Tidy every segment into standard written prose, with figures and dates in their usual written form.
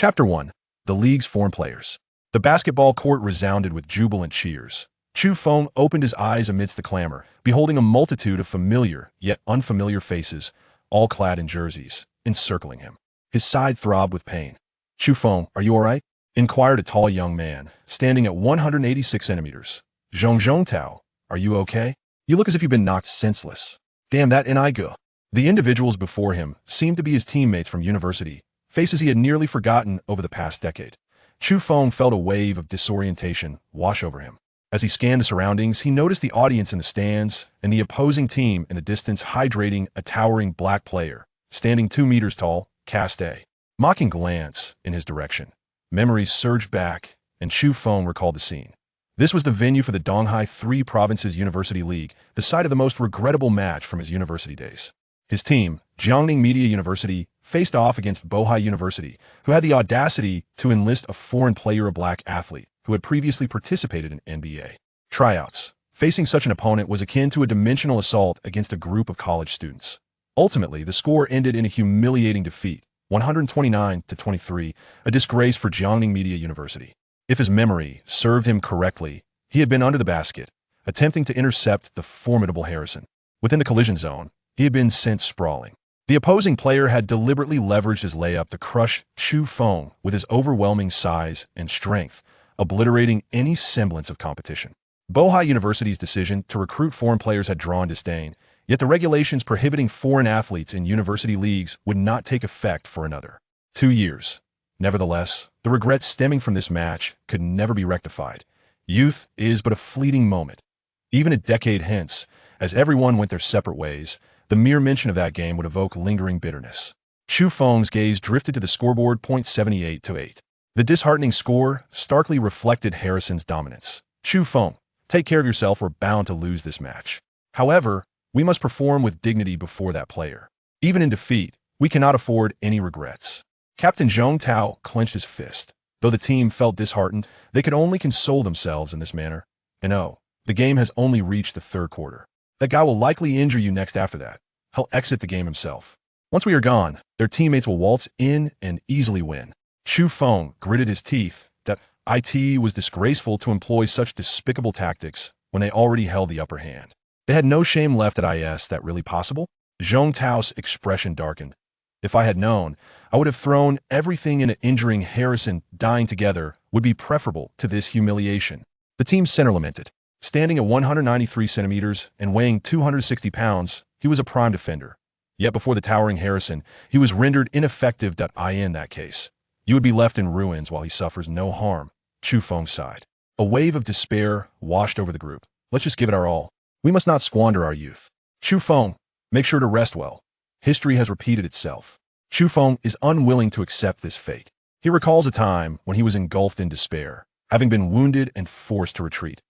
Chapter 1. The League's Form Players. The basketball court resounded with jubilant cheers. Chu Feng opened his eyes amidst the clamor, beholding a multitude of familiar yet unfamiliar faces, all clad in jerseys, encircling him. His side throbbed with pain. "Chu Feng, are you all right?" inquired a tall young man, standing at 186 centimeters. "Zhong Tao, are you okay? You look as if you've been knocked senseless." "Damn that Inigo." The individuals before him seemed to be his teammates from university, faces he had nearly forgotten over the past decade. Chu Feng felt a wave of disorientation wash over him. As he scanned the surroundings, he noticed the audience in the stands and the opposing team in the distance hydrating a towering black player, standing 2 meters tall, cast a mocking glance in his direction. Memories surged back, and Chu Feng recalled the scene. This was the venue for the Donghai Three Provinces University League, the site of the most regrettable match from his university days. His team, Jiangning Media University, faced off against Bohai University, who had the audacity to enlist a foreign player, a black athlete, who had previously participated in NBA tryouts. Facing such an opponent was akin to a dimensional assault against a group of college students. Ultimately, the score ended in a humiliating defeat, 129-23, a disgrace for Jiangning Media University. If his memory served him correctly, he had been under the basket, attempting to intercept the formidable Harrison. Within the collision zone, he had been sent sprawling. The opposing player had deliberately leveraged his layup to crush Chu Feng with his overwhelming size and strength, obliterating any semblance of competition. Bohai University's decision to recruit foreign players had drawn disdain, yet the regulations prohibiting foreign athletes in university leagues would not take effect for another 2 years. Nevertheless, the regrets stemming from this match could never be rectified. Youth is but a fleeting moment. Even a decade hence, as everyone went their separate ways, the mere mention of that game would evoke lingering bitterness. Chu Feng's gaze drifted to the scoreboard, 78-8. The disheartening score starkly reflected Harrison's dominance. "Chu Feng, take care of yourself. We're bound to lose this match. However, we must perform with dignity before that player. Even in defeat, we cannot afford any regrets." Captain Zhong Tao clenched his fist. Though the team felt disheartened, they could only console themselves in this manner. And oh, the game has only reached the third quarter. That guy will likely injure you next after that. He'll exit the game himself. Once we are gone, their teammates will waltz in and easily win. Chu Feng gritted his teeth. That it was disgraceful to employ such despicable tactics when they already held the upper hand. They had no shame left at is that really possible? Zhong Tao's expression darkened. "If I had known, I would have thrown everything into injuring Harrison. Dying together would be preferable to this humiliation." The team center lamented. Standing at 193 centimeters and weighing 260 pounds, he was a prime defender. Yet before the towering Harrison, he was rendered ineffective. In that case, you would be left in ruins while he suffers no harm. Chu Feng sighed. A wave of despair washed over the group. "Let's just give it our all. We must not squander our youth. Chu Feng, make sure to rest well. History has repeated itself." Chu Feng is unwilling to accept this fate. He recalls a time when he was engulfed in despair, having been wounded and forced to retreat.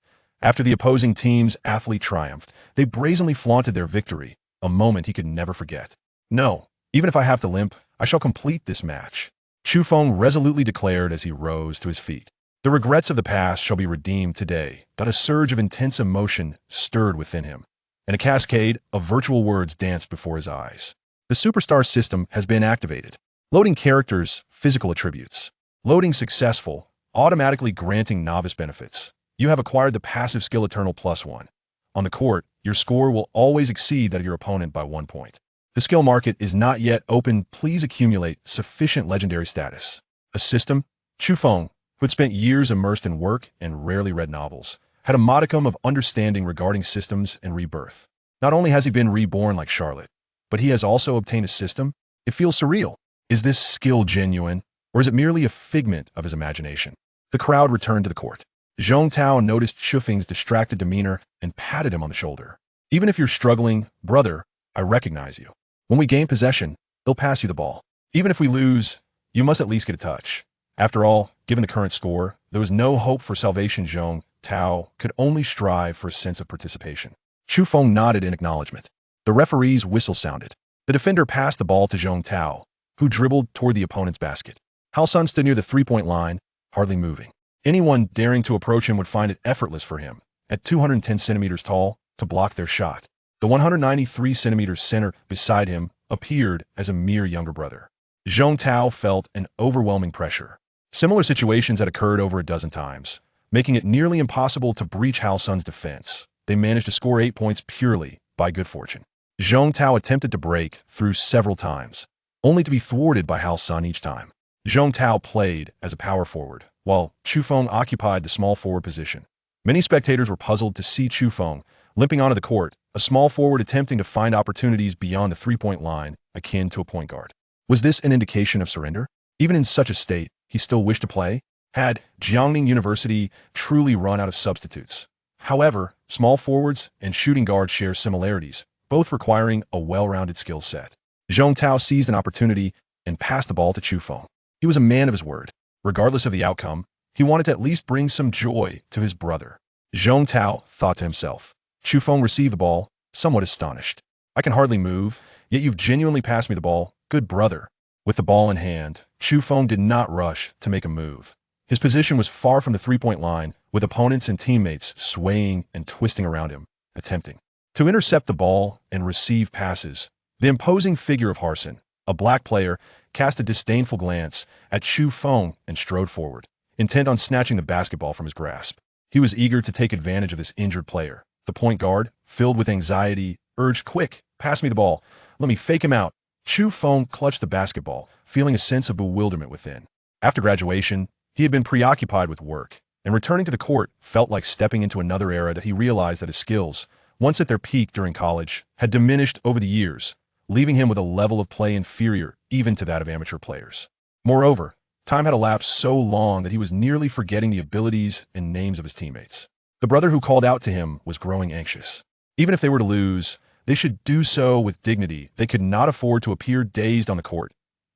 After the opposing team's athlete triumphed, they brazenly flaunted their victory, a moment he could never forget. "No, even if I have to limp, I shall complete this match," Chu Feng resolutely declared as he rose to his feet. The regrets of the past shall be redeemed today. A surge of intense emotion stirred within him, and a cascade of virtual words danced before his eyes. The superstar system has been activated. Loading characters' physical attributes. Loading successful, automatically granting novice benefits. You have acquired the passive skill Eternal +1. On the court, your score will always exceed that of your opponent by 1 point. The skill market is not yet open. Please accumulate sufficient legendary status. A system? Chu Feng, who had spent years immersed in work and rarely read novels, had a modicum of understanding regarding systems and rebirth. Not only has he been reborn like Charlotte, but he has also obtained a system. It feels surreal. Is this skill genuine, or is it merely a figment of his imagination? The crowd returned to the court. Zhong Tao noticed Chu Feng's distracted demeanor and patted him on the shoulder. "Even if you're struggling, brother, I recognize you. When we gain possession, they'll pass you the ball. Even if we lose, you must at least get a touch. After all, given the current score, there was no hope for salvation." Zhong Tao could only strive for a sense of participation. Chu Feng nodded in acknowledgement. The referee's whistle sounded. The defender passed the ball to Zhong Tao, who dribbled toward the opponent's basket. Halsun stood near the three-point line, hardly moving. Anyone daring to approach him would find it effortless for him, at 210 centimeters tall, to block their shot. The 193 centimeters center beside him appeared as a mere younger brother. Zhong Tao felt an overwhelming pressure. Similar situations had occurred over a dozen times, making it nearly impossible to breach Hao Sun's defense. They managed to score 8 points purely by good fortune. Zhong Tao attempted to break through several times, only to be thwarted by Hao Sun each time. Zhong Tao played as a power forward, while Chu Feng occupied the small forward position. Many spectators were puzzled to see Chu Feng limping onto the court, a small forward attempting to find opportunities beyond the three-point line, akin to a point guard. Was this an indication of surrender? Even in such a state, he still wished to play? Had Jiangning University truly run out of substitutes? However, small forwards and shooting guards share similarities, both requiring a well-rounded skill set. Zhong Tao seized an opportunity and passed the ball to Chu Feng. He was a man of his word. Regardless of the outcome, he wanted to at least bring some joy to his brother. Zhong Tao thought to himself. Chu Feng received the ball, somewhat astonished. I can hardly move, yet you've genuinely passed me the ball, good brother. With the ball in hand, Chu Feng did not rush to make a move. His position was far from the three-point line, with opponents and teammates swaying and twisting around him, attempting to intercept the ball and receive passes. The imposing figure of Harsin, a black player, cast a disdainful glance at Chu Feng and strode forward, intent on snatching the basketball from his grasp. He was eager to take advantage of this injured player. The point guard, filled with anxiety, urged, "Quick, pass me the ball. Let me fake him out." Chu Feng clutched the basketball, feeling a sense of bewilderment within. After graduation, he had been preoccupied with work, and returning to the court felt like stepping into another era. That he realized that his skills, once at their peak during college, had diminished over the years, leaving him with a level of play inferior even to that of amateur players. Moreover, time had elapsed so long that he was nearly forgetting the abilities and names of his teammates. The brother who called out to him was growing anxious. Even if they were to lose, they should do so with dignity. They could not afford to appear dazed on the court.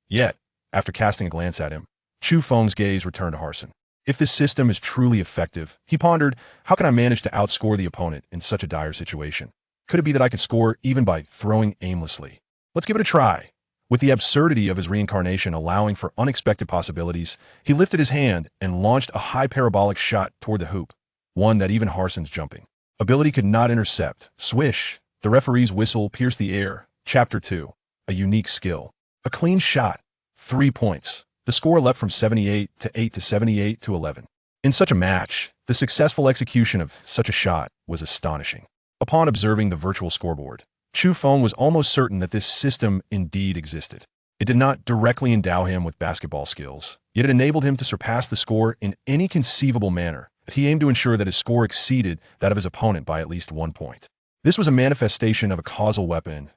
Yet, after casting a glance at him, Chu Feng's gaze returned to Harsin. If this system is truly effective, he pondered, how can I manage to outscore the opponent in such a dire situation? Could it be that I can score even by throwing aimlessly? Let's give it a try. With the absurdity of his reincarnation allowing for unexpected possibilities, he lifted his hand and launched a high parabolic shot toward the hoop, one that even Harsin's jumping ability could not intercept. Swish! The referee's whistle pierced the air. Chapter 2. A unique skill. A clean shot. 3 points. The score leapt from 78-8 to 78-11. In such a match, the successful execution of such a shot was astonishing. Upon observing the virtual scoreboard, Chu Feng was almost certain that this system indeed existed. It did not directly endow him with basketball skills, yet it enabled him to surpass the score in any conceivable manner. He aimed to ensure that his score exceeded that of his opponent by at least 1 point. This was a manifestation of a causal weapon.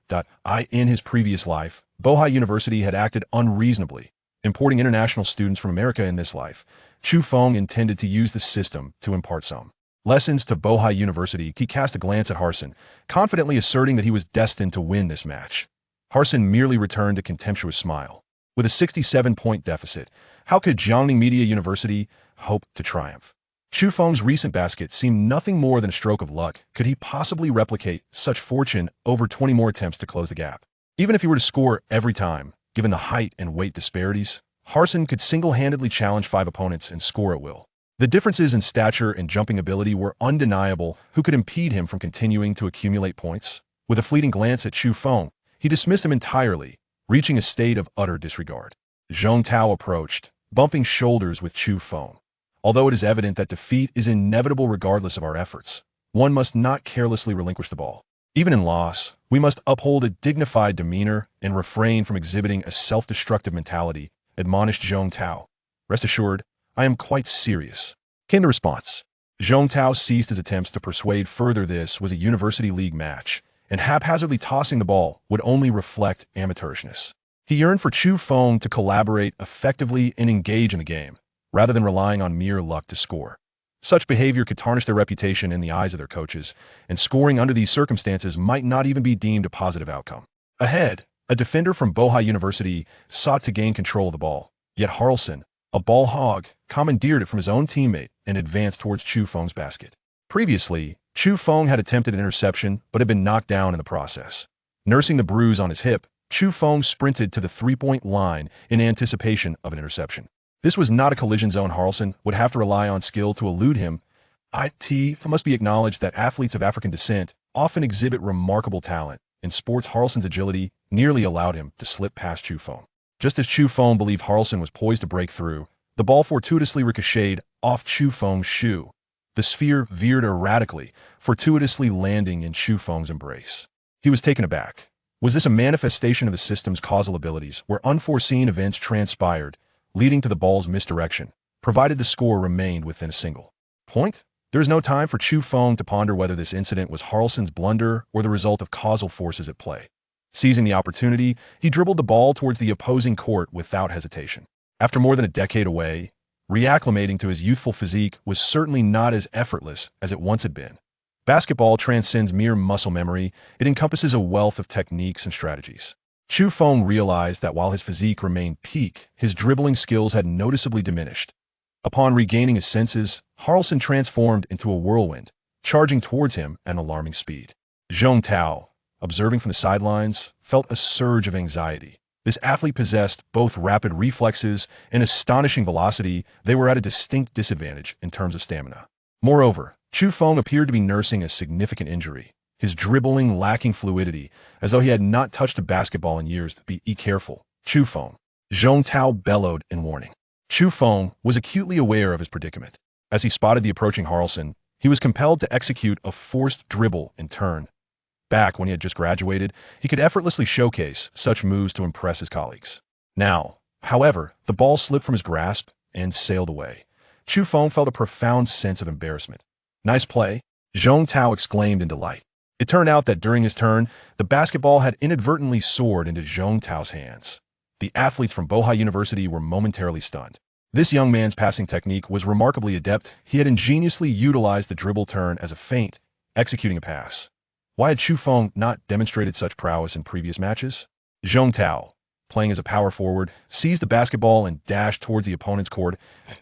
In his previous life, Bohai University had acted unreasonably, importing international students from America in this life. Chu Feng intended to use the system to impart some lessons to Bohai University. He cast a glance at Harsin, confidently asserting that he was destined to win this match. Harsin merely returned a contemptuous smile. With a 67-point deficit, how could Jiangning Media University hope to triumph? Chu Feng's recent basket seemed nothing more than a stroke of luck. Could he possibly replicate such fortune over 20 more attempts to close the gap? Even if he were to score every time, given the height and weight disparities, Harsin could single-handedly challenge 5 opponents and score at will. The differences in stature and jumping ability were undeniable. Who could impede him from continuing to accumulate points? With a fleeting glance at Chu Feng, he dismissed him entirely, reaching a state of utter disregard. Zhong Tao approached, bumping shoulders with Chu Feng. Although it is evident that defeat is inevitable regardless of our efforts, one must not carelessly relinquish the ball. Even in loss, we must uphold a dignified demeanor and refrain from exhibiting a self-destructive mentality, admonished Zhong Tao. Rest assured, I am quite serious, came the response. Zhong Tao ceased his attempts to persuade further this was a university league match, and haphazardly tossing the ball would only reflect amateurishness. He yearned for Chu Feng to collaborate effectively and engage in the game, rather than relying on mere luck to score. Such behavior could tarnish their reputation in the eyes of their coaches, and scoring under these circumstances might not even be deemed a positive outcome. Ahead, a defender from Bohai University sought to gain control of the ball, yet Harsin, a ball hog, commandeered it from his own teammate and advanced towards Chu Feng's basket. Previously, Chu Feng had attempted an interception but had been knocked down in the process. Nursing the bruise on his hip, Chu Feng sprinted to the three-point line in anticipation of an interception. This was not a collision zone. Harsin would have to rely on skill to elude him. It must be acknowledged that athletes of African descent often exhibit remarkable talent. In sports, Harsin's agility nearly allowed him to slip past Chu Feng. Just as Chu Feng believed Harrelson was poised to break through, the ball fortuitously ricocheted off Chu Feng's shoe. The sphere veered erratically, fortuitously landing in Chu Feng's embrace. He was taken aback. Was this a manifestation of the system's causal abilities, where unforeseen events transpired, leading to the ball's misdirection, provided the score remained within a single point? There is no time for Chu Feng to ponder whether this incident was Harrelson's blunder or the result of causal forces at play. Seizing the opportunity, he dribbled the ball towards the opposing court without hesitation. After more than a decade away, reacclimating to his youthful physique was certainly not as effortless as it once had been. Basketball transcends mere muscle memory. It encompasses a wealth of techniques and strategies. Chu Feng realized that while his physique remained peak, his dribbling skills had noticeably diminished. Upon regaining his senses, Harrelson transformed into a whirlwind, charging towards him at an alarming speed. Zhong Tao, observing from the sidelines, felt a surge of anxiety. This athlete possessed both rapid reflexes and astonishing velocity. They were at a distinct disadvantage in terms of stamina. Moreover, Chu Feng appeared to be nursing a significant injury, his dribbling lacking fluidity, as though he had not touched a basketball in years. Be careful, Chu Feng. Zhong Tao bellowed in warning. Chu Feng was acutely aware of his predicament. As he spotted the approaching Harrelson, he was compelled to execute a forced dribble in turn. Back when he had just graduated, he could effortlessly showcase such moves to impress his colleagues. Now, however, the ball slipped from his grasp and sailed away. Chu Feng felt a profound sense of embarrassment. Nice play, Zhong Tao exclaimed in delight. It turned out that during his turn, the basketball had inadvertently soared into Zhong Tao's hands. The athletes from Bohai University were momentarily stunned. This young man's passing technique was remarkably adept. He had ingeniously utilized the dribble turn as a feint, executing a pass. Why had Chu Feng not demonstrated such prowess in previous matches? Zhong Tao, playing as a power forward, seized the basketball and dashed towards the opponent's court.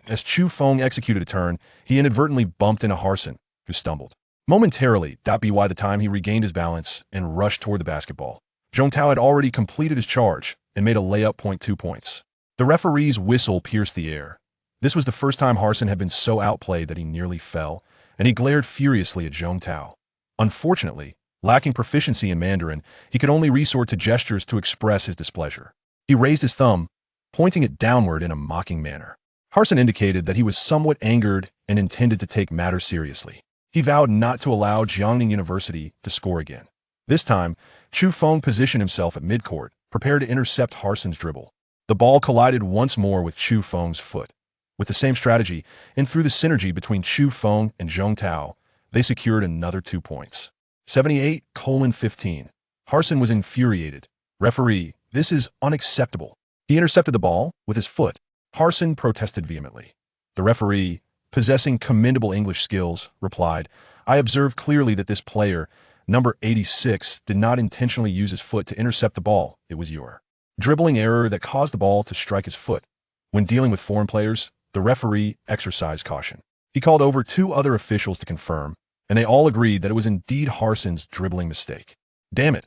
As Chu Feng executed a turn, he inadvertently bumped into Harrelson, who stumbled. Momentarily, by the time he regained his balance and rushed toward the basketball, Zhong Tao had already completed his charge and made a layup. 2 points. The referee's whistle pierced the air. This was the first time Harrelson had been so outplayed that he nearly fell, and he glared furiously at Zhong Tao. Unfortunately, lacking proficiency in Mandarin, he could only resort to gestures to express his displeasure. He raised his thumb, pointing it downward in a mocking manner. Harrelson indicated that he was somewhat angered and intended to take matters seriously. He vowed not to allow Jiangning University to score again. This time, Chu Feng positioned himself at midcourt, prepared to intercept Harrelson's dribble. The ball collided once more with Chu Feng's foot. With the same strategy, and through the synergy between Chu Feng and Zhong Tao, they secured another 2 points. 78:15. Harrelson was infuriated. Referee, this is unacceptable. He intercepted the ball with his foot. Harrelson protested vehemently. The referee, possessing commendable English skills, replied, I observed clearly that this player, number 86, did not intentionally use his foot to intercept the ball. It was your dribbling error that caused the ball to strike his foot. When dealing with foreign players, the referee exercised caution. He called over 2 other officials to confirm, and they all agreed that it was indeed Harrelson's dribbling mistake. Damn it.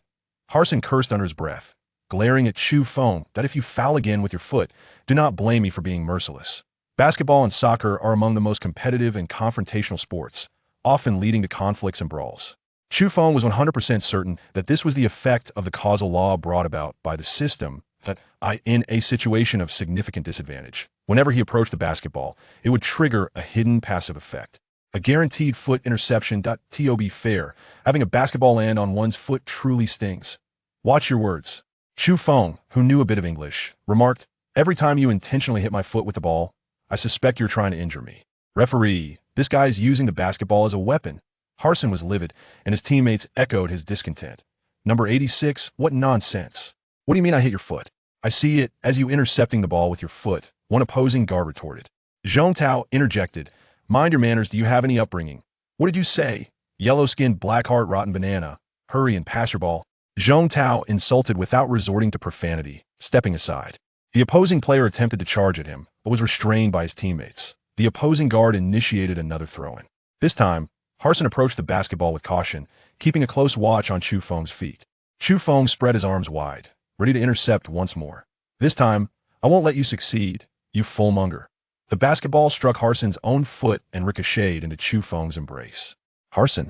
Harrelson cursed under his breath, glaring at Chu Feng that if you foul again with your foot, do not blame me for being merciless. Basketball and soccer are among the most competitive and confrontational sports, often leading to conflicts and brawls. Chu Feng was 100% certain that this was the effect of the causal law brought about by the system, that in a situation of significant disadvantage, whenever he approached the basketball, it would trigger a hidden passive effect. A guaranteed foot interception. To be fair, having a basketball land on one's foot truly stings. Watch your words. Chu Feng, who knew a bit of English, remarked, every time you intentionally hit my foot with the ball, I suspect you're trying to injure me. Referee, this guy's using the basketball as a weapon. Harrelson was livid, and his teammates echoed his discontent. Number 86, what nonsense. What do you mean I hit your foot? I see it as you intercepting the ball with your foot, one opposing guard retorted. Zhong Tao interjected, mind your manners, do you have any upbringing? What did you say? Yellow-skinned, black-heart, rotten banana. Hurry and pass your ball. Zhong Tao insulted without resorting to profanity, stepping aside. The opposing player attempted to charge at him, but was restrained by his teammates. The opposing guard initiated another throw-in. This time, Harrelson approached the basketball with caution, keeping a close watch on Chu Feng's feet. Chu Feng spread his arms wide, ready to intercept once more. This time, I won't let you succeed, you foolmonger. The basketball struck Harrelson's own foot and ricocheted into Chu Feng's embrace. Harrelson.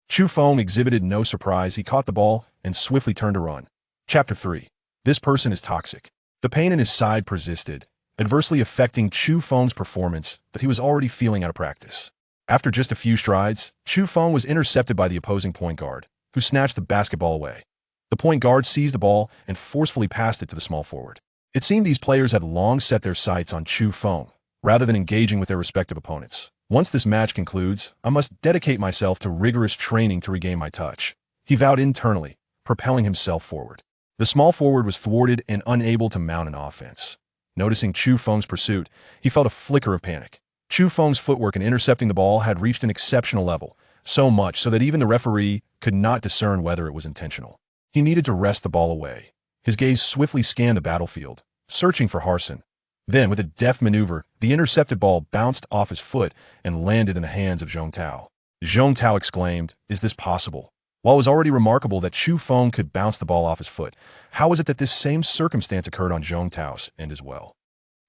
Chu Feng exhibited no surprise. He caught the ball and swiftly turned to run. Chapter 3. This person is toxic. The pain in his side persisted, adversely affecting Chu Feng's performance that he was already feeling out of practice. After just a few strides, Chu Feng was intercepted by the opposing point guard, who snatched the basketball away. The point guard seized the ball and forcefully passed it to the small forward. It seemed these players had long set their sights on Chu Feng, rather than engaging with their respective opponents. Once this match concludes, I must dedicate myself to rigorous training to regain my touch, he vowed internally, propelling himself forward. The small forward was thwarted and unable to mount an offense. Noticing Chu Feng's pursuit, he felt a flicker of panic. Chu Feng's footwork in intercepting the ball had reached an exceptional level, so much so that even the referee could not discern whether it was intentional. He needed to wrest the ball away. His gaze swiftly scanned the battlefield, searching for Harsin. Then, with a deft maneuver, the intercepted ball bounced off his foot and landed in the hands of Zhong Tao. Zhong Tao exclaimed, "Is this possible?" While it was already remarkable that Chu Feng could bounce the ball off his foot, how was it that this same circumstance occurred on Zhong Tao's end as well?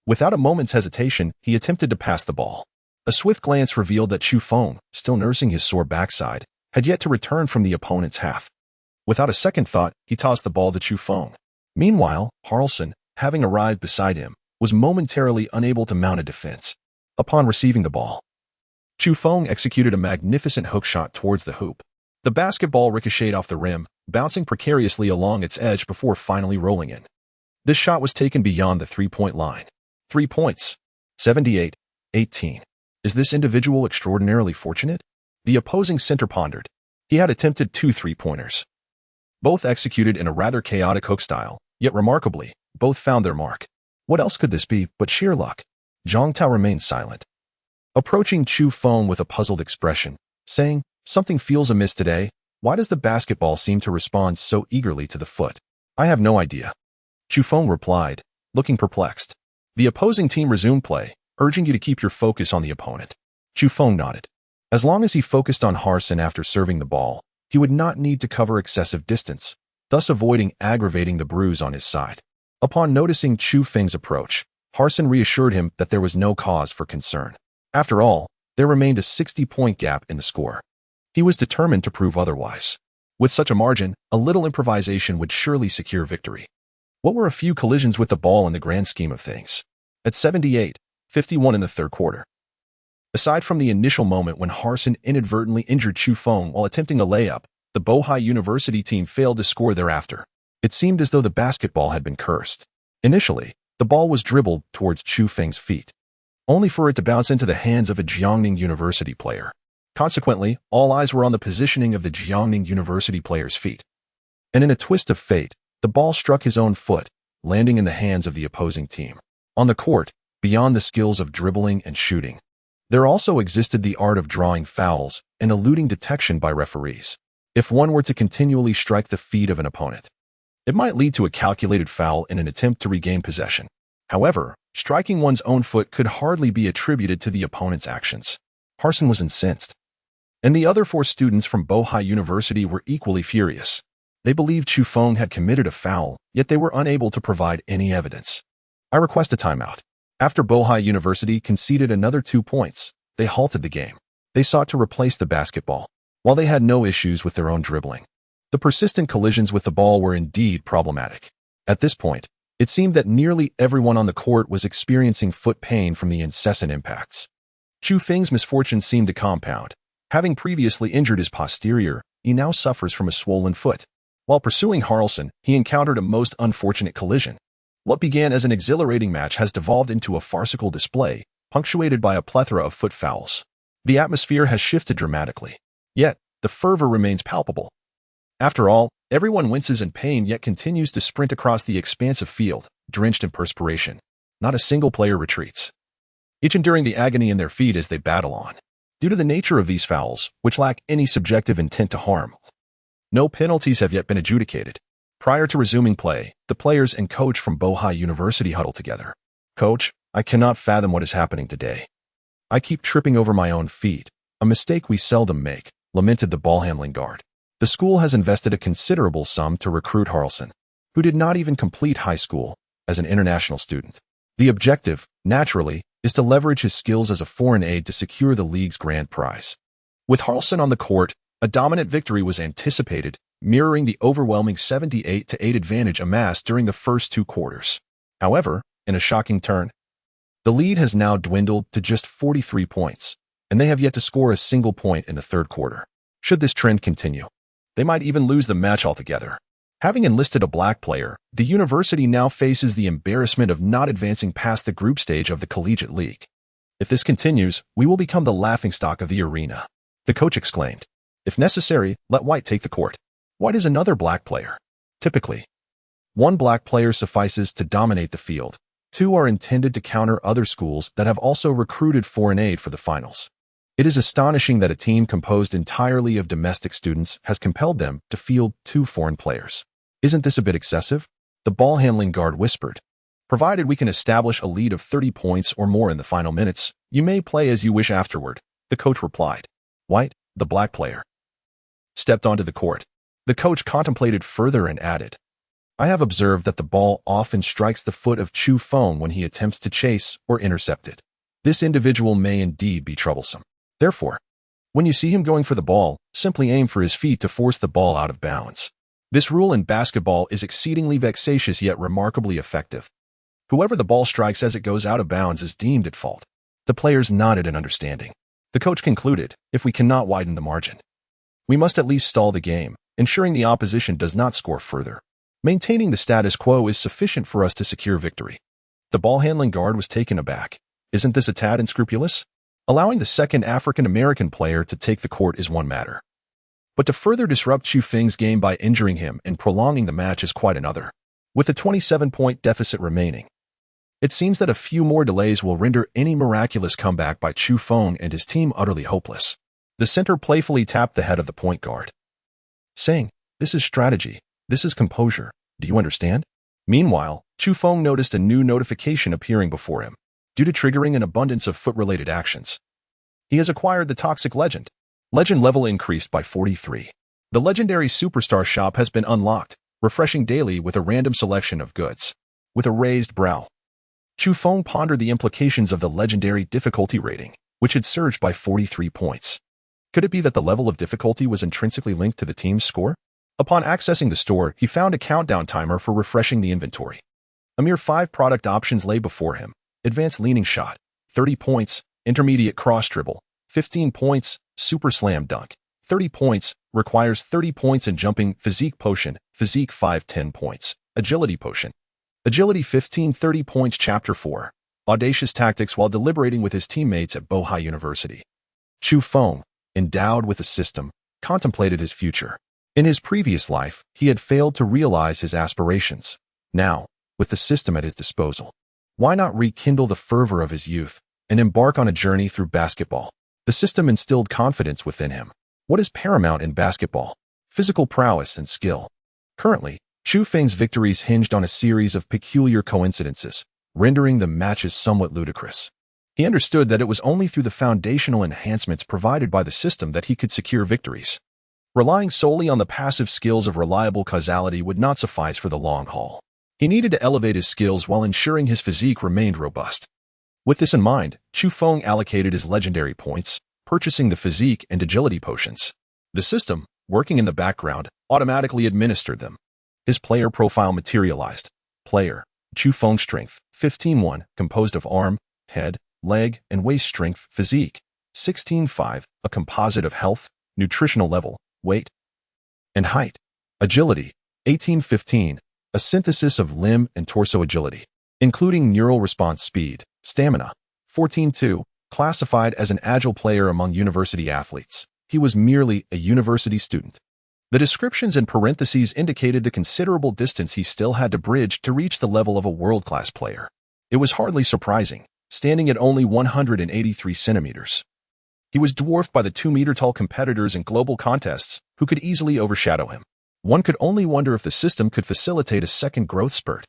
Without a moment's hesitation, he attempted to pass the ball. A swift glance revealed that Chu Feng, still nursing his sore backside, had yet to return from the opponent's half. Without a second thought, he tossed the ball to Chu Feng. Meanwhile, Harlson, having arrived beside him, was momentarily unable to mount a defense. Upon receiving the ball, Chu Feng executed a magnificent hook shot towards the hoop. The basketball ricocheted off the rim, bouncing precariously along its edge before finally rolling in. This shot was taken beyond the three-point line. 3 points. 78-18. Is this individual extraordinarily fortunate? The opposing center pondered. He had attempted 2 three-pointers. Both executed in a rather chaotic hook style, yet remarkably, both found their mark. What else could this be but sheer luck? Zhong Tao remained silent, approaching Chu Feng with a puzzled expression, saying, "Something feels amiss today. Why does the basketball seem to respond so eagerly to the foot?" "I have no idea," Chu Feng replied, looking perplexed. The opposing team resumed play, urging you to keep your focus on the opponent. Chu Feng nodded. As long as he focused on Harsin after serving the ball, he would not need to cover excessive distance, thus avoiding aggravating the bruise on his side. Upon noticing Chu Feng's approach, Harsin reassured him that there was no cause for concern. After all, there remained a 60-point gap in the score. He was determined to prove otherwise. With such a margin, a little improvisation would surely secure victory. What were a few collisions with the ball in the grand scheme of things? At 78-51 in the third quarter. Aside from the initial moment when Harsin inadvertently injured Chu Feng while attempting a layup, the Bohai University team failed to score thereafter. It seemed as though the basketball had been cursed. Initially, the ball was dribbled towards Chu Feng's feet, only for it to bounce into the hands of a Jiangning University player. Consequently, all eyes were on the positioning of the Jiangning University player's feet. And in a twist of fate, the ball struck his own foot, landing in the hands of the opposing team. On the court, beyond the skills of dribbling and shooting, there also existed the art of drawing fouls and eluding detection by referees. If one were to continually strike the feet of an opponent, it might lead to a calculated foul in an attempt to regain possession. However, striking one's own foot could hardly be attributed to the opponent's actions. Harsin was incensed, and the other 4 students from Bohai University were equally furious. They believed Chu Feng had committed a foul, yet they were unable to provide any evidence. "I request a timeout." After Bohai University conceded another 2 points, they halted the game. They sought to replace the basketball, while they had no issues with their own dribbling. The persistent collisions with the ball were indeed problematic. At this point, it seemed that nearly everyone on the court was experiencing foot pain from the incessant impacts. Chu Feng's misfortune seemed to compound. Having previously injured his posterior, he now suffers from a swollen foot. While pursuing Harlson, he encountered a most unfortunate collision. What began as an exhilarating match has devolved into a farcical display, punctuated by a plethora of foot fouls. The atmosphere has shifted dramatically. Yet, the fervor remains palpable. After all, everyone winces in pain yet continues to sprint across the expansive field, drenched in perspiration. Not a single player retreats, each enduring the agony in their feet as they battle on. Due to the nature of these fouls, which lack any subjective intent to harm, no penalties have yet been adjudicated. Prior to resuming play, the players and coach from Bohai University huddle together. "Coach, I cannot fathom what is happening today. I keep tripping over my own feet, a mistake we seldom make," lamented the ball-handling guard. The school has invested a considerable sum to recruit Harlson, who did not even complete high school, as an international student. The objective, naturally, is to leverage his skills as a foreign aide to secure the league's grand prize. With Harlson on the court, a dominant victory was anticipated, mirroring the overwhelming 78-8 advantage amassed during the first 2 quarters. However, in a shocking turn, the lead has now dwindled to just 43 points, and they have yet to score a single point in the third quarter. Should this trend continue, they might even lose the match altogether. Having enlisted a black player, the university now faces the embarrassment of not advancing past the group stage of the collegiate league. If this continues, we will become the laughingstock of the arena, the coach exclaimed. If necessary, let White take the court. White is another black player. Typically, one black player suffices to dominate the field. Two are intended to counter other schools that have also recruited foreign aid for the finals. It is astonishing that a team composed entirely of domestic students has compelled them to field two foreign players. Isn't this a bit excessive? The ball-handling guard whispered. Provided we can establish a lead of 30 points or more in the final minutes, you may play as you wish afterward, the coach replied. White, the black player, stepped onto the court. The coach contemplated further and added, I have observed that the ball often strikes the foot of Chu Feng when he attempts to chase or intercept it. This individual may indeed be troublesome. Therefore, when you see him going for the ball, simply aim for his feet to force the ball out of bounds. This rule in basketball is exceedingly vexatious yet remarkably effective. Whoever the ball strikes as it goes out of bounds is deemed at fault. The players nodded in understanding. The coach concluded, if we cannot widen the margin, we must at least stall the game, ensuring the opposition does not score further. Maintaining the status quo is sufficient for us to secure victory. The ball-handling guard was taken aback. Isn't this a tad unscrupulous? Allowing the second African-American player to take the court is one matter, but to further disrupt Chu Feng's game by injuring him and prolonging the match is quite another. With a 27-point deficit remaining, it seems that a few more delays will render any miraculous comeback by Chu Feng and his team utterly hopeless. The center playfully tapped the head of the point guard, saying, This is strategy. This is composure. Do you understand? Meanwhile, Chu Feng noticed a new notification appearing before him. Due to triggering an abundance of foot-related actions, he has acquired the Toxic Legend. Legend level increased by 43. The legendary superstar shop has been unlocked, refreshing daily with a random selection of goods. With a raised brow, Chu Feng pondered the implications of the legendary difficulty rating, which had surged by 43 points. Could it be that the level of difficulty was intrinsically linked to the team's score? Upon accessing the store, he found a countdown timer for refreshing the inventory. A mere 5 product options lay before him. Advanced leaning shot, 30 points, intermediate cross dribble, 15 points, super slam dunk, 30 points, requires 30 points in jumping, physique potion, physique 5 10 points, agility potion, agility 15 30 points. Chapter 4, Audacious Tactics. While deliberating with his teammates at Bohai University, Chu Feng, endowed with a system, contemplated his future. In his previous life, he had failed to realize his aspirations. Now, with the system at his disposal, why not rekindle the fervor of his youth and embark on a journey through basketball? The system instilled confidence within him. What is paramount in basketball? Physical prowess and skill. Currently, Chu Feng's victories hinged on a series of peculiar coincidences, rendering the matches somewhat ludicrous. He understood that it was only through the foundational enhancements provided by the system that he could secure victories. Relying solely on the passive skills of reliable causality would not suffice for the long haul. He needed to elevate his skills while ensuring his physique remained robust. With this in mind, Chu Feng allocated his legendary points, purchasing the physique and agility potions. The system, working in the background, automatically administered them. His player profile materialized. Player, Chu Feng strength, 15-1, composed of arm, head, leg, and waist strength. Physique, 16-5, a composite of health, nutritional level, weight, and height. Agility, 18-15, a synthesis of limb and torso agility, including neural response speed. Stamina, 14-2, classified as an agile player among university athletes. He was merely a university student. The descriptions in parentheses indicated the considerable distance he still had to bridge to reach the level of a world-class player. It was hardly surprising, standing at only 183 centimeters. He was dwarfed by the 2-meter-tall competitors in global contests who could easily overshadow him. One could only wonder if the system could facilitate a second growth spurt.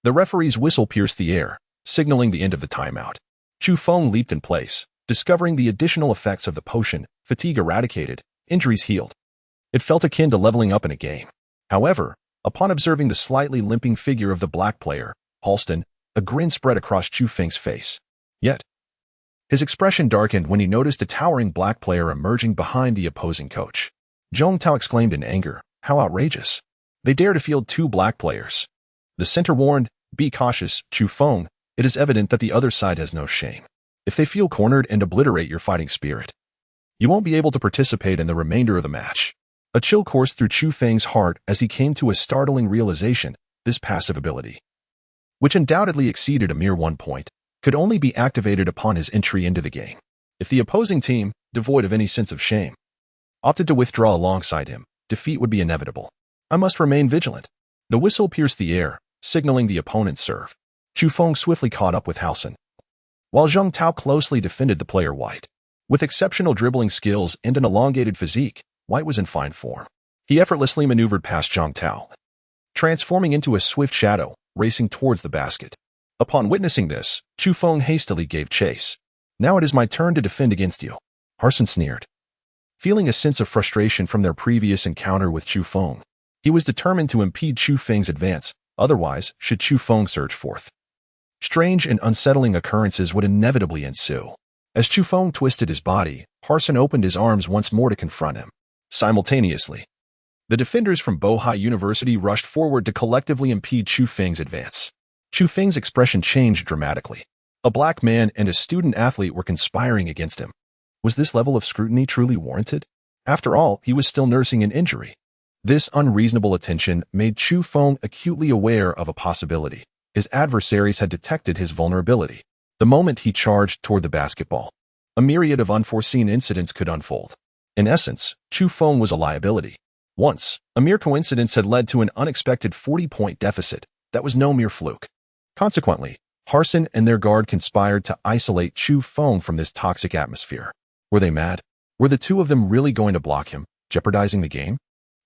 The referee's whistle pierced the air, signaling the end of the timeout. Chu Feng leaped in place, discovering the additional effects of the potion. Fatigue eradicated, injuries healed. It felt akin to leveling up in a game. However, upon observing the slightly limping figure of the black player, Halston, a grin spread across Chu Feng's face. Yet, his expression darkened when he noticed a towering black player emerging behind the opposing coach. Zhong Tao exclaimed in anger, "How outrageous! They dare to field 2 black players." The center warned, Be cautious, Chu Feng. It is evident that the other side has no shame. If they feel cornered and obliterate your fighting spirit, you won't be able to participate in the remainder of the match. A chill coursed through Chu Feng's heart as he came to a startling realization: this passive ability, which undoubtedly exceeded a mere 1 point, could only be activated upon his entry into the game. If the opposing team, devoid of any sense of shame, opted to withdraw alongside him, defeat would be inevitable. I must remain vigilant. The whistle pierced the air, signaling the opponent's serve. Chu Feng swiftly caught up with Halcyon, while Zheng Tao closely defended the player White. With exceptional dribbling skills and an elongated physique, White was in fine form. He effortlessly maneuvered past Zheng Tao, transforming into a swift shadow, racing towards the basket. Upon witnessing this, Chu Feng hastily gave chase. Now it is my turn to defend against you, Halcyon sneered. Feeling a sense of frustration from their previous encounter with Chu Feng, he was determined to impede Chu Feng's advance, otherwise should Chu Feng surge forth, strange and unsettling occurrences would inevitably ensue. As Chu Feng twisted his body, Halcyon opened his arms once more to confront him. Simultaneously, the defenders from Bohai University rushed forward to collectively impede Chu Feng's advance. Chu Feng's expression changed dramatically. A black man and a student athlete were conspiring against him. Was this level of scrutiny truly warranted? After all, he was still nursing an injury. This unreasonable attention made Chu Feng acutely aware of a possibility. His adversaries had detected his vulnerability. The moment he charged toward the basketball, a myriad of unforeseen incidents could unfold. In essence, Chu Feng was a liability. Once, a mere coincidence had led to an unexpected 40-point deficit. That was no mere fluke. Consequently, Halcyon and their guard conspired to isolate Chu Feng from this toxic atmosphere. Were they mad? Were the two of them really going to block him, jeopardizing the game?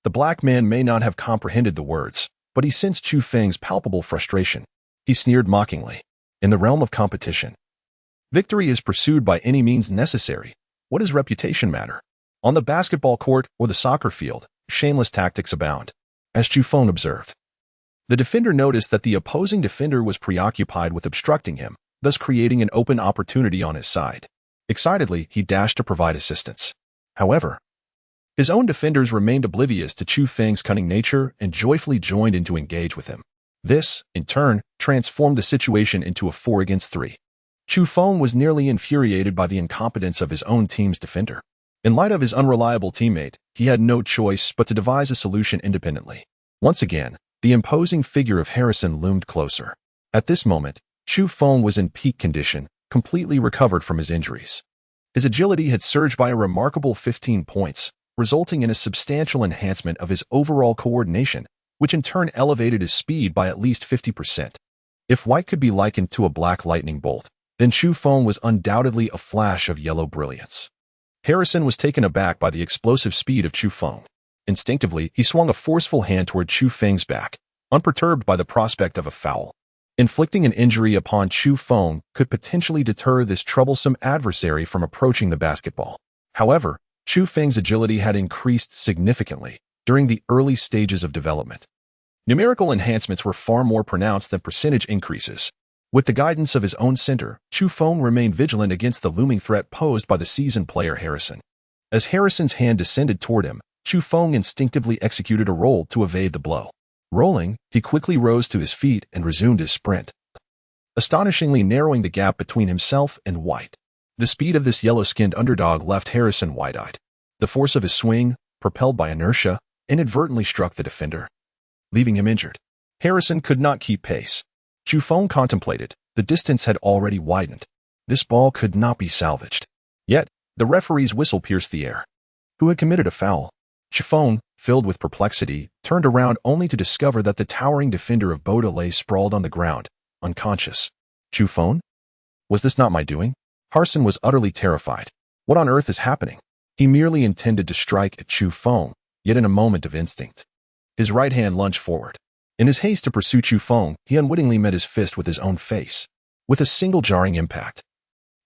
The black man may not have comprehended the words, but he sensed Chu Feng's palpable frustration. He sneered mockingly. In the realm of competition, victory is pursued by any means necessary. What does reputation matter? On the basketball court or the soccer field, shameless tactics abound. As Chu Feng observed, the defender noticed that the opposing defender was preoccupied with obstructing him, thus creating an open opportunity on his side. Excitedly, he dashed to provide assistance. However, his own defenders remained oblivious to Chu Feng's cunning nature and joyfully joined in to engage with him. This, in turn, transformed the situation into a 4-against-3. Chu Feng was nearly infuriated by the incompetence of his own team's defender. In light of his unreliable teammate, he had no choice but to devise a solution independently. Once again, the imposing figure of Halcyon loomed closer. At this moment, Chu Feng was in peak condition, completely recovered from his injuries. His agility had surged by a remarkable 15 points, resulting in a substantial enhancement of his overall coordination, which in turn elevated his speed by at least 50%. If White could be likened to a black lightning bolt, then Chu Feng was undoubtedly a flash of yellow brilliance. Halcyon was taken aback by the explosive speed of Chu Feng. Instinctively, he swung a forceful hand toward Chu Feng's back, unperturbed by the prospect of a foul. Inflicting an injury upon Chu Feng could potentially deter this troublesome adversary from approaching the basketball. However, Chu Feng's agility had increased significantly during the early stages of development. Numerical enhancements were far more pronounced than percentage increases. With the guidance of his own center, Chu Feng remained vigilant against the looming threat posed by the seasoned player Halcyon. As Halcyon's hand descended toward him, Chu Feng instinctively executed a roll to evade the blow. Rolling, he quickly rose to his feet and resumed his sprint, astonishingly narrowing the gap between himself and White. The speed of this yellow-skinned underdog left Halcyon wide-eyed. The force of his swing, propelled by inertia, inadvertently struck the defender, leaving him injured. Halcyon could not keep pace. Chu Feng contemplated. The distance had already widened. This ball could not be salvaged. Yet, the referee's whistle pierced the air. Who had committed a foul? Chu Feng, filled with perplexity, turned around only to discover that the towering defender of Boda lay sprawled on the ground, unconscious. Chu Feng? Was this not my doing? Halcyon was utterly terrified. What on earth is happening? He merely intended to strike at Chu Feng, yet in a moment of instinct, his right hand lunged forward. In his haste to pursue Chu Feng, he unwittingly met his fist with his own face. With a single jarring impact,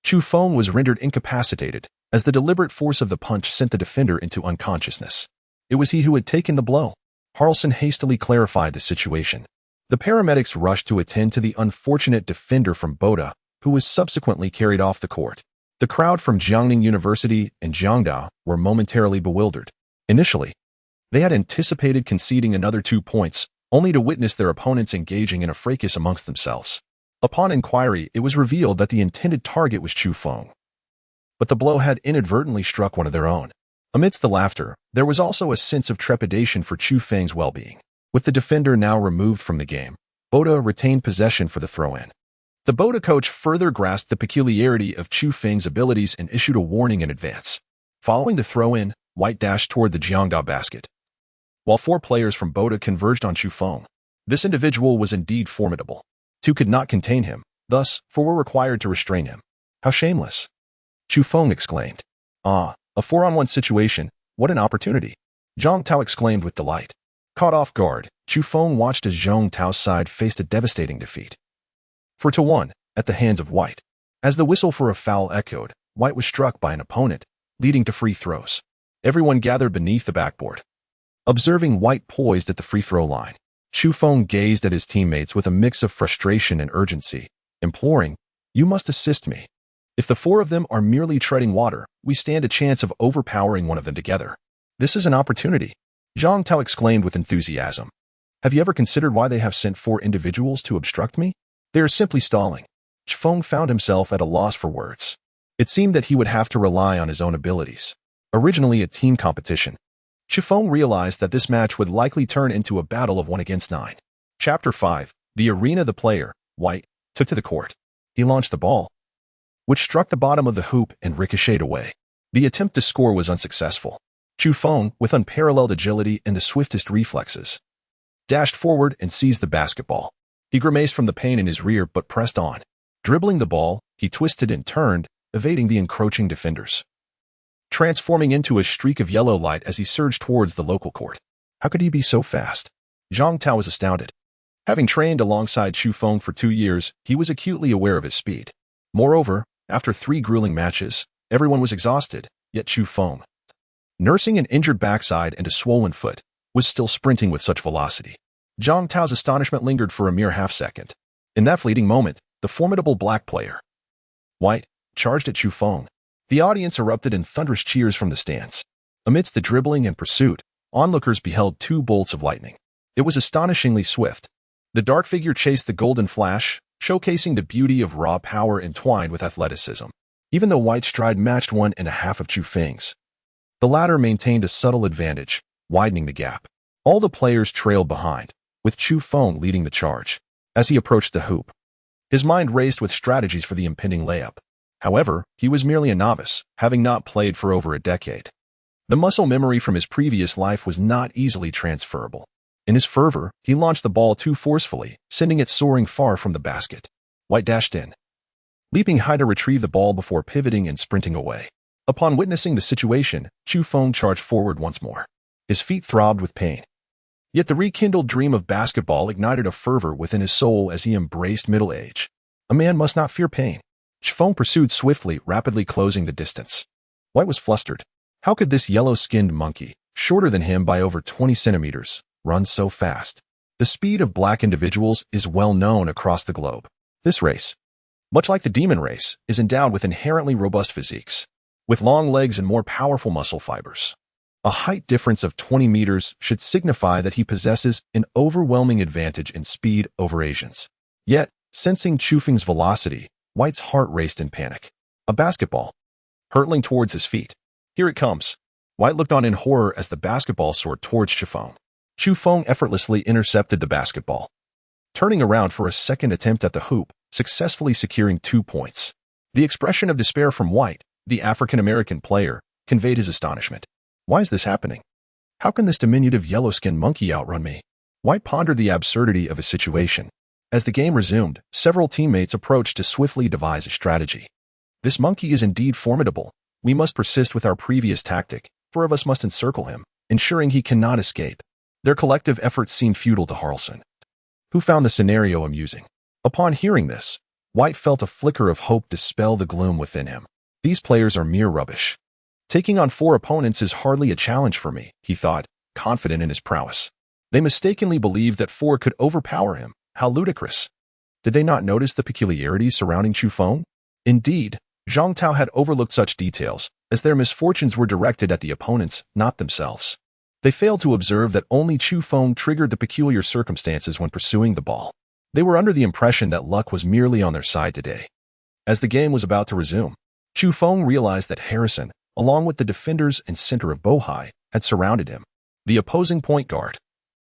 Chu Feng was rendered incapacitated, as the deliberate force of the punch sent the defender into unconsciousness. It was he who had taken the blow. Halcyon hastily clarified the situation. The paramedics rushed to attend to the unfortunate defender from Boda, who was subsequently carried off the court. The crowd from Jiangning University and Jiangda were momentarily bewildered. Initially, they had anticipated conceding another 2 points, only to witness their opponents engaging in a fracas amongst themselves. Upon inquiry, it was revealed that the intended target was Chu Feng. But the blow had inadvertently struck one of their own. Amidst the laughter, there was also a sense of trepidation for Chu Feng's well-being. With the defender now removed from the game, Bohai retained possession for the throw-in. The Bohai coach further grasped the peculiarity of Chu Feng's abilities and issued a warning in advance. Following the throw-in, White dashed toward the Jiangda basket, while 4 players from Bohai converged on Chu Feng. This individual was indeed formidable. 2 could not contain him, thus 4 were required to restrain him. How shameless! Chu Feng exclaimed. Ah, a 4-on-1 situation, what an opportunity! Zhang Tao exclaimed with delight. Caught off guard, Chu Feng watched as Zhang Tao's side faced a devastating defeat. 4-1, at the hands of White. As the whistle for a foul echoed, White was struck by an opponent, leading to free throws. Everyone gathered beneath the backboard. Observing White poised at the free throw line, Chu Feng gazed at his teammates with a mix of frustration and urgency, imploring, "You must assist me. If the 4 of them are merely treading water, we stand a chance of overpowering one of them together. This is an opportunity." Zhang Tao exclaimed with enthusiasm. "Have you ever considered why they have sent 4 individuals to obstruct me? They are simply stalling." Chu Feng found himself at a loss for words. It seemed that he would have to rely on his own abilities. Originally a team competition, Chu Feng realized that this match would likely turn into a battle of 1 against 9. Chapter 5. The arena. The player, White, took to the court. He launched the ball, which struck the bottom of the hoop and ricocheted away. The attempt to score was unsuccessful. Chu Feng, with unparalleled agility and the swiftest reflexes, dashed forward and seized the basketball. He grimaced from the pain in his rear but pressed on. Dribbling the ball, he twisted and turned, evading the encroaching defenders, transforming into a streak of yellow light as he surged towards the local court. How could he be so fast? Zhang Tao was astounded. Having trained alongside Chu Feng for 2 years, he was acutely aware of his speed. Moreover, after 3 grueling matches, everyone was exhausted, yet Chu Feng, nursing an injured backside and a swollen foot, was still sprinting with such velocity. Zhang Tao's astonishment lingered for a mere half-second. In that fleeting moment, the formidable black player, White, charged at Chu Feng. The audience erupted in thunderous cheers from the stands. Amidst the dribbling and pursuit, onlookers beheld 2 bolts of lightning. It was astonishingly swift. The dark figure chased the golden flash, showcasing the beauty of raw power entwined with athleticism. Even though White's stride matched 1.5 of Chu Feng's, the latter maintained a subtle advantage, widening the gap. All the players trailed behind, with Chu Feng leading the charge. As he approached the hoop, his mind raced with strategies for the impending layup. However, he was merely a novice, having not played for over a decade. The muscle memory from his previous life was not easily transferable. In his fervor, he launched the ball too forcefully, sending it soaring far from the basket. White dashed in, leaping high to retrieve the ball before pivoting and sprinting away. Upon witnessing the situation, Chu Feng charged forward once more. His feet throbbed with pain. Yet the rekindled dream of basketball ignited a fervor within his soul as he embraced middle age. A man must not fear pain. Chu Feng pursued swiftly, rapidly closing the distance. White was flustered. How could this yellow-skinned monkey, shorter than him by over 20 centimeters, run so fast? The speed of black individuals is well known across the globe. This race, much like the demon race, is endowed with inherently robust physiques, with long legs and more powerful muscle fibers. A height difference of 20 meters should signify that he possesses an overwhelming advantage in speed over Asians. Yet, sensing Chu Feng's velocity, White's heart raced in panic. A basketball, hurtling towards his feet. Here it comes. White looked on in horror as the basketball soared towards Chu Feng. Chu Feng effortlessly intercepted the basketball, turning around for a second attempt at the hoop, successfully securing 2 points. The expression of despair from White, the African-American player, conveyed his astonishment. Why is this happening? How can this diminutive yellow-skinned monkey outrun me? White pondered the absurdity of his situation. As the game resumed, several teammates approached to swiftly devise a strategy. This monkey is indeed formidable. We must persist with our previous tactic. 4 of us must encircle him, ensuring he cannot escape. Their collective efforts seemed futile to Harrelson, who found the scenario amusing. Upon hearing this, White felt a flicker of hope dispel the gloom within him. These players are mere rubbish. Taking on 4 opponents is hardly a challenge for me, he thought, confident in his prowess. They mistakenly believed that 4 could overpower him. How ludicrous. Did they not notice the peculiarities surrounding Chu Feng? Indeed, Zhang Tao had overlooked such details, as their misfortunes were directed at the opponents, not themselves. They failed to observe that only Chu Feng triggered the peculiar circumstances when pursuing the ball. They were under the impression that luck was merely on their side today. As the game was about to resume, Chu Feng realized that Harrison, along with the defenders and center of Bohai, had surrounded him. The opposing point guard,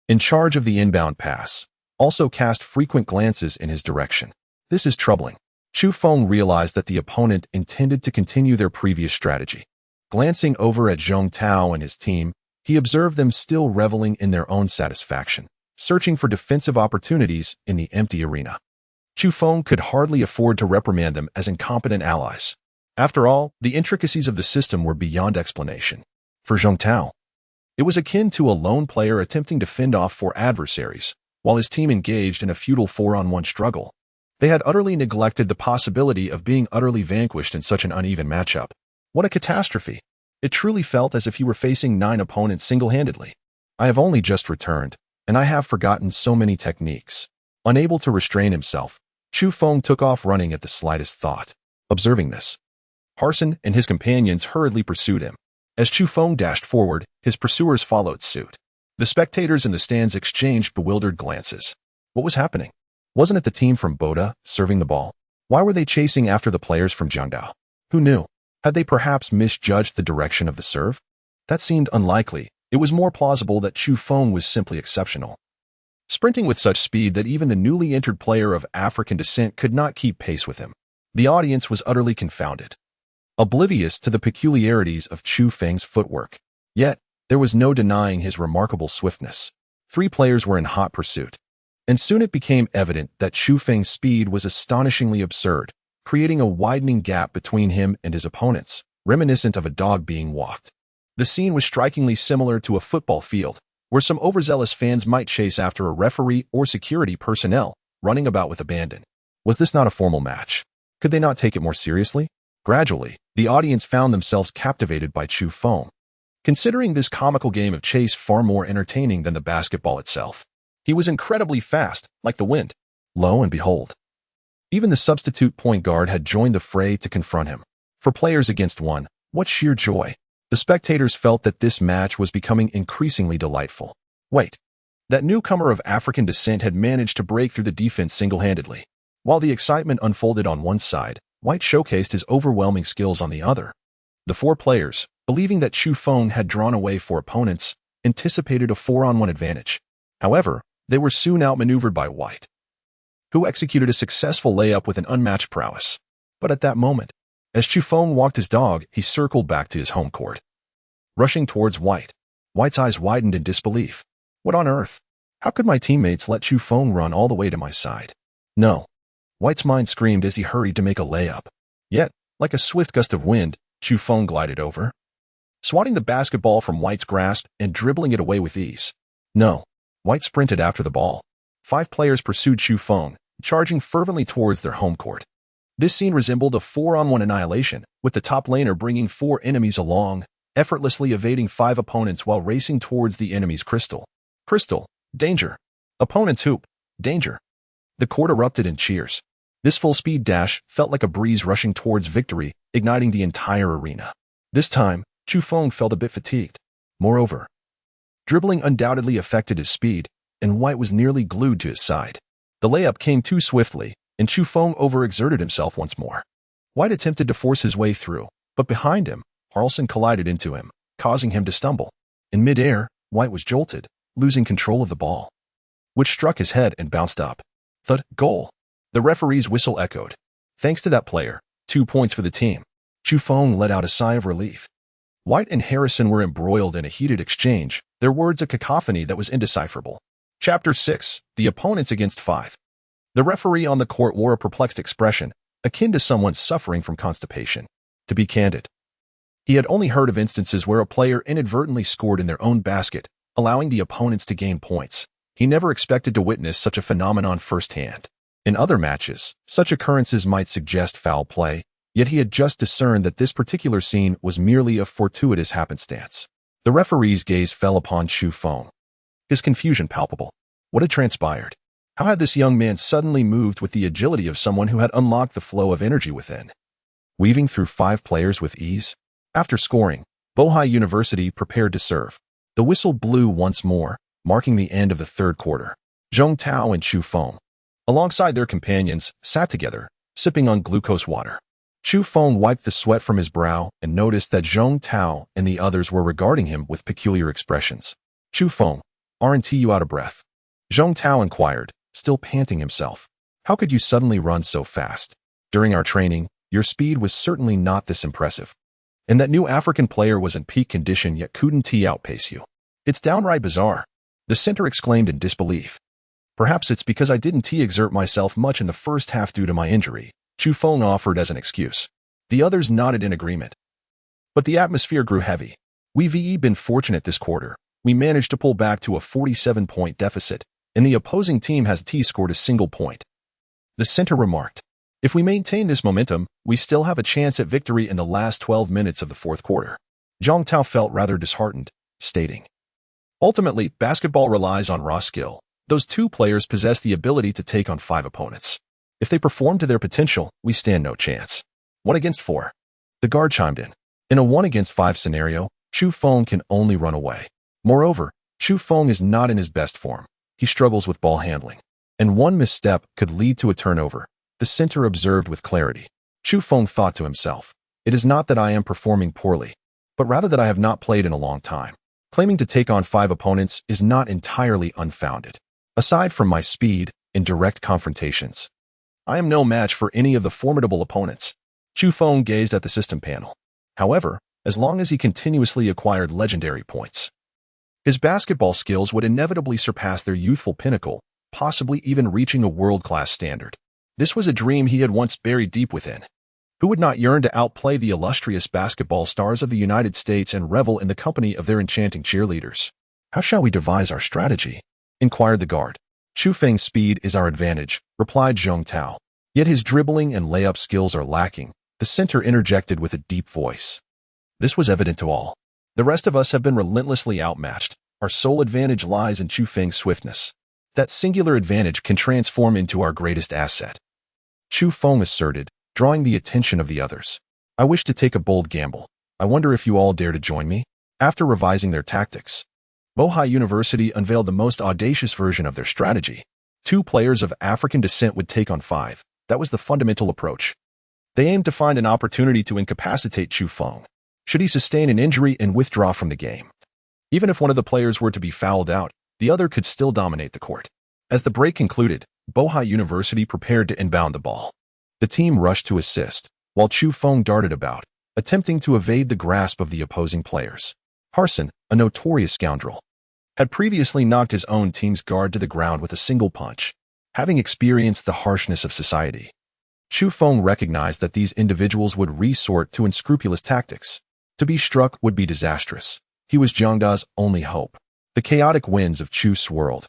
in charge of the inbound pass, also cast frequent glances in his direction. This is troubling. Chu Feng realized that the opponent intended to continue their previous strategy. Glancing over at Zhong Tao and his team, he observed them still reveling in their own satisfaction, searching for defensive opportunities in the empty arena. Chu Feng could hardly afford to reprimand them as incompetent allies. After all, the intricacies of the system were beyond explanation. For Zhong Tao, it was akin to a lone player attempting to fend off four adversaries, while his team engaged in a futile 4-on-1 struggle. They had utterly neglected the possibility of being utterly vanquished in such an uneven matchup. What a catastrophe! It truly felt as if he were facing 9 opponents single-handedly. I have only just returned, and I have forgotten so many techniques. Unable to restrain himself, Chu Feng took off running at the slightest thought. Observing this, Harrison and his companions hurriedly pursued him. As Chu Feng dashed forward, his pursuers followed suit. The spectators in the stands exchanged bewildered glances. What was happening? Wasn't it the team from Boda serving the ball? Why were they chasing after the players from Jiangdao? Who knew? Had they perhaps misjudged the direction of the serve? That seemed unlikely. It was more plausible that Chu Feng was simply exceptional, sprinting with such speed that even the newly entered player of African descent could not keep pace with him. The audience was utterly confounded, oblivious to the peculiarities of Chu Feng's footwork. Yet, there was no denying his remarkable swiftness. 3 players were in hot pursuit, and soon it became evident that Chu Feng's speed was astonishingly absurd, creating a widening gap between him and his opponents, reminiscent of a dog being walked. The scene was strikingly similar to a football field, where some overzealous fans might chase after a referee or security personnel, running about with abandon. Was this not a formal match? Could they not take it more seriously? Gradually, the audience found themselves captivated by Chu Feng, considering this comical game of chase far more entertaining than the basketball itself. He was incredibly fast, like the wind. Lo and behold, even the substitute point guard had joined the fray to confront him. For players against one, what sheer joy! The spectators felt that this match was becoming increasingly delightful. Wait, that newcomer of African descent had managed to break through the defense single-handedly. While the excitement unfolded on one side, White showcased his overwhelming skills on the other. The 4 players, believing that Chu Feng had drawn away 4 opponents, anticipated a 4-on-1 advantage. However, they were soon outmaneuvered by White, who executed a successful layup with an unmatched prowess. But at that moment, as Chu Feng walked his dog, he circled back to his home court. Rushing towards White, White's eyes widened in disbelief. What on earth? How could my teammates let Chu Feng run all the way to my side? No. White's mind screamed as he hurried to make a layup. Yet, like a swift gust of wind, Chu Feng glided over, swatting the basketball from White's grasp and dribbling it away with ease. No. White sprinted after the ball. 5 players pursued Chu Feng, charging fervently towards their home court. This scene resembled a 4-on-1 annihilation, with the top laner bringing 4 enemies along, effortlessly evading 5 opponents while racing towards the enemy's crystal. Crystal, danger. Opponent's hoop, danger. The court erupted in cheers. This full-speed dash felt like a breeze rushing towards victory, igniting the entire arena. This time, Chu Feng felt a bit fatigued. Moreover, dribbling undoubtedly affected his speed, and White was nearly glued to his side. The layup came too swiftly, and Chu Feng overexerted himself once more. White attempted to force his way through, but behind him, Harrison collided into him, causing him to stumble. In midair, White was jolted, losing control of the ball, which struck his head and bounced up. Thud, goal. The referee's whistle echoed. Thanks to that player, 2 points for the team. Chu Feng let out a sigh of relief. White and Harrison were embroiled in a heated exchange, their words a cacophony that was indecipherable. Chapter 6. The Opponents Against 5. The referee on the court wore a perplexed expression, akin to someone suffering from constipation. To be candid, he had only heard of instances where a player inadvertently scored in their own basket, allowing the opponents to gain points. He never expected to witness such a phenomenon firsthand. In other matches, such occurrences might suggest foul play, yet he had just discerned that this particular scene was merely a fortuitous happenstance. The referee's gaze fell upon Chu Feng, his confusion palpable. What had transpired? How had this young man suddenly moved with the agility of someone who had unlocked the flow of energy within, weaving through 5 players with ease? After scoring, Bohai University prepared to serve. The whistle blew once more, marking the end of the third quarter. Zhong Tao and Chu Feng, alongside their companions, sat together, sipping on glucose water. Chu Feng wiped the sweat from his brow and noticed that Zhong Tao and the others were regarding him with peculiar expressions. Chu Feng, aren't you out of breath? Zhong Tao inquired, still panting himself. How could you suddenly run so fast? During our training, your speed was certainly not this impressive. And that new African player was in peak condition yet couldn't outpace you. It's downright bizarre. The center exclaimed in disbelief. Perhaps it's because I didn't exert myself much in the first half due to my injury, Chu Feng offered as an excuse. The others nodded in agreement. But the atmosphere grew heavy. We've been fortunate this quarter. We managed to pull back to a 47-point deficit, and the opposing team has scored a single point. The center remarked. If we maintain this momentum, we still have a chance at victory in the last 12 minutes of the fourth quarter. Zhong Tao felt rather disheartened, stating. Ultimately, basketball relies on raw skill. Those two players possess the ability to take on 5 opponents. If they perform to their potential, we stand no chance. 1 against 4. The guard chimed in. In a 1 against 5 scenario, Chu Feng can only run away. Moreover, Chu Feng is not in his best form. He struggles with ball handling. And one misstep could lead to a turnover, the center observed with clarity. Chu Feng thought to himself, it is not that I am performing poorly, but rather that I have not played in a long time. Claiming to take on 5 opponents is not entirely unfounded. Aside from my speed in direct confrontations, I am no match for any of the formidable opponents. Chu Feng gazed at the system panel. However, as long as he continuously acquired legendary points, his basketball skills would inevitably surpass their youthful pinnacle, possibly even reaching a world-class standard. This was a dream he had once buried deep within. Who would not yearn to outplay the illustrious basketball stars of the United States and revel in the company of their enchanting cheerleaders? How shall we devise our strategy? Inquired the guard. Chu Feng's speed is our advantage, replied Zhong Tao. Yet his dribbling and layup skills are lacking, the center interjected with a deep voice. This was evident to all. The rest of us have been relentlessly outmatched. Our sole advantage lies in Chu Feng's swiftness. That singular advantage can transform into our greatest asset. Chu Feng asserted, drawing the attention of the others. I wish to take a bold gamble. I wonder if you all dare to join me? After revising their tactics, Bohai University unveiled the most audacious version of their strategy. 2 players of African descent would take on 5. That was the fundamental approach. They aimed to find an opportunity to incapacitate Chu Feng, should he sustain an injury and withdraw from the game. Even if one of the players were to be fouled out, the other could still dominate the court. As the break concluded, Bohai University prepared to inbound the ball. The team rushed to assist, while Chu Feng darted about, attempting to evade the grasp of the opposing players. Harson, a notorious scoundrel, had previously knocked his own team's guard to the ground with a single punch. Having experienced the harshness of society, Chu Feng recognized that these individuals would resort to unscrupulous tactics. To be struck would be disastrous. He was Jiangda's only hope. The chaotic winds of Chu swirled.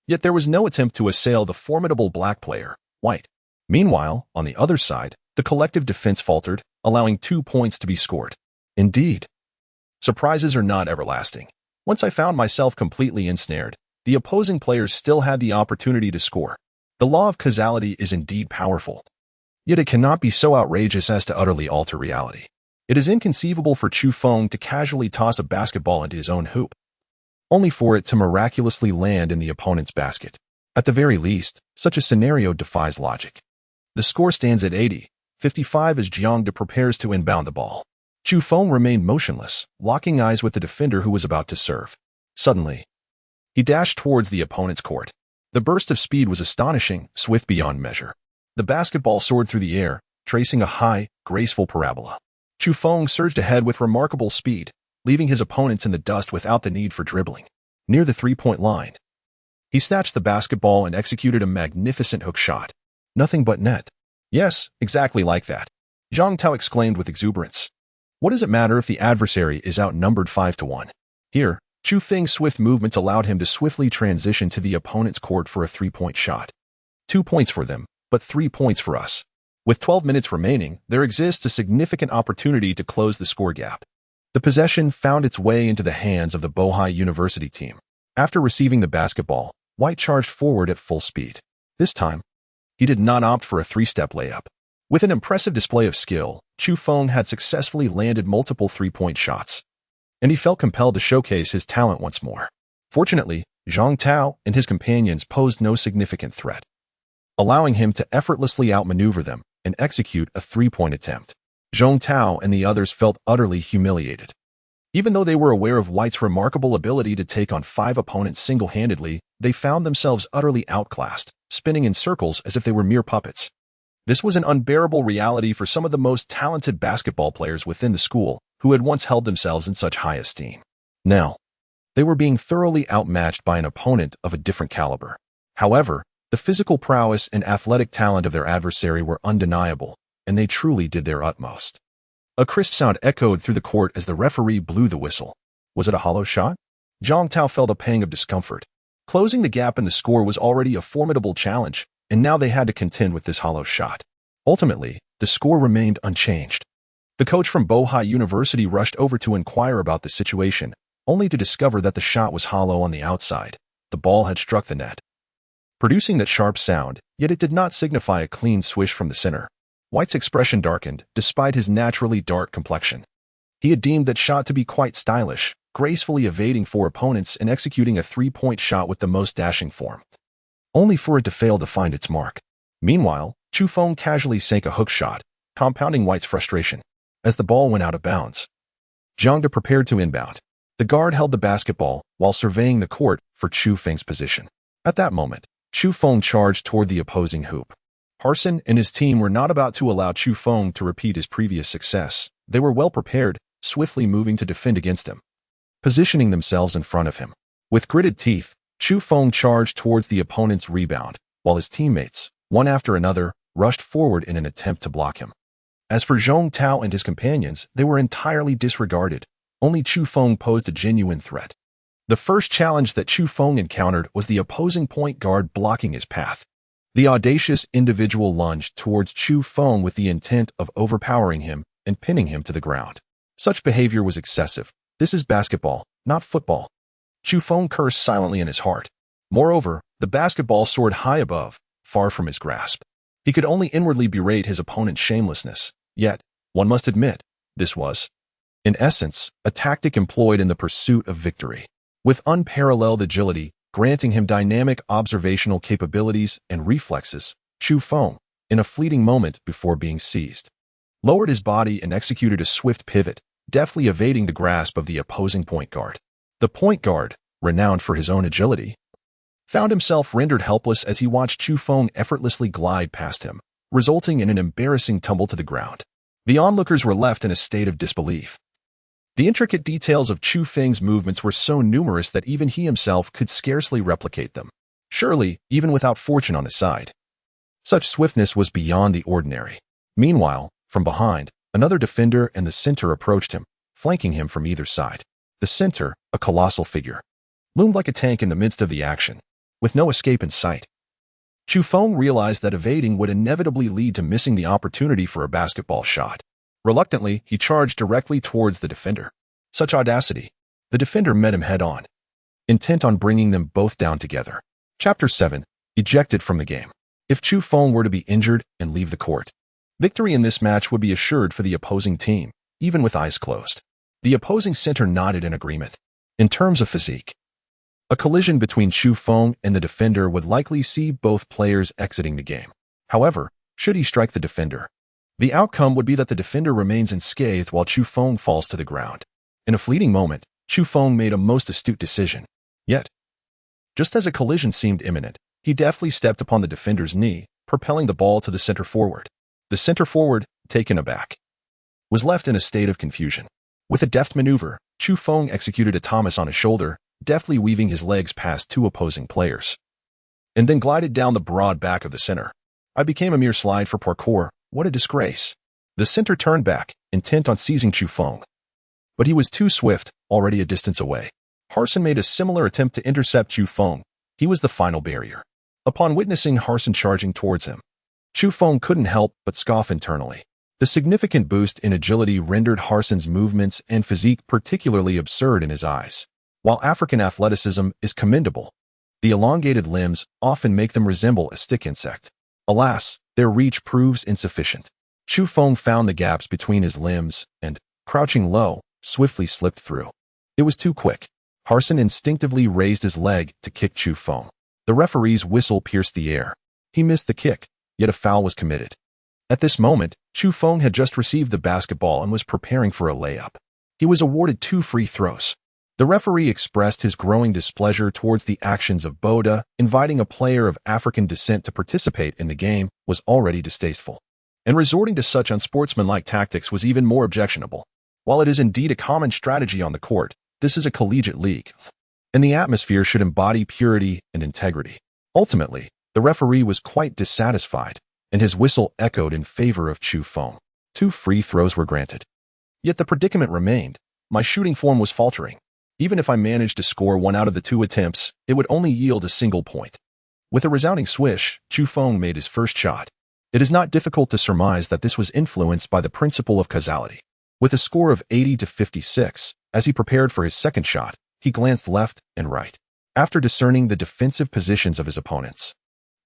Yet there was no attempt to assail the formidable black player, White. Meanwhile, on the other side, the collective defense faltered, allowing 2 points to be scored. Indeed, surprises are not everlasting. Once I found myself completely ensnared, the opposing players still had the opportunity to score. The law of causality is indeed powerful. Yet it cannot be so outrageous as to utterly alter reality. It is inconceivable for Chu Feng to casually toss a basketball into his own hoop, only for it to miraculously land in the opponent's basket. At the very least, such a scenario defies logic. The score stands at 80-55 as Jiangda prepares to inbound the ball. Chu Feng remained motionless, locking eyes with the defender who was about to serve. Suddenly, he dashed towards the opponent's court. The burst of speed was astonishing, swift beyond measure. The basketball soared through the air, tracing a high, graceful parabola. Chu Feng surged ahead with remarkable speed, leaving his opponents in the dust without the need for dribbling. Near the 3-point line, he snatched the basketball and executed a magnificent hook shot. Nothing but net. Yes, exactly like that. Zhong Tao exclaimed with exuberance. What does it matter if the adversary is outnumbered 5-1? Here, Chu Feng's swift movements allowed him to swiftly transition to the opponent's court for a 3-point shot. 2 points for them, but 3 points for us. With 12 minutes remaining, there exists a significant opportunity to close the score gap. The possession found its way into the hands of the Bohai University team. After receiving the basketball, White charged forward at full speed. This time, he did not opt for a 3-step layup. With an impressive display of skill, Chu Feng had successfully landed multiple 3-point shots. and he felt compelled to showcase his talent once more. Fortunately, Zhang Tao and his companions posed no significant threat, allowing him to effortlessly outmaneuver them and execute a three-point attempt. Zhang Tao and the others felt utterly humiliated. Even though they were aware of White's remarkable ability to take on 5 opponents single-handedly, they found themselves utterly outclassed, spinning in circles as if they were mere puppets. This was an unbearable reality for some of the most talented basketball players within the school, who had once held themselves in such high esteem. Now, they were being thoroughly outmatched by an opponent of a different caliber. However, the physical prowess and athletic talent of their adversary were undeniable, and they truly did their utmost. A crisp sound echoed through the court as the referee blew the whistle. Was it a hollow shot? Zhang Tao felt a pang of discomfort. Closing the gap in the score was already a formidable challenge, and now they had to contend with this hollow shot. Ultimately, the score remained unchanged. The coach from Bohai University rushed over to inquire about the situation, only to discover that the shot was hollow on the outside. The ball had struck the net, producing that sharp sound, yet it did not signify a clean swish from the center. White's expression darkened, despite his naturally dark complexion. He had deemed that shot to be quite stylish, gracefully evading 4 opponents and executing a three-point shot with the most dashing form, only for it to fail to find its mark. Meanwhile, Chu Feng casually sank a hook shot, compounding White's frustration. As the ball went out of bounds, Zhang prepared to inbound. The guard held the basketball while surveying the court for Chu Feng's position. At that moment, Chu Feng charged toward the opposing hoop. Harsin and his team were not about to allow Chu Feng to repeat his previous success. They were well prepared, swiftly moving to defend against him, positioning themselves in front of him. With gritted teeth, Chu Feng charged towards the opponent's rebound, while his teammates, one after another, rushed forward in an attempt to block him. As for Zhang Tao and his companions, they were entirely disregarded. Only Chu Feng posed a genuine threat. The first challenge that Chu Feng encountered was the opposing point guard blocking his path. The audacious individual lunged towards Chu Feng with the intent of overpowering him and pinning him to the ground. Such behavior was excessive. This is basketball, not football. Chu Feng cursed silently in his heart. Moreover, the basketball soared high above, far from his grasp. He could only inwardly berate his opponent's shamelessness. Yet, one must admit, this was, in essence, a tactic employed in the pursuit of victory. With unparalleled agility, granting him dynamic observational capabilities and reflexes, Chu Feng, in a fleeting moment before being seized, lowered his body and executed a swift pivot, deftly evading the grasp of the opposing point guard. The point guard, renowned for his own agility, found himself rendered helpless as he watched Chu Feng effortlessly glide past him, resulting in an embarrassing tumble to the ground. The onlookers were left in a state of disbelief. The intricate details of Chu Feng's movements were so numerous that even he himself could scarcely replicate them. Surely, even without fortune on his side, such swiftness was beyond the ordinary. Meanwhile, from behind, another defender and the center approached him, flanking him from either side. The center, a colossal figure, loomed like a tank in the midst of the action, with no escape in sight. Chu Feng realized that evading would inevitably lead to missing the opportunity for a basketball shot. Reluctantly, he charged directly towards the defender. Such audacity! The defender met him head-on, intent on bringing them both down together. Chapter 7. Ejected from the game. If Chu Feng were to be injured and leave the court, victory in this match would be assured for the opposing team, even with eyes closed. The opposing center nodded in agreement. In terms of physique, a collision between Chu Feng and the defender would likely see both players exiting the game. However, should he strike the defender, the outcome would be that the defender remains unscathed while Chu Feng falls to the ground. In a fleeting moment, Chu Feng made a most astute decision. Yet, just as a collision seemed imminent, he deftly stepped upon the defender's knee, propelling the ball to the center forward. The center forward, taken aback, was left in a state of confusion. With a deft maneuver, Chu Feng executed a Thomas on his shoulder, deftly weaving his legs past 2 opposing players, and then glided down the broad back of the center. I became a mere slide for parkour. What a disgrace. The center turned back, intent on seizing Chu Feng, but he was too swift, already a distance away. Harsin made a similar attempt to intercept Chu Feng. He was the final barrier. Upon witnessing Harsin charging towards him, Chu Feng couldn't help but scoff internally. The significant boost in agility rendered Harsin's movements and physique particularly absurd in his eyes. While African athleticism is commendable, the elongated limbs often make them resemble a stick insect. Alas, their reach proves insufficient. Chu Feng found the gaps between his limbs and, crouching low, swiftly slipped through. It was too quick. Harsin instinctively raised his leg to kick Chu Feng. The referee's whistle pierced the air. He missed the kick, yet a foul was committed. At this moment, Chu Feng had just received the basketball and was preparing for a layup. He was awarded 2 free throws. The referee expressed his growing displeasure towards the actions of Boda. Inviting a player of African descent to participate in the game was already distasteful, and resorting to such unsportsmanlike tactics was even more objectionable. While it is indeed a common strategy on the court, this is a collegiate league, and the atmosphere should embody purity and integrity. Ultimately, the referee was quite dissatisfied, and his whistle echoed in favor of Chu Feng. 2 free throws were granted. Yet the predicament remained. My shooting form was faltering. Even if I managed to score 1 out of the 2 attempts, it would only yield a single point. With a resounding swish, Chu Feng made his first shot. It is not difficult to surmise that this was influenced by the principle of causality. With a score of 80-56, as he prepared for his second shot, he glanced left and right. After discerning the defensive positions of his opponents,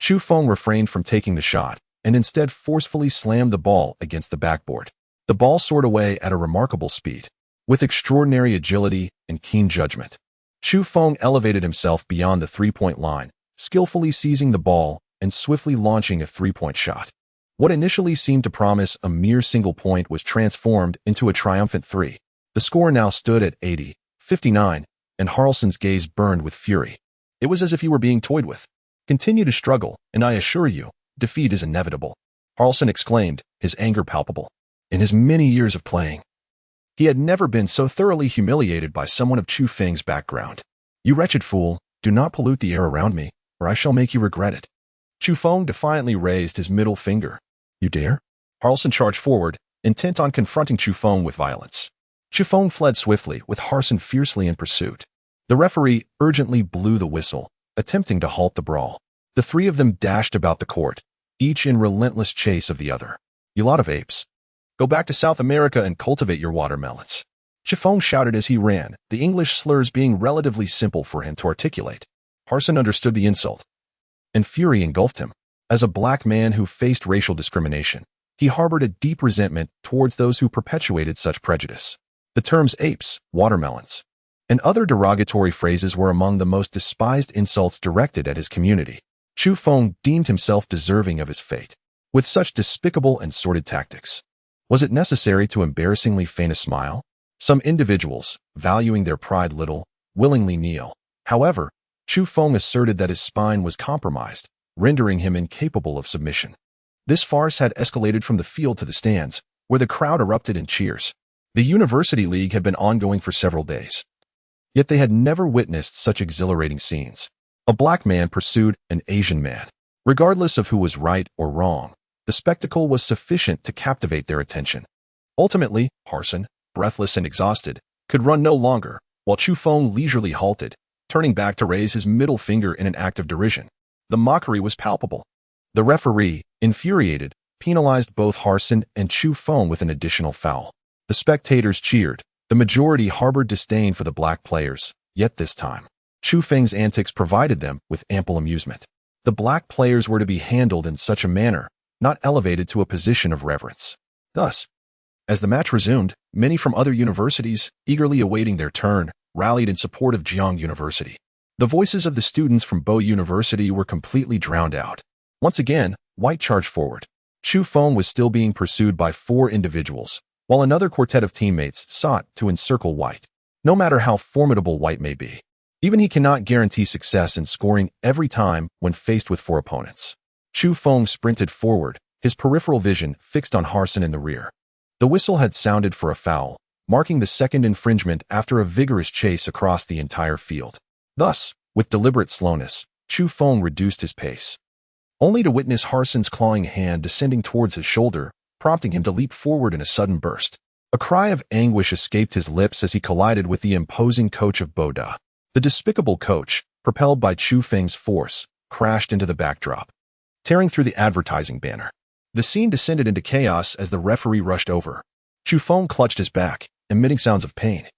Chu Feng refrained from taking the shot and instead forcefully slammed the ball against the backboard. The ball soared away at a remarkable speed. With extraordinary agility and keen judgment, Chu Feng elevated himself beyond the 3-point line, skillfully seizing the ball and swiftly launching a 3-point shot. What initially seemed to promise a mere single point was transformed into a triumphant 3. The score now stood at 80-59, and Harlson's gaze burned with fury. It was as if he were being toyed with. "Continue to struggle, and I assure you, defeat is inevitable," Harlson exclaimed, his anger palpable. In his many years of playing, he had never been so thoroughly humiliated by someone of Chu Feng's background. "You wretched fool, do not pollute the air around me, or I shall make you regret it." Chu Feng defiantly raised his middle finger. "You dare?" Harlson charged forward, intent on confronting Chu Feng with violence. Chu Feng fled swiftly, with Harlson fiercely in pursuit. The referee urgently blew the whistle, attempting to halt the brawl. The 3 of them dashed about the court, each in relentless chase of the other. "You lot of apes. Go back to South America and cultivate your watermelons," Chu Feng shouted as he ran, the English slurs being relatively simple for him to articulate. Harlson understood the insult, and fury engulfed him. As a black man who faced racial discrimination, he harbored a deep resentment towards those who perpetuated such prejudice. The terms apes, watermelons, and other derogatory phrases were among the most despised insults directed at his community. Chu Feng deemed himself deserving of his fate. With such despicable and sordid tactics, was it necessary to embarrassingly feign a smile? Some individuals, valuing their pride little, willingly kneel. However, Chu Feng asserted that his spine was compromised, rendering him incapable of submission. This farce had escalated from the field to the stands, where the crowd erupted in cheers. The University League had been ongoing for several days, yet they had never witnessed such exhilarating scenes. A black man pursued an Asian man. Regardless of who was right or wrong, the spectacle was sufficient to captivate their attention. Ultimately, Harlson, breathless and exhausted, could run no longer, while Chu Feng leisurely halted, turning back to raise his middle finger in an act of derision. The mockery was palpable. The referee, infuriated, penalized both Harlson and Chu Feng with an additional foul. The spectators cheered. The majority harbored disdain for the black players, yet this time, Chu Feng's antics provided them with ample amusement. The black players were to be handled in such a manner, not elevated to a position of reverence. Thus, as the match resumed, many from other universities, eagerly awaiting their turn, rallied in support of Jiang University. The voices of the students from Bohai University were completely drowned out. Once again, White charged forward. Chu Feng was still being pursued by 4 individuals, while another quartet of teammates sought to encircle White. No matter how formidable White may be, even he cannot guarantee success in scoring every time when faced with 4 opponents. Chu Feng sprinted forward, his peripheral vision fixed on Harlson in the rear. The whistle had sounded for a foul, marking the second infringement after a vigorous chase across the entire field. Thus, with deliberate slowness, Chu Feng reduced his pace, only to witness Harlson's clawing hand descending towards his shoulder, prompting him to leap forward in a sudden burst. A cry of anguish escaped his lips as he collided with the imposing coach of Boda. The despicable coach, propelled by Chu Feng's force, crashed into the backdrop, tearing through the advertising banner. The scene descended into chaos as the referee rushed over. Chu Feng clutched his back, emitting sounds of pain,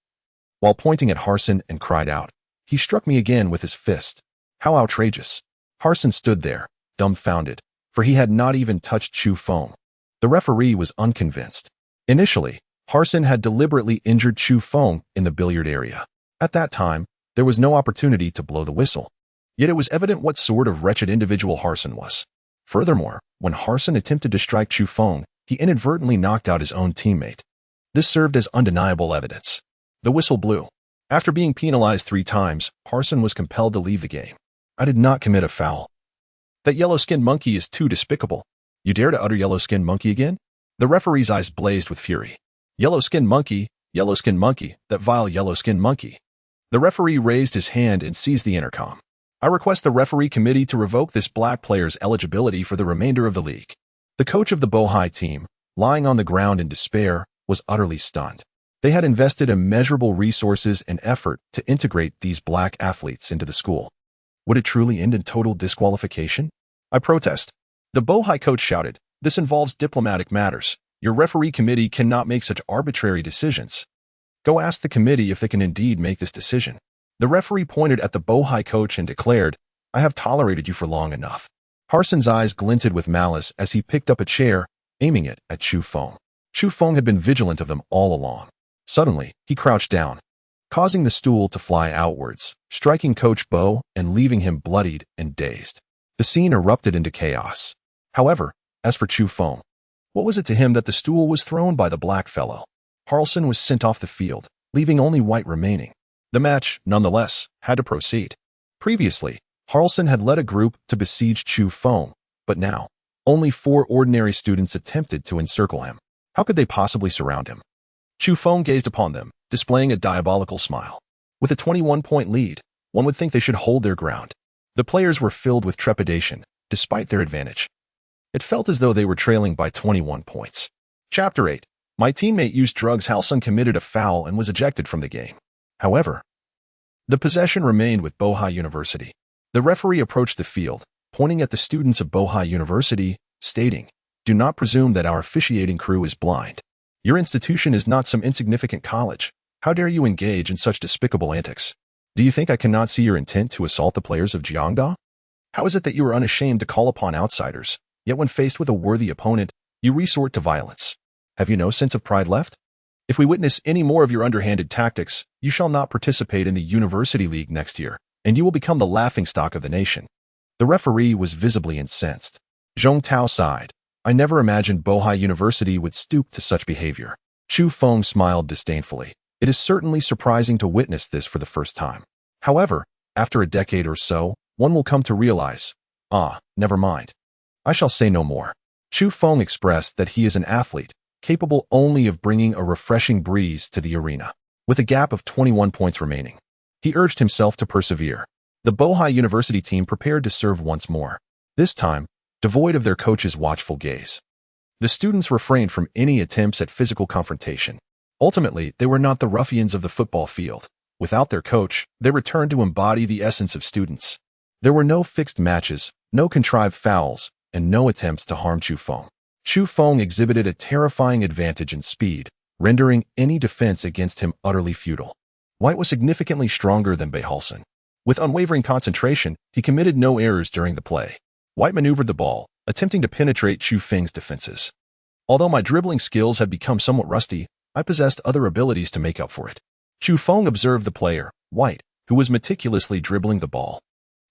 while pointing at Harlson and cried out, "He struck me again with his fist. How outrageous!" Harlson stood there, dumbfounded, for he had not even touched Chu Feng. The referee was unconvinced. Initially, Harlson had deliberately injured Chu Feng in the billiard area. At that time, there was no opportunity to blow the whistle. Yet it was evident what sort of wretched individual Harson was. Furthermore, when Harson attempted to strike Chu Feng, he inadvertently knocked out his own teammate. This served as undeniable evidence. The whistle blew. After being penalized 3 times, Harson was compelled to leave the game. I did not commit a foul. That yellow-skinned monkey is too despicable. You dare to utter yellow-skinned monkey again? The referee's eyes blazed with fury. Yellow-skinned monkey, that vile yellow-skinned monkey. The referee raised his hand and seized the intercom. I request the referee committee to revoke this black player's eligibility for the remainder of the league. The coach of the Bohai team, lying on the ground in despair, was utterly stunned. They had invested immeasurable resources and effort to integrate these black athletes into the school. Would it truly end in total disqualification? I protest. The Bohai coach shouted, "This involves diplomatic matters. Your referee committee cannot make such arbitrary decisions. Go ask the committee if they can indeed make this decision." The referee pointed at the Bohai coach and declared, "I have tolerated you for long enough." Harson's eyes glinted with malice as he picked up a chair, aiming it at Chu Feng. Chu Feng had been vigilant of them all along. Suddenly, he crouched down, causing the stool to fly outwards, striking Coach Bo and leaving him bloodied and dazed. The scene erupted into chaos. However, as for Chu Feng, what was it to him that the stool was thrown by the black fellow? Harson was sent off the field, leaving only White remaining. The match, nonetheless, had to proceed. Previously, Harson had led a group to besiege Chu Feng, but now, only 4 ordinary students attempted to encircle him. How could they possibly surround him? Chu Feng gazed upon them, displaying a diabolical smile. With a 21-point lead, one would think they should hold their ground. The players were filled with trepidation, despite their advantage. It felt as though they were trailing by 21 points. Chapter 8. My teammate used drugs. Harson committed a foul and was ejected from the game. However, the possession remained with Bohai University. The referee approached the field, pointing at the students of Bohai University, stating, "Do not presume that our officiating crew is blind. Your institution is not some insignificant college. How dare you engage in such despicable antics? Do you think I cannot see your intent to assault the players of Jiangda? How is it that you are unashamed to call upon outsiders, yet when faced with a worthy opponent, you resort to violence? Have you no sense of pride left? If we witness any more of your underhanded tactics, you shall not participate in the University League next year, and you will become the laughingstock of the nation." The referee was visibly incensed. Zhong Tao sighed. I never imagined Bohai University would stoop to such behavior. Chu Feng smiled disdainfully. It is certainly surprising to witness this for the first time. However, after a decade or so, one will come to realize, never mind. I shall say no more. Chu Feng expressed that he is an athlete, capable only of bringing a refreshing breeze to the arena. With a gap of 21 points remaining, he urged himself to persevere. The Bohai University team prepared to serve once more, this time devoid of their coach's watchful gaze. The students refrained from any attempts at physical confrontation. Ultimately, they were not the ruffians of the football field. Without their coach, they returned to embody the essence of students. There were no fixed matches, no contrived fouls, and no attempts to harm Chu Feng. Chu Feng exhibited a terrifying advantage in speed, rendering any defense against him utterly futile. White was significantly stronger than Harson. With unwavering concentration, he committed no errors during the play. White maneuvered the ball, attempting to penetrate Chu Feng's defenses. Although my dribbling skills had become somewhat rusty, I possessed other abilities to make up for it. Chu Feng observed the player, White, who was meticulously dribbling the ball.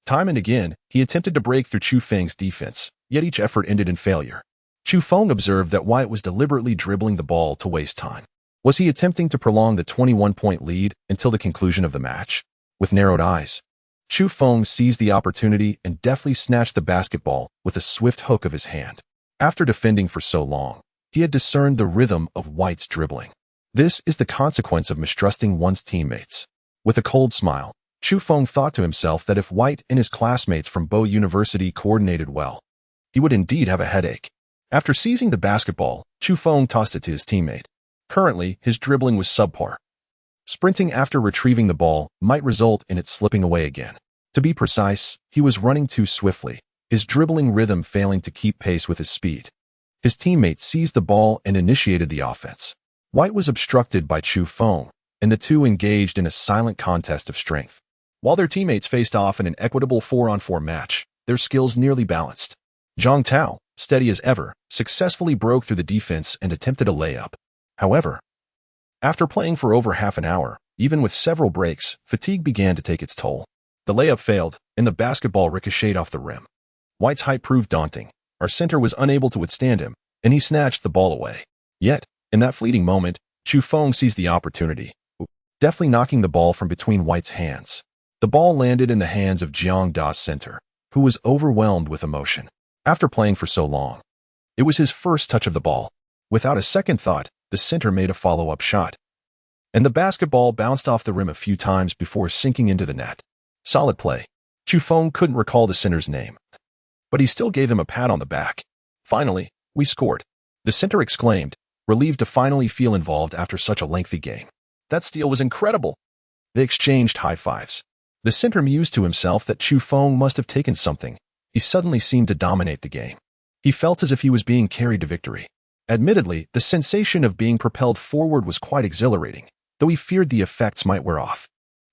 Time and again, he attempted to break through Chu Feng's defense, yet each effort ended in failure. Chu Feng observed that White was deliberately dribbling the ball to waste time. Was he attempting to prolong the 21-point lead until the conclusion of the match? With narrowed eyes, Chu Feng seized the opportunity and deftly snatched the basketball with a swift hook of his hand. After defending for so long, he had discerned the rhythm of White's dribbling. This is the consequence of mistrusting one's teammates. With a cold smile, Chu Feng thought to himself that if White and his classmates from Bohai University coordinated well, he would indeed have a headache. After seizing the basketball, Chu Feng tossed it to his teammate. Currently, his dribbling was subpar. Sprinting after retrieving the ball might result in it slipping away again. To be precise, he was running too swiftly, his dribbling rhythm failing to keep pace with his speed. His teammate seized the ball and initiated the offense. White was obstructed by Chu Feng, and the two engaged in a silent contest of strength. While their teammates faced off in an equitable 4-on-4 match, their skills nearly balanced. Zhong Tao, steady as ever, successfully broke through the defense and attempted a layup. However, after playing for over half an hour, Even with several breaks, fatigue began to take its toll. The layup failed, and the basketball ricocheted off the rim. White's height proved daunting. Our center was unable to withstand him, and he snatched the ball away. Yet, in that fleeting moment, Chu Feng seized the opportunity, deftly knocking the ball from between White's hands. The ball landed in the hands of Jiang Da's center, who was overwhelmed with emotion. After playing for so long, it was his first touch of the ball. Without a second thought, the center made a follow-up shot, and the basketball bounced off the rim a few times before sinking into the net. Solid play. Chu Feng couldn't recall the center's name, but he still gave him a pat on the back. Finally, we scored, the center exclaimed, relieved to finally feel involved after such a lengthy game. That steal was incredible. They exchanged high fives. The center mused to himself that Chu Feng must have taken something. He suddenly seemed to dominate the game. He felt as if he was being carried to victory. Admittedly, the sensation of being propelled forward was quite exhilarating, though he feared the effects might wear off.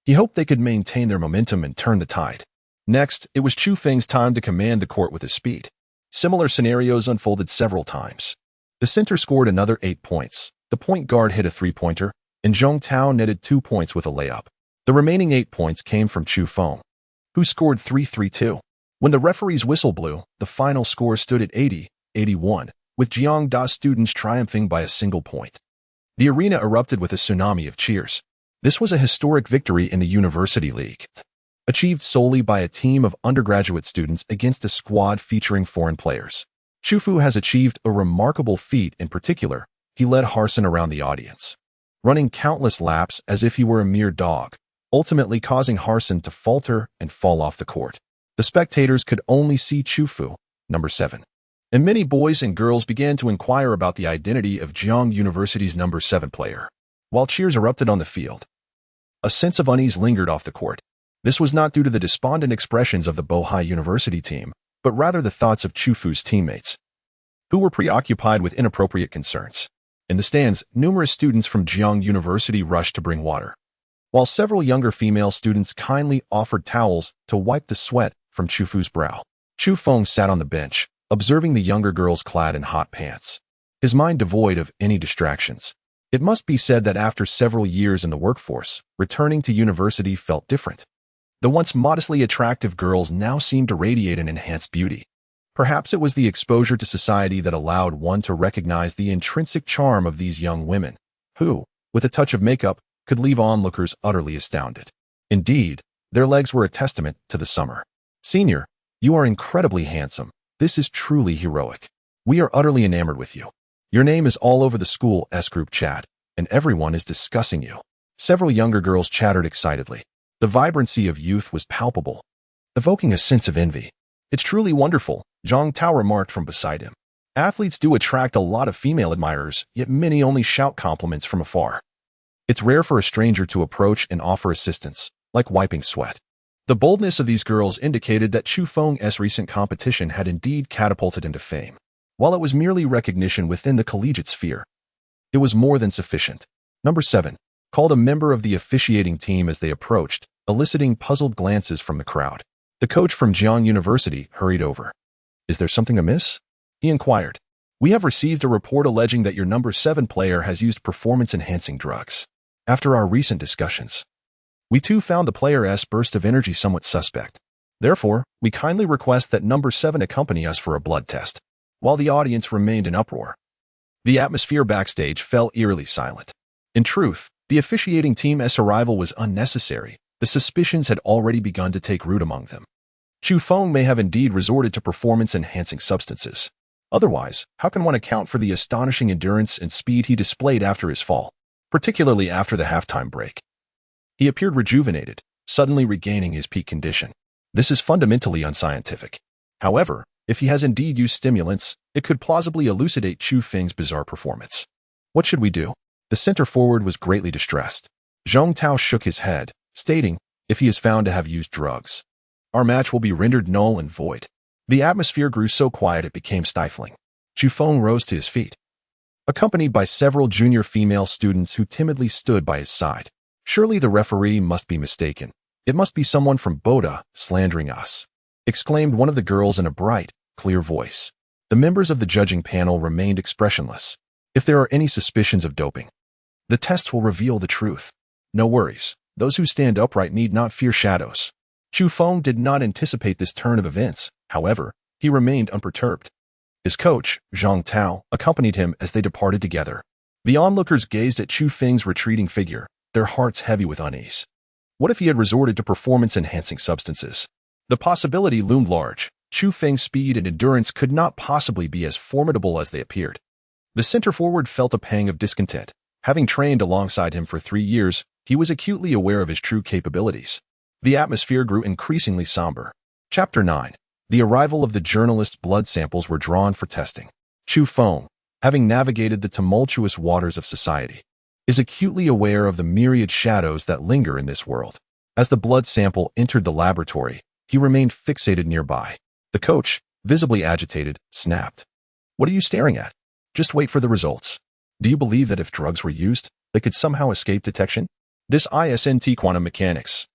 He hoped they could maintain their momentum and turn the tide. Next, it was Chu Feng's time to command the court with his speed. Similar scenarios unfolded several times. The center scored another 8 points. The point guard hit a three-pointer, and Zhong Tao netted 2 points with a layup. The remaining 8 points came from Chu Feng, who scored 3-3-2. When the referee's whistle blew, the final score stood at 80-81, with Jiang Da students triumphing by a single point. The arena erupted with a tsunami of cheers. This was a historic victory in the University League, achieved solely by a team of undergraduate students against a squad featuring foreign players. Chu Fu has achieved a remarkable feat. In particular, he led Harsin around the audience, running countless laps as if he were a mere dog, ultimately causing Harsin to falter and fall off the court. The spectators could only see Chu Fu, number 7. And many boys and girls began to inquire about the identity of Jiang University's number 7 player. While cheers erupted on the field, a sense of unease lingered off the court. This was not due to the despondent expressions of the Bohai University team, but rather the thoughts of Chu Fu's teammates, who were preoccupied with inappropriate concerns. In the stands, numerous students from Jiang University rushed to bring water, while several younger female students kindly offered towels to wipe the sweat from Chu Fu's brow. Chu Feng sat on the bench, observing the younger girls clad in hot pants, his mind devoid of any distractions. It must be said that after several years in the workforce, returning to university felt different. The once modestly attractive girls now seemed to radiate an enhanced beauty. Perhaps it was the exposure to society that allowed one to recognize the intrinsic charm of these young women, who, with a touch of makeup, could leave onlookers utterly astounded. Indeed, their legs were a testament to the summer. "Senior, you are incredibly handsome. This is truly heroic. We are utterly enamored with you. Your name is all over the school's group chat, and everyone is discussing you." Several younger girls chattered excitedly. The vibrancy of youth was palpable, evoking a sense of envy. "It's truly wonderful," Zhang Tao remarked from beside him. "Athletes do attract a lot of female admirers, yet many only shout compliments from afar. It's rare for a stranger to approach and offer assistance, like wiping sweat." The boldness of these girls indicated that Chu Feng's recent competition had indeed catapulted him to fame. While it was merely recognition within the collegiate sphere, it was more than sufficient. Number 7 called a member of the officiating team as they approached, eliciting puzzled glances from the crowd. The coach from Jiang University hurried over. "Is there something amiss?" he inquired. "We have received a report alleging that your number 7 player has used performance-enhancing drugs. After our recent discussions, we too found the player's burst of energy somewhat suspect. Therefore, we kindly request that number 7 accompany us for a blood test." While the audience remained in uproar, the atmosphere backstage fell eerily silent. In truth, the officiating team's arrival was unnecessary. The suspicions had already begun to take root among them. Chu Feng may have indeed resorted to performance-enhancing substances. Otherwise, how can one account for the astonishing endurance and speed he displayed after his fall, particularly after the halftime break? He appeared rejuvenated, suddenly regaining his peak condition. This is fundamentally unscientific. However, if he has indeed used stimulants, it could plausibly elucidate Chu Feng's bizarre performance. What should we do? The center forward was greatly distressed. Zhong Tao shook his head, stating, "If he is found to have used drugs, our match will be rendered null and void." The atmosphere grew so quiet it became stifling. Chu Feng rose to his feet, accompanied by several junior female students who timidly stood by his side. "Surely the referee must be mistaken. It must be someone from Boda slandering us," exclaimed one of the girls in a bright, clear voice. The members of the judging panel remained expressionless. "If there are any suspicions of doping, the test will reveal the truth." No worries. Those who stand upright need not fear shadows. Chu Feng did not anticipate this turn of events. However, he remained unperturbed. His coach, Zhang Tao, accompanied him as they departed together. The onlookers gazed at Chu Feng's retreating figure, their hearts heavy with unease. What if he had resorted to performance-enhancing substances? The possibility loomed large. Chu Feng's speed and endurance could not possibly be as formidable as they appeared. The center-forward felt a pang of discontent. Having trained alongside him for 3 years, he was acutely aware of his true capabilities. The atmosphere grew increasingly somber. Chapter 9. The arrival of the journalist's blood samples were drawn for testing. Chu Feng, having navigated the tumultuous waters of society, is acutely aware of the myriad shadows that linger in this world. As the blood sample entered the laboratory, he remained fixated nearby. The coach, visibly agitated, snapped. What are you staring at? Just wait for the results. Do you believe that if drugs were used, they could somehow escape detection? This isn't quantum mechanics,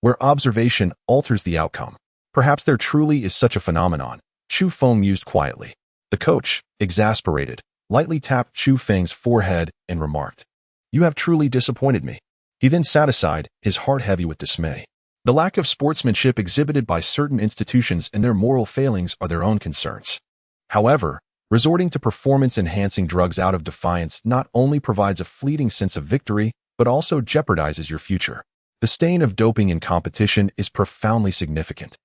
where observation alters the outcome. Perhaps there truly is such a phenomenon, Chu Feng mused quietly. The coach, exasperated, lightly tapped Chu Feng's forehead and remarked, "You have truly disappointed me." He then sat aside, his heart heavy with dismay. The lack of sportsmanship exhibited by certain institutions and their moral failings are their own concerns. However, resorting to performance-enhancing drugs out of defiance not only provides a fleeting sense of victory, but also jeopardizes your future. The stain of doping in competition is profoundly significant.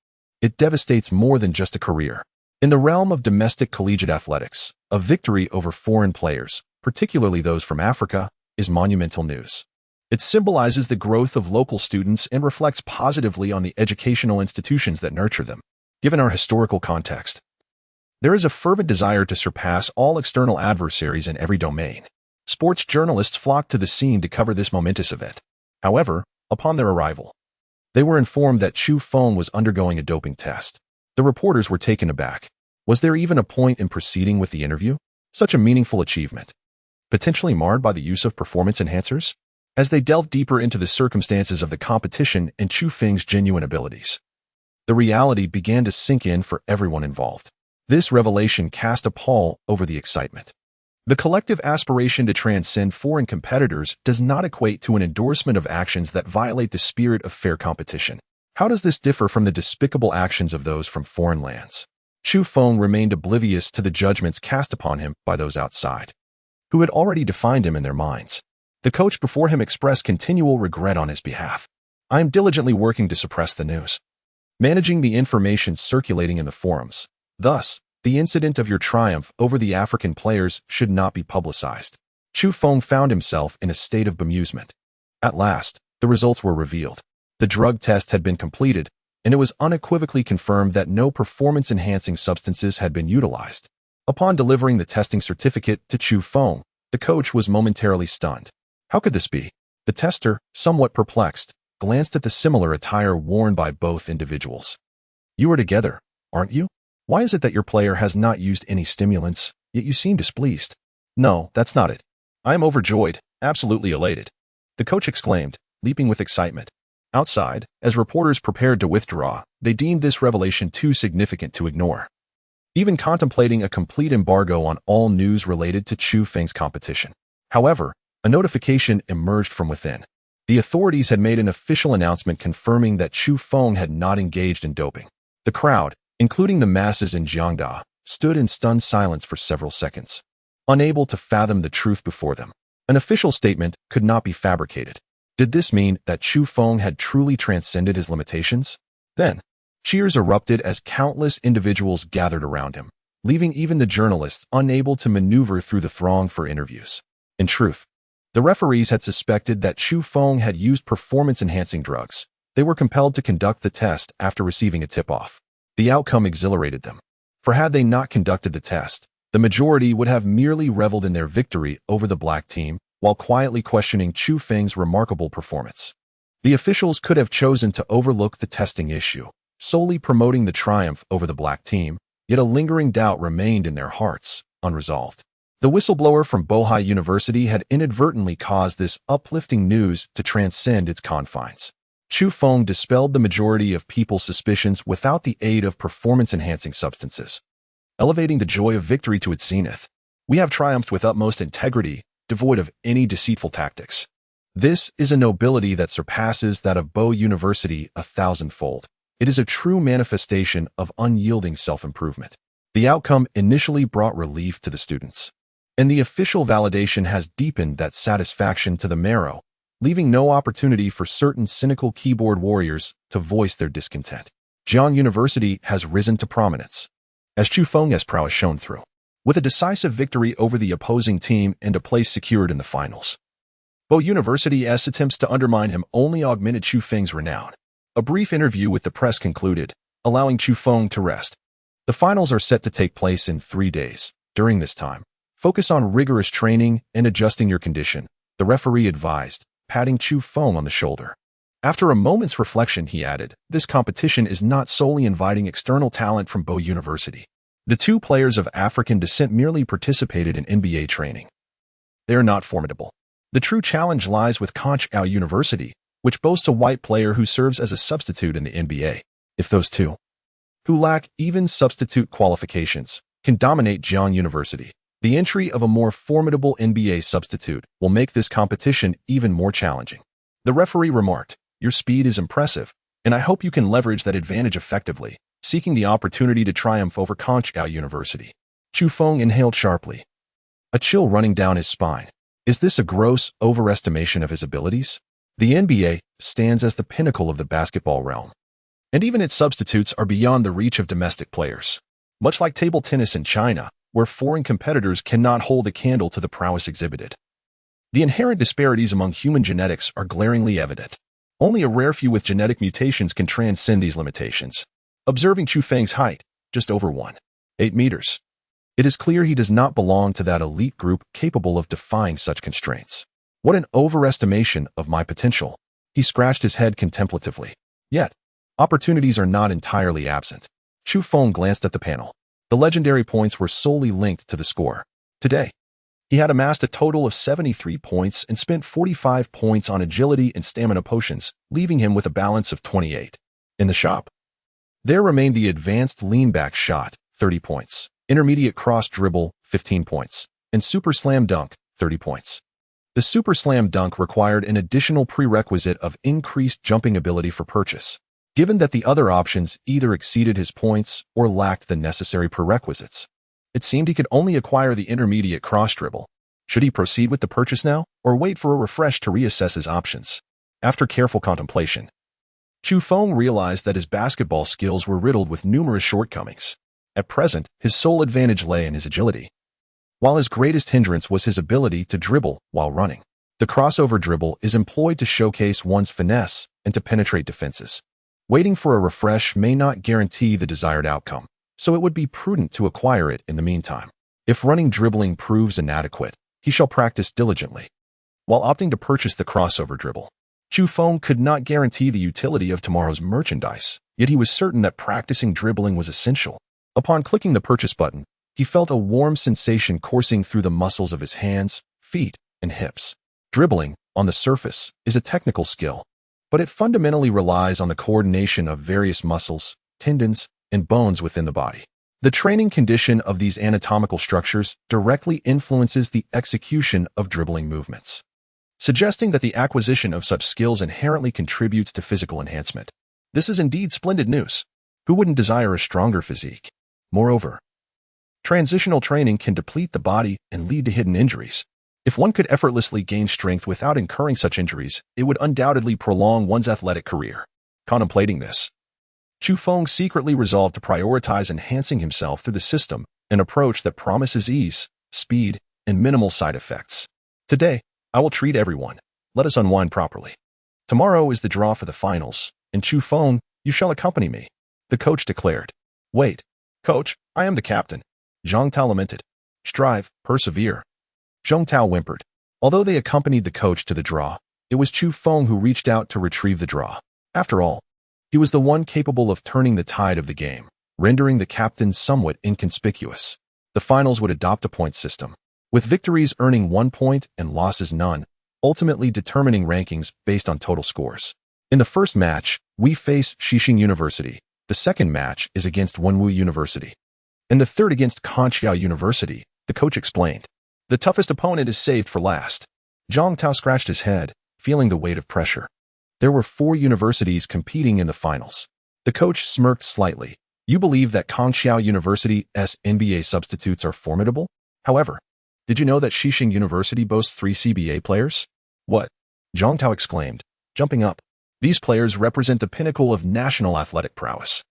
It devastates more than just a career. In the realm of domestic collegiate athletics, a victory over foreign players, particularly those from Africa, is monumental news. It symbolizes the growth of local students and reflects positively on the educational institutions that nurture them. Given our historical context, there is a fervent desire to surpass all external adversaries in every domain. Sports journalists flocked to the scene to cover this momentous event. However, upon their arrival, they were informed that Chu Feng was undergoing a doping test. The reporters were taken aback. Was there even a point in proceeding with the interview? Such a meaningful achievement, potentially marred by the use of performance enhancers? As they delved deeper into the circumstances of the competition and Chu Feng's genuine abilities, the reality began to sink in for everyone involved. This revelation cast a pall over the excitement. The collective aspiration to transcend foreign competitors does not equate to an endorsement of actions that violate the spirit of fair competition. How does this differ from the despicable actions of those from foreign lands? Chu Feng remained oblivious to the judgments cast upon him by those outside, who had already defined him in their minds. The coach before him expressed continual regret on his behalf. "I am diligently working to suppress the news, managing the information circulating in the forums. Thus, the incident of your triumph over the African players should not be publicized." Chu Feng found himself in a state of bemusement. At last, the results were revealed. The drug test had been completed, and it was unequivocally confirmed that no performance-enhancing substances had been utilized. Upon delivering the testing certificate to Chu Feng, the coach was momentarily stunned. How could this be? The tester, somewhat perplexed, glanced at the similar attire worn by both individuals. "You are together, aren't you? Why is it that your player has not used any stimulants, yet you seem displeased?" "No, that's not it. I am overjoyed, absolutely elated," the coach exclaimed, leaping with excitement. Outside, as reporters prepared to withdraw, they deemed this revelation too significant to ignore, even contemplating a complete embargo on all news related to Chu Feng's competition. However, a notification emerged from within. The authorities had made an official announcement confirming that Chu Feng had not engaged in doping. The crowd, including the masses in Jiangda, stood in stunned silence for several seconds, unable to fathom the truth before them. An official statement could not be fabricated. Did this mean that Chu Feng had truly transcended his limitations? Then, cheers erupted as countless individuals gathered around him, leaving even the journalists unable to maneuver through the throng for interviews. In truth, the referees had suspected that Chu Feng had used performance-enhancing drugs. They were compelled to conduct the test after receiving a tip-off. The outcome exhilarated them, for had they not conducted the test, the majority would have merely reveled in their victory over the black team while quietly questioning Chu Feng's remarkable performance. The officials could have chosen to overlook the testing issue, solely promoting the triumph over the black team, yet a lingering doubt remained in their hearts, unresolved. The whistleblower from Bohai University had inadvertently caused this uplifting news to transcend its confines. Chu Feng dispelled the majority of people's suspicions without the aid of performance-enhancing substances, elevating the joy of victory to its zenith. "We have triumphed with utmost integrity, devoid of any deceitful tactics." This is a nobility that surpasses that of Bohai University 1,000-fold. It is a true manifestation of unyielding self-improvement. The outcome initially brought relief to the students, and the official validation has deepened that satisfaction to the marrow, leaving no opportunity for certain cynical keyboard warriors to voice their discontent. Jiang University has risen to prominence, as Chu Feng's prowess shone through, with a decisive victory over the opposing team and a place secured in the finals. Bohai University's attempts to undermine him only augmented Chu Feng's renown. A brief interview with the press concluded, allowing Chu Feng to rest. The finals are set to take place in 3 days. During this time, focus on rigorous training and adjusting your condition, the referee advised, patting Chu Feng on the shoulder. After a moment's reflection, he added, this competition is not solely inviting external talent from Bohai University. The 2 players of African descent merely participated in NBA training. They are not formidable. The true challenge lies with Bohai University, which boasts a white player who serves as a substitute in the NBA. If those 2, who lack even substitute qualifications, can dominate Jiang University, the entry of a more formidable NBA substitute will make this competition even more challenging. The referee remarked, your speed is impressive, and I hope you can leverage that advantage effectively, seeking the opportunity to triumph over Bohai University. Chu Feng inhaled sharply, a chill running down his spine. Is this a gross overestimation of his abilities? The NBA stands as the pinnacle of the basketball realm, and even its substitutes are beyond the reach of domestic players. Much like table tennis in China, where foreign competitors cannot hold a candle to the prowess exhibited. The inherent disparities among human genetics are glaringly evident. Only a rare few with genetic mutations can transcend these limitations. Observing Chu Feng's height, just over 1.8 meters, it is clear he does not belong to that elite group capable of defying such constraints. What an overestimation of my potential. He scratched his head contemplatively. Yet, opportunities are not entirely absent. Chu Feng glanced at the panel. The legendary points were solely linked to the score. Today, he had amassed a total of 73 points and spent 45 points on agility and stamina potions, leaving him with a balance of 28. In the shop, there remained the advanced lean-back shot, 30 points, intermediate cross dribble, 15 points, and super slam dunk, 30 points. The super slam dunk required an additional prerequisite of increased jumping ability for purchase, given that the other options either exceeded his points or lacked the necessary prerequisites. It seemed he could only acquire the intermediate cross dribble. Should he proceed with the purchase now, or wait for a refresh to reassess his options? After careful contemplation, Chu Feng realized that his basketball skills were riddled with numerous shortcomings. At present, his sole advantage lay in his agility, while his greatest hindrance was his ability to dribble while running. The crossover dribble is employed to showcase one's finesse and to penetrate defenses. Waiting for a refresh may not guarantee the desired outcome, so it would be prudent to acquire it in the meantime. If running dribbling proves inadequate, he shall practice diligently, while opting to purchase the crossover dribble. Chu Feng could not guarantee the utility of tomorrow's merchandise, yet he was certain that practicing dribbling was essential. Upon clicking the purchase button, he felt a warm sensation coursing through the muscles of his hands, feet, and hips. Dribbling, on the surface, is a technical skill, but it fundamentally relies on the coordination of various muscles, tendons, and bones within the body. The training condition of these anatomical structures directly influences the execution of dribbling movements, suggesting that the acquisition of such skills inherently contributes to physical enhancement. This is indeed splendid news. Who wouldn't desire a stronger physique? Moreover, transitional training can deplete the body and lead to hidden injuries. If one could effortlessly gain strength without incurring such injuries, it would undoubtedly prolong one's athletic career. Contemplating this, Chu Feng secretly resolved to prioritize enhancing himself through the system, an approach that promises ease, speed, and minimal side effects. Today, I will treat everyone. Let us unwind properly. Tomorrow is the draw for the finals, and Chu Feng, you shall accompany me, the coach declared. Wait, coach, I am the captain, Zhang Tao lamented. Strive, persevere. Zhang Tao whimpered. Although they accompanied the coach to the draw, it was Chu Feng who reached out to retrieve the draw. After all, he was the one capable of turning the tide of the game, rendering the captain somewhat inconspicuous. The finals would adopt a point system, with victories earning 1 point and losses none, ultimately determining rankings based on total scores. In the first match, we face Xixing University. The second match is against Wenwu University, and the third against Bohai University, the coach explained. The toughest opponent is saved for last. Zhang Tao scratched his head, feeling the weight of pressure. There were 4 universities competing in the finals. The coach smirked slightly. You believe that Kongxiao University's NBA substitutes are formidable? However, did you know that Xixing University boasts 3 CBA players? What? Zhang Tao exclaimed, jumping up. These players represent the pinnacle of national athletic prowess.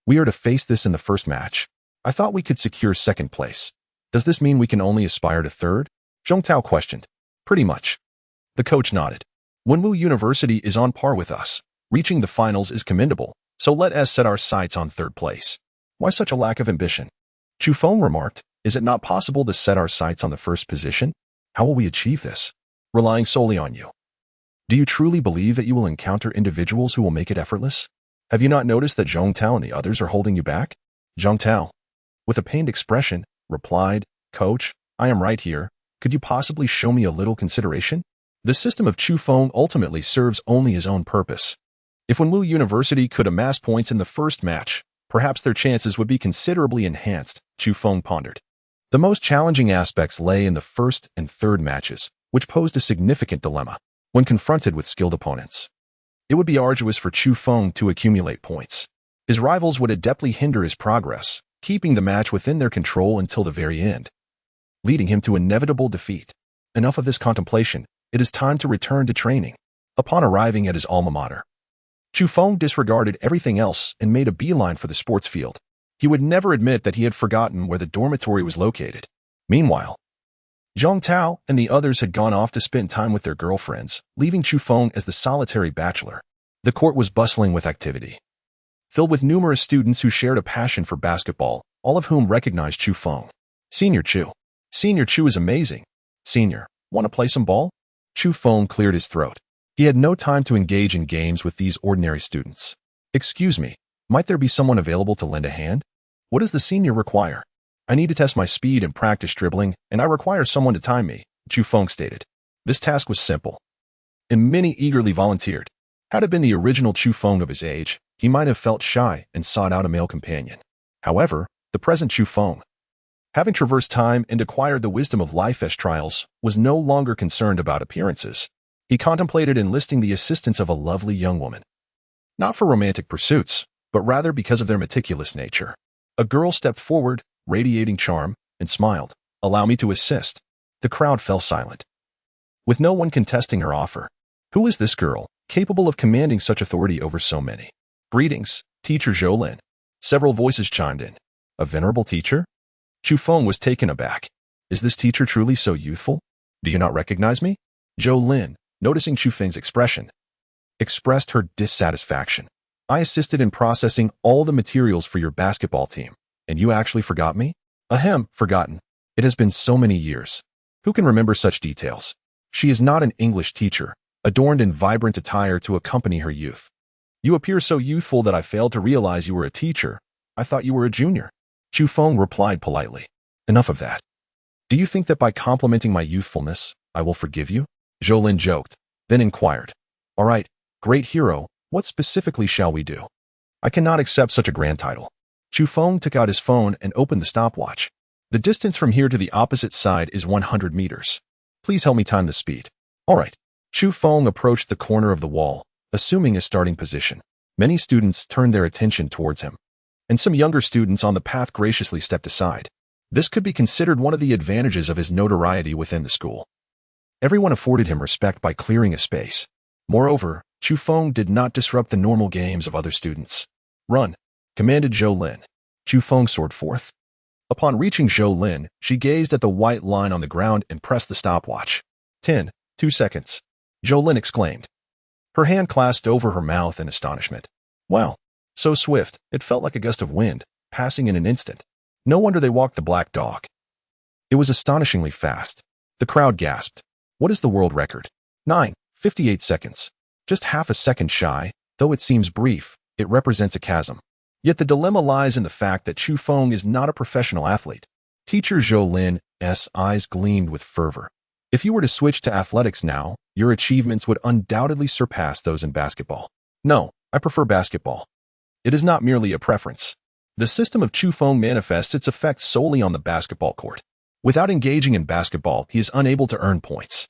We are to face this in the first match. I thought we could secure second place. Does this mean we can only aspire to third? Zhang Tao questioned. Pretty much. The coach nodded. Wenwu University is on par with us. Reaching the finals is commendable, so let us set our sights on third place. Why such a lack of ambition? Chu Feng remarked. Is it not possible to set our sights on the first position? How will we achieve this? Relying solely on you. Do you truly believe that you will encounter individuals who will make it effortless? Have you not noticed that Zhang Tao and the others are holding you back? Zhang Tao, with a pained expression, replied, Coach, I am right here. Could you possibly show me a little consideration? The system of Chu Feng ultimately serves only his own purpose. If Wenwu University could amass points in the first match, perhaps their chances would be considerably enhanced, Chu Feng pondered. The most challenging aspects lay in the first and third matches, which posed a significant dilemma when confronted with skilled opponents. It would be arduous for Chu Feng to accumulate points. His rivals would adeptly hinder his progress, keeping the match within their control until the very end, leading him to inevitable defeat. Enough of this contemplation. It is time to return to training. Upon arriving at his alma mater, Chu Feng disregarded everything else and made a beeline for the sports field. He would never admit that he had forgotten where the dormitory was located. Meanwhile, Zhang Tao and the others had gone off to spend time with their girlfriends, leaving Chu Feng as the solitary bachelor. The court was bustling with activity, filled with numerous students who shared a passion for basketball, all of whom recognized Chu Feng. Senior Chu. Senior Chu is amazing. Senior, want to play some ball? Chu Feng cleared his throat. He had no time to engage in games with these ordinary students. Excuse me, might there be someone available to lend a hand? What does the senior require? I need to test my speed and practice dribbling, and I require someone to time me, Chu Feng stated. This task was simple, and many eagerly volunteered. Had it been the original Chu Feng of his age, he might have felt shy and sought out a male companion. However, the present Chu Feng, having traversed time and acquired the wisdom of life's trials, was no longer concerned about appearances. He contemplated enlisting the assistance of a lovely young woman. Not for romantic pursuits, but rather because of their meticulous nature. A girl stepped forward, radiating charm, and smiled. Allow me to assist. The crowd fell silent, with no one contesting her offer. Who is this girl, capable of commanding such authority over so many? Greetings, Teacher Zhou Lin. Several voices chimed in. A venerable teacher? Chu Feng was taken aback. Is this teacher truly so youthful? Do you not recognize me? Zhou Lin, noticing Chu Feng's expression, expressed her dissatisfaction. I assisted in processing all the materials for your basketball team, and you actually forgot me? Ahem, forgotten. It has been so many years. Who can remember such details? She is not an English teacher, adorned in vibrant attire to accompany her youth. You appear so youthful that I failed to realize you were a teacher. I thought you were a junior. Chu Feng replied politely. Enough of that. Do you think that by complimenting my youthfulness, I will forgive you? Zhou Lin joked, then inquired. All right, great hero, what specifically shall we do? I cannot accept such a grand title. Chu Feng took out his phone and opened the stopwatch. The distance from here to the opposite side is 100 meters. Please help me time the speed. All right. Chu Feng approached the corner of the wall, assuming a starting position. Many students turned their attention towards him, and some younger students on the path graciously stepped aside. This could be considered one of the advantages of his notoriety within the school. Everyone afforded him respect by clearing a space. Moreover, Chu Feng did not disrupt the normal games of other students. Run, commanded Zhou Lin. Chu Feng soared forth. Upon reaching Zhou Lin, she gazed at the white line on the ground and pressed the stopwatch. 2 seconds. Zhou Lin exclaimed. Her hand clasped over her mouth in astonishment. Wow, so swift, it felt like a gust of wind, passing in an instant. No wonder they walked the black dog. It was astonishingly fast. The crowd gasped. What is the world record? 58 seconds. Just half a second shy, though it seems brief, it represents a chasm. Yet the dilemma lies in the fact that Chu Feng is not a professional athlete. Teacher Zhou Lin's eyes gleamed with fervor. If you were to switch to athletics now, your achievements would undoubtedly surpass those in basketball. No, I prefer basketball. It is not merely a preference. The system of Chu Feng manifests its effects solely on the basketball court. Without engaging in basketball, he is unable to earn points.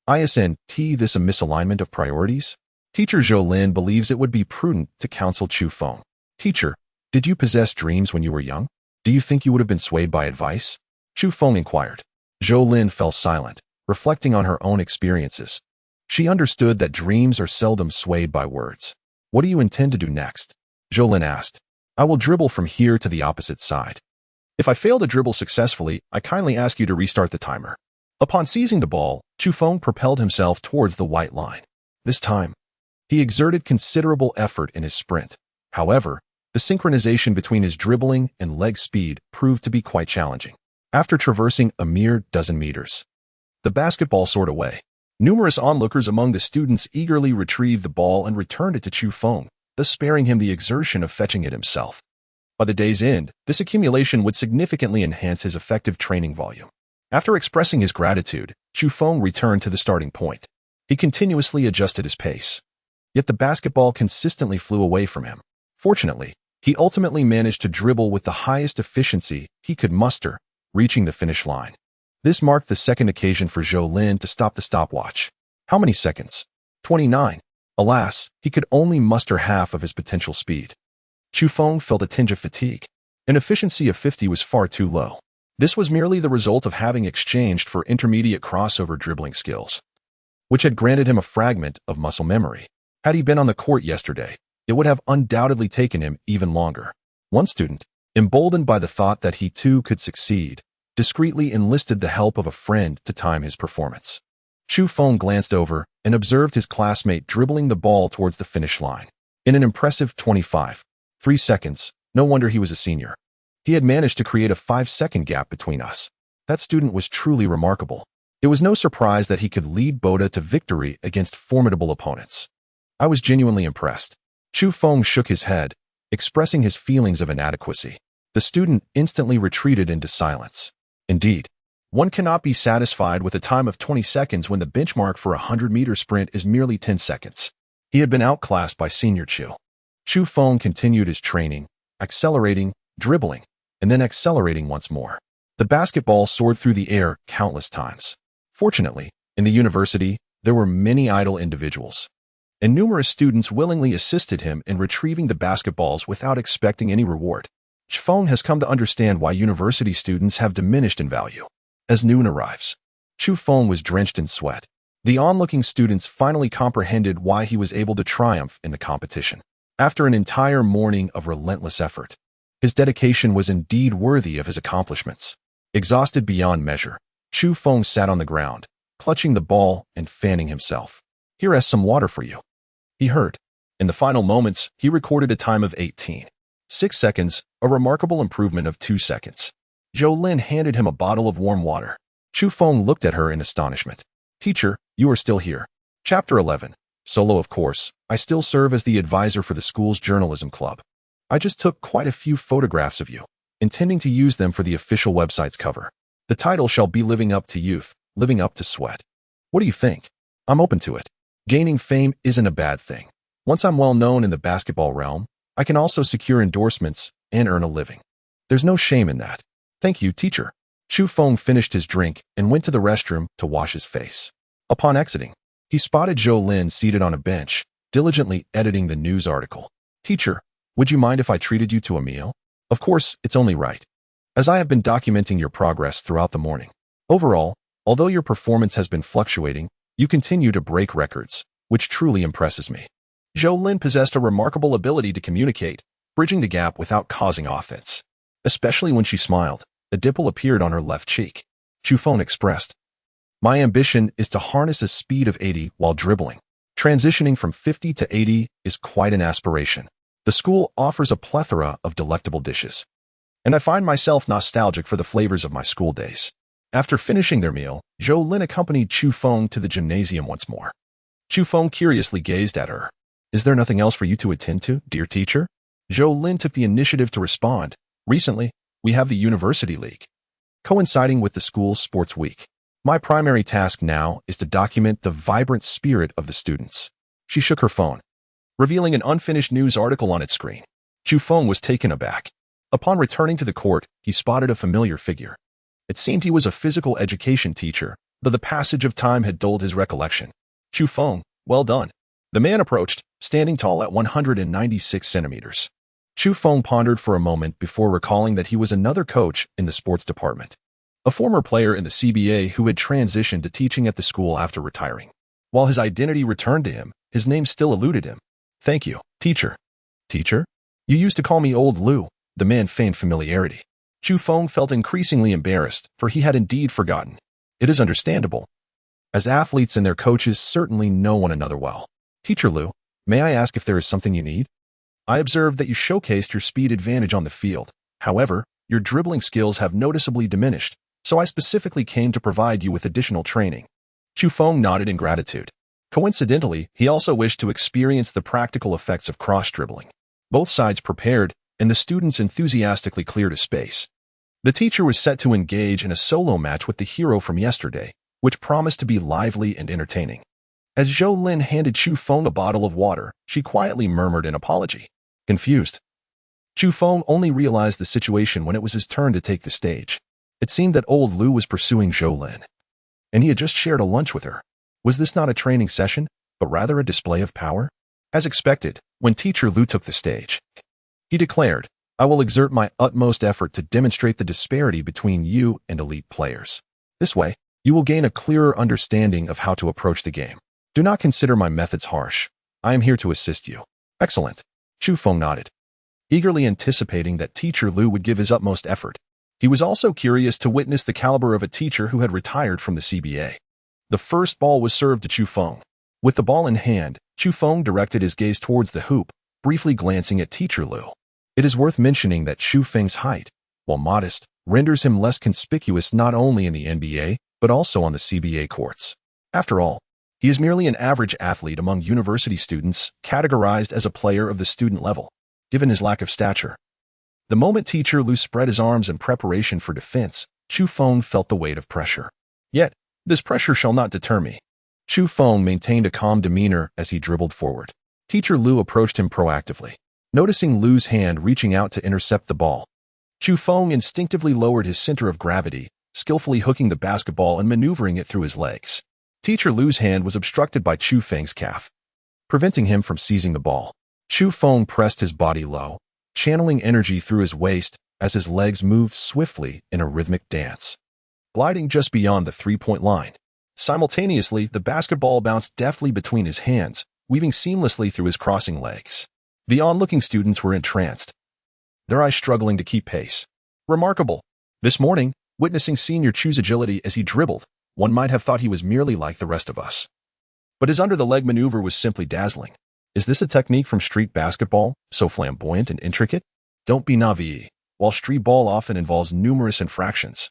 Isn't this a misalignment of priorities? Teacher Zhou Lin believes it would be prudent to counsel Chu Feng. Teacher, did you possess dreams when you were young? Do you think you would have been swayed by advice? Chu Feng inquired. Zhou Lin fell silent, reflecting on her own experiences. She understood that dreams are seldom swayed by words. What do you intend to do next? Zhou Lin asked. I will dribble from here to the opposite side. If I fail to dribble successfully, I kindly ask you to restart the timer. Upon seizing the ball, Chu Feng propelled himself towards the white line. This time, he exerted considerable effort in his sprint. However, the synchronization between his dribbling and leg speed proved to be quite challenging. After traversing a mere dozen meters, the basketball soared away. Numerous onlookers among the students eagerly retrieved the ball and returned it to Chu Feng, thus sparing him the exertion of fetching it himself. By the day's end, this accumulation would significantly enhance his effective training volume. After expressing his gratitude, Chu Feng returned to the starting point. He continuously adjusted his pace. Yet the basketball consistently flew away from him. Fortunately, he ultimately managed to dribble with the highest efficiency he could muster, reaching the finish line. This marked the second occasion for Zhou Lin to stop the stopwatch. How many seconds? 29. Alas, he could only muster half of his potential speed. Chu Feng felt a tinge of fatigue. An efficiency of 50 was far too low. This was merely the result of having exchanged for intermediate crossover dribbling skills, which had granted him a fragment of muscle memory. Had he been on the court yesterday, it would have undoubtedly taken him even longer. One student, emboldened by the thought that he too could succeed, discreetly enlisted the help of a friend to time his performance. Chu Feng glanced over and observed his classmate dribbling the ball towards the finish line. In an impressive 25.3 seconds, no wonder he was a senior. He had managed to create a 5-second gap between us. That student was truly remarkable. It was no surprise that he could lead Bohai to victory against formidable opponents. I was genuinely impressed. Chu Feng shook his head, expressing his feelings of inadequacy. The student instantly retreated into silence. Indeed, one cannot be satisfied with a time of 20 seconds when the benchmark for a 100-meter sprint is merely 10 seconds. He had been outclassed by senior Chu. Chu Feng continued his training, accelerating, dribbling, and then accelerating once more. The basketball soared through the air countless times. Fortunately, in the university, there were many idle individuals, and numerous students willingly assisted him in retrieving the basketballs without expecting any reward. Chu Feng has come to understand why university students have diminished in value. As noon arrives, Chu Feng was drenched in sweat. The onlooking students finally comprehended why he was able to triumph in the competition. After an entire morning of relentless effort, his dedication was indeed worthy of his accomplishments. Exhausted beyond measure, Chu Feng sat on the ground, clutching the ball and fanning himself. Here is some water for you, he heard. In the final moments, he recorded a time of 18.6 seconds, a remarkable improvement of 2 seconds. Zhou Lin handed him a bottle of warm water. Chu Feng looked at her in astonishment. Teacher, you are still here. Chapter 11. Solo. Of course, I still serve as the advisor for the school's journalism club. I just took quite a few photographs of you, intending to use them for the official website's cover. The title shall be Living Up to Youth, Living Up to Sweat. What do you think? I'm open to it. Gaining fame isn't a bad thing. Once I'm well known in the basketball realm, I can also secure endorsements and earn a living. There's no shame in that. Thank you, teacher. Chu Feng finished his drink and went to the restroom to wash his face. Upon exiting, he spotted Zhou Lin seated on a bench, diligently editing the news article. Teacher, would you mind if I treated you to a meal? Of course, it's only right, as I have been documenting your progress throughout the morning. Overall, although your performance has been fluctuating, you continue to break records, which truly impresses me. Zhou Lin possessed a remarkable ability to communicate, bridging the gap without causing offense. Especially when she smiled, a dimple appeared on her left cheek. Chu Feng expressed, my ambition is to harness a speed of 80 while dribbling. Transitioning from 50 to 80 is quite an aspiration. The school offers a plethora of delectable dishes, and I find myself nostalgic for the flavors of my school days. After finishing their meal, Zhou Lin accompanied Chu Feng to the gymnasium once more. Chu Feng curiously gazed at her. Is there nothing else for you to attend to, dear teacher? Zhou Lin took the initiative to respond. Recently, we have the University League, coinciding with the school's sports week. My primary task now is to document the vibrant spirit of the students. She shook her phone, revealing an unfinished news article on its screen. Chu Feng was taken aback. Upon returning to the court, he spotted a familiar figure. It seemed he was a physical education teacher, but the passage of time had dulled his recollection. Chu Feng, well done. The man approached, standing tall at 196 centimeters. Chu Feng pondered for a moment before recalling that he was another coach in the sports department, a former player in the CBA who had transitioned to teaching at the school after retiring. While his identity returned to him, his name still eluded him. Thank you, teacher. Teacher? You used to call me Old Lu, the man feigned familiarity. Chu Feng felt increasingly embarrassed, for he had indeed forgotten. It is understandable, as athletes and their coaches certainly know one another well. Teacher Lu, may I ask if there is something you need? I observed that you showcased your speed advantage on the field. However, your dribbling skills have noticeably diminished, so I specifically came to provide you with additional training. Chu Feng nodded in gratitude. Coincidentally, he also wished to experience the practical effects of cross-dribbling. Both sides prepared, and the students enthusiastically cleared a space. The teacher was set to engage in a solo match with the hero from yesterday, which promised to be lively and entertaining. As Zhou Lin handed Chu Feng a bottle of water, she quietly murmured an apology. Confused, Chu Feng only realized the situation when it was his turn to take the stage. It seemed that old Lu was pursuing Zhou Lin, and he had just shared a lunch with her. Was this not a training session, but rather a display of power? As expected, when Teacher Lu took the stage, he declared, I will exert my utmost effort to demonstrate the disparity between you and elite players. This way, you will gain a clearer understanding of how to approach the game. Do not consider my methods harsh. I am here to assist you. Excellent. Chu Feng nodded, eagerly anticipating that Teacher Lu would give his utmost effort. He was also curious to witness the caliber of a teacher who had retired from the CBA. The first ball was served to Chu Feng. With the ball in hand, Chu Feng directed his gaze towards the hoop, briefly glancing at Teacher Lu. It is worth mentioning that Chu Feng's height, while modest, renders him less conspicuous not only in the NBA, but also on the CBA courts. After all, he is merely an average athlete among university students, categorized as a player of the student level, given his lack of stature. The moment Teacher Lu spread his arms in preparation for defense, Chu Feng felt the weight of pressure. Yet, this pressure shall not deter me. Chu Feng maintained a calm demeanor as he dribbled forward. Teacher Lu approached him proactively. Noticing Lu's hand reaching out to intercept the ball, Chu Feng instinctively lowered his center of gravity, skillfully hooking the basketball and maneuvering it through his legs. Teacher Lu's hand was obstructed by Chu Feng's calf, preventing him from seizing the ball. Chu Feng pressed his body low, channeling energy through his waist as his legs moved swiftly in a rhythmic dance, gliding just beyond the three-point line. Simultaneously, the basketball bounced deftly between his hands, weaving seamlessly through his crossing legs. The onlooking students were entranced, their eyes struggling to keep pace. Remarkable. This morning, witnessing Senior Chu's agility as he dribbled, one might have thought he was merely like the rest of us. But his under-the-leg maneuver was simply dazzling. Is this a technique from street basketball, so flamboyant and intricate? Don't be naive. While street ball often involves numerous infractions,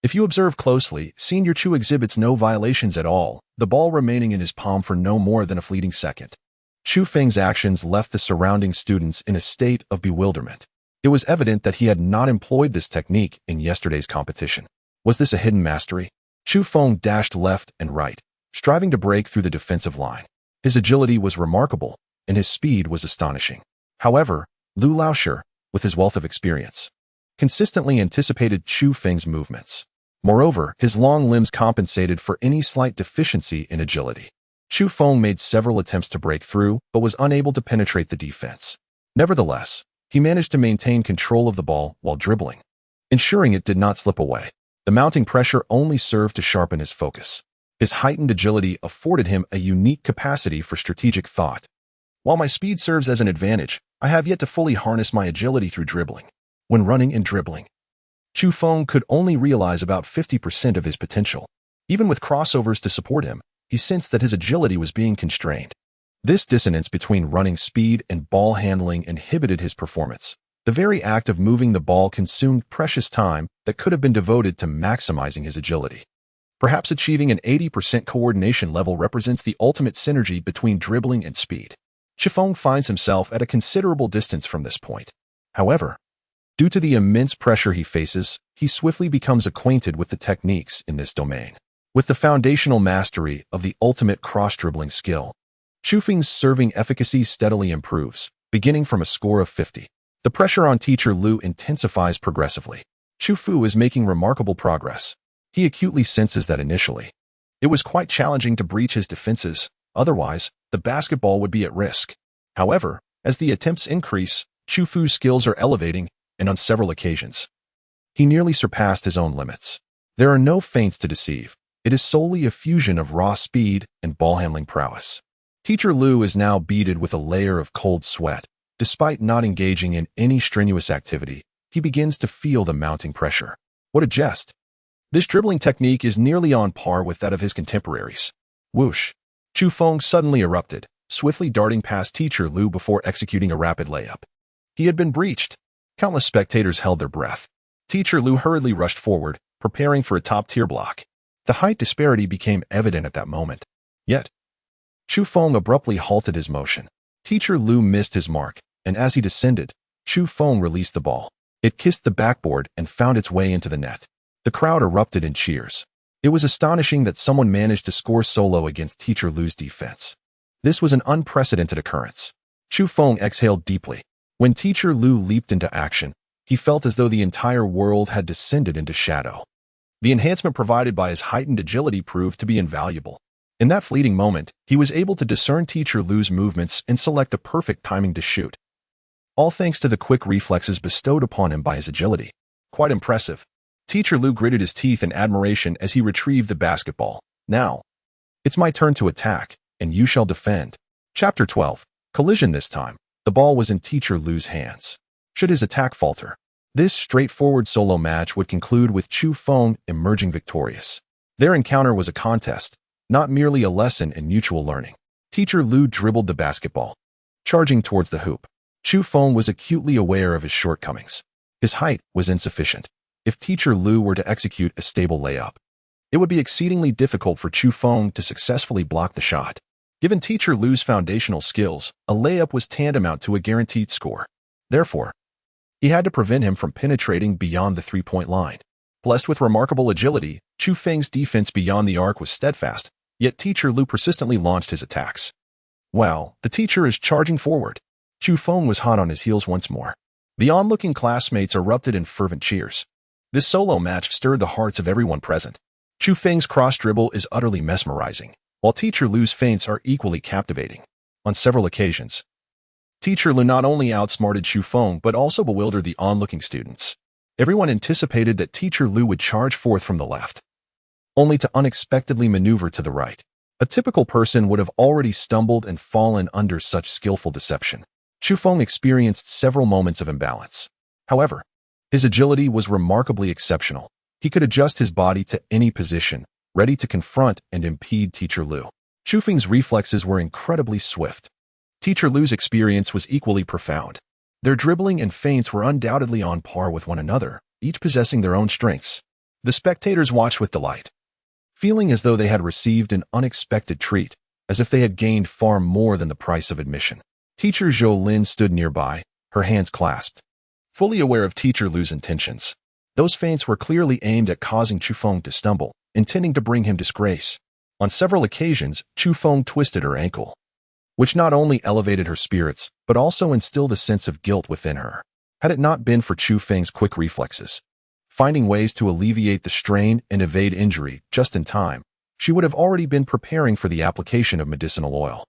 if you observe closely, Senior Chu exhibits no violations at all, the ball remaining in his palm for no more than a fleeting second. Chu Feng's actions left the surrounding students in a state of bewilderment. It was evident that he had not employed this technique in yesterday's competition. Was this a hidden mastery? Chu Feng dashed left and right, striving to break through the defensive line. His agility was remarkable, and his speed was astonishing. However, Lu Laoshi, with his wealth of experience, consistently anticipated Chu Feng's movements. Moreover, his long limbs compensated for any slight deficiency in agility. Chu Feng made several attempts to break through, but was unable to penetrate the defense. Nevertheless, he managed to maintain control of the ball while dribbling, ensuring it did not slip away. The mounting pressure only served to sharpen his focus. His heightened agility afforded him a unique capacity for strategic thought. While my speed serves as an advantage, I have yet to fully harness my agility through dribbling. When running and dribbling, Chu Feng could only realize about 50% of his potential. Even with crossovers to support him, he sensed that his agility was being constrained. This dissonance between running speed and ball handling inhibited his performance. The very act of moving the ball consumed precious time that could have been devoted to maximizing his agility. Perhaps achieving an 80% coordination level represents the ultimate synergy between dribbling and speed. Chu Feng finds himself at a considerable distance from this point. However, due to the immense pressure he faces, he swiftly becomes acquainted with the techniques in this domain. With the foundational mastery of the ultimate cross-dribbling skill, Chu Feng's serving efficacy steadily improves, beginning from a score of 50. The pressure on Teacher Lu intensifies progressively. Chu Fu is making remarkable progress. He acutely senses that initially, it was quite challenging to breach his defenses, otherwise, the basketball would be at risk. However, as the attempts increase, Chu Fu's skills are elevating, and on several occasions, he nearly surpassed his own limits. There are no feints to deceive. It is solely a fusion of raw speed and ball-handling prowess. Teacher Liu is now beaded with a layer of cold sweat. Despite not engaging in any strenuous activity, he begins to feel the mounting pressure. What a jest! This dribbling technique is nearly on par with that of his contemporaries. Whoosh! Chu Feng suddenly erupted, swiftly darting past Teacher Liu before executing a rapid layup. He had been breached. Countless spectators held their breath. Teacher Liu hurriedly rushed forward, preparing for a top-tier block. The height disparity became evident at that moment. Yet, Chu Feng abruptly halted his motion. Teacher Liu missed his mark, and as he descended, Chu Feng released the ball. It kissed the backboard and found its way into the net. The crowd erupted in cheers. It was astonishing that someone managed to score solo against Teacher Liu's defense. This was an unprecedented occurrence. Chu Feng exhaled deeply. When Teacher Liu leaped into action, he felt as though the entire world had descended into shadow. The enhancement provided by his heightened agility proved to be invaluable. In that fleeting moment, he was able to discern Teacher Liu's movements and select the perfect timing to shoot. All thanks to the quick reflexes bestowed upon him by his agility. Quite impressive. Teacher Liu gritted his teeth in admiration as he retrieved the basketball. Now, it's my turn to attack, and you shall defend. Chapter 12. Collision this time. The ball was in Teacher Liu's hands. Should his attack falter, this straightforward solo match would conclude with Chu Feng emerging victorious. Their encounter was a contest, not merely a lesson in mutual learning. Teacher Liu dribbled the basketball, charging towards the hoop. Chu Feng was acutely aware of his shortcomings. His height was insufficient. If Teacher Liu were to execute a stable layup, it would be exceedingly difficult for Chu Feng to successfully block the shot. Given Teacher Liu's foundational skills, a layup was tantamount to a guaranteed score. Therefore, he had to prevent him from penetrating beyond the three-point line. Blessed with remarkable agility, Chu Feng's defense beyond the arc was steadfast, yet Teacher Liu persistently launched his attacks. Wow, the teacher is charging forward. Chu Feng was hot on his heels once more. The onlooking classmates erupted in fervent cheers. This solo match stirred the hearts of everyone present. Chu Feng's cross dribble is utterly mesmerizing, while Teacher Liu's feints are equally captivating. On several occasions, Teacher Liu not only outsmarted Chu Feng but also bewildered the onlooking students. Everyone anticipated that Teacher Liu would charge forth from the left, only to unexpectedly maneuver to the right. A typical person would have already stumbled and fallen under such skillful deception. Chu Feng experienced several moments of imbalance. However, his agility was remarkably exceptional. He could adjust his body to any position, ready to confront and impede Teacher Liu. Chu Feng's reflexes were incredibly swift. Teacher Liu's experience was equally profound. Their dribbling and feints were undoubtedly on par with one another, each possessing their own strengths. The spectators watched with delight, feeling as though they had received an unexpected treat, as if they had gained far more than the price of admission. Teacher Zhou Lin stood nearby, her hands clasped, fully aware of Teacher Liu's intentions. Those feints were clearly aimed at causing Chu Feng to stumble, intending to bring him disgrace. On several occasions, Chu Feng twisted her ankle, which not only elevated her spirits, but also instilled a sense of guilt within her. Had it not been for Chu Feng's quick reflexes, finding ways to alleviate the strain and evade injury just in time, she would have already been preparing for the application of medicinal oil.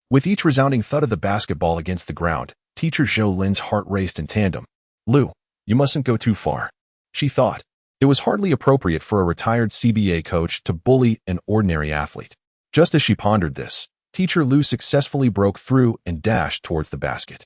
With each resounding thud of the basketball against the ground, Teacher Zhou Lin's heart raced in tandem. Liu, you mustn't go too far, she thought. It was hardly appropriate for a retired CBA coach to bully an ordinary athlete. Just as she pondered this, Teacher Liu successfully broke through and dashed towards the basket.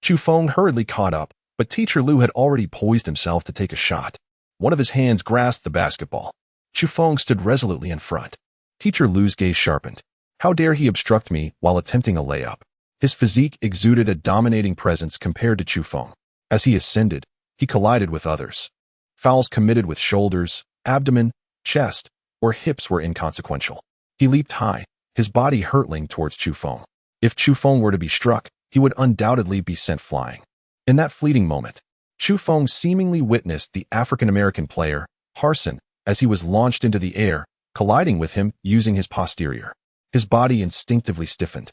Chu Feng hurriedly caught up, but Teacher Liu had already poised himself to take a shot. One of his hands grasped the basketball. Chu Feng stood resolutely in front. Teacher Liu's gaze sharpened. How dare he obstruct me while attempting a layup? His physique exuded a dominating presence compared to Chu Feng. As he ascended, he collided with others. Fouls committed with shoulders, abdomen, chest, or hips were inconsequential. He leaped high, his body hurtling towards Chu Feng. If Chu Feng were to be struck, he would undoubtedly be sent flying. In that fleeting moment, Chu Feng seemingly witnessed the African-American player, Harson, as he was launched into the air, colliding with him using his posterior. His body instinctively stiffened,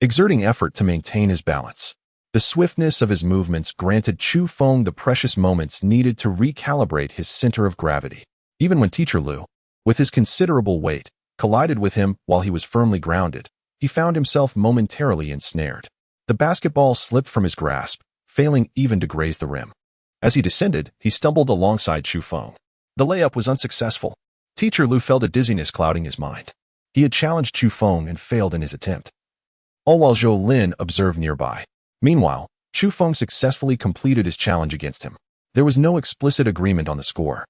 exerting effort to maintain his balance. The swiftness of his movements granted Chu Feng the precious moments needed to recalibrate his center of gravity. Even when Teacher Liu, With his considerable weight, collided with him while he was firmly grounded, he found himself momentarily ensnared. The basketball slipped from his grasp, failing even to graze the rim. As he descended, he stumbled alongside Chu Feng. The layup was unsuccessful. Teacher Lu felt a dizziness clouding his mind. He had challenged Chu Feng and failed in his attempt. All while Zhou Lin observed nearby. Meanwhile, Chu Feng successfully completed his challenge against him. There was no explicit agreement on the score.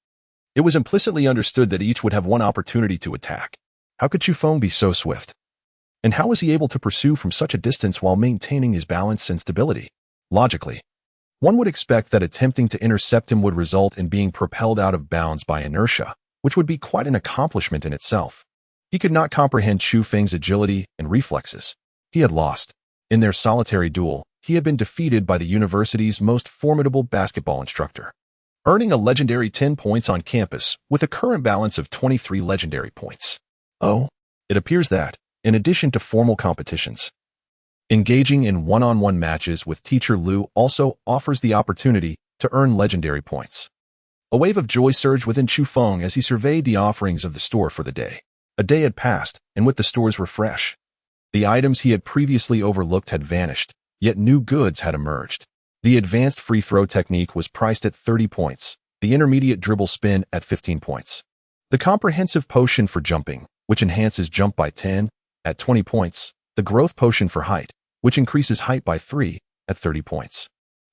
It was implicitly understood that each would have one opportunity to attack. How could Chu Feng be so swift? And how was he able to pursue from such a distance while maintaining his balance and stability? Logically, one would expect that attempting to intercept him would result in being propelled out of bounds by inertia, which would be quite an accomplishment in itself. He could not comprehend Chu Feng's agility and reflexes. He had lost. In their solitary duel, he had been defeated by the university's most formidable basketball instructor, earning a legendary 10 points on campus with a current balance of 23 legendary points. Oh, it appears that, in addition to formal competitions, engaging in one-on-one matches with Teacher Lu also offers the opportunity to earn legendary points. A wave of joy surged within Chu Feng as he surveyed the offerings of the store for the day. A day had passed, and with the stores were fresh. The items he had previously overlooked had vanished, yet new goods had emerged. The advanced free throw technique was priced at 30 points, the intermediate dribble spin at 15 points. The comprehensive potion for jumping, which enhances jump by 10, at 20 points, the growth potion for height, which increases height by 3, at 30 points,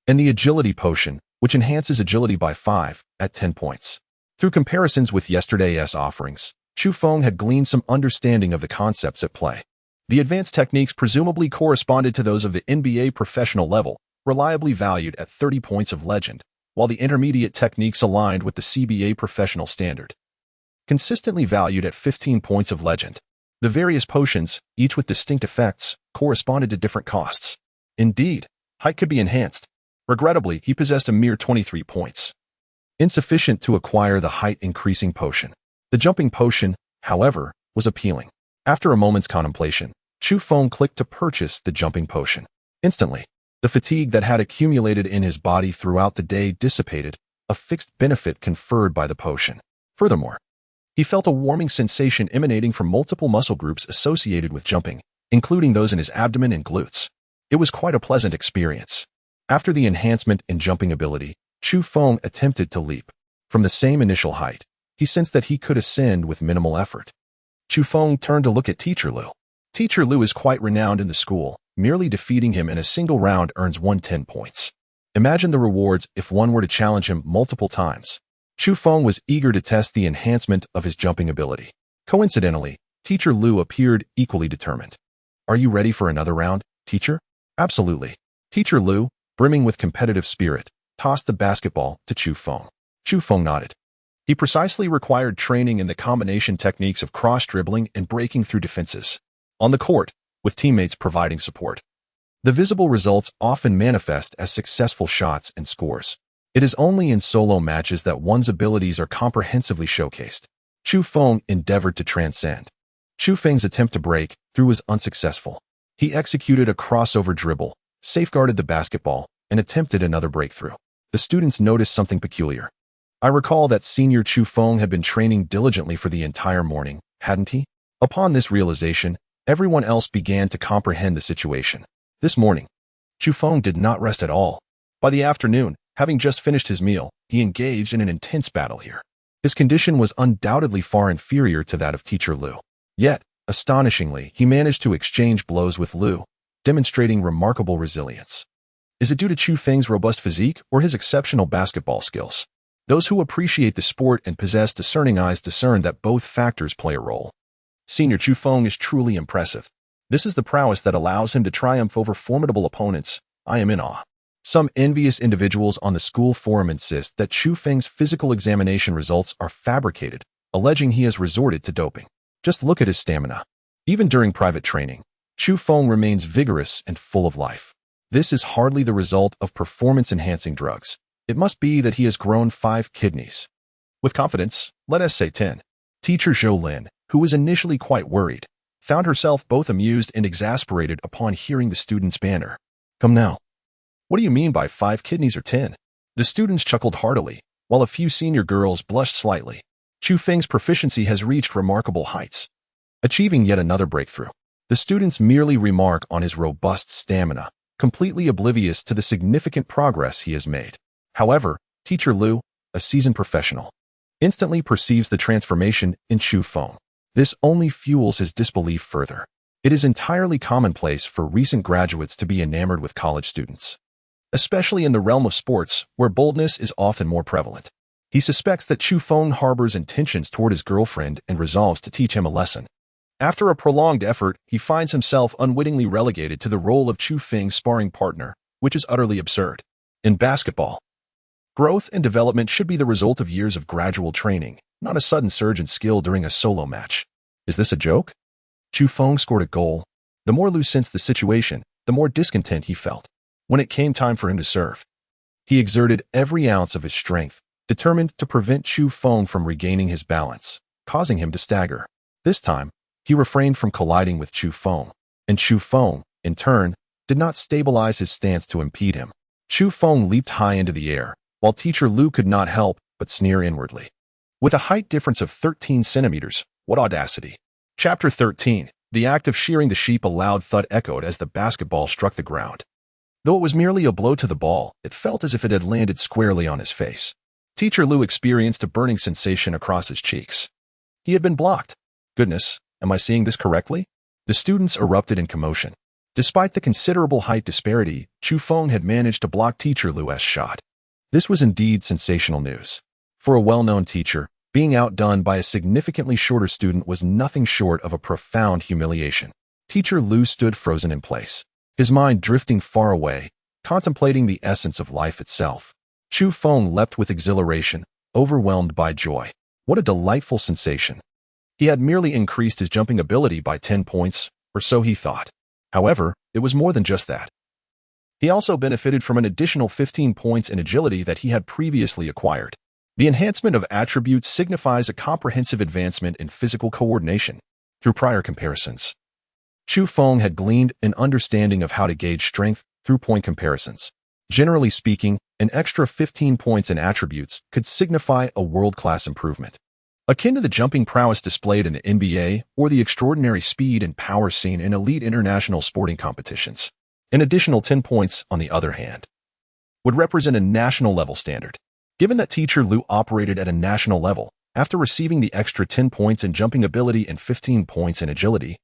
and the agility potion, which enhances agility by 5, at 10 points. Through comparisons with yesterday's offerings, Chu Feng had gleaned some understanding of the concepts at play. The advanced techniques presumably corresponded to those of the NBA professional level, reliably valued at 30 points of legend, while the intermediate techniques aligned with the CBA professional standard, consistently valued at 15 points of legend. The various potions, each with distinct effects, corresponded to different costs. Indeed, height could be enhanced. Regrettably, he possessed a mere 23 points, insufficient to acquire the height-increasing potion. The jumping potion, however, was appealing. After a moment's contemplation, Chu Feng clicked to purchase the jumping potion. Instantly, the fatigue that had accumulated in his body throughout the day dissipated, a fixed benefit conferred by the potion. Furthermore, he felt a warming sensation emanating from multiple muscle groups associated with jumping, including those in his abdomen and glutes. It was quite a pleasant experience. After the enhancement in jumping ability, Chu Feng attempted to leap. From the same initial height, he sensed that he could ascend with minimal effort. Chu Feng turned to look at Teacher Lu. Teacher Lu is quite renowned in the school. Merely defeating him in a single round earns 110 points. Imagine the rewards if one were to challenge him multiple times. Chu Feng was eager to test the enhancement of his jumping ability. Coincidentally, Teacher Lu appeared equally determined. Are you ready for another round, teacher? Absolutely. Teacher Lu, brimming with competitive spirit, tossed the basketball to Chu Feng. Chu Feng nodded. He precisely required training in the combination techniques of cross-dribbling and breaking through defenses on the court, with teammates providing support. The visible results often manifest as successful shots and scores. It is only in solo matches that one's abilities are comprehensively showcased. Chu Feng endeavored to transcend. Chu Feng's attempt to break through was unsuccessful. He executed a crossover dribble, safeguarded the basketball, and attempted another breakthrough. The students noticed something peculiar. I recall that senior Chu Feng had been training diligently for the entire morning, hadn't he? Upon this realization, everyone else began to comprehend the situation. This morning, Chu Feng did not rest at all. By the afternoon, having just finished his meal, he engaged in an intense battle here. His condition was undoubtedly far inferior to that of Teacher Lu. Yet, astonishingly, he managed to exchange blows with Lu, demonstrating remarkable resilience. Is it due to Chu Feng's robust physique or his exceptional basketball skills? Those who appreciate the sport and possess discerning eyes discern that both factors play a role. Senior Chu Feng is truly impressive. This is the prowess that allows him to triumph over formidable opponents. I am in awe. Some envious individuals on the school forum insist that Chu Feng's physical examination results are fabricated, alleging he has resorted to doping. Just look at his stamina. Even during private training, Chu Feng remains vigorous and full of life. This is hardly the result of performance-enhancing drugs. It must be that he has grown 5 kidneys. With confidence, let us say 10. Teacher Zhou Lin, who was initially quite worried, found herself both amused and exasperated upon hearing the students' banter. Come now. What do you mean by 5 kidneys or 10? The students chuckled heartily, while a few senior girls blushed slightly. Chu Feng's proficiency has reached remarkable heights, achieving yet another breakthrough. The students merely remark on his robust stamina, completely oblivious to the significant progress he has made. However, Teacher Lu, a seasoned professional, instantly perceives the transformation in Chu Feng. This only fuels his disbelief further. It is entirely commonplace for recent graduates to be enamored with college students, especially in the realm of sports, where boldness is often more prevalent. He suspects that Chu Feng harbors intentions toward his girlfriend and resolves to teach him a lesson. After a prolonged effort, he finds himself unwittingly relegated to the role of Chu Feng's sparring partner, which is utterly absurd. In basketball, growth and development should be the result of years of gradual training, not a sudden surge in skill during a solo match. Is this a joke? Chu Feng scored a goal. The more Lu sensed the situation, the more discontent he felt. When it came time for him to serve, he exerted every ounce of his strength, determined to prevent Chu Feng from regaining his balance, causing him to stagger. This time, he refrained from colliding with Chu Feng, and Chu Feng, in turn, did not stabilize his stance to impede him. Chu Feng leaped high into the air, while Teacher Lu could not help but sneer inwardly. With a height difference of 13 centimeters, what audacity! Chapter 13. The act of shearing the sheep. A loud thud echoed as the basketball struck the ground. Though it was merely a blow to the ball, it felt as if it had landed squarely on his face. Teacher Lu experienced a burning sensation across his cheeks. He had been blocked. Goodness, am I seeing this correctly? The students erupted in commotion. Despite the considerable height disparity, Chu Feng had managed to block Teacher Lu's shot. This was indeed sensational news. For a well-known teacher, being outdone by a significantly shorter student was nothing short of a profound humiliation. Teacher Lu stood frozen in place, his mind drifting far away, contemplating the essence of life itself. Chu Feng leapt with exhilaration, overwhelmed by joy. What a delightful sensation! He had merely increased his jumping ability by 10 points, or so he thought. However, it was more than just that. He also benefited from an additional 15 points in agility that he had previously acquired. The enhancement of attributes signifies a comprehensive advancement in physical coordination. Through prior comparisons, Chu Feng had gleaned an understanding of how to gauge strength through point comparisons. Generally speaking, an extra 15 points in attributes could signify a world-class improvement, akin to the jumping prowess displayed in the NBA or the extraordinary speed and power seen in elite international sporting competitions. An additional 10 points, on the other hand, would represent a national-level standard. Given that Teacher Lu operated at a national level, after receiving the extra 10 points in jumping ability and 15 points in agility,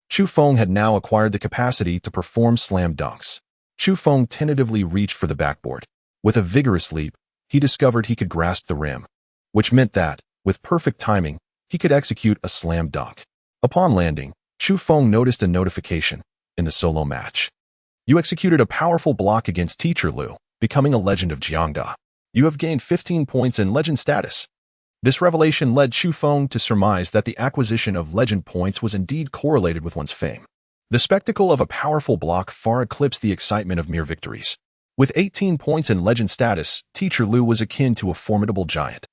Chu Feng had now acquired the capacity to perform slam dunks. Chu Feng tentatively reached for the backboard. With a vigorous leap, he discovered he could grasp the rim, which meant that, with perfect timing, he could execute a slam dunk. Upon landing, Chu Feng noticed a notification in the solo match. You executed a powerful block against Teacher Lu, becoming a legend of Jiangda. You have gained 15 points in legend status. This revelation led Chu Feng to surmise that the acquisition of legend points was indeed correlated with one's fame. The spectacle of a powerful block far eclipsed the excitement of mere victories. With 18 points in legend status, Teacher Lu was akin to a formidable giant.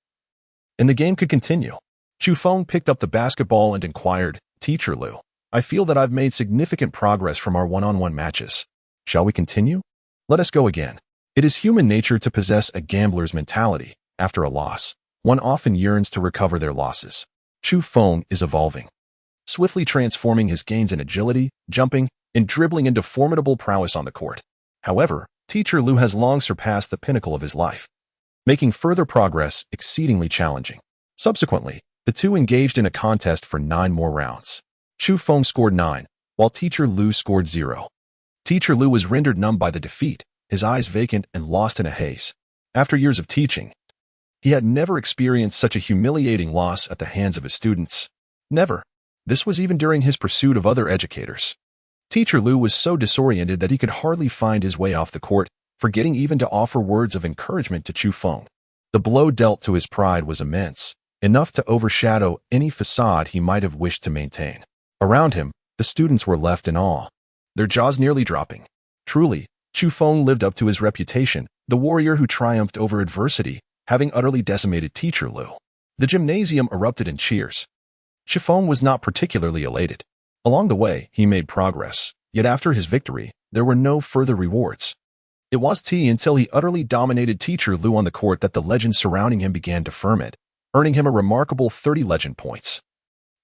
And the game could continue. Chu Feng picked up the basketball and inquired, Teacher Lu, I feel that I've made significant progress from our one-on-one matches. Shall we continue? Let us go again. It is human nature to possess a gambler's mentality. After a loss, one often yearns to recover their losses. Chu Feng is evolving, swiftly transforming his gains in agility, jumping, and dribbling into formidable prowess on the court. However, Teacher Lu has long surpassed the pinnacle of his life, making further progress exceedingly challenging. Subsequently, the two engaged in a contest for 9 more rounds. Chu Feng scored 9, while Teacher Lu scored 0. Teacher Lu was rendered numb by the defeat, his eyes vacant and lost in a haze. After years of teaching, he had never experienced such a humiliating loss at the hands of his students. Never. This was even during his pursuit of other educators. Teacher Lu was so disoriented that he could hardly find his way off the court, forgetting even to offer words of encouragement to Chu Feng. The blow dealt to his pride was immense, enough to overshadow any facade he might have wished to maintain. Around him, the students were left in awe, their jaws nearly dropping. Truly, Chu Feng lived up to his reputation, the warrior who triumphed over adversity, having utterly decimated Teacher Lu. The gymnasium erupted in cheers. Chu Feng was not particularly elated. Along the way, he made progress, yet after his victory, there were no further rewards. It was until he utterly dominated Teacher Lu on the court that the legend surrounding him began to ferment. earning him a remarkable 30 legend points,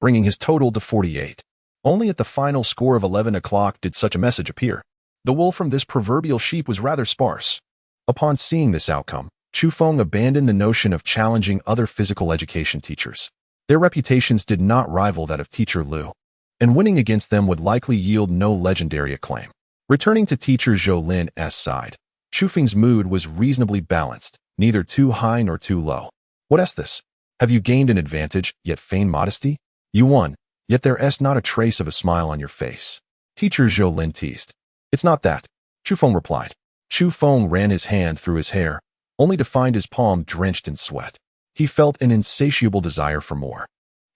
bringing his total to 48. Only at the final score of 11 o'clock did such a message appear. The wool from this proverbial sheep was rather sparse. Upon seeing this outcome, Chu Feng abandoned the notion of challenging other physical education teachers. Their reputations did not rival that of Teacher Liu, and winning against them would likely yield no legendary acclaim. Returning to Teacher Zhou Lin's side, Chu Feng's mood was reasonably balanced, neither too high nor too low. What's this? Have you gained an advantage, yet feign modesty? You won, yet there's not a trace of a smile on your face. Teacher Zhou Lin teased. It's not that, Chu Feng replied. Chu Feng ran his hand through his hair, only to find his palm drenched in sweat. He felt an insatiable desire for more.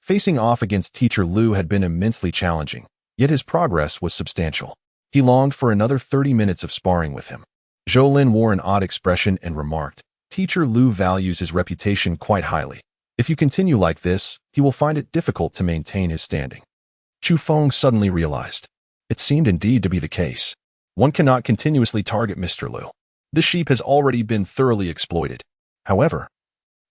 Facing off against Teacher Liu had been immensely challenging, yet his progress was substantial. He longed for another 30 minutes of sparring with him. Zhou Lin wore an odd expression and remarked, Teacher Liu values his reputation quite highly. If you continue like this, he will find it difficult to maintain his standing. Chu Feng suddenly realized. It seemed indeed to be the case. One cannot continuously target Mr. Liu. This sheep has already been thoroughly exploited. However,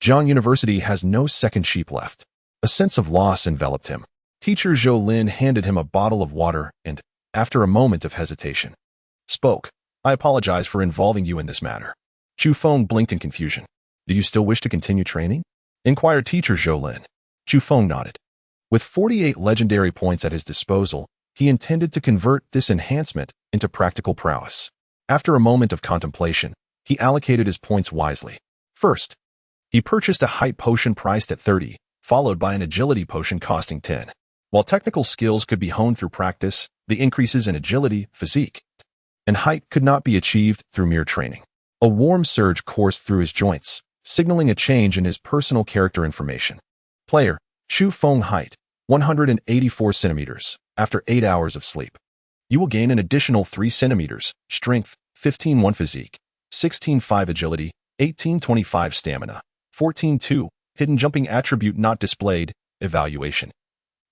Bohai University has no second sheep left. A sense of loss enveloped him. Teacher Zhou Lin handed him a bottle of water and, after a moment of hesitation, spoke. I apologize for involving you in this matter. Chu Feng blinked in confusion. Do you still wish to continue training? Inquired Teacher Zhou Lin. Chu Feng nodded. With 48 legendary points at his disposal, he intended to convert this enhancement into practical prowess. After a moment of contemplation, he allocated his points wisely. First, he purchased a height potion priced at 30, followed by an agility potion costing 10. While technical skills could be honed through practice, the increases in agility, physique, and height could not be achieved through mere training. A warm surge coursed through his joints, signaling a change in his personal character information. Player, Chu Feng height, 184 centimeters, after 8 hours of sleep. You will gain an additional 3 centimeters, strength, 15-1 physique, 16-5 agility, 18-25 stamina, 14-2, hidden jumping attribute not displayed, evaluation.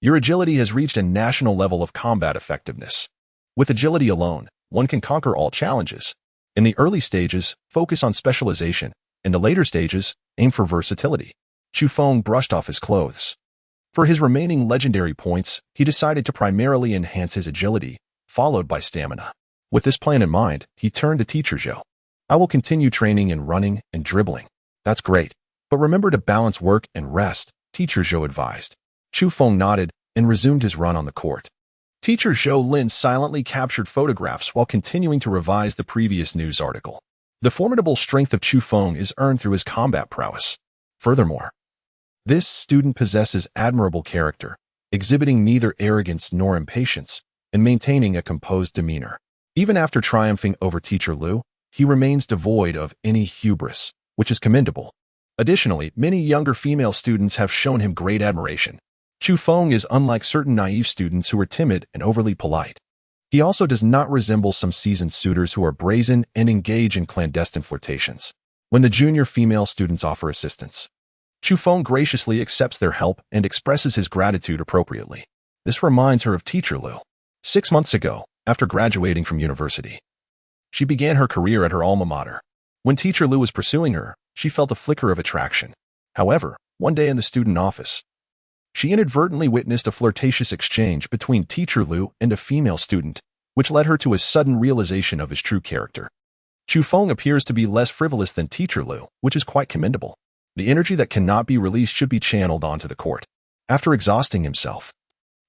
Your agility has reached a national level of combat effectiveness. With agility alone, one can conquer all challenges. In the early stages, focus on specialization. In the later stages, aim for versatility. Chu Feng brushed off his clothes. For his remaining legendary points, he decided to primarily enhance his agility, followed by stamina. With this plan in mind, he turned to Teacher Zhou. I will continue training in running and dribbling. That's great. But remember to balance work and rest, Teacher Zhou advised. Chu Feng nodded and resumed his run on the court. Teacher Zhou Lin silently captured photographs while continuing to revise the previous news article. The formidable strength of Chu Feng is earned through his combat prowess. Furthermore, this student possesses admirable character, exhibiting neither arrogance nor impatience, and maintaining a composed demeanor. Even after triumphing over Teacher Liu, he remains devoid of any hubris, which is commendable. Additionally, many younger female students have shown him great admiration. Chu Feng is unlike certain naive students who are timid and overly polite. He also does not resemble some seasoned suitors who are brazen and engage in clandestine flirtations. When the junior female students offer assistance, Chu Feng graciously accepts their help and expresses his gratitude appropriately. This reminds her of Teacher Liu. 6 months ago, after graduating from university, she began her career at her alma mater. When Teacher Liu was pursuing her, she felt a flicker of attraction. However, one day in the student office, she inadvertently witnessed a flirtatious exchange between Teacher Liu and a female student, which led her to a sudden realization of his true character. Chu Feng appears to be less frivolous than Teacher Liu, which is quite commendable. The energy that cannot be released should be channeled onto the court. After exhausting himself,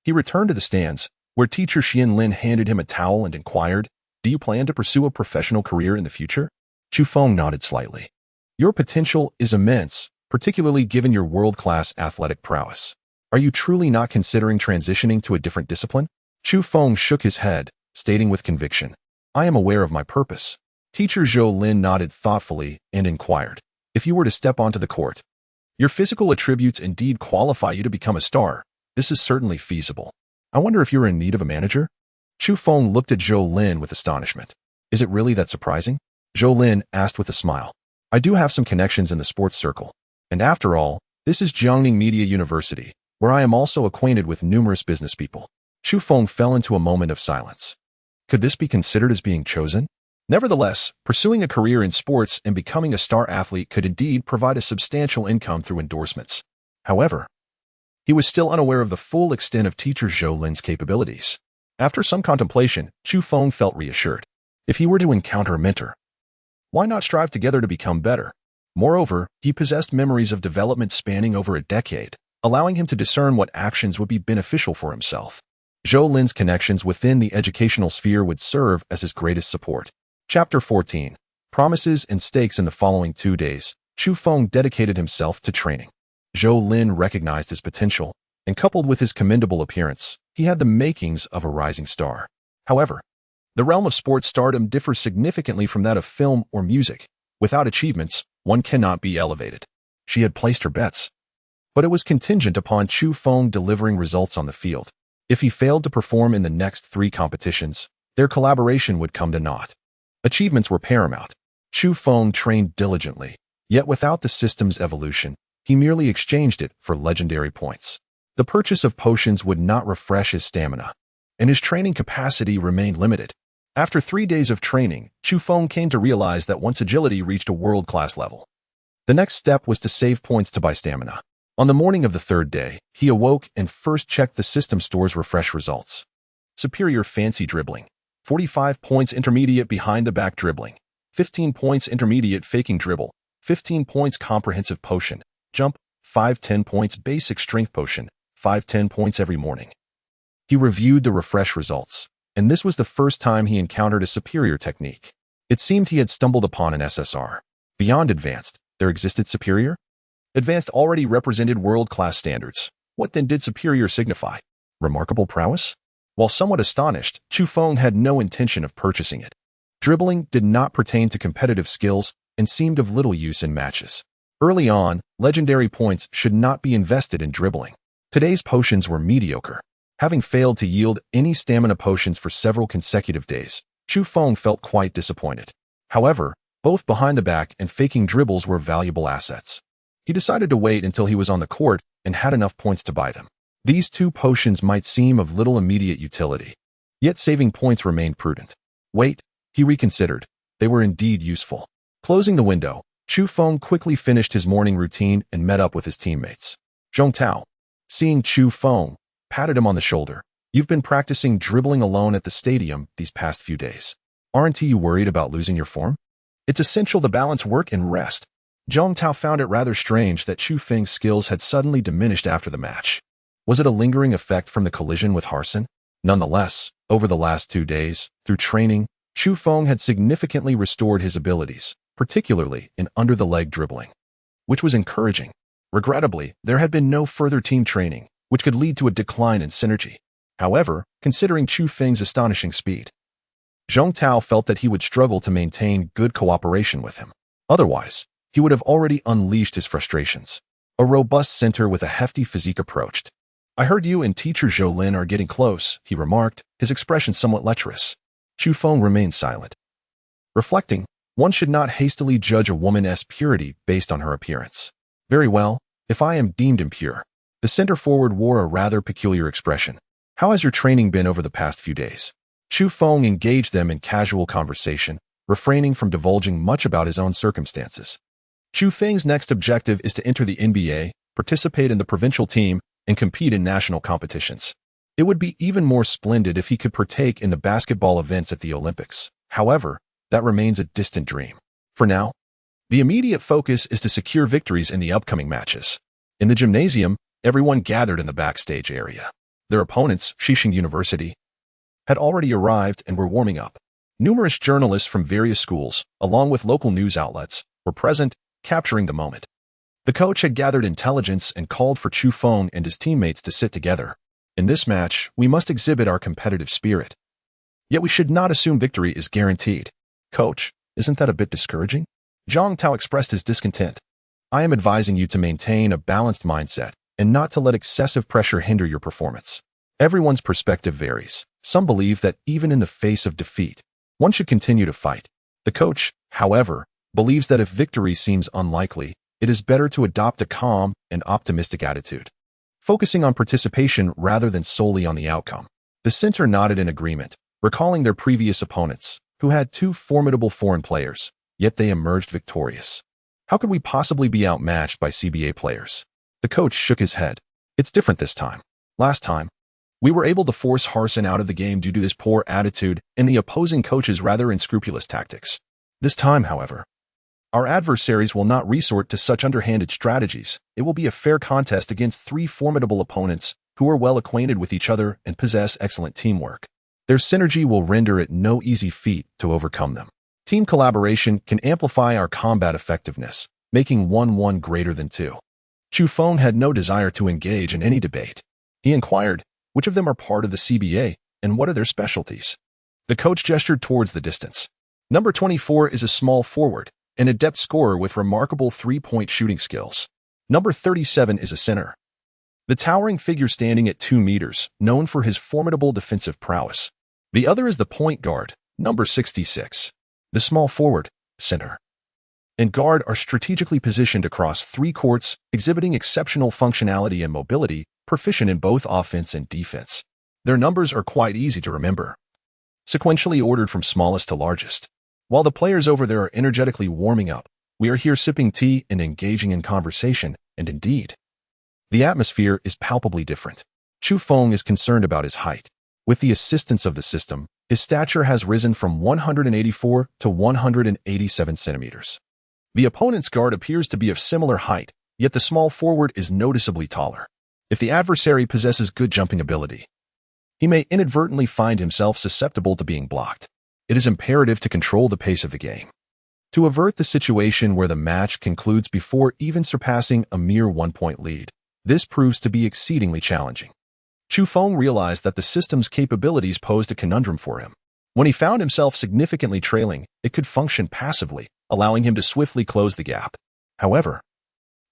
he returned to the stands, where Teacher Xian Lin handed him a towel and inquired, Do you plan to pursue a professional career in the future? Chu Feng nodded slightly. Your potential is immense, particularly given your world-class athletic prowess. Are you truly not considering transitioning to a different discipline? Chu Feng shook his head, stating with conviction, I am aware of my purpose. Teacher Zhou Lin nodded thoughtfully and inquired, If you were to step onto the court, your physical attributes indeed qualify you to become a star. This is certainly feasible. I wonder if you're in need of a manager? Chu Feng looked at Zhou Lin with astonishment. Is it really that surprising? Zhou Lin asked with a smile. I do have some connections in the sports circle. And after all, this is Jiangning Media University, where I am also acquainted with numerous business people. Chu Feng fell into a moment of silence. Could this be considered as being chosen? Nevertheless, pursuing a career in sports and becoming a star athlete could indeed provide a substantial income through endorsements. However, he was still unaware of the full extent of teacher Zhou Lin's capabilities. After some contemplation, Chu Feng felt reassured. If he were to encounter a mentor, why not strive together to become better? Moreover, he possessed memories of development spanning over a decade, allowing him to discern what actions would be beneficial for himself. Zhou Lin's connections within the educational sphere would serve as his greatest support. Chapter 14. Promises and Stakes. In the following 2 days, Chu Feng dedicated himself to training. Zhou Lin recognized his potential, and coupled with his commendable appearance, he had the makings of a rising star. However, the realm of sports stardom differs significantly from that of film or music. Without achievements, one cannot be elevated. She had placed her bets, but it was contingent upon Chu Feng delivering results on the field. If he failed to perform in the next 3 competitions, their collaboration would come to naught. Achievements were paramount. Chu Feng trained diligently, yet without the system's evolution, he merely exchanged it for legendary points. The purchase of potions would not refresh his stamina, and his training capacity remained limited. After 3 days of training, Chu Feng came to realize that once agility reached a world-class level, the next step was to save points to buy stamina. On the morning of the 3rd day, he awoke and first checked the system store's refresh results. Superior fancy dribbling, 45 points intermediate behind the back dribbling, 15 points intermediate faking dribble, 15 points comprehensive potion, jump, 5-10 points basic strength potion, 5-10 points every morning. He reviewed the refresh results, and this was the first time he encountered a superior technique. It seemed he had stumbled upon an SSR. Beyond advanced, there existed superior? Advanced already represented world-class standards. What then did superior signify? Remarkable prowess? While somewhat astonished, Chu Feng had no intention of purchasing it. Dribbling did not pertain to competitive skills and seemed of little use in matches. Early on, legendary points should not be invested in dribbling. Today's potions were mediocre. Having failed to yield any stamina potions for several consecutive days, Chu Feng felt quite disappointed. However, both behind the back and faking dribbles were valuable assets. He decided to wait until he was on the court and had enough points to buy them. These 2 potions might seem of little immediate utility, yet saving points remained prudent. Wait, he reconsidered. They were indeed useful. Closing the window, Chu Feng quickly finished his morning routine and met up with his teammates. Zhong Tao, seeing Chu Feng, patted him on the shoulder. You've been practicing dribbling alone at the stadium these past few days. Aren't you worried about losing your form? It's essential to balance work and rest. Zhong Tao found it rather strange that Chu Feng's skills had suddenly diminished after the match. Was it a lingering effect from the collision with Harson? Nonetheless, over the last 2 days, through training, Chu Feng had significantly restored his abilities, particularly in under-the-leg dribbling, which was encouraging. Regrettably, there had been no further team training, which could lead to a decline in synergy. However, considering Chu Feng's astonishing speed, Zhong Tao felt that he would struggle to maintain good cooperation with him. Otherwise, he would have already unleashed his frustrations. A robust center with a hefty physique approached. I heard you and teacher Zhou Lin are getting close, he remarked, his expression somewhat lecherous. Chu Feng remained silent. Reflecting, one should not hastily judge a woman's purity based on her appearance. Very well, if I am deemed impure. The center forward wore a rather peculiar expression. How has your training been over the past few days? Chu Feng engaged them in casual conversation, refraining from divulging much about his own circumstances. Chu Feng's next objective is to enter the NBA, participate in the provincial team, and compete in national competitions. It would be even more splendid if he could partake in the basketball events at the Olympics. However, that remains a distant dream. For now, the immediate focus is to secure victories in the upcoming matches. In the gymnasium, everyone gathered in the backstage area. Their opponents, Bohai University, had already arrived and were warming up. Numerous journalists from various schools, along with local news outlets, were present, capturing the moment. The coach had gathered intelligence and called for Chu Feng and his teammates to sit together. In this match, we must exhibit our competitive spirit. Yet we should not assume victory is guaranteed. Coach, isn't that a bit discouraging? Zhong Tao expressed his discontent. I am advising you to maintain a balanced mindset and not to let excessive pressure hinder your performance. Everyone's perspective varies. Some believe that even in the face of defeat, one should continue to fight. The coach, however, believes that if victory seems unlikely, it is better to adopt a calm and optimistic attitude, focusing on participation rather than solely on the outcome. The center nodded in agreement, recalling their previous opponents, who had two formidable foreign players, yet they emerged victorious. How could we possibly be outmatched by CBA players? The coach shook his head. It's different this time. Last time, we were able to force Harsin out of the game due to his poor attitude and the opposing coach's rather unscrupulous tactics. This time, however, our adversaries will not resort to such underhanded strategies. It will be a fair contest against three formidable opponents who are well acquainted with each other and possess excellent teamwork. Their synergy will render it no easy feat to overcome them. Team collaboration can amplify our combat effectiveness, making 1-1 greater than 2. Chu Feng had no desire to engage in any debate. He inquired, which of them are part of the CBA, and what are their specialties? The coach gestured towards the distance. Number 24 is a small forward, an adept scorer with remarkable three-point shooting skills. Number 37 is a center, the towering figure standing at 2 meters, known for his formidable defensive prowess. The other is the point guard, number 66. The small forward, center, and guard are strategically positioned across 3 courts, exhibiting exceptional functionality and mobility, proficient in both offense and defense. Their numbers are quite easy to remember, sequentially ordered from smallest to largest. While the players over there are energetically warming up, we are here sipping tea and engaging in conversation, and indeed, the atmosphere is palpably different. Chu Feng is concerned about his height. With the assistance of the system, his stature has risen from 184 to 187 centimeters. The opponent's guard appears to be of similar height, yet the small forward is noticeably taller. If the adversary possesses good jumping ability, he may inadvertently find himself susceptible to being blocked. It is imperative to control the pace of the game, to avert the situation where the match concludes before even surpassing a mere 1-point lead. This proves to be exceedingly challenging. Chu Feng realized that the system's capabilities posed a conundrum for him. When he found himself significantly trailing, it could function passively, allowing him to swiftly close the gap. However,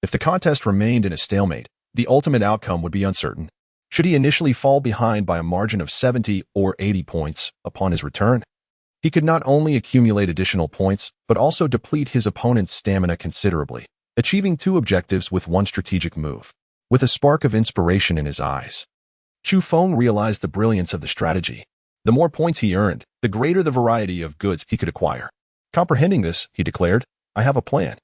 if the contest remained in a stalemate, the ultimate outcome would be uncertain. Should he initially fall behind by a margin of 70 or 80 points upon his return, he could not only accumulate additional points, but also deplete his opponent's stamina considerably, achieving 2 objectives with 1 strategic move. With a spark of inspiration in his eyes, Chu Feng realized the brilliance of the strategy. The more points he earned, the greater the variety of goods he could acquire. Comprehending this, he declared, "I have a plan."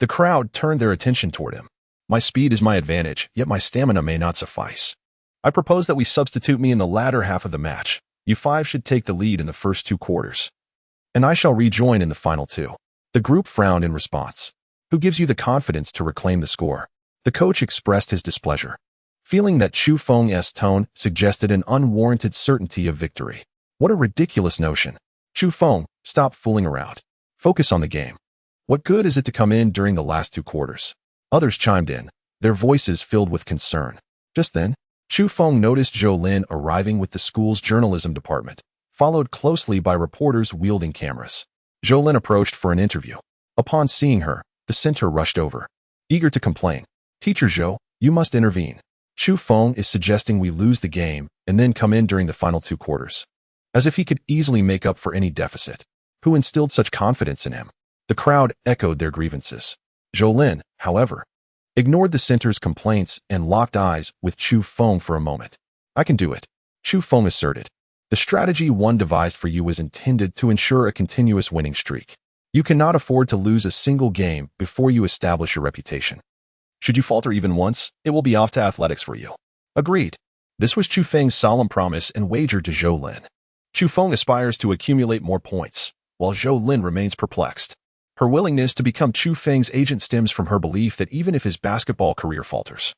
The crowd turned their attention toward him. "My speed is my advantage, yet my stamina may not suffice. I propose that we substitute me in the latter half of the match. You 5 should take the lead in the first 2 quarters, and I shall rejoin in the final 2. The group frowned in response. Who gives you the confidence to reclaim the score? The coach expressed his displeasure, feeling that Chu Feng's tone suggested an unwarranted certainty of victory. What a ridiculous notion. Chu Feng, stop fooling around. Focus on the game. What good is it to come in during the last 2 quarters? Others chimed in, their voices filled with concern. Just then, Chu Feng noticed Zhou Lin arriving with the school's journalism department, followed closely by reporters wielding cameras. Zhou Lin approached for an interview. Upon seeing her, the center rushed over, eager to complain. "Teacher Zhou, you must intervene. Chu Feng is suggesting we lose the game and then come in during the final 2 quarters. As if he could easily make up for any deficit. Who instilled such confidence in him?" The crowd echoed their grievances. Zhou Lin, however, ignored the center's complaints and locked eyes with Chu Feng for a moment. "I can do it," Chu Feng asserted. "The strategy one devised for you was intended to ensure a continuous winning streak. You cannot afford to lose a single game before you establish your reputation. Should you falter even once, it will be off to athletics for you." Agreed. This was Chu Feng's solemn promise and wager to Zhou Lin. Chu Feng aspires to accumulate more points, while Zhou Lin remains perplexed. Her willingness to become Chu Feng's agent stems from her belief that even if his basketball career falters,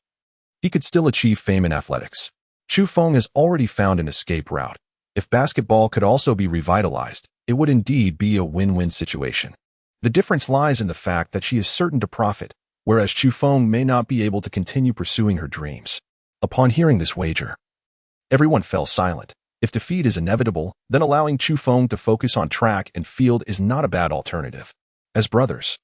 he could still achieve fame in athletics. Chu Feng has already found an escape route. If basketball could also be revitalized, it would indeed be a win-win situation. The difference lies in the fact that she is certain to profit, whereas Chu Feng may not be able to continue pursuing her dreams. Upon hearing this wager, everyone fell silent. If defeat is inevitable, then allowing Chu Feng to focus on track and field is not a bad alternative. As brothers,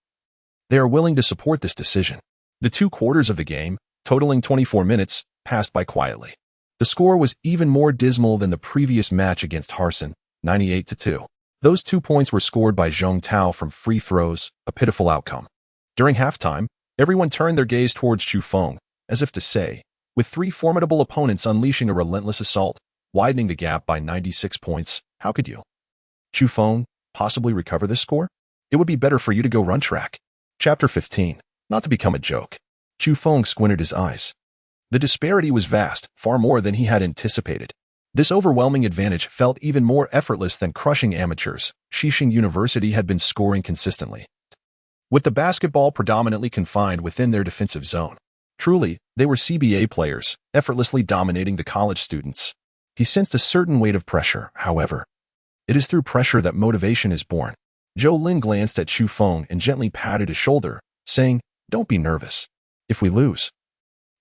they are willing to support this decision. The 2 quarters of the game, totaling 24 minutes, passed by quietly. The score was even more dismal than the previous match against Harsin, 98-2. Those 2 points were scored by Zhong Tao from free throws, a pitiful outcome. During halftime, everyone turned their gaze towards Chu Feng, as if to say, with 3 formidable opponents unleashing a relentless assault, widening the gap by 96 points, how could you? Chu Feng, possibly recover this score? It would be better for you to go run track. Chapter 15. Not to become a joke. Chu Feng squinted his eyes. The disparity was vast, far more than he had anticipated. This overwhelming advantage felt even more effortless than crushing amateurs. Bohai University had been scoring consistently, with the basketball predominantly confined within their defensive zone. Truly, they were CBA players, effortlessly dominating the college students. He sensed a certain weight of pressure, however. It is through pressure that motivation is born. Zhou Lin glanced at Chu Feng and gently patted his shoulder, saying, "Don't be nervous. If we lose,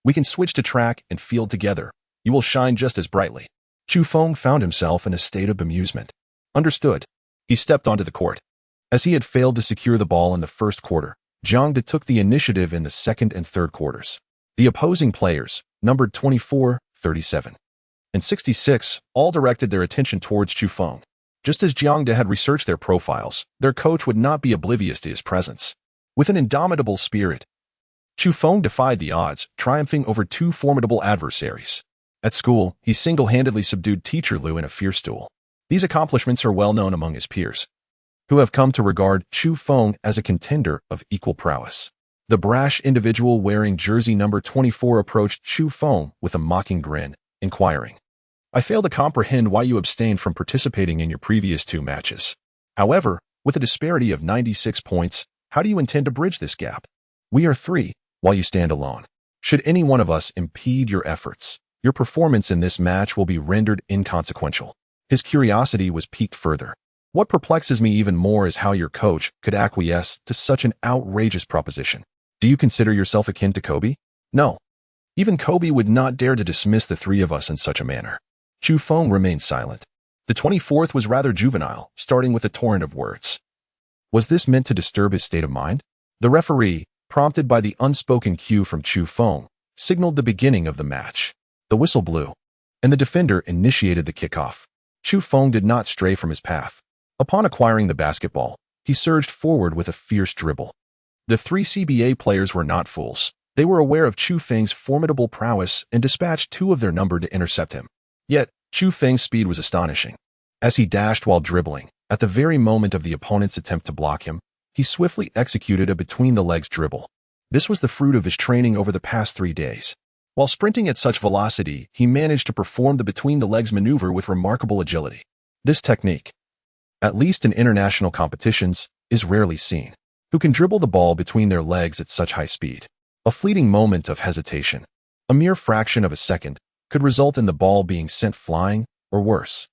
we can switch to track and field together. You will shine just as brightly." Chu Feng found himself in a state of bemusement. Understood. He stepped onto the court. As he had failed to secure the ball in the first quarter, Jiang De took the initiative in the second and third quarters. The opposing players, numbered 24, 37, and 66, all directed their attention towards Chu Feng. Just as Jiang De had researched their profiles, their coach would not be oblivious to his presence. With an indomitable spirit, Chu Feng defied the odds, triumphing over two formidable adversaries. At school, he single-handedly subdued Teacher Liu in a fierce duel. These accomplishments are well known among his peers, who have come to regard Chu Feng as a contender of equal prowess. The brash individual wearing jersey number 24 approached Chu Feng with a mocking grin, inquiring, "I fail to comprehend why you abstained from participating in your previous two matches. However, with a disparity of 96 points, how do you intend to bridge this gap? We are three, while you stand alone. Should any one of us impede your efforts, your performance in this match will be rendered inconsequential." His curiosity was piqued further. "What perplexes me even more is how your coach could acquiesce to such an outrageous proposition. Do you consider yourself akin to Kobe?" "No. Even Kobe would not dare to dismiss the three of us in such a manner." Chu Feng remained silent. The 24th was rather juvenile, starting with a torrent of words. Was this meant to disturb his state of mind? The referee, prompted by the unspoken cue from Chu Feng, signaled the beginning of the match. The whistle blew, and the defender initiated the kickoff. Chu Feng did not stray from his path. Upon acquiring the basketball, he surged forward with a fierce dribble. The three CBA players were not fools. They were aware of Chu Feng's formidable prowess and dispatched two of their number to intercept him. Yet, Chu Feng's speed was astonishing. As he dashed while dribbling, at the very moment of the opponent's attempt to block him, he swiftly executed a between-the-legs dribble. This was the fruit of his training over the past 3 days. While sprinting at such velocity, he managed to perform the between-the-legs maneuver with remarkable agility. This technique, at least in international competitions, is rarely seen. Who can dribble the ball between their legs at such high speed? A fleeting moment of hesitation, a mere fraction of a second, could result in the ball being sent flying, or worse,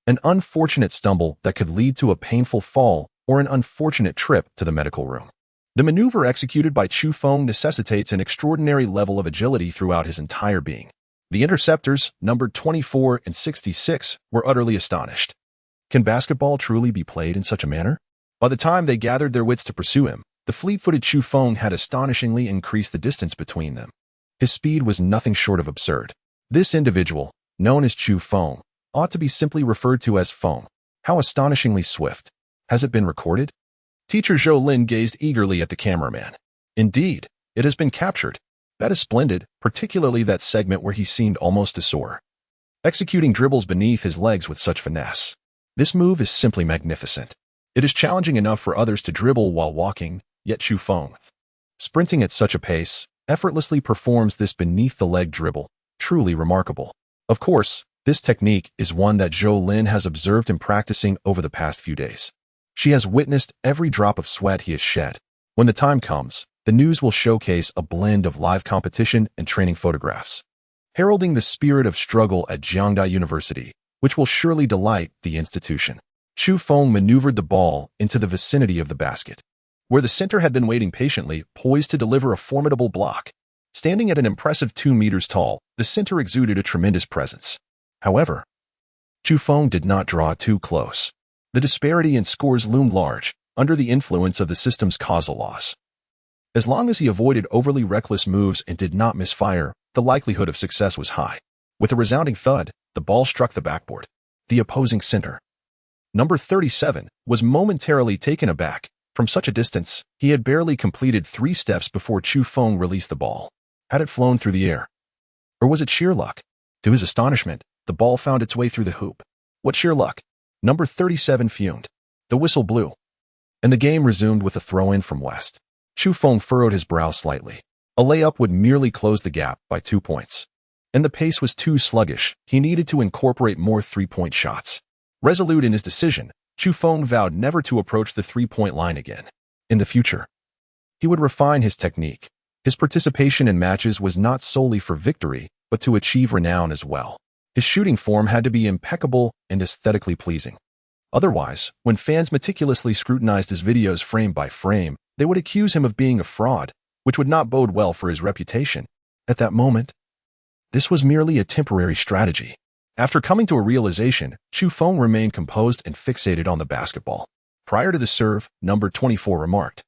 an unfortunate stumble that could lead to a painful fall or an unfortunate trip to the medical room. The maneuver executed by Chu Feng necessitates an extraordinary level of agility throughout his entire being. The interceptors, numbered 24 and 66, were utterly astonished. Can basketball truly be played in such a manner? By the time they gathered their wits to pursue him, the fleet-footed Chu Feng had astonishingly increased the distance between them. His speed was nothing short of absurd. This individual, known as Chu Feng, ought to be simply referred to as Feng. How astonishingly swift. Has it been recorded? Teacher Zhou Lin gazed eagerly at the cameraman. Indeed, it has been captured. That is splendid, particularly that segment where he seemed almost to soar, executing dribbles beneath his legs with such finesse. This move is simply magnificent. It is challenging enough for others to dribble while walking, yet Chu Feng, sprinting at such a pace, effortlessly performs this beneath-the-leg dribble. Truly remarkable. Of course, this technique is one that Zhou Lin has observed him practicing over the past few days. She has witnessed every drop of sweat he has shed. When the time comes, the news will showcase a blend of live competition and training photographs, heralding the spirit of struggle at Bohai University, which will surely delight the institution. Chu Feng maneuvered the ball into the vicinity of the basket, where the center had been waiting patiently, poised to deliver a formidable block. Standing at an impressive 2 meters tall, the center exuded a tremendous presence. However, Chu Feng did not draw too close. The disparity in scores loomed large, under the influence of the system's causal laws. As long as he avoided overly reckless moves and did not misfire, the likelihood of success was high. With a resounding thud, the ball struck the backboard. The opposing center, number 37, was momentarily taken aback. From such a distance, he had barely completed 3 steps before Chu Feng released the ball. Had it flown through the air? Or was it sheer luck? To his astonishment, the ball found its way through the hoop. What sheer luck! Number 37 fumed. The whistle blew, and the game resumed with a throw-in from West. Chu Feng furrowed his brow slightly. A layup would merely close the gap by 2 points. And the pace was too sluggish. He needed to incorporate more three-point shots. Resolute in his decision, Chu Feng vowed never to approach the three-point line again. In the future, he would refine his technique. His participation in matches was not solely for victory, but to achieve renown as well. His shooting form had to be impeccable and aesthetically pleasing. Otherwise, when fans meticulously scrutinized his videos frame by frame, they would accuse him of being a fraud, which would not bode well for his reputation. At that moment, this was merely a temporary strategy. After coming to a realization, Chu Feng remained composed and fixated on the basketball. Prior to the serve, number 24 remarked,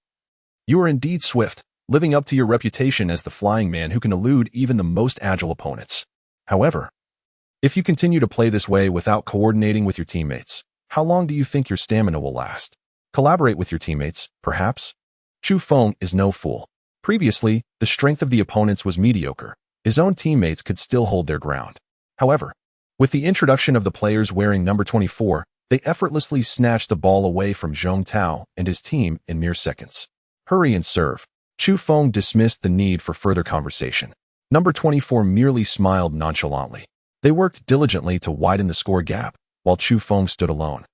"You are indeed swift, living up to your reputation as the flying man who can elude even the most agile opponents. However, if you continue to play this way without coordinating with your teammates, how long do you think your stamina will last? Collaborate with your teammates, perhaps?" Chu Feng is no fool. Previously, the strength of the opponents was mediocre. His own teammates could still hold their ground. However, with the introduction of the players wearing number 24, they effortlessly snatched the ball away from Zhong Tao and his team in mere seconds. Hurry and serve. Chu Feng dismissed the need for further conversation. Number 24 merely smiled nonchalantly. They worked diligently to widen the score gap, while Chu Feng stood alone,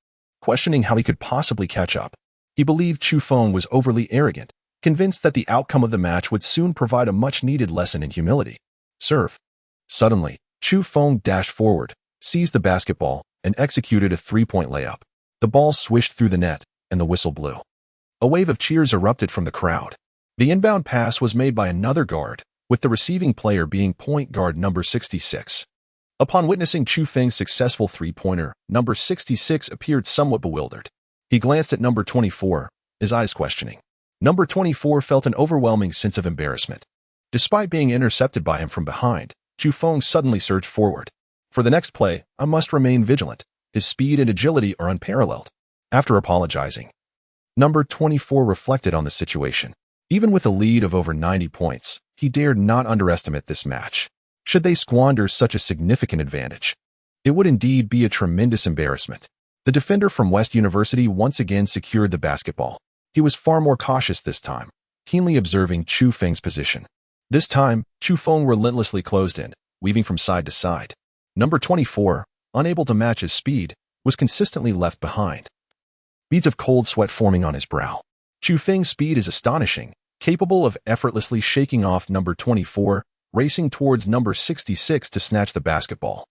questioning how he could possibly catch up. He believed Chu Feng was overly arrogant, convinced that the outcome of the match would soon provide a much-needed lesson in humility. Serve. Suddenly, Chu Feng dashed forward, seized the basketball, and executed a three-point layup. The ball swished through the net, and the whistle blew. A wave of cheers erupted from the crowd. The inbound pass was made by another guard, with the receiving player being point guard number 66. Upon witnessing Chu Feng's successful three-pointer, number 66 appeared somewhat bewildered. He glanced at number 24, his eyes questioning. Number 24 felt an overwhelming sense of embarrassment. Despite being intercepted by him from behind, Chu Feng suddenly surged forward. For the next play, I must remain vigilant. His speed and agility are unparalleled. After apologizing, number 24 reflected on the situation. Even with a lead of over 90 points, he dared not underestimate this match. Should they squander such a significant advantage, it would indeed be a tremendous embarrassment. The defender from West University once again secured the basketball. He was far more cautious this time, keenly observing Chu Feng's position. This time, Chu Feng relentlessly closed in, weaving from side to side. Number 24, unable to match his speed, was consistently left behind, beads of cold sweat forming on his brow. Chu Feng's speed is astonishing, capable of effortlessly shaking off number 24, racing towards number 66 to snatch the basketball,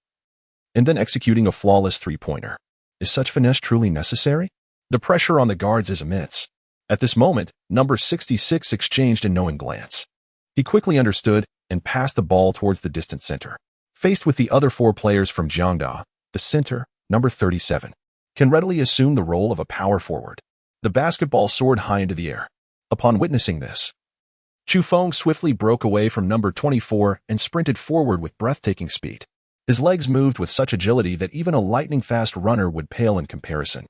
and then executing a flawless three-pointer. Is such finesse truly necessary? The pressure on the guards is immense. At this moment, number 66 exchanged a knowing glance. He quickly understood and passed the ball towards the distant center. Faced with the other four players from Jiangda, the center, number 37, can readily assume the role of a power forward. The basketball soared high into the air. Upon witnessing this, Chu Feng swiftly broke away from number 24 and sprinted forward with breathtaking speed. His legs moved with such agility that even a lightning-fast runner would pale in comparison.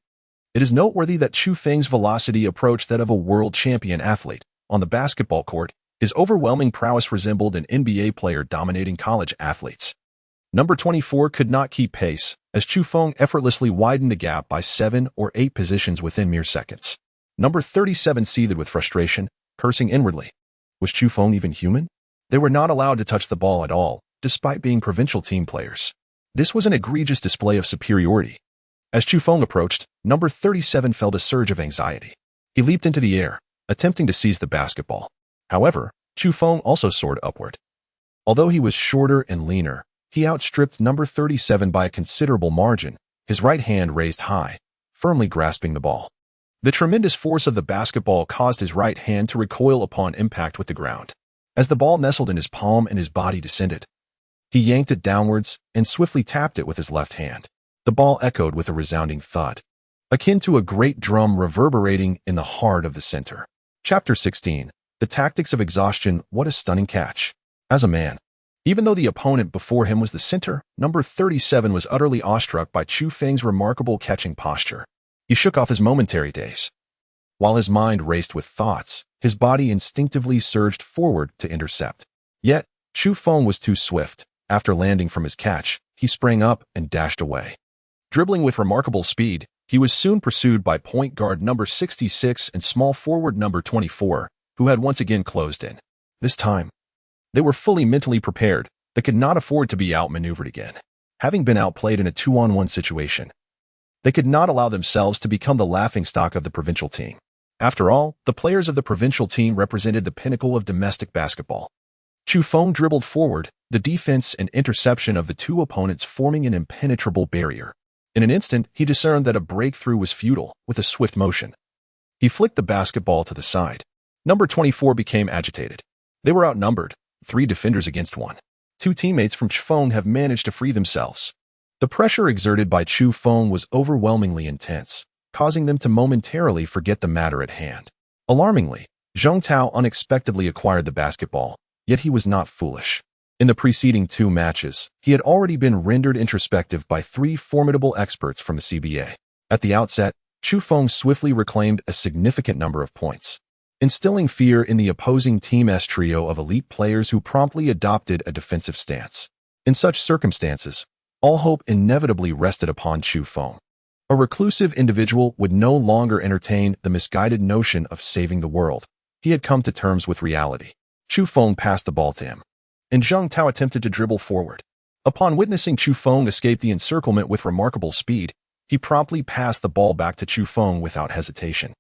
It is noteworthy that Chu Feng's velocity approached that of a world champion athlete. On the basketball court, his overwhelming prowess resembled an NBA player dominating college athletes. Number 24 could not keep pace, as Chu Feng effortlessly widened the gap by 7 or 8 positions within mere seconds. Number 37 seethed with frustration, cursing inwardly. Was Chu Feng even human? They were not allowed to touch the ball at all, despite being provincial team players. This was an egregious display of superiority. As Chu Feng approached, number 37 felt a surge of anxiety. He leaped into the air, attempting to seize the basketball. However, Chu Feng also soared upward. Although he was shorter and leaner, he outstripped number 37 by a considerable margin, his right hand raised high, firmly grasping the ball. The tremendous force of the basketball caused his right hand to recoil upon impact with the ground. As the ball nestled in his palm and his body descended, he yanked it downwards and swiftly tapped it with his left hand. The ball echoed with a resounding thud, akin to a great drum reverberating in the heart of the center. Chapter 16. The Tactics of Exhaustion. What a stunning catch. As a man, even though the opponent before him was the center, number 37 was utterly awestruck by Chu Feng's remarkable catching posture. He shook off his momentary daze. While his mind raced with thoughts, his body instinctively surged forward to intercept. Yet, Chu Feng was too swift. After landing from his catch, he sprang up and dashed away. Dribbling with remarkable speed, He was soon pursued by point guard number 66 and small forward number 24, who had once again closed in. This time, they were fully mentally prepared. They could not afford to be outmaneuvered again. Having been outplayed in a 2-on-1 situation, they could not allow themselves to become the laughingstock of the provincial team. After all, the players of the provincial team represented the pinnacle of domestic basketball. Chu Feng dribbled forward, the defense and interception of the two opponents forming an impenetrable barrier. In an instant, he discerned that a breakthrough was futile. With a swift motion, he flicked the basketball to the side. Number 24 became agitated. They were outnumbered, 3 defenders against 1. 2 teammates from Chu Feng have managed to free themselves. The pressure exerted by Chu Feng was overwhelmingly intense, causing them to momentarily forget the matter at hand. Alarmingly, Zheng Tao unexpectedly acquired the basketball, yet he was not foolish. In the preceding 2 matches, he had already been rendered introspective by 3 formidable experts from the CBA. At the outset, Chu Feng swiftly reclaimed a significant number of points, instilling fear in the opposing team's trio of elite players who promptly adopted a defensive stance. In such circumstances, all hope inevitably rested upon Chu Feng. A reclusive individual would no longer entertain the misguided notion of saving the world. He had come to terms with reality. Chu Feng passed the ball to him, and Zheng Tao attempted to dribble forward. Upon witnessing Chu Feng escape the encirclement with remarkable speed, he promptly passed the ball back to Chu Feng without hesitation.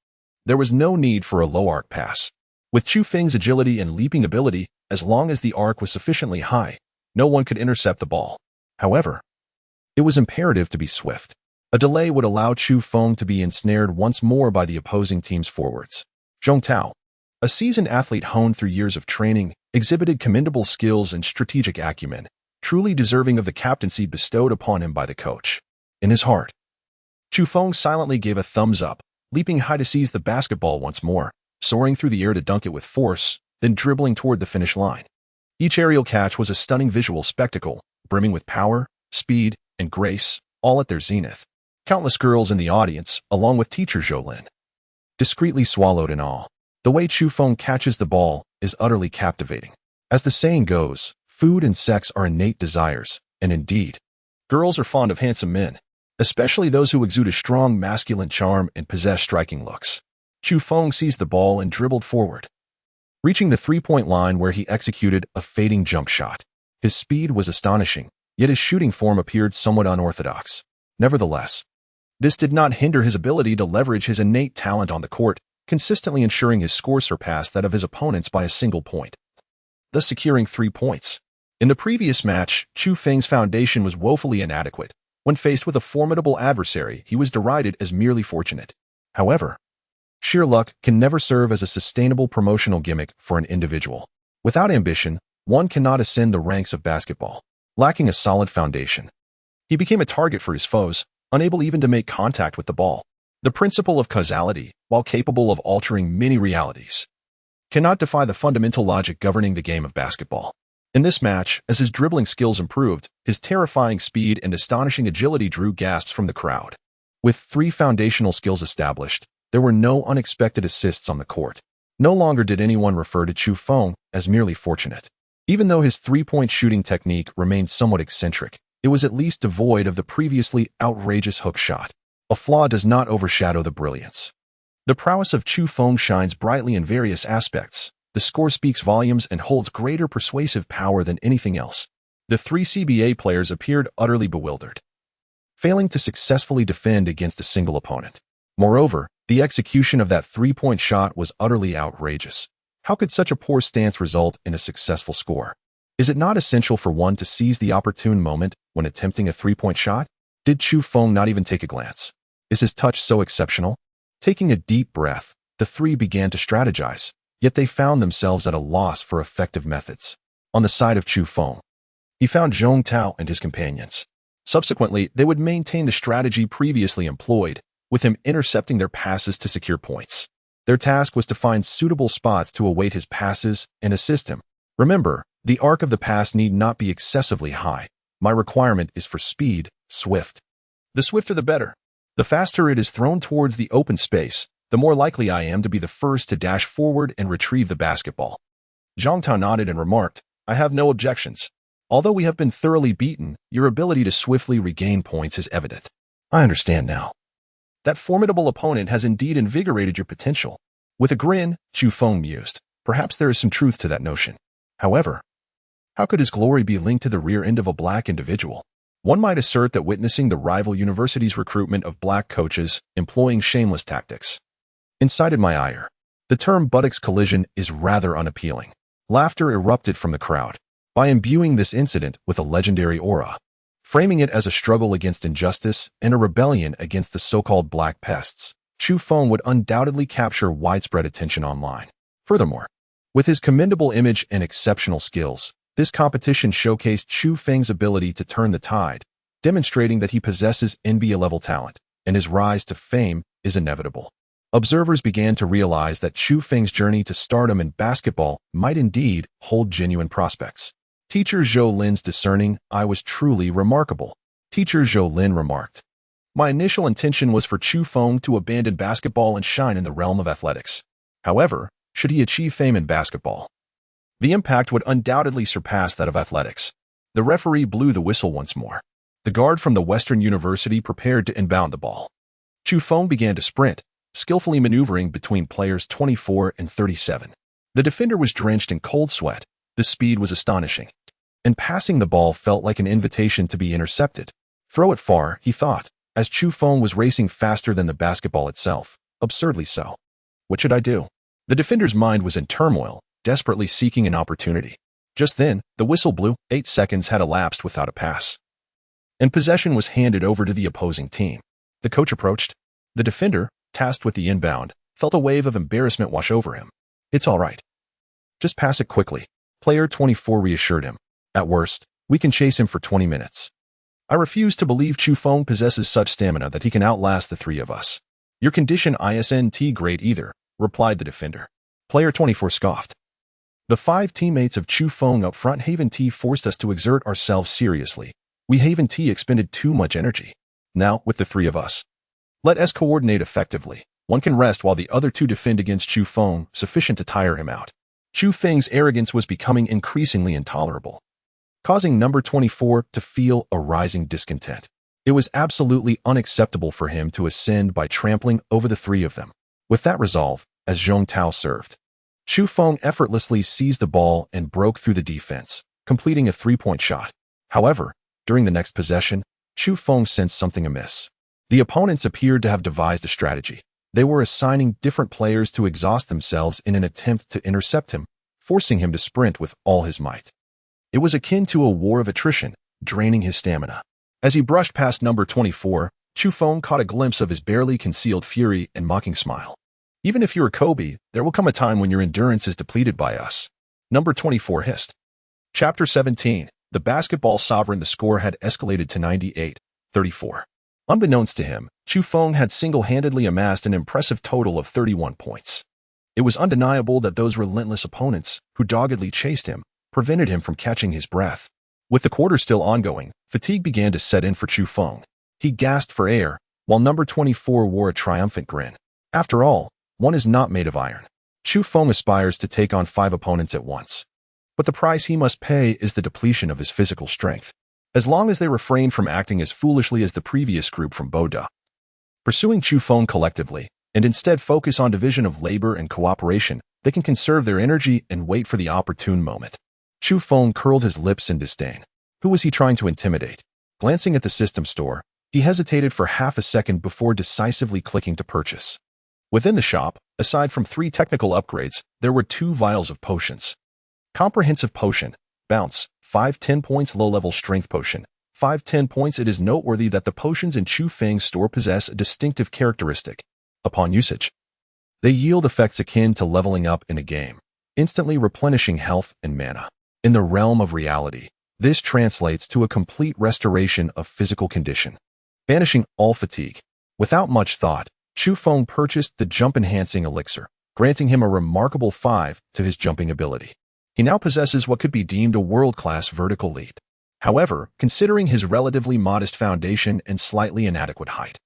There was no need for a low arc pass. With Chu Feng's agility and leaping ability, as long as the arc was sufficiently high, no one could intercept the ball. However, it was imperative to be swift. A delay would allow Chu Feng to be ensnared once more by the opposing team's forwards. Zheng Tao, a seasoned athlete honed through years of training, exhibited commendable skills and strategic acumen, truly deserving of the captaincy bestowed upon him by the coach. In his heart, Chu Feng silently gave a thumbs up, leaping high to seize the basketball once more, soaring through the air to dunk it with force, then dribbling toward the finish line. Each aerial catch was a stunning visual spectacle, brimming with power, speed, and grace, all at their zenith. Countless girls in the audience, along with teacher Zhou, discreetly swallowed in awe. The way Chu Feng catches the ball is utterly captivating. As the saying goes, food and sex are innate desires, and indeed, girls are fond of handsome men, especially those who exude a strong masculine charm and possess striking looks. Chu Feng seized the ball and dribbled forward, reaching the 3-point line where he executed a fading jump shot. His speed was astonishing, yet his shooting form appeared somewhat unorthodox. Nevertheless, this did not hinder his ability to leverage his innate talent on the court, consistently ensuring his score surpassed that of his opponents by a single point, thus securing 3 points. In the previous match, Chu Feng's foundation was woefully inadequate. When faced with a formidable adversary, he was derided as merely fortunate. However, sheer luck can never serve as a sustainable promotional gimmick for an individual. Without ambition, one cannot ascend the ranks of basketball. Lacking a solid foundation, he became a target for his foes, unable even to make contact with the ball. The principle of causality, while capable of altering many realities, cannot defy the fundamental logic governing the game of basketball. In this match, as his dribbling skills improved, his terrifying speed and astonishing agility drew gasps from the crowd. With 3 foundational skills established, there were no unexpected assists on the court. No longer did anyone refer to Chu Feng as merely fortunate. Even though his 3-point shooting technique remained somewhat eccentric, it was at least devoid of the previously outrageous hook shot. A flaw does not overshadow the brilliance. The prowess of Chu Feng shines brightly in various aspects. The score speaks volumes and holds greater persuasive power than anything else. The 3 CBA players appeared utterly bewildered, failing to successfully defend against a single opponent. Moreover, the execution of that 3-point shot was utterly outrageous. How could such a poor stance result in a successful score? Is it not essential for one to seize the opportune moment when attempting a 3-point shot? Did Chu Feng not even take a glance? Is his touch so exceptional? Taking a deep breath, the 3 began to strategize, yet they found themselves at a loss for effective methods. On the side of Chu Feng, he found Zheng Tao and his companions. Subsequently, they would maintain the strategy previously employed, with him intercepting their passes to secure points. Their task was to find suitable spots to await his passes and assist him. Remember, the arc of the pass need not be excessively high. My requirement is for speed, swift. The swifter the better. The faster it is thrown towards the open space, the more likely I am to be the first to dash forward and retrieve the basketball. Zheng Tao nodded and remarked, I have no objections. Although we have been thoroughly beaten, your ability to swiftly regain points is evident. I understand now. That formidable opponent has indeed invigorated your potential. With a grin, Chu Feng mused. Perhaps there is some truth to that notion. However, how could his glory be linked to the rear end of a black individual? One might assert that witnessing the rival university's recruitment of black coaches employing shameless tactics incited my ire. The term buttocks collision is rather unappealing. Laughter erupted from the crowd. By imbuing this incident with a legendary aura, framing it as a struggle against injustice and a rebellion against the so-called black pests, Chu Feng would undoubtedly capture widespread attention online. Furthermore, with his commendable image and exceptional skills, this competition showcased Chu Feng's ability to turn the tide, demonstrating that he possesses NBA-level talent, and his rise to fame is inevitable. Observers began to realize that Chu Feng's journey to stardom in basketball might indeed hold genuine prospects. Teacher Zhou Lin's discerning eye was truly remarkable. Teacher Zhou Lin remarked, "My initial intention was for Chu Feng to abandon basketball and shine in the realm of athletics. However, should he achieve fame in basketball, the impact would undoubtedly surpass that of athletics." The referee blew the whistle once more. The guard from the Western University prepared to inbound the ball. Chu Feng began to sprint, skillfully maneuvering between players 24 and 37. The defender was drenched in cold sweat. The speed was astonishing, and passing the ball felt like an invitation to be intercepted. Throw it far, he thought, as Chu Feng was racing faster than the basketball itself, absurdly so. What should I do? The defender's mind was in turmoil, desperately seeking an opportunity. Just then, the whistle blew. 8 seconds had elapsed without a pass, and possession was handed over to the opposing team. The coach approached. The defender, tasked with the inbound, felt a wave of embarrassment wash over him. "It's all right. Just pass it quickly," player 24 reassured him. "At worst, we can chase him for 20 minutes. I refuse to believe Chu Feng possesses such stamina that he can outlast the three of us." "Your condition isn't great either," replied the defender. Player 24 scoffed. "The 5 teammates of Chu Feng up front Haven T forced us to exert ourselves seriously. We Haven T expended too much energy. Now, with the 3 of us, let us coordinate effectively. One can rest while the other 2 defend against Chu Feng, sufficient to tire him out." Chu Feng's arrogance was becoming increasingly intolerable, causing number 24 to feel a rising discontent. It was absolutely unacceptable for him to ascend by trampling over the 3 of them. With that resolve, as Zhong Tao served, Chu Feng effortlessly seized the ball and broke through the defense, completing a 3-point shot. However, during the next possession, Chu Feng sensed something amiss. The opponents appeared to have devised a strategy. They were assigning different players to exhaust themselves in an attempt to intercept him, forcing him to sprint with all his might. It was akin to a war of attrition, draining his stamina. As he brushed past number 24, Chu Feng caught a glimpse of his barely concealed fury and mocking smile. "Even if you're Kobe, there will come a time when your endurance is depleted by us," number 24 hissed. Chapter 17. The basketball sovereign. The score had escalated to 98-34. Unbeknownst to him, Chu Feng had single-handedly amassed an impressive total of 31 points. It was undeniable that those relentless opponents, who doggedly chased him, prevented him from catching his breath. With the quarter still ongoing, fatigue began to set in for Chu Feng. He gasped for air, while number 24 wore a triumphant grin. After all, one is not made of iron. Chu Feng aspires to take on 5 opponents at once, but the price he must pay is the depletion of his physical strength. As long as they refrain from acting as foolishly as the previous group from Bohai, pursuing Chu Feng collectively, and instead focus on division of labor and cooperation, they can conserve their energy and wait for the opportune moment. Chu Feng curled his lips in disdain. Who was he trying to intimidate? Glancing at the system store, he hesitated for half a second before decisively clicking to purchase. Within the shop, aside from 3 technical upgrades, there were 2 vials of potions. Comprehensive potion, bounce, 5 10 points. Low-level strength potion, 5 10 points. It is noteworthy that the potions in Chu Feng's store possess a distinctive characteristic. Upon usage, they yield effects akin to leveling up in a game, instantly replenishing health and mana. In the realm of reality, this translates to a complete restoration of physical condition, banishing all fatigue. Without much thought, Chu Feng purchased the jump-enhancing elixir, granting him a remarkable 5 to his jumping ability. He now possesses what could be deemed a world-class vertical leap. However, considering his relatively modest foundation and slightly inadequate height,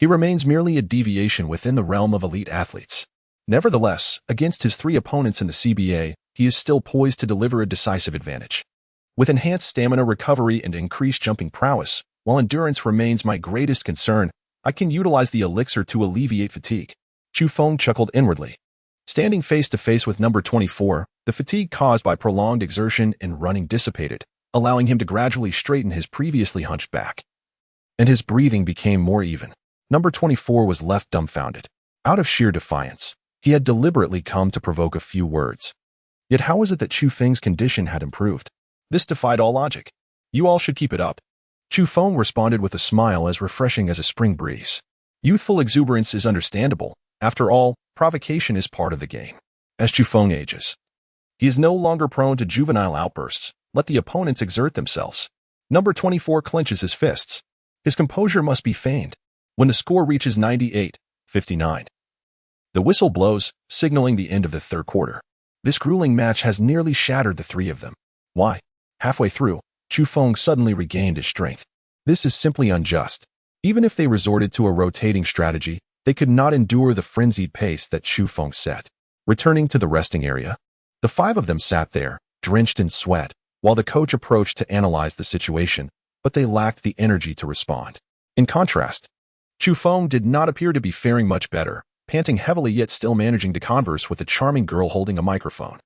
he remains merely a deviation within the realm of elite athletes. Nevertheless, against his 3 opponents in the CBA, he is still poised to deliver a decisive advantage. With enhanced stamina recovery and increased jumping prowess, while endurance remains my greatest concern, I can utilize the elixir to alleviate fatigue. Chu Feng chuckled inwardly. Standing face to face with number 24, the fatigue caused by prolonged exertion and running dissipated, allowing him to gradually straighten his previously hunched back. And his breathing became more even. Number 24 was left dumbfounded. Out of sheer defiance, he had deliberately come to provoke a few words. Yet how was it that Chu Feng's condition had improved? This defied all logic. You all should keep it up. Chu Feng responded with a smile as refreshing as a spring breeze. Youthful exuberance is understandable. After all, provocation is part of the game. As Chu Feng ages, he is no longer prone to juvenile outbursts. Let the opponents exert themselves. Number 24 clenches his fists. His composure must be feigned. When the score reaches 98-59, the whistle blows, signaling the end of the third quarter. This grueling match has nearly shattered the three of them. Why? Halfway through, Chu Feng suddenly regained his strength. This is simply unjust. Even if they resorted to a rotating strategy, they could not endure the frenzied pace that Chu Feng set. Returning to the resting area, the five of them sat there, drenched in sweat, while the coach approached to analyze the situation, but they lacked the energy to respond. In contrast, Chu Feng did not appear to be faring much better, panting heavily yet still managing to converse with a charming girl holding a microphone.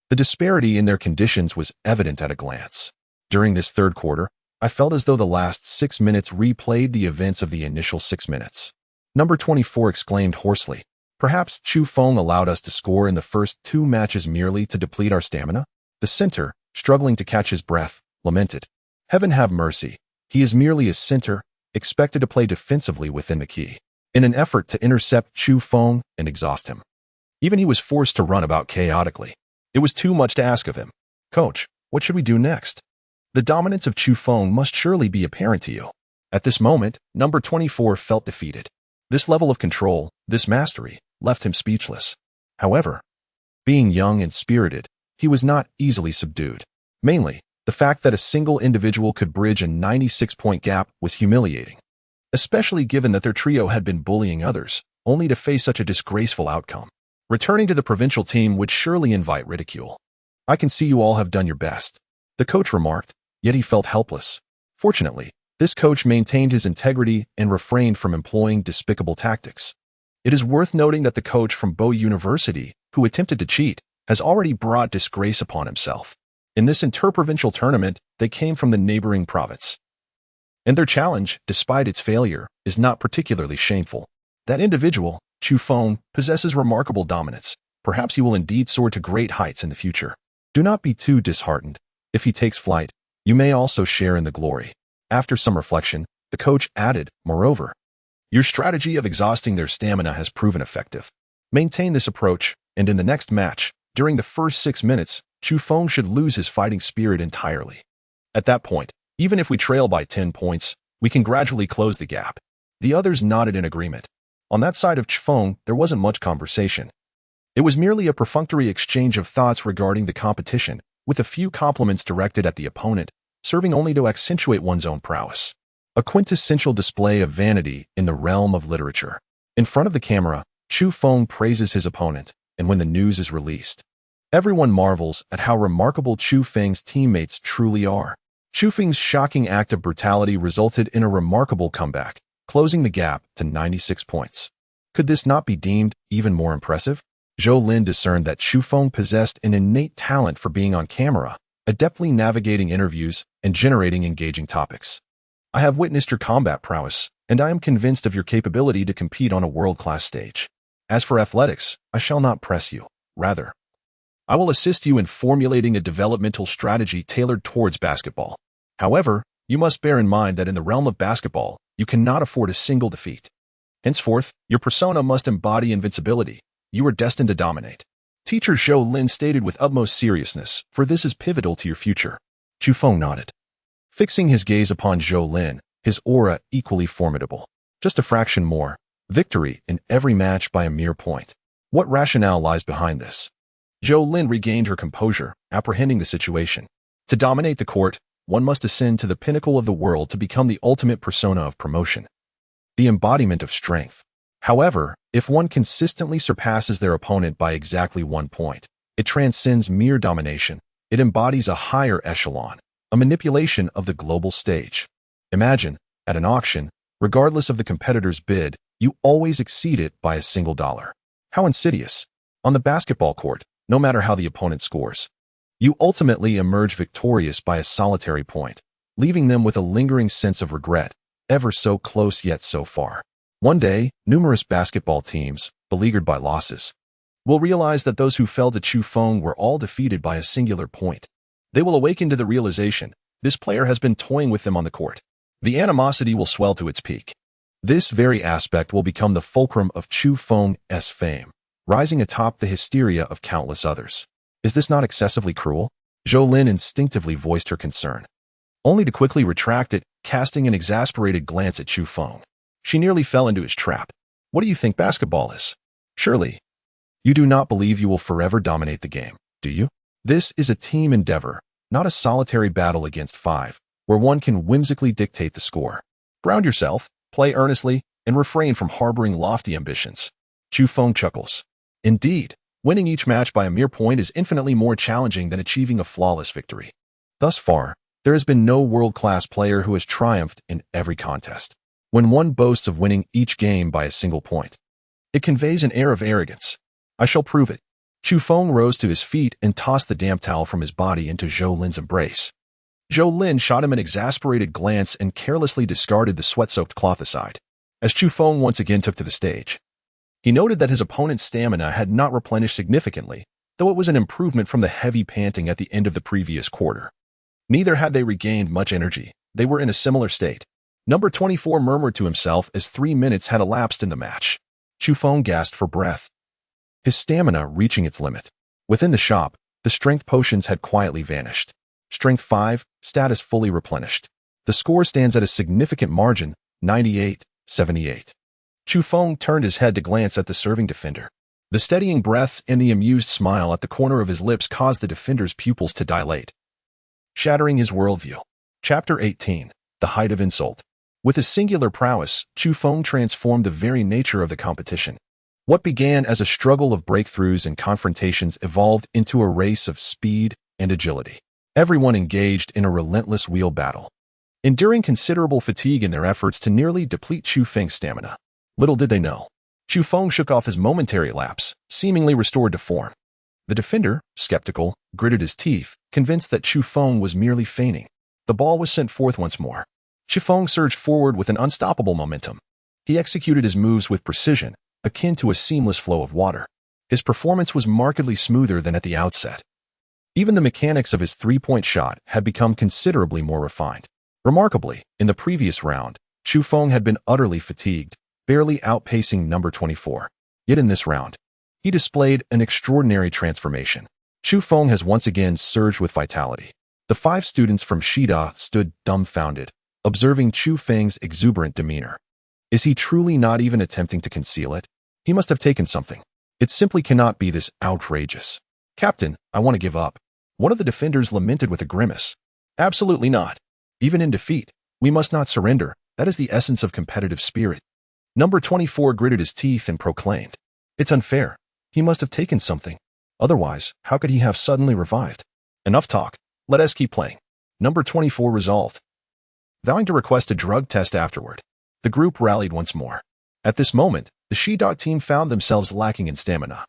The disparity in their conditions was evident at a glance. During this third quarter, I felt as though the last 6 minutes replayed the events of the initial 6 minutes. Number 24 exclaimed hoarsely. Perhaps Chu Feng allowed us to score in the first 2 matches merely to deplete our stamina? The center, struggling to catch his breath, lamented. Heaven have mercy. He is merely a center, expected to play defensively within the key. In an effort to intercept Chu Feng and exhaust him, even he was forced to run about chaotically. It was too much to ask of him. Coach, what should we do next? The dominance of Chu Feng must surely be apparent to you. At this moment, number 24 felt defeated. This level of control, this mastery, left him speechless. However, being young and spirited, he was not easily subdued. Mainly, the fact that a single individual could bridge a 96-point gap was humiliating, especially given that their trio had been bullying others, only to face such a disgraceful outcome. Returning to the provincial team would surely invite ridicule. I can see you all have done your best, the coach remarked, yet he felt helpless. Fortunately, this coach maintained his integrity and refrained from employing despicable tactics. It is worth noting that the coach from Bohai University, who attempted to cheat, has already brought disgrace upon himself. In this interprovincial tournament, they came from the neighboring province. And their challenge, despite its failure, is not particularly shameful. That individual, Chu Feng, possesses remarkable dominance. Perhaps he will indeed soar to great heights in the future. Do not be too disheartened. If he takes flight, you may also share in the glory. After some reflection, the coach added, moreover, your strategy of exhausting their stamina has proven effective. Maintain this approach, and in the next match, during the first 6 minutes, Chu Feng should lose his fighting spirit entirely. At that point, even if we trail by 10 points, we can gradually close the gap. The others nodded in agreement. On that side of Chu Feng, there wasn't much conversation. It was merely a perfunctory exchange of thoughts regarding the competition, with a few compliments directed at the opponent, serving only to accentuate one's own prowess. A quintessential display of vanity in the realm of literature. In front of the camera, Chu Feng praises his opponent, and when the news is released, everyone marvels at how remarkable Chu Feng's teammates truly are. Chu Feng's shocking act of brutality resulted in a remarkable comeback, closing the gap to 96 points. Could this not be deemed even more impressive? Zhou Lin discerned that Chu Feng possessed an innate talent for being on camera, adeptly navigating interviews and generating engaging topics. I have witnessed your combat prowess, and I am convinced of your capability to compete on a world-class stage. As for athletics, I shall not press you. Rather, I will assist you in formulating a developmental strategy tailored towards basketball. However, you must bear in mind that in the realm of basketball, you cannot afford a single defeat. Henceforth, your persona must embody invincibility. You are destined to dominate. Teacher Zhou Lin stated with utmost seriousness, for this is pivotal to your future. Chu Feng nodded, fixing his gaze upon Zhou Lin, his aura equally formidable. Just a fraction more. Victory in every match by a mere point. What rationale lies behind this? Zhou Lin regained her composure, apprehending the situation. To dominate the court, one must ascend to the pinnacle of the world to become the ultimate persona of promotion, the embodiment of strength. However, if one consistently surpasses their opponent by exactly 1 point, it transcends mere domination. It embodies a higher echelon, a manipulation of the global stage. Imagine, at an auction, Regardless of the competitor's bid, you always exceed it by a single dollar. How insidious. On the basketball court, no matter how the opponent scores, you ultimately emerge victorious by a solitary point, leaving them with a lingering sense of regret, ever so close yet so far. One day, numerous basketball teams, beleaguered by losses, will realize that those who fell to Chu Feng were all defeated by a singular point. They will awaken to the realization this player has been toying with them on the court. The animosity will swell to its peak. This very aspect will become the fulcrum of Chu Feng's fame, rising atop the hysteria of countless others. Is this not excessively cruel? Zhou Lin instinctively voiced her concern, only to quickly retract it, casting an exasperated glance at Chu Feng. She nearly fell into his trap. What do you think basketball is? Surely, you do not believe you will forever dominate the game, do you? This is a team endeavor, not a solitary battle against five, where one can whimsically dictate the score. Ground yourself, play earnestly, and refrain from harboring lofty ambitions. Chu Feng chuckles. Indeed, winning each match by a mere point is infinitely more challenging than achieving a flawless victory. Thus far, there has been no world-class player who has triumphed in every contest. When one boasts of winning each game by a single point, it conveys an air of arrogance. I shall prove it. Chu Feng rose to his feet and tossed the damp towel from his body into Zhou Lin's embrace. Zhou Lin shot him an exasperated glance and carelessly discarded the sweat-soaked cloth aside. As Chu Feng once again took to the stage, he noted that his opponent's stamina had not replenished significantly, though it was an improvement from the heavy panting at the end of the previous quarter. Neither had they regained much energy. They were in a similar state. Number 24 murmured to himself as 3 minutes had elapsed in the match. Chu Feng gasped for breath, his stamina reaching its limit. Within the shop, the strength potions had quietly vanished. Strength 5, status fully replenished. The score stands at a significant margin, 98-78. Chu Feng turned his head to glance at the serving defender. The steadying breath and the amused smile at the corner of his lips caused the defender's pupils to dilate, shattering his worldview. Chapter 18. The Height of Insult. With his singular prowess, Chu Feng transformed the very nature of the competition. What began as a struggle of breakthroughs and confrontations evolved into a race of speed and agility. Everyone engaged in a relentless wheel battle, enduring considerable fatigue in their efforts to nearly deplete Chu Feng's stamina. Little did they know, Chu Feng shook off his momentary lapse, seemingly restored to form. The defender, skeptical, gritted his teeth, convinced that Chu Feng was merely feigning. The ball was sent forth once more. Chu Feng surged forward with an unstoppable momentum. He executed his moves with precision, akin to a seamless flow of water. His performance was markedly smoother than at the outset. Even the mechanics of his three-point shot had become considerably more refined. Remarkably, in the previous round, Chu Feng had been utterly fatigued, barely outpacing number 24. Yet in this round, he displayed an extraordinary transformation. Chu Feng has once again surged with vitality. The 5 students from Shida stood dumbfounded, observing Chu Feng's exuberant demeanor. Is he truly not even attempting to conceal it? He must have taken something. It simply cannot be this outrageous. Captain, I want to give up. One of the defenders lamented with a grimace. Absolutely not. Even in defeat, we must not surrender. That is the essence of competitive spirit. Number 24 gritted his teeth and proclaimed, it's unfair. He must have taken something. Otherwise, how could he have suddenly revived? Enough talk. Let us keep playing. Number 24 resolved, vowing to request a drug test afterward. The group rallied once more. At this moment, the Shida team found themselves lacking in stamina,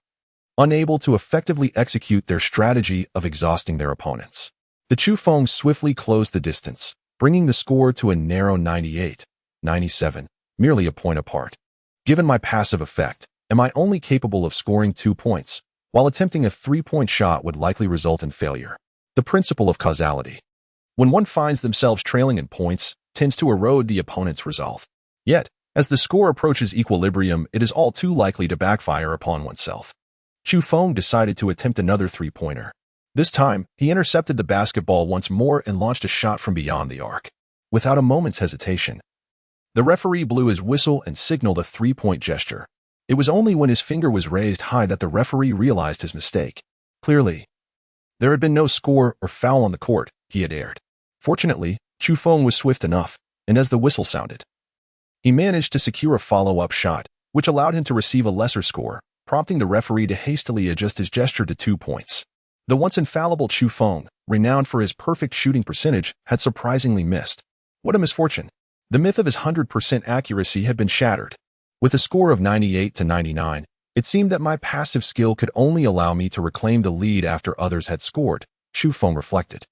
unable to effectively execute their strategy of exhausting their opponents. The Chu Feng swiftly closed the distance, bringing the score to a narrow 98-97, merely a point apart. Given my passive effect, am I only capable of scoring 2 points, while attempting a 3-point shot would likely result in failure? The principle of causality. When one finds themselves trailing in points, tends to erode the opponent's resolve. Yet, as the score approaches equilibrium, it is all too likely to backfire upon oneself. Chu Feng decided to attempt another 3-pointer. This time, he intercepted the basketball once more and launched a shot from beyond the arc. Without a moment's hesitation, the referee blew his whistle and signaled a 3-point gesture. It was only when his finger was raised high that the referee realized his mistake. Clearly, there had been no score or foul on the court, he had erred. Fortunately, Chu Feng was swift enough, and as the whistle sounded, he managed to secure a follow-up shot, which allowed him to receive a lesser score, prompting the referee to hastily adjust his gesture to 2 points. The once infallible Chu Feng, renowned for his perfect shooting percentage, had surprisingly missed. What a misfortune! The myth of his 100% accuracy had been shattered. With a score of 98-99, it seemed that my passive skill could only allow me to reclaim the lead after others had scored, Chu Feng reflected.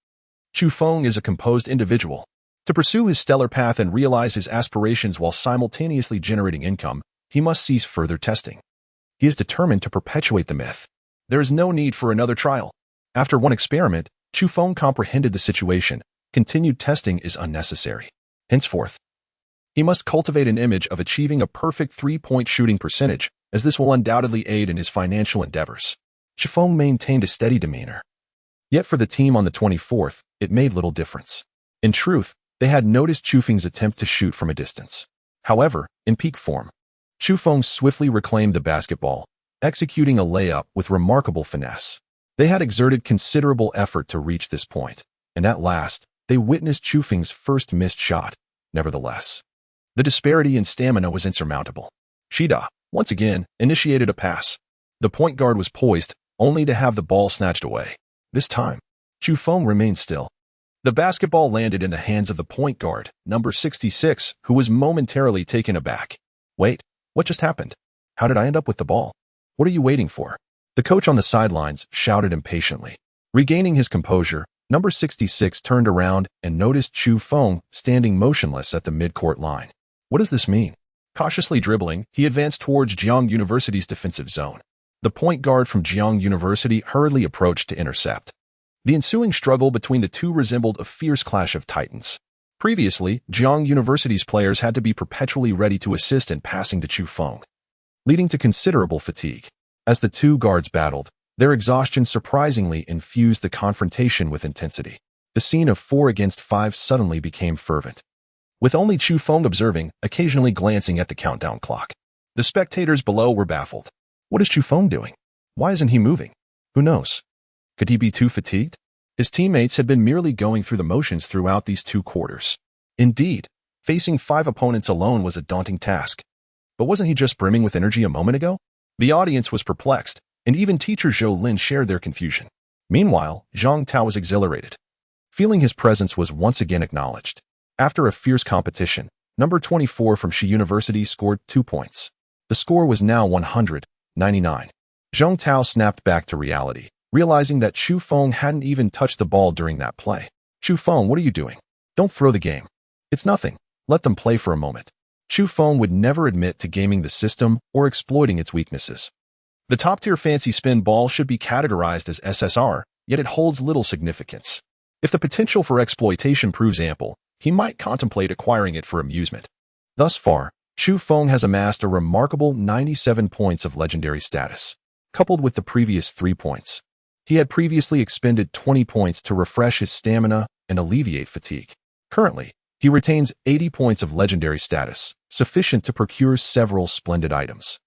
Chu Feng is a composed individual. To pursue his stellar path and realize his aspirations while simultaneously generating income, he must cease further testing. He is determined to perpetuate the myth. There is no need for another trial. After one experiment, Chu Feng comprehended the situation. Continued testing is unnecessary. Henceforth, he must cultivate an image of achieving a perfect three-point shooting percentage, as this will undoubtedly aid in his financial endeavors. Chu Feng maintained a steady demeanor. Yet for the team on the 24th, it made little difference. In truth, they had noticed Chu Feng's attempt to shoot from a distance. However, in peak form, Chu Feng swiftly reclaimed the basketball, executing a layup with remarkable finesse. They had exerted considerable effort to reach this point, and at last, they witnessed Chu Feng's first missed shot. Nevertheless, the disparity in stamina was insurmountable. Shida, once again, initiated a pass. The point guard was poised, only to have the ball snatched away. This time, Chu Feng remained still. The basketball landed in the hands of the point guard, number 66, who was momentarily taken aback. Wait, what just happened? How did I end up with the ball? What are you waiting for? The coach on the sidelines shouted impatiently. Regaining his composure, number 66 turned around and noticed Chu Feng standing motionless at the midcourt line. What does this mean? Cautiously dribbling, he advanced towards Jiang University's defensive zone. The point guard from Jiang University hurriedly approached to intercept. The ensuing struggle between the two resembled a fierce clash of titans. Previously, Jiang University's players had to be perpetually ready to assist in passing to Chu Feng, leading to considerable fatigue. As the two guards battled, their exhaustion surprisingly infused the confrontation with intensity. The scene of 4 against 5 suddenly became fervent, with only Chu Feng observing, occasionally glancing at the countdown clock. The spectators below were baffled. What is Chu Feng doing? Why isn't he moving? Who knows? Could he be too fatigued? His teammates had been merely going through the motions throughout these 2 quarters. Indeed, facing 5 opponents alone was a daunting task. But wasn't he just brimming with energy a moment ago? The audience was perplexed, and even teacher Zhou Lin shared their confusion. Meanwhile, Zhang Tao was exhilarated, feeling his presence was once again acknowledged. After a fierce competition, number 24 from Shi University scored 2 points. The score was now 100-99. Zhang Tao snapped back to reality, realizing that Chu Feng hadn't even touched the ball during that play. Chu Feng, what are you doing? Don't throw the game. It's nothing. Let them play for a moment. Chu Feng would never admit to gaming the system or exploiting its weaknesses. The top-tier fancy spin ball should be categorized as SSR, yet it holds little significance. If the potential for exploitation proves ample, he might contemplate acquiring it for amusement. Thus far, Chu Feng has amassed a remarkable 97 points of legendary status, coupled with the previous 3 points. He had previously expended 20 points to refresh his stamina and alleviate fatigue. Currently, he retains 80 points of legendary status, sufficient to procure several splendid items.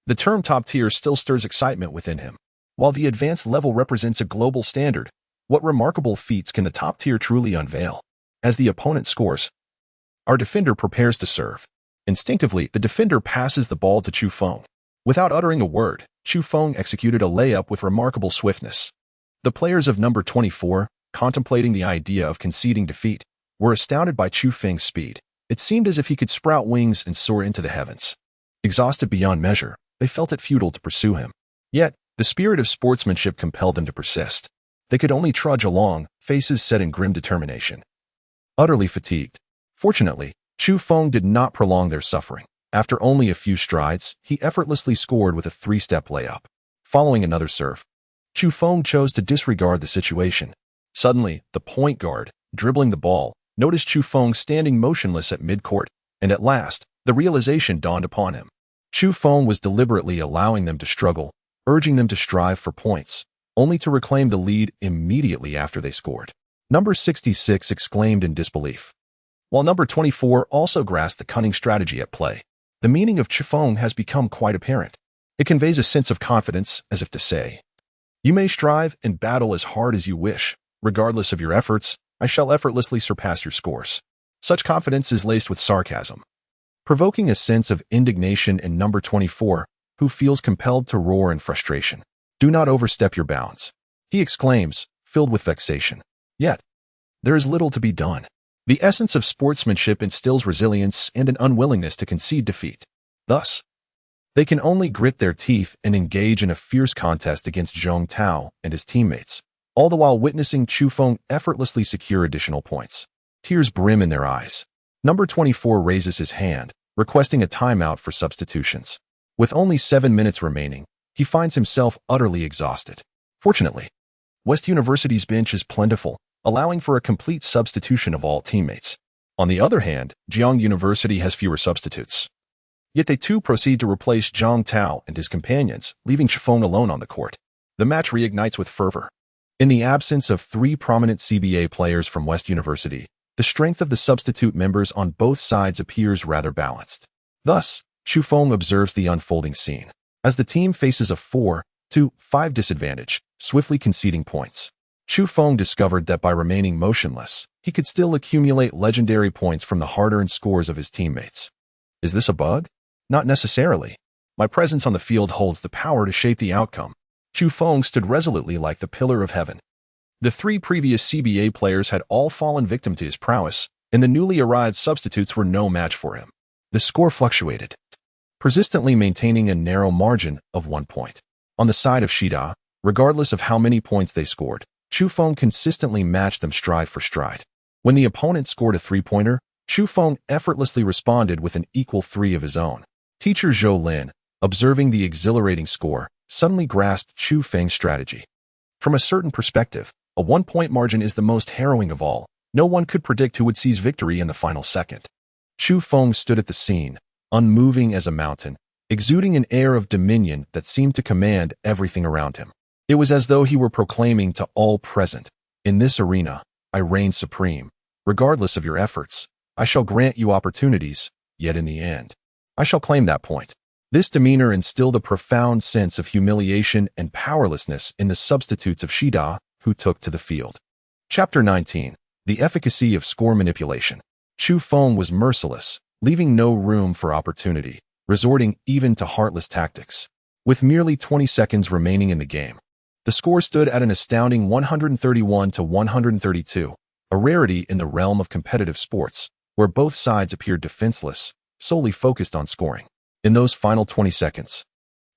The term top tier still stirs excitement within him. While the advanced level represents a global standard, what remarkable feats can the top tier truly unveil? As the opponent scores, our defender prepares to serve. Instinctively, the defender passes the ball to Chu Feng. Without uttering a word, Chu Feng executed a layup with remarkable swiftness. The players of number 24, contemplating the idea of conceding defeat, were astounded by Chu Feng's speed. It seemed as if he could sprout wings and soar into the heavens. Exhausted beyond measure, they felt it futile to pursue him. Yet, the spirit of sportsmanship compelled them to persist. They could only trudge along, faces set in grim determination. Utterly fatigued. Fortunately, Chu Feng did not prolong their suffering. After only a few strides, he effortlessly scored with a 3-step layup. Following another serve, Chu Feng chose to disregard the situation. Suddenly, the point guard, dribbling the ball, noticed Chu Feng standing motionless at midcourt, and at last, the realization dawned upon him. Chu Feng was deliberately allowing them to struggle, urging them to strive for points, only to reclaim the lead immediately after they scored. Number 66 exclaimed in disbelief, while number 24 also grasped the cunning strategy at play. The meaning of Chu Feng has become quite apparent. It conveys a sense of confidence, as if to say, "You may strive and battle as hard as you wish. Regardless of your efforts, I shall effortlessly surpass your scores." Such confidence is laced with sarcasm, provoking a sense of indignation in number 24, who feels compelled to roar in frustration. "Do not overstep your bounds," he exclaims, filled with vexation. Yet, there is little to be done. The essence of sportsmanship instills resilience and an unwillingness to concede defeat. Thus, they can only grit their teeth and engage in a fierce contest against Zhong Tao and his teammates, all the while witnessing Chu Feng effortlessly secure additional points. Tears brim in their eyes. Number 24 raises his hand, requesting a timeout for substitutions. With only 7 minutes remaining, he finds himself utterly exhausted. Fortunately, West University's bench is plentiful, allowing for a complete substitution of all teammates. On the other hand, Jiang University has fewer substitutes. Yet they too proceed to replace Zhang Tao and his companions, leaving Chu Feng alone on the court. The match reignites with fervor. In the absence of 3 prominent CBA players from West University, the strength of the substitute members on both sides appears rather balanced. Thus, Chu Feng observes the unfolding scene. As the team faces a 4-5 disadvantage, swiftly conceding points, Chu Feng discovered that by remaining motionless, he could still accumulate legendary points from the hard-earned scores of his teammates. Is this a bug? Not necessarily. My presence on the field holds the power to shape the outcome. Chu Feng stood resolutely like the pillar of heaven. The 3 previous CBA players had all fallen victim to his prowess, and the newly arrived substitutes were no match for him. The score fluctuated, persistently maintaining a narrow margin of 1 point. On the side of Shida, regardless of how many points they scored, Chu Feng consistently matched them stride for stride. When the opponent scored a 3-pointer, Chu Feng effortlessly responded with an equal 3 of his own. Teacher Zhou Lin, observing the exhilarating score, suddenly grasped Chu Feng's strategy. From a certain perspective, a 1-point margin is the most harrowing of all. No one could predict who would seize victory in the final second. Chu Feng stood at the scene, unmoving as a mountain, exuding an air of dominion that seemed to command everything around him. It was as though he were proclaiming to all present, "In this arena, I reign supreme. Regardless of your efforts, I shall grant you opportunities, yet in the end, I shall claim that point." This demeanor instilled a profound sense of humiliation and powerlessness in the substitutes of Shida who took to the field. Chapter 19. The Efficacy of Score Manipulation. Chu Feng was merciless, leaving no room for opportunity, resorting even to heartless tactics. With merely 20 seconds remaining in the game, the score stood at an astounding 131-132, a rarity in the realm of competitive sports, where both sides appeared defenseless, solely focused on scoring. In those final 20 seconds,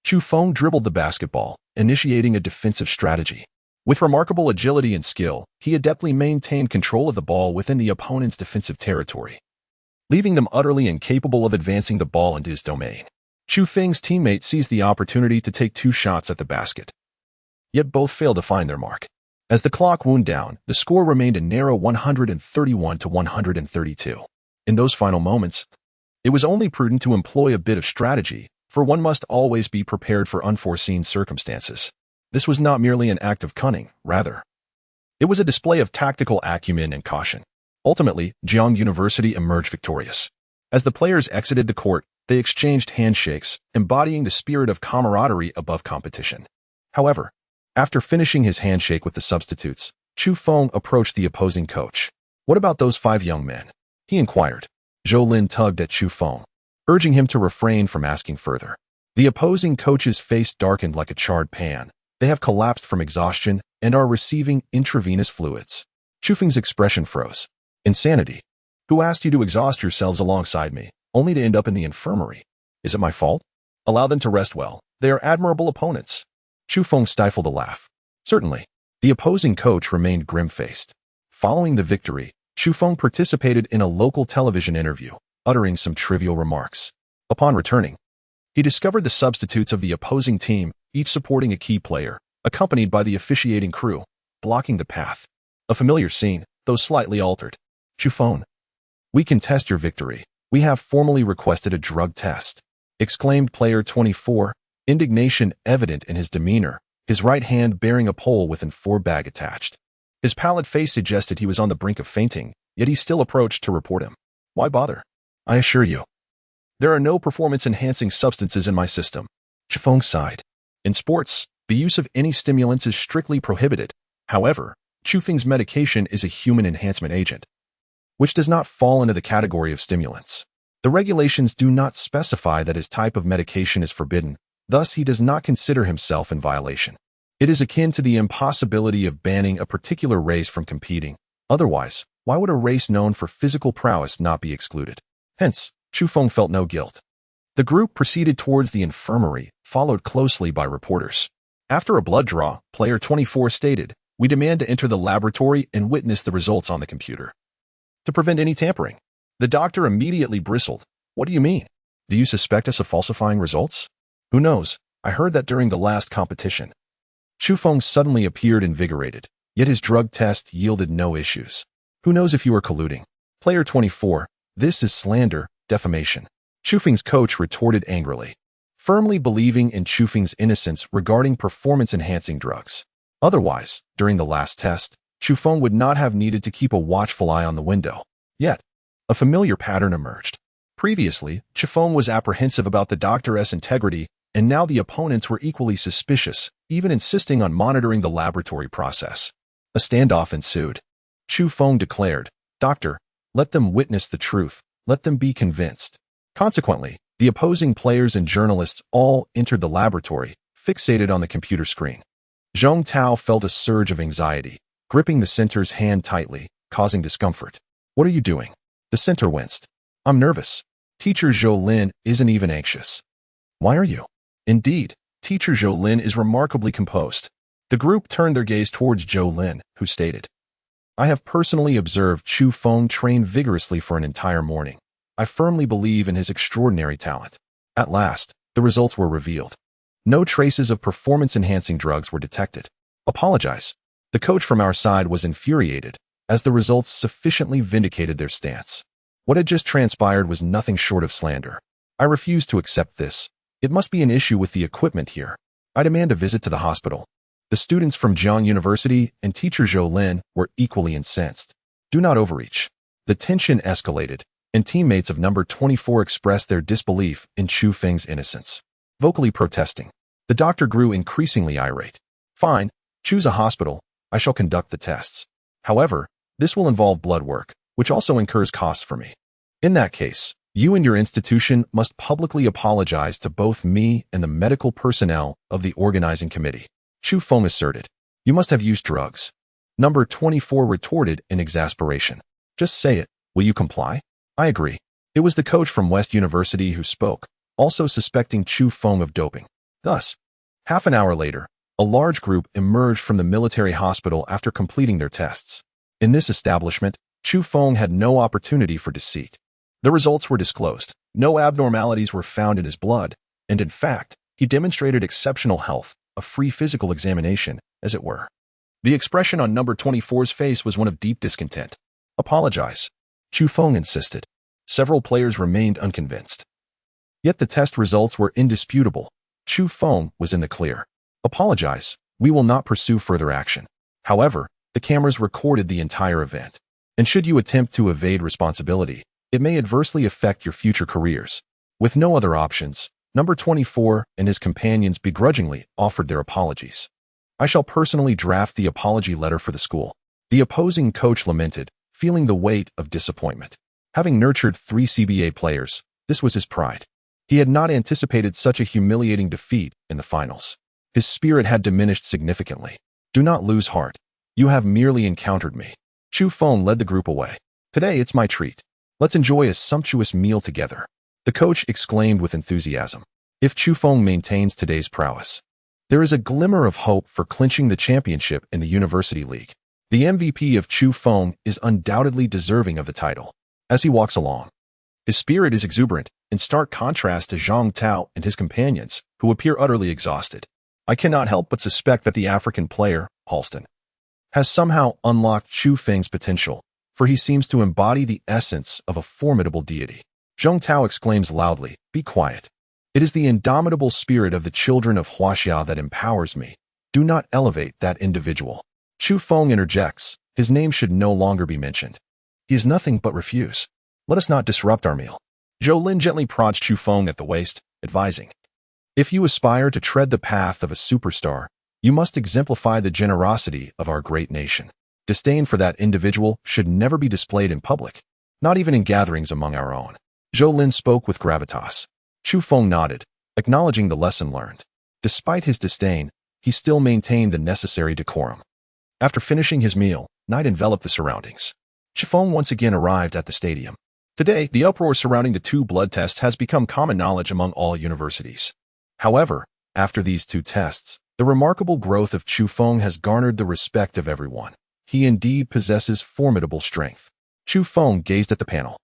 Chu Feng dribbled the basketball, initiating a defensive strategy. With remarkable agility and skill, he adeptly maintained control of the ball within the opponent's defensive territory, leaving them utterly incapable of advancing the ball into his domain. Chu Feng's teammate seized the opportunity to take 2 shots at the basket, yet both failed to find their mark. As the clock wound down, the score remained a narrow 131-132. In those final moments, it was only prudent to employ a bit of strategy, for one must always be prepared for unforeseen circumstances. This was not merely an act of cunning, rather, it was a display of tactical acumen and caution. Ultimately, Jiang University emerged victorious. As the players exited the court, they exchanged handshakes, embodying the spirit of camaraderie above competition. However, after finishing his handshake with the substitutes, Chu Feng approached the opposing coach. "What about those 5 young men?" he inquired. Zhou Lin tugged at Chu Feng, urging him to refrain from asking further. The opposing coach's face darkened like a charred pan. They have collapsed from exhaustion and are receiving intravenous fluids. Chu Feng's expression froze. "Insanity. Who asked you to exhaust yourselves alongside me, only to end up in the infirmary? Is it my fault? Allow them to rest well. They are admirable opponents." Chu Feng stifled a laugh. "Certainly." The opposing coach remained grim-faced. Following the victory, Chu Feng participated in a local television interview, uttering some trivial remarks. Upon returning, he discovered the substitutes of the opposing team, each supporting a key player, accompanied by the officiating crew, blocking the path. A familiar scene, though slightly altered. "Chu Feng, we contest your victory. We have formally requested a drug test," exclaimed player 24, indignation evident in his demeanor, his right hand bearing a pole with an 4-bag attached. His pallid face suggested he was on the brink of fainting, yet he still approached to report him. "Why bother? I assure you, there are no performance-enhancing substances in my system." Chu Feng sighed. In sports, the use of any stimulants is strictly prohibited. However, Chu Feng's medication is a human enhancement agent, which does not fall into the category of stimulants. The regulations do not specify that his type of medication is forbidden, thus he does not consider himself in violation. It is akin to the impossibility of banning a particular race from competing. Otherwise, Why would a race known for physical prowess not be excluded? Hence, Chu Feng felt no guilt. The group proceeded towards the infirmary, followed closely by reporters. After a blood draw, player 24 stated, "We demand to enter the laboratory and witness the results on the computer to prevent any tampering." The doctor immediately bristled. "What do you mean? Do you suspect us of falsifying results?" "Who knows? I heard that during the last competition." Chu Feng suddenly appeared invigorated, yet his drug test yielded no issues. "Who knows if you are colluding?" Player 24, "This is slander, defamation." Chu Feng's coach retorted angrily, firmly believing in Chu Feng's innocence regarding performance-enhancing drugs. Otherwise, during the last test, Chu Feng would not have needed to keep a watchful eye on the window. Yet, a familiar pattern emerged. Previously, Chu Feng was apprehensive about the doctor's integrity, and now the opponents were equally suspicious, even insisting on monitoring the laboratory process. A standoff ensued. Chu Feng declared, "Doctor, let them witness the truth. Let them be convinced." Consequently, the opposing players and journalists all entered the laboratory, fixated on the computer screen. Zhong Tao felt a surge of anxiety, gripping the center's hand tightly, causing discomfort. "What are you doing?" The center winced. "I'm nervous." Teacher Zhou Lin isn't even anxious. "Why are you?" Indeed, Teacher Zhou Lin is remarkably composed. The group turned their gaze towards Zhou Lin, who stated, "I have personally observed Chu Feng train vigorously for an entire morning. I firmly believe in his extraordinary talent." At last, the results were revealed. No traces of performance-enhancing drugs were detected. "Apologize." The coach from our side was infuriated, as the results sufficiently vindicated their stance. What had just transpired was nothing short of slander. "I refuse to accept this. It must be an issue with the equipment here. I demand a visit to the hospital." The students from Bohai University and teacher Zhou Lin were equally incensed. "Do not overreach." The tension escalated, and teammates of number 24 expressed their disbelief in Chu Feng's innocence, vocally protesting. The doctor grew increasingly irate. "Fine, choose a hospital. I shall conduct the tests. However, this will involve blood work, which also incurs costs for me. In that case, you and your institution must publicly apologize to both me and the medical personnel of the organizing committee." Chu Feng asserted. "You must have used drugs." Number 24 retorted in exasperation. "Just say it. Will you comply?" "I agree." It was the coach from West University who spoke, also suspecting Chu Feng of doping. Thus, half an hour later, a large group emerged from the military hospital after completing their tests. In this establishment, Chu Feng had no opportunity for deceit. The results were disclosed. No abnormalities were found in his blood, and in fact, he demonstrated exceptional health, a free physical examination, as it were. The expression on number 24's face was one of deep discontent. "Apologize," Chu Feng insisted. Several players remained unconvinced. Yet the test results were indisputable. Chu Feng was in the clear. "Apologize. We will not pursue further action." However, the cameras recorded the entire event. And should you attempt to evade responsibility, it may adversely affect your future careers. With no other options, number 24 and his companions begrudgingly offered their apologies. "I shall personally draft the apology letter for the school." The opposing coach lamented, feeling the weight of disappointment. Having nurtured 3 CBA players, this was his pride. He had not anticipated such a humiliating defeat in the finals. His spirit had diminished significantly. "Do not lose heart. You have merely encountered me." Chu Feng led the group away. "Today it's my treat. Let's enjoy a sumptuous meal together," the coach exclaimed with enthusiasm. If Chu Feng maintains today's prowess, there is a glimmer of hope for clinching the championship in the University League. The MVP of Chu Feng is undoubtedly deserving of the title. As he walks along, his spirit is exuberant, in stark contrast to Zhong Tao and his companions, who appear utterly exhausted. I cannot help but suspect that the African player, Halston, has somehow unlocked Chu Feng's potential, for he seems to embody the essence of a formidable deity. Zhong Tao exclaims loudly, "Be quiet. It is the indomitable spirit of the children of Huaxia that empowers me. Do not elevate that individual." Chu Feng interjects, "His name should no longer be mentioned. He is nothing but refuse. Let us not disrupt our meal." Zhou Lin gently prods Chu Feng at the waist, advising, "If you aspire to tread the path of a superstar, you must exemplify the generosity of our great nation. Disdain for that individual should never be displayed in public, not even in gatherings among our own." Zhou Lin spoke with gravitas. Chu Feng nodded, acknowledging the lesson learned. Despite his disdain, he still maintained the necessary decorum. After finishing his meal, night enveloped the surroundings. Chu Feng once again arrived at the stadium. Today, the uproar surrounding the two blood tests has become common knowledge among all universities. However, after these two tests, the remarkable growth of Chu Feng has garnered the respect of everyone. He indeed possesses formidable strength. Chu Feng gazed at the panel.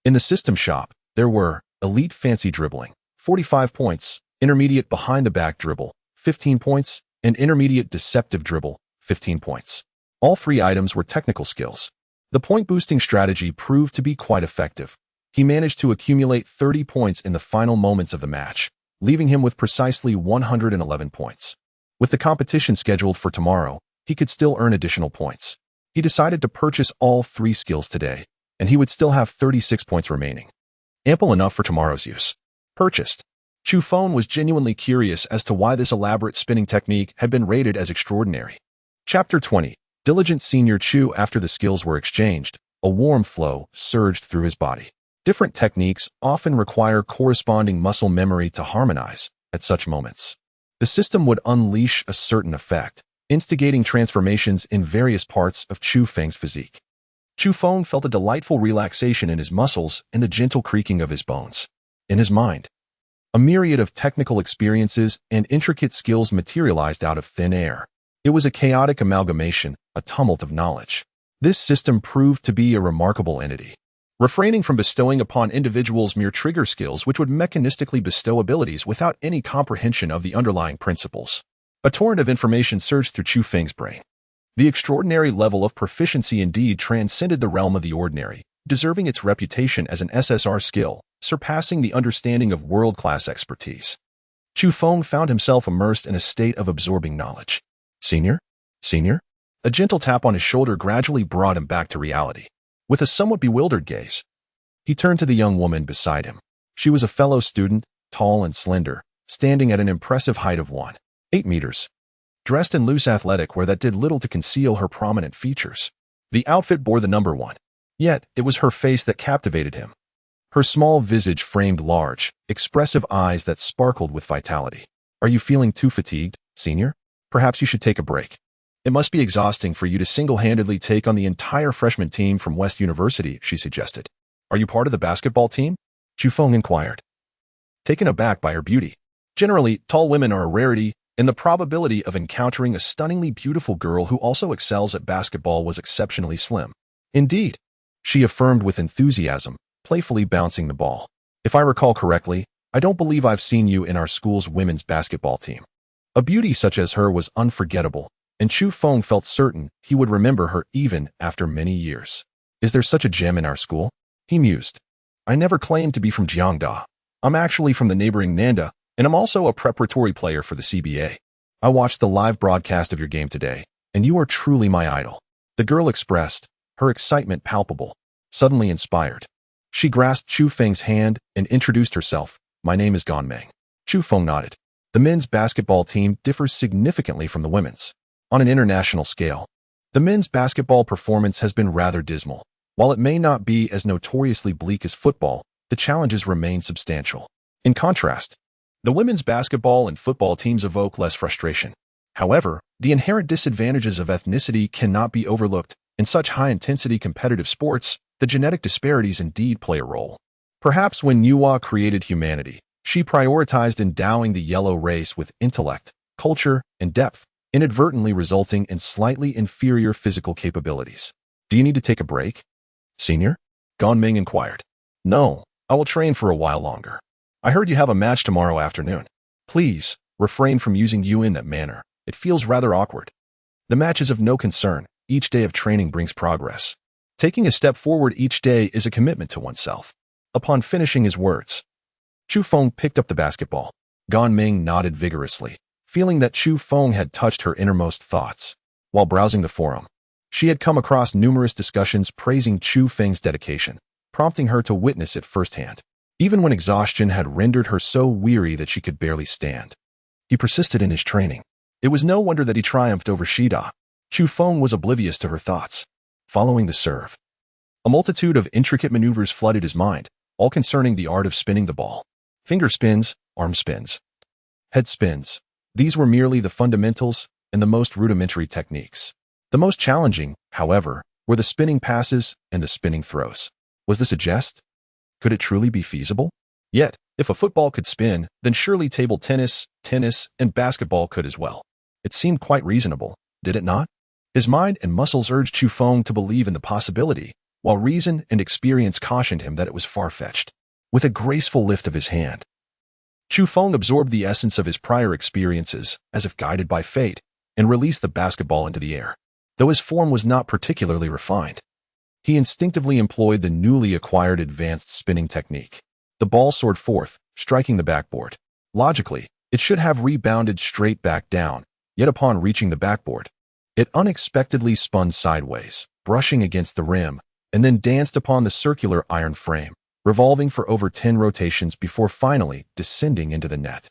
In the system shop, there were elite fancy dribbling, 45 points, intermediate behind-the-back dribble, 15 points, and intermediate deceptive dribble, 15 points. All three items were technical skills. The point-boosting strategy proved to be quite effective. He managed to accumulate 30 points in the final moments of the match, leaving him with precisely 111 points. With the competition scheduled for tomorrow, he could still earn additional points. He decided to purchase all three skills today, and he would still have 36 points remaining. Ample enough for tomorrow's use. Purchased. Chu Feng was genuinely curious as to why this elaborate spinning technique had been rated as extraordinary. Chapter 20. Diligent Senior Chu. After the skills were exchanged, a warm flow surged through his body. Different techniques often require corresponding muscle memory to harmonize at such moments. The system would unleash a certain effect, instigating transformations in various parts of Chu Feng's physique. Chu Feng felt a delightful relaxation in his muscles and the gentle creaking of his bones. In his mind, a myriad of technical experiences and intricate skills materialized out of thin air. It was a chaotic amalgamation, a tumult of knowledge. This system proved to be a remarkable entity. Refraining from bestowing upon individuals mere trigger skills which would mechanistically bestow abilities without any comprehension of the underlying principles. A torrent of information surged through Chu Feng's brain. The extraordinary level of proficiency indeed transcended the realm of the ordinary, deserving its reputation as an SSR skill, surpassing the understanding of world-class expertise. Chu Feng found himself immersed in a state of absorbing knowledge. Senior? Senior? A gentle tap on his shoulder gradually brought him back to reality. With a somewhat bewildered gaze, he turned to the young woman beside him. She was a fellow student, tall and slender, standing at an impressive height of 1.8 meters. Dressed in loose athletic wear that did little to conceal her prominent features. The outfit bore the number 1. Yet, it was her face that captivated him. Her small visage framed large, expressive eyes that sparkled with vitality. Are you feeling too fatigued, Senior? Perhaps you should take a break. It must be exhausting for you to single-handedly take on the entire freshman team from West University, she suggested. Are you part of the basketball team? Chu Feng inquired, taken aback by her beauty. Generally, tall women are a rarity, and the probability of encountering a stunningly beautiful girl who also excels at basketball was exceptionally slim. Indeed, she affirmed with enthusiasm, playfully bouncing the ball. If I recall correctly, I don't believe I've seen you in our school's women's basketball team. A beauty such as her was unforgettable, and Chu Feng felt certain he would remember her even after many years. Is there such a gem in our school? He mused. I never claimed to be from Jiangda. I'm actually from the neighboring Nanda, and I'm also a preparatory player for the CBA. I watched the live broadcast of your game today, and you are truly my idol. The girl expressed, her excitement palpable, suddenly inspired. She grasped Chu Feng's hand and introduced herself. My name is Gan Meng. Chu Feng nodded. The men's basketball team differs significantly from the women's. On an international scale, the men's basketball performance has been rather dismal. While it may not be as notoriously bleak as football, the challenges remain substantial. In contrast, the women's basketball and football teams evoke less frustration. However, the inherent disadvantages of ethnicity cannot be overlooked. In such high-intensity competitive sports, the genetic disparities indeed play a role. Perhaps when Nuwa created humanity, she prioritized endowing the yellow race with intellect, culture, and depth, inadvertently resulting in slightly inferior physical capabilities. Do you need to take a break, Senior? Gan Ming inquired. No, I will train for a while longer. I heard you have a match tomorrow afternoon. Please, refrain from using you in that manner. It feels rather awkward. The match is of no concern. Each day of training brings progress. Taking a step forward each day is a commitment to oneself. Upon finishing his words, Chu Feng picked up the basketball. Gan Ming nodded vigorously, feeling that Chu Feng had touched her innermost thoughts. While browsing the forum, she had come across numerous discussions praising Chu Feng's dedication, prompting her to witness it firsthand. Even when exhaustion had rendered her so weary that she could barely stand, he persisted in his training. It was no wonder that he triumphed over Shida. Chu Feng was oblivious to her thoughts. Following the serve, a multitude of intricate maneuvers flooded his mind, all concerning the art of spinning the ball. Finger spins, arm spins, head spins. These were merely the fundamentals and the most rudimentary techniques. The most challenging, however, were the spinning passes and the spinning throws. Was this a jest? Could it truly be feasible? Yet, if a football could spin, then surely table tennis, and basketball could as well. It seemed quite reasonable, did it not? His mind and muscles urged Chu Feng to believe in the possibility, while reason and experience cautioned him that it was far-fetched. With a graceful lift of his hand, Chu Feng absorbed the essence of his prior experiences, as if guided by fate, and released the basketball into the air. Though his form was not particularly refined, he instinctively employed the newly acquired advanced spinning technique. The ball soared forth, striking the backboard. Logically, it should have rebounded straight back down, yet upon reaching the backboard, it unexpectedly spun sideways, brushing against the rim, and then danced upon the circular iron frame, revolving for over 10 rotations before finally descending into the net.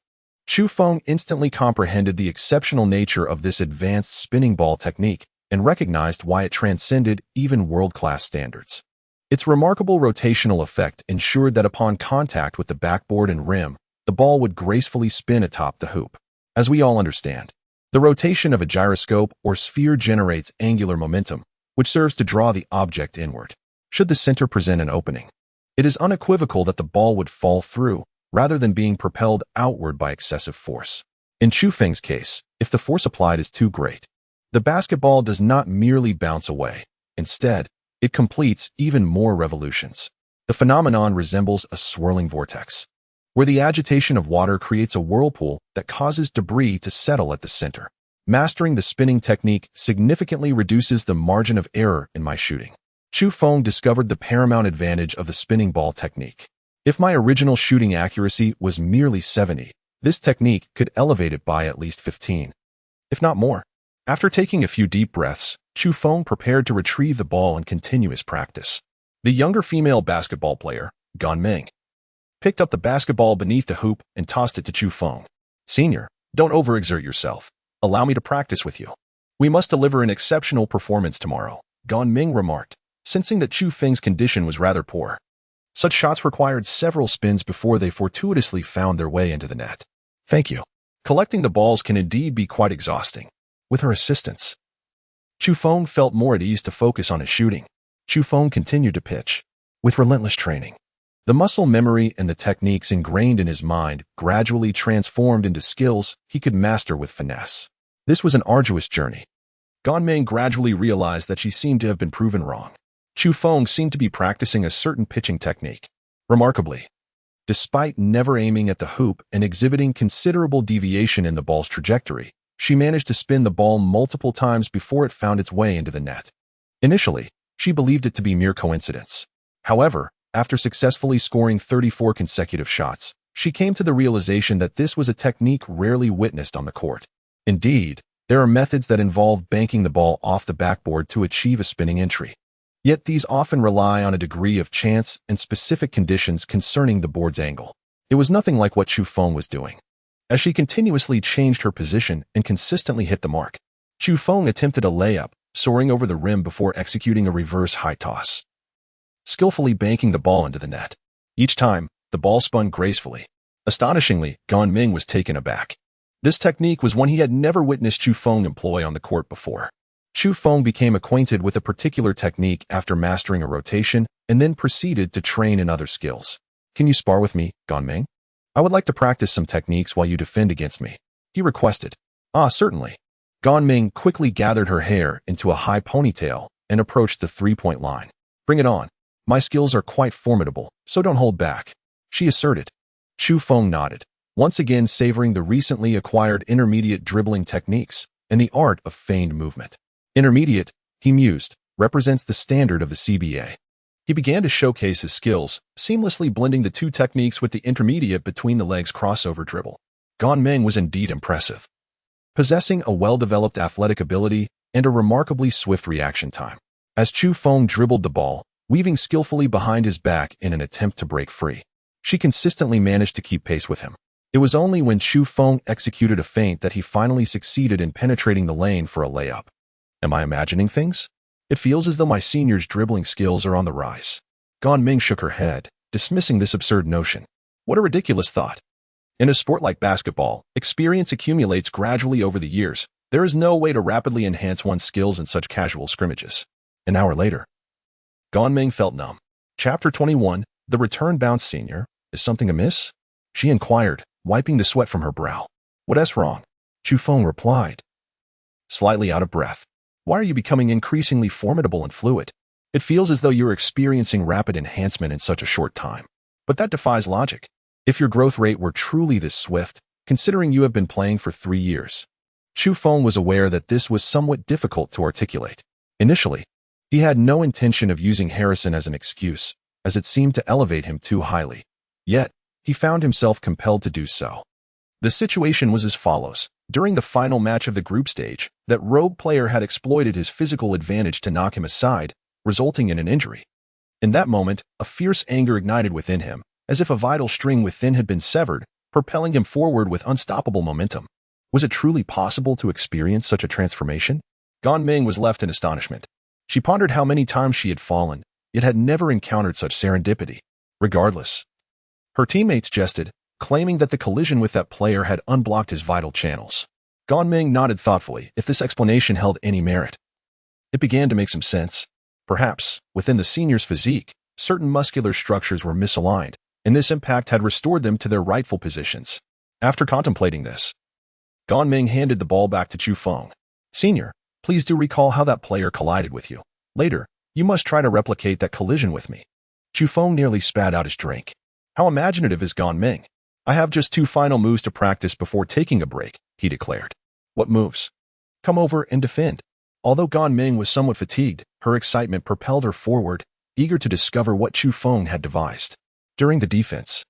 Chu Feng instantly comprehended the exceptional nature of this advanced spinning ball technique and recognized why it transcended even world-class standards. Its remarkable rotational effect ensured that upon contact with the backboard and rim, the ball would gracefully spin atop the hoop. As we all understand, the rotation of a gyroscope or sphere generates angular momentum, which serves to draw the object inward. Should the center present an opening, it is unequivocal that the ball would fall through, rather than being propelled outward by excessive force. In Chu Feng's case, if the force applied is too great, the basketball does not merely bounce away. Instead, it completes even more revolutions. The phenomenon resembles a swirling vortex, where the agitation of water creates a whirlpool that causes debris to settle at the center. Mastering the spinning technique significantly reduces the margin of error in my shooting. Chu Feng discovered the paramount advantage of the spinning ball technique. If my original shooting accuracy was merely 70, this technique could elevate it by at least 15, if not more. After taking a few deep breaths, Chu Feng prepared to retrieve the ball and continue his practice. The younger female basketball player, Gan Meng, picked up the basketball beneath the hoop and tossed it to Chu Feng. "Senior, don't overexert yourself. Allow me to practice with you. We must deliver an exceptional performance tomorrow," Gan Meng remarked, sensing that Chu Feng's condition was rather poor. Such shots required several spins before they fortuitously found their way into the net. "Thank you. Collecting the balls can indeed be quite exhausting." With her assistance, Chu Feng felt more at ease to focus on his shooting. Chu Feng continued to pitch. With relentless training, the muscle memory and the techniques ingrained in his mind gradually transformed into skills he could master with finesse. This was an arduous journey. Gan Meng gradually realized that she seemed to have been proven wrong. Chu Feng seemed to be practicing a certain pitching technique. Remarkably, despite never aiming at the hoop and exhibiting considerable deviation in the ball's trajectory, she managed to spin the ball multiple times before it found its way into the net. Initially, she believed it to be mere coincidence. However, after successfully scoring 34 consecutive shots, she came to the realization that this was a technique rarely witnessed on the court. Indeed, there are methods that involve banking the ball off the backboard to achieve a spinning entry. Yet these often rely on a degree of chance and specific conditions concerning the board's angle. It was nothing like what Chu Feng was doing. As she continuously changed her position and consistently hit the mark, Chu Feng attempted a layup, soaring over the rim before executing a reverse high toss, skillfully banking the ball into the net. Each time, the ball spun gracefully. Astonishingly, Gan Meng was taken aback. This technique was one he had never witnessed Chu Feng employ on the court before. Chu Feng became acquainted with a particular technique after mastering a rotation and then proceeded to train in other skills. "Can you spar with me, Gan Meng? I would like to practice some techniques while you defend against me," he requested. "Ah, certainly." Gan Meng quickly gathered her hair into a high ponytail and approached the three-point line. "Bring it on. My skills are quite formidable, so don't hold back," she asserted. Chu Feng nodded, once again savoring the recently acquired intermediate dribbling techniques and the art of feigned movement. Intermediate, he mused, represents the standard of the CBA. He began to showcase his skills, seamlessly blending the two techniques with the intermediate between the legs crossover dribble. Gan Meng was indeed impressive, possessing a well-developed athletic ability and a remarkably swift reaction time. As Chu Feng dribbled the ball, weaving skillfully behind his back in an attempt to break free, she consistently managed to keep pace with him. It was only when Chu Feng executed a feint that he finally succeeded in penetrating the lane for a layup. Am I imagining things? It feels as though my senior's dribbling skills are on the rise. Gan Meng shook her head, dismissing this absurd notion. What a ridiculous thought. In a sport like basketball, experience accumulates gradually over the years. There is no way to rapidly enhance one's skills in such casual scrimmages. An hour later, Gan Ming felt numb. Chapter 21, The Return Bounce. Senior, is something amiss? She inquired, wiping the sweat from her brow. What's wrong? Chu Feng replied, slightly out of breath. Why are you becoming increasingly formidable and fluid? It feels as though you're experiencing rapid enhancement in such a short time. But that defies logic. If your growth rate were truly this swift, considering you have been playing for 3 years. Chu Feng was aware that this was somewhat difficult to articulate. Initially, he had no intention of using Harrison as an excuse, as it seemed to elevate him too highly. Yet, he found himself compelled to do so. The situation was as follows. During the final match of the group stage, that rogue player had exploited his physical advantage to knock him aside, resulting in an injury. In that moment, a fierce anger ignited within him, as if a vital string within had been severed, propelling him forward with unstoppable momentum. Was it truly possible to experience such a transformation? Gan Ming was left in astonishment. She pondered how many times she had fallen, yet had never encountered such serendipity. Regardless, her teammates jested, claiming that the collision with that player had unblocked his vital channels. Gan Ming nodded thoughtfully, if this explanation held any merit. It began to make some sense. Perhaps, within the senior's physique, certain muscular structures were misaligned, and this impact had restored them to their rightful positions. After contemplating this, Gan Ming handed the ball back to Chu Feng. Senior, please do recall how that player collided with you. Later, you must try to replicate that collision with me. Chu Feng nearly spat out his drink. How imaginative is Gan Ming? I have just 2 final moves to practice before taking a break, he declared. What moves? Come over and defend. Although Gan Ming was somewhat fatigued, her excitement propelled her forward, eager to discover what Chu Feng had devised. During the defense,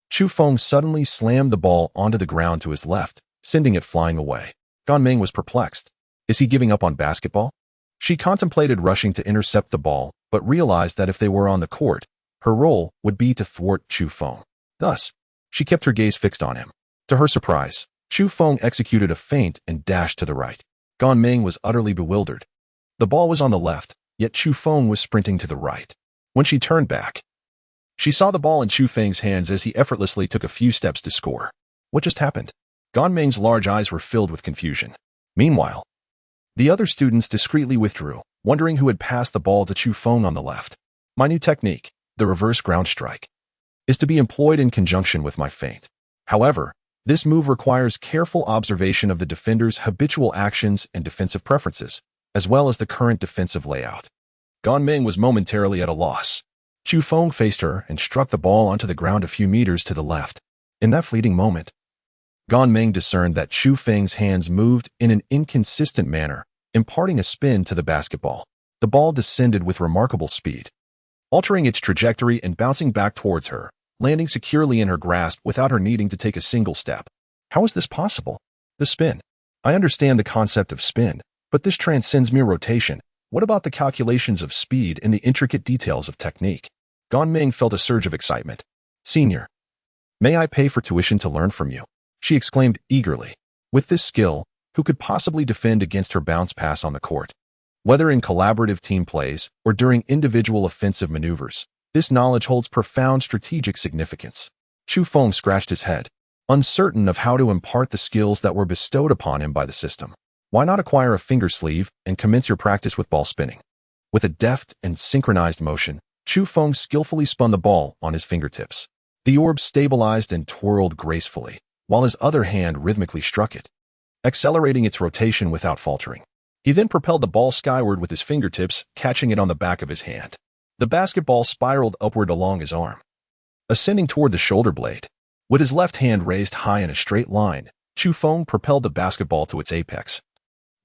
Chu Feng suddenly slammed the ball onto the ground to his left, sending it flying away. Gan Ming was perplexed. Is he giving up on basketball? She contemplated rushing to intercept the ball, but realized that if they were on the court, her role would be to thwart Chu Feng. Thus, she kept her gaze fixed on him. To her surprise, Chu Feng executed a feint and dashed to the right. Gan Ming was utterly bewildered. The ball was on the left, yet Chu Feng was sprinting to the right. When she turned back, she saw the ball in Chu Feng's hands as he effortlessly took a few steps to score. What just happened? Gan Ming's large eyes were filled with confusion. Meanwhile, the other students discreetly withdrew, wondering who had passed the ball to Chu Feng on the left. My new technique, the reverse ground strike, is to be employed in conjunction with my feint. However, this move requires careful observation of the defender's habitual actions and defensive preferences, as well as the current defensive layout. Gan Ming was momentarily at a loss. Chu Feng faced her and struck the ball onto the ground a few meters to the left. In that fleeting moment, Gan Ming discerned that Chu Feng's hands moved in an inconsistent manner, imparting a spin to the basketball. The ball descended with remarkable speed, altering its trajectory and bouncing back towards her, landing securely in her grasp without her needing to take a single step. How is this possible? The spin. I understand the concept of spin, but this transcends mere rotation. What about the calculations of speed and the intricate details of technique? Gan Ming felt a surge of excitement. Senior, may I pay for tuition to learn from you? She exclaimed eagerly. With this skill, who could possibly defend against her bounce pass on the court? Whether in collaborative team plays or during individual offensive maneuvers, this knowledge holds profound strategic significance. Chu Feng scratched his head, uncertain of how to impart the skills that were bestowed upon him by the system. Why not acquire a finger sleeve and commence your practice with ball spinning? With a deft and synchronized motion, Chu Feng skillfully spun the ball on his fingertips. The orb stabilized and twirled gracefully, while his other hand rhythmically struck it, accelerating its rotation without faltering. He then propelled the ball skyward with his fingertips, catching it on the back of his hand. The basketball spiraled upward along his arm, ascending toward the shoulder blade. With his left hand raised high in a straight line, Chu Feng propelled the basketball to its apex,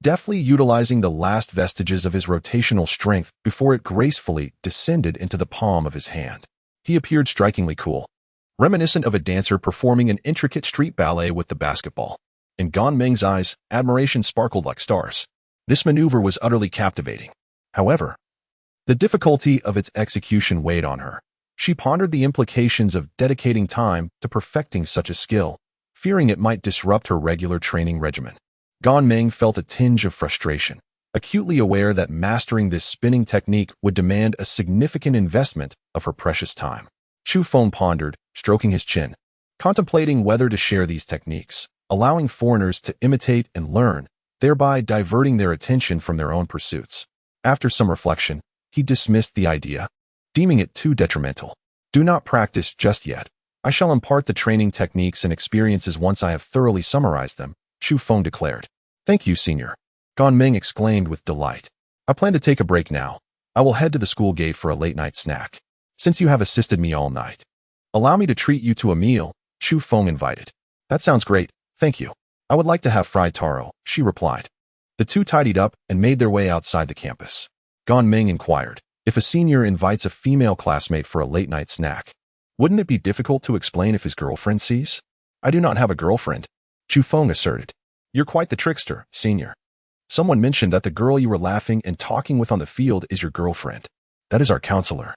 deftly utilizing the last vestiges of his rotational strength before it gracefully descended into the palm of his hand. He appeared strikingly cool, reminiscent of a dancer performing an intricate street ballet with the basketball. In Gan Ming's eyes, admiration sparkled like stars. This maneuver was utterly captivating. However, the difficulty of its execution weighed on her. She pondered the implications of dedicating time to perfecting such a skill, fearing it might disrupt her regular training regimen. Gan Ming felt a tinge of frustration, acutely aware that mastering this spinning technique would demand a significant investment of her precious time. Chu Feng pondered, stroking his chin, contemplating whether to share these techniques, allowing foreigners to imitate and learn, thereby diverting their attention from their own pursuits. After some reflection, he dismissed the idea, deeming it too detrimental. Do not practice just yet. I shall impart the training techniques and experiences once I have thoroughly summarized them, Chu Feng declared. Thank you, senior. Gan Ming exclaimed with delight. I plan to take a break now. I will head to the school gate for a late-night snack. Since you have assisted me all night, allow me to treat you to a meal, Chu Feng invited. That sounds great, thank you. I would like to have fried taro, she replied. The two tidied up and made their way outside the campus. Gan Ming inquired, if a senior invites a female classmate for a late-night snack, wouldn't it be difficult to explain if his girlfriend sees? I do not have a girlfriend, Chu Feng asserted. You're quite the trickster, senior. Someone mentioned that the girl you were laughing and talking with on the field is your girlfriend. That is our counselor.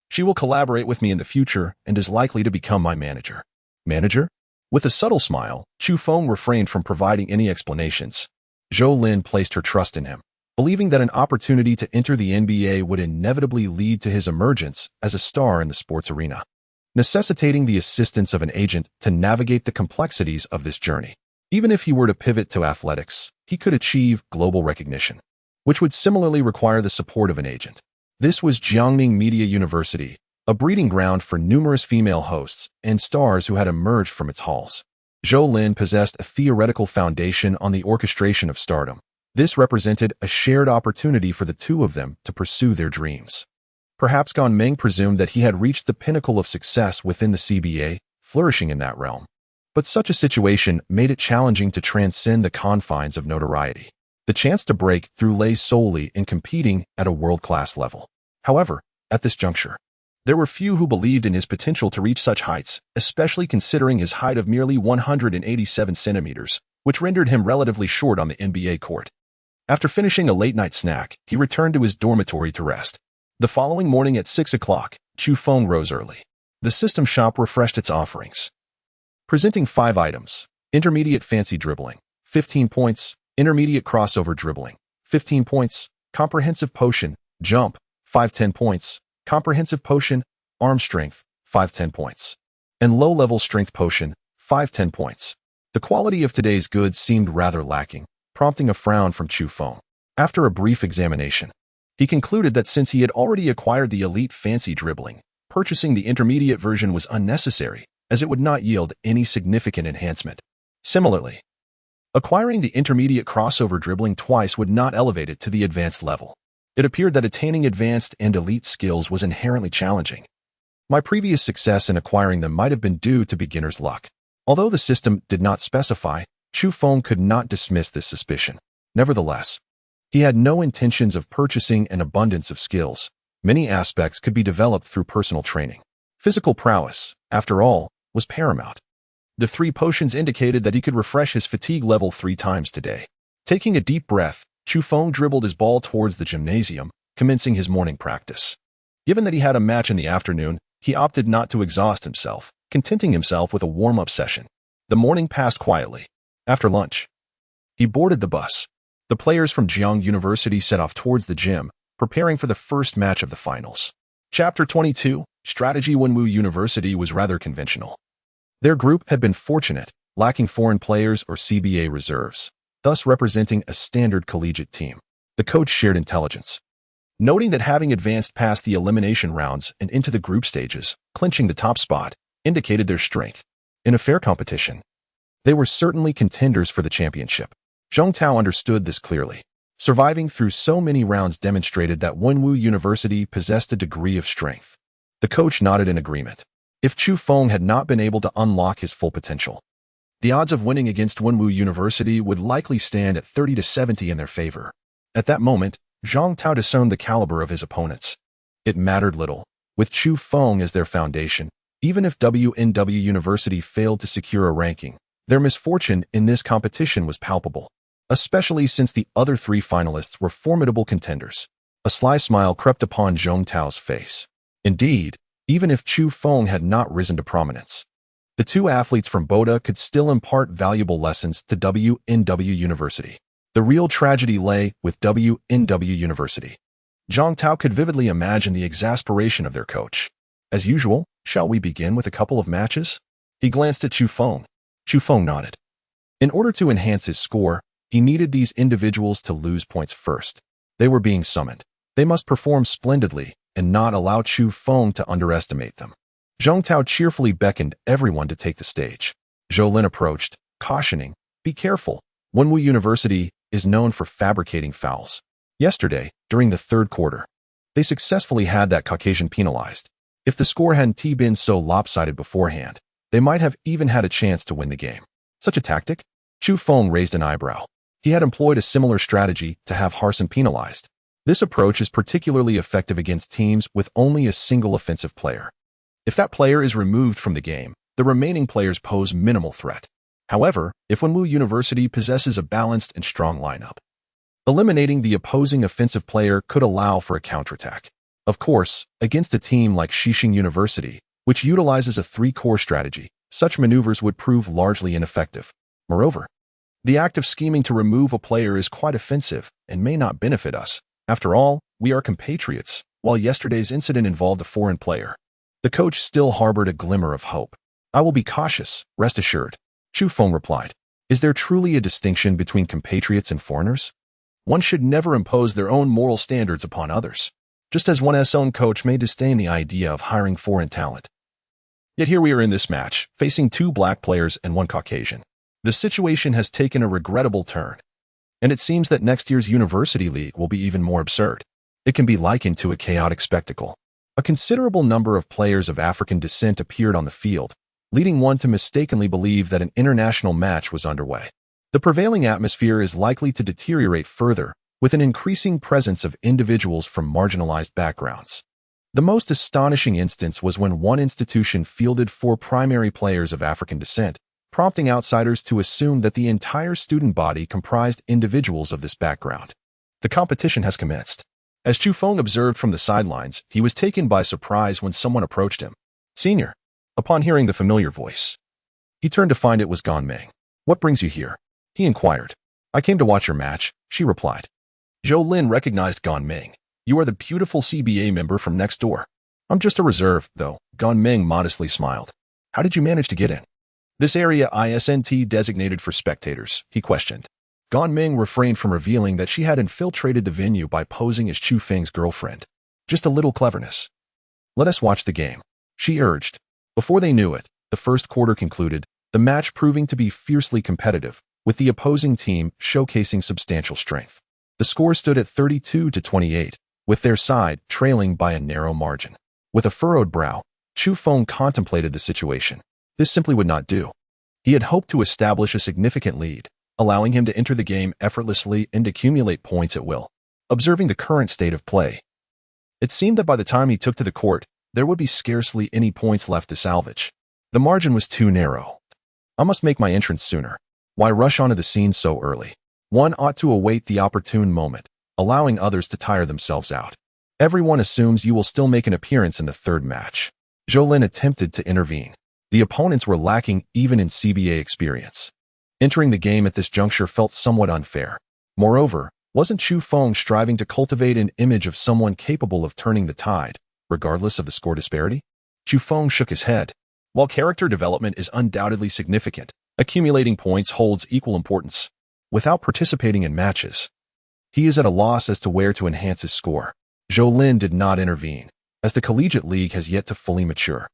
She will collaborate with me in the future and is likely to become my manager. Manager? With a subtle smile, Chu Feng refrained from providing any explanations. Zhou Lin placed her trust in him, believing that an opportunity to enter the NBA would inevitably lead to his emergence as a star in the sports arena, necessitating the assistance of an agent to navigate the complexities of this journey. Even if he were to pivot to athletics, he could achieve global recognition, which would similarly require the support of an agent. This was Jiangning Media University, a breeding ground for numerous female hosts and stars who had emerged from its halls. Zhou Lin possessed a theoretical foundation on the orchestration of stardom. This represented a shared opportunity for the two of them to pursue their dreams. Perhaps Gan Ming presumed that he had reached the pinnacle of success within the CBA, flourishing in that realm. But such a situation made it challenging to transcend the confines of notoriety. The chance to break through lay solely in competing at a world-class level. However, at this juncture, there were few who believed in his potential to reach such heights, especially considering his height of merely 187 centimeters, which rendered him relatively short on the NBA court. After finishing a late-night snack, he returned to his dormitory to rest. The following morning at 6 o'clock, Chu Feng rose early. The system shop refreshed its offerings, presenting 5 items: intermediate fancy dribbling, 15 points, intermediate crossover dribbling, 15 points, comprehensive potion, jump, 5-10 points, comprehensive potion, arm strength, 5-10 points, and low-level strength potion, 5-10 points. The quality of today's goods seemed rather lacking, prompting a frown from Chu Feng. After a brief examination, he concluded that since he had already acquired the elite fancy dribbling, purchasing the intermediate version was unnecessary, as it would not yield any significant enhancement. Similarly, acquiring the intermediate crossover dribbling twice would not elevate it to the advanced level. It appeared that attaining advanced and elite skills was inherently challenging. My previous success in acquiring them might have been due to beginner's luck. Although the system did not specify, Chu Feng could not dismiss this suspicion. Nevertheless, he had no intentions of purchasing an abundance of skills. Many aspects could be developed through personal training. Physical prowess, after all, was paramount. The 3 potions indicated that he could refresh his fatigue level 3 times today. Taking a deep breath, Chu Feng dribbled his ball towards the gymnasium, commencing his morning practice. Given that he had a match in the afternoon, he opted not to exhaust himself, contenting himself with a warm-up session. The morning passed quietly. After lunch, he boarded the bus. The players from Jiang University set off towards the gym, preparing for the first match of the finals. Chapter 22, Strategy. Wenwu University was rather conventional. Their group had been fortunate, lacking foreign players or CBA reserves, thus representing a standard collegiate team. The coach shared intelligence, noting that having advanced past the elimination rounds and into the group stages, clinching the top spot, indicated their strength. In a fair competition, they were certainly contenders for the championship. Zhong Tao understood this clearly. Surviving through so many rounds demonstrated that Wenwu University possessed a degree of strength. The coach nodded in agreement. If Chu Feng had not been able to unlock his full potential, the odds of winning against Wenwu University would likely stand at 30-70 in their favor. At that moment, Zhong Tao discerned the caliber of his opponents. It mattered little. With Chu Feng as their foundation, even if WNW University failed to secure a ranking, their misfortune in this competition was palpable, especially since the other 3 finalists were formidable contenders. A sly smile crept upon Zhong Tao's face. Indeed, even if Chu Feng had not risen to prominence, the 2 athletes from Boda could still impart valuable lessons to WNW University. The real tragedy lay with WNW University. Zhong Tao could vividly imagine the exasperation of their coach. As usual, shall we begin with a couple of matches? He glanced at Chu Feng. Chu Feng nodded. In order to enhance his score, he needed these individuals to lose points first. They were being summoned. They must perform splendidly and not allow Chu Feng to underestimate them. Zhong Tao cheerfully beckoned everyone to take the stage. Zhou Lin approached, cautioning, "Be careful. Bohai University is known for fabricating fouls. Yesterday, during the third quarter, they successfully had that Caucasian penalized. If the score hadn't been so lopsided beforehand, they might have even had a chance to win the game." Such a tactic? Chu Feng raised an eyebrow. He had employed a similar strategy to have Harson penalized. This approach is particularly effective against teams with only a single offensive player. If that player is removed from the game, the remaining players pose minimal threat. However, if Bohai University possesses a balanced and strong lineup, eliminating the opposing offensive player could allow for a counterattack. Of course, against a team like Shishing University, which utilizes a three-core strategy, such maneuvers would prove largely ineffective. Moreover, the act of scheming to remove a player is quite offensive and may not benefit us. After all, we are compatriots, while yesterday's incident involved a foreign player. The coach still harbored a glimmer of hope. "I will be cautious, rest assured," Chu Feng replied. "Is there truly a distinction between compatriots and foreigners? One should never impose their own moral standards upon others, just as one's own coach may disdain the idea of hiring foreign talent." Yet here we are in this match, facing two black players and one Caucasian. The situation has taken a regrettable turn, and it seems that next year's University League will be even more absurd. It can be likened to a chaotic spectacle. A considerable number of players of African descent appeared on the field, leading one to mistakenly believe that an international match was underway. The prevailing atmosphere is likely to deteriorate further, with an increasing presence of individuals from marginalized backgrounds. The most astonishing instance was when one institution fielded 4 primary players of African descent, prompting outsiders to assume that the entire student body comprised individuals of this background. The competition has commenced. As Chu Feng observed from the sidelines, he was taken by surprise when someone approached him. "Senior." Upon hearing the familiar voice, he turned to find it was Gan Ming. "What brings you here?" he inquired. "I came to watch your match," she replied. Zhou Lin recognized Gan Ming. "You are the beautiful CBA member from next door." "I'm just a reserve, though," Gan Ming modestly smiled. "How did you manage to get in?" "This area isn't designated for spectators," he questioned. Gan Ming refrained from revealing that she had infiltrated the venue by posing as Chu Feng's girlfriend. "Just a little cleverness." "Let us watch the game," she urged. Before they knew it, the first quarter concluded, the match proving to be fiercely competitive, with the opposing team showcasing substantial strength. The score stood at 32-28, with their side trailing by a narrow margin. With a furrowed brow, Chu Feng contemplated the situation. This simply would not do. He had hoped to establish a significant lead, allowing him to enter the game effortlessly and accumulate points at will. Observing the current state of play, it seemed that by the time he took to the court, there would be scarcely any points left to salvage. The margin was too narrow. "I must make my entrance sooner. Why rush onto the scene so early? One ought to await the opportune moment, allowing others to tire themselves out. Everyone assumes you will still make an appearance in the third match." Zhou Lin attempted to intervene. The opponents were lacking even in CBA experience. Entering the game at this juncture felt somewhat unfair. Moreover, wasn't Chu Feng striving to cultivate an image of someone capable of turning the tide, regardless of the score disparity? Chu Feng shook his head. While character development is undoubtedly significant, accumulating points holds equal importance. Without participating in matches, he is at a loss as to where to enhance his score. Zhou Lin did not intervene, as the collegiate league has yet to fully mature.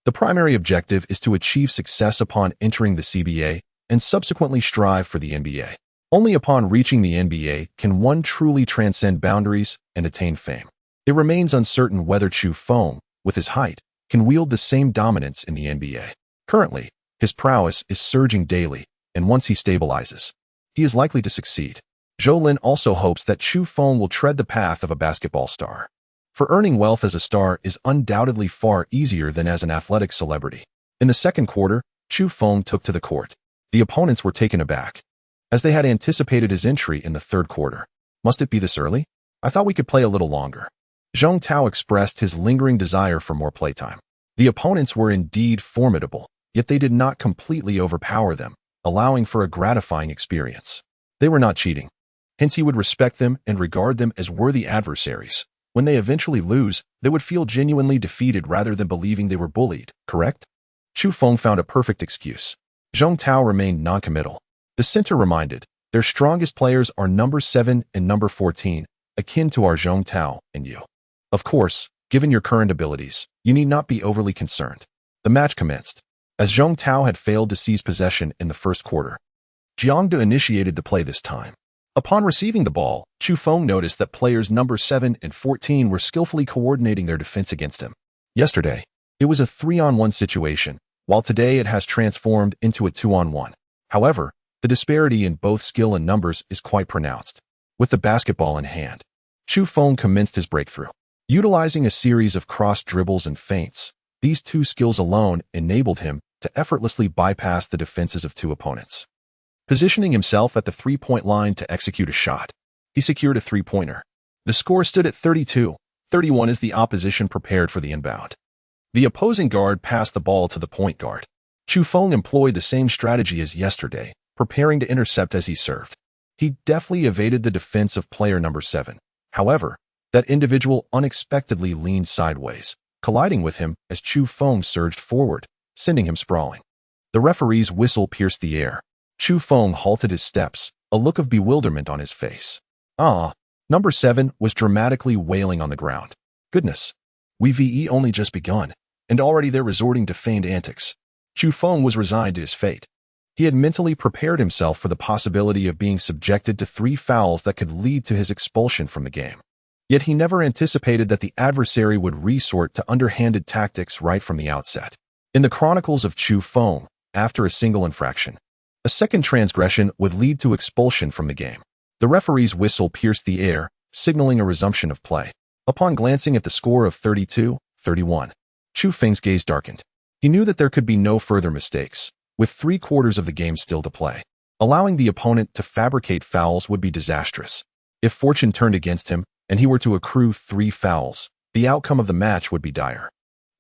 The primary objective is to achieve success upon entering the CBA and subsequently strive for the NBA. Only upon reaching the NBA can one truly transcend boundaries and attain fame. It remains uncertain whether Chu Feng, with his height, can wield the same dominance in the NBA. Currently, his prowess is surging daily, and once he stabilizes, he is likely to succeed. Zhou Lin also hopes that Chu Feng will tread the path of a basketball star. For earning wealth as a star is undoubtedly far easier than as an athletic celebrity. In the second quarter, Chu Feng took to the court. The opponents were taken aback, as they had anticipated his entry in the third quarter. "Must it be this early? I thought we could play a little longer." Zhong Tao expressed his lingering desire for more playtime. The opponents were indeed formidable, yet they did not completely overpower them, allowing for a gratifying experience. They were not cheating. Hence he would respect them and regard them as worthy adversaries. When they eventually lose, they would feel genuinely defeated rather than believing they were bullied, correct? Chu Feng found a perfect excuse. Zhong Tao remained noncommittal. The center reminded, their strongest players are number 7 and number 14, akin to our Zhong Tao and you. Of course, given your current abilities, you need not be overly concerned. The match commenced. As Zhong Tao had failed to seize possession in the first quarter, Jiangde initiated the play this time. Upon receiving the ball, Chu Feng noticed that players number 7 and 14 were skillfully coordinating their defense against him. Yesterday, it was a 3-on-1 situation, while today it has transformed into a 2-on-1. However, the disparity in both skill and numbers is quite pronounced. With the basketball in hand, Chu Feng commenced his breakthrough. Utilizing a series of cross dribbles and feints, these two skills alone enabled him to effortlessly bypass the defenses of two opponents. Positioning himself at the three-point line to execute a shot, he secured a three-pointer. The score stood at 32-31 as the opposition prepared for the inbound. The opposing guard passed the ball to the point guard. Chu Feng employed the same strategy as yesterday, preparing to intercept as he served. He deftly evaded the defense of player number 7. However, that individual unexpectedly leaned sideways, colliding with him as Chu Feng surged forward, sending him sprawling. The referee's whistle pierced the air. Chu Feng halted his steps, a look of bewilderment on his face. Number 7 was dramatically wailing on the ground. Goodness, we've only just begun, and already they're resorting to feigned antics. Chu Feng was resigned to his fate. He had mentally prepared himself for the possibility of being subjected to 3 fouls that could lead to his expulsion from the game. Yet he never anticipated that the adversary would resort to underhanded tactics right from the outset. In the chronicles of Chu Feng, after a single infraction, a second transgression would lead to expulsion from the game. The referee's whistle pierced the air, signaling a resumption of play. Upon glancing at the score of 32-31, Chu Feng's gaze darkened. He knew that there could be no further mistakes, with 3/4 of the game still to play. Allowing the opponent to fabricate fouls would be disastrous. If fortune turned against him, and he were to accrue 3 fouls, the outcome of the match would be dire.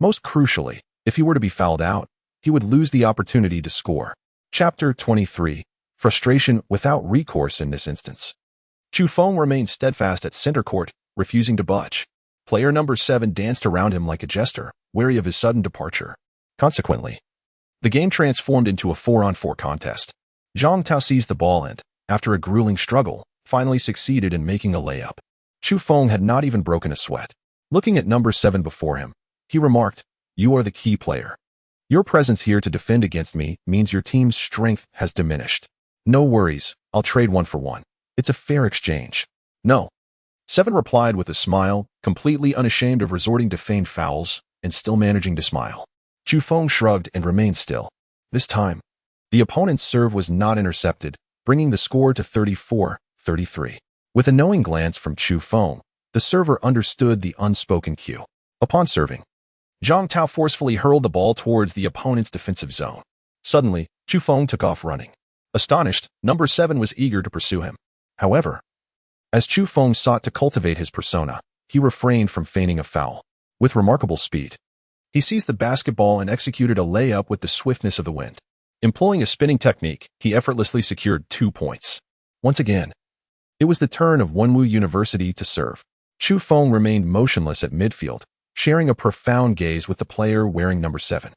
Most crucially, if he were to be fouled out, he would lose the opportunity to score. Chapter 23. Frustration without recourse in this instance. Chu Feng remained steadfast at center court, refusing to budge. Player number 7 danced around him like a jester, wary of his sudden departure. Consequently, the game transformed into a 4-on-4 contest. Zhong Tao seized the ball and, after a grueling struggle, finally succeeded in making a layup. Chu Feng had not even broken a sweat. Looking at number 7 before him, he remarked, "You are the key player. Your presence here to defend against me means your team's strength has diminished. No worries, I'll trade 1 for 1. It's a fair exchange." "No." 7 replied with a smile, completely unashamed of resorting to feigned fouls, and still managing to smile. Chu Feng shrugged and remained still. This time, the opponent's serve was not intercepted, bringing the score to 34-33. With a knowing glance from Chu Feng, the server understood the unspoken cue. Upon serving, Zhong Tao forcefully hurled the ball towards the opponent's defensive zone. Suddenly, Chu Feng took off running. Astonished, number 7 was eager to pursue him. However, as Chu Feng sought to cultivate his persona, he refrained from feigning a foul. With remarkable speed, he seized the basketball and executed a layup with the swiftness of the wind. Employing a spinning technique, he effortlessly secured 2 points. Once again, it was the turn of Bohai University to serve. Chu Feng remained motionless at midfield, sharing a profound gaze with the player wearing number 7.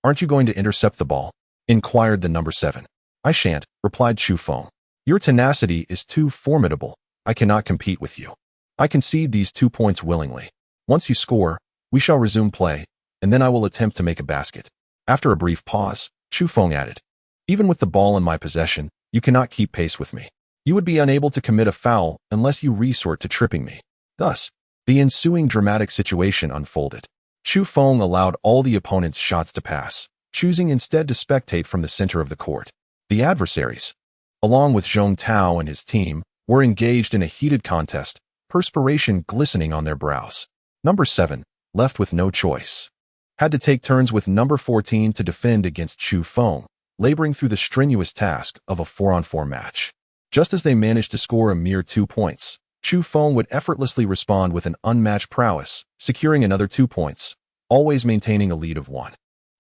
"Aren't you going to intercept the ball?" inquired the number 7. "I shan't," replied Chu Feng. "Your tenacity is too formidable. I cannot compete with you. I concede these 2 points willingly. Once you score, we shall resume play, and then I will attempt to make a basket." After a brief pause, Chu Feng added, "Even with the ball in my possession, you cannot keep pace with me. You would be unable to commit a foul unless you resort to tripping me." Thus, the ensuing dramatic situation unfolded. Chu Feng allowed all the opponent's shots to pass, choosing instead to spectate from the center of the court. The adversaries, along with Zhong Tao and his team, were engaged in a heated contest, perspiration glistening on their brows. Number 7, left with no choice, had to take turns with number 14 to defend against Chu Feng, laboring through the strenuous task of a 4-on-4 match. Just as they managed to score a mere 2 points, Chu Feng would effortlessly respond with an unmatched prowess, securing another 2 points, always maintaining a lead of 1.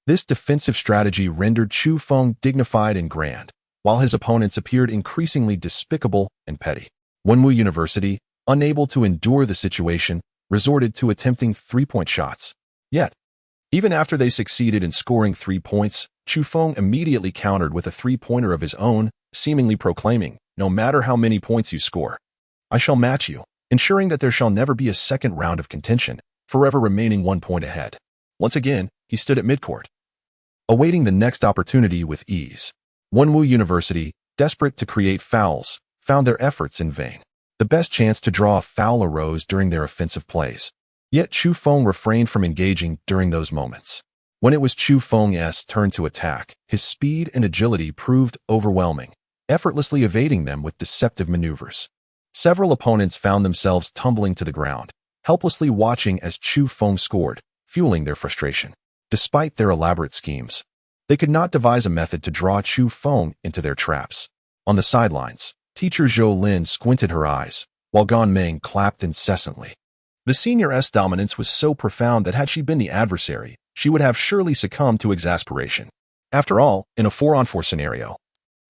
This defensive strategy rendered Chu Feng dignified and grand, while his opponents appeared increasingly despicable and petty. Bohai University, unable to endure the situation, resorted to attempting 3-point shots. Yet, even after they succeeded in scoring 3 points, Chu Feng immediately countered with a 3-pointer of his own, seemingly proclaiming, "No matter how many points you score, I shall match you." ensuring that there shall never be a second round of contention, forever remaining 1 point ahead. Once again, he stood at midcourt, awaiting the next opportunity with ease. Bohai University, desperate to create fouls, found their efforts in vain. The best chance to draw a foul arose during their offensive plays. Yet Chu Feng refrained from engaging during those moments. When it was Chu Feng's turn to attack, his speed and agility proved overwhelming, effortlessly evading them with deceptive maneuvers. Several opponents found themselves tumbling to the ground, helplessly watching as Chu Feng scored, fueling their frustration. Despite their elaborate schemes, they could not devise a method to draw Chu Feng into their traps. On the sidelines, teacher Zhou Lin squinted her eyes, while Gan Meng clapped incessantly. The senior's dominance was so profound that had she been the adversary, she would have surely succumbed to exasperation. After all, in a 4-on-4 scenario,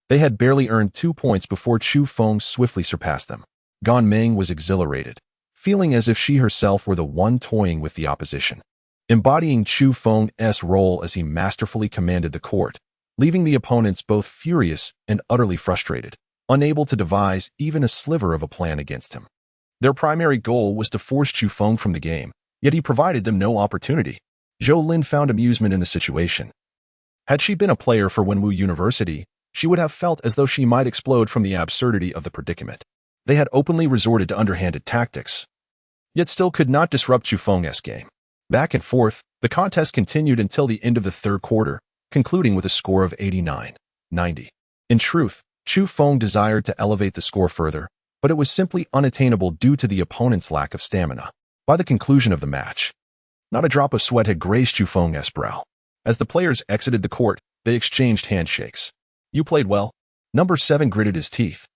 they had barely earned 2 points before Chu Feng swiftly surpassed them. Gan Meng was exhilarated, feeling as if she herself were the one toying with the opposition, embodying Chu Feng's role as he masterfully commanded the court, leaving the opponents both furious and utterly frustrated, unable to devise even a sliver of a plan against him. Their primary goal was to force Chu Feng from the game, yet he provided them no opportunity. Zhou Lin found amusement in the situation. Had she been a player for Bohai University, she would have felt as though she might explode from the absurdity of the predicament. They had openly resorted to underhanded tactics, yet still could not disrupt Chu Feng's game. Back and forth, the contest continued until the end of the third quarter, concluding with a score of 89-90. In truth, Chu Feng desired to elevate the score further, but it was simply unattainable due to the opponent's lack of stamina. By the conclusion of the match, not a drop of sweat had graced Chu Feng's brow. As the players exited the court, they exchanged handshakes. "You played well." Number 7 gritted his teeth,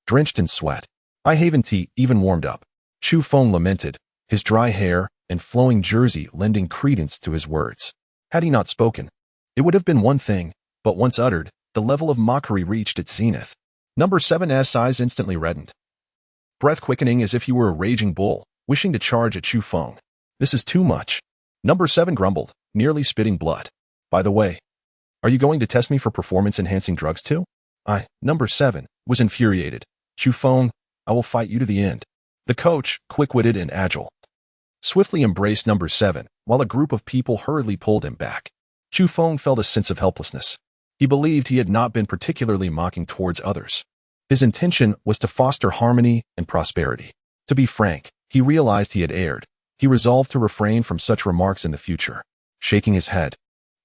drenched in sweat. I haven't even warmed up. Chu Feng lamented, his dry hair and flowing jersey lending credence to his words. Had he not spoken, it would have been one thing, but once uttered, the level of mockery reached its zenith. Number 7's eyes instantly reddened, breath quickening as if he were a raging bull, wishing to charge at Chu Feng. "This is too much." Number 7 grumbled, nearly spitting blood. "By the way, are you going to test me for performance-enhancing drugs too?" Number 7, was infuriated. "Chu Feng, I will fight you to the end." The coach, quick-witted and agile, swiftly embraced Number 7, while a group of people hurriedly pulled him back. Chu Feng felt a sense of helplessness. He believed he had not been particularly mocking towards others. His intention was to foster harmony and prosperity. To be frank, he realized he had erred. He resolved to refrain from such remarks in the future. Shaking his head,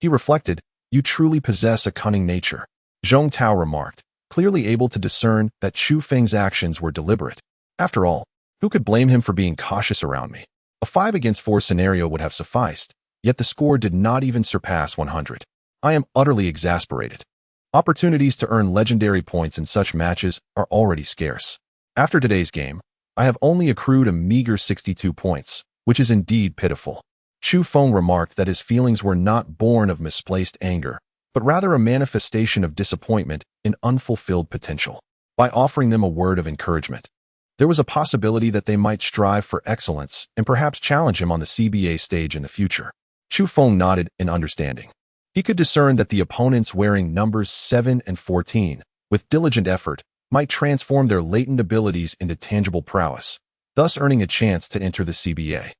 he reflected, "You truly possess a cunning nature," Zhong Tao remarked, clearly able to discern that Chu Feng's actions were deliberate. After all, who could blame him for being cautious around me? A 5-against-4 scenario would have sufficed, yet the score did not even surpass 100. I am utterly exasperated. Opportunities to earn legendary points in such matches are already scarce. After today's game, I have only accrued a meager 62 points, which is indeed pitiful. Chu Feng remarked that his feelings were not born of misplaced anger, but rather a manifestation of disappointment in unfulfilled potential. By offering them a word of encouragement, there was a possibility that they might strive for excellence and perhaps challenge him on the CBA stage in the future. Chu Feng nodded in understanding. He could discern that the opponents wearing numbers 7 and 14, with diligent effort, might transform their latent abilities into tangible prowess, thus earning a chance to enter the CBA,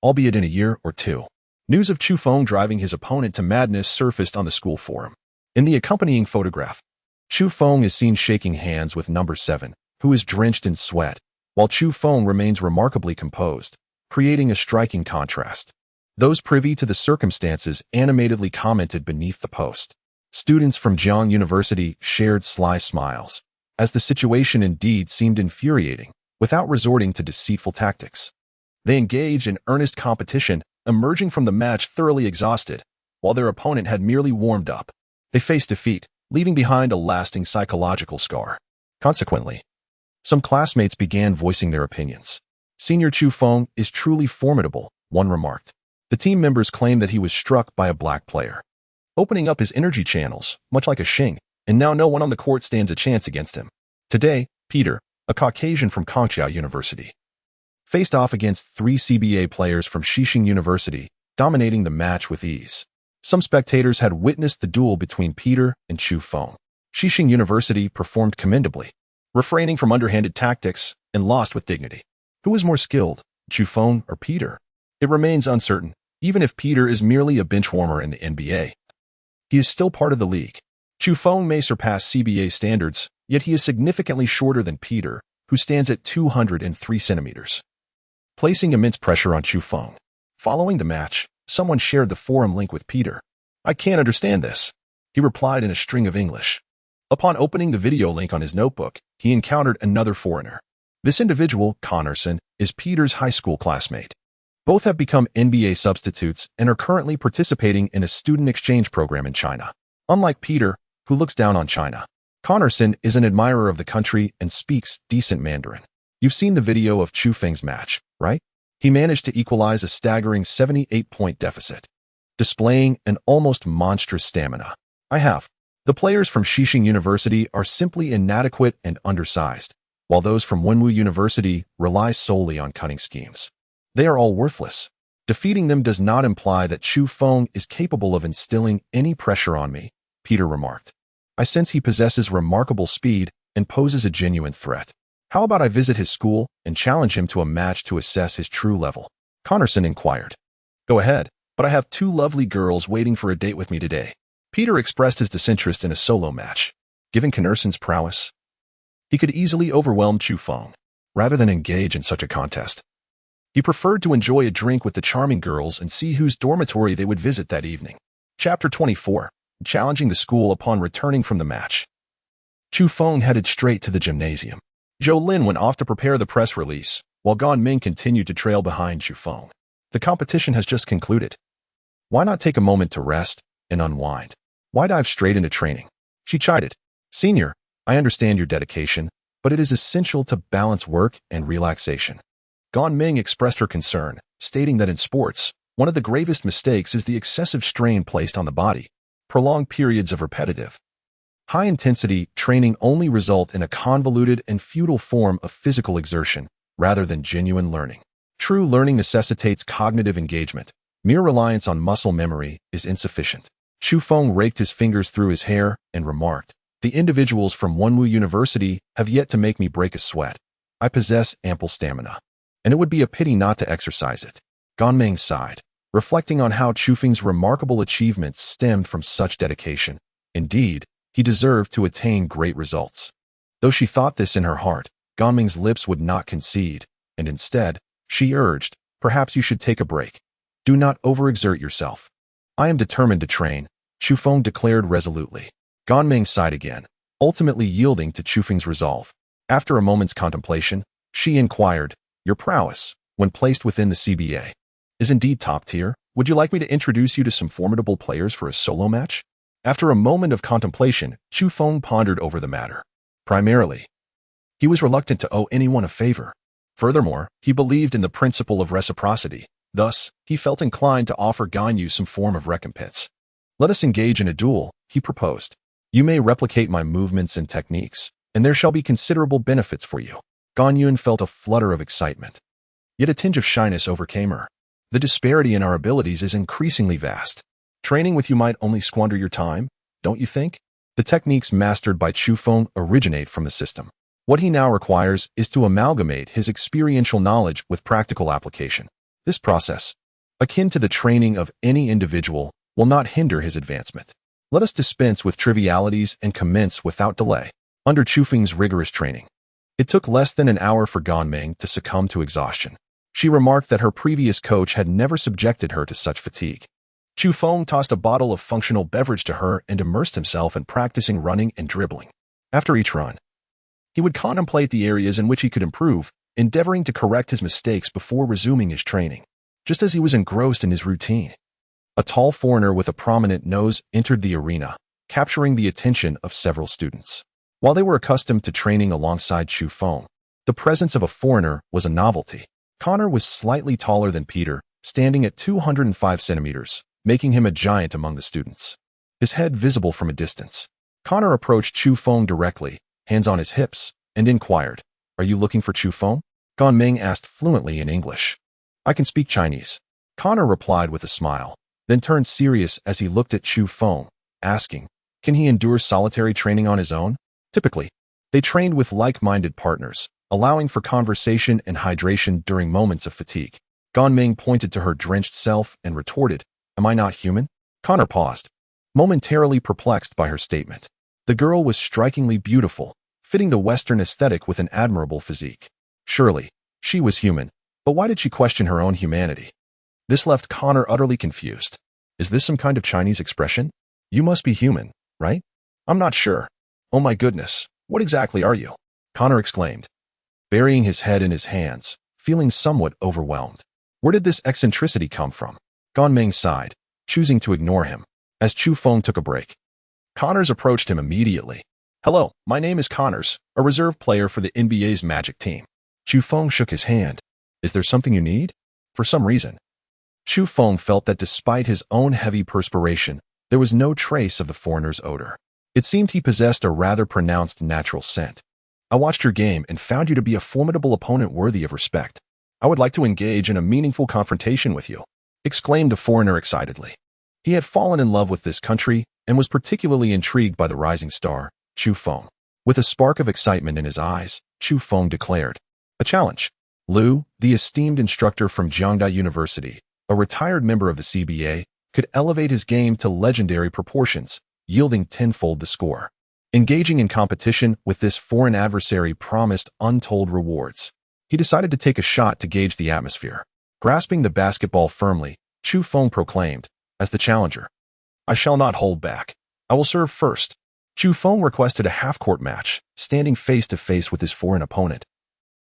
albeit in a year or two. News of Chu Feng driving his opponent to madness surfaced on the school forum. In the accompanying photograph, Chu Feng is seen shaking hands with Number 7, who is drenched in sweat, while Chu Feng remains remarkably composed, creating a striking contrast. Those privy to the circumstances animatedly commented beneath the post. Students from Bohai University shared sly smiles, as the situation indeed seemed infuriating, without resorting to deceitful tactics. They engaged in earnest competition, emerging from the match thoroughly exhausted, while their opponent had merely warmed up. They faced defeat, leaving behind a lasting psychological scar. Consequently, some classmates began voicing their opinions. "Senior Chu Feng is truly formidable," one remarked. The team members claimed that he was struck by a black player, opening up his energy channels, much like a Xing, and now no one on the court stands a chance against him. Today, Peter, a Caucasian from Bohai University, faced off against 3 CBA players from Xixing University, dominating the match with ease. Some spectators had witnessed the duel between Peter and Chu Feng. Xixing University performed commendably, refraining from underhanded tactics and lost with dignity. Who was more skilled, Chu Feng or Peter? It remains uncertain, even if Peter is merely a bench warmer in the NBA. He is still part of the league. Chu Feng may surpass CBA standards, yet he is significantly shorter than Peter, who stands at 203 centimeters, placing immense pressure on Chu Feng. Following the match, someone shared the forum link with Peter. "I can't understand this," he replied in a string of English. Upon opening the video link on his notebook, he encountered another foreigner. This individual, Connorson, is Peter's high school classmate. Both have become NBA substitutes and are currently participating in a student exchange program in China. Unlike Peter, who looks down on China, Connorson is an admirer of the country and speaks decent Mandarin. You've seen the video of Chu Feng's match, right? He managed to equalize a staggering 78-point deficit, displaying an almost monstrous stamina. I have. The players from Bohai University are simply inadequate and undersized, while those from Bohai University rely solely on cunning schemes. They are all worthless. Defeating them does not imply that Chu Feng is capable of instilling any pressure on me, Peter remarked. I sense he possesses remarkable speed and poses a genuine threat. How about I visit his school and challenge him to a match to assess his true level? Connorson inquired. Go ahead, but I have 2 lovely girls waiting for a date with me today. Peter expressed his disinterest in a solo match. Given Connorson's prowess, he could easily overwhelm Chu Feng. Rather than engage in such a contest, he preferred to enjoy a drink with the charming girls and see whose dormitory they would visit that evening. Chapter 24. Challenging the school upon returning from the match. Chu Feng headed straight to the gymnasium. Zhou Lin went off to prepare the press release, while Gan Ming continued to trail behind Chu Feng. The competition has just concluded. Why not take a moment to rest and unwind? Why dive straight into training? She chided. Senior, I understand your dedication, but it is essential to balance work and relaxation. Gan Ming expressed her concern, stating that in sports, one of the gravest mistakes is the excessive strain placed on the body. Prolonged periods of repetitive, high-intensity training only result in a convoluted and futile form of physical exertion, rather than genuine learning. True learning necessitates cognitive engagement. Mere reliance on muscle memory is insufficient. Chu Feng raked his fingers through his hair and remarked, the individuals from Bohai University have yet to make me break a sweat. I possess ample stamina, and it would be a pity not to exercise it. Gan Ming sighed, reflecting on how Chu Feng's remarkable achievements stemmed from such dedication. Indeed, he deserved to attain great results. Though she thought this in her heart, Gan Ming's lips would not concede, and instead, she urged, perhaps you should take a break. Do not overexert yourself. I am determined to train, Chu Feng declared resolutely. Gan Ming sighed again, ultimately yielding to Chu Feng's resolve. After a moment's contemplation, she inquired, your prowess, when placed within the CBA, is indeed top tier. Would you like me to introduce you to some formidable players for a solo match? After a moment of contemplation, Chu Feng pondered over the matter. Primarily, he was reluctant to owe anyone a favor. Furthermore, he believed in the principle of reciprocity. Thus, he felt inclined to offer Ganyu some form of recompense. Let us engage in a duel, he proposed. You may replicate my movements and techniques, and there shall be considerable benefits for you. Ganyu felt a flutter of excitement. Yet a tinge of shyness overcame her. The disparity in our abilities is increasingly vast. Training with you might only squander your time, don't you think? The techniques mastered by Chu Feng originate from the system. What he now requires is to amalgamate his experiential knowledge with practical application. This process, akin to the training of any individual, will not hinder his advancement. Let us dispense with trivialities and commence without delay. Under Chu Feng's rigorous training, it took less than an hour for Gan Ming to succumb to exhaustion. She remarked that her previous coach had never subjected her to such fatigue. Chu Feng tossed a bottle of functional beverage to her and immersed himself in practicing running and dribbling. After each run, he would contemplate the areas in which he could improve, endeavoring to correct his mistakes before resuming his training. Just as he was engrossed in his routine, a tall foreigner with a prominent nose entered the arena, capturing the attention of several students. While they were accustomed to training alongside Chu Feng, the presence of a foreigner was a novelty. Connor was slightly taller than Peter, standing at 205 centimeters, making him a giant among the students. His head visible from a distance. Connor approached Chu Feng directly, hands on his hips, and inquired, "Are you looking for Chu Feng?" Gan Ming asked fluently in English. "I can speak Chinese." Connor replied with a smile, then turned serious as he looked at Chu Feng, asking, "Can he endure solitary training on his own?" Typically, they trained with like-minded partners, allowing for conversation and hydration during moments of fatigue. Ganming pointed to her drenched self and retorted, "Am I not human?" Connor paused, momentarily perplexed by her statement. The girl was strikingly beautiful, fitting the Western aesthetic with an admirable physique. Surely, she was human, but why did she question her own humanity? This left Connor utterly confused. Is this some kind of Chinese expression? You must be human, right? I'm not sure. Oh my goodness, what exactly are you? Connor exclaimed, burying his head in his hands, feeling somewhat overwhelmed. Where did this eccentricity come from? Ganming sighed, choosing to ignore him, as Chu Feng took a break. Connors approached him immediately. "Hello, my name is Connors, a reserve player for the NBA's Magic team." Chu Feng shook his hand. "Is there something you need?" For some reason, Chu Feng felt that despite his own heavy perspiration, there was no trace of the foreigner's odor. It seemed he possessed a rather pronounced natural scent. "I watched your game and found you to be a formidable opponent worthy of respect. I would like to engage in a meaningful confrontation with you," exclaimed the foreigner excitedly. He had fallen in love with this country and was particularly intrigued by the rising star, Chu Feng. With a spark of excitement in his eyes, Chu Feng declared, "A challenge." Liu, the esteemed instructor from Bohai University, a retired member of the CBA, could elevate his game to legendary proportions, yielding tenfold the score. Engaging in competition with this foreign adversary promised untold rewards. He decided to take a shot to gauge the atmosphere. Grasping the basketball firmly, Chu Feng proclaimed, as the challenger, "I shall not hold back. I will serve first." Chu Feng requested a half-court match, standing face-to-face with his foreign opponent,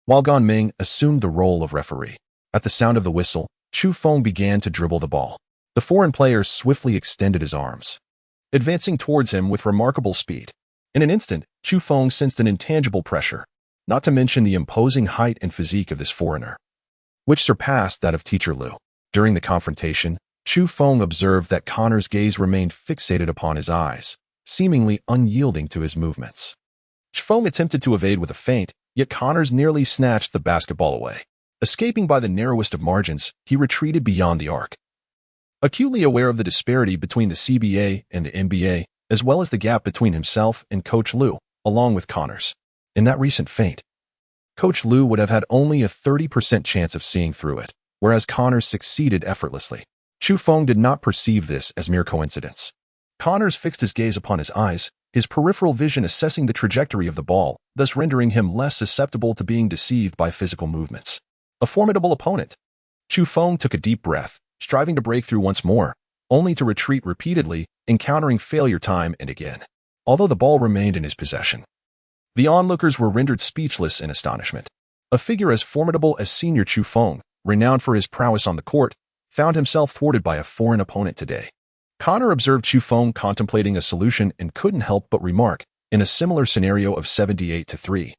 while Ganming assumed the role of referee. At the sound of the whistle, Chu Feng began to dribble the ball. The foreign player swiftly extended his arms, advancing towards him with remarkable speed. In an instant, Chu Feng sensed an intangible pressure, not to mention the imposing height and physique of this foreigner, which surpassed that of teacher Liu. During the confrontation, Chu Feng observed that Connor's gaze remained fixated upon his eyes, seemingly unyielding to his movements. Chu Feng attempted to evade with a feint, yet Connors nearly snatched the basketball away. Escaping by the narrowest of margins, he retreated beyond the arc. Acutely aware of the disparity between the CBA and the NBA, as well as the gap between himself and Coach Liu, along with Connors. In that recent feint, Coach Liu would have had only a 30% chance of seeing through it, whereas Connors succeeded effortlessly. Chu Feng did not perceive this as mere coincidence. Connors fixed his gaze upon his eyes, his peripheral vision assessing the trajectory of the ball, thus rendering him less susceptible to being deceived by physical movements. A formidable opponent. Chu Feng took a deep breath, striving to break through once more, only to retreat repeatedly, encountering failure time and again. Although the ball remained in his possession, the onlookers were rendered speechless in astonishment. A figure as formidable as senior Chu Feng, renowned for his prowess on the court, found himself thwarted by a foreign opponent today. Connor observed Chu Feng contemplating a solution and couldn't help but remark, in a similar scenario of 78-3.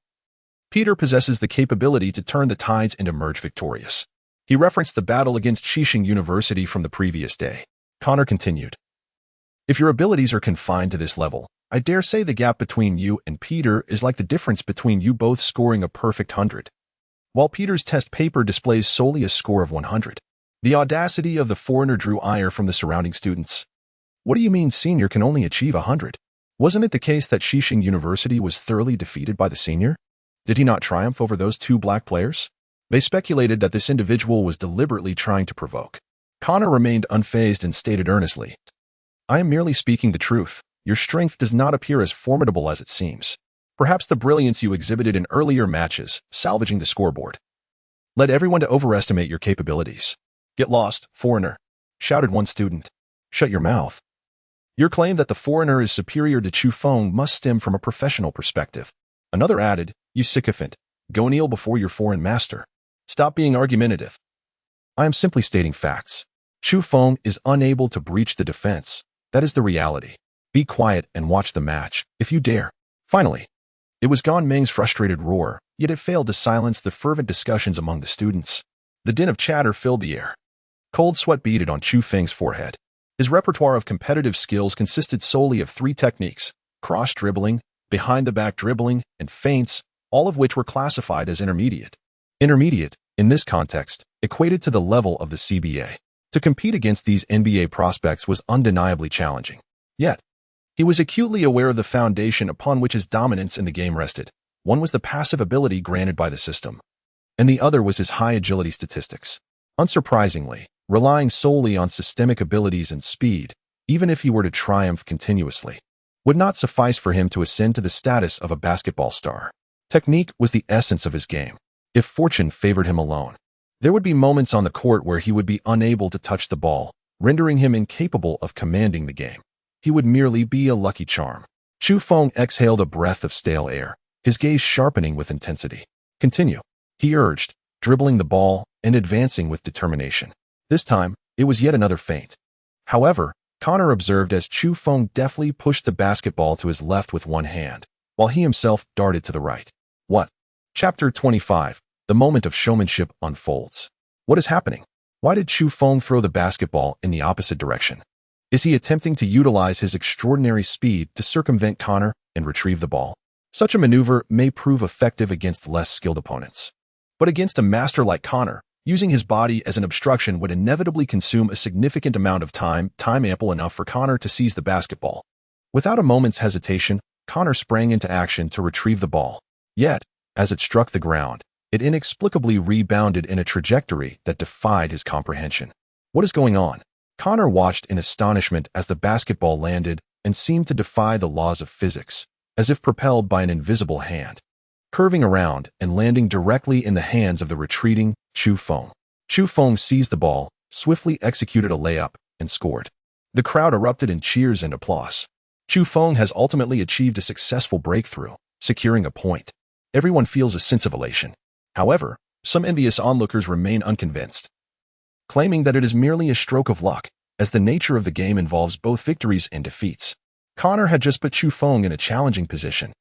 Peter possesses the capability to turn the tides and emerge victorious. He referenced the battle against Chu Feng University from the previous day. Connor continued, "If your abilities are confined to this level, I dare say the gap between you and Peter is like the difference between you both scoring a perfect 100. While Peter's test paper displays solely a score of 100. The audacity of the foreigner drew ire from the surrounding students. "What do you mean senior can only achieve 100? Wasn't it the case that Chu Feng University was thoroughly defeated by the senior? Did he not triumph over those two black players?" They speculated that this individual was deliberately trying to provoke. Connor remained unfazed and stated earnestly, "I am merely speaking the truth. Your strength does not appear as formidable as it seems. Perhaps the brilliance you exhibited in earlier matches, salvaging the scoreboard, led everyone to overestimate your capabilities." "Get lost, foreigner," shouted one student. "Shut your mouth. Your claim that the foreigner is superior to Chu Feng must stem from a professional perspective." Another added, "You sycophant, go kneel before your foreign master. Stop being argumentative." "I am simply stating facts. Chu Feng is unable to breach the defense. That is the reality. Be quiet and watch the match, if you dare." Finally, it was Ganming's frustrated roar, yet it failed to silence the fervent discussions among the students. The din of chatter filled the air. Cold sweat beaded on Chu Feng's forehead. His repertoire of competitive skills consisted solely of 3 techniques: cross-dribbling, behind-the-back dribbling, and feints, all of which were classified as intermediate. Intermediate, in this context, equated to the level of the CBA. To compete against these NBA prospects was undeniably challenging. Yet, he was acutely aware of the foundation upon which his dominance in the game rested, One was the passive ability granted by the system, and the other was his high agility statistics. Unsurprisingly, relying solely on systemic abilities and speed, even if he were to triumph continuously, would not suffice for him to ascend to the status of a basketball star. Technique was the essence of his game. If fortune favored him alone, there would be moments on the court where he would be unable to touch the ball, rendering him incapable of commanding the game. He would merely be a lucky charm. Chu Feng exhaled a breath of stale air, his gaze sharpening with intensity. Continue, he urged, dribbling the ball and advancing with determination. This time, it was yet another feint. However, Connor observed as Chu Feng deftly pushed the basketball to his left with one hand, while he himself darted to the right. What? Chapter 25. The moment of showmanship unfolds. What is happening? Why did Chu Feng throw the basketball in the opposite direction? Is he attempting to utilize his extraordinary speed to circumvent Connor and retrieve the ball? Such a maneuver may prove effective against less skilled opponents. But against a master like Connor, using his body as an obstruction would inevitably consume a significant amount of time ample enough for Connor to seize the basketball. Without a moment's hesitation, Connor sprang into action to retrieve the ball. Yet, as it struck the ground, it inexplicably rebounded in a trajectory that defied his comprehension. What is going on? Connor watched in astonishment as the basketball landed and seemed to defy the laws of physics, as if propelled by an invisible hand, curving around and landing directly in the hands of the retreating Chu Feng. Chu Feng seized the ball, swiftly executed a layup, and scored. The crowd erupted in cheers and applause. Chu Feng has ultimately achieved a successful breakthrough, securing a point. Everyone feels a sense of elation. However, some envious onlookers remain unconvinced, claiming that it is merely a stroke of luck, as the nature of the game involves both victories and defeats. Connor had just put Chu Feng in a challenging position.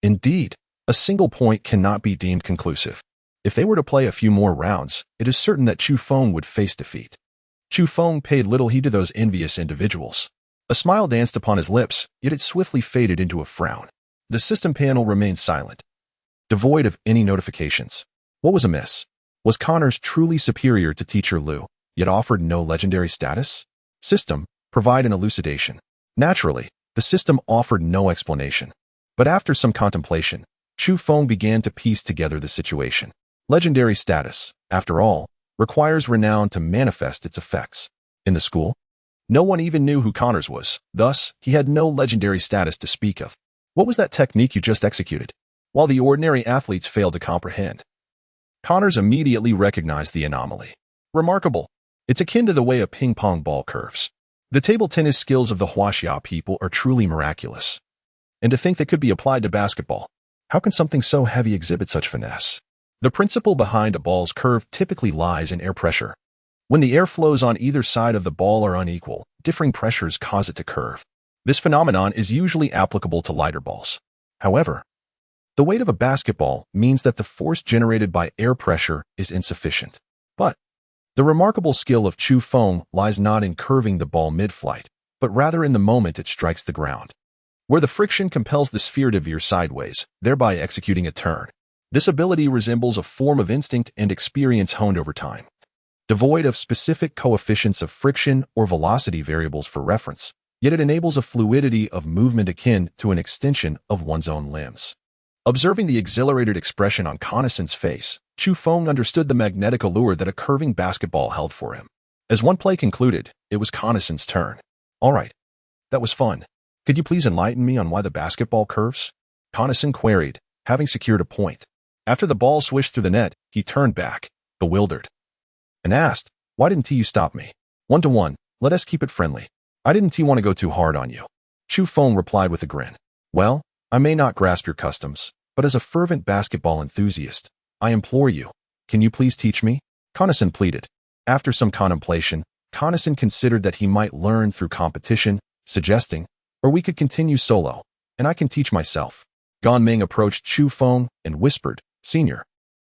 Indeed, a single point cannot be deemed conclusive. If they were to play a few more rounds, it is certain that Chu Feng would face defeat. Chu Feng paid little heed to those envious individuals. A smile danced upon his lips, yet it swiftly faded into a frown. The system panel remained silent, devoid of any notifications. What was amiss? Was Connor's truly superior to Teacher Liu, yet offered no legendary status? System, provide an elucidation. Naturally, the system offered no explanation. But after some contemplation, Chu Feng began to piece together the situation. Legendary status, after all, requires renown to manifest its effects. In the school, no one even knew who Connors was, thus, he had no legendary status to speak of. What was that technique you just executed? While the ordinary athletes failed to comprehend, Connors immediately recognized the anomaly. Remarkable. It's akin to the way a ping-pong ball curves. The table tennis skills of the Huaxia people are truly miraculous. And to think they could be applied to basketball. How can something so heavy exhibit such finesse? The principle behind a ball's curve typically lies in air pressure. When the air flows on either side of the ball are unequal, differing pressures cause it to curve. This phenomenon is usually applicable to lighter balls. However, the weight of a basketball means that the force generated by air pressure is insufficient. But the remarkable skill of Chu Feng lies not in curving the ball mid-flight, but rather in the moment it strikes the ground, where the friction compels the sphere to veer sideways, thereby executing a turn. This ability resembles a form of instinct and experience honed over time, devoid of specific coefficients of friction or velocity variables for reference, yet it enables a fluidity of movement akin to an extension of one's own limbs. Observing the exhilarated expression on Connison's face, Chu Feng understood the magnetic allure that a curving basketball held for him. As one play concluded, it was Connison's turn. All right. That was fun. Could you please enlighten me on why the basketball curves? Connison queried, having secured a point. After the ball swished through the net, he turned back, bewildered, and asked, why didn't you stop me? 1-to-1, let us keep it friendly. I didn't want to go too hard on you. Chu Feng replied with a grin. Well, I may not grasp your customs, but as a fervent basketball enthusiast, I implore you, can you please teach me? Connison pleaded. After some contemplation, Connison considered that he might learn through competition, suggesting, or we could continue solo, and I can teach myself. Gan Ming approached Chu Feng and whispered, Senior,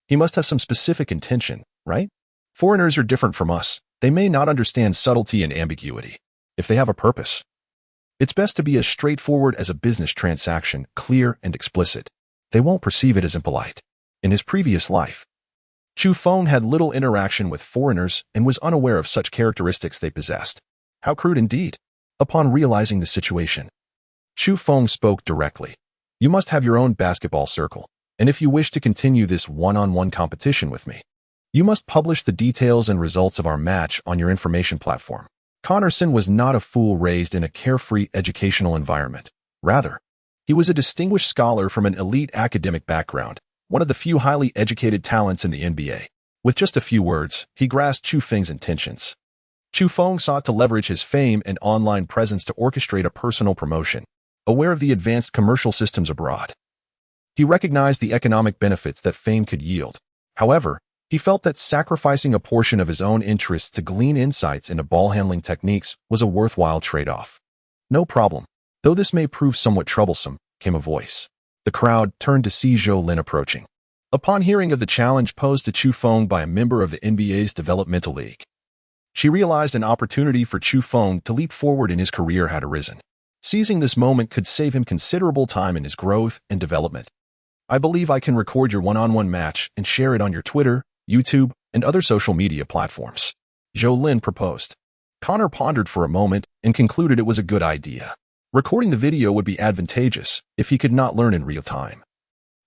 he must have some specific intention, right? Foreigners are different from us. They may not understand subtlety and ambiguity. If they have a purpose, it's best to be as straightforward as a business transaction, clear and explicit. They won't perceive it as impolite. In his previous life, Chu Feng had little interaction with foreigners and was unaware of such characteristics they possessed. How crude indeed. Upon realizing the situation, Chu Feng spoke directly. You must have your own basketball circle. And if you wish to continue this one-on-one competition with me, you must publish the details and results of our match on your information platform. Connorson was not a fool raised in a carefree educational environment. Rather, he was a distinguished scholar from an elite academic background, one of the few highly educated talents in the NBA. With just a few words, he grasped Chu Feng's intentions. Chu Feng sought to leverage his fame and online presence to orchestrate a personal promotion, aware of the advanced commercial systems abroad. He recognized the economic benefits that fame could yield. However, he felt that sacrificing a portion of his own interests to glean insights into ball-handling techniques was a worthwhile trade-off. No problem. Though this may prove somewhat troublesome, came a voice. The crowd turned to see Zhou Lin approaching. Upon hearing of the challenge posed to Chu Feng by a member of the NBA's developmental league, she realized an opportunity for Chu Feng to leap forward in his career had arisen. Seizing this moment could save him considerable time in his growth and development. I believe I can record your one-on-one match and share it on your Twitter, YouTube, and other social media platforms. Zhou Lin proposed. Connor pondered for a moment and concluded it was a good idea. Recording the video would be advantageous if he could not learn in real time.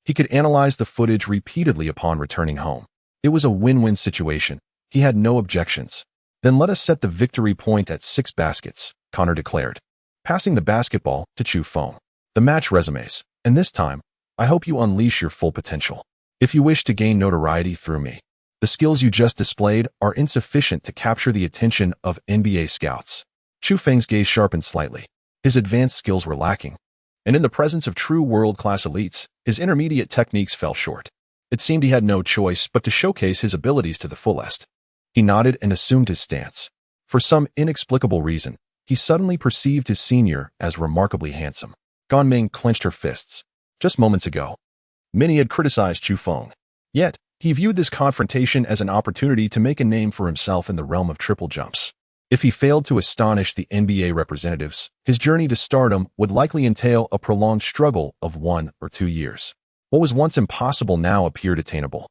He could analyze the footage repeatedly upon returning home. It was a win-win situation. He had no objections. Then let us set the victory point at 6 baskets, Connor declared, passing the basketball to Chu Feng. The match resumes, and this time, I hope you unleash your full potential. If you wish to gain notoriety through me, the skills you just displayed are insufficient to capture the attention of NBA scouts. Chu Feng's gaze sharpened slightly. His advanced skills were lacking, and in the presence of true world-class elites, his intermediate techniques fell short. It seemed he had no choice but to showcase his abilities to the fullest. He nodded and assumed his stance. For some inexplicable reason, he suddenly perceived his senior as remarkably handsome. Ganming clenched her fists. Just moments ago, many had criticized Chu Feng. Yet, he viewed this confrontation as an opportunity to make a name for himself in the realm of triple jumps. If he failed to astonish the NBA representatives, his journey to stardom would likely entail a prolonged struggle of 1 or 2 years. What was once impossible now appeared attainable.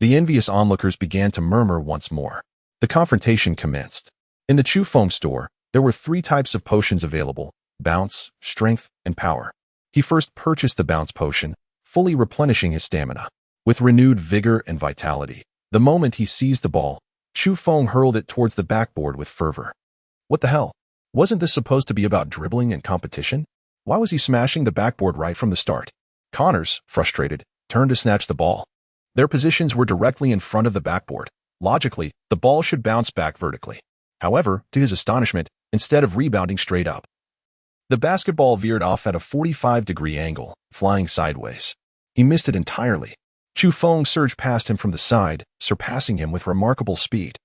The envious onlookers began to murmur once more. The confrontation commenced. In the Chu Feng store, there were 3 types of potions available: bounce, strength, and power. He first purchased the bounce potion, fully replenishing his stamina. With renewed vigor and vitality, the moment he seized the ball, Chu Feng hurled it towards the backboard with fervor. What the hell? Wasn't this supposed to be about dribbling and competition? Why was he smashing the backboard right from the start? Connors, frustrated, turned to snatch the ball. Their positions were directly in front of the backboard. Logically, the ball should bounce back vertically. However, to his astonishment, instead of rebounding straight up, the basketball veered off at a 45-degree angle, flying sideways. He missed it entirely. Chu Feng surged past him from the side, surpassing him with remarkable speed,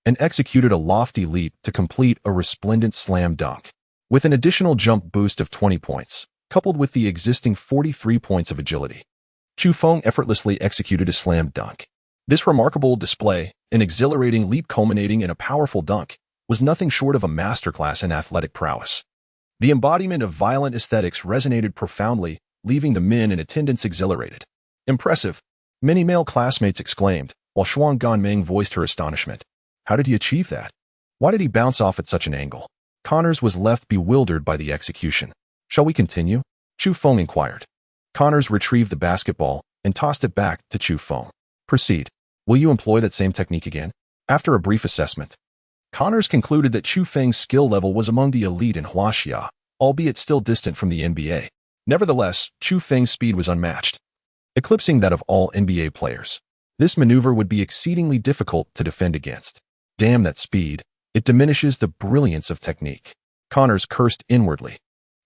and executed a lofty leap to complete a resplendent slam dunk. With an additional jump boost of 20 points, coupled with the existing 43 points of agility, Chu Feng effortlessly executed a slam dunk. This remarkable display, an exhilarating leap culminating in a powerful dunk, was nothing short of a masterclass in athletic prowess. The embodiment of violent aesthetics resonated profoundly, leaving the men in attendance exhilarated. Impressive, many male classmates exclaimed, while Shuang Ganming voiced her astonishment. How did he achieve that? Why did he bounce off at such an angle? Connors was left bewildered by the execution. Shall we continue? Chu Feng inquired. Connors retrieved the basketball and tossed it back to Chu Feng. Proceed. Will you employ that same technique again? After a brief assessment, Connors concluded that Chu Feng's skill level was among the elite in Huaxia, albeit still distant from the NBA. Nevertheless, Chu Feng's speed was unmatched, eclipsing that of all NBA players. This maneuver would be exceedingly difficult to defend against. Damn that speed. It diminishes the brilliance of technique. Connors cursed inwardly,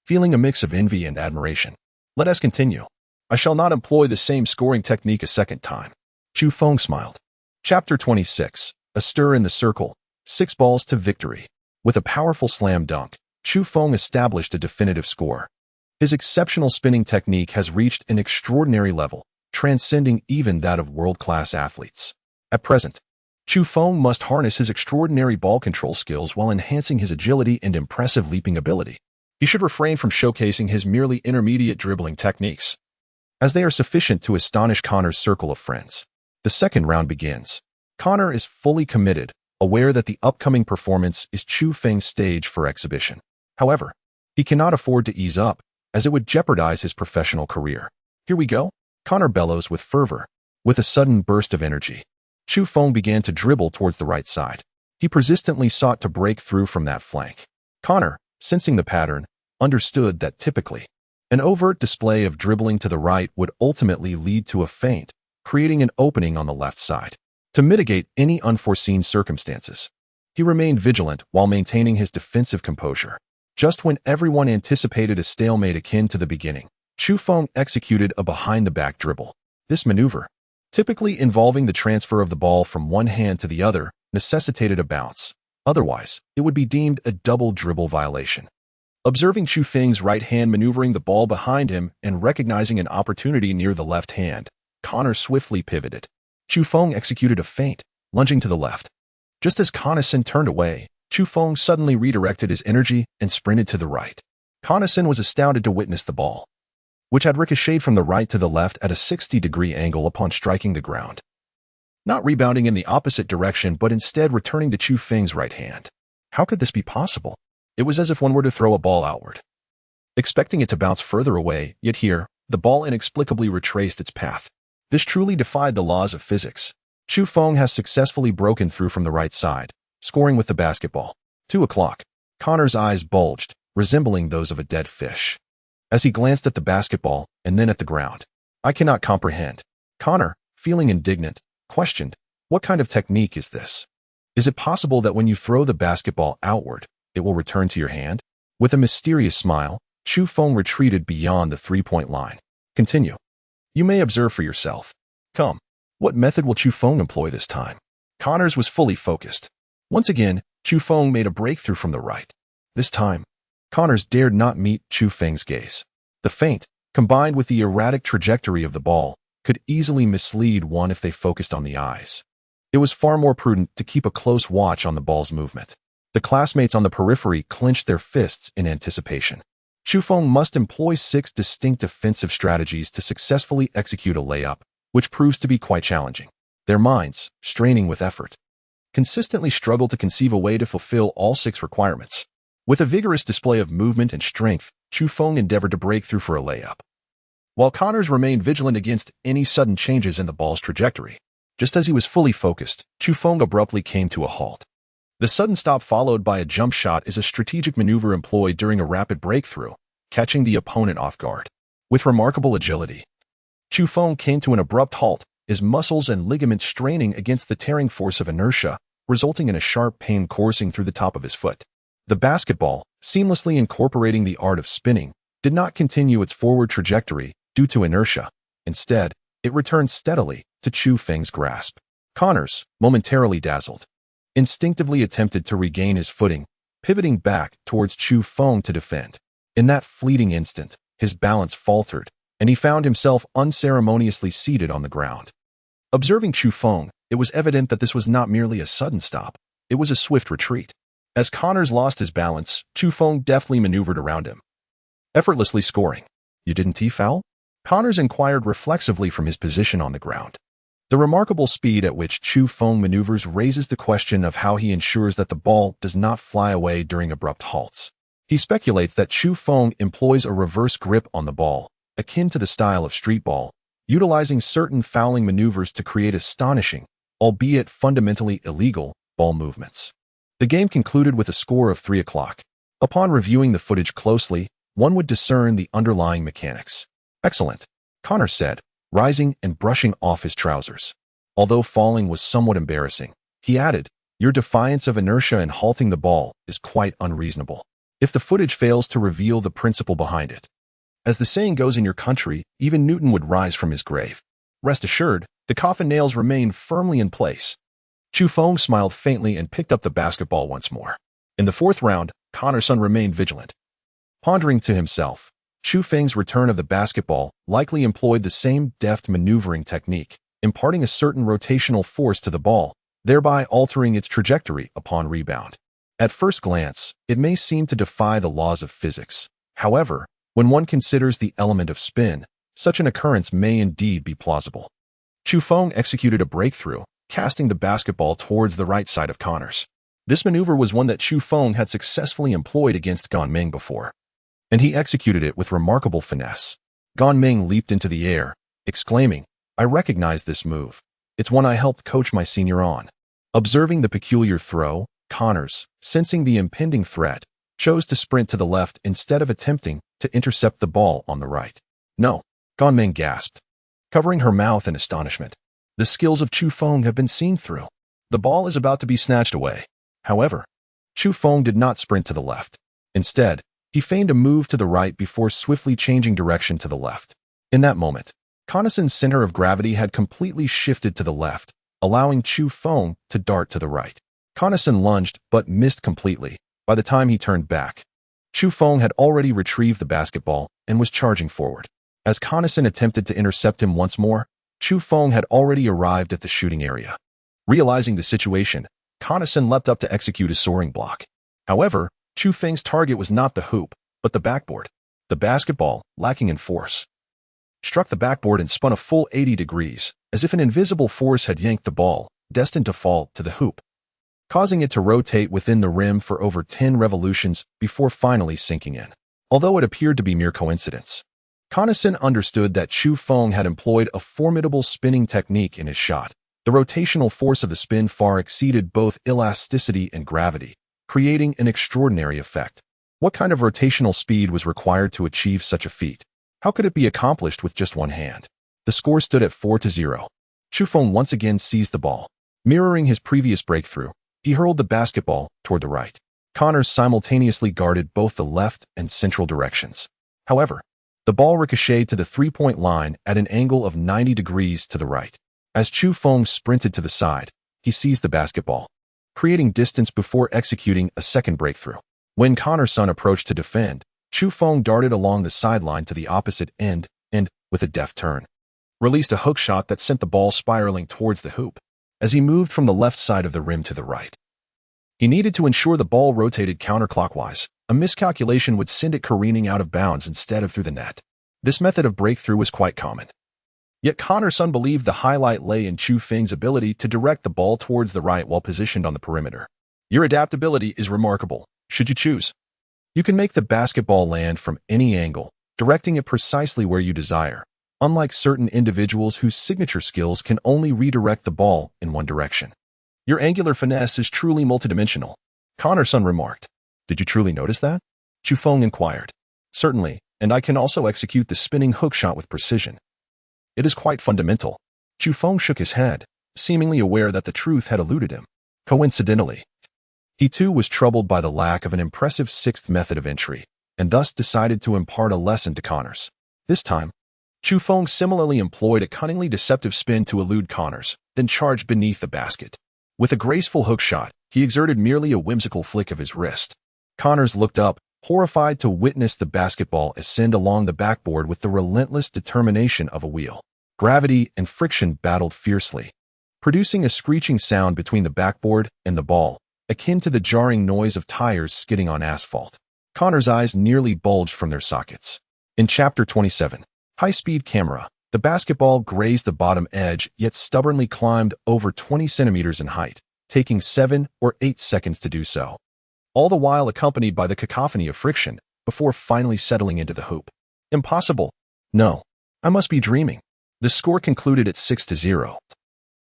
feeling a mix of envy and admiration. Let us continue. I shall not employ the same scoring technique a second time. Chu Feng smiled. Chapter 26. A stir in the circle. 6 balls to victory. With a powerful slam dunk, Chu Feng established a definitive score. His exceptional spinning technique has reached an extraordinary level, transcending even that of world-class athletes. At present, Chu Feng must harness his extraordinary ball control skills while enhancing his agility and impressive leaping ability. He should refrain from showcasing his merely intermediate dribbling techniques, as they are sufficient to astonish Connor's circle of friends. The second round begins. Connor is fully committed, aware that the upcoming performance is Chu Feng's stage for exhibition. However, he cannot afford to ease up, as it would jeopardize his professional career. Here we go. Connor bellows with fervor. With a sudden burst of energy, Chu Feng began to dribble towards the right side. He persistently sought to break through from that flank. Connor, sensing the pattern, understood that typically, an overt display of dribbling to the right would ultimately lead to a feint, creating an opening on the left side. To mitigate any unforeseen circumstances, he remained vigilant while maintaining his defensive composure. Just when everyone anticipated a stalemate akin to the beginning, Chu Feng executed a behind-the-back dribble. This maneuver, typically involving the transfer of the ball from one hand to the other, necessitated a bounce. Otherwise, it would be deemed a double dribble violation. Observing Chu Feng's right hand maneuvering the ball behind him and recognizing an opportunity near the left hand, Connor swiftly pivoted. Chu Feng executed a feint, lunging to the left. Just as Connaughton turned away, Chu Feng suddenly redirected his energy and sprinted to the right. Connaughton was astounded to witness the ball, which had ricocheted from the right to the left at a 60-degree angle upon striking the ground, not rebounding in the opposite direction but instead returning to Chu Feng's right hand. How could this be possible? It was as if one were to throw a ball outward, expecting it to bounce further away, yet here, the ball inexplicably retraced its path. This truly defied the laws of physics. Chu Feng has successfully broken through from the right side, scoring with the basketball. 2 o'clock. Connor's eyes bulged, resembling those of a dead fish, as he glanced at the basketball and then at the ground. I cannot comprehend. Connor, feeling indignant, questioned, what kind of technique is this? Is it possible that when you throw the basketball outward, it will return to your hand? With a mysterious smile, Chu Feng retreated beyond the three-point line. Continue. You may observe for yourself. Come. What method will Chu Feng employ this time? Connor's was fully focused. Once again, Chu Feng made a breakthrough from the right. This time, Connors dared not meet Chu Feng's gaze. The feint, combined with the erratic trajectory of the ball, could easily mislead one if they focused on the eyes. It was far more prudent to keep a close watch on the ball's movement. The classmates on the periphery clenched their fists in anticipation. Chu Feng must employ 6 distinct offensive strategies to successfully execute a layup, which proves to be quite challenging. Their minds, straining with effort, consistently struggled to conceive a way to fulfill all 6 requirements. With a vigorous display of movement and strength, Chu Feng endeavored to break through for a layup, while Connors remained vigilant against any sudden changes in the ball's trajectory. Just as he was fully focused, Chu Feng abruptly came to a halt. The sudden stop followed by a jump shot is a strategic maneuver employed during a rapid breakthrough, catching the opponent off guard. With remarkable agility, Chu Feng came to an abrupt halt, his muscles and ligaments straining against the tearing force of inertia, resulting in a sharp pain coursing through the top of his foot. The basketball, seamlessly incorporating the art of spinning, did not continue its forward trajectory due to inertia. Instead, it returned steadily to Chu Feng's grasp. Connors, momentarily dazzled, instinctively attempted to regain his footing, pivoting back towards Chu Feng to defend. In that fleeting instant, his balance faltered, and he found himself unceremoniously seated on the ground. Observing Chu Feng, it was evident that this was not merely a sudden stop, it was a swift retreat. As Connors lost his balance, Chu Feng deftly maneuvered around him, effortlessly scoring. You didn't foul? Connors inquired reflexively from his position on the ground. The remarkable speed at which Chu Feng maneuvers raises the question of how he ensures that the ball does not fly away during abrupt halts. He speculates that Chu Feng employs a reverse grip on the ball, akin to the style of street ball, utilizing certain fouling maneuvers to create astonishing, albeit fundamentally illegal, ball movements. The game concluded with a score of 3 o'clock. Upon reviewing the footage closely, one would discern the underlying mechanics. Excellent, Connor said, rising and brushing off his trousers. Although falling was somewhat embarrassing, he added, your defiance of inertia in halting the ball is quite unreasonable. If the footage fails to reveal the principle behind it, as the saying goes in your country, even Newton would rise from his grave. Rest assured, the coffin nails remained firmly in place. Chu Feng smiled faintly and picked up the basketball once more. In the 4th round, Connor's son remained vigilant. Pondering to himself, Chu Feng's return of the basketball likely employed the same deft maneuvering technique, imparting a certain rotational force to the ball, thereby altering its trajectory upon rebound. At first glance, it may seem to defy the laws of physics. However, when one considers the element of spin, such an occurrence may indeed be plausible. Chu Feng executed a breakthrough, casting the basketball towards the right side of Connors. This maneuver was one that Chu Feng had successfully employed against Gan Ming before, and he executed it with remarkable finesse. Gan Ming leaped into the air, exclaiming, "I recognize this move. It's one I helped coach my senior on." Observing the peculiar throw, Connors, sensing the impending threat, chose to sprint to the left instead of attempting to intercept the ball on the right. "No," Ganmeng gasped, covering her mouth in astonishment. "The skills of Chu Feng have been seen through. The ball is about to be snatched away." However, Chu Feng did not sprint to the left. Instead, he feigned a move to the right before swiftly changing direction to the left. In that moment, Connison's center of gravity had completely shifted to the left, allowing Chu Feng to dart to the right. Connison lunged but missed completely. By the time he turned back, Chu Feng had already retrieved the basketball and was charging forward. As Connison attempted to intercept him once more, Chu Feng had already arrived at the shooting area. Realizing the situation, Connison leapt up to execute a soaring block. However, Chu Feng's target was not the hoop, but the backboard. The basketball, lacking in force, struck the backboard and spun a full 80 degrees, as if an invisible force had yanked the ball, destined to fall to the hoop, causing it to rotate within the rim for over 10 revolutions before finally sinking in. Although it appeared to be mere coincidence, Connison understood that Chu Feng had employed a formidable spinning technique in his shot. The rotational force of the spin far exceeded both elasticity and gravity, creating an extraordinary effect. What kind of rotational speed was required to achieve such a feat? How could it be accomplished with just one hand? The score stood at 4-0. Chu Feng once again seized the ball. Mirroring his previous breakthrough, he hurled the basketball toward the right. Connors simultaneously guarded both the left and central directions. However, the ball ricocheted to the three-point line at an angle of 90 degrees to the right. As Chu Feng sprinted to the side, he seized the basketball, creating distance before executing a second breakthrough. When Connors' approached to defend, Chu Feng darted along the sideline to the opposite end and, with a deft turn, released a hook shot that sent the ball spiraling towards the hoop. As he moved from the left side of the rim to the right, he needed to ensure the ball rotated counterclockwise. A miscalculation would send it careening out of bounds instead of through the net. This method of breakthrough was quite common. Yet Connors' believed the highlight lay in Chu Feng's ability to direct the ball towards the right while positioned on the perimeter. "Your adaptability is remarkable, should you choose. You can make the basketball land from any angle, directing it precisely where you desire, unlike certain individuals whose signature skills can only redirect the ball in one direction. Your angular finesse is truly multidimensional," Connors' remarked. "Did you truly notice that?" Chu Feng inquired. "Certainly, and I can also execute the spinning hook shot with precision. It is quite fundamental." Chu Feng shook his head, seemingly aware that the truth had eluded him. Coincidentally, he too was troubled by the lack of an impressive sixth method of entry, and thus decided to impart a lesson to Connors. This time, Chu Feng similarly employed a cunningly deceptive spin to elude Connors, then charged beneath the basket. With a graceful hook shot, he exerted merely a whimsical flick of his wrist. Connors looked up, horrified to witness the basketball ascend along the backboard with the relentless determination of a wheel. Gravity and friction battled fiercely, producing a screeching sound between the backboard and the ball, akin to the jarring noise of tires skidding on asphalt. Connors' eyes nearly bulged from their sockets. In Chapter 27, High-Speed Camera, the basketball grazed the bottom edge yet stubbornly climbed over 20 centimeters in height, taking 7 or 8 seconds to do so, all the while accompanied by the cacophony of friction before finally settling into the hoop. Impossible. No, I must be dreaming. The score concluded at 6-0.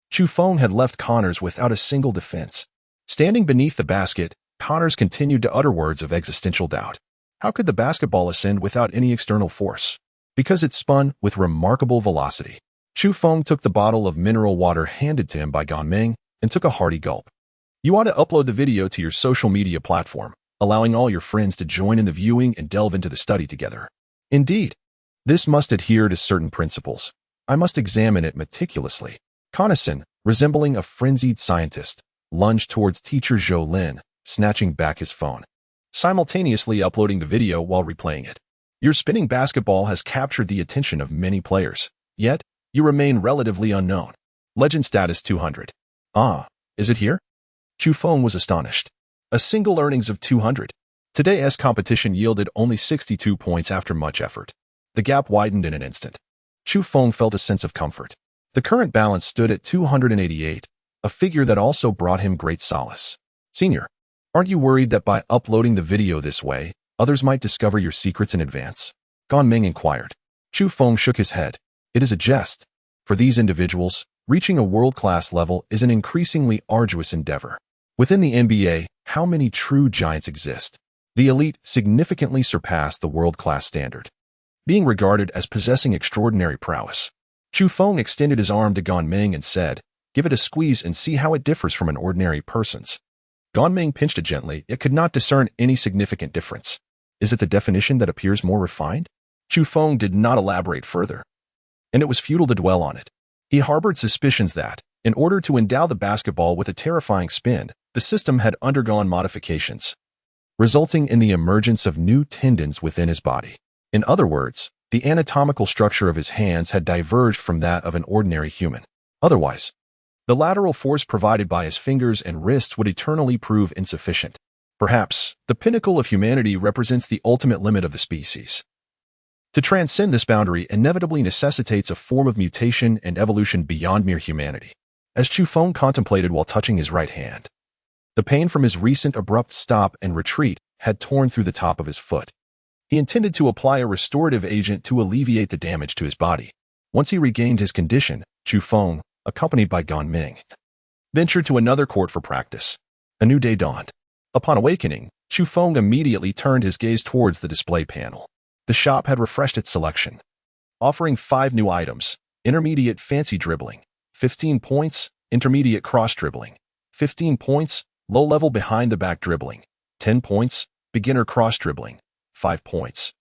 Chu Feng had left Connors without a single defense. Standing beneath the basket, Connors continued to utter words of existential doubt. How could the basketball ascend without any external force? Because it spun with remarkable velocity. Chu Feng took the bottle of mineral water handed to him by Ganmeng and took a hearty gulp. "You ought to upload the video to your social media platform, allowing all your friends to join in the viewing and delve into the study together." "Indeed. This must adhere to certain principles. I must examine it meticulously." Connison, resembling a frenzied scientist, lunged towards teacher Zhou Lin, snatching back his phone, simultaneously uploading the video while replaying it. "Your spinning basketball has captured the attention of many players, yet you remain relatively unknown. Legend status 200. Ah, is it here?" Chu Feng was astonished. A single earnings of 200. Today's competition yielded only 62 points after much effort. The gap widened in an instant. Chu Feng felt a sense of comfort. The current balance stood at 288, a figure that also brought him great solace. "Senior, aren't you worried that by uploading the video this way, others might discover your secrets in advance?" Ganmeng inquired. Chu Feng shook his head. It is a jest. For these individuals, reaching a world-class level is an increasingly arduous endeavor. Within the NBA, how many true giants exist? The elite significantly surpass the world-class standard, being regarded as possessing extraordinary prowess. Chu Feng extended his arm to Gan Ming and said, "Give it a squeeze and see how it differs from an ordinary person's." Gan Ming pinched it gently, yet could not discern any significant difference. Is it the definition that appears more refined? Chu Feng did not elaborate further, and it was futile to dwell on it. He harbored suspicions that, in order to endow the basketball with a terrifying spin, the system had undergone modifications, resulting in the emergence of new tendons within his body. In other words, the anatomical structure of his hands had diverged from that of an ordinary human. Otherwise, the lateral force provided by his fingers and wrists would eternally prove insufficient. Perhaps, the pinnacle of humanity represents the ultimate limit of the species. To transcend this boundary inevitably necessitates a form of mutation and evolution beyond mere humanity. As Chu Feng contemplated while touching his right hand, the pain from his recent abrupt stop and retreat had torn through the top of his foot. He intended to apply a restorative agent to alleviate the damage to his body. Once he regained his condition, Chu Feng, accompanied by Gan Ming, ventured to another court for practice. A new day dawned. Upon awakening, Chu Feng immediately turned his gaze towards the display panel. The shop had refreshed its selection, offering 5 new items: intermediate fancy dribbling, 15 points, intermediate cross dribbling, 15 points, low-level behind-the-back dribbling, 10 points, beginner cross dribbling, 5 points,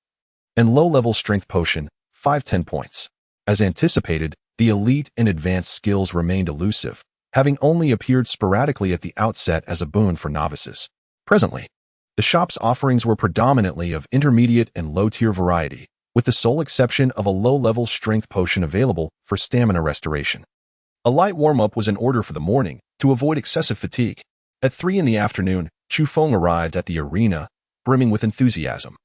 and low-level strength potion, 10 points. As anticipated, the elite and advanced skills remained elusive, having only appeared sporadically at the outset as a boon for novices. Presently, the shop's offerings were predominantly of intermediate and low-tier variety, with the sole exception of a low-level strength potion available for stamina restoration. A light warm-up was in order for the morning, to avoid excessive fatigue. At 3 in the afternoon, Chu Feng arrived at the arena, brimming with enthusiasm,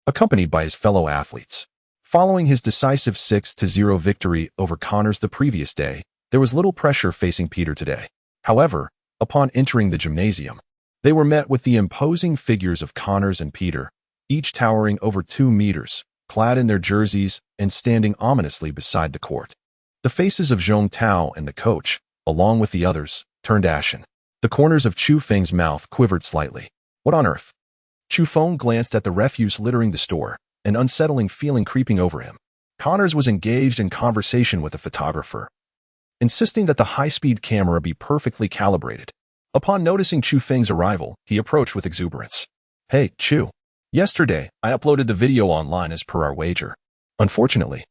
accompanied by his fellow athletes. Following his decisive 6-0 victory over Connors the previous day, there was little pressure facing Peter today. However, upon entering the gymnasium, they were met with the imposing figures of Connors and Peter, each towering over 2 meters, clad in their jerseys and standing ominously beside the court. The faces of Zhong Tao and the coach, along with the others, turned ashen. The corners of Chu Feng's mouth quivered slightly. What on earth? Chu Feng glanced at the refuse littering the store, an unsettling feeling creeping over him. Connors was engaged in conversation with a photographer, insisting that the high-speed camera be perfectly calibrated. Upon noticing Chu Feng's arrival, he approached with exuberance. "Hey, Chu. Yesterday, I uploaded the video online as per our wager. Unfortunately,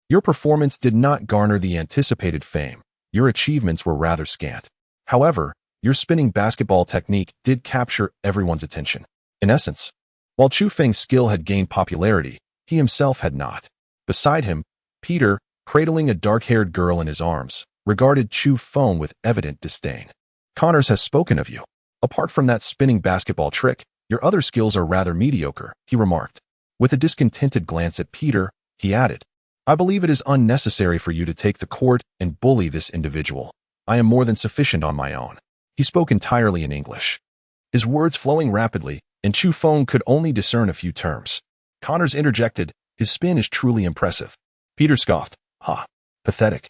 your performance did not garner the anticipated fame. Your achievements were rather scant. However, your spinning basketball technique did capture everyone's attention." In essence, while Chu Feng's skill had gained popularity, he himself had not. Beside him, Peter, cradling a dark-haired girl in his arms, regarded Chu Feng with evident disdain. "Connors has spoken of you. Apart from that spinning basketball trick, your other skills are rather mediocre," he remarked. With a discontented glance at Peter, he added, "I believe it is unnecessary for you to take the court and bully this individual. I am more than sufficient on my own." He spoke entirely in English, his words flowing rapidly, and Chu Feng could only discern a few terms. Connors interjected, "His spin is truly impressive." Peter scoffed, "Ha, pathetic.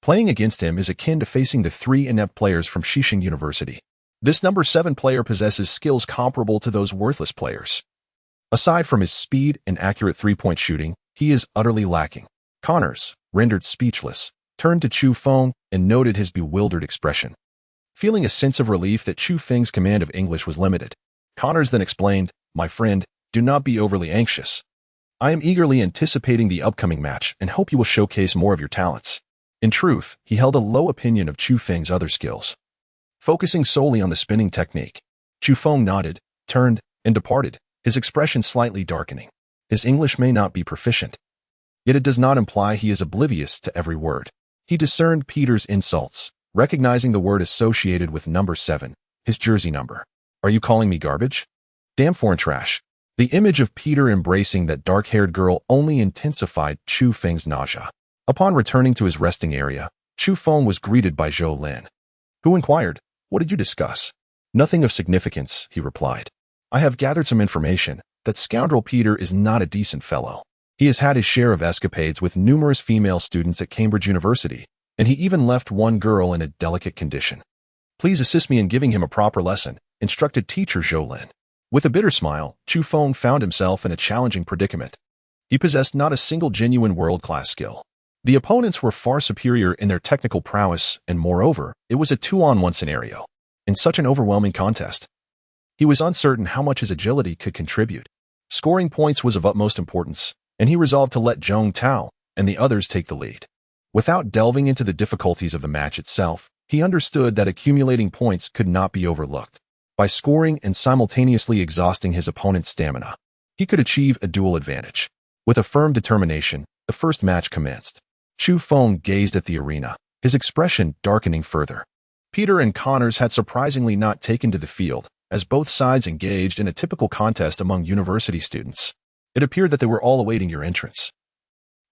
Playing against him is akin to facing the 3 inept players from Bohai University. This number 7 player possesses skills comparable to those worthless players. Aside from his speed and accurate 3-point shooting, he is utterly lacking." Connors, rendered speechless, turned to Chu Feng and noted his bewildered expression. Feeling a sense of relief that Chu Feng's command of English was limited, Connors then explained, "My friend, do not be overly anxious. I am eagerly anticipating the upcoming match and hope you will showcase more of your talents." In truth, he held a low opinion of Chu Feng's other skills. Focusing solely on the spinning technique, Chu Feng nodded, turned, and departed, his expression slightly darkening. His English may not be proficient, yet it does not imply he is oblivious to every word. He discerned Peter's insults, recognizing the word associated with number 7, his jersey number. "Are you calling me garbage? Damn foreign trash." The image of Peter embracing that dark-haired girl only intensified Chu Feng's nausea. Upon returning to his resting area, Chu Feng was greeted by Zhou Lin, who inquired, "What did you discuss?" "Nothing of significance," he replied. "I have gathered some information that scoundrel Peter is not a decent fellow. He has had his share of escapades with numerous female students at Cambridge University, and he even left one girl in a delicate condition. "Please assist me in giving him a proper lesson," instructed teacher Zhou Lin. With a bitter smile, Chu Feng found himself in a challenging predicament. He possessed not a single genuine world-class skill. The opponents were far superior in their technical prowess, and moreover, it was a 2-on-1 scenario. In such an overwhelming contest, he was uncertain how much his agility could contribute. Scoring points was of utmost importance, and he resolved to let Zhong Tao and the others take the lead. Without delving into the difficulties of the match itself, he understood that accumulating points could not be overlooked. By scoring and simultaneously exhausting his opponent's stamina, he could achieve a dual advantage. With a firm determination, the first match commenced. Chu Feng gazed at the arena, his expression darkening further. Peter and Connors had surprisingly not taken to the field, as both sides engaged in a typical contest among university students. It appeared that they were all awaiting your entrance,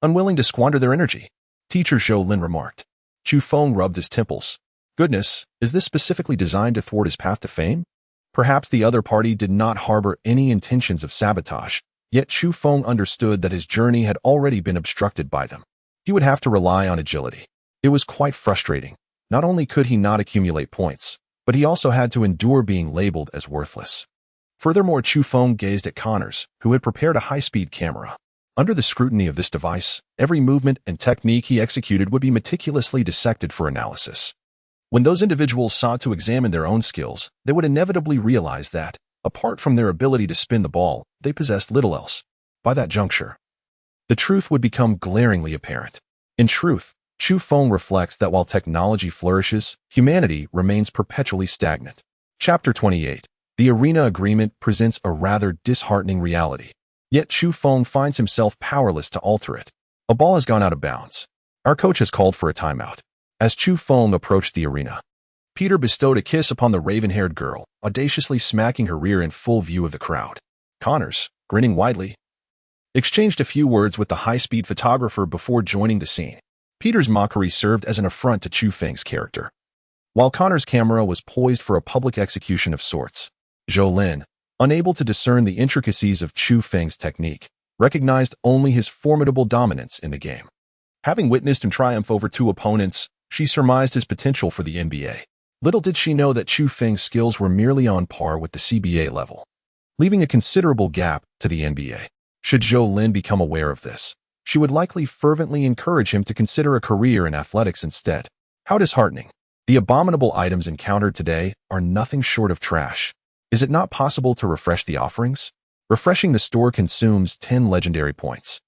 unwilling to squander their energy. Teacher Zhou Lin remarked. Chu Feng rubbed his temples. Goodness, is this specifically designed to thwart his path to fame? Perhaps the other party did not harbor any intentions of sabotage, yet Chu Feng understood that his journey had already been obstructed by them. He would have to rely on agility. It was quite frustrating. Not only could he not accumulate points, but he also had to endure being labeled as worthless. Furthermore, Chu Feng gazed at Connors, who had prepared a high-speed camera. Under the scrutiny of this device, every movement and technique he executed would be meticulously dissected for analysis. When those individuals sought to examine their own skills, they would inevitably realize that, apart from their ability to spin the ball, they possessed little else. By that juncture, the truth would become glaringly apparent. In truth, Chu Feng reflects that while technology flourishes, humanity remains perpetually stagnant. Chapter 28. The Arena Agreement presents a rather disheartening reality. Yet Chu Feng finds himself powerless to alter it. A ball has gone out of bounds. Our coach has called for a timeout. As Chu Feng approached the arena, Peter bestowed a kiss upon the raven-haired girl, audaciously smacking her rear in full view of the crowd. Connors, grinning widely, exchanged a few words with the high-speed photographer before joining the scene. Peter's mockery served as an affront to Chu Feng's character. While Connors' camera was poised for a public execution of sorts, Zhou Lin, unable to discern the intricacies of Chu Feng's technique, recognized only his formidable dominance in the game. Having witnessed him triumph over two opponents, she surmised his potential for the NBA. Little did she know that Chu Feng's skills were merely on par with the CBA level, leaving a considerable gap to the NBA. Should Zhou Lin become aware of this, she would likely fervently encourage him to consider a career in athletics instead. How disheartening. The abominable items encountered today are nothing short of trash. Is it not possible to refresh the offerings? Refreshing the store consumes 10 legendary points,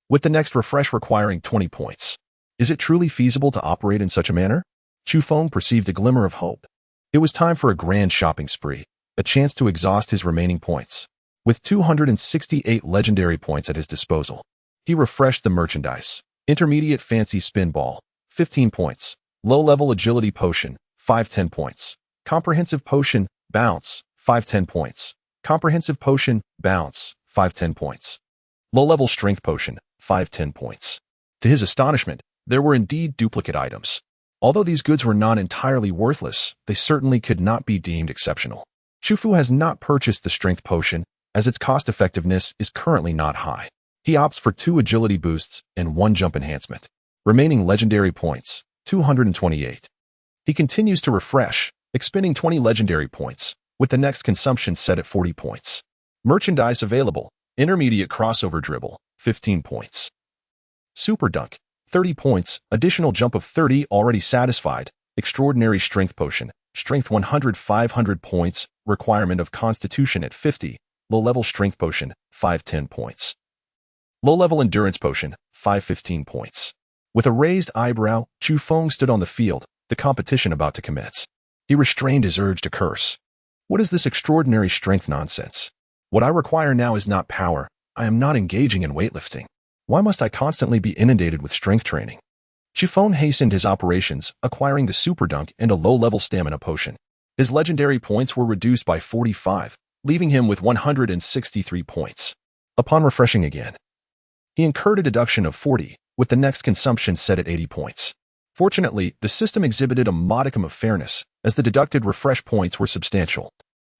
with the next refresh requiring 20 points. Is it truly feasible to operate in such a manner? Chu Feng perceived a glimmer of hope. It was time for a grand shopping spree, a chance to exhaust his remaining points. With 268 legendary points at his disposal, he refreshed the merchandise. Intermediate fancy spin ball, 15 points. Low-level agility potion, 510 points. Comprehensive potion, bounce, 510 points. Comprehensive potion, bounce, 510 points. Low-level strength potion, 510 points. To his astonishment, there were indeed duplicate items. Although these goods were not entirely worthless, they certainly could not be deemed exceptional. Chu Fu has not purchased the strength potion, as its cost-effectiveness is currently not high. He opts for 2 agility boosts and 1 jump enhancement. Remaining legendary points, 228. He continues to refresh, expending 20 legendary points, with the next consumption set at 40 points. Merchandise available. Intermediate crossover dribble, 15 points. Super dunk, 30 points. Additional jump of 30 already satisfied. Extraordinary strength potion, strength 100, 500 points. Requirement of constitution at 50. Low-level strength potion, 510 points. Low-level endurance potion, 515 points. With a raised eyebrow, Chu Feng stood on the field, the competition about to commence. He restrained his urge to curse. What is this extraordinary strength nonsense? What I require now is not power. I am not engaging in weightlifting. Why must I constantly be inundated with strength training? Chu Feng hastened his operations, acquiring the super dunk and a low-level stamina potion. His legendary points were reduced by 45, leaving him with 163 points. Upon refreshing again, he incurred a deduction of 40, with the next consumption set at 80 points. Fortunately, the system exhibited a modicum of fairness, as the deducted refresh points were substantial,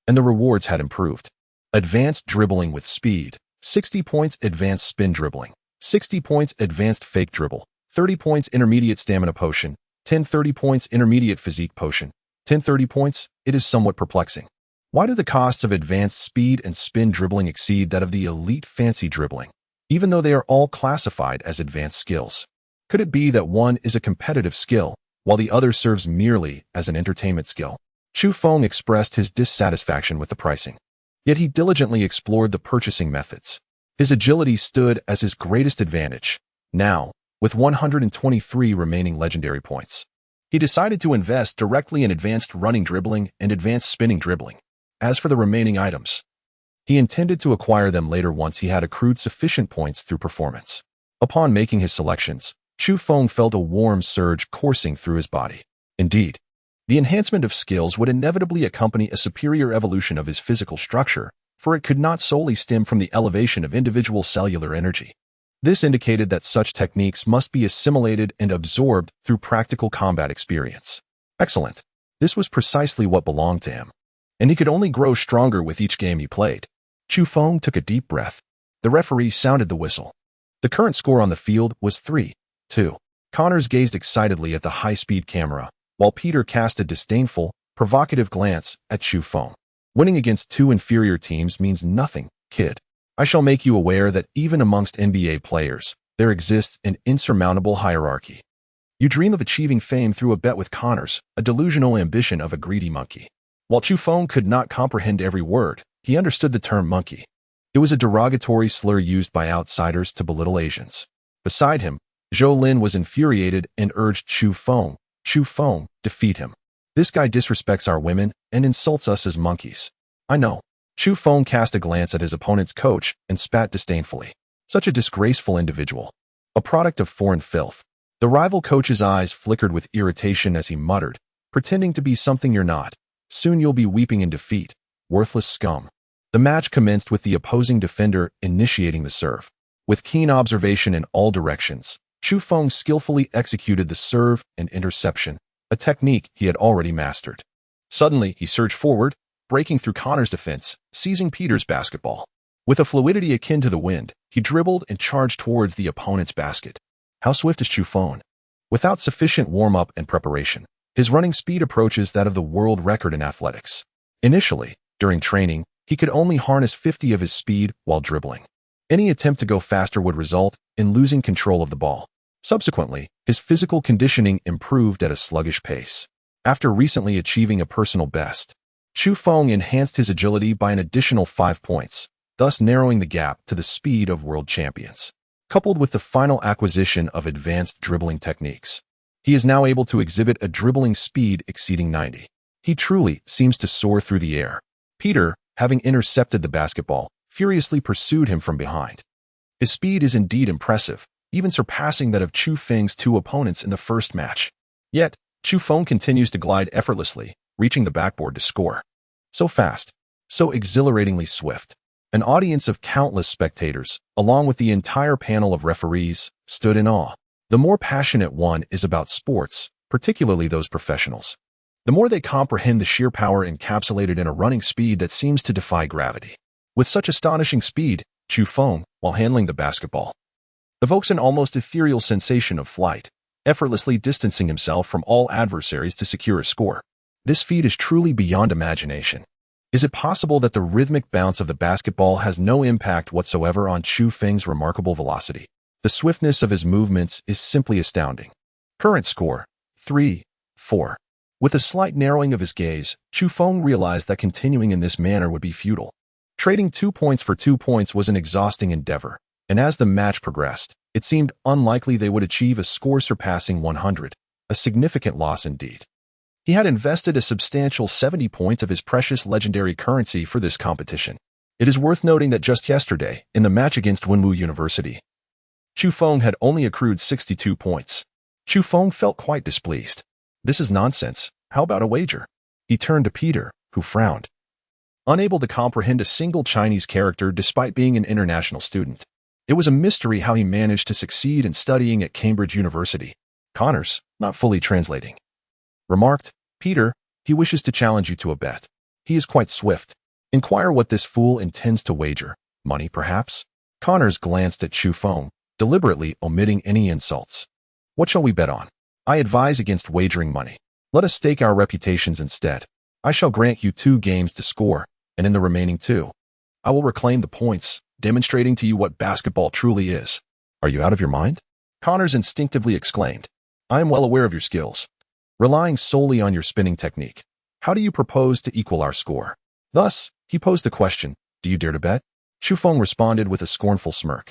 and the rewards had improved. Advanced dribbling with speed, 60 points. Advanced spin dribbling, 60 points advanced fake dribble, 30 points intermediate stamina potion, 10-30 points intermediate physique potion, 10-30 points. It is somewhat perplexing. Why do the costs of advanced speed and spin dribbling exceed that of the elite fancy dribbling, even though they are all classified as advanced skills? Could it be that one is a competitive skill, while the other serves merely as an entertainment skill? Chu Feng expressed his dissatisfaction with the pricing. Yet he diligently explored the purchasing methods. His agility stood as his greatest advantage. Now, with 123 remaining legendary points, he decided to invest directly in advanced running dribbling and advanced spinning dribbling. As for the remaining items, he intended to acquire them later once he had accrued sufficient points through performance. Upon making his selections, Chu Feng felt a warm surge coursing through his body. Indeed, the enhancement of skills would inevitably accompany a superior evolution of his physical structure, for it could not solely stem from the elevation of individual cellular energy. This indicated that such techniques must be assimilated and absorbed through practical combat experience. Excellent. This was precisely what belonged to him, and he could only grow stronger with each game he played. Chu Feng took a deep breath. The referee sounded the whistle. The current score on the field was 3-2. Connors gazed excitedly at the high-speed camera, while Peter cast a disdainful, provocative glance at Chu Feng. Winning against two inferior teams means nothing, kid. I shall make you aware that even amongst NBA players, there exists an insurmountable hierarchy. You dream of achieving fame through a bet with Connors, a delusional ambition of a greedy monkey. While Chu Feng could not comprehend every word, he understood the term monkey. It was a derogatory slur used by outsiders to belittle Asians. Beside him, Zhou Lin was infuriated and urged Chu Feng, defeat him. This guy disrespects our women and insults us as monkeys. I know. Chu Feng cast a glance at his opponent's coach and spat disdainfully. Such a disgraceful individual. A product of foreign filth. The rival coach's eyes flickered with irritation as he muttered, pretending to be something you're not. Soon you'll be weeping in defeat. Worthless scum. The match commenced with the opposing defender initiating the serve. With keen observation in all directions, Chu Feng skillfully executed the serve and interception, a technique he had already mastered. Suddenly, he surged forward, breaking through Connor's defense, seizing Peter's basketball. With a fluidity akin to the wind, he dribbled and charged towards the opponent's basket. How swift is Chu Feng? Without sufficient warm-up and preparation, his running speed approaches that of the world record in athletics. Initially, during training, he could only harness 50 of his speed while dribbling. Any attempt to go faster would result in losing control of the ball. Subsequently, his physical conditioning improved at a sluggish pace. After recently achieving a personal best, Chu Feng enhanced his agility by an additional 5 points, thus narrowing the gap to the speed of world champions. Coupled with the final acquisition of advanced dribbling techniques, he is now able to exhibit a dribbling speed exceeding 90. He truly seems to soar through the air. Peter, having intercepted the basketball, furiously pursued him from behind. His speed is indeed impressive, even surpassing that of Chu Feng's two opponents in the first match. Yet, Chu Feng continues to glide effortlessly, reaching the backboard to score. So fast, so exhilaratingly swift. An audience of countless spectators, along with the entire panel of referees, stood in awe. The more passionate one is about sports, particularly those professionals, the more they comprehend the sheer power encapsulated in a running speed that seems to defy gravity. With such astonishing speed, Chu Feng, while handling the basketball, evokes an almost ethereal sensation of flight, effortlessly distancing himself from all adversaries to secure a score. This feat is truly beyond imagination. Is it possible that the rhythmic bounce of the basketball has no impact whatsoever on Chu Feng's remarkable velocity? The swiftness of his movements is simply astounding. Current score, 3-4. With a slight narrowing of his gaze, Chu Feng realized that continuing in this manner would be futile. Trading 2 points for 2 points was an exhausting endeavor, and as the match progressed, it seemed unlikely they would achieve a score surpassing 100, a significant loss indeed. He had invested a substantial 70 points of his precious legendary currency for this competition. It is worth noting that just yesterday, in the match against Bohai University, Chu Feng had only accrued 62 points. Chu Feng felt quite displeased. This is nonsense. How about a wager? He turned to Peter, who frowned, unable to comprehend a single Chinese character despite being an international student. It was a mystery how he managed to succeed in studying at Cambridge University. Connors, not fully translating, remarked, Peter, he wishes to challenge you to a bet. He is quite swift. Inquire what this fool intends to wager. Money, perhaps? Connors glanced at Chu Feng, deliberately omitting any insults. What shall we bet on? I advise against wagering money. Let us stake our reputations instead. I shall grant you 2 games to score, and in the remaining 2, I will reclaim the points, demonstrating to you what basketball truly is. Are you out of your mind? Connors instinctively exclaimed. I am well aware of your skills. Relying solely on your spinning technique, how do you propose to equal our score? Thus, he posed the question, do you dare to bet? Chu Feng responded with a scornful smirk.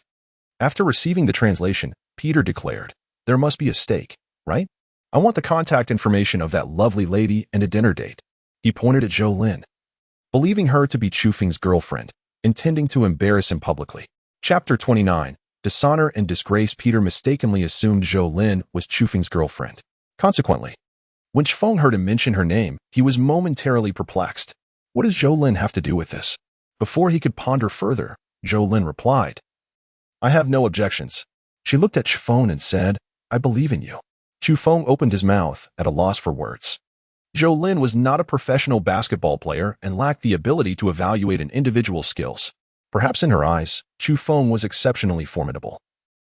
After receiving the translation, Peter declared, there must be a stake, right? I want the contact information of that lovely lady and a dinner date. He pointed at Zhou Lin, believing her to be Chu Feng's girlfriend, intending to embarrass him publicly. Chapter 29. Dishonor and disgrace. Peter mistakenly assumed Zhou Lin was Chu Feng's girlfriend. Consequently, when Chu Feng heard him mention her name, he was momentarily perplexed. What does Zhou Lin have to do with this? Before he could ponder further, Zhou Lin replied, I have no objections. She looked at Chu Feng and said, I believe in you. Chu Feng opened his mouth at a loss for words. Zhou Lin was not a professional basketball player and lacked the ability to evaluate an individual's skills. Perhaps in her eyes, Chu Feng was exceptionally formidable,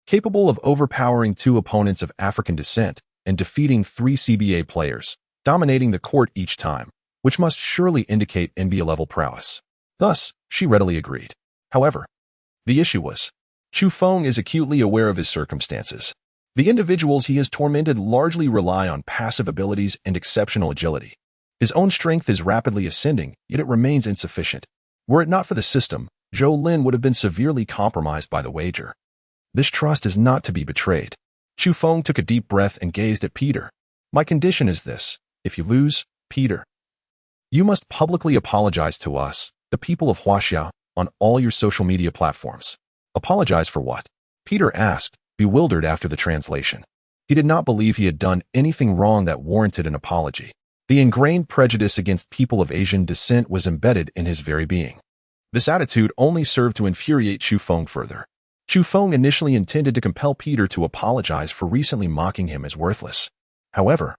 capable of overpowering 2 opponents of African descent and defeating 3 CBA players, dominating the court each time, which must surely indicate NBA-level prowess. Thus, she readily agreed. However, the issue was, Chu Feng is acutely aware of his circumstances. The individuals he has tormented largely rely on passive abilities and exceptional agility. His own strength is rapidly ascending, yet it remains insufficient. Were it not for the system, Zhou Lin would have been severely compromised by the wager. This trust is not to be betrayed. Chu Feng took a deep breath and gazed at Peter. My condition is this. If you lose, Peter, you must publicly apologize to us, the people of Huaxia, on all your social media platforms. Apologize for what? Peter asked, bewildered after the translation. He did not believe he had done anything wrong that warranted an apology. The ingrained prejudice against people of Asian descent was embedded in his very being. This attitude only served to infuriate Chu Feng further. Chu Feng initially intended to compel Peter to apologize for recently mocking him as worthless. However,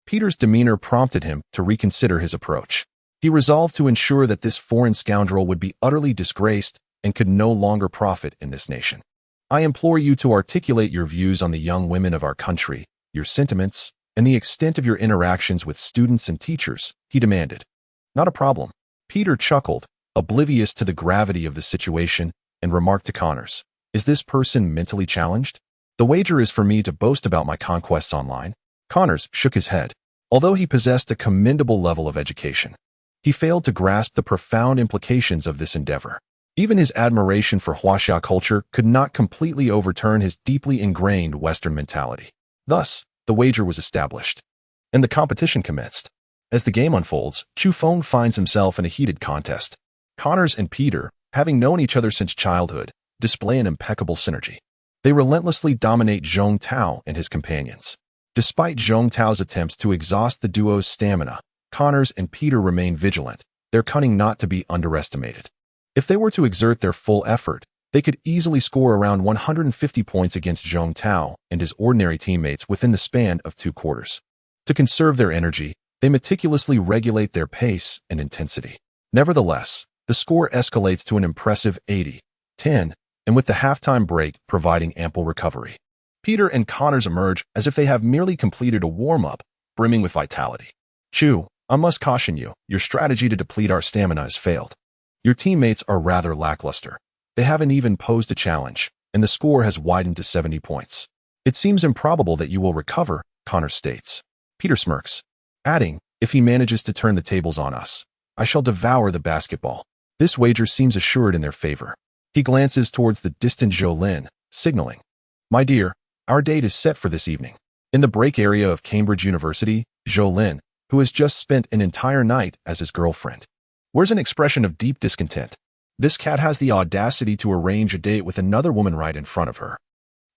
Peter's demeanor prompted him to reconsider his approach. He resolved to ensure that this foreign scoundrel would be utterly disgraced and could no longer profit in this nation. I implore you to articulate your views on the young women of our country, your sentiments, and the extent of your interactions with students and teachers, he demanded. Not a problem. Peter chuckled, oblivious to the gravity of the situation, and remarked to Connors, is this person mentally challenged? The wager is for me to boast about my conquests online. Connors shook his head. Although he possessed a commendable level of education, he failed to grasp the profound implications of this endeavor. Even his admiration for Huaxia culture could not completely overturn his deeply ingrained Western mentality. Thus, the wager was established, and the competition commenced. As the game unfolds, Chu Feng finds himself in a heated contest. Connors and Peter, having known each other since childhood, display an impeccable synergy. They relentlessly dominate Zhong Tao and his companions. Despite Zhong Tao's attempts to exhaust the duo's stamina, Connors and Peter remain vigilant, their cunning not to be underestimated. If they were to exert their full effort, they could easily score around 150 points against Zhong Tao and his ordinary teammates within the span of 2 quarters. To conserve their energy, they meticulously regulate their pace and intensity. Nevertheless, the score escalates to an impressive 80-10, and with the halftime break providing ample recovery. Peter and Connors emerge as if they have merely completed a warm-up, brimming with vitality. Chu, I must caution you, your strategy to deplete our stamina has failed. Your teammates are rather lackluster. They haven't even posed a challenge, and the score has widened to 70 points. It seems improbable that you will recover, Connors states. Peter smirks, adding, if he manages to turn the tables on us, I shall devour the basketball. This wager seems assured in their favor. He glances towards the distant Zhou Lin, signaling, my dear, our date is set for this evening. In the break area of Cambridge University, Zhou Lin, who has just spent an entire night as his girlfriend, wears an expression of deep discontent. This cat has the audacity to arrange a date with another woman right in front of her.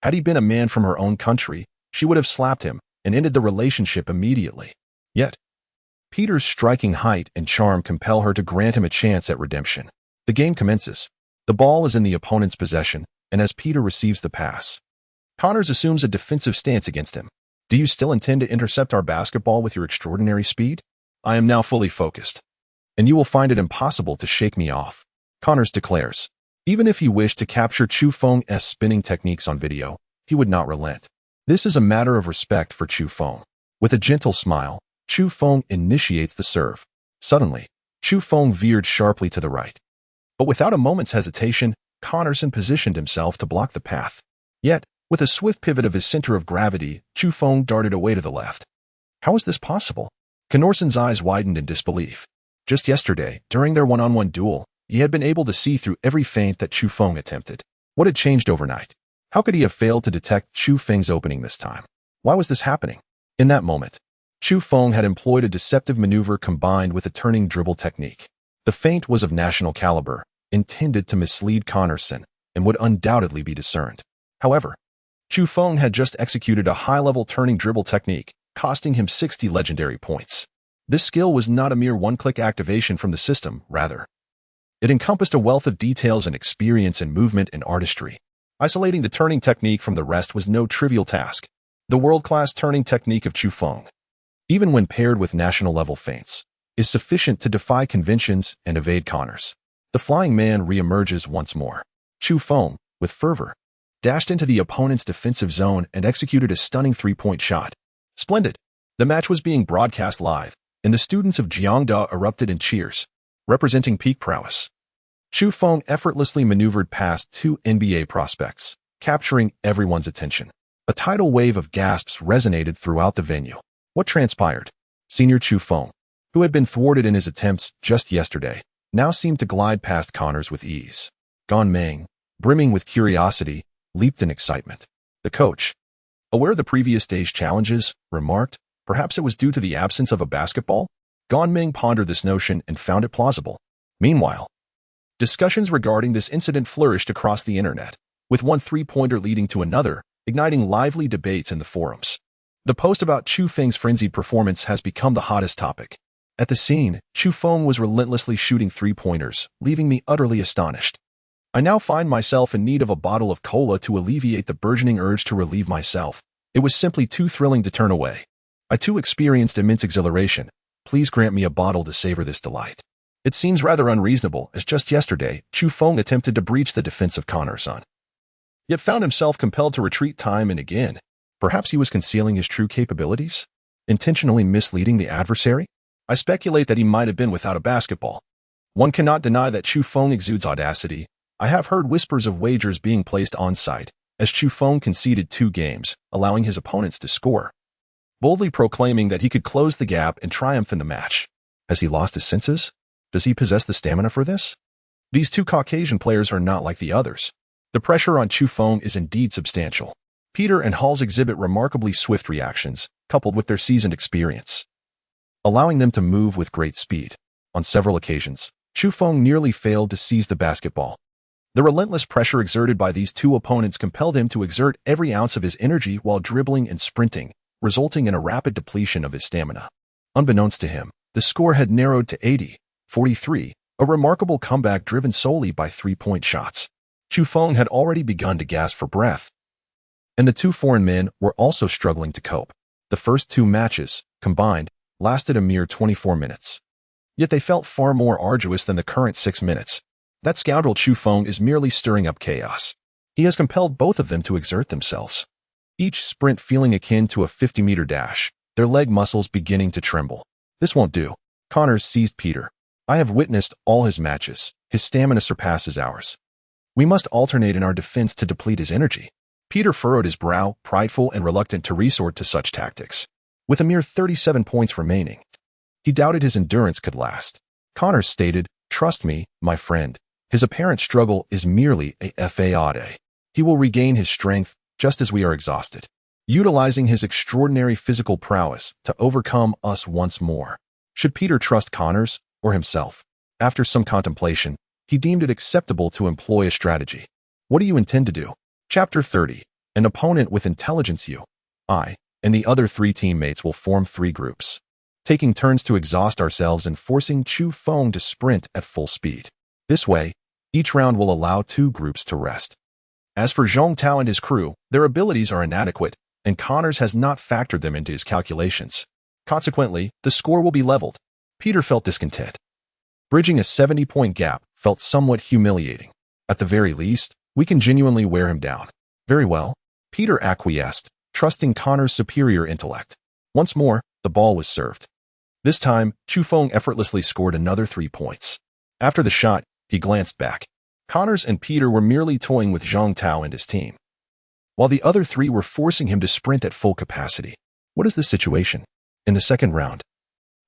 Had he been a man from her own country, she would have slapped him and ended the relationship immediately. Yet, Peter's striking height and charm compel her to grant him a chance at redemption. The game commences. The ball is in the opponent's possession, and as Peter receives the pass, Connors assumes a defensive stance against him. Do you still intend to intercept our basketball with your extraordinary speed? I am now fully focused, and you will find it impossible to shake me off, Connors declares. Even if he wished to capture Chu Feng's spinning techniques on video, he would not relent. This is a matter of respect for Chu Feng. With a gentle smile, Chu Feng initiates the serve. Suddenly, Chu Feng veered sharply to the right. But without a moment's hesitation, Connorson positioned himself to block the path. Yet, with a swift pivot of his center of gravity, Chu Feng darted away to the left. How is this possible? Connorson's eyes widened in disbelief. Just yesterday, during their one-on-one duel, he had been able to see through every feint that Chu Feng attempted. What had changed overnight? How could he have failed to detect Chu Feng's opening this time? Why was this happening? In that moment, Chu Feng had employed a deceptive maneuver combined with a turning dribble technique. The feint was of national caliber, intended to mislead Connorson, and would undoubtedly be discerned. However, Chu Feng had just executed a high-level turning dribble technique, costing him 60 legendary points. This skill was not a mere one-click activation from the system, rather. It encompassed a wealth of details and experience in movement and artistry. Isolating the turning technique from the rest was no trivial task. The world-class turning technique of Chu Feng, even when paired with national-level feints, is sufficient to defy conventions and evade Connors. The flying man re-emerges once more. Chu Feng, with fervor, dashed into the opponent's defensive zone and executed a stunning three-point shot. Splendid! The match was being broadcast live, and the students of Jiangda erupted in cheers, representing peak prowess. Chu Feng effortlessly maneuvered past two NBA prospects, capturing everyone's attention. A tidal wave of gasps resonated throughout the venue. What transpired? Senior Chu Feng, who had been thwarted in his attempts just yesterday, now seemed to glide past Connors with ease. Gan Meng, brimming with curiosity, leaped in excitement. The coach, aware of the previous day's challenges, remarked, perhaps it was due to the absence of a basketball? Gan Meng pondered this notion and found it plausible. Meanwhile, discussions regarding this incident flourished across the internet, with one three-pointer leading to another, igniting lively debates in the forums. The post about Chu Feng's frenzied performance has become the hottest topic. At the scene, Chu Feng was relentlessly shooting three-pointers, leaving me utterly astonished. I now find myself in need of a bottle of cola to alleviate the burgeoning urge to relieve myself. It was simply too thrilling to turn away. I too experienced immense exhilaration. Please grant me a bottle to savor this delight. It seems rather unreasonable, as just yesterday, Chu Feng attempted to breach the defense of Connorson, yet found himself compelled to retreat time and again. Perhaps he was concealing his true capabilities? Intentionally misleading the adversary? I speculate that he might have been without a basketball. One cannot deny that Chu Feng exudes audacity. I have heard whispers of wagers being placed on site, as Chu Feng conceded 2 games, allowing his opponents to score, boldly proclaiming that he could close the gap and triumph in the match. Has he lost his senses? Does he possess the stamina for this? These 2 Caucasian players are not like the others. The pressure on Chu Feng is indeed substantial. Peter and Halls exhibit remarkably swift reactions, coupled with their seasoned experience, allowing them to move with great speed. On several occasions, Chu Feng nearly failed to seize the basketball. The relentless pressure exerted by these 2 opponents compelled him to exert every ounce of his energy while dribbling and sprinting, resulting in a rapid depletion of his stamina. Unbeknownst to him, the score had narrowed to 80-43, a remarkable comeback driven solely by three-point shots. Chu Feng had already begun to gasp for breath, and the 2 foreign men were also struggling to cope. The first 2 matches, combined, lasted a mere 24 minutes. Yet they felt far more arduous than the current 6 minutes. That scoundrel Chu Feng is merely stirring up chaos. He has compelled both of them to exert themselves, each sprint feeling akin to a 50-meter dash, their leg muscles beginning to tremble. This won't do. Connors seized Peter. I have witnessed all his matches. His stamina surpasses ours. We must alternate in our defense to deplete his energy. Peter furrowed his brow, prideful and reluctant to resort to such tactics. With a mere 37 points remaining, he doubted his endurance could last. Connors stated, "Trust me, my friend. His apparent struggle is merely a fade. He will regain his strength just as we are exhausted, utilizing his extraordinary physical prowess to overcome us once more." Should Peter trust Connors or himself? After some contemplation, he deemed it acceptable to employ a strategy. What do you intend to do? Chapter 30. An opponent with intelligence. I and the other 3 teammates will form 3 groups, taking turns to exhaust ourselves and forcing Chu Feng to sprint at full speed. This way, each round will allow 2 groups to rest. As for Zhong Tao and his crew, their abilities are inadequate, and Connors has not factored them into his calculations. Consequently, the score will be leveled. Peter felt discontent. Bridging a 70-point gap felt somewhat humiliating. At the very least, we can genuinely wear him down. Very well. Peter acquiesced, trusting Connor's superior intellect. Once more, the ball was served. This time, Chu Feng effortlessly scored another 3 points. After the shot, he glanced back. Connors and Peter were merely toying with Zhang Tao and his team, while the other 3 were forcing him to sprint at full capacity. What is the situation? In the second round,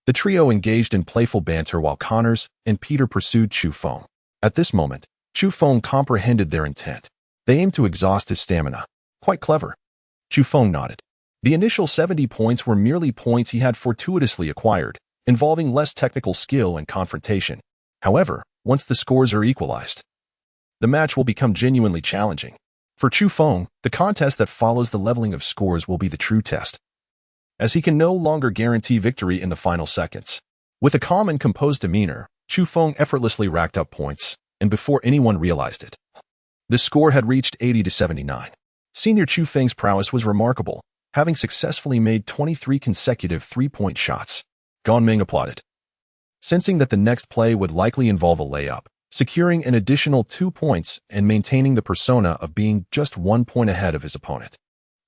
the trio engaged in playful banter while Connors and Peter pursued Chu Feng. At this moment, Chu Feng comprehended their intent. They aimed to exhaust his stamina. Quite clever. Chu Feng nodded. The initial 70 points were merely points he had fortuitously acquired, involving less technical skill and confrontation. However, once the scores are equalized, the match will become genuinely challenging. For Chu Feng, the contest that follows the leveling of scores will be the true test, as he can no longer guarantee victory in the final seconds. With a calm and composed demeanor, Chu Feng effortlessly racked up points, and before anyone realized it, the score had reached 80-79. Senior Chu Feng's prowess was remarkable, having successfully made 23 consecutive 3-point shots. Gan Ming applauded, sensing that the next play would likely involve a layup, securing an additional 2 points and maintaining the persona of being just 1 point ahead of his opponent.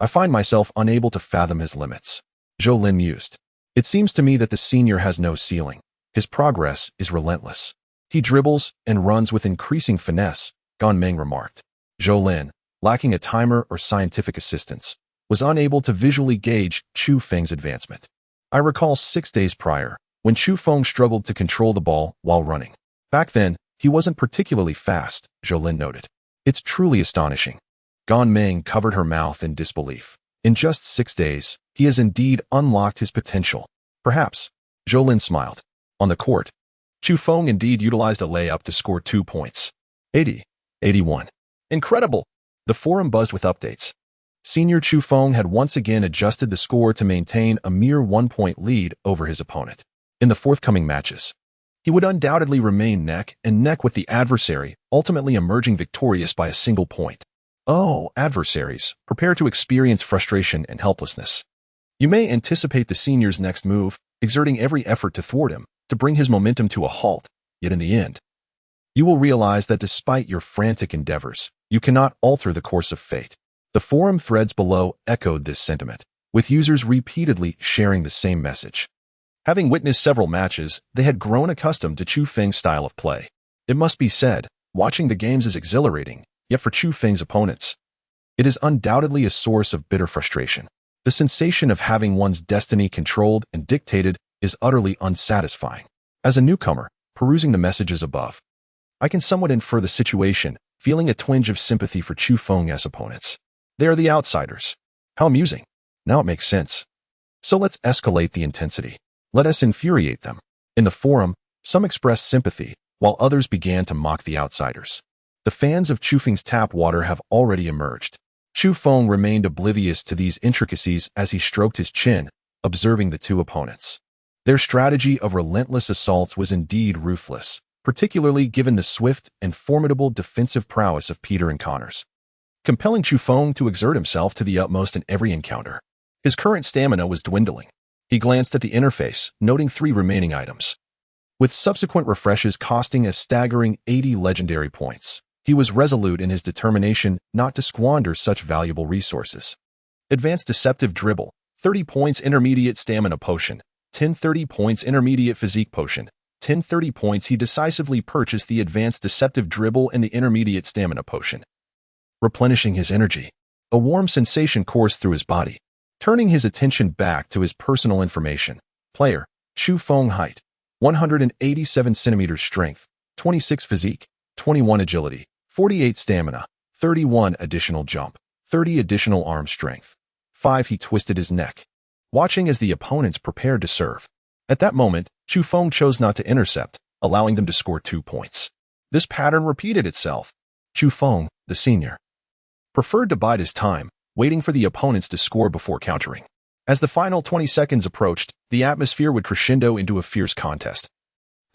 I find myself unable to fathom his limits. Zhou Lin mused. It seems to me that the senior has no ceiling. His progress is relentless. He dribbles and runs with increasing finesse, Gan Ming remarked. Zhou Lin, lacking a timer or scientific assistance, was unable to visually gauge Chu Feng's advancement. I recall 6 days prior, when Chu Feng struggled to control the ball while running. Back then, he wasn't particularly fast, Zhou Lin noted. It's truly astonishing. Gan Ming covered her mouth in disbelief. In just 6 days, he has indeed unlocked his potential. Perhaps. Zhou Lin smiled. On the court, Chu Feng indeed utilized a layup to score 2 points. 80-81. Incredible! The forum buzzed with updates. Senior Chu Feng had once again adjusted the score to maintain a mere 1-point lead over his opponent. In the forthcoming matches, he would undoubtedly remain neck and neck with the adversary, ultimately emerging victorious by a single point. Oh, adversaries, prepare to experience frustration and helplessness. You may anticipate the senior's next move, exerting every effort to thwart him, to bring his momentum to a halt, yet in the end, you will realize that despite your frantic endeavors, you cannot alter the course of fate. The forum threads below echoed this sentiment, with users repeatedly sharing the same message. Having witnessed several matches, they had grown accustomed to Chu Feng's style of play. It must be said, watching the games is exhilarating, yet for Chu Feng's opponents, it is undoubtedly a source of bitter frustration. The sensation of having one's destiny controlled and dictated is utterly unsatisfying. As a newcomer, perusing the messages above, I can somewhat infer the situation, feeling a twinge of sympathy for Chu Feng's opponents. They are the outsiders. How amusing. Now it makes sense. So let's escalate the intensity. Let us infuriate them. In the forum, some expressed sympathy, while others began to mock the outsiders. The fans of Chu Feng's tap water have already emerged. Chu Feng remained oblivious to these intricacies as he stroked his chin, observing the two opponents. Their strategy of relentless assaults was indeed ruthless, particularly given the swift and formidable defensive prowess of Peter and Connors, compelling Chu Feng to exert himself to the utmost in every encounter. His current stamina was dwindling. He glanced at the interface, noting 3 remaining items, with subsequent refreshes costing a staggering 80 legendary points. He was resolute in his determination not to squander such valuable resources. Advanced Deceptive Dribble, 30 points Intermediate Stamina Potion, 30 points Intermediate Physique Potion, 30 points. He decisively purchased the Advanced Deceptive Dribble and the Intermediate Stamina Potion, replenishing his energy. A warm sensation coursed through his body. Turning his attention back to his personal information, player, Chu Feng height, 187 centimeters strength, 26 physique, 21 agility, 48 stamina, 31 additional jump, 30 additional arm strength. 5. He twisted his neck, watching as the opponents prepared to serve. At that moment, Chu Feng chose not to intercept, allowing them to score 2 points. This pattern repeated itself. Chu Feng, the senior, preferred to bide his time, waiting for the opponents to score before countering. As the final 20 seconds approached, the atmosphere would crescendo into a fierce contest.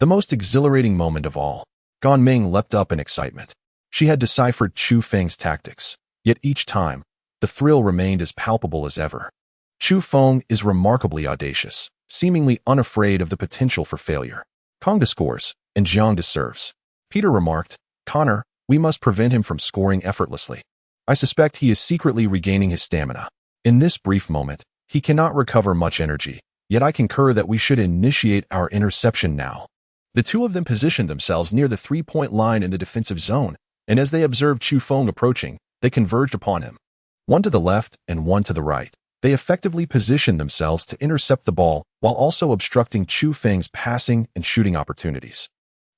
The most exhilarating moment of all. Gan Ming leapt up in excitement. She had deciphered Chu Feng's tactics, yet each time, the thrill remained as palpable as ever. Chu Feng is remarkably audacious, seemingly unafraid of the potential for failure. Kong to scores, and Jiang to serves. Peter remarked, Connor, We must prevent him from scoring effortlessly. I suspect he is secretly regaining his stamina. In this brief moment, he cannot recover much energy, yet I concur that we should initiate our interception now. The two of them positioned themselves near the three-point line in the defensive zone, and as they observed Chu Feng approaching, they converged upon him. One to the left and one to the right. They effectively positioned themselves to intercept the ball while also obstructing Chu Feng's passing and shooting opportunities.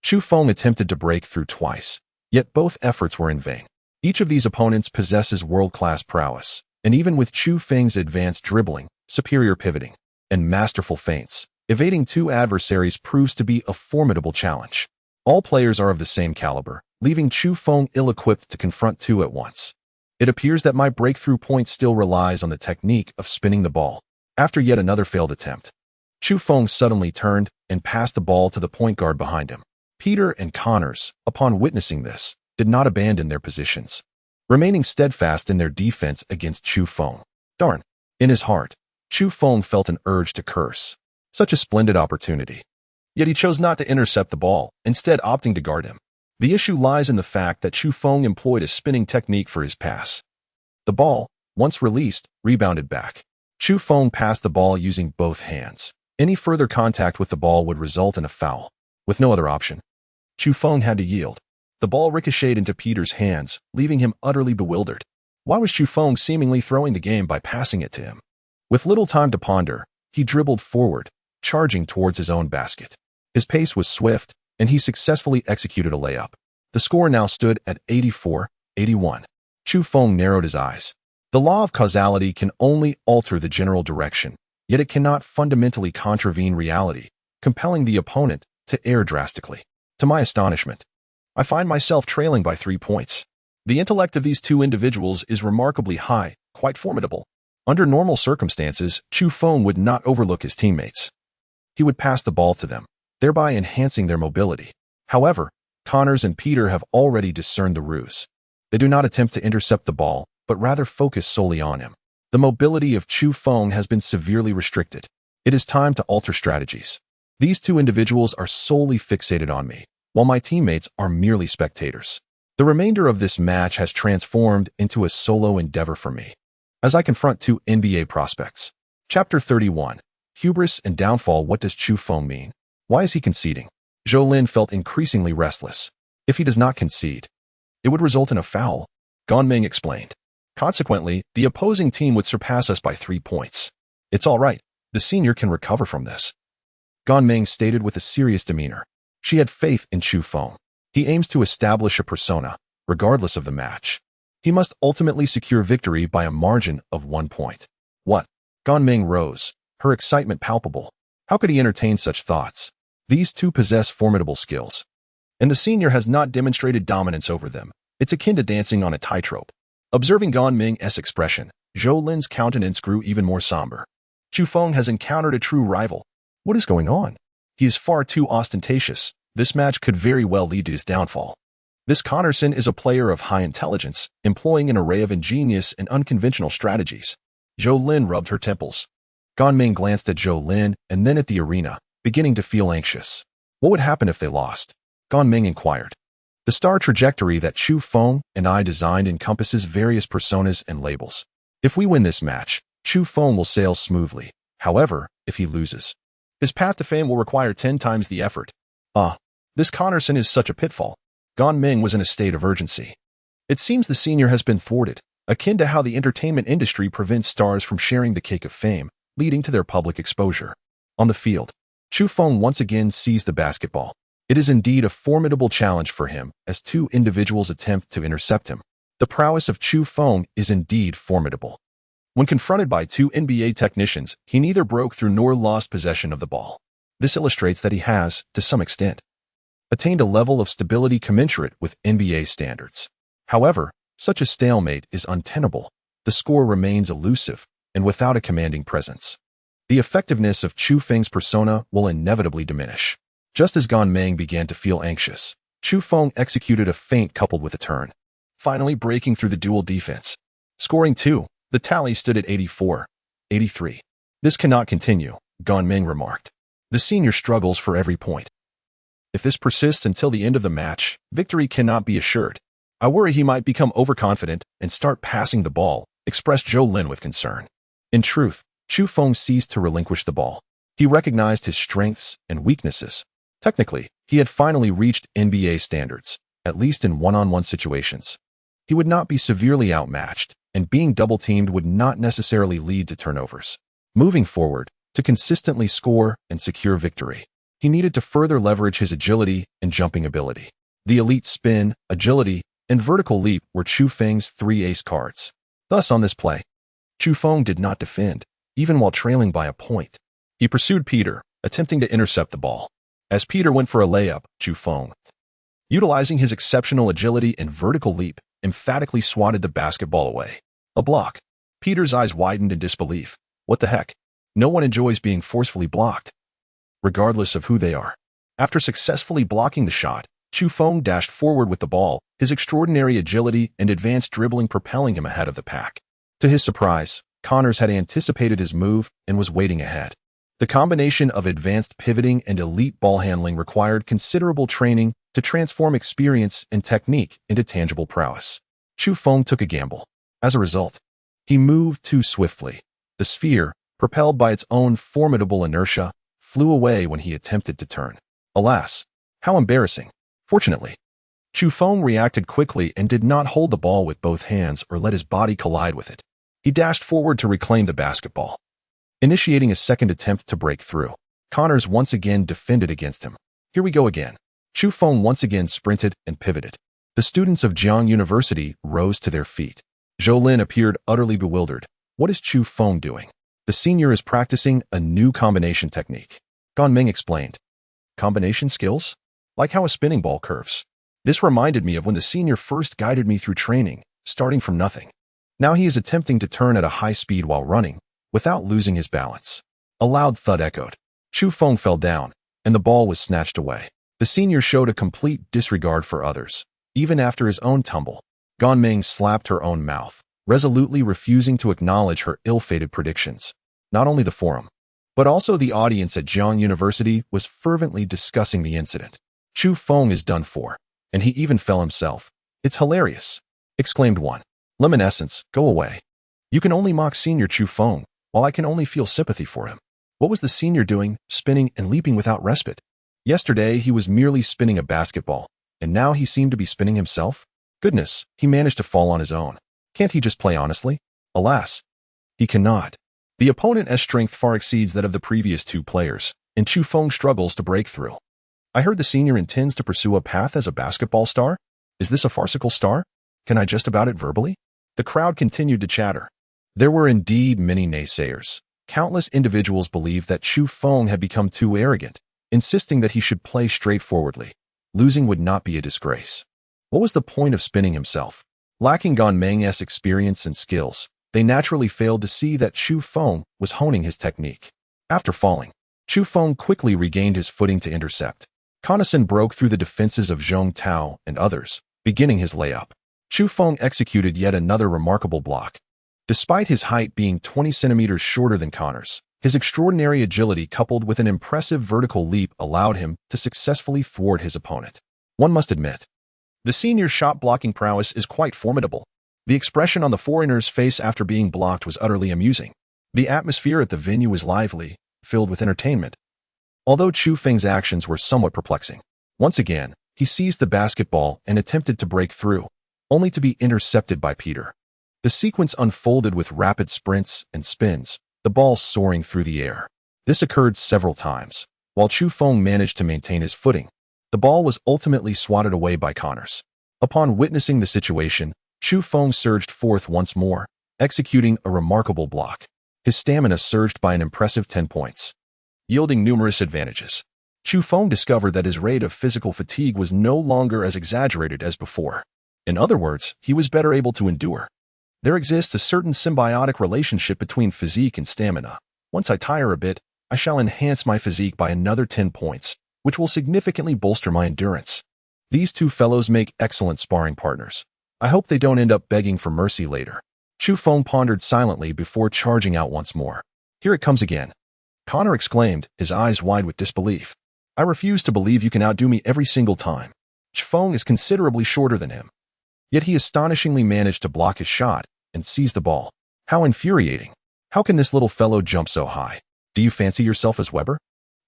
Chu Feng attempted to break through twice, yet both efforts were in vain. Each of these opponents possesses world-class prowess, and even with Chu Feng's advanced dribbling, superior pivoting, and masterful feints, evading two adversaries proves to be a formidable challenge. All players are of the same caliber, leaving Chu Feng ill-equipped to confront two at once. It appears that my breakthrough point still relies on the technique of spinning the ball. After yet another failed attempt, Chu Feng suddenly turned and passed the ball to the point guard behind him. Peter and Connors, upon witnessing this, did not abandon their positions, remaining steadfast in their defense against Chu Feng. Darn! In his heart, Chu Feng felt an urge to curse. Such a splendid opportunity. Yet he chose not to intercept the ball, instead opting to guard him. The issue lies in the fact that Chu Feng employed a spinning technique for his pass. The ball, once released, rebounded back. Chu Feng passed the ball using both hands. Any further contact with the ball would result in a foul. With no other option, Chu Feng had to yield. The ball ricocheted into Peter's hands, leaving him utterly bewildered. Why was Chu Feng seemingly throwing the game by passing it to him? With little time to ponder, he dribbled forward, charging towards his own basket. His pace was swift, and he successfully executed a layup. The score now stood at 84-81. Chu Feng narrowed his eyes. The law of causality can only alter the general direction, yet it cannot fundamentally contravene reality, compelling the opponent to err drastically. To my astonishment, I find myself trailing by 3 points. The intellect of these two individuals is remarkably high, quite formidable. Under normal circumstances, Chu Feng would not overlook his teammates. He would pass the ball to them, thereby enhancing their mobility. However, Connors and Peter have already discerned the ruse. They do not attempt to intercept the ball, but rather focus solely on him. The mobility of Chu Feng has been severely restricted. It is time to alter strategies. These two individuals are solely fixated on me, while my teammates are merely spectators. The remainder of this match has transformed into a solo endeavor for me, as I confront two NBA prospects. Chapter 31. Hubris and Downfall. What does Chu Feng mean? Why is he conceding? Zhou Lin felt increasingly restless. If he does not concede, it would result in a foul, Gan Ming explained. Consequently, the opposing team would surpass us by 3 points. It's all right. The senior can recover from this, Gan Ming stated with a serious demeanor. She had faith in Chu Feng. He aims to establish a persona, regardless of the match. He must ultimately secure victory by a margin of 1 point. What? Gan Ming rose, her excitement palpable. How could he entertain such thoughts? These two possess formidable skills, and the senior has not demonstrated dominance over them. It's akin to dancing on a tightrope. Observing Gan Ming's expression, Zhou Lin's countenance grew even more somber. Chu Feng has encountered a true rival. What is going on? He is far too ostentatious. This match could very well lead to his downfall. This Connorson is a player of high intelligence, employing an array of ingenious and unconventional strategies. Zhou Lin rubbed her temples. Gan Ming glanced at Zhou Lin and then at the arena, beginning to feel anxious. What would happen if they lost? Gan Ming inquired. The star trajectory that Chu Feng and I designed encompasses various personas and labels. If we win this match, Chu Feng will sail smoothly. However, if he loses, his path to fame will require 10 times the effort. This Connorson is such a pitfall. Gan Ming was in a state of urgency. It seems the senior has been thwarted, akin to how the entertainment industry prevents stars from sharing the cake of fame, leading to their public exposure. On the field, Chu Feng once again seized the basketball. It is indeed a formidable challenge for him as two individuals attempt to intercept him. The prowess of Chu Feng is indeed formidable. When confronted by two NBA technicians, he neither broke through nor lost possession of the ball. This illustrates that he has, to some extent, attained a level of stability commensurate with NBA standards. However, such a stalemate is untenable. The score remains elusive and without a commanding presence. The effectiveness of Chu Feng's persona will inevitably diminish. Just as Gan Ming began to feel anxious, Chu Feng executed a feint coupled with a turn, finally breaking through the dual defense. Scoring 2, the tally stood at 84-83. This cannot continue, Gan Ming remarked. The senior struggles for every point. If this persists until the end of the match, victory cannot be assured. I worry he might become overconfident and start passing the ball, expressed Zhou Lin with concern. In truth, Chu Feng ceased to relinquish the ball. He recognized his strengths and weaknesses. Technically, he had finally reached NBA standards, at least in one-on-one situations. He would not be severely outmatched, and being double-teamed would not necessarily lead to turnovers. Moving forward, to consistently score and secure victory, he needed to further leverage his agility and jumping ability. The elite spin, agility, and vertical leap were Chu Feng's three ace cards. Thus, on this play, Chu Feng did not defend, even while trailing by a point. He pursued Peter, attempting to intercept the ball. As Peter went for a layup, Chu Feng, utilizing his exceptional agility and vertical leap, emphatically swatted the basketball away. A block. Peter's eyes widened in disbelief. What the heck? No one enjoys being forcefully blocked, regardless of who they are. After successfully blocking the shot, Chu Feng dashed forward with the ball, his extraordinary agility and advanced dribbling propelling him ahead of the pack. To his surprise, Connors had anticipated his move and was waiting ahead. The combination of advanced pivoting and elite ball handling required considerable training to transform experience and technique into tangible prowess. Chu Feng took a gamble. As a result, he moved too swiftly. The sphere, propelled by its own formidable inertia, flew away when he attempted to turn. Alas, how embarrassing. Fortunately, Chu Feng reacted quickly and did not hold the ball with both hands or let his body collide with it. He dashed forward to reclaim the basketball, initiating a second attempt to break through. Connors once again defended against him. Here we go again. Chu Feng once again sprinted and pivoted. The students of Bohai University rose to their feet. Zhou Lin appeared utterly bewildered. What is Chu Feng doing? The senior is practicing a new combination technique. Gan Ming explained. Combination skills? Like how a spinning ball curves. This reminded me of when the senior first guided me through training, starting from nothing. Now he is attempting to turn at a high speed while running, without losing his balance. A loud thud echoed. Chu Feng fell down, and the ball was snatched away. The senior showed a complete disregard for others, even after his own tumble. Gan Ming slapped her own mouth, resolutely refusing to acknowledge her ill-fated predictions. Not only the forum, but also the audience at Bohai University was fervently discussing the incident. Chu Feng is done for, and he even fell himself. It's hilarious, exclaimed one. Luminescence, go away. You can only mock senior Chu Feng, while I can only feel sympathy for him. What was the senior doing, spinning and leaping without respite? Yesterday he was merely spinning a basketball, and now he seemed to be spinning himself? Goodness, he managed to fall on his own. Can't he just play honestly? Alas, he cannot. The opponent's strength far exceeds that of the previous two players, and Chu Feng struggles to break through. I heard the senior intends to pursue a path as a basketball star? Is this a farcical star? Can I just about it verbally? The crowd continued to chatter. There were indeed many naysayers. Countless individuals believed that Chu Feng had become too arrogant, insisting that he should play straightforwardly. Losing would not be a disgrace. What was the point of spinning himself? Lacking Gan Ming's experience and skills, they naturally failed to see that Chu Feng was honing his technique. After falling, Chu Feng quickly regained his footing to intercept. Connaughton broke through the defenses of Zhong Tao and others, beginning his layup. Chu Feng executed yet another remarkable block. Despite his height being 20 centimeters shorter than Connors, his extraordinary agility coupled with an impressive vertical leap allowed him to successfully thwart his opponent. One must admit, the senior's shot-blocking prowess is quite formidable. The expression on the foreigner's face after being blocked was utterly amusing. The atmosphere at the venue was lively, filled with entertainment. Although Chu Feng's actions were somewhat perplexing. Once again, he seized the basketball and attempted to break through, only to be intercepted by Peter. The sequence unfolded with rapid sprints and spins, the ball soaring through the air. This occurred several times. While Chu Feng managed to maintain his footing, the ball was ultimately swatted away by Connors. Upon witnessing the situation, Chu Feng surged forth once more, executing a remarkable block. His stamina surged by an impressive 10 points, yielding numerous advantages. Chu Feng discovered that his rate of physical fatigue was no longer as exaggerated as before. In other words, he was better able to endure. There exists a certain symbiotic relationship between physique and stamina. Once I tire a bit, I shall enhance my physique by another 10 points, which will significantly bolster my endurance. These two fellows make excellent sparring partners. I hope they don't end up begging for mercy later. Chu Feng pondered silently before charging out once more. Here it comes again. Connor exclaimed, his eyes wide with disbelief. I refuse to believe you can outdo me every single time. Chu Feng is considerably shorter than him. Yet he astonishingly managed to block his shot and seize the ball. How infuriating. How can this little fellow jump so high? Do you fancy yourself as Weber?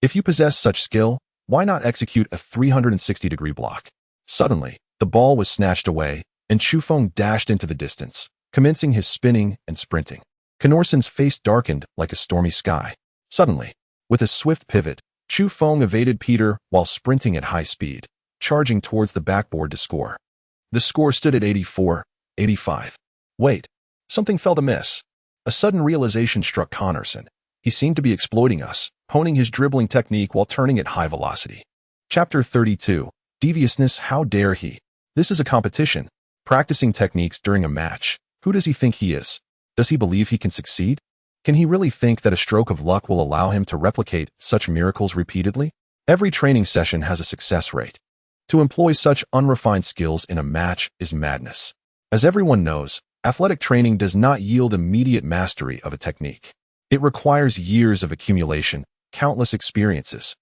If you possess such skill, why not execute a 360-degree block? Suddenly, the ball was snatched away, and Chu Feng dashed into the distance, commencing his spinning and sprinting. Connorsen's face darkened like a stormy sky. Suddenly, with a swift pivot, Chu Feng evaded Peter while sprinting at high speed, charging towards the backboard to score. The score stood at 84-85. Wait, something felt amiss. A sudden realization struck Connorsen. He seemed to be exploiting us, honing his dribbling technique while turning at high velocity. Chapter 32. Deviousness. How dare he? This is a competition. Practicing techniques during a match. Who does he think he is? Does he believe he can succeed? Can he really think that a stroke of luck will allow him to replicate such miracles repeatedly? Every training session has a success rate. To employ such unrefined skills in a match is madness. As everyone knows, athletic training does not yield immediate mastery of a technique. It requires years of accumulation, countless experiences,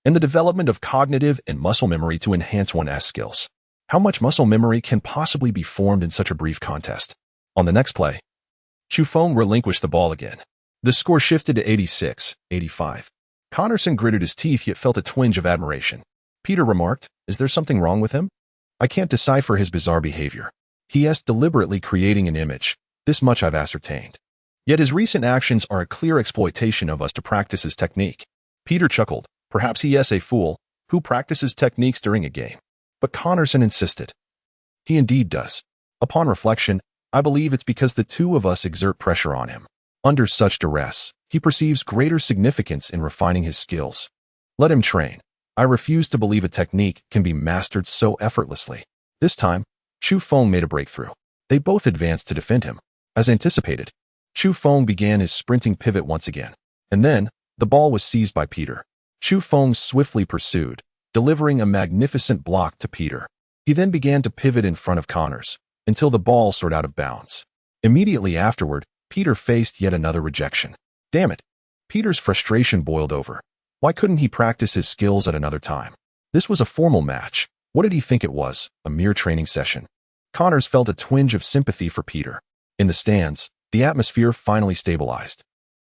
and the development of cognitive and muscle memory to enhance one's skills. How much muscle memory can possibly be formed in such a brief contest? On the next play, Chu Feng relinquished the ball again. The score shifted to 86-85. Connorsen gritted his teeth yet felt a twinge of admiration. Peter remarked, "Is there something wrong with him? I can't decipher his bizarre behavior. He is deliberately creating an image. This much I've ascertained. Yet his recent actions are a clear exploitation of us to practice his technique." Peter chuckled. Perhaps he is a fool who practices techniques during a game. But Connorsen insisted. He indeed does. Upon reflection, I believe it's because the two of us exert pressure on him. Under such duress, he perceives greater significance in refining his skills. Let him train. I refuse to believe a technique can be mastered so effortlessly. This time, Chu Feng made a breakthrough. They both advanced to defend him. As anticipated, Chu Feng began his sprinting pivot once again. And then, the ball was seized by Peter. Chu Feng swiftly pursued, delivering a magnificent block to Peter. He then began to pivot in front of Connors, until the ball soared out of bounds. Immediately afterward, Peter faced yet another rejection. Damn it! Peter's frustration boiled over. Why couldn't he practice his skills at another time? This was a formal match. What did he think it was? A mere training session. Connors felt a twinge of sympathy for Peter. In the stands, the atmosphere finally stabilized.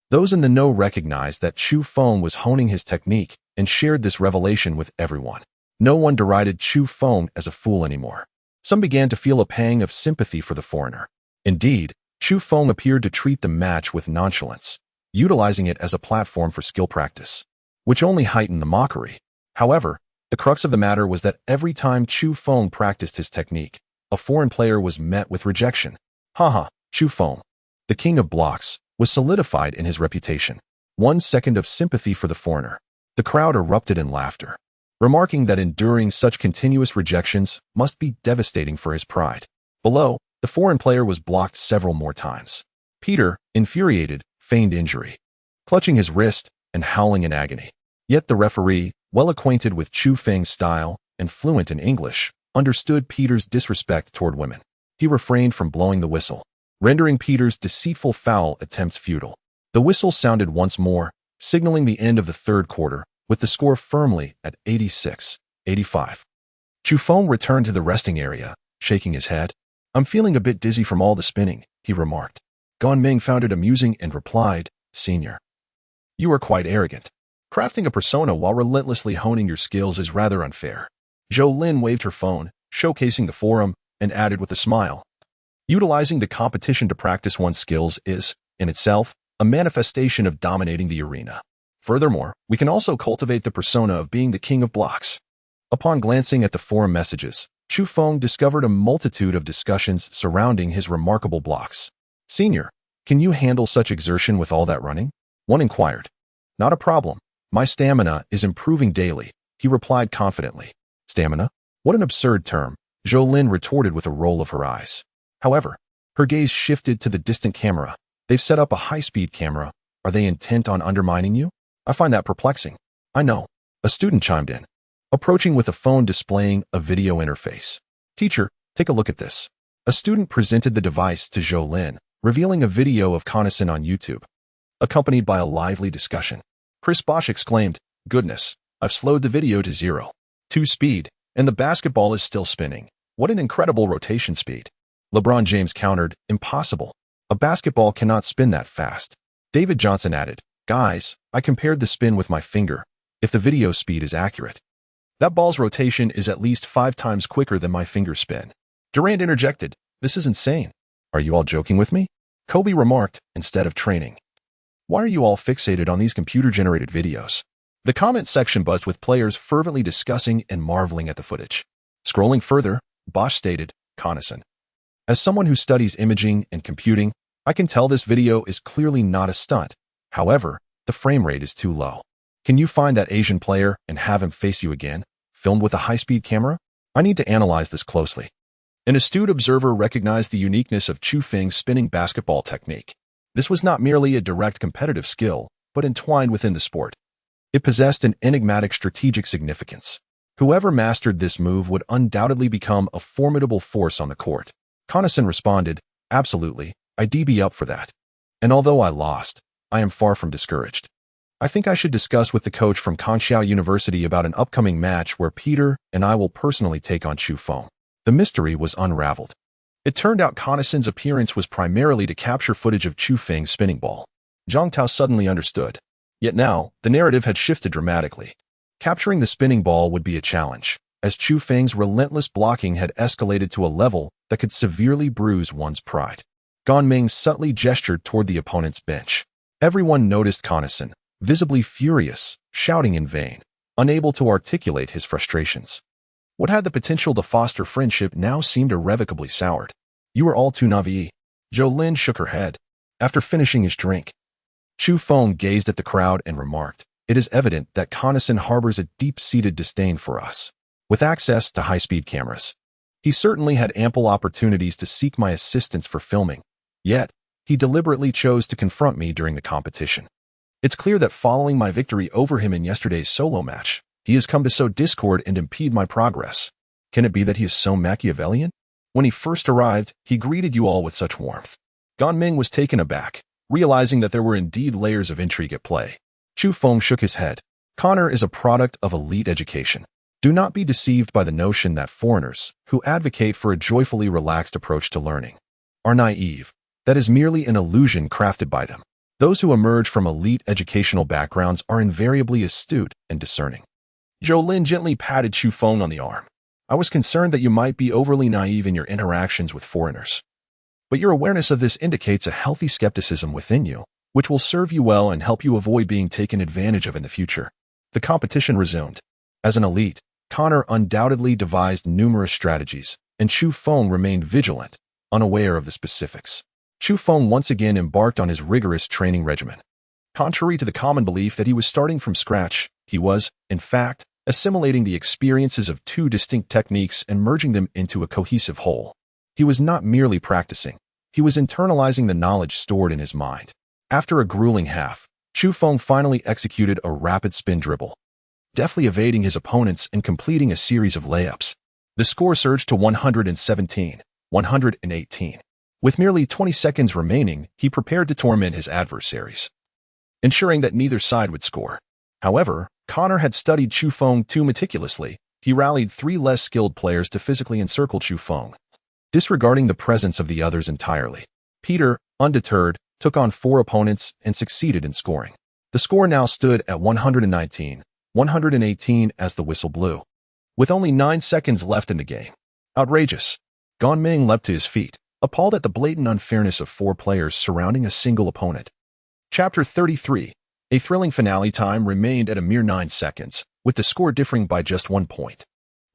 Those in the know recognized that Chu Feng was honing his technique and shared this revelation with everyone. No one derided Chu Feng as a fool anymore. Some began to feel a pang of sympathy for the foreigner. Indeed, Chu Feng appeared to treat the match with nonchalance, utilizing it as a platform for skill practice, which only heightened the mockery. However, the crux of the matter was that every time Chu Feng practiced his technique, a foreign player was met with rejection. Haha, Chu Feng, the king of blocks, was solidified in his reputation. 1 second of sympathy for the foreigner. The crowd erupted in laughter, remarking that enduring such continuous rejections must be devastating for his pride. Below, the foreign player was blocked several more times. Peter, infuriated, feigned injury, clutching his wrist and howling in agony. Yet the referee, well acquainted with Chu Feng's style and fluent in English, understood Peter's disrespect toward women. He refrained from blowing the whistle, rendering Peter's deceitful foul attempts futile. The whistle sounded once more, signaling the end of the third quarter, with the score firmly at 86-85. Chu Feng returned to the resting area, shaking his head. "I'm feeling a bit dizzy from all the spinning," he remarked. Gan Ming found it amusing and replied, "Senior, you are quite arrogant. Crafting a persona while relentlessly honing your skills is rather unfair." Zhou Lin waved her phone, showcasing the forum, and added with a smile, "Utilizing the competition to practice one's skills is, in itself, a manifestation of dominating the arena. Furthermore, we can also cultivate the persona of being the king of blocks." Upon glancing at the forum messages, Chu Feng discovered a multitude of discussions surrounding his remarkable blocks. "Senior, can you handle such exertion with all that running?" one inquired. "Not a problem. My stamina is improving daily," he replied confidently. "Stamina? What an absurd term," Zhou Lin retorted with a roll of her eyes. However, her gaze shifted to the distant camera. "They've set up a high-speed camera. Are they intent on undermining you? I find that perplexing." "I know," a student chimed in, approaching with a phone displaying a video interface. "Teacher, take a look at this." A student presented the device to Zhou Lin, revealing a video of Connorsen on YouTube, accompanied by a lively discussion. Chris Bosch exclaimed, "Goodness, I've slowed the video to 0.2 speed, and the basketball is still spinning. What an incredible rotation speed. LeBron James countered, impossible. A basketball cannot spin that fast. David Johnson added, guys, I compared the spin with my finger. If the video speed is accurate, that ball's rotation is at least 5 times quicker than my finger spin. Durant interjected, this is insane. Are you all joking with me? Kobe remarked, instead of training. Why are you all fixated on these computer-generated videos? The comment section buzzed with players fervently discussing and marveling at the footage. Scrolling further, Bosch stated, Connaughton. As someone who studies imaging and computing, I can tell this video is clearly not a stunt. However, the frame rate is too low. Can you find that Asian player and have him face you again, filmed with a high-speed camera? I need to analyze this closely. An astute observer recognized the uniqueness of Chu Feng's spinning basketball technique. This was not merely a direct competitive skill, but entwined within the sport. It possessed an enigmatic strategic significance. Whoever mastered this move would undoubtedly become a formidable force on the court. Connaughton responded, absolutely, I'd be up for that. And although I lost, I am far from discouraged. I think I should discuss with the coach from Bohai University about an upcoming match where Peter and I will personally take on Chu Feng. The mystery was unraveled. It turned out Connaughton's appearance was primarily to capture footage of Chu Feng's spinning ball. Zhang Tao suddenly understood. Yet now, the narrative had shifted dramatically. Capturing the spinning ball would be a challenge, as Chu Feng's relentless blocking had escalated to a level that could severely bruise one's pride. Gan Ming subtly gestured toward the opponent's bench. Everyone noticed Connaughton, visibly furious, shouting in vain, unable to articulate his frustrations. What had the potential to foster friendship now seemed irrevocably soured. You are all too naive. Zhou Lin shook her head. After finishing his drink, Chu Feng gazed at the crowd and remarked, it is evident that Connaughton harbors a deep-seated disdain for us. With access to high-speed cameras, he certainly had ample opportunities to seek my assistance for filming. Yet, he deliberately chose to confront me during the competition. It's clear that following my victory over him in yesterday's solo match, he has come to sow discord and impede my progress. Can it be that he is so Machiavellian? When he first arrived, he greeted you all with such warmth. Gan Ming was taken aback, realizing that there were indeed layers of intrigue at play. Chu Feng shook his head. Connor is a product of elite education. Do not be deceived by the notion that foreigners, who advocate for a joyfully relaxed approach to learning, are naive. That is merely an illusion crafted by them. Those who emerge from elite educational backgrounds are invariably astute and discerning. Zhou Lin gently patted Chu Feng on the arm. I was concerned that you might be overly naive in your interactions with foreigners. But your awareness of this indicates a healthy skepticism within you, which will serve you well and help you avoid being taken advantage of in the future. The competition resumed. As an elite, Connor undoubtedly devised numerous strategies, and Chu Feng remained vigilant, unaware of the specifics. Chu Feng once again embarked on his rigorous training regimen. Contrary to the common belief that he was starting from scratch, he was, in fact, assimilating the experiences of 2 distinct techniques and merging them into a cohesive whole. He was not merely practicing. He was internalizing the knowledge stored in his mind. After a grueling half, Chu Feng finally executed a rapid spin dribble, deftly evading his opponents and completing a series of layups. The score surged to 117, 118. With merely 20 seconds remaining, he prepared to torment his adversaries, ensuring that neither side would score. However, Connor had studied Chu Feng too meticulously. He rallied 3 less skilled players to physically encircle Chu Feng, disregarding the presence of the others entirely. Peter, undeterred, took on 4 opponents and succeeded in scoring. The score now stood at 119, 118 as the whistle blew. With only 9 seconds left in the game. Outrageous. Gan Ming leapt to his feet, appalled at the blatant unfairness of 4 players surrounding a single opponent. Chapter 33. A thrilling finale time remained at a mere 9 seconds, with the score differing by just 1 point.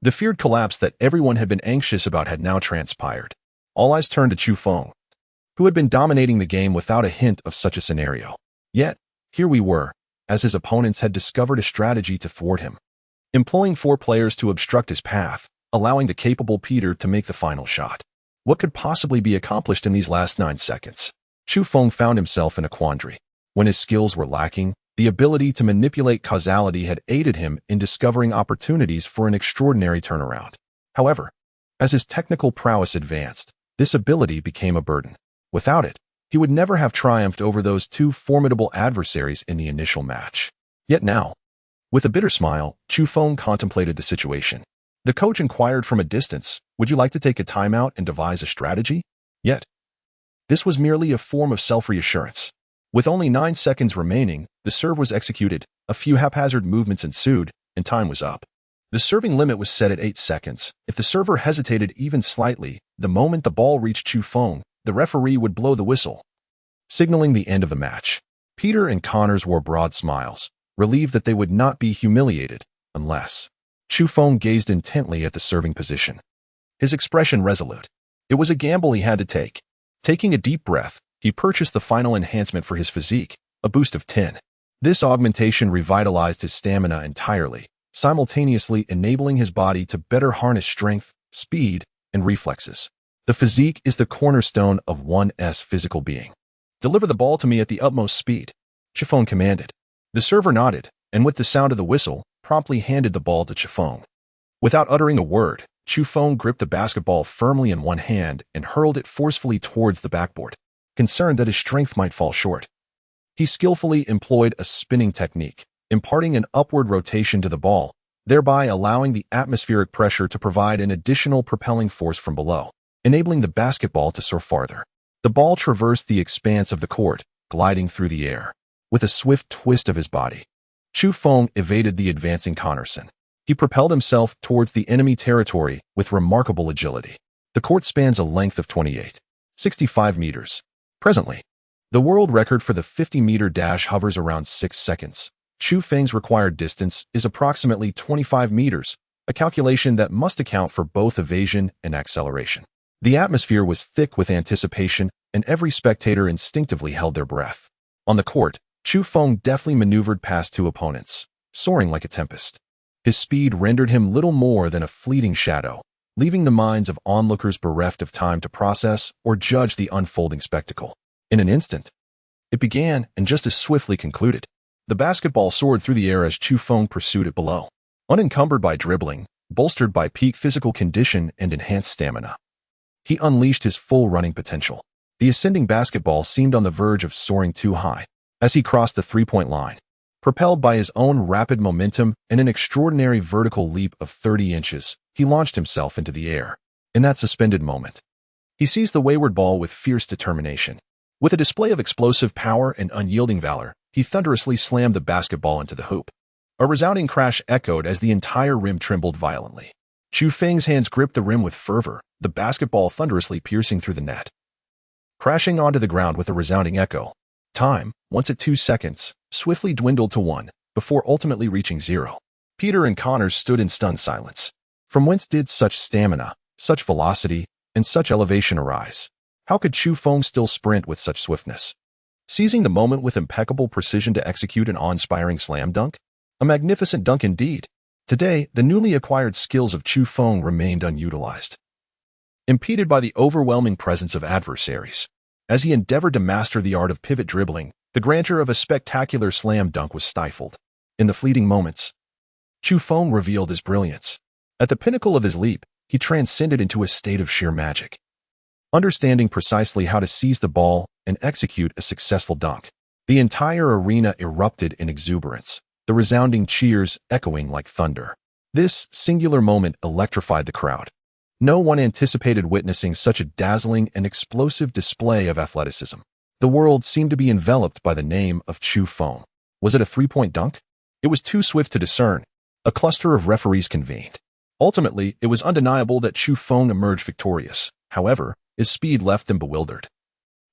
The feared collapse that everyone had been anxious about had now transpired. All eyes turned to Chu Feng, who had been dominating the game without a hint of such a scenario. Yet, here we were, as his opponents had discovered a strategy to thwart him, employing 4 players to obstruct his path, allowing the capable Peter to make the final shot. What could possibly be accomplished in these last 9 seconds? Chu Feng found himself in a quandary. When his skills were lacking, the ability to manipulate causality had aided him in discovering opportunities for an extraordinary turnaround. However, as his technical prowess advanced, this ability became a burden. Without it, he would never have triumphed over those 2 formidable adversaries in the initial match. Yet now, with a bitter smile, Chu Feng contemplated the situation. The coach inquired from a distance, "Would you like to take a timeout and devise a strategy?" Yet, this was merely a form of self-reassurance. With only 9 seconds remaining, the serve was executed, a few haphazard movements ensued, and time was up. The serving limit was set at 8 seconds. If the server hesitated even slightly, the moment the ball reached Chu Feng, the referee would blow the whistle, signaling the end of the match. Peter and Connors wore broad smiles, relieved that they would not be humiliated, unless Chu Feng gazed intently at the serving position, his expression resolute. It was a gamble he had to take. Taking a deep breath, he purchased the final enhancement for his physique, a boost of 10. This augmentation revitalized his stamina entirely, simultaneously enabling his body to better harness strength, speed, and reflexes. The physique is the cornerstone of one's physical being. "Deliver the ball to me at the utmost speed," Chu Feng commanded. The server nodded, and with the sound of the whistle, promptly handed the ball to Chu Feng. Without uttering a word, Chu Feng gripped the basketball firmly in one hand and hurled it forcefully towards the backboard, concerned that his strength might fall short. He skillfully employed a spinning technique, imparting an upward rotation to the ball, thereby allowing the atmospheric pressure to provide an additional propelling force from below, enabling the basketball to soar farther. The ball traversed the expanse of the court, gliding through the air. With a swift twist of his body, Chu Feng evaded the advancing Connorson. He propelled himself towards the enemy territory with remarkable agility. The court spans a length of 28.65 meters. Presently, the world record for the 50-meter dash hovers around 6 seconds. Chu Feng's required distance is approximately 25 meters, a calculation that must account for both evasion and acceleration. The atmosphere was thick with anticipation, and every spectator instinctively held their breath. On the court, Chu Feng deftly maneuvered past 2 opponents, soaring like a tempest. His speed rendered him little more than a fleeting shadow, leaving the minds of onlookers bereft of time to process or judge the unfolding spectacle. In an instant, it began and just as swiftly concluded. The basketball soared through the air as Chu Feng pursued it below. Unencumbered by dribbling, bolstered by peak physical condition and enhanced stamina, he unleashed his full running potential. The ascending basketball seemed on the verge of soaring too high. As he crossed the three-point line, propelled by his own rapid momentum and an extraordinary vertical leap of 30 inches, he launched himself into the air. In that suspended moment, he seized the wayward ball with fierce determination. With a display of explosive power and unyielding valor, he thunderously slammed the basketball into the hoop. A resounding crash echoed as the entire rim trembled violently. Chu Feng's hands gripped the rim with fervor, the basketball thunderously piercing through the net, crashing onto the ground with a resounding echo. Time, once at 2 seconds, swiftly dwindled to 1, before ultimately reaching 0. Peter and Connors stood in stunned silence. From whence did such stamina, such velocity, and such elevation arise? How could Chu Feng still sprint with such swiftness, seizing the moment with impeccable precision to execute an awe-inspiring slam dunk? A magnificent dunk indeed. Today, the newly acquired skills of Chu Feng remained unutilized, impeded by the overwhelming presence of adversaries. As he endeavored to master the art of pivot dribbling, the grandeur of a spectacular slam dunk was stifled. In the fleeting moments, Chu Feng revealed his brilliance. At the pinnacle of his leap, he transcended into a state of sheer magic, understanding precisely how to seize the ball and execute a successful dunk. The entire arena erupted in exuberance, the resounding cheers echoing like thunder. This singular moment electrified the crowd. No one anticipated witnessing such a dazzling and explosive display of athleticism. The world seemed to be enveloped by the name of Chu Feng. Was it a three-point dunk? It was too swift to discern. A cluster of referees convened. Ultimately, it was undeniable that Chu Feng emerged victorious. However, his speed left them bewildered,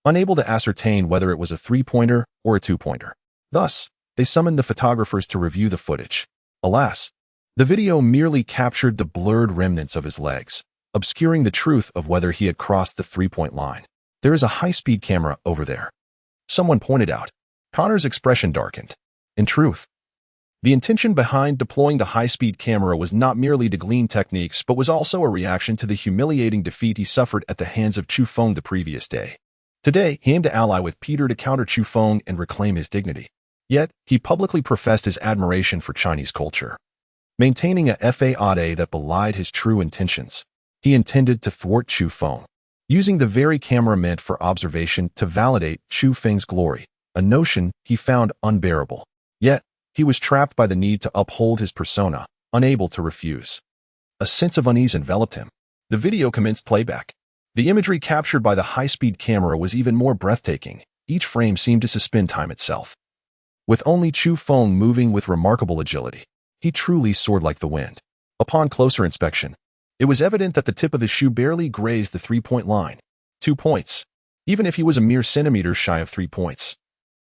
unable to ascertain whether it was a three-pointer or a two-pointer. Thus, they summoned the photographers to review the footage. Alas, the video merely captured the blurred remnants of his legs, obscuring the truth of whether he had crossed the three-point line. "There is a high-speed camera over there," someone pointed out. Connor's expression darkened. In truth, the intention behind deploying the high-speed camera was not merely to glean techniques, but was also a reaction to the humiliating defeat he suffered at the hands of Chu Feng the previous day. Today, he aimed to ally with Peter to counter Chu Feng and reclaim his dignity. Yet, he publicly professed his admiration for Chinese culture, maintaining a faade that belied his true intentions. He intended to thwart Chu Feng, using the very camera meant for observation to validate Chu Feng's glory, a notion he found unbearable. Yet, he was trapped by the need to uphold his persona, unable to refuse. a sense of unease enveloped him. The video commenced playback. The imagery captured by the high-speed camera was even more breathtaking. Each frame seemed to suspend time itself. With only Chu Feng moving with remarkable agility, he truly soared like the wind. Upon closer inspection, it was evident that the tip of his shoe barely grazed the three-point line. 2 points. Even if he was a mere centimeter shy of 3 points.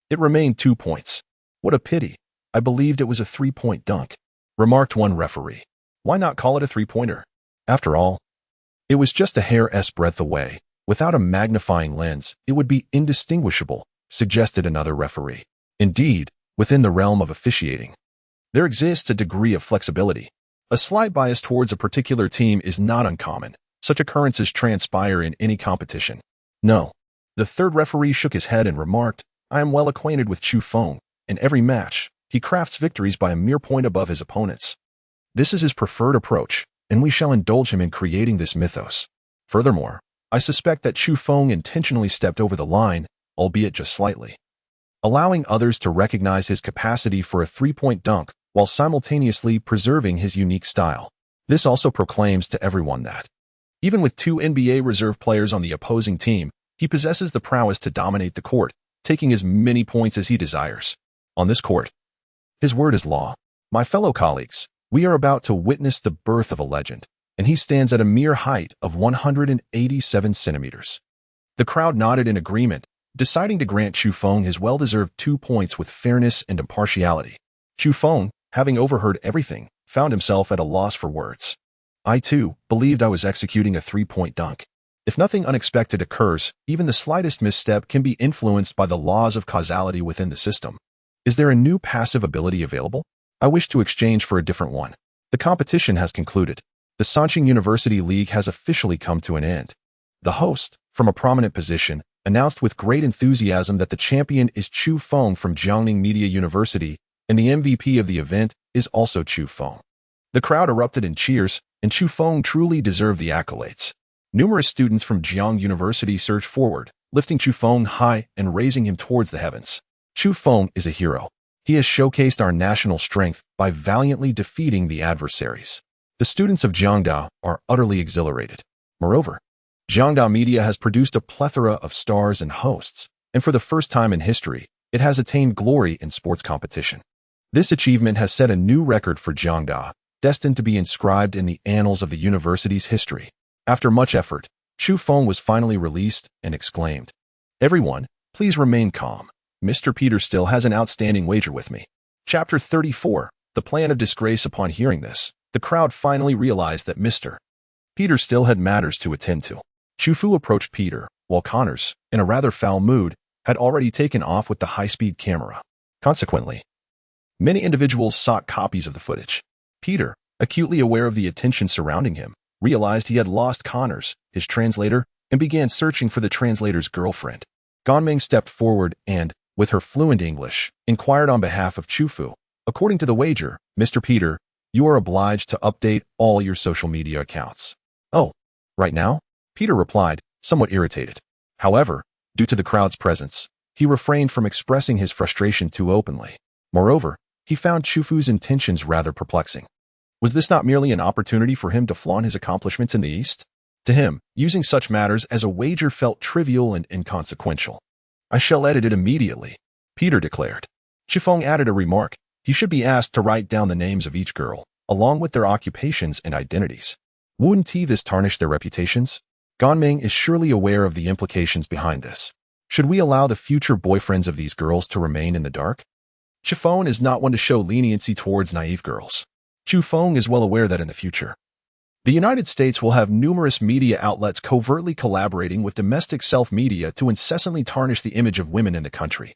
It remained 2 points. What a pity. I believed it was a three-point dunk, remarked one referee. Why not call it a three-pointer? After all, it was just a hair's breadth away. Without a magnifying lens, it would be indistinguishable, suggested another referee. Indeed, within the realm of officiating, there exists a degree of flexibility. A slight bias towards a particular team is not uncommon. Such occurrences transpire in any competition. No. The third referee shook his head and remarked, I am well acquainted with Chu Feng. In every match, he crafts victories by a mere point above his opponents. This is his preferred approach, and we shall indulge him in creating this mythos. Furthermore, I suspect that Chu Feng intentionally stepped over the line, albeit just slightly, allowing others to recognize his capacity for a three-point dunk while simultaneously preserving his unique style. This also proclaims to everyone that, even with 2 NBA reserve players on the opposing team, he possesses the prowess to dominate the court, taking as many points as he desires. On this court, his word is law. My fellow colleagues, we are about to witness the birth of a legend, and he stands at a mere height of 187 centimeters. The crowd nodded in agreement, deciding to grant Chu Feng his well-deserved 2 points with fairness and impartiality. Chu Feng, having overheard everything, found himself at a loss for words. I, too, believed I was executing a three-point dunk. If nothing unexpected occurs, even the slightest misstep can be influenced by the laws of causality within the system. Is there a new passive ability available? I wish to exchange for a different one. The competition has concluded. The Sancheng University League has officially come to an end. The host, from a prominent position, announced with great enthusiasm that the champion is Chu Feng from Jiangning Media University, and the MVP of the event is also Chu Feng. The crowd erupted in cheers, and Chu Feng truly deserved the accolades. Numerous students from Jiangning University surged forward, lifting Chu Feng high and raising him towards the heavens. Chu Feng is a hero. He has showcased our national strength by valiantly defeating the adversaries. The students of Jiangda are utterly exhilarated. Moreover, Jiangda Media has produced a plethora of stars and hosts, and for the first time in history, it has attained glory in sports competition. This achievement has set a new record for Jiangda, destined to be inscribed in the annals of the university's history. After much effort, Chu Feng was finally released and exclaimed, Everyone, please remain calm. Mr. Peter still has an outstanding wager with me. Chapter 34, The Plan of Disgrace. Upon hearing this, the crowd finally realized that Mr. Peter still had matters to attend to. Chu Fu approached Peter, while Connors, in a rather foul mood, had already taken off with the high-speed camera. Consequently, many individuals sought copies of the footage. Peter, acutely aware of the attention surrounding him, realized he had lost Connors, his translator, and began searching for the translator's girlfriend. Ganming stepped forward and, with her fluent English, inquired on behalf of Chu Fu. According to the wager, Mr. Peter, you are obliged to update all your social media accounts. Oh, right now? Peter replied, somewhat irritated. However, due to the crowd's presence, he refrained from expressing his frustration too openly. Moreover, he found Chu Fu's intentions rather perplexing. Was this not merely an opportunity for him to flaunt his accomplishments in the East? To him, using such matters as a wager felt trivial and inconsequential. I shall edit it immediately, Peter declared. Chu Feng added a remark. He should be asked to write down the names of each girl, along with their occupations and identities. Wouldn't this tarnish their reputations? Ganming is surely aware of the implications behind this. Should we allow the future boyfriends of these girls to remain in the dark? Chu Feng is not one to show leniency towards naive girls. Chu Feng is well aware that in the future, the United States will have numerous media outlets covertly collaborating with domestic self-media to incessantly tarnish the image of women in the country.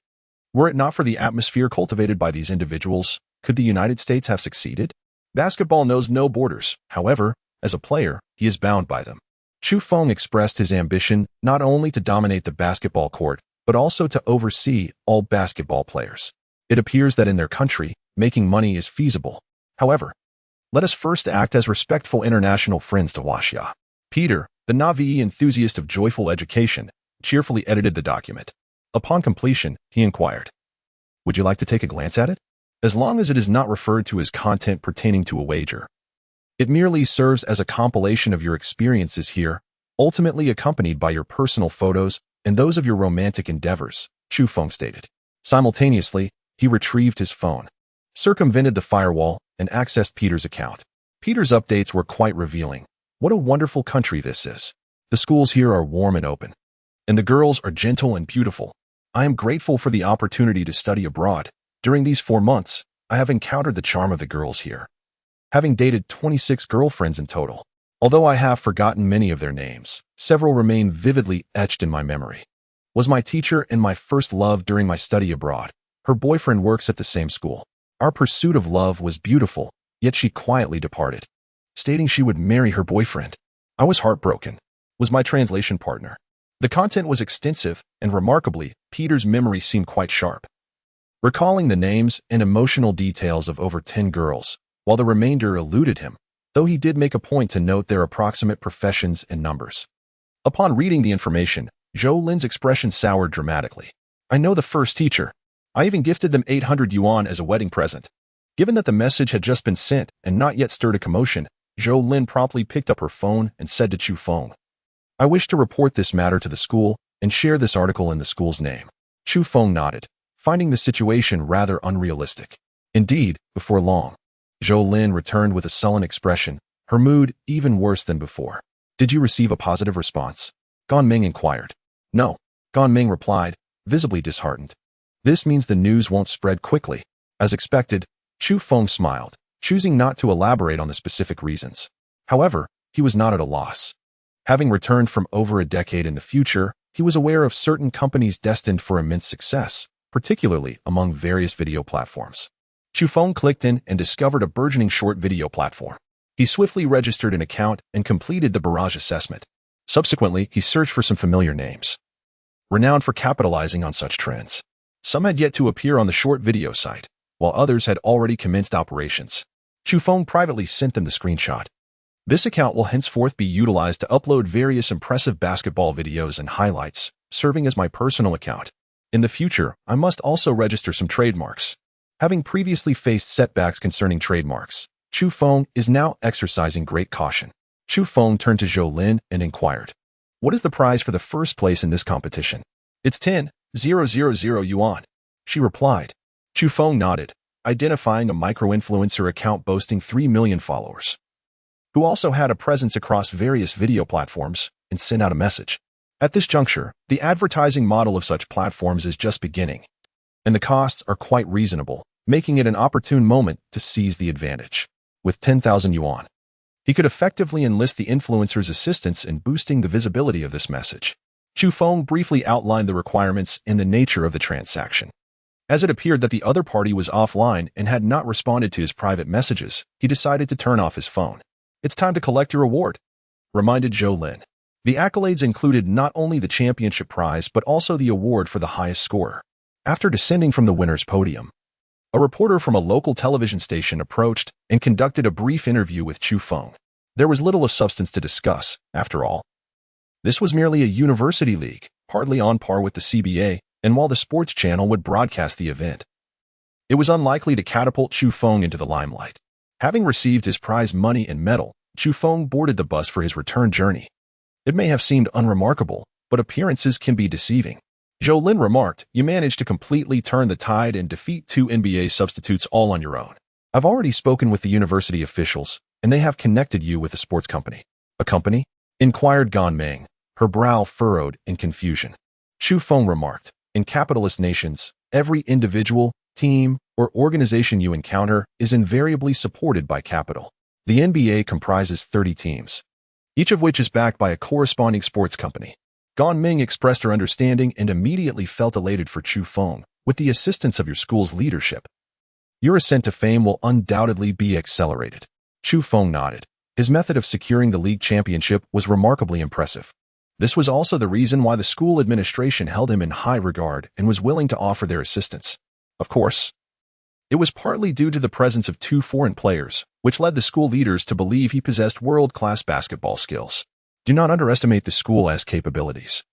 Were it not for the atmosphere cultivated by these individuals, could the United States have succeeded? Basketball knows no borders. However, as a player, he is bound by them. Chu Feng expressed his ambition not only to dominate the basketball court, but also to oversee all basketball players. It appears that in their country, making money is feasible. However, let us first act as respectful international friends to Waxia. Peter, the Navi enthusiast of joyful education, cheerfully edited the document. Upon completion, he inquired, Would you like to take a glance at it? As long as it is not referred to as content pertaining to a wager. It merely serves as a compilation of your experiences here, ultimately accompanied by your personal photos and those of your romantic endeavors, Chu Feng stated. Simultaneously, he retrieved his phone, circumvented the firewall, and accessed Peter's account. Peter's updates were quite revealing. What a wonderful country this is. The schools here are warm and open, and the girls are gentle and beautiful. I am grateful for the opportunity to study abroad. During these 4 months, I have encountered the charm of the girls here, having dated 26 girlfriends in total. Although I have forgotten many of their names, several remain vividly etched in my memory. Was my teacher and my first love during my study abroad. Her boyfriend works at the same school. Our pursuit of love was beautiful, yet she quietly departed, stating she would marry her boyfriend. I was heartbroken. Was my translation partner. The content was extensive, and remarkably, Peter's memory seemed quite sharp, recalling the names and emotional details of over 10 girls, while the remainder eluded him, though he did make a point to note their approximate professions and numbers. Upon reading the information, Zhou Lin's expression soured dramatically. I know the first teacher. I even gifted them 800 yuan as a wedding present. Given that the message had just been sent and not yet stirred a commotion, Zhou Lin promptly picked up her phone and said to Chu Feng, I wish to report this matter to the school and share this article in the school's name. Chu Feng nodded, finding the situation rather unrealistic. Indeed, before long, Zhou Lin returned with a sullen expression, her mood even worse than before. Did you receive a positive response? Gan Ming inquired. No, Gan Ming replied, visibly disheartened. This means the news won't spread quickly. As expected, Chu Feng smiled, choosing not to elaborate on the specific reasons. However, he was not at a loss. Having returned from over a decade in the future, he was aware of certain companies destined for immense success, particularly among various video platforms. Chu Feng clicked in and discovered a burgeoning short video platform. He swiftly registered an account and completed the barrage assessment. Subsequently, he searched for some familiar names, renowned for capitalizing on such trends. Some had yet to appear on the short video site, while others had already commenced operations. Chu Feng privately sent them the screenshot. This account will henceforth be utilized to upload various impressive basketball videos and highlights, serving as my personal account. In the future, I must also register some trademarks. Having previously faced setbacks concerning trademarks, Chu Feng is now exercising great caution. Chu Feng turned to Zhou Lin and inquired, what is the prize for the first place in this competition? It's 10,000 yuan. She replied. Chu Feng nodded, identifying a micro-influencer account boasting 3 million followers, who also had a presence across various video platforms, and sent out a message. At this juncture, the advertising model of such platforms is just beginning, and the costs are quite reasonable, making it an opportune moment to seize the advantage. With 10,000 yuan, he could effectively enlist the influencer's assistance in boosting the visibility of this message. Chu Feng briefly outlined the requirements and the nature of the transaction. As it appeared that the other party was offline and had not responded to his private messages, he decided to turn off his phone. It's time to collect your reward, reminded Zhou Lin. The accolades included not only the championship prize but also the award for the highest scorer. After descending from the winner's podium, a reporter from a local television station approached and conducted a brief interview with Chu Feng. There was little of substance to discuss, after all. This was merely a university league, hardly on par with the CBA, and while the sports channel would broadcast the event, it was unlikely to catapult Chu Feng into the limelight. Having received his prize money and medal, Chu Feng boarded the bus for his return journey. It may have seemed unremarkable, but appearances can be deceiving. Zhou Lin remarked, you managed to completely turn the tide and defeat 2 NBA substitutes all on your own. I've already spoken with the university officials, and they have connected you with a sports company. A company? Inquired Gan Ming, her brow furrowed in confusion. Chu Feng remarked, in capitalist nations, every individual, team, or organization you encounter is invariably supported by capital. The NBA comprises 30 teams, each of which is backed by a corresponding sports company. Gan Ming expressed her understanding and immediately felt elated for Chu Feng. With the assistance of your school's leadership, your ascent to fame will undoubtedly be accelerated. Chu Feng nodded. His method of securing the league championship was remarkably impressive. This was also the reason why the school administration held him in high regard and was willing to offer their assistance. Of course, it was partly due to the presence of 2 foreign players, which led the school leaders to believe he possessed world-class basketball skills. Do not underestimate the school's capabilities.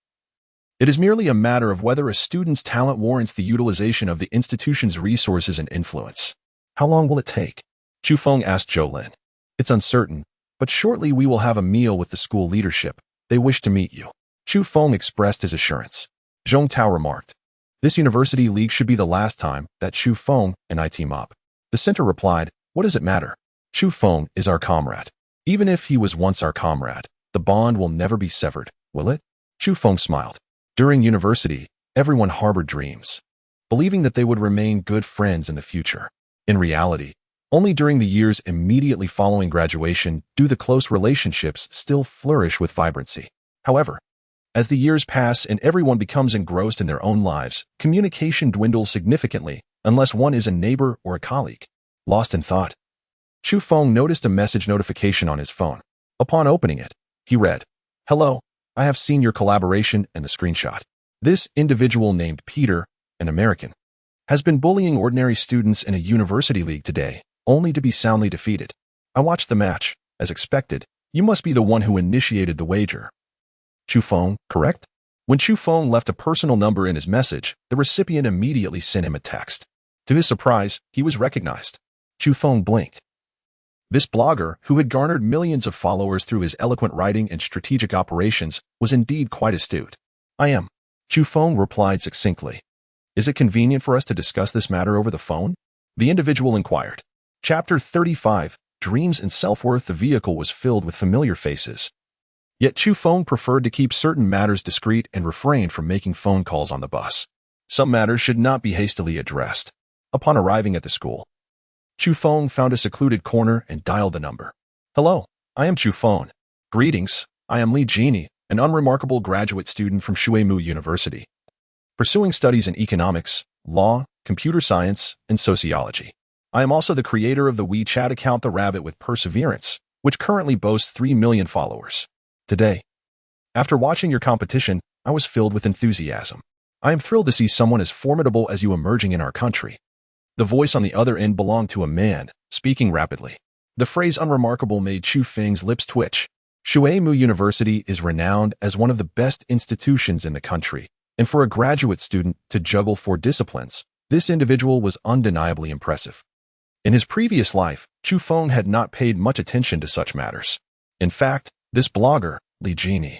It is merely a matter of whether a student's talent warrants the utilization of the institution's resources and influence. How long will it take? Chu Feng asked Zhou Lin. It's uncertain, but shortly we will have a meal with the school leadership. They wish to meet you. Chu Feng expressed his assurance. Zhong Tao remarked. This university league should be the last time that Chu Feng and I team up. The center replied, what does it matter? Chu Feng is our comrade. Even if he was once our comrade, the bond will never be severed, will it? Chu Feng smiled. During university, everyone harbored dreams, believing that they would remain good friends in the future. In reality, only during the years immediately following graduation do the close relationships still flourish with vibrancy. However, as the years pass and everyone becomes engrossed in their own lives, communication dwindles significantly unless one is a neighbor or a colleague. Lost in thought, Chu Feng noticed a message notification on his phone. Upon opening it, he read, hello, I have seen your collaboration and the screenshot. This individual named Peter, an American, has been bullying ordinary students in a university league today, only to be soundly defeated. I watched the match. As expected, you must be the one who initiated the wager. Chu Feng, correct? When Chu Feng left a personal number in his message, the recipient immediately sent him a text. To his surprise, he was recognized. Chu Feng blinked. This blogger, who had garnered millions of followers through his eloquent writing and strategic operations, was indeed quite astute. I am. Chu Feng replied succinctly. Is it convenient for us to discuss this matter over the phone? The individual inquired. Chapter 35, Dreams and Self-Worth. The vehicle was filled with familiar faces. Yet Chu Feng preferred to keep certain matters discreet and refrained from making phone calls on the bus. Some matters should not be hastily addressed. Upon arriving at the school, Chu Feng found a secluded corner and dialed the number. Hello, I am Chu Feng. Greetings, I am Li Jini, an unremarkable graduate student from Bohai University, pursuing studies in economics, law, computer science, and sociology. I am also the creator of the WeChat account The Rabbit with Perseverance, which currently boasts 3 million followers. Today, after watching your competition, I was filled with enthusiasm. I am thrilled to see someone as formidable as you emerging in our country. The voice on the other end belonged to a man, speaking rapidly. The phrase unremarkable made Chu Feng's lips twitch. Bohai University is renowned as one of the best institutions in the country, and for a graduate student to juggle 4 disciplines, this individual was undeniably impressive. In his previous life, Chu Feng had not paid much attention to such matters. In fact, this blogger, Li Jini,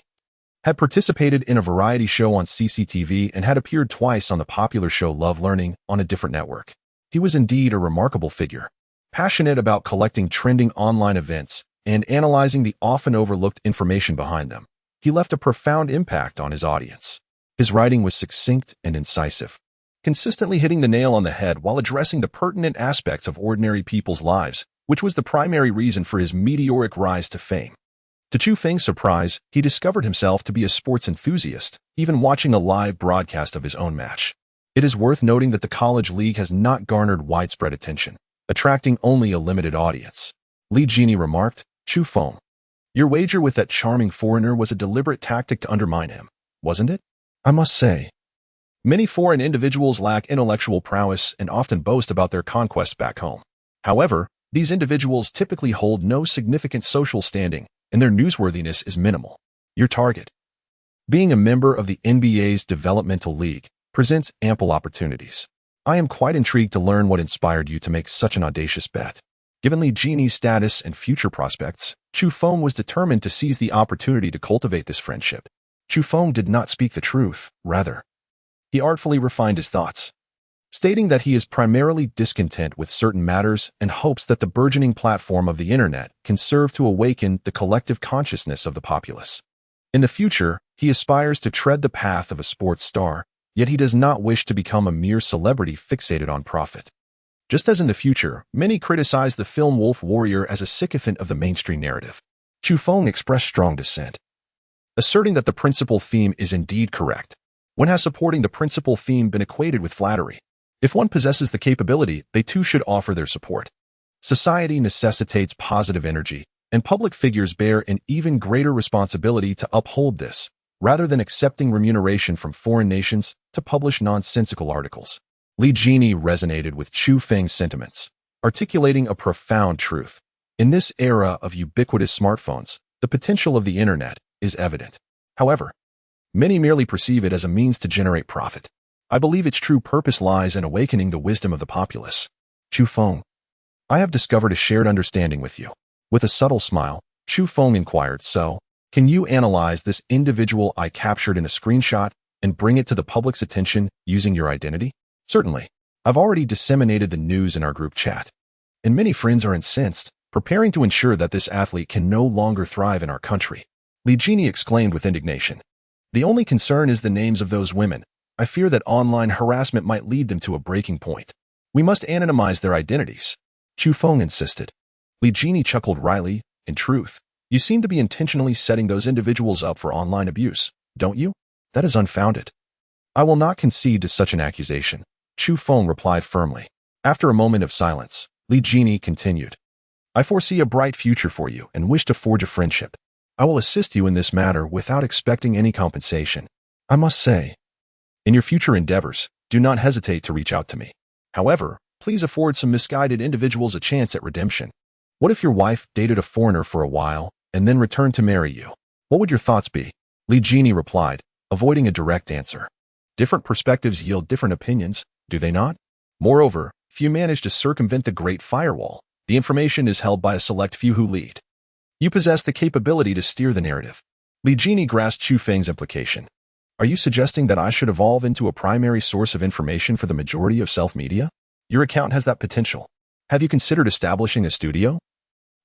had participated in a variety show on CCTV and had appeared twice on the popular show Love Learning on a different network. He was indeed a remarkable figure, passionate about collecting trending online events and analyzing the often overlooked information behind them. He left a profound impact on his audience. His writing was succinct and incisive, consistently hitting the nail on the head while addressing the pertinent aspects of ordinary people's lives, which was the primary reason for his meteoric rise to fame. To Chu Feng's surprise, he discovered himself to be a sports enthusiast, even watching a live broadcast of his own match. It is worth noting that the college league has not garnered widespread attention, attracting only a limited audience. Li Jini remarked, Chu Feng, your wager with that charming foreigner was a deliberate tactic to undermine him, wasn't it? I must say, many foreign individuals lack intellectual prowess and often boast about their conquests back home. However, these individuals typically hold no significant social standing, and their newsworthiness is minimal. Your target, being a member of the NBA's developmental league, presents ample opportunities. I am quite intrigued to learn what inspired you to make such an audacious bet. Given Li Jini's status and future prospects, Chu Feng was determined to seize the opportunity to cultivate this friendship. Chu Feng did not speak the truth, rather, he artfully refined his thoughts, stating that he is primarily discontent with certain matters and hopes that the burgeoning platform of the internet can serve to awaken the collective consciousness of the populace. In the future, he aspires to tread the path of a sports star, yet he does not wish to become a mere celebrity fixated on profit. Just as in the future, many criticize the film Wolf Warrior as a sycophant of the mainstream narrative, Chu Feng expressed strong dissent, asserting that the principal theme is indeed correct. When has supporting the principal theme been equated with flattery? If one possesses the capability, they too should offer their support. Society necessitates positive energy, and public figures bear an even greater responsibility to uphold this, rather than accepting remuneration from foreign nations to publish nonsensical articles. Li Jini resonated with Chu Feng's sentiments, articulating a profound truth. In this era of ubiquitous smartphones, the potential of the internet is evident. However, many merely perceive it as a means to generate profit. I believe its true purpose lies in awakening the wisdom of the populace. Chu Feng, I have discovered a shared understanding with you. With a subtle smile, Chu Feng inquired, so, can you analyze this individual I captured in a screenshot and bring it to the public's attention using your identity? Certainly. I've already disseminated the news in our group chat. And many friends are incensed, preparing to ensure that this athlete can no longer thrive in our country. Li Jini exclaimed with indignation. The only concern is the names of those women. I fear that online harassment might lead them to a breaking point. We must anonymize their identities. Chu Feng insisted. Li Jini chuckled wryly. In truth, you seem to be intentionally setting those individuals up for online abuse, don't you? That is unfounded. I will not concede to such an accusation, Chu Feng replied firmly. After a moment of silence, Li Jini continued. I foresee a bright future for you and wish to forge a friendship. I will assist you in this matter without expecting any compensation. I must say, in your future endeavors, do not hesitate to reach out to me. However, please afford some misguided individuals a chance at redemption. What if your wife dated a foreigner for a while and then returned to marry you? What would your thoughts be? Li Jini replied, avoiding a direct answer. Different perspectives yield different opinions, do they not? Moreover, few manage to circumvent the great firewall. The information is held by a select few who lead. You possess the capability to steer the narrative. Li Jini grasped Chu Feng's implication. Are you suggesting that I should evolve into a primary source of information for the majority of self-media? Your account has that potential. Have you considered establishing a studio?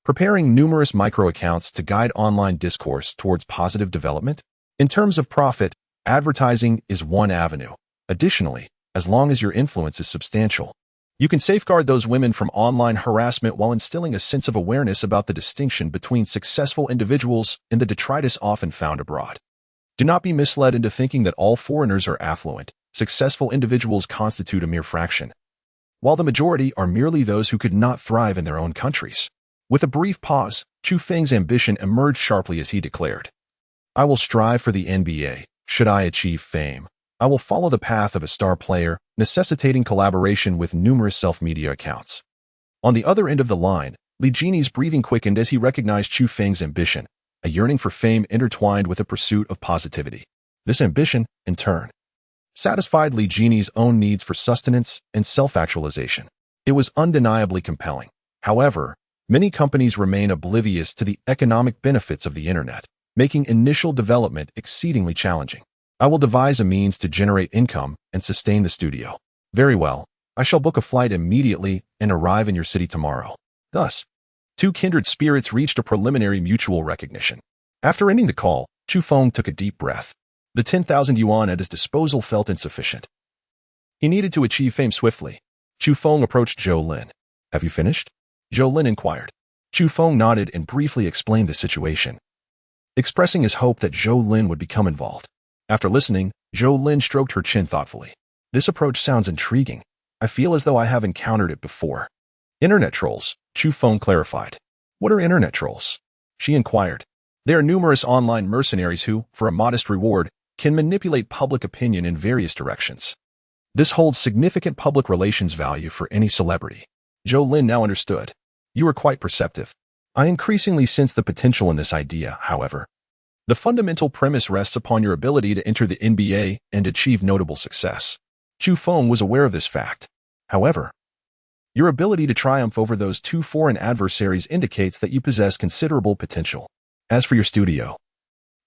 Preparing numerous micro-accounts to guide online discourse towards positive development? In terms of profit, advertising is one avenue. Additionally, as long as your influence is substantial, you can safeguard those women from online harassment while instilling a sense of awareness about the distinction between successful individuals and the detritus often found abroad. Do not be misled into thinking that all foreigners are affluent. Successful individuals constitute a mere fraction, while the majority are merely those who could not thrive in their own countries. With a brief pause, Chu Feng's ambition emerged sharply as he declared, I will strive for the NBA. Should I achieve fame, I will follow the path of a star player, necessitating collaboration with numerous self-media accounts. On the other end of the line, Li Jini's breathing quickened as he recognized Chu Feng's ambition, a yearning for fame intertwined with a pursuit of positivity. This ambition, in turn, satisfied Li Jini's own needs for sustenance and self-actualization. It was undeniably compelling. However, many companies remain oblivious to the economic benefits of the internet, making initial development exceedingly challenging. I will devise a means to generate income and sustain the studio. Very well. I shall book a flight immediately and arrive in your city tomorrow. Thus, two kindred spirits reached a preliminary mutual recognition. After ending the call, Chu Feng took a deep breath. The 10,000 yuan at his disposal felt insufficient. He needed to achieve fame swiftly. Chu Feng approached Zhou Lin. Have you finished? Zhou Lin inquired. Chu Feng nodded and briefly explained the situation, expressing his hope that Zhou Lin would become involved. After listening, Zhou Lin stroked her chin thoughtfully. This approach sounds intriguing. I feel as though I have encountered it before. Internet trolls, Chu Feng clarified. What are internet trolls? She inquired. They are numerous online mercenaries who, for a modest reward, can manipulate public opinion in various directions. This holds significant public relations value for any celebrity. Zhou Lin now understood. You are quite perceptive. I increasingly sense the potential in this idea, however. The fundamental premise rests upon your ability to enter the NBA and achieve notable success. Chu Feng was aware of this fact. However, your ability to triumph over those two foreign adversaries indicates that you possess considerable potential. As for your studio,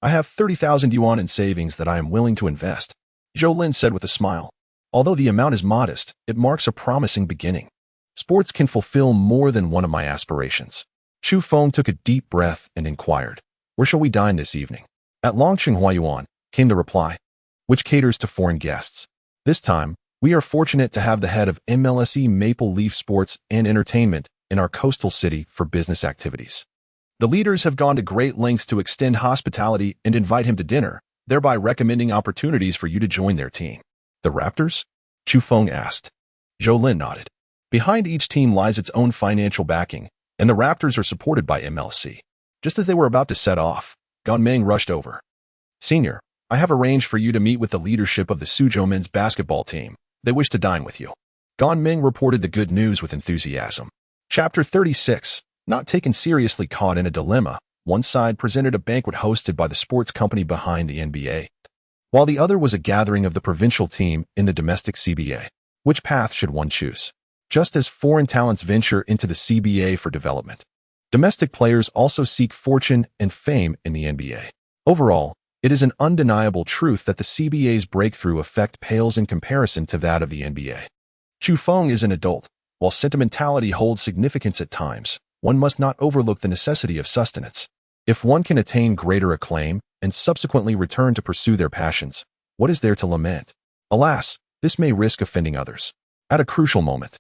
I have 30,000 yuan in savings that I am willing to invest, Zhou Lin said with a smile. Although the amount is modest, it marks a promising beginning. Sports can fulfill more than one of my aspirations. Chu Feng took a deep breath and inquired, where shall we dine this evening? At Longqing Huayuan, came the reply, which caters to foreign guests. This time, we are fortunate to have the head of MLSE Maple Leaf Sports and Entertainment in our coastal city for business activities. The leaders have gone to great lengths to extend hospitality and invite him to dinner, thereby recommending opportunities for you to join their team. The Raptors? Chu Feng asked. Zhou Lin nodded. Behind each team lies its own financial backing, and the Raptors are supported by MLC. Just as they were about to set off, Gan Meng rushed over. Senior, I have arranged for you to meet with the leadership of the Suzhou men's basketball team. They wish to dine with you. Gan Meng reported the good news with enthusiasm. Chapter 36. Not taken seriously, caught in a dilemma. One side presented a banquet hosted by the sports company behind the NBA, while the other was a gathering of the provincial team in the domestic CBA. Which path should one choose? Just as foreign talents venture into the CBA for development, Domestic players also seek fortune and fame in the NBA. Overall, it is an undeniable truth that the CBA's breakthrough effect pales in comparison to that of the NBA. Chu Feng is an adult. While sentimentality holds significance at times, one must not overlook the necessity of sustenance. If one can attain greater acclaim and subsequently return to pursue their passions, what is there to lament? Alas, this may risk offending others. At a crucial moment,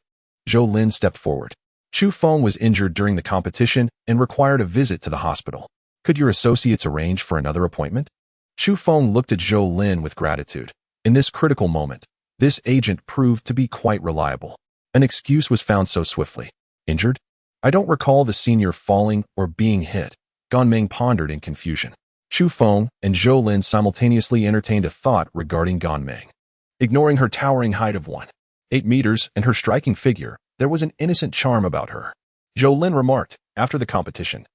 Zhou Lin stepped forward. Chu Feng was injured during the competition and required a visit to the hospital. Could your associates arrange for another appointment? Chu Feng looked at Zhou Lin with gratitude. In this critical moment, this agent proved to be quite reliable. An excuse was found so swiftly. Injured? I don't recall the senior falling or being hit. Gan Meng pondered in confusion. Chu Feng and Zhou Lin simultaneously entertained a thought regarding Gan Meng. Ignoring her towering height of 1.8 meters and her striking figure, there was an innocent charm about her. Zhou Lin remarked, after the competition.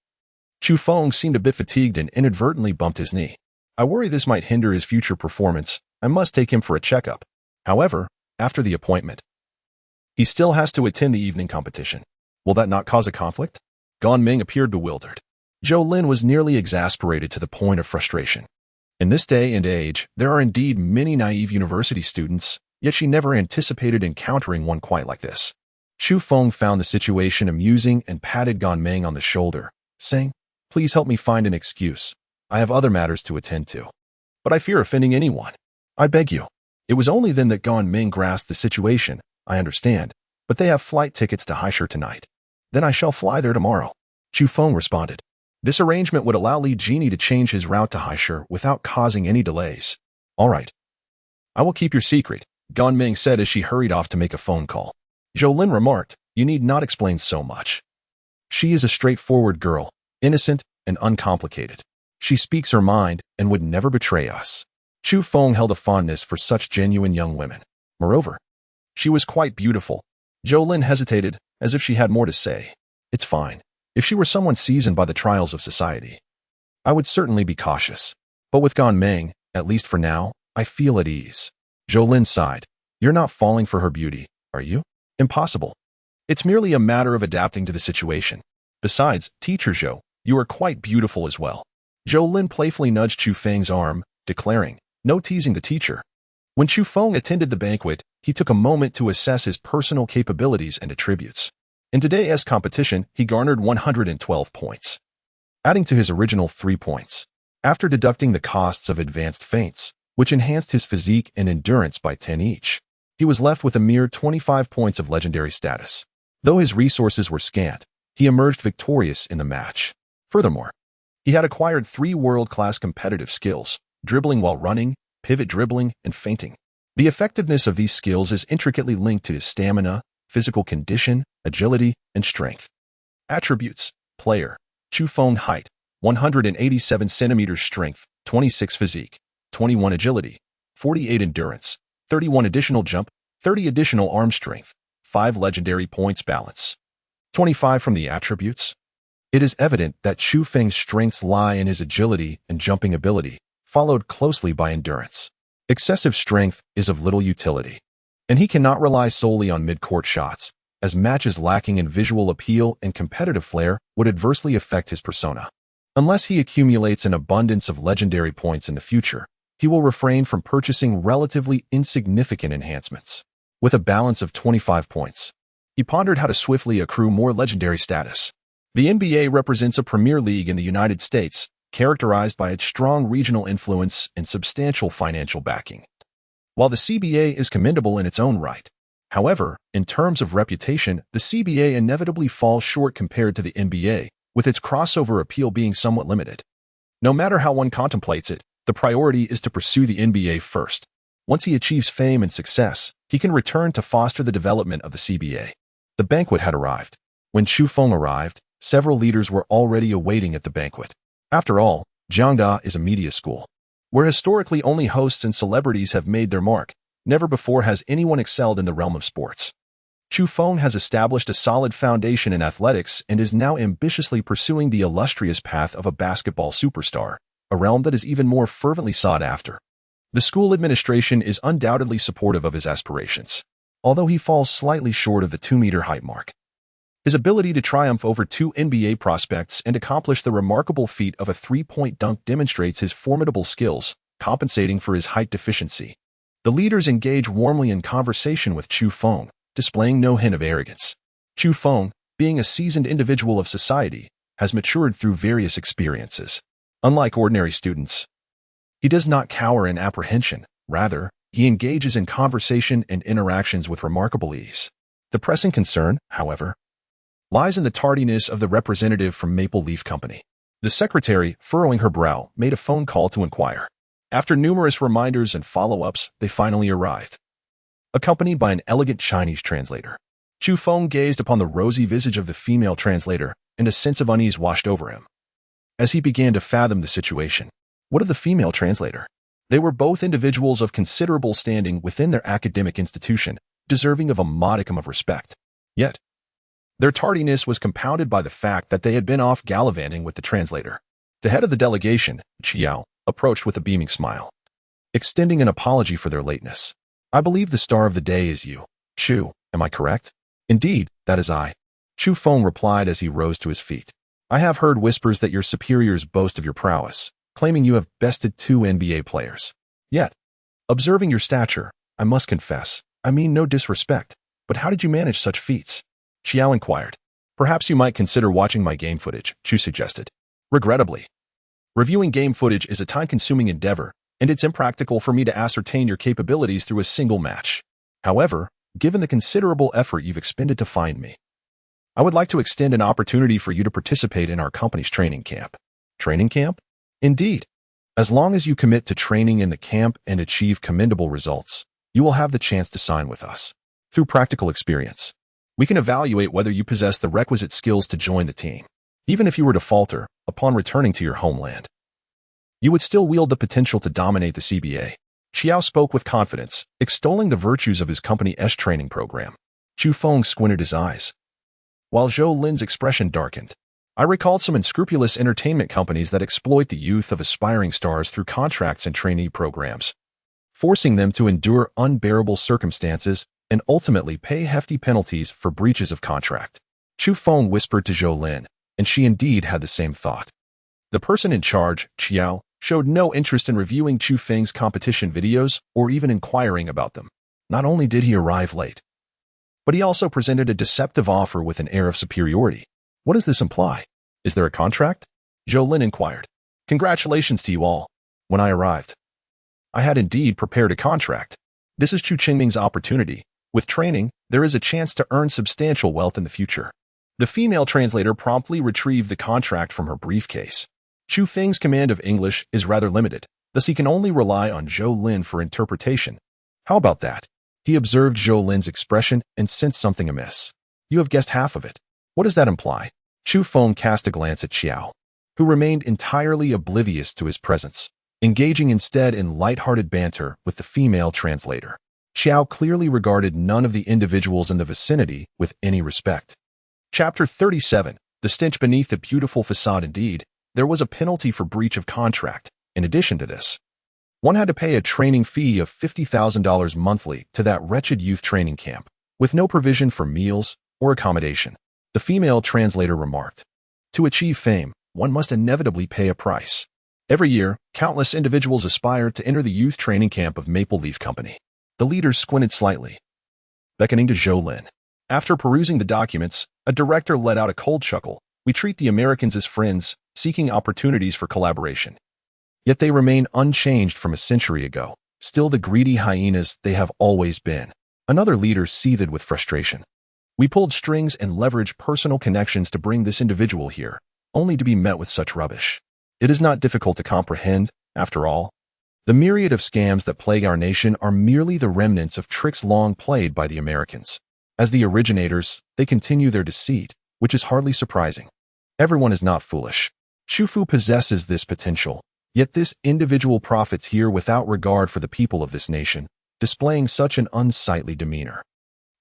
Chu Feng seemed a bit fatigued and inadvertently bumped his knee. I worry this might hinder his future performance. I must take him for a checkup. However, after the appointment, he still has to attend the evening competition. Will that not cause a conflict? Gan Meng appeared bewildered. Zhou Lin was nearly exasperated to the point of frustration. In this day and age, there are indeed many naive university students, yet she never anticipated encountering one quite like this. Chu Feng found the situation amusing and patted Gan Meng on the shoulder, saying, Please help me find an excuse. I have other matters to attend to. But I fear offending anyone. I beg you. It was only then that Gan Meng grasped the situation. I understand, but they have flight tickets to Haishur tonight. Then I shall fly there tomorrow. Chu Feng responded. This arrangement would allow Li Jini to change his route to Haishur without causing any delays. All right. I will keep your secret, Gan Meng said as she hurried off to make a phone call. Zhou Lin remarked, You need not explain so much. She is a straightforward girl, innocent and uncomplicated. She speaks her mind and would never betray us. Chu Feng held a fondness for such genuine young women. Moreover, she was quite beautiful. Zhou Lin hesitated, as if she had more to say. It's fine. If she were someone seasoned by the trials of society, I would certainly be cautious. But with Gan Meng, at least for now, I feel at ease. Zhou Lin sighed. You're not falling for her beauty, are you? Impossible. It's merely a matter of adapting to the situation. Besides, Teacher Zhou, you are quite beautiful as well. Zhou Lin playfully nudged Chu Feng's arm, declaring, No teasing the teacher. When Chu Feng attended the banquet, he took a moment to assess his personal capabilities and attributes. In today's competition, he garnered 112 points, adding to his original 3 points. After deducting the costs of advanced feints, which enhanced his physique and endurance by 10 each, he was left with a mere 25 points of legendary status. Though his resources were scant, he emerged victorious in the match. Furthermore, he had acquired 3 world-class competitive skills, dribbling while running, pivot dribbling, and feinting. The effectiveness of these skills is intricately linked to his stamina, physical condition, agility, and strength. Attributes: Player: Chu Feng. Height: 187 centimeters. Strength: 26 physique, 21 agility, 48 endurance, 31 additional jump, 30 additional arm strength, 5 legendary points. Balance: 25 from the attributes. It is evident that Chu Feng's strengths lie in his agility and jumping ability, followed closely by endurance. Excessive strength is of little utility, and he cannot rely solely on mid-court shots, as matches lacking in visual appeal and competitive flair would adversely affect his persona. Unless he accumulates an abundance of legendary points in the future, he will refrain from purchasing relatively insignificant enhancements. With a balance of 25 points, he pondered how to swiftly accrue more legendary status. The NBA represents a premier league in the United States, characterized by its strong regional influence and substantial financial backing. While the CBA is commendable in its own right, however, in terms of reputation, the CBA inevitably falls short compared to the NBA, with its crossover appeal being somewhat limited. No matter how one contemplates it, the priority is to pursue the NBA first. Once he achieves fame and success, he can return to foster the development of the CBA. The banquet had arrived. When Chu Feng arrived, several leaders were already awaiting at the banquet. After all, Jiangda is a media school, where historically only hosts and celebrities have made their mark. Never before has anyone excelled in the realm of sports. Chu Feng has established a solid foundation in athletics and is now ambitiously pursuing the illustrious path of a basketball superstar, a realm that is even more fervently sought after. The school administration is undoubtedly supportive of his aspirations, although he falls slightly short of the 2-meter height mark. His ability to triumph over two NBA prospects and accomplish the remarkable feat of a three-point dunk demonstrates his formidable skills, compensating for his height deficiency. The leaders engage warmly in conversation with Chu Feng, displaying no hint of arrogance. Chu Feng, being a seasoned individual of society, has matured through various experiences. Unlike ordinary students, he does not cower in apprehension. Rather, he engages in conversation and interactions with remarkable ease. The pressing concern, however, lies in the tardiness of the representative from Maple Leaf Company. The secretary, furrowing her brow, made a phone call to inquire. After numerous reminders and follow-ups, they finally arrived, accompanied by an elegant Chinese translator. Chu Feng gazed upon the rosy visage of the female translator, and a sense of unease washed over him. As he began to fathom the situation, what of the female translator? They were both individuals of considerable standing within their academic institution, deserving of a modicum of respect. Yet, their tardiness was compounded by the fact that they had been off gallivanting with the translator. The head of the delegation, Chiao, approached with a beaming smile, extending an apology for their lateness. I believe the star of the day is you, Chu, am I correct? Indeed, that is I. Chu Feng replied as he rose to his feet. I have heard whispers that your superiors boast of your prowess, claiming you have bested two NBA players. Yet, observing your stature, I must confess, I mean no disrespect, but how did you manage such feats? Chiao inquired. Perhaps you might consider watching my game footage, Chu suggested. Regrettably, reviewing game footage is a time-consuming endeavor, and it's impractical for me to ascertain your capabilities through a single match. However, given the considerable effort you've expended to find me, I would like to extend an opportunity for you to participate in our company's training camp. Training camp? Indeed. As long as you commit to training in the camp and achieve commendable results, you will have the chance to sign with us. Through practical experience, we can evaluate whether you possess the requisite skills to join the team. Even if you were to falter upon returning to your homeland, you would still wield the potential to dominate the CBA. Chiao spoke with confidence, extolling the virtues of his company's training program. Chu Feng squinted his eyes, while Zhou Lin's expression darkened. I recalled some unscrupulous entertainment companies that exploit the youth of aspiring stars through contracts and trainee programs, forcing them to endure unbearable circumstances and ultimately pay hefty penalties for breaches of contract. Chu Feng whispered to Zhou Lin, and she indeed had the same thought. The person in charge, Chiao, showed no interest in reviewing Chu Feng's competition videos or even inquiring about them. Not only did he arrive late, but he also presented a deceptive offer with an air of superiority. What does this imply? Is there a contract? Zhou Lin inquired. Congratulations to you all. When I arrived, I had indeed prepared a contract. This is Chu Qingming's opportunity. With training, there is a chance to earn substantial wealth in the future. The female translator promptly retrieved the contract from her briefcase. Chu Feng's command of English is rather limited, thus he can only rely on Zhou Lin for interpretation. How about that? He observed Zhou Lin's expression and sensed something amiss. You have guessed half of it. What does that imply? Chu Feng cast a glance at Chiao, who remained entirely oblivious to his presence, engaging instead in light-hearted banter with the female translator. Chiao clearly regarded none of the individuals in the vicinity with any respect. Chapter 37. The stench beneath the beautiful facade. Indeed, there was a penalty for breach of contract. In addition to this, one had to pay a training fee of $50,000 monthly to that wretched youth training camp, with no provision for meals or accommodation. The female translator remarked, to achieve fame, one must inevitably pay a price. Every year, countless individuals aspire to enter the youth training camp of Maple Leaf Company. The leaders squinted slightly, beckoning to Zhou Lin. After perusing the documents, a director let out a cold chuckle. We treat the Americans as friends, seeking opportunities for collaboration. Yet they remain unchanged from a century ago, still the greedy hyenas they have always been. Another leader seethed with frustration. We pulled strings and leveraged personal connections to bring this individual here, only to be met with such rubbish. It is not difficult to comprehend, after all. The myriad of scams that plague our nation are merely the remnants of tricks long played by the Americans. As the originators, they continue their deceit, which is hardly surprising. Everyone is not foolish. Chu Fu possesses this potential, yet this individual profits here without regard for the people of this nation, displaying such an unsightly demeanor.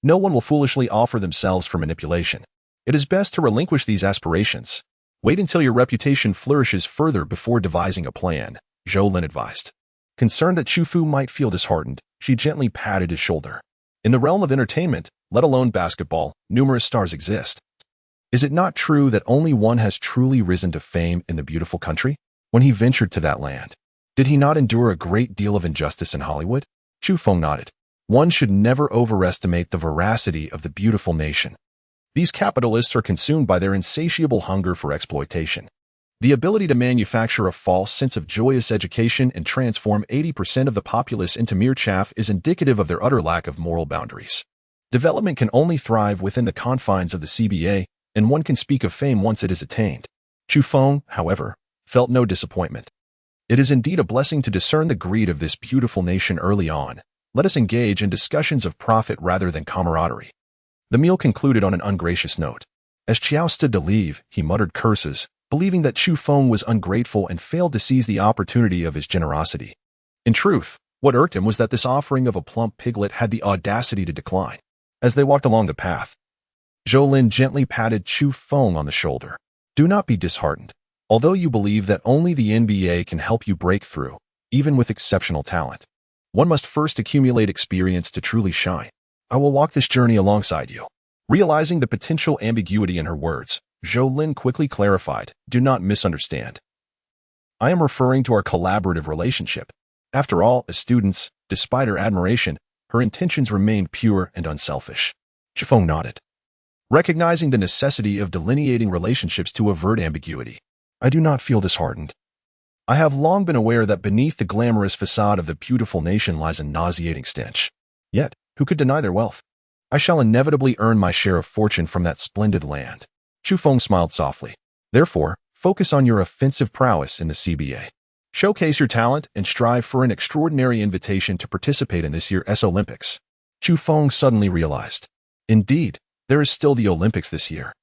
No one will foolishly offer themselves for manipulation. It is best to relinquish these aspirations. Wait until your reputation flourishes further before devising a plan, Zhou Lin advised. Concerned that Chu Fu might feel disheartened, she gently patted his shoulder. In the realm of entertainment, let alone basketball, numerous stars exist. Is it not true that only one has truly risen to fame in the beautiful country? When he ventured to that land, did he not endure a great deal of injustice in Hollywood? Chu Feng nodded. One should never overestimate the veracity of the beautiful nation. These capitalists are consumed by their insatiable hunger for exploitation. The ability to manufacture a false sense of joyous education and transform 80% of the populace into mere chaff is indicative of their utter lack of moral boundaries. Development can only thrive within the confines of the CBA, and one can speak of fame once it is attained. Chu Feng, however, felt no disappointment. It is indeed a blessing to discern the greed of this beautiful nation early on. Let us engage in discussions of profit rather than camaraderie. The meal concluded on an ungracious note. As Chiao stood to leave, he muttered curses, believing that Chu Feng was ungrateful and failed to seize the opportunity of his generosity. In truth, what irked him was that this offering of a plump piglet had the audacity to decline. As they walked along the path, Zhou Lin gently patted Chu Feng on the shoulder. Do not be disheartened. Although you believe that only the NBA can help you break through, even with exceptional talent, one must first accumulate experience to truly shine. I will walk this journey alongside you. Realizing the potential ambiguity in her words, Zhou Lin quickly clarified, do not misunderstand. I am referring to our collaborative relationship. After all, as students, despite her admiration, her intentions remained pure and unselfish. Chu Feng nodded, recognizing the necessity of delineating relationships to avert ambiguity. I do not feel disheartened. I have long been aware that beneath the glamorous facade of the beautiful nation lies a nauseating stench. Yet, who could deny their wealth? I shall inevitably earn my share of fortune from that splendid land. Chu Feng smiled softly. Therefore, focus on your offensive prowess in the CBA. Showcase your talent and strive for an extraordinary invitation to participate in this year's Olympics. Chu Feng suddenly realized. Indeed, there is still the Olympics this year.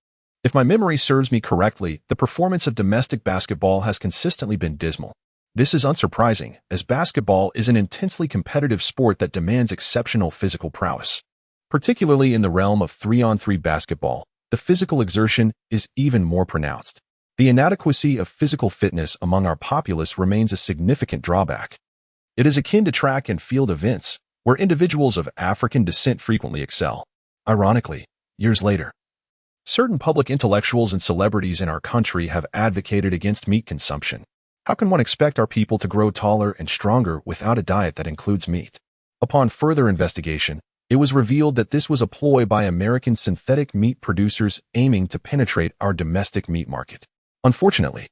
If my memory serves me correctly, the performance of domestic basketball has consistently been dismal. This is unsurprising, as basketball is an intensely competitive sport that demands exceptional physical prowess. Particularly in the realm of 3-on-3 basketball, the physical exertion is even more pronounced. The inadequacy of physical fitness among our populace remains a significant drawback. It is akin to track and field events, where individuals of African descent frequently excel. Ironically, years later, certain public intellectuals and celebrities in our country have advocated against meat consumption. How can one expect our people to grow taller and stronger without a diet that includes meat? Upon further investigation, it was revealed that this was a ploy by American synthetic meat producers aiming to penetrate our domestic meat market. Unfortunately,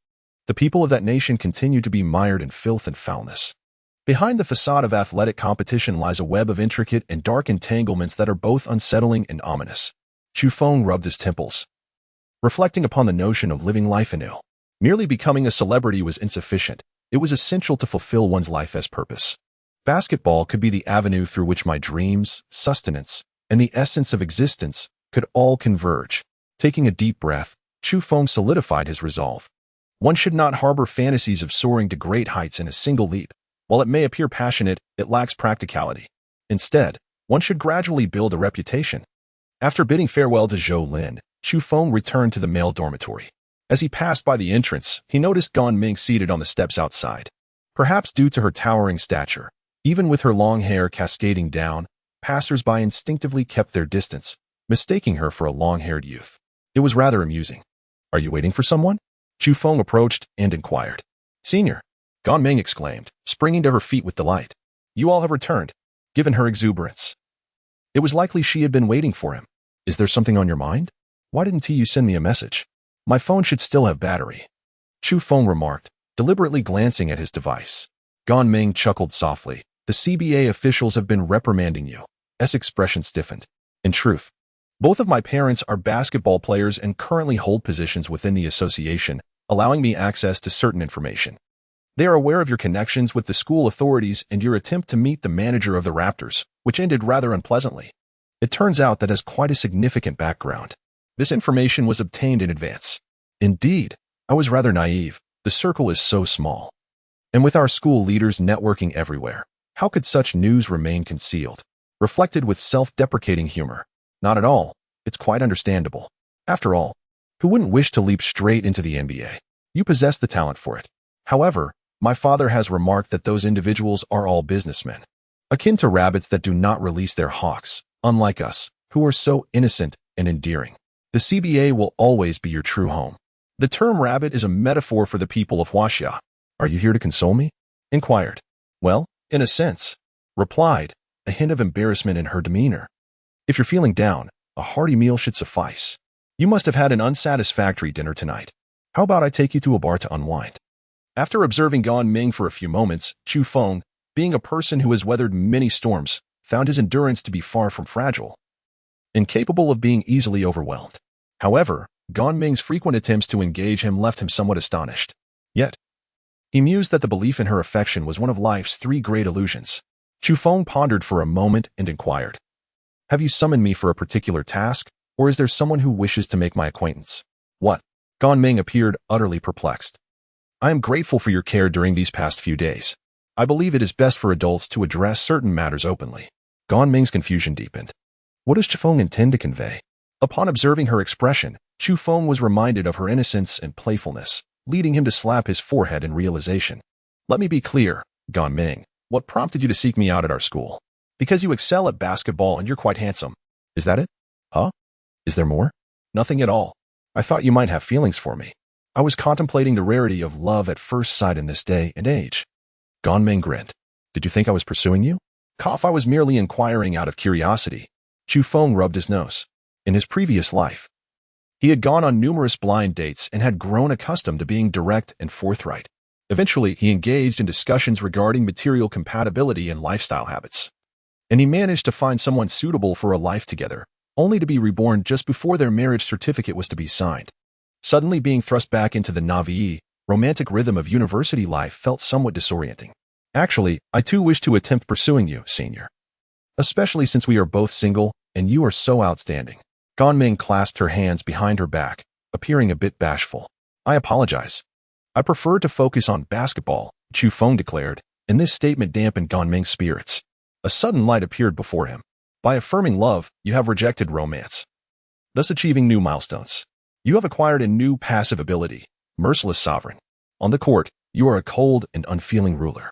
the people of that nation continue to be mired in filth and foulness. Behind the facade of athletic competition lies a web of intricate and dark entanglements that are both unsettling and ominous. Chu Feng rubbed his temples, reflecting upon the notion of living life anew. Merely becoming a celebrity was insufficient. It was essential to fulfill one's life as purpose. Basketball could be the avenue through which my dreams, sustenance, and the essence of existence could all converge. Taking a deep breath, Chu Feng solidified his resolve. One should not harbor fantasies of soaring to great heights in a single leap. While it may appear passionate, it lacks practicality. Instead, one should gradually build a reputation. After bidding farewell to Zhou Lin, Chu Feng returned to the male dormitory. As he passed by the entrance, he noticed Gan Ming seated on the steps outside. Perhaps due to her towering stature, even with her long hair cascading down, passers-by instinctively kept their distance, mistaking her for a long-haired youth. It was rather amusing. Are you waiting for someone? Chu Feng approached and inquired. Senior, Gan Ming exclaimed, springing to her feet with delight. You all have returned. Given her exuberance, it was likely she had been waiting for him. Is there something on your mind? Why didn't you send me a message? My phone should still have battery. Chu Feng remarked, deliberately glancing at his device. Gan Ming chuckled softly. The CBA officials have been reprimanding you. S expression stiffened. In truth, both of my parents are basketball players and currently hold positions within the association, allowing me access to certain information. They are aware of your connections with the school authorities and your attempt to meet the manager of the Raptors, which ended rather unpleasantly. It turns out that has quite a significant background. This information was obtained in advance. Indeed, I was rather naive. The circle is so small. And with our school leaders networking everywhere, how could such news remain concealed? Reflected with self-deprecating humor. Not at all. It's quite understandable. After all, who wouldn't wish to leap straight into the NBA? You possess the talent for it. However, my father has remarked that those individuals are all businessmen, akin to rabbits that do not release their hawks, unlike us, who are so innocent and endearing. The CBA will always be your true home. The term rabbit is a metaphor for the people of Huaxia. Are you here to console me? Inquired. Well, in a sense, replied, a hint of embarrassment in her demeanor. If you're feeling down, a hearty meal should suffice. You must have had an unsatisfactory dinner tonight. How about I take you to a bar to unwind? After observing Gan Ming for a few moments, Chu Feng, being a person who has weathered many storms, found his endurance to be far from fragile, incapable of being easily overwhelmed. However, Gan Ming's frequent attempts to engage him left him somewhat astonished. Yet, he mused that the belief in her affection was one of life's three great illusions. Chu Feng pondered for a moment and inquired, "Have you summoned me for a particular task, or is there someone who wishes to make my acquaintance?" "What?" Gan Ming appeared utterly perplexed. "I am grateful for your care during these past few days. I believe it is best for adults to address certain matters openly." Gan Ming's confusion deepened. What does Chu Feng intend to convey? Upon observing her expression, Chu Feng was reminded of her innocence and playfulness, leading him to slap his forehead in realization. "Let me be clear, Gan Ming. What prompted you to seek me out at our school? Because you excel at basketball and you're quite handsome. Is that it? Huh? Is there more?" "Nothing at all. I thought you might have feelings for me. I was contemplating the rarity of love at first sight in this day and age." Gan Ming grinned. "Did you think I was pursuing you?" "I was merely inquiring out of curiosity." Chu Feng rubbed his nose. In his previous life, he had gone on numerous blind dates and had grown accustomed to being direct and forthright. Eventually, he engaged in discussions regarding material compatibility and lifestyle habits. And he managed to find someone suitable for a life together, only to be reborn just before their marriage certificate was to be signed. Suddenly being thrust back into the naive, romantic rhythm of university life felt somewhat disorienting. "Actually, I too wish to attempt pursuing you, senior. Especially since we are both single and you are so outstanding." Gan Ming clasped her hands behind her back, appearing a bit bashful. "I apologize. I prefer to focus on basketball," Chu Feng declared, and this statement dampened Gan Ming's spirits. A sudden light appeared before him. "By affirming love, you have rejected romance, thus achieving new milestones. You have acquired a new passive ability, merciless sovereign. On the court, you are a cold and unfeeling ruler.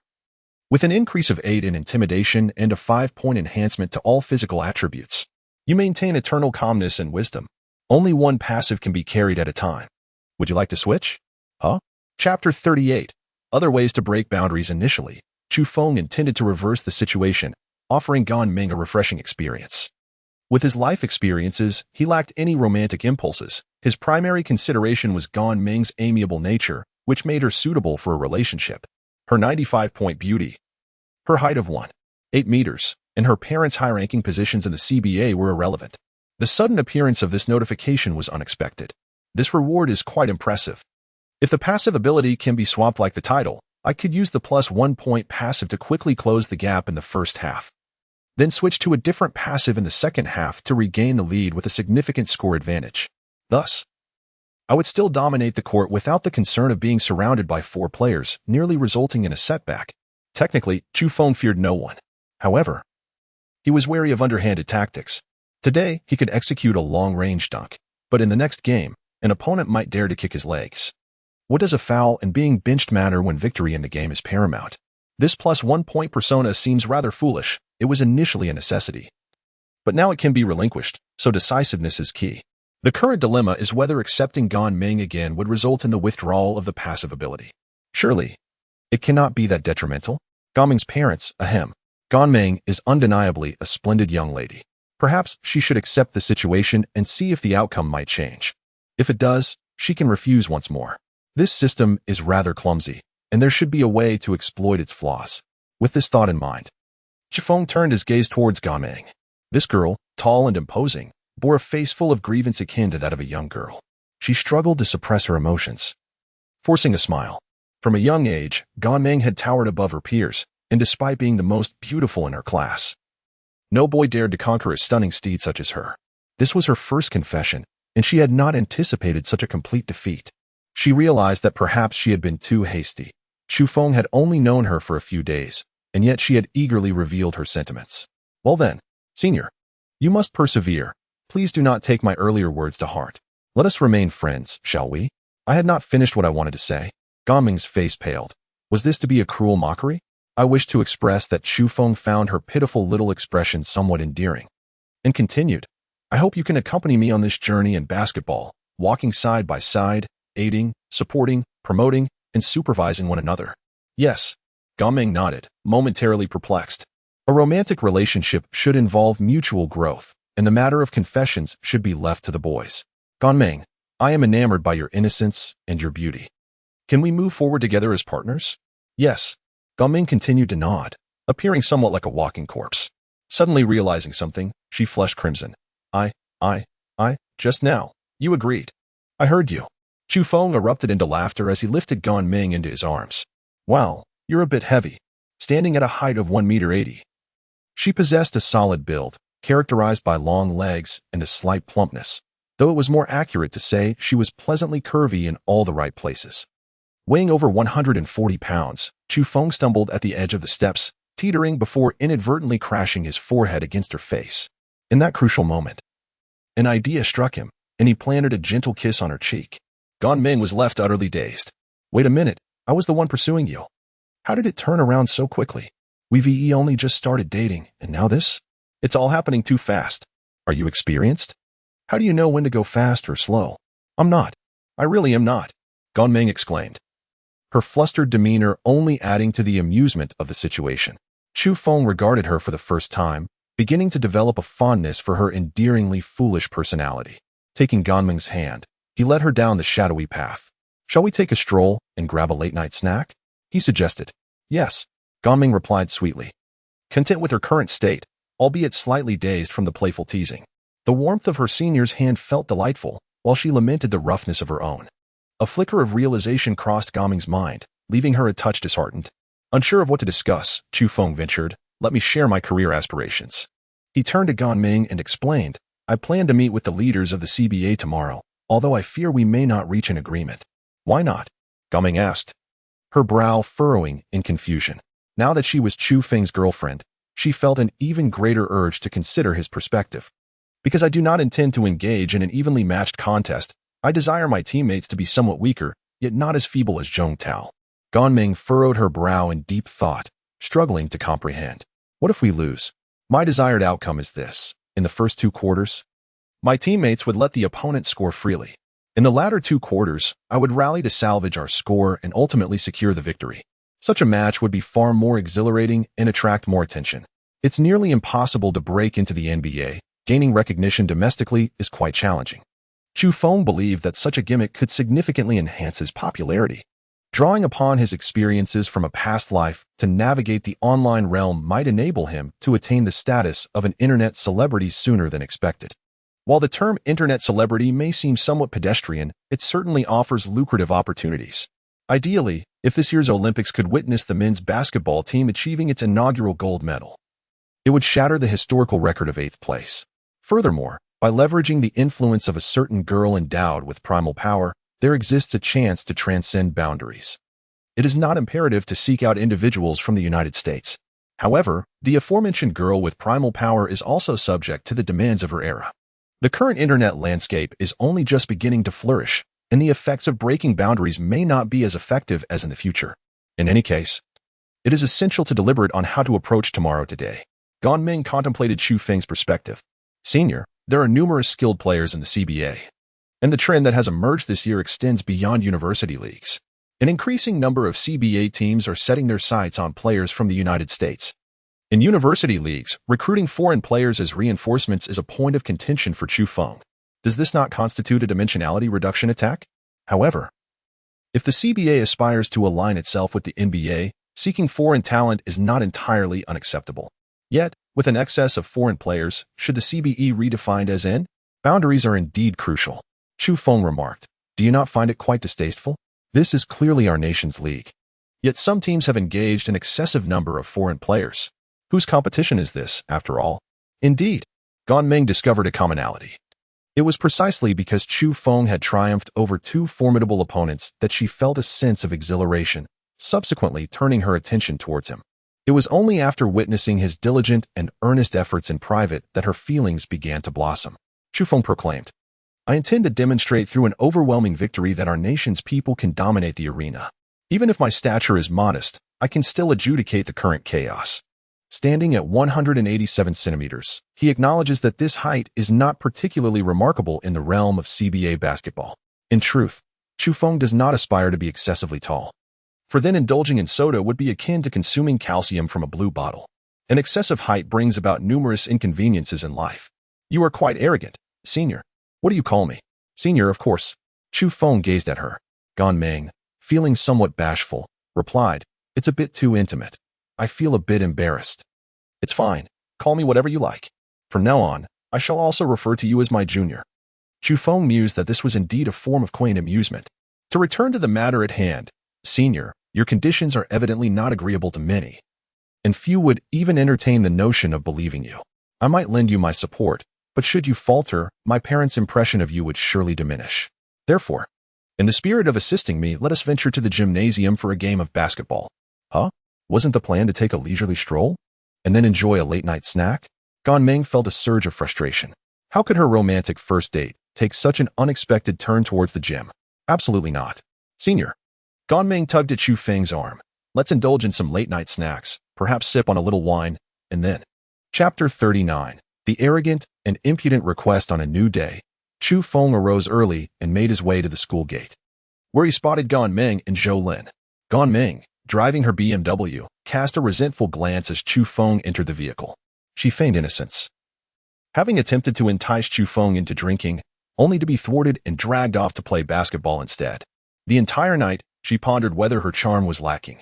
With an increase of 8 in intimidation and a 5-point enhancement to all physical attributes, you maintain eternal calmness and wisdom. Only one passive can be carried at a time. Would you like to switch? Huh?" Chapter 38. Other ways to break boundaries. Initially, Chu Feng intended to reverse the situation, offering Gan Ming a refreshing experience. With his life experiences, he lacked any romantic impulses. His primary consideration was Gan Ming's amiable nature, which made her suitable for a relationship. Her 95-point beauty, her height of 1.8 meters, and her parents' high-ranking positions in the CBA were irrelevant. The sudden appearance of this notification was unexpected. This reward is quite impressive. If the passive ability can be swapped like the title, I could use the +1-point passive to quickly close the gap in the first half. Then switch to a different passive in the second half to regain the lead with a significant score advantage. Thus, I would still dominate the court without the concern of being surrounded by 4 players, nearly resulting in a setback. Technically, Chu Feng feared no one. However, he was wary of underhanded tactics. Today, he could execute a long-range dunk, but in the next game, an opponent might dare to kick his legs. What does a foul and being benched matter when victory in the game is paramount? This +1-point persona seems rather foolish. It was initially a necessity, but now it can be relinquished, so decisiveness is key. The current dilemma is whether accepting Gan Ming again would result in the withdrawal of the passive ability. Surely, it cannot be that detrimental. Gan Ming's parents, ahem. Gan Ming is undeniably a splendid young lady. Perhaps she should accept the situation and see if the outcome might change. If it does, she can refuse once more. This system is rather clumsy, and there should be a way to exploit its flaws. With this thought in mind, Chu Feng turned his gaze towards Gan Ming. This girl, tall and imposing, bore a face full of grievance akin to that of a young girl. She struggled to suppress her emotions, forcing a smile. From a young age, Gan Ming had towered above her peers, and despite being the most beautiful in her class, no boy dared to conquer a stunning steed such as her. This was her first confession, and she had not anticipated such a complete defeat. She realized that perhaps she had been too hasty. Chu Feng had only known her for a few days, and yet she had eagerly revealed her sentiments. "Well then, senior, you must persevere. Please do not take my earlier words to heart. Let us remain friends, shall we?" I had not finished what I wanted to say. Gan Ming's face paled. Was this to be a cruel mockery? I wished to express that Chu Feng found her pitiful little expression somewhat endearing, and continued, I hope you can accompany me on this journey in basketball, walking side by side, aiding, supporting, promoting, and supervising one another. Yes, Ming nodded, momentarily perplexed. A romantic relationship should involve mutual growth, and the matter of confessions should be left to the boys. Ming, I am enamored by your innocence and your beauty. Can we move forward together as partners? Yes. Ming continued to nod, appearing somewhat like a walking corpse. Suddenly realizing something, she flushed crimson. Just now, you agreed. I heard you. Chu Feng erupted into laughter as he lifted Ming into his arms. Wow, you're a bit heavy, standing at a height of 1.80 meters. She possessed a solid build, characterized by long legs and a slight plumpness, though it was more accurate to say she was pleasantly curvy in all the right places. Weighing over 140 pounds, Chu Feng stumbled at the edge of the steps, teetering before inadvertently crashing his forehead against her face. In that crucial moment, an idea struck him, and he planted a gentle kiss on her cheek. Ming was left utterly dazed. Wait a minute, I was the one pursuing you. How did it turn around so quickly? We only just started dating, and now this? It's all happening too fast. Are you experienced? How do you know when to go fast or slow? I'm not. I really am not, Ming exclaimed, her flustered demeanor only adding to the amusement of the situation. Chu Feng regarded her for the first time, beginning to develop a fondness for her endearingly foolish personality. Taking Ming's hand, he led her down the shadowy path. Shall we take a stroll and grab a late-night snack? He suggested. Yes, Ming replied sweetly, content with her current state, albeit slightly dazed from the playful teasing. The warmth of her senior's hand felt delightful, while she lamented the roughness of her own. A flicker of realization crossed Ming's mind, leaving her a touch disheartened. Unsure of what to discuss, Chu Feng ventured, let me share my career aspirations. He turned to Ming and explained, I plan to meet with the leaders of the CBA tomorrow, although I fear we may not reach an agreement. Why not? Ming asked, her brow furrowing in confusion. Now that she was Chu Feng's girlfriend, she felt an even greater urge to consider his perspective. Because I do not intend to engage in an evenly matched contest, I desire my teammates to be somewhat weaker, yet not as feeble as Zhong Tao. Ming furrowed her brow in deep thought, struggling to comprehend. What if we lose? My desired outcome is this. In the first 2 quarters, my teammates would let the opponent score freely. In the latter 2 quarters, I would rally to salvage our score and ultimately secure the victory. Such a match would be far more exhilarating and attract more attention. It's nearly impossible to break into the NBA. Gaining recognition domestically is quite challenging. Chu Feng believed that such a gimmick could significantly enhance his popularity. Drawing upon his experiences from a past life to navigate the online realm might enable him to attain the status of an internet celebrity sooner than expected. While the term internet celebrity may seem somewhat pedestrian, it certainly offers lucrative opportunities. Ideally, if this year's Olympics could witness the men's basketball team achieving its inaugural gold medal, it would shatter the historical record of 8th place. Furthermore, by leveraging the influence of a certain girl endowed with primal power, there exists a chance to transcend boundaries. It is not imperative to seek out individuals from the United States. However, the aforementioned girl with primal power is also subject to the demands of her era. The current internet landscape is only just beginning to flourish, and the effects of breaking boundaries may not be as effective as in the future. In any case, it is essential to deliberate on how to approach tomorrow today. Ming contemplated Chu Feng's perspective. Senior, there are numerous skilled players in the CBA, and the trend that has emerged this year extends beyond university leagues. An increasing number of CBA teams are setting their sights on players from the United States. In university leagues, recruiting foreign players as reinforcements is a point of contention for Chu Feng. Does this not constitute a dimensionality reduction attack? However, if the CBA aspires to align itself with the NBA, seeking foreign talent is not entirely unacceptable. Yet, with an excess of foreign players, should the CBE redefined as in? Boundaries are indeed crucial. Chu Feng remarked, do you not find it quite distasteful? This is clearly our nation's league. Yet some teams have engaged an excessive number of foreign players. Whose competition is this, after all? Indeed, Ming discovered a commonality. It was precisely because Chu Feng had triumphed over 2 formidable opponents that she felt a sense of exhilaration, subsequently turning her attention towards him. It was only after witnessing his diligent and earnest efforts in private that her feelings began to blossom. Chu Feng proclaimed, I intend to demonstrate through an overwhelming victory that our nation's people can dominate the arena. Even if my stature is modest, I can still adjudicate the current chaos. Standing at 187 centimeters, he acknowledges that this height is not particularly remarkable in the realm of CBA basketball. In truth, Chu Feng does not aspire to be excessively tall. For then indulging in soda would be akin to consuming calcium from a blue bottle. An excessive height brings about numerous inconveniences in life. You are quite arrogant, senior. What do you call me? Senior, of course. Chu Feng gazed at her. Gan Meng, feeling somewhat bashful, replied, "It's a bit too intimate. I feel a bit embarrassed." "It's fine. Call me whatever you like. From now on, I shall also refer to you as my junior." Chu Feng mused that this was indeed a form of quaint amusement. To return to the matter at hand, "Senior, your conditions are evidently not agreeable to many, and few would even entertain the notion of believing you. I might lend you my support, but should you falter, my parents' impression of you would surely diminish. Therefore, in the spirit of assisting me, let us venture to the gymnasium for a game of basketball." "Huh? Wasn't the plan to take a leisurely stroll? And then enjoy a late-night snack?" Gan Meng felt a surge of frustration. How could her romantic first date take such an unexpected turn towards the gym? Absolutely not. "Senior." Gan Meng tugged at Chu Feng's arm. "Let's indulge in some late-night snacks, perhaps sip on a little wine, and then." Chapter 39. The Arrogant and Impudent Request on a New Day. Chu Feng arose early and made his way to the school gate, where he spotted Gan Meng and Zhou Lin. Gan Meng, driving her BMW, cast a resentful glance as Chu Feng entered the vehicle. She feigned innocence, having attempted to entice Chu Feng into drinking, only to be thwarted and dragged off to play basketball instead. The entire night, she pondered whether her charm was lacking.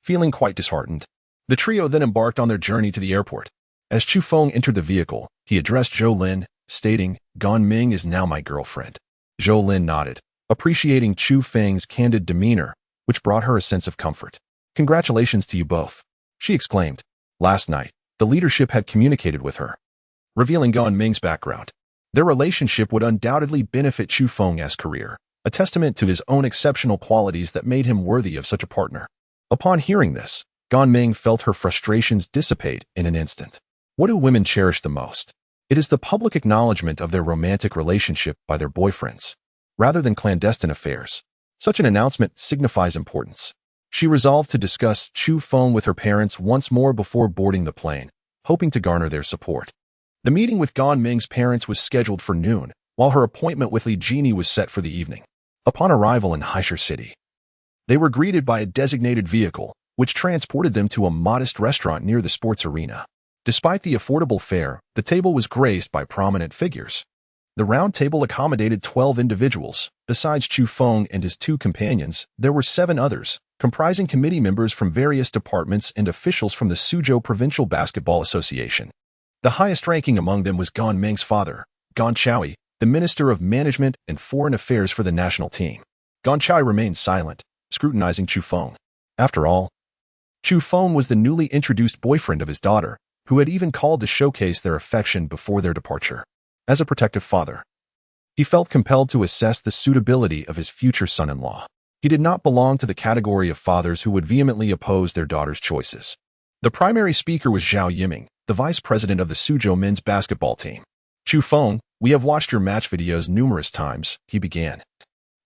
Feeling quite disheartened, the trio then embarked on their journey to the airport. As Chu Feng entered the vehicle, he addressed Zhou Lin, stating, "Gan Meng is now my girlfriend." Zhou Lin nodded, appreciating Chu Feng's candid demeanor, which brought her a sense of comfort. "Congratulations to you both," she exclaimed. Last night, the leadership had communicated with her, revealing Gan Meng's background. Their relationship would undoubtedly benefit Chu Feng's career, a testament to his own exceptional qualities that made him worthy of such a partner. Upon hearing this, Gan Meng felt her frustrations dissipate in an instant. What do women cherish the most? It is the public acknowledgement of their romantic relationship by their boyfriends, rather than clandestine affairs. Such an announcement signifies importance. She resolved to discuss Chu Feng with her parents once more before boarding the plane, hoping to garner their support. The meeting with Gan Meng's parents was scheduled for noon, while her appointment with Li Jini was set for the evening. Upon arrival in Haisher City, they were greeted by a designated vehicle, which transported them to a modest restaurant near the sports arena. Despite the affordable fare, the table was graced by prominent figures. The round table accommodated 12 individuals. Besides Chu Feng and his two companions, there were 7 others, comprising committee members from various departments and officials from the Suzhou Provincial Basketball Association. The highest ranking among them was Gan Meng's father, Gan Chaui, the Minister of Management and Foreign Affairs for the national team. Gan Chaui remained silent, scrutinizing Chu Feng. After all, Chu Feng was the newly introduced boyfriend of his daughter, who had even called to showcase their affection before their departure. As a protective father, he felt compelled to assess the suitability of his future son-in-law. He did not belong to the category of fathers who would vehemently oppose their daughter's choices. The primary speaker was Zhao Yiming, the vice president of the Suzhou men's basketball team. "Chu Feng, we have watched your match videos numerous times," he began.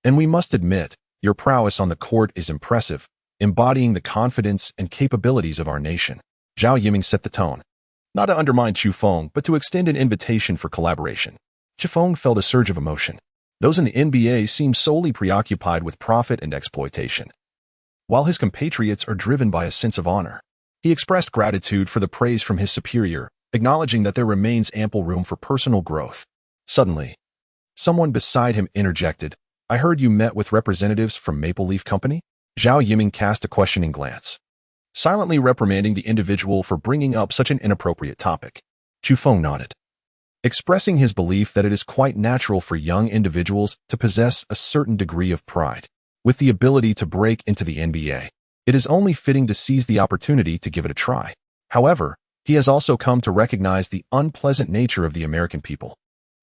"And we must admit, your prowess on the court is impressive, embodying the confidence and capabilities of our nation." Zhao Yiming set the tone, not to undermine Chu Feng, but to extend an invitation for collaboration. Chu Feng felt a surge of emotion. Those in the NBA seem solely preoccupied with profit and exploitation, while his compatriots are driven by a sense of honor. He expressed gratitude for the praise from his superior, acknowledging that there remains ample room for personal growth. Suddenly, someone beside him interjected, "I heard you met with representatives from Maple Leaf Company?" Zhao Yiming cast a questioning glance, silently reprimanding the individual for bringing up such an inappropriate topic. Chu Feng nodded, expressing his belief that it is quite natural for young individuals to possess a certain degree of pride. With the ability to break into the NBA, it is only fitting to seize the opportunity to give it a try. However, he has also come to recognize the unpleasant nature of the American people.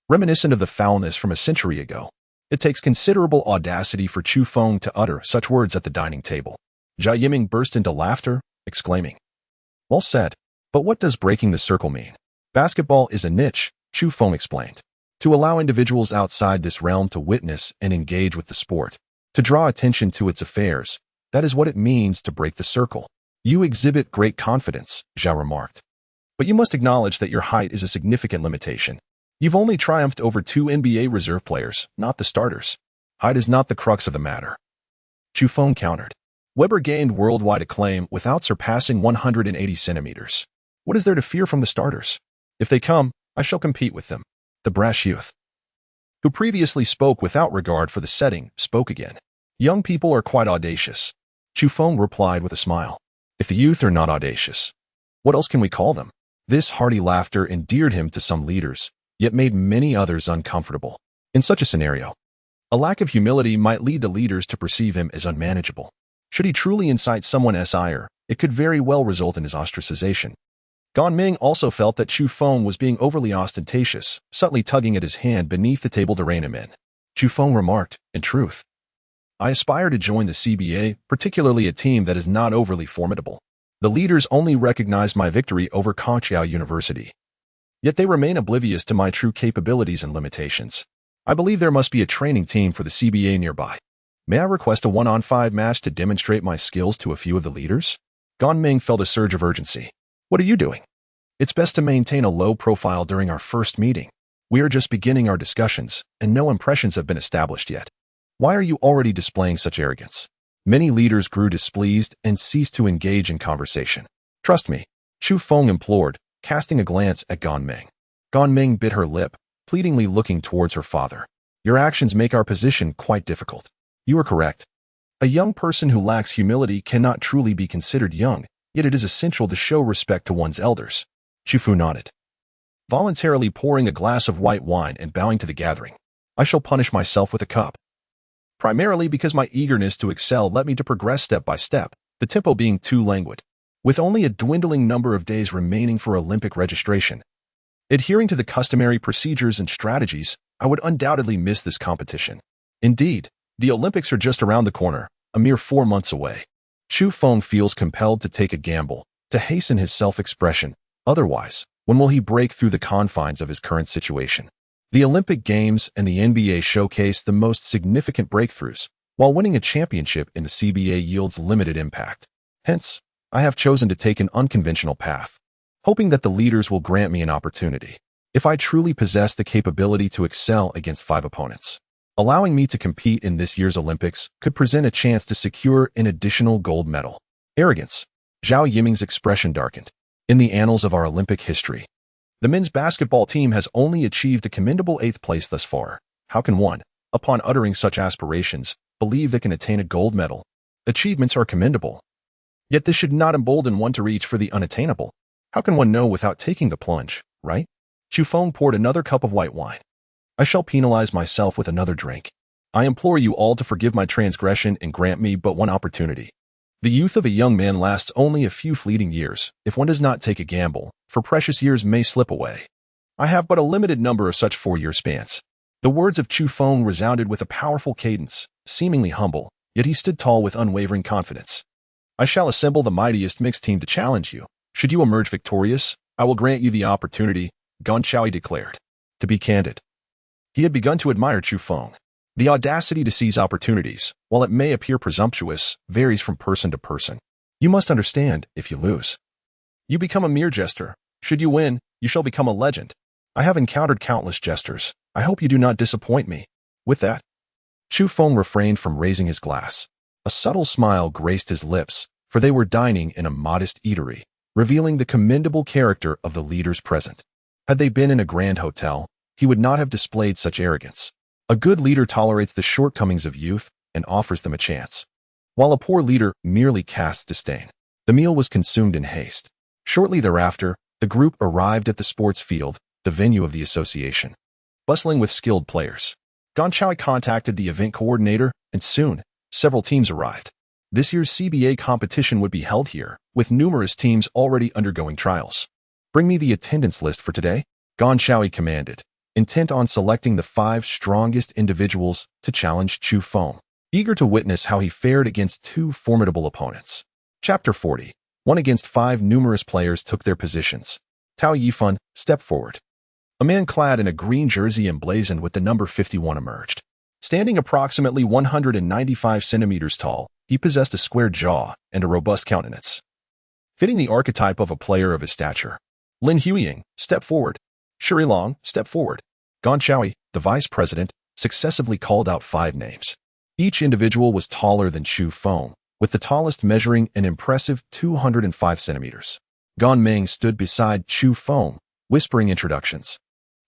Reminiscent of the foulness from a century ago, it takes considerable audacity for Chu Feng to utter such words at the dining table. Zhao Yiming burst into laughter, exclaiming, "Well said. But what does breaking the circle mean?" "Basketball is a niche," Chu Feng explained, "to allow individuals outside this realm to witness and engage with the sport, to draw attention to its affairs. That is what it means to break the circle. You exhibit great confidence, Zhao remarked. But you must acknowledge that your height is a significant limitation. You've only triumphed over 2 NBA reserve players, not the starters. Height is not the crux of the matter. Chu Feng countered. Weber gained worldwide acclaim without surpassing 180 centimeters. What is there to fear from the starters? If they come, I shall compete with them. The brash youth, who previously spoke without regard for the setting, spoke again. Young people are quite audacious. Chu Feng replied with a smile. If the youth are not audacious, what else can we call them? This hearty laughter endeared him to some leaders, yet made many others uncomfortable. In such a scenario, a lack of humility might lead the leaders to perceive him as unmanageable. Should he truly incite someone's ire, it could very well result in his ostracization. Gan Ming also felt that Chu Feng was being overly ostentatious, subtly tugging at his hand beneath the table to rein him in. Chu Feng remarked, in truth, I aspire to join the CBA, particularly a team that is not overly formidable. The leaders only recognize my victory over Bohai University. Yet they remain oblivious to my true capabilities and limitations. I believe there must be a training team for the CBA nearby. May I request a 1-on-5 match to demonstrate my skills to a few of the leaders? Gan Ming felt a surge of urgency. What are you doing? It's best to maintain a low profile during our first meeting. We are just beginning our discussions, and no impressions have been established yet. Why are you already displaying such arrogance? Many leaders grew displeased and ceased to engage in conversation. Trust me, Chu Feng implored, casting a glance at Gan Ming. Gan Ming bit her lip, pleadingly looking towards her father. Your actions make our position quite difficult. You are correct. A young person who lacks humility cannot truly be considered young, yet it is essential to show respect to one's elders. Chu Fu nodded, voluntarily pouring a glass of white wine and bowing to the gathering. I shall punish myself with a cup. Primarily because my eagerness to excel led me to progress step by step, the tempo being too languid. With only a dwindling number of days remaining for Olympic registration, adhering to the customary procedures and strategies, I would undoubtedly miss this competition. Indeed, the Olympics are just around the corner, a mere 4 months away. Chu Feng feels compelled to take a gamble, to hasten his self-expression. Otherwise, when will he break through the confines of his current situation? The Olympic Games and the NBA showcase the most significant breakthroughs, while winning a championship in the CBA yields limited impact. Hence, I have chosen to take an unconventional path, hoping that the leaders will grant me an opportunity. If I truly possess the capability to excel against 5 opponents, allowing me to compete in this year's Olympics could present a chance to secure an additional gold medal. Arrogance. Zhao Yiming's expression darkened. In the annals of our Olympic history, the men's basketball team has only achieved a commendable 8th place thus far. How can one, upon uttering such aspirations, believe they can attain a gold medal? Achievements are commendable. Yet this should not embolden one to reach for the unattainable. How can one know without taking the plunge, right? Chu Feng poured another cup of white wine. I shall penalize myself with another drink. I implore you all to forgive my transgression and grant me but one opportunity. The youth of a young man lasts only a few fleeting years. If one does not take a gamble, for precious years may slip away. I have but a limited number of such 4-year spans. The words of Chu Feng resounded with a powerful cadence, seemingly humble, yet he stood tall with unwavering confidence. I shall assemble the mightiest mixed team to challenge you. Should you emerge victorious, I will grant you the opportunity, Gan Chaui declared. To be candid, he had begun to admire Chu Feng. The audacity to seize opportunities, while it may appear presumptuous, varies from person to person. You must understand, if you lose, you become a mere jester. Should you win, you shall become a legend. I have encountered countless jesters. I hope you do not disappoint me. With that, Chu Feng refrained from raising his glass. A subtle smile graced his lips, for they were dining in a modest eatery, revealing the commendable character of the leaders present. Had they been in a grand hotel, he would not have displayed such arrogance. A good leader tolerates the shortcomings of youth and offers them a chance, while a poor leader merely casts disdain. The meal was consumed in haste. Shortly thereafter, the group arrived at the sports field, the venue of the association, bustling with skilled players. Gan Chaui contacted the event coordinator, and soon, several teams arrived. This year's CBA competition would be held here, with numerous teams already undergoing trials. Bring me the attendance list for today, Gan Chaui commanded, intent on selecting the 5 strongest individuals to challenge Chu Feng, eager to witness how he fared against 2 formidable opponents. Chapter 40. 1 against 5 numerous players took their positions. Tao Yifan stepped forward. A man clad in a green jersey emblazoned with the number 51 emerged. Standing approximately 195 centimeters tall, he possessed a square jaw and a robust countenance. fitting the archetype of a player of his stature. Lin Huiying, step forward. Shuri Long, step forward. Gong Xiaoyi, the vice president, successively called out 5 names. Each individual was taller than Chu Feng, with the tallest measuring an impressive 205 centimeters. Gan Meng stood beside Chu Feng, whispering introductions.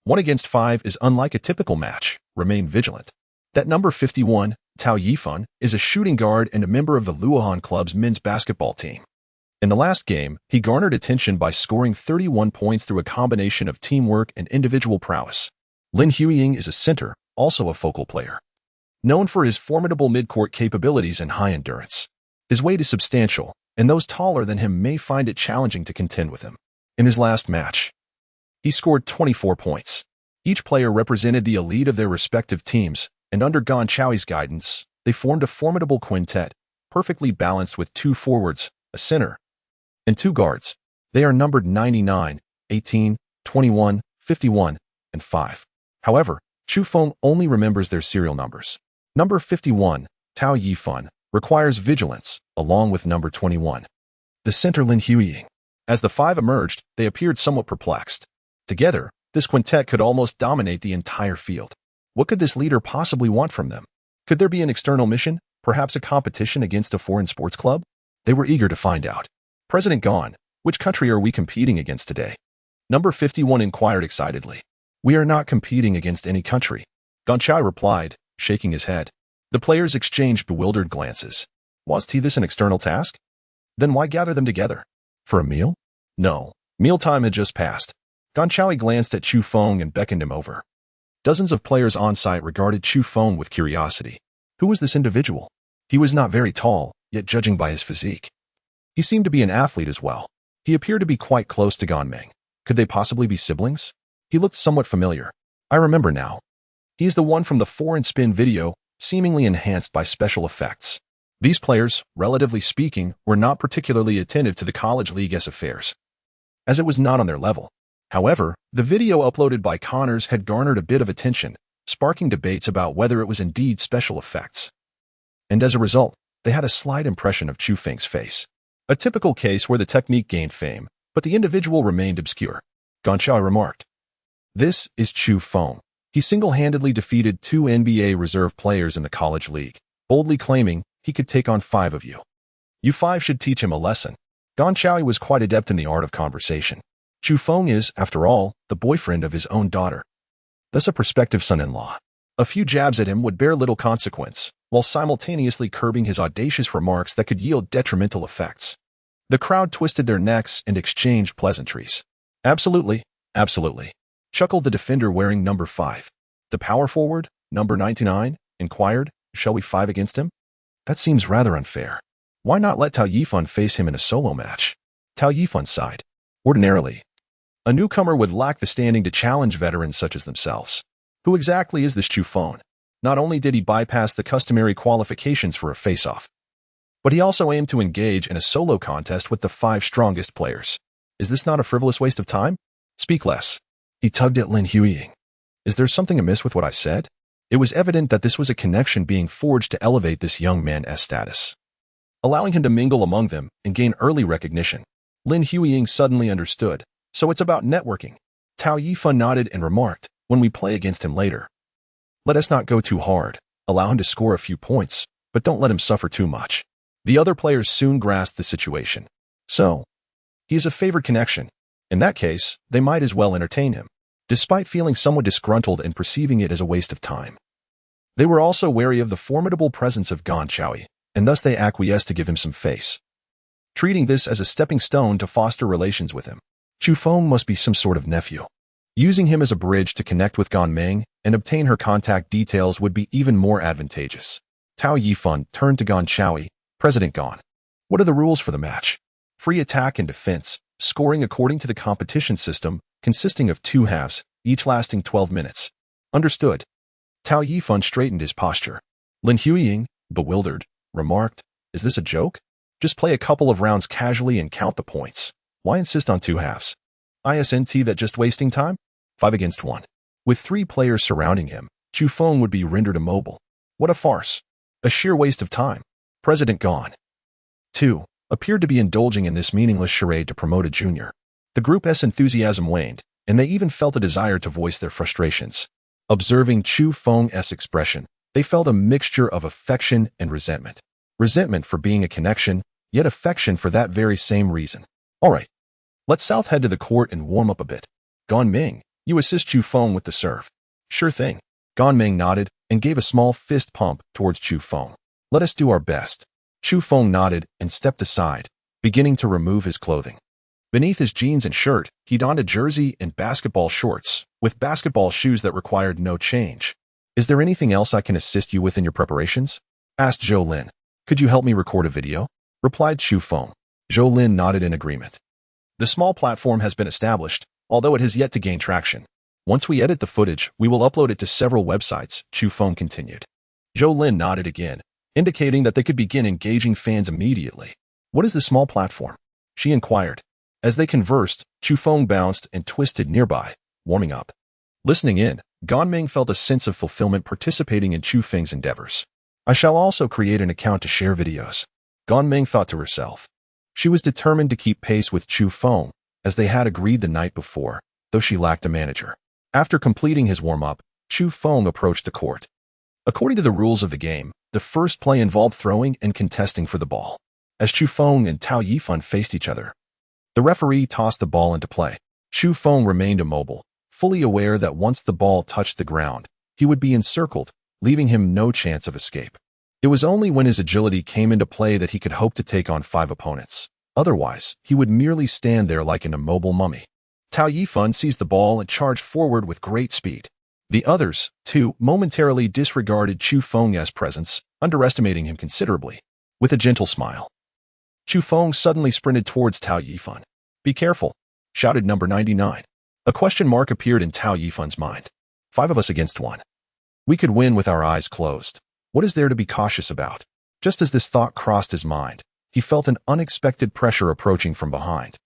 1 against 5 is unlike a typical match. Remain vigilant. That number 51, Tao Yifan, is a shooting guard and a member of the Luohan Club's men's basketball team. In the last game, he garnered attention by scoring 31 points through a combination of teamwork and individual prowess. Lin Huiying is a center, also a focal player. Known for his formidable mid-court capabilities and high endurance. His weight is substantial, and those taller than him may find it challenging to contend with him. In his last match, he scored 24 points. Each player represented the elite of their respective teams, and under Gong Xiaoyi's guidance, they formed a formidable quintet, perfectly balanced with 2 forwards, a center, and 2 guards. They are numbered 99, 18, 21, 51, and 5. However, Chu Feng only remembers their serial numbers. Number 51, Tao Yifan, requires vigilance, along with number 21. The center Lin Huiying. As the 5 emerged, they appeared somewhat perplexed. Together, this quintet could almost dominate the entire field. What could this leader possibly want from them? Could there be an external mission, perhaps a competition against a foreign sports club? They were eager to find out. President Gan, which country are we competing against today? Number 51 inquired excitedly. We are not competing against any country. Gong Xiaoyi replied, shaking his head. The players exchanged bewildered glances. Was this an external task? Then why gather them together? For a meal? No. Mealtime had just passed. Gong Xiaoyi glanced at Chu Feng and beckoned him over. Dozens of players on site regarded Chu Feng with curiosity. Who was this individual? He was not very tall, yet judging by his physique, he seemed to be an athlete as well. He appeared to be quite close to Gan Meng. Could they possibly be siblings? He looked somewhat familiar. I remember now. He is the one from the 4-and-spin video, seemingly enhanced by special effects. These players, relatively speaking, were not particularly attentive to the college league's affairs, as it was not on their level. However, the video uploaded by Connors had garnered a bit of attention, sparking debates about whether it was indeed special effects. And as a result, they had a slight impression of Chu Feng's face. A typical case where the technique gained fame, but the individual remained obscure. Gong Xiaoyi remarked. This is Chu Feng. He single-handedly defeated 2 NBA reserve players in the college league, boldly claiming he could take on 5 of you. You 5 should teach him a lesson. Gong Xiaoyi was quite adept in the art of conversation. Chu Feng is, after all, the boyfriend of his own daughter, thus a prospective son-in-law. A few jabs at him would bear little consequence, while simultaneously curbing his audacious remarks that could yield detrimental effects. The crowd twisted their necks and exchanged pleasantries. Absolutely, absolutely, chuckled the defender wearing number 5. The power forward, number 99, inquired, shall we 5 against him? That seems rather unfair. Why not let Tao Yifan face him in a solo match? Tao Yifan sighed. Ordinarily, a newcomer would lack the standing to challenge veterans such as themselves. Who exactly is this Chu Feng? Not only did he bypass the customary qualifications for a face-off, but he also aimed to engage in a solo contest with the 5 strongest players. Is this not a frivolous waste of time? Speak less. He tugged at Lin Huiying. Is there something amiss with what I said? It was evident that this was a connection being forged to elevate this young man's status, allowing him to mingle among them and gain early recognition. Lin Huiying suddenly understood. So it's about networking. Tao Yifan nodded and remarked, when we play against him later, let us not go too hard. Allow him to score a few points, but don't let him suffer too much. The other players soon grasped the situation. So, he is a favored connection. In that case, they might as well entertain him, despite feeling somewhat disgruntled and perceiving it as a waste of time. They were also wary of the formidable presence of Gong Xiaoyi, and thus they acquiesced to give him some face, treating this as a stepping stone to foster relations with him. Chu Feng must be some sort of nephew. Using him as a bridge to connect with Gan Meng and obtain her contact details would be even more advantageous. Tao Yifan turned to Gong Xiaoyi. President Gan, what are the rules for the match? Free attack and defense, scoring according to the competition system, consisting of 2 halves, each lasting 12 minutes. Understood. Tao Yifan straightened his posture. Lin Huiying, bewildered, remarked, is this a joke? Just play a couple of rounds casually and count the points. Why insist on 2 halves? Isn't that just wasting time? 5 against 1. With 3 players surrounding him, Chu Feng would be rendered immobile. What a farce. A sheer waste of time. President Gan. 2. appeared to be indulging in this meaningless charade to promote a junior. The group's enthusiasm waned, and they even felt a desire to voice their frustrations. Observing Chu Feng's expression, they felt a mixture of affection and resentment. Resentment for being a connection, yet affection for that very same reason. All right, let's south head to the court and warm up a bit. Gan Ming, you assist Chu Feng with the serve. Sure thing. Gan Ming nodded and gave a small fist pump towards Chu Feng. Let us do our best. Chu Feng nodded and stepped aside, beginning to remove his clothing. Beneath his jeans and shirt, he donned a jersey and basketball shorts, with basketball shoes that required no change. Is there anything else I can assist you with in your preparations? Asked Zhou Lin. Could you help me record a video? Replied Chu Feng. Zhou Lin nodded in agreement. The small platform has been established, although it has yet to gain traction. Once we edit the footage, we will upload it to several websites, Chu Feng continued. Zhou Lin nodded again, indicating that they could begin engaging fans immediately. What is the small platform? She inquired. As they conversed, Chu Feng bounced and twisted nearby, warming up. Listening in, Gan Ming felt a sense of fulfillment participating in Chu Feng's endeavors. I shall also create an account to share videos. Gan Ming thought to herself. She was determined to keep pace with Chu Feng, as they had agreed the night before, though she lacked a manager. After completing his warm-up, Chu Feng approached the court. According to the rules of the game, the first play involved throwing and contesting for the ball. As Chu Feng and Tao Yifan faced each other, the referee tossed the ball into play. Chu Feng remained immobile, fully aware that once the ball touched the ground, he would be encircled, leaving him no chance of escape. It was only when his agility came into play that he could hope to take on 5 opponents. Otherwise, he would merely stand there like an immobile mummy. Tao Yifan seized the ball and charged forward with great speed. The others, too, momentarily disregarded Chu Feng's presence, underestimating him considerably. With a gentle smile, Chu Feng suddenly sprinted towards Tao Yifan. Be careful, shouted number 99. A question mark appeared in Tao Yifan's mind. 5 of us against 1. We could win with our eyes closed. What is there to be cautious about? Just as this thought crossed his mind, he felt an unexpected pressure approaching from behind.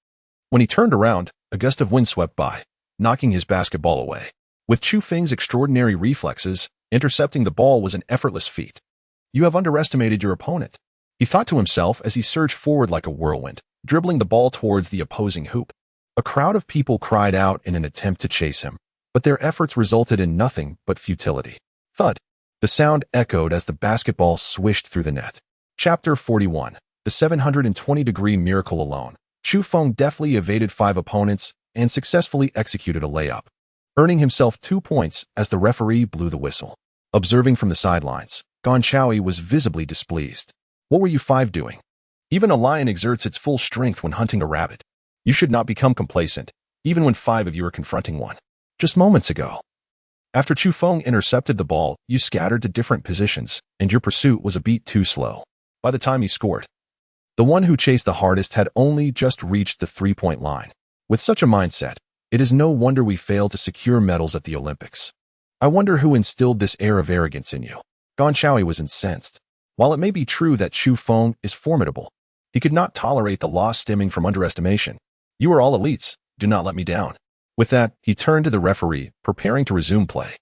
When he turned around, a gust of wind swept by, knocking his basketball away. With Chu Feng's extraordinary reflexes, intercepting the ball was an effortless feat. You have underestimated your opponent, he thought to himself as he surged forward like a whirlwind, dribbling the ball towards the opposing hoop. A crowd of people cried out in an attempt to chase him, but their efforts resulted in nothing but futility. Thud! The sound echoed as the basketball swished through the net. Chapter 41. The 720-degree miracle alone. Chu Feng deftly evaded 5 opponents and successfully executed a layup, earning himself 2 points as the referee blew the whistle. Observing from the sidelines, Gan Chaui was visibly displeased. What were you 5 doing? Even a lion exerts its full strength when hunting a rabbit. You should not become complacent, even when 5 of you are confronting one. Just moments ago, after Chu Feng intercepted the ball, you scattered to different positions, and your pursuit was a beat too slow. By the time he scored, the one who chased the hardest had only just reached the 3-point line. With such a mindset, it is no wonder we failed to secure medals at the Olympics. I wonder who instilled this air of arrogance in you. Gan Chaui was incensed. While it may be true that Chu Feng is formidable, he could not tolerate the loss stemming from underestimation. You are all elites. Do not let me down. With that, he turned to the referee, preparing to resume play.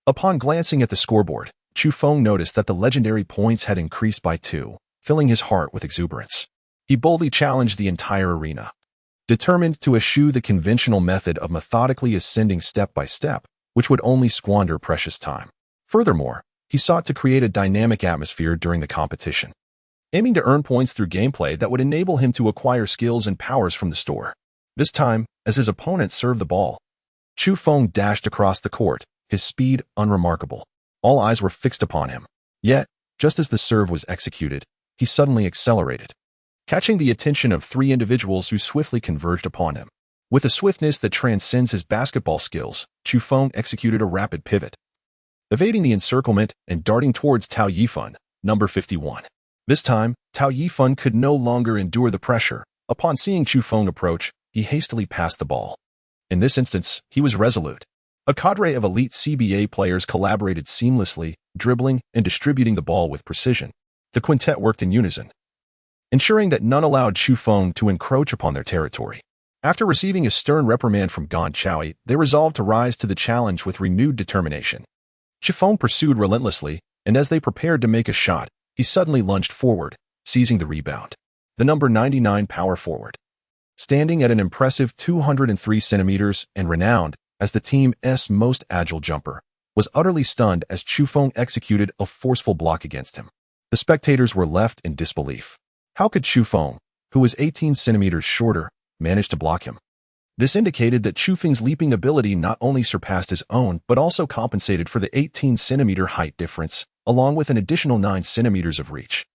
Upon glancing at the scoreboard, Chu Feng noticed that the legendary points had increased by 2, filling his heart with exuberance. He boldly challenged the entire arena, determined to eschew the conventional method of methodically ascending step by step, which would only squander precious time. Furthermore, he sought to create a dynamic atmosphere during the competition, aiming to earn points through gameplay that would enable him to acquire skills and powers from the store. This time, as his opponent served the ball, Chu Feng dashed across the court, his speed unremarkable. All eyes were fixed upon him. Yet, just as the serve was executed, he suddenly accelerated, catching the attention of 3 individuals who swiftly converged upon him. With a swiftness that transcends his basketball skills, Chu Feng executed a rapid pivot, evading the encirclement and darting towards Tao Yifan, number 51. This time, Tao Yifan could no longer endure the pressure. Upon seeing Chu Feng approach, he hastily passed the ball. In this instance, he was resolute. A cadre of elite CBA players collaborated seamlessly, dribbling and distributing the ball with precision. The quintet worked in unison, ensuring that none allowed Chu Feng to encroach upon their territory. After receiving a stern reprimand from Gan Chaui, they resolved to rise to the challenge with renewed determination. Chu Feng pursued relentlessly, and as they prepared to make a shot, he suddenly lunged forward, seizing the rebound. the number 99 power forward. Standing at an impressive 203 centimeters and renowned as the team's most agile jumper, was utterly stunned as Chu Feng executed a forceful block against him. The spectators were left in disbelief. How could Chu Feng, who was 18 centimeters shorter, manage to block him? This indicated that Chu Feng's leaping ability not only surpassed his own but also compensated for the 18-centimeter height difference, along with an additional 9 centimeters of reach.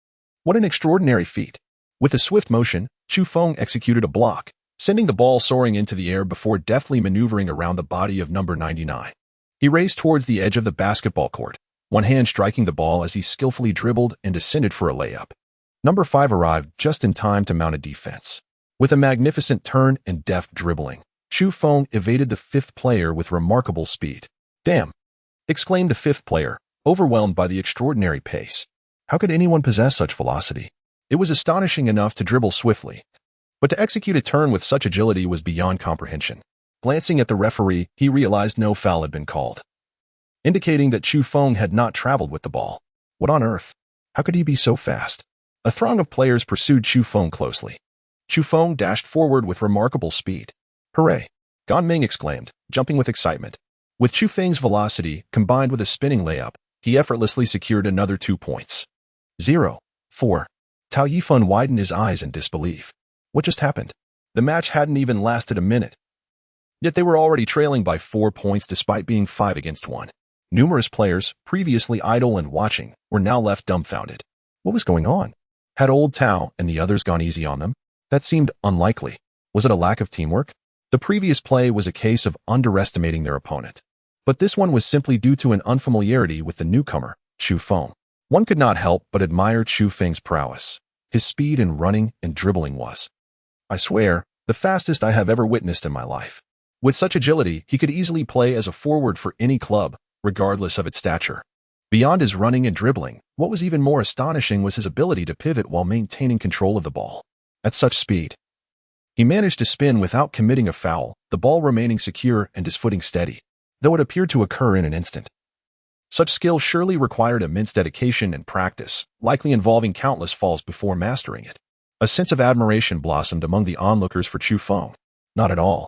What an extraordinary feat! With a swift motion, Chu Feng executed a block, sending the ball soaring into the air before deftly maneuvering around the body of number 99. He raced towards the edge of the basketball court, one hand striking the ball as he skillfully dribbled and descended for a layup. Number 5 arrived just in time to mount a defense. With a magnificent turn and deft dribbling, Chu Feng evaded the 5th player with remarkable speed. "Damn!" exclaimed the 5th player, overwhelmed by the extraordinary pace. How could anyone possess such velocity? It was astonishing enough to dribble swiftly, but to execute a turn with such agility was beyond comprehension. Glancing at the referee, he realized no foul had been called, indicating that Chu Feng had not traveled with the ball. What on earth? How could he be so fast? A throng of players pursued Chu Feng closely. Chu Feng dashed forward with remarkable speed. "Hooray!" Gan Ming exclaimed, jumping with excitement. With Chu Feng's velocity, combined with a spinning layup, he effortlessly secured another 2 points. 0-4. Tao Yifan widened his eyes in disbelief. What just happened? The match hadn't even lasted a minute. Yet they were already trailing by 4 points despite being 5-1. Numerous players, previously idle and watching, were now left dumbfounded. What was going on? Had old Tao and the others gone easy on them? That seemed unlikely. Was it a lack of teamwork? The previous play was a case of underestimating their opponent. But this one was simply due to an unfamiliarity with the newcomer, Chu Feng. One could not help but admire Chu Feng's prowess. His speed in running and dribbling was, I swear, the fastest I have ever witnessed in my life. With such agility, he could easily play as a forward for any club, regardless of its stature. Beyond his running and dribbling, what was even more astonishing was his ability to pivot while maintaining control of the ball. At such speed, he managed to spin without committing a foul, the ball remaining secure and his footing steady, though it appeared to occur in an instant. Such skill surely required immense dedication and practice, likely involving countless falls before mastering it. A sense of admiration blossomed among the onlookers for Chu Feng. Not at all.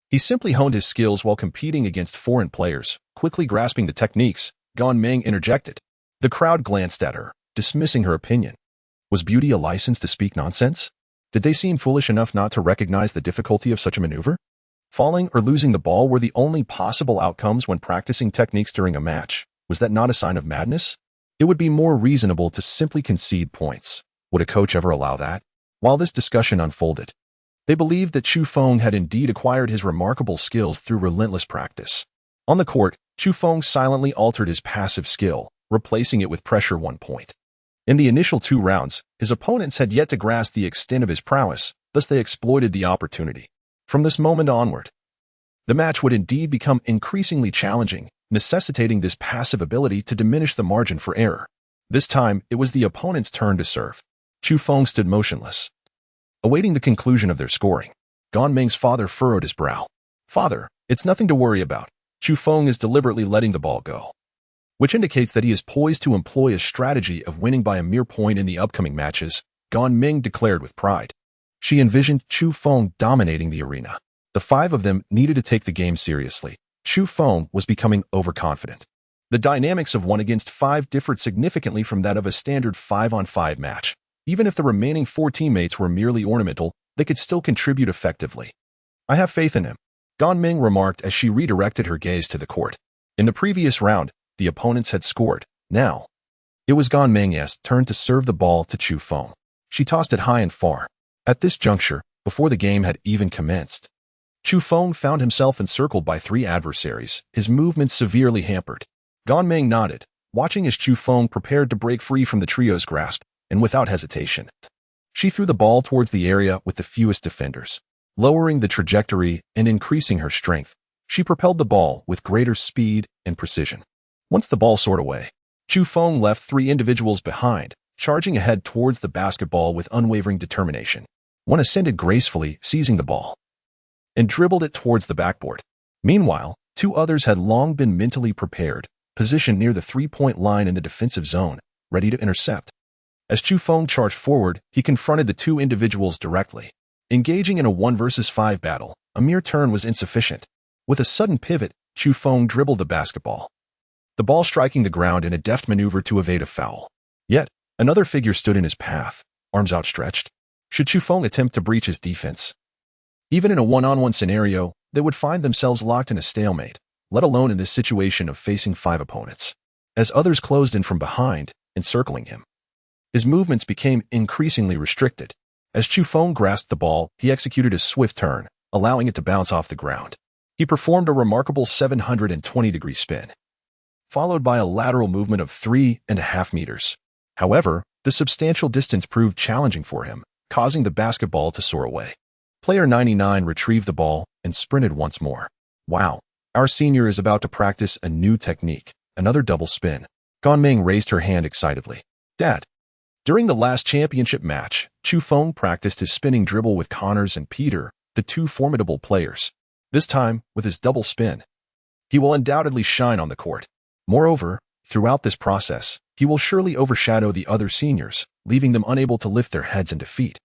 He simply honed his skills while competing against foreign players. Quickly grasping the techniques, Gan Ming interjected. The crowd glanced at her, dismissing her opinion. Was beauty a license to speak nonsense? Did they seem foolish enough not to recognize the difficulty of such a maneuver? Falling or losing the ball were the only possible outcomes when practicing techniques during a match. Was that not a sign of madness? It would be more reasonable to simply concede points. Would a coach ever allow that? While this discussion unfolded, they believed that Chu Feng had indeed acquired his remarkable skills through relentless practice. On the court, Chu Feng silently altered his passive skill, replacing it with pressure 1 point. In the initial 2 rounds, his opponents had yet to grasp the extent of his prowess, thus they exploited the opportunity. From this moment onward, the match would indeed become increasingly challenging, necessitating this passive ability to diminish the margin for error. This time, it was the opponent's turn to serve. Chu Feng stood motionless, awaiting the conclusion of their scoring. Gan Ming's father furrowed his brow. "Father, it's nothing to worry about. Chu Feng is deliberately letting the ball go," which indicates that he is poised to employ a strategy of winning by a mere point in the upcoming matches, Gan Ming declared with pride. She envisioned Chu Feng dominating the arena. The 5 of them needed to take the game seriously. Chu Feng was becoming overconfident. The dynamics of 1-5 differed significantly from that of a standard 5-on-5 match. Even if the remaining 4 teammates were merely ornamental, they could still contribute effectively. "I have faith in him," Gan Ming remarked as she redirected her gaze to the court. In the previous round, the opponents had scored. Now, it was Gan Ming's turn to serve the ball to Chu Feng. She tossed it high and far. At this juncture, before the game had even commenced, Chu Feng found himself encircled by 3 adversaries, his movements severely hampered. Gan Ming nodded, watching as Chu Feng prepared to break free from the trio's grasp, and without hesitation, she threw the ball towards the area with the fewest defenders. Lowering the trajectory and increasing her strength, she propelled the ball with greater speed and precision. Once the ball soared away, Chu Feng left 3 individuals behind, charging ahead towards the basketball with unwavering determination. One ascended gracefully, seizing the ball, and dribbled it towards the backboard. Meanwhile, 2 others had long been mentally prepared, positioned near the 3-point line in the defensive zone, ready to intercept. As Chu Feng charged forward, he confronted the two individuals directly. Engaging in a 1 versus 5 battle, a mere turn was insufficient. With a sudden pivot, Chu Feng dribbled the basketball, the ball striking the ground in a deft maneuver to evade a foul. Yet, another figure stood in his path, arms outstretched. Should Chu Feng attempt to breach his defense? Even in a one-on-one scenario, they would find themselves locked in a stalemate, let alone in this situation of facing 5 opponents. As others closed in from behind, encircling him, his movements became increasingly restricted. As Chu Feng grasped the ball, he executed a swift turn, allowing it to bounce off the ground. He performed a remarkable 720-degree spin, followed by a lateral movement of 3.5 meters. However, the substantial distance proved challenging for him, causing the basketball to soar away. Player 99 retrieved the ball and sprinted once more. Wow, our senior is about to practice a new technique, another double spin. Ganming raised her hand excitedly. Dad. During the last championship match, Chu Feng practiced his spinning dribble with Connors and Peter, the two formidable players. This time, with his double spin, he will undoubtedly shine on the court. Moreover, throughout this process, he will surely overshadow the other seniors, leaving them unable to lift their heads in defeat.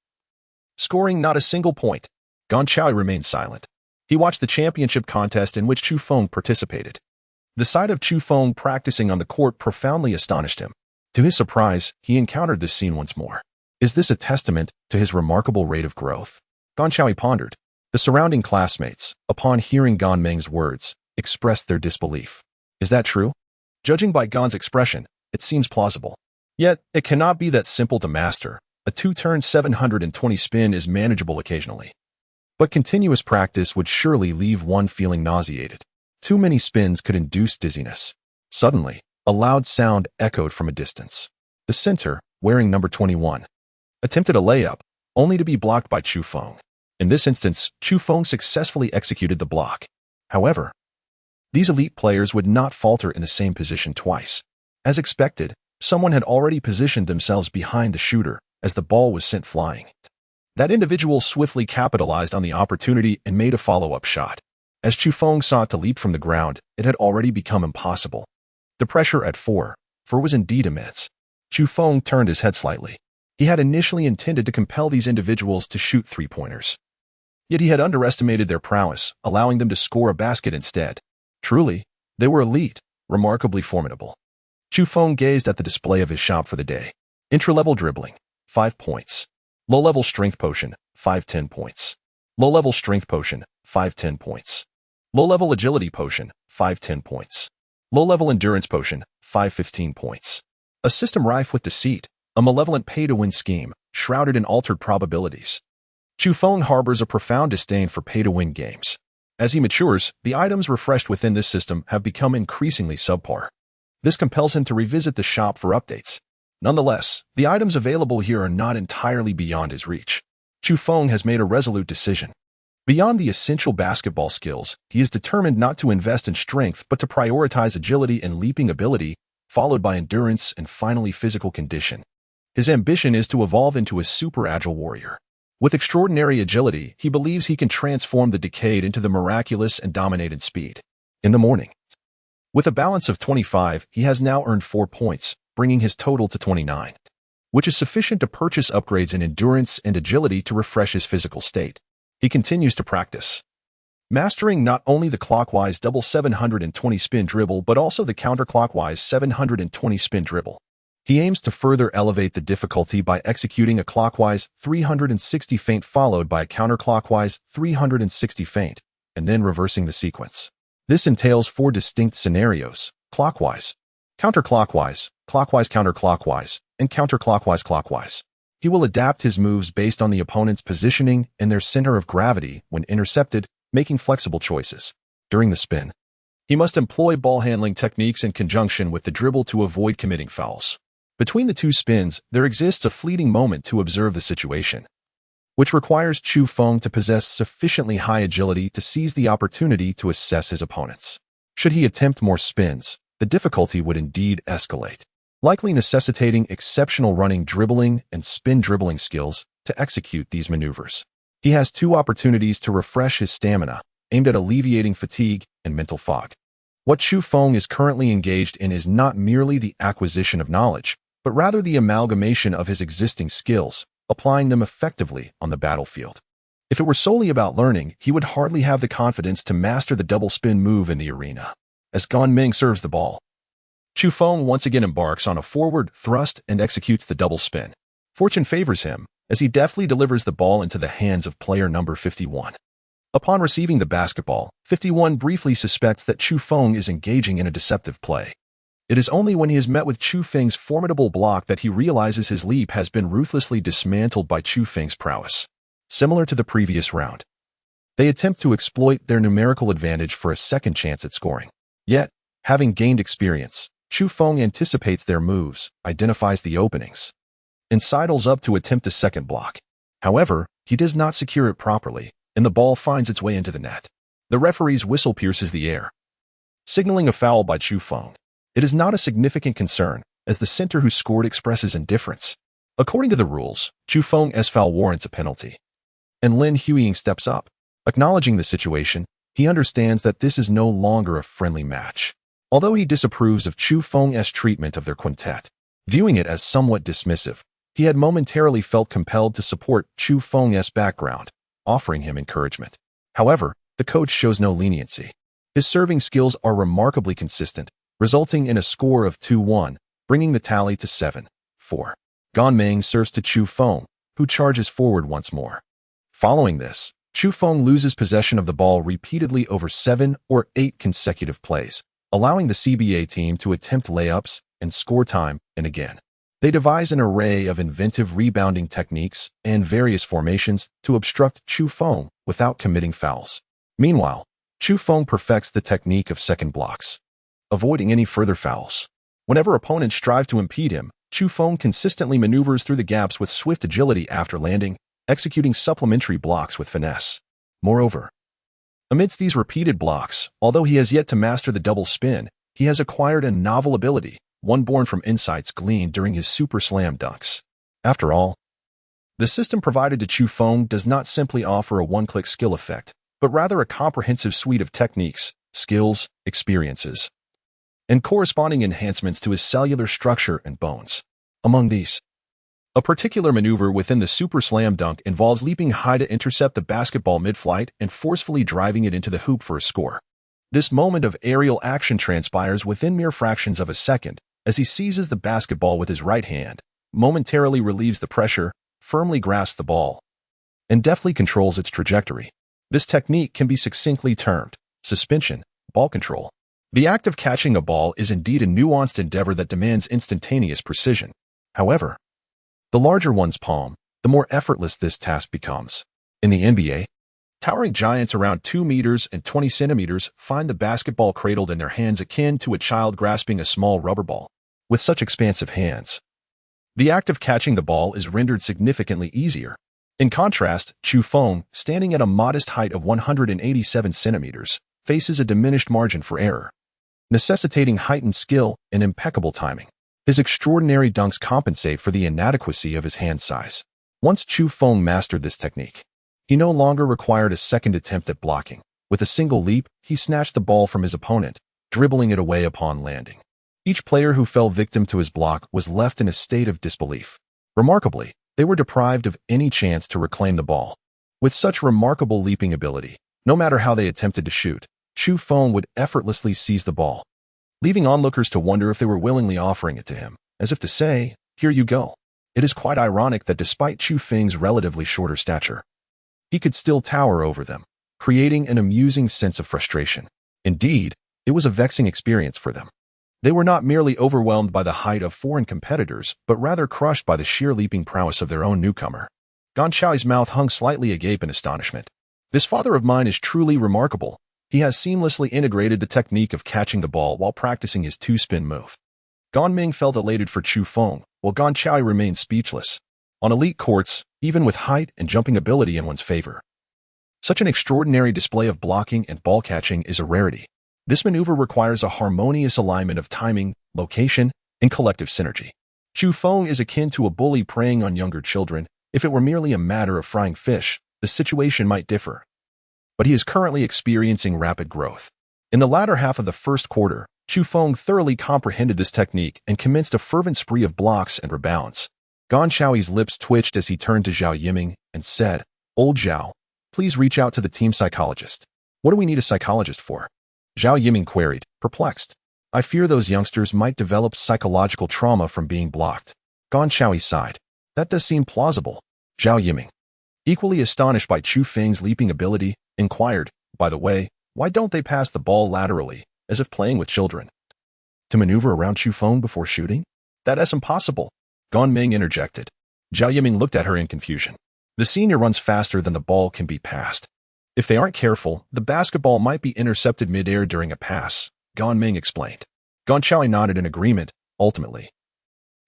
Scoring not a single point, Gan Chao remained silent. He watched the championship contest in which Chu Feng participated. The sight of Chu Feng practicing on the court profoundly astonished him. To his surprise, he encountered this scene once more. Is this a testament to his remarkable rate of growth? Gan Chao pondered. The surrounding classmates, upon hearing Gan Meng's words, expressed their disbelief. Is that true? Judging by Gan's expression, it seems plausible. Yet, it cannot be that simple to master. A 2-turn 720 spin is manageable occasionally. But continuous practice would surely leave one feeling nauseated. Too many spins could induce dizziness. Suddenly, a loud sound echoed from a distance. The center, wearing number 21, attempted a layup, only to be blocked by Chu Feng. In this instance, Chu Feng successfully executed the block. However, these elite players would not falter in the same position twice. As expected, someone had already positioned themselves behind the shooter as the ball was sent flying. That individual swiftly capitalized on the opportunity and made a follow-up shot. As Chu Feng sought to leap from the ground, it had already become impossible. The pressure at 4 was indeed immense. Chu Feng turned his head slightly. He had initially intended to compel these individuals to shoot 3-pointers. Yet he had underestimated their prowess, allowing them to score a basket instead. Truly, they were elite, remarkably formidable. Chu Feng gazed at the display of his shop for the day. Intra-level dribbling, 5 points. Low-level strength potion, 5-10 points. Low-level strength potion, 5-10 points. Low-level agility potion, 5-10 points. Low-level endurance potion, 5-15 points. A system rife with deceit, a malevolent pay-to-win scheme, shrouded in altered probabilities. Chu Feng harbors a profound disdain for pay-to-win games. As he matures, the items refreshed within this system have become increasingly subpar. This compels him to revisit the shop for updates. Nonetheless, the items available here are not entirely beyond his reach. Chu Feng has made a resolute decision. Beyond the essential basketball skills, he is determined not to invest in strength but to prioritize agility and leaping ability, followed by endurance and finally physical condition. His ambition is to evolve into a super-agile warrior. With extraordinary agility, he believes he can transform the decayed into the miraculous and dominated speed. In the morning, with a balance of 25, he has now earned 4 points, bringing his total to 29, which is sufficient to purchase upgrades in endurance and agility to refresh his physical state. He continues to practice, mastering not only the clockwise double 720 spin dribble but also the counterclockwise 720 spin dribble. He aims to further elevate the difficulty by executing a clockwise 360 feint followed by a counterclockwise 360 feint, and then reversing the sequence. This entails 4 distinct scenarios: clockwise, counterclockwise, clockwise counterclockwise, and counterclockwise clockwise. He will adapt his moves based on the opponent's positioning and their center of gravity when intercepted, making flexible choices. During the spin, he must employ ball handling techniques in conjunction with the dribble to avoid committing fouls. Between the 2 spins, there exists a fleeting moment to observe the situation, which requires Chu Feng to possess sufficiently high agility to seize the opportunity to assess his opponents. Should he attempt more spins, the difficulty would indeed escalate, likely necessitating exceptional running dribbling and spin dribbling skills to execute these maneuvers. He has 2 opportunities to refresh his stamina, aimed at alleviating fatigue and mental fog. What Chu Feng is currently engaged in is not merely the acquisition of knowledge, but rather the amalgamation of his existing skills, applying them effectively on the battlefield. If it were solely about learning, he would hardly have the confidence to master the double spin move in the arena. As Gan Ming serves the ball, Chu Feng once again embarks on a forward thrust and executes the double spin. Fortune favors him, as he deftly delivers the ball into the hands of player number 51. Upon receiving the basketball, 51 briefly suspects that Chu Feng is engaging in a deceptive play. It is only when he is met with Chu Feng's formidable block that he realizes his leap has been ruthlessly dismantled by Chu Feng's prowess. Similar to the previous round, they attempt to exploit their numerical advantage for a second chance at scoring. Yet, having gained experience, Chu Feng anticipates their moves, identifies the openings, and sidles up to attempt a second block. However, he does not secure it properly, and the ball finds its way into the net. The referee's whistle pierces the air, signaling a foul by Chu Feng. It is not a significant concern, as the center who scored expresses indifference. According to the rules, Chu Feng's foul warrants a penalty. And Lin Huiying steps up. Acknowledging the situation, he understands that this is no longer a friendly match. Although he disapproves of Chu Feng's treatment of their quintet, viewing it as somewhat dismissive, he had momentarily felt compelled to support Chu Feng's background, offering him encouragement. However, the coach shows no leniency. His serving skills are remarkably consistent, resulting in a score of 2-1, bringing the tally to 7-4. Gan Ming serves to Chu Feng, who charges forward once more. Following this, Chu Feng loses possession of the ball repeatedly over 7 or 8 consecutive plays, allowing the CBA team to attempt layups and score time and again. They devise an array of inventive rebounding techniques and various formations to obstruct Chu Feng without committing fouls. Meanwhile, Chu Feng perfects the technique of second blocks, avoiding any further fouls. Whenever opponents strive to impede him, Chu Feng consistently maneuvers through the gaps with swift agility after landing, executing supplementary blocks with finesse. Moreover, amidst these repeated blocks, although he has yet to master the double spin, he has acquired a novel ability, one born from insights gleaned during his super slam dunks. After all, the system provided to Chu Feng does not simply offer a one-click skill effect, but rather a comprehensive suite of techniques, skills, experiences, and corresponding enhancements to his cellular structure and bones. Among these, a particular maneuver within the super slam dunk involves leaping high to intercept the basketball mid-flight and forcefully driving it into the hoop for a score. This moment of aerial action transpires within mere fractions of a second, as he seizes the basketball with his right hand, momentarily relieves the pressure, firmly grasps the ball, and deftly controls its trajectory. This technique can be succinctly termed suspension ball control. The act of catching a ball is indeed a nuanced endeavor that demands instantaneous precision. However, the larger one's palm, the more effortless this task becomes. In the NBA, towering giants around 2 meters and 20 centimeters find the basketball cradled in their hands akin to a child grasping a small rubber ball. With such expansive hands, the act of catching the ball is rendered significantly easier. In contrast, Chu Feng, standing at a modest height of 187 centimeters, faces a diminished margin for error, necessitating heightened skill and impeccable timing. His extraordinary dunks compensate for the inadequacy of his hand size. Once Chu Feng mastered this technique, he no longer required a second attempt at blocking. With a single leap, he snatched the ball from his opponent, dribbling it away upon landing. Each player who fell victim to his block was left in a state of disbelief. Remarkably, they were deprived of any chance to reclaim the ball. With such remarkable leaping ability, no matter how they attempted to shoot, Chu Feng would effortlessly seize the ball, leaving onlookers to wonder if they were willingly offering it to him, as if to say, "Here you go." It is quite ironic that despite Chu Feng's relatively shorter stature, he could still tower over them, creating an amusing sense of frustration. Indeed, it was a vexing experience for them. They were not merely overwhelmed by the height of foreign competitors, but rather crushed by the sheer leaping prowess of their own newcomer. Gan Chao's mouth hung slightly agape in astonishment. "This father of mine is truly remarkable. He has seamlessly integrated the technique of catching the ball while practicing his two-spin move." Gan Ming felt elated for Chu Feng, while Gan Chao remained speechless. On elite courts, even with height and jumping ability in one's favor, such an extraordinary display of blocking and ball catching is a rarity. This maneuver requires a harmonious alignment of timing, location, and collective synergy. Chu Feng is akin to a bully preying on younger children. If it were merely a matter of frying fish, the situation might differ. But he is currently experiencing rapid growth. In the latter half of the first quarter, Chu Feng thoroughly comprehended this technique and commenced a fervent spree of blocks and rebounds. Gan Xiaoyi's lips twitched as he turned to Zhao Yiming and said, "Old Zhao, please reach out to the team psychologist." "What do we need a psychologist for?" Zhao Yiming queried, perplexed. "I fear those youngsters might develop psychological trauma from being blocked." Gan Xiaoyi sighed. "That does seem plausible." Zhao Yiming, equally astonished by Chu Feng's leaping ability, inquired, "By the way, why don't they pass the ball laterally, as if playing with children? To maneuver around Chu Feng before shooting? That's impossible." Gan Ming interjected. Zhao Yiming looked at her in confusion. "The senior runs faster than the ball can be passed. If they aren't careful, the basketball might be intercepted mid-air during a pass," Gan Ming explained. Gan Xiaoyi nodded in agreement. Ultimately,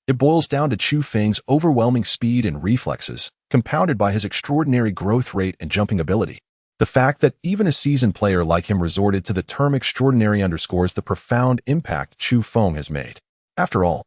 it boils down to Chu Feng's overwhelming speed and reflexes, compounded by his extraordinary growth rate and jumping ability. The fact that even a seasoned player like him resorted to the term extraordinary underscores the profound impact Chu Feng has made. After all,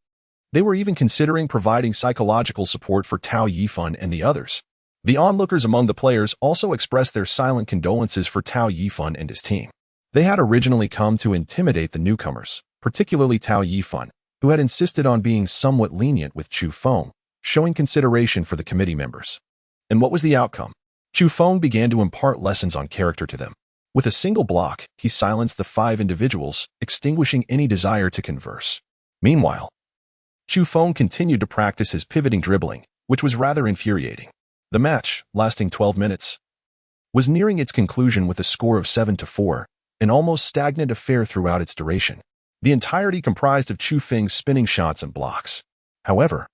they were even considering providing psychological support for Tao Yifan and the others. The onlookers among the players also expressed their silent condolences for Tao Yifan and his team. They had originally come to intimidate the newcomers, particularly Tao Yifan, who had insisted on being somewhat lenient with Chu Feng, showing consideration for the committee members. And what was the outcome? Chu Feng began to impart lessons on character to them. With a single block, he silenced the 5 individuals, extinguishing any desire to converse. Meanwhile, Chu Feng continued to practice his pivoting dribbling, which was rather infuriating. The match, lasting 12 minutes, was nearing its conclusion with a score of 7-4, an almost stagnant affair throughout its duration. The entirety comprised of Chu Feng's spinning shots and blocks. However,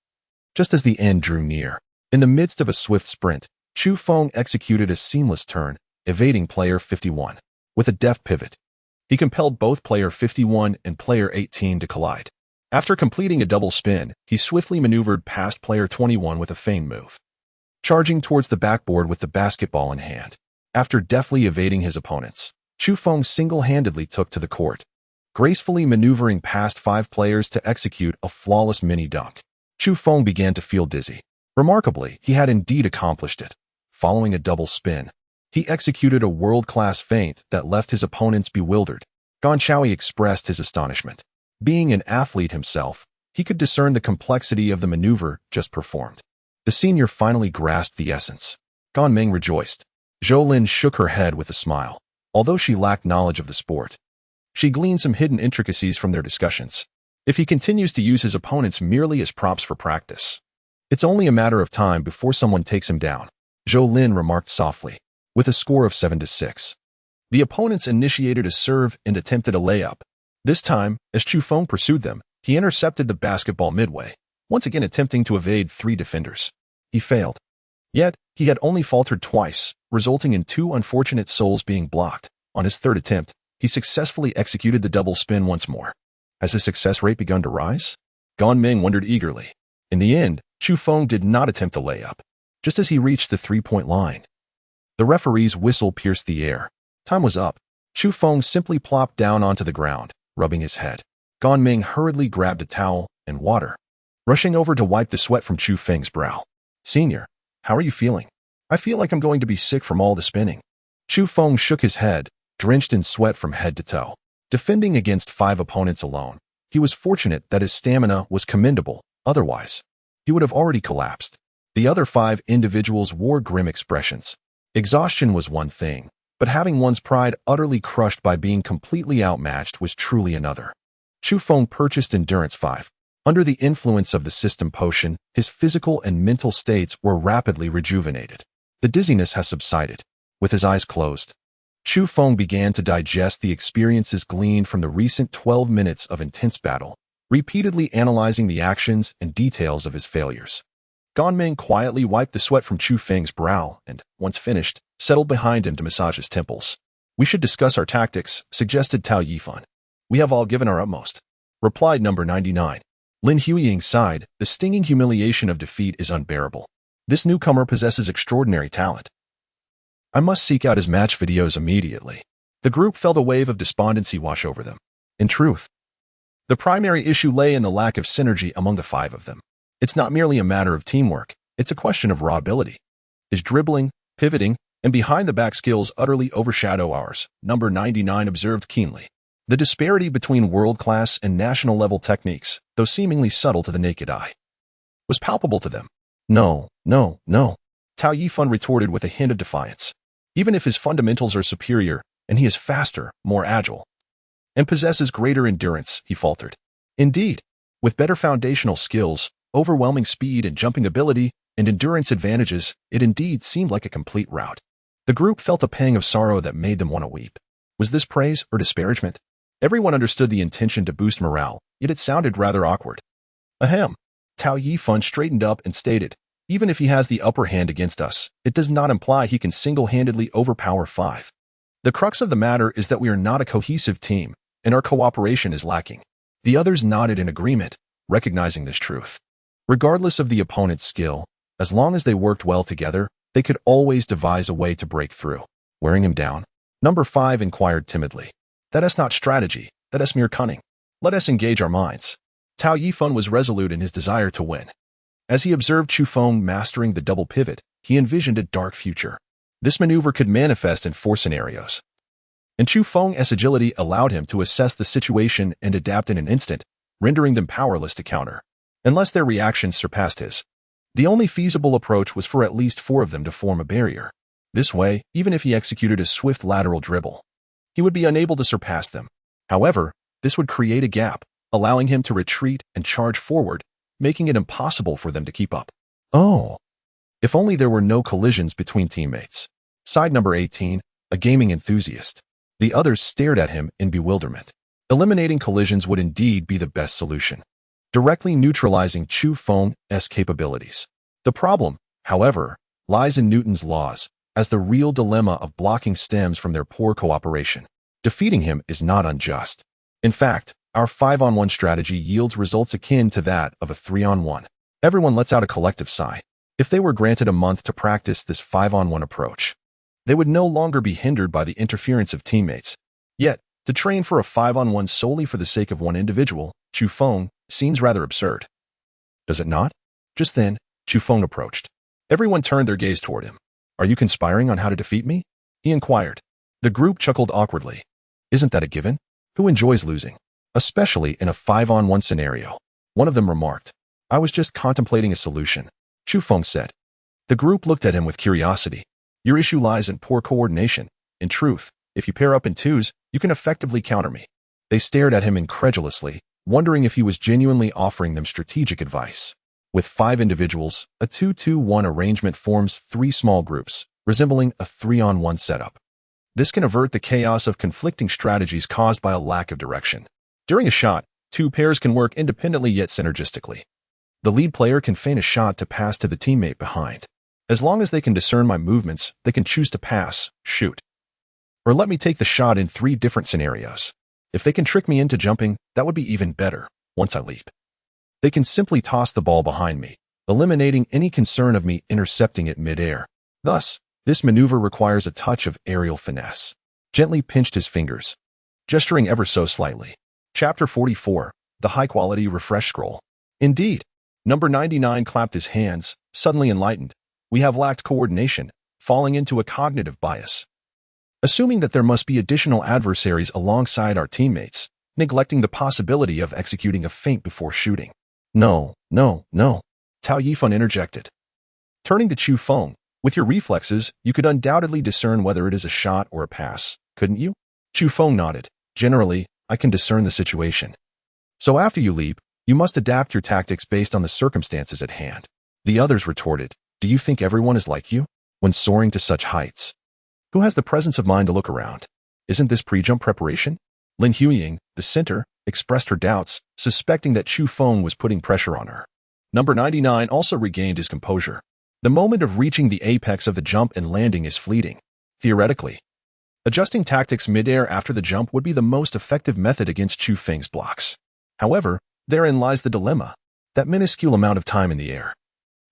just as the end drew near, in the midst of a swift sprint, Chu Feng executed a seamless turn, evading player 51. With a deft pivot, he compelled both player 51 and player 18 to collide. After completing a double spin, he swiftly maneuvered past player 21 with a feint move, charging towards the backboard with the basketball in hand. After deftly evading his opponents, Chu Feng single-handedly took to the court, gracefully maneuvering past 5 players to execute a flawless mini-dunk. Chu Feng began to feel dizzy. Remarkably, he had indeed accomplished it. Following a double spin, he executed a world-class feint that left his opponents bewildered. Gan Xiaoyi expressed his astonishment. Being an athlete himself, he could discern the complexity of the maneuver just performed. The senior finally grasped the essence. Gan Ming rejoiced. Zhou Lin shook her head with a smile. Although she lacked knowledge of the sport, she gleaned some hidden intricacies from their discussions. If he continues to use his opponents merely as props for practice, it's only a matter of time before someone takes him down, Zhou Lin remarked softly. With a score of 7-6, the opponents initiated a serve and attempted a layup. This time, as Chu Feng pursued them, he intercepted the basketball midway, once again attempting to evade 3 defenders. He failed. Yet, he had only faltered twice, resulting in 2 unfortunate souls being blocked. On his 3rd attempt, he successfully executed the double spin once more. Has his success rate begun to rise? Gan Ming wondered eagerly. In the end, Chu Feng did not attempt the layup. Just as he reached the 3-point line, the referee's whistle pierced the air. Time was up. Chu Feng simply plopped down onto the ground, rubbing his head. Gan Ming hurriedly grabbed a towel and water, rushing over to wipe the sweat from Chu Feng's brow. "Senior, how are you feeling?" "I feel like I'm going to be sick from all the spinning." Chu Feng shook his head, drenched in sweat from head to toe. Defending against 5 opponents alone, he was fortunate that his stamina was commendable. Otherwise, he would have already collapsed. The other 5 individuals wore grim expressions. Exhaustion was one thing, but having one's pride utterly crushed by being completely outmatched was truly another. Chu Feng purchased Endurance 5. Under the influence of the system potion, his physical and mental states were rapidly rejuvenated. The dizziness has subsided. With his eyes closed, Chu Feng began to digest the experiences gleaned from the recent 12 minutes of intense battle, repeatedly analyzing the actions and details of his failures. Gan Ming quietly wiped the sweat from Chu Feng's brow and, once finished, settled behind him to massage his temples. "We should discuss our tactics," suggested Tao Yifan. "We have all given our utmost," replied number 99. Lin Huiying sighed. "The stinging humiliation of defeat is unbearable. This newcomer possesses extraordinary talent. I must seek out his match videos immediately." The group felt a wave of despondency wash over them. In truth, the primary issue lay in the lack of synergy among the 5 of them. It's not merely a matter of teamwork, it's a question of raw ability. His dribbling, pivoting, and behind-the-back skills utterly overshadow ours, number 99 observed keenly. The disparity between world-class and national-level techniques, though seemingly subtle to the naked eye, was palpable to them. No, no, no, Tao Yifan retorted with a hint of defiance. Even if his fundamentals are superior, and he is faster, more agile, and possesses greater endurance, he faltered. Indeed, with better foundational skills, overwhelming speed and jumping ability, and endurance advantages, it indeed seemed like a complete rout. The group felt a pang of sorrow that made them want to weep. Was this praise or disparagement? Everyone understood the intention to boost morale, yet it sounded rather awkward. Ahem. Tao Yifan straightened up and stated, even if he has the upper hand against us, it does not imply he can single-handedly overpower 5. The crux of the matter is that we are not a cohesive team, and our cooperation is lacking. The others nodded in agreement, recognizing this truth. Regardless of the opponent's skill, as long as they worked well together, they could always devise a way to break through. Wearing him down, Number 5 inquired timidly. That is not strategy, that is mere cunning. Let us engage our minds. Tao Yifan was resolute in his desire to win. As he observed Chu Feng mastering the double pivot, he envisioned a dark future. This maneuver could manifest in 4 scenarios. And Chu Feng's agility allowed him to assess the situation and adapt in an instant, rendering them powerless to counter, unless their reactions surpassed his. The only feasible approach was for at least 4 of them to form a barrier. This way, even if he executed a swift lateral dribble, he would be unable to surpass them. However, this would create a gap, allowing him to retreat and charge forward, making it impossible for them to keep up. Oh, if only there were no collisions between teammates. Side number 18, a gaming enthusiast. The others stared at him in bewilderment. Eliminating collisions would indeed be the best solution, directly neutralizing Chu Feng's capabilities. The problem, however, lies in Newton's laws, as the real dilemma of blocking stems from their poor cooperation. Defeating him is not unjust. In fact, our 5-on-1 strategy yields results akin to that of a 3-on-1. Everyone lets out a collective sigh. If they were granted a month to practice this 5-on-1 approach, they would no longer be hindered by the interference of teammates. Yet, to train for a 5-on-1 solely for the sake of one individual, Chu Feng, seems rather absurd. Does it not? Just then, Chu Feng approached. Everyone turned their gaze toward him. Are you conspiring on how to defeat me? He inquired. The group chuckled awkwardly. Isn't that a given? Who enjoys losing? Especially in a 5-on-1 scenario. One of them remarked. I was just contemplating a solution, Chu Feng said. The group looked at him with curiosity. Your issue lies in poor coordination. In truth, if you pair up in 2s, you can effectively counter me. They stared at him incredulously, wondering if he was genuinely offering them strategic advice. With 5 individuals, a 2-2-1 arrangement forms 3 small groups, resembling a 3-on-1 setup. This can avert the chaos of conflicting strategies caused by a lack of direction. During a shot, 2 pairs can work independently yet synergistically. The lead player can feign a shot to pass to the teammate behind. As long as they can discern my movements, they can choose to pass, shoot, or let me take the shot in 3 different scenarios. If they can trick me into jumping, that would be even better, once I leap. They can simply toss the ball behind me, eliminating any concern of me intercepting it mid-air. Thus, this maneuver requires a touch of aerial finesse. Gently pinched his fingers, gesturing ever so slightly. Chapter 44, the high-quality refresh scroll. Indeed, number 99 clapped his hands, suddenly enlightened. We have lacked coordination, falling into a cognitive bias. Assuming that there must be additional adversaries alongside our teammates, neglecting the possibility of executing a feint before shooting. No, no, no, Tao Yifan interjected. Turning to Chu Feng, with your reflexes, you could undoubtedly discern whether it is a shot or a pass, couldn't you? Chu Feng nodded. Generally, I can discern the situation. So after you leap, you must adapt your tactics based on the circumstances at hand. The others retorted. Do you think everyone is like you, when soaring to such heights? Who has the presence of mind to look around? Isn't this pre-jump preparation? Lin Huying, the center, expressed her doubts, suspecting that Chu Feng was putting pressure on her. Number 99 also regained his composure. The moment of reaching the apex of the jump and landing is fleeting. Theoretically, adjusting tactics mid-air after the jump would be the most effective method against Chu Feng's blocks. However, therein lies the dilemma, that minuscule amount of time in the air,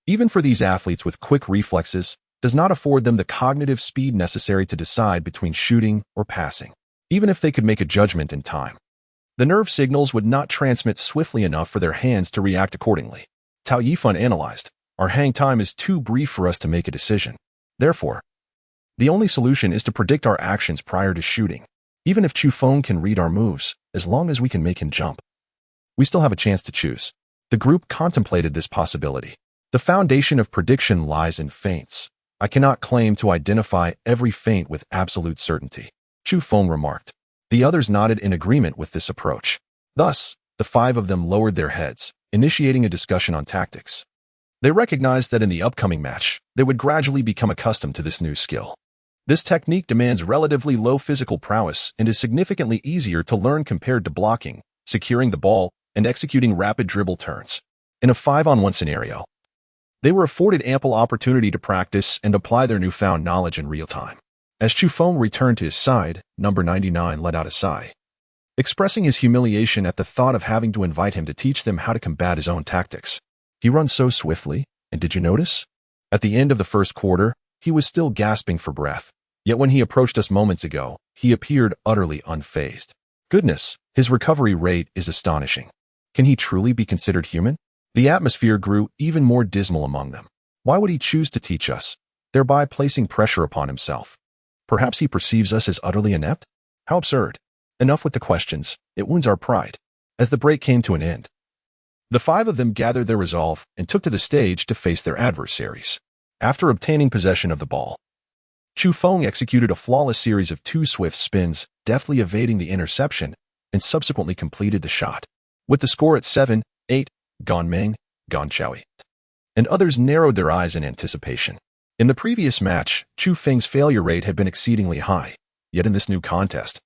even for these athletes with quick reflexes, does not afford them the cognitive speed necessary to decide between shooting or passing, even if they could make a judgment in time. The nerve signals would not transmit swiftly enough for their hands to react accordingly. Tao Yifan analyzed. Our hang time is too brief for us to make a decision. Therefore, the only solution is to predict our actions prior to shooting. Even if Chu Feng can read our moves, as long as we can make him jump, we still have a chance to choose. The group contemplated this possibility. The foundation of prediction lies in feints. I cannot claim to identify every feint with absolute certainty, Chu Feng remarked. The others nodded in agreement with this approach. Thus, the five of them lowered their heads, initiating a discussion on tactics. They recognized that in the upcoming match, they would gradually become accustomed to this new skill. This technique demands relatively low physical prowess and is significantly easier to learn compared to blocking, securing the ball, and executing rapid dribble turns. In a 5-on-1 scenario, they were afforded ample opportunity to practice and apply their newfound knowledge in real time. As Chu Feng returned to his side, number 99 let out a sigh, expressing his humiliation at the thought of having to invite him to teach them how to combat his own tactics. He runs so swiftly, and did you notice? At the end of the first quarter, he was still gasping for breath. Yet when he approached us moments ago, he appeared utterly unfazed. Goodness, his recovery rate is astonishing. Can he truly be considered human? The atmosphere grew even more dismal among them. Why would he choose to teach us, thereby placing pressure upon himself? Perhaps he perceives us as utterly inept? How absurd. Enough with the questions, it wounds our pride. As the break came to an end, the five of them gathered their resolve and took to the stage to face their adversaries. After obtaining possession of the ball, Chu Feng executed a flawless series of 2 swift spins, deftly evading the interception, and subsequently completed the shot. With the score at 7-8, Gan Meng, Gan Chaui, and others narrowed their eyes in anticipation. In the previous match, Chu Feng's failure rate had been exceedingly high, yet in this new contest,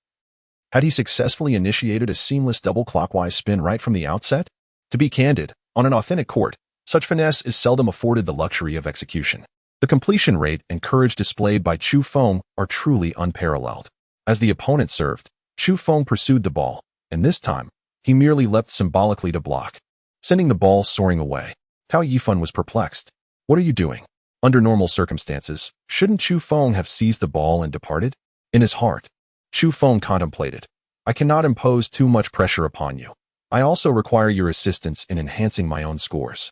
had he successfully initiated a seamless double clockwise spin right from the outset? To be candid, on an authentic court, such finesse is seldom afforded the luxury of execution. The completion rate and courage displayed by Chu Feng are truly unparalleled. As the opponent served, Chu Feng pursued the ball, and this time, he merely leapt symbolically to block, sending the ball soaring away. Tao Yifan was perplexed. What are you doing? Under normal circumstances, shouldn't Chu Feng have seized the ball and departed? In his heart, Chu Feng contemplated. I cannot impose too much pressure upon you. I also require your assistance in enhancing my own scores.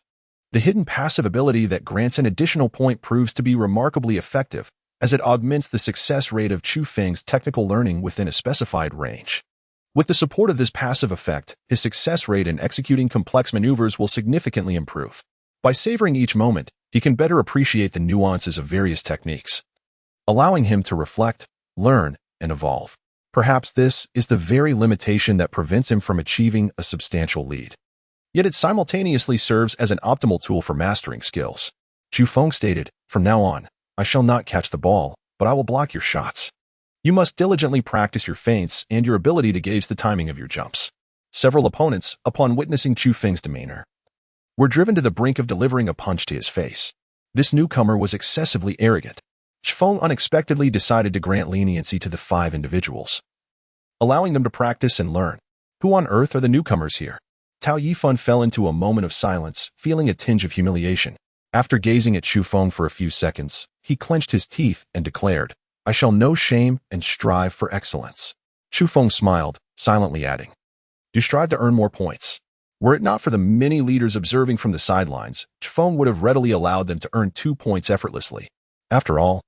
The hidden passive ability that grants an additional point proves to be remarkably effective, as it augments the success rate of Chu Feng's technical learning within a specified range. With the support of this passive effect, his success rate in executing complex maneuvers will significantly improve. By savoring each moment, he can better appreciate the nuances of various techniques, allowing him to reflect, learn, and evolve. Perhaps this is the very limitation that prevents him from achieving a substantial lead. Yet it simultaneously serves as an optimal tool for mastering skills. Chu Feng stated, from now on, I shall not catch the ball, but I will block your shots. You must diligently practice your feints and your ability to gauge the timing of your jumps. Several opponents, upon witnessing Chu Feng's demeanor, were driven to the brink of delivering a punch to his face. This newcomer was excessively arrogant. Chu Feng unexpectedly decided to grant leniency to the 5 individuals, allowing them to practice and learn. Who on earth are the newcomers here? Tao Yifan fell into a moment of silence, feeling a tinge of humiliation. After gazing at Chu Feng for a few seconds, he clenched his teeth and declared, I shall know shame and strive for excellence. Chu Feng smiled, silently adding, do strive to earn more points. Were it not for the many leaders observing from the sidelines, Chu Feng would have readily allowed them to earn 2 points effortlessly. After all,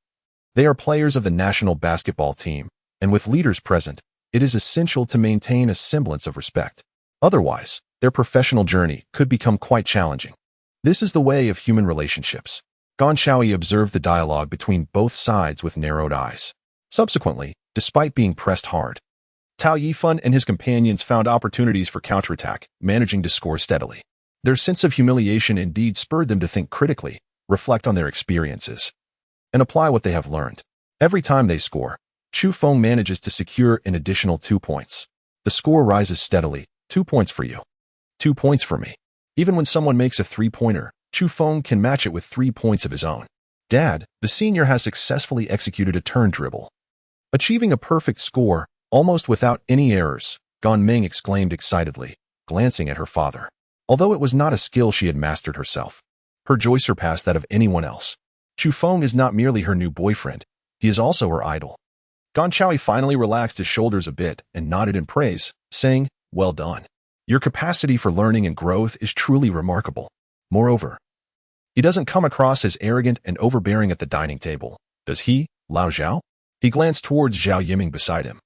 they are players of the national basketball team, and with leaders present, it is essential to maintain a semblance of respect. Otherwise, their professional journey could become quite challenging. This is the way of human relationships. Gan Shaui observed the dialogue between both sides with narrowed eyes. Subsequently, despite being pressed hard, Tao Yifan and his companions found opportunities for counterattack, managing to score steadily. Their sense of humiliation indeed spurred them to think critically, reflect on their experiences, and apply what they have learned. Every time they score, Chu Feng manages to secure an additional 2 points. The score rises steadily, 2 points for you, 2 points for me. Even when someone makes a 3-pointer, Chu Feng can match it with 3 points of his own. Dad, the senior has successfully executed a turn dribble, achieving a perfect score, almost without any errors, Gan Meng exclaimed excitedly, glancing at her father. Although it was not a skill she had mastered herself, her joy surpassed that of anyone else. Chu Feng is not merely her new boyfriend, he is also her idol. Gan Chaui finally relaxed his shoulders a bit and nodded in praise, saying, well done. Your capacity for learning and growth is truly remarkable. Moreover, he doesn't come across as arrogant and overbearing at the dining table, does he, Lao Zhao? He glanced towards Zhao Yiming beside him.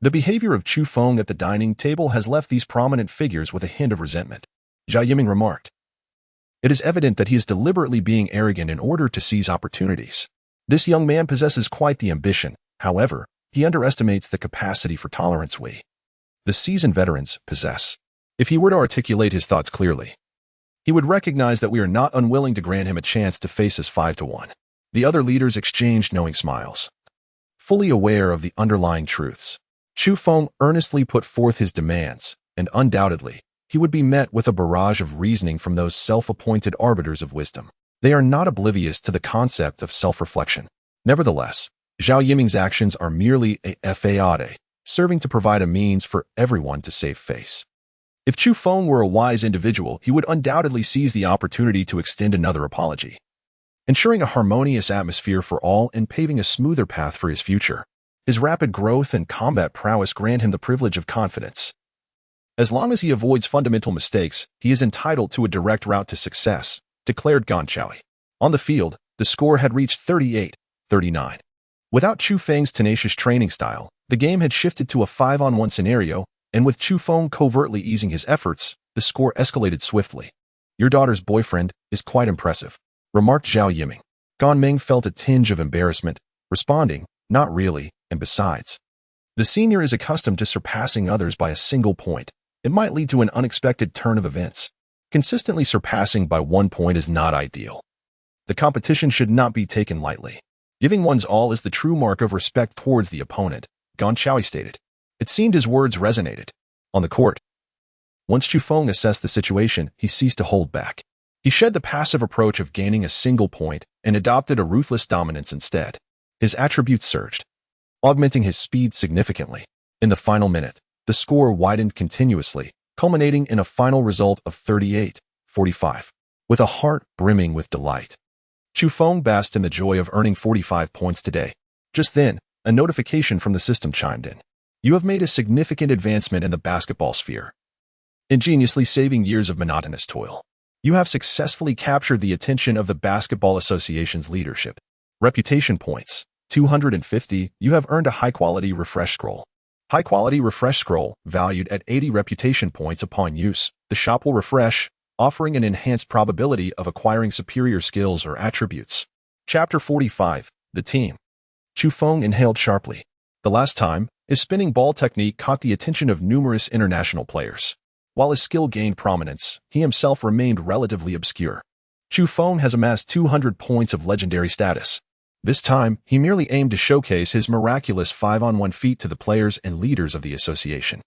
The behavior of Chu Feng at the dining table has left these prominent figures with a hint of resentment. Zhao Yiming remarked. It is evident that he is deliberately being arrogant in order to seize opportunities. This young man possesses quite the ambition. However, he underestimates the capacity for tolerance the seasoned veterans possess. If he were to articulate his thoughts clearly, he would recognize that we are not unwilling to grant him a chance to face us 5-1. The other leaders exchanged knowing smiles. Fully aware of the underlying truths, Chu Feng earnestly put forth his demands, and undoubtedly, he would be met with a barrage of reasoning from those self-appointed arbiters of wisdom. They are not oblivious to the concept of self-reflection. Nevertheless, Zhao Yiming's actions are merely a facade, serving to provide a means for everyone to save face. If Chu Feng were a wise individual, he would undoubtedly seize the opportunity to extend another apology, ensuring a harmonious atmosphere for all and paving a smoother path for his future. His rapid growth and combat prowess grant him the privilege of confidence. As long as he avoids fundamental mistakes, he is entitled to a direct route to success, declared Gan Chaui. On the field, the score had reached 38-39. Without Chu Feng's tenacious training style, the game had shifted to a 5-on-1 scenario, and with Chu Feng covertly easing his efforts, the score escalated swiftly. Your daughter's boyfriend is quite impressive, remarked Zhao Yiming. Gan Ming felt a tinge of embarrassment, responding, not really, and besides, the senior is accustomed to surpassing others by a single point. It might lead to an unexpected turn of events. Consistently surpassing by 1 point is not ideal. The competition should not be taken lightly. Giving one's all is the true mark of respect towards the opponent, Gan Chaui stated. It seemed his words resonated. On the court, once Chu Feng assessed the situation, he ceased to hold back. He shed the passive approach of gaining a single point and adopted a ruthless dominance instead. His attributes surged, augmenting his speed significantly. In the final minute, the score widened continuously, culminating in a final result of 38-45. With a heart brimming with delight, Chu Feng basked in the joy of earning 45 points today. Just then, a notification from the system chimed in. You have made a significant advancement in the basketball sphere, ingeniously saving years of monotonous toil. You have successfully captured the attention of the Basketball Association's leadership. Reputation points, 250. You have earned a high-quality refresh scroll. High-quality refresh scroll, valued at 80 reputation points upon use. The shop will refresh, offering an enhanced probability of acquiring superior skills or attributes. Chapter 45. The Team. Chu Feng inhaled sharply. The last time, his spinning ball technique caught the attention of numerous international players. While his skill gained prominence, he himself remained relatively obscure. Chu Feng has amassed 200 points of legendary status. This time, he merely aimed to showcase his miraculous 5-on-1 feat to the players and leaders of the association.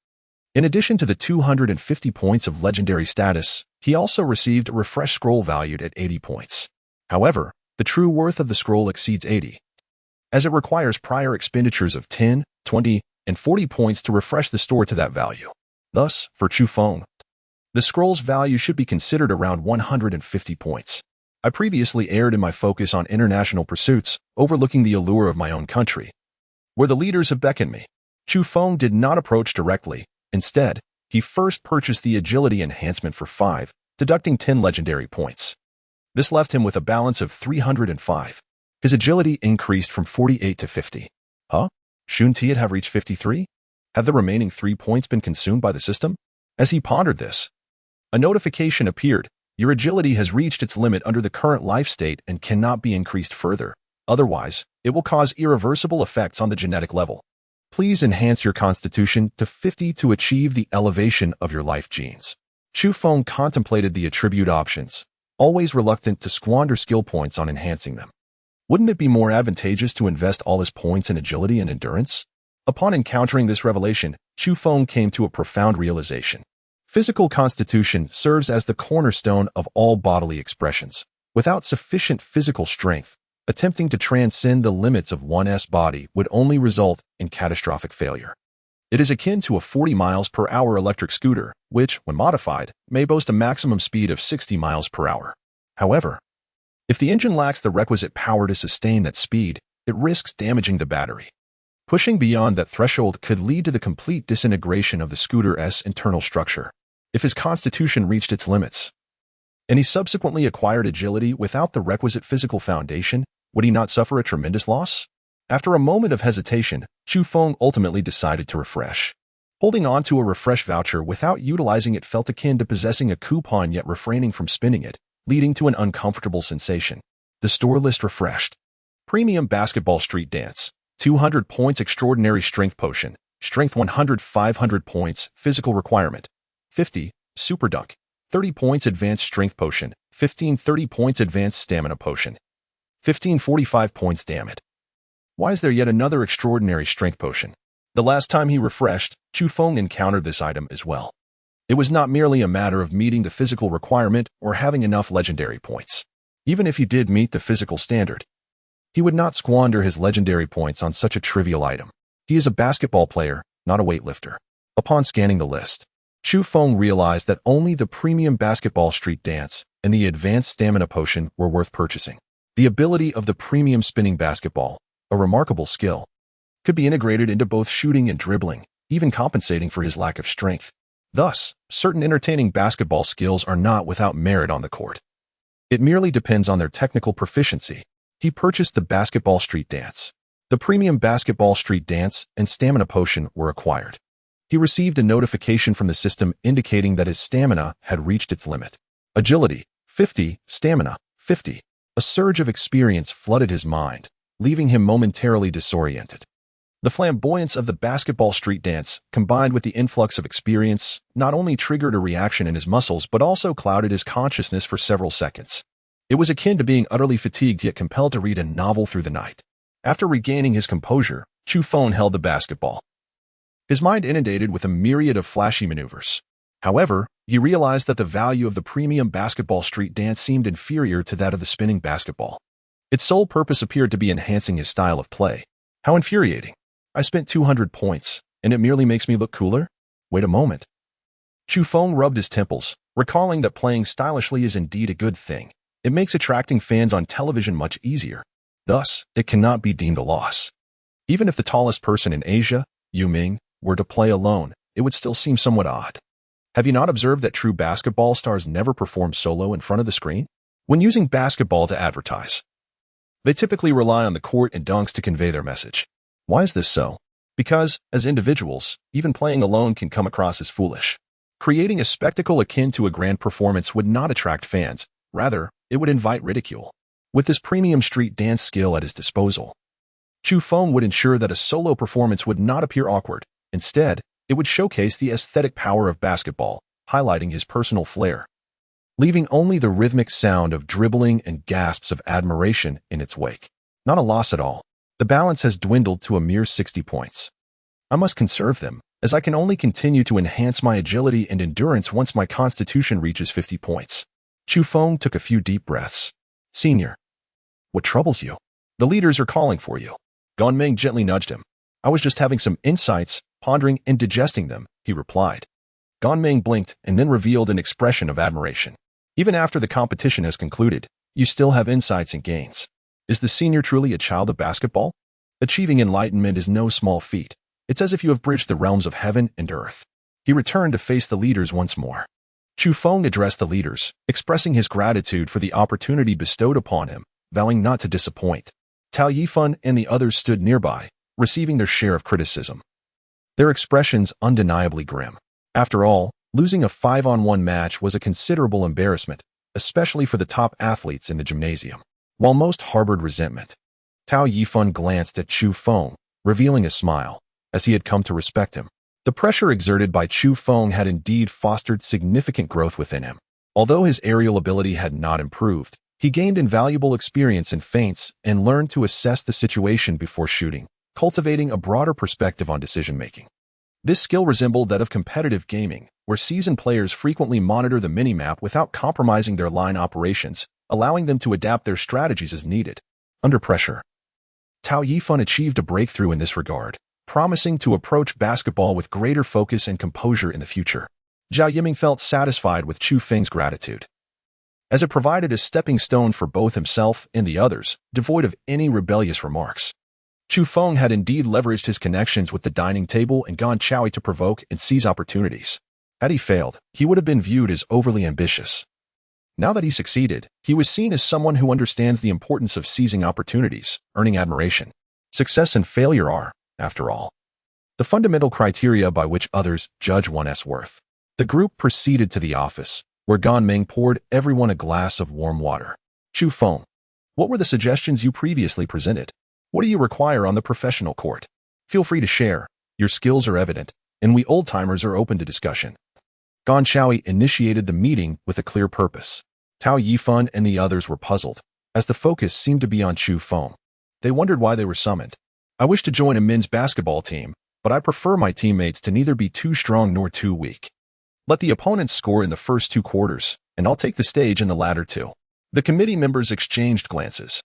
In addition to the 250 points of legendary status, he also received a refresh scroll valued at 80 points. However, the true worth of the scroll exceeds 80, as it requires prior expenditures of 10, 20, and 40 points to refresh the store to that value. Thus, for Chu Feng, the scroll's value should be considered around 150 points. I previously erred in my focus on international pursuits, overlooking the allure of my own country, where the leaders have beckoned me. Chu Feng did not approach directly. Instead, he first purchased the agility enhancement for 5, deducting 10 legendary points. This left him with a balance of 305. His agility increased from 48 to 50. Shouldn't he have reached 53? Had the remaining 3 points been consumed by the system? As he pondered this, a notification appeared. Your agility has reached its limit under the current life state and cannot be increased further. Otherwise, it will cause irreversible effects on the genetic level. Please enhance your constitution to 50 to achieve the elevation of your life genes. Chu Feng contemplated the attribute options, always reluctant to squander skill points on enhancing them. Wouldn't it be more advantageous to invest all his points in agility and endurance? Upon encountering this revelation, Chu Feng came to a profound realization. Physical constitution serves as the cornerstone of all bodily expressions. Without sufficient physical strength, attempting to transcend the limits of one's body would only result in catastrophic failure. It is akin to a 40 miles per hour electric scooter, which, when modified, may boast a maximum speed of 60 miles per hour. However, if the engine lacks the requisite power to sustain that speed, it risks damaging the battery. Pushing beyond that threshold could lead to the complete disintegration of the scooter's internal structure. If his constitution reached its limits, and he subsequently acquired agility without the requisite physical foundation, would he not suffer a tremendous loss? After a moment of hesitation, Chu Feng ultimately decided to refresh. Holding on to a refresh voucher without utilizing it felt akin to possessing a coupon yet refraining from spinning it, leading to an uncomfortable sensation. The store list refreshed. Premium basketball street dance. 200 points extraordinary strength potion. Strength 100 500 points physical requirement. 50 super dunk. 30 points advanced strength potion. 15 30 points advanced stamina potion. 15 45 points damn it. Why is there yet another extraordinary strength potion? The last time he refreshed, Chu Feng encountered this item as well. It was not merely a matter of meeting the physical requirement or having enough legendary points. Even if he did meet the physical standard, he would not squander his legendary points on such a trivial item. He is a basketball player, not a weightlifter. Upon scanning the list, Chu Feng realized that only the premium basketball street dance and the advanced stamina potion were worth purchasing. The ability of the premium spinning basketball, a remarkable skill, could be integrated into both shooting and dribbling, even compensating for his lack of strength. Thus, certain entertaining basketball skills are not without merit on the court. It merely depends on their technical proficiency. He purchased the basketball street dance. The premium basketball street dance and stamina potion were acquired. He received a notification from the system indicating that his stamina had reached its limit. Agility, 50, stamina, 50. A surge of experience flooded his mind, leaving him momentarily disoriented. The flamboyance of the basketball street dance, combined with the influx of experience, not only triggered a reaction in his muscles but also clouded his consciousness for several seconds. It was akin to being utterly fatigued yet compelled to read a novel through the night. After regaining his composure, Chu Feng held the basketball. His mind inundated with a myriad of flashy maneuvers. However, he realized that the value of the premium basketball street dance seemed inferior to that of the spinning basketball. Its sole purpose appeared to be enhancing his style of play. How infuriating. I spent 200 points, and it merely makes me look cooler? Wait a moment. Chu Feng rubbed his temples, recalling that playing stylishly is indeed a good thing. It makes attracting fans on television much easier. Thus, it cannot be deemed a loss. Even if the tallest person in Asia, Yu Ming, were to play alone, it would still seem somewhat odd. Have you not observed that true basketball stars never perform solo in front of the screen? When using basketball to advertise, they typically rely on the court and dunks to convey their message. Why is this so? Because, as individuals, even playing alone can come across as foolish. Creating a spectacle akin to a grand performance would not attract fans. Rather, it would invite ridicule. With this premium street dance skill at his disposal, Chu Feng would ensure that a solo performance would not appear awkward. Instead, it would showcase the aesthetic power of basketball, highlighting his personal flair, leaving only the rhythmic sound of dribbling and gasps of admiration in its wake. Not a loss at all. The balance has dwindled to a mere 60 points. I must conserve them, as I can only continue to enhance my agility and endurance once my constitution reaches 50 points. Chu Feng took a few deep breaths. Senior, what troubles you? The leaders are calling for you. Gan Meng gently nudged him. I was just having some insights, pondering and digesting them, he replied. Gan Meng blinked and then revealed an expression of admiration. Even after the competition has concluded, you still have insights and gains. Is the senior truly a child of basketball? Achieving enlightenment is no small feat. It's as if you have bridged the realms of heaven and earth. He returned to face the leaders once more. Chu Feng addressed the leaders, expressing his gratitude for the opportunity bestowed upon him, vowing not to disappoint. Tao Yifan and the others stood nearby, receiving their share of criticism. Their expressions undeniably grim. After all, losing a 5-on-1 match was a considerable embarrassment, especially for the top athletes in the gymnasium. While most harbored resentment, Tao Yifan glanced at Chu Feng, revealing a smile, as he had come to respect him. The pressure exerted by Chu Feng had indeed fostered significant growth within him. Although his aerial ability had not improved, he gained invaluable experience in feints and learned to assess the situation before shooting, cultivating a broader perspective on decision-making. This skill resembled that of competitive gaming, where seasoned players frequently monitor the minimap without compromising their line operations, allowing them to adapt their strategies as needed. Under pressure, Tao Yifan achieved a breakthrough in this regard, promising to approach basketball with greater focus and composure in the future. Zhao Yiming felt satisfied with Chu Feng's gratitude, as it provided a stepping stone for both himself and the others, devoid of any rebellious remarks. Chu Feng had indeed leveraged his connections with the dining table and gone chowy to provoke and seize opportunities. Had he failed, he would have been viewed as overly ambitious. Now that he succeeded, he was seen as someone who understands the importance of seizing opportunities, earning admiration. Success and failure are, after all, the fundamental criteria by which others judge one's worth. The group proceeded to the office, where Gan Meng poured everyone a glass of warm water. Chu Feng, what were the suggestions you previously presented? What do you require on the professional court? Feel free to share. Your skills are evident, and we old-timers are open to discussion. Gan Shaoi initiated the meeting with a clear purpose. Tao Yifan and the others were puzzled, as the focus seemed to be on Chu Feng. They wondered why they were summoned. I wish to join a men's basketball team, but I prefer my teammates to neither be too strong nor too weak. Let the opponents score in the first 2 quarters, and I'll take the stage in the latter 2. The committee members exchanged glances,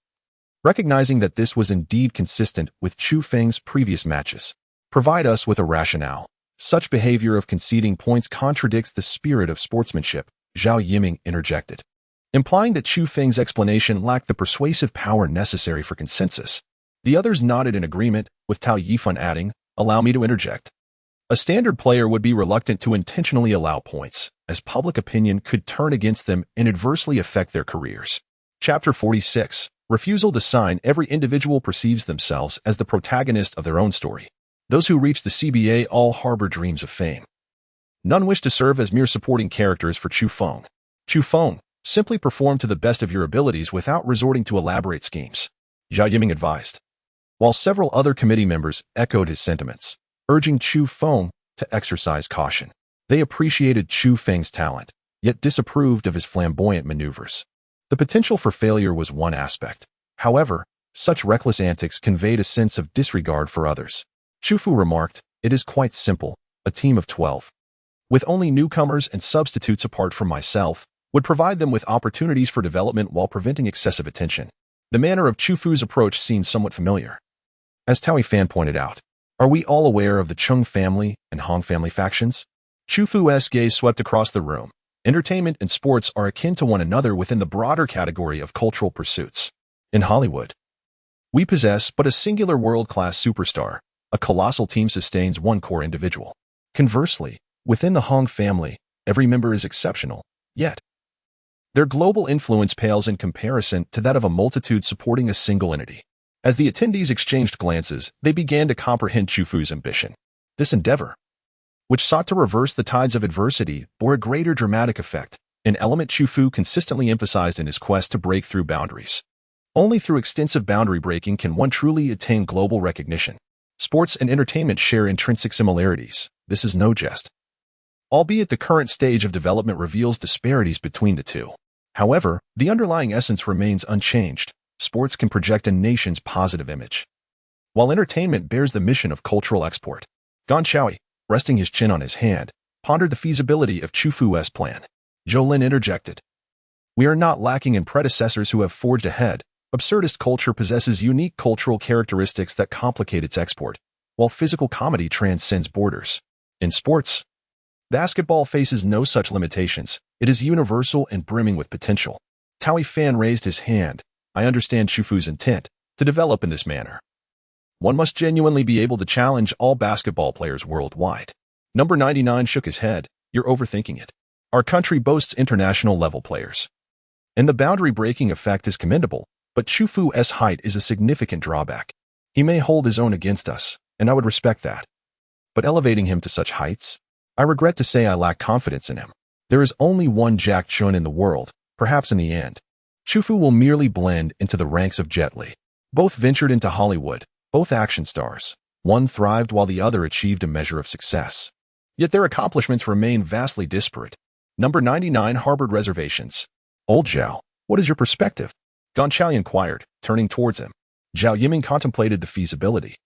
recognizing that this was indeed consistent with Chu Feng's previous matches. Provide us with a rationale. Such behavior of conceding points contradicts the spirit of sportsmanship, Zhao Yiming interjected, implying that Chu Feng's explanation lacked the persuasive power necessary for consensus. The others nodded in agreement, with Tao Yifan adding, "Allow me to interject." A standard player would be reluctant to intentionally allow points, as public opinion could turn against them and adversely affect their careers. Chapter 46. Refusal to sign. Every individual perceives themselves as the protagonist of their own story. Those who reach the CBA all harbor dreams of fame. None wish to serve as mere supporting characters for Chu Feng. Chu Feng, simply perform to the best of your abilities without resorting to elaborate schemes, Zhao Yiming advised, while several other committee members echoed his sentiments, urging Chu Feng to exercise caution. They appreciated Chu Feng's talent, yet disapproved of his flamboyant maneuvers. The potential for failure was one aspect. However, such reckless antics conveyed a sense of disregard for others. Chu Fu remarked, "It is quite simple. A team of 12, with only newcomers and substitutes apart from myself, would provide them with opportunities for development while preventing excessive attention." The manner of Chu Fu's approach seemed somewhat familiar. As Tao Yifan pointed out, are we all aware of the Chung family and Hong family factions? Chu Fu's gaze swept across the room. Entertainment and sports are akin to one another within the broader category of cultural pursuits. In Hollywood, we possess but a singular world-class superstar. A colossal team sustains one core individual. Conversely, within the Hong family, every member is exceptional, yet their global influence pales in comparison to that of a multitude supporting a single entity. As the attendees exchanged glances, they began to comprehend Chu Fu's ambition. This endeavor, which sought to reverse the tides of adversity, bore a greater dramatic effect, an element Chu Fu consistently emphasized in his quest to break through boundaries. Only through extensive boundary breaking can one truly attain global recognition. Sports and entertainment share intrinsic similarities. This is no jest. Albeit the current stage of development reveals disparities between the two. However, the underlying essence remains unchanged. Sports can project a nation's positive image, while entertainment bears the mission of cultural export. Gan Shaoi, resting his chin on his hand, pondered the feasibility of Chu Fu's plan. Zhou Lin interjected, "We are not lacking in predecessors who have forged ahead. Absurdist culture possesses unique cultural characteristics that complicate its export, while physical comedy transcends borders. In sports, basketball faces no such limitations. It is universal and brimming with potential." Tao Yifan raised his hand. "I understand Chu Fu's intent to develop in this manner. One must genuinely be able to challenge all basketball players worldwide." Number 99 shook his head. "You're overthinking it. Our country boasts international-level players, and the boundary-breaking effect is commendable, but Chu Fu's height is a significant drawback. He may hold his own against us, and I would respect that. But elevating him to such heights? I regret to say I lack confidence in him. There is only one Jack Chun in the world. Perhaps in the end, Chu Fu will merely blend into the ranks of Jet Li." Both ventured into Hollywood, both action stars. One thrived while the other achieved a measure of success. Yet their accomplishments remain vastly disparate. Number 99 harbored reservations. "Old Zhao, what is your perspective?" Gan Shaoi inquired, turning towards him. Zhao Yiming contemplated the feasibility.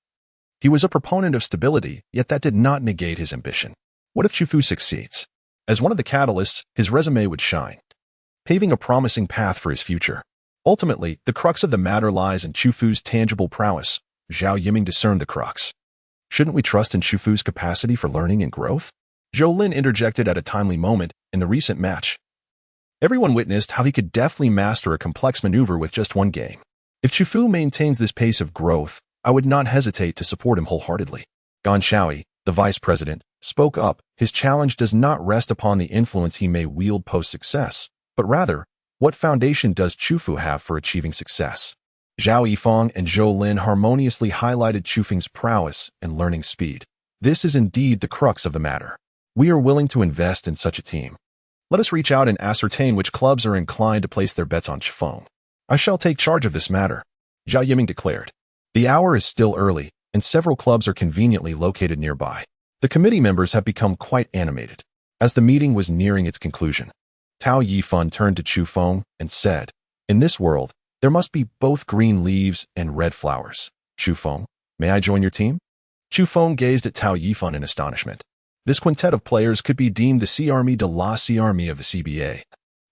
He was a proponent of stability, yet that did not negate his ambition. What if Chu Fu succeeds? As one of the catalysts, his resume would shine, paving a promising path for his future. Ultimately, the crux of the matter lies in Chu Fu's tangible prowess. Zhao Yiming discerned the crux. Shouldn't we trust in Chu Fu's capacity for learning and growth? Zhou Lin interjected at a timely moment in the recent match. Everyone witnessed how he could deftly master a complex maneuver with just one game. If Chu Fu maintains this pace of growth, I would not hesitate to support him wholeheartedly. Gan Shaoi, the vice president, spoke up. His challenge does not rest upon the influence he may wield post-success, but rather, what foundation does Chu Fu have for achieving success? Zhao Yifeng and Zhou Lin harmoniously highlighted Chu Feng's prowess and learning speed. This is indeed the crux of the matter. We are willing to invest in such a team. Let us reach out and ascertain which clubs are inclined to place their bets on Chu Feng. I shall take charge of this matter, Zhao Yiming declared. The hour is still early, and several clubs are conveniently located nearby. The committee members have become quite animated. As the meeting was nearing its conclusion, Tao Yifeng turned to Chu Feng and said, "In this world, there must be both green leaves and red flowers. Chu Feng, may I join your team?" Chu Feng gazed at Tao Yifeng in astonishment. This quintet of players could be deemed the C-Army de la C-Army of the CBA,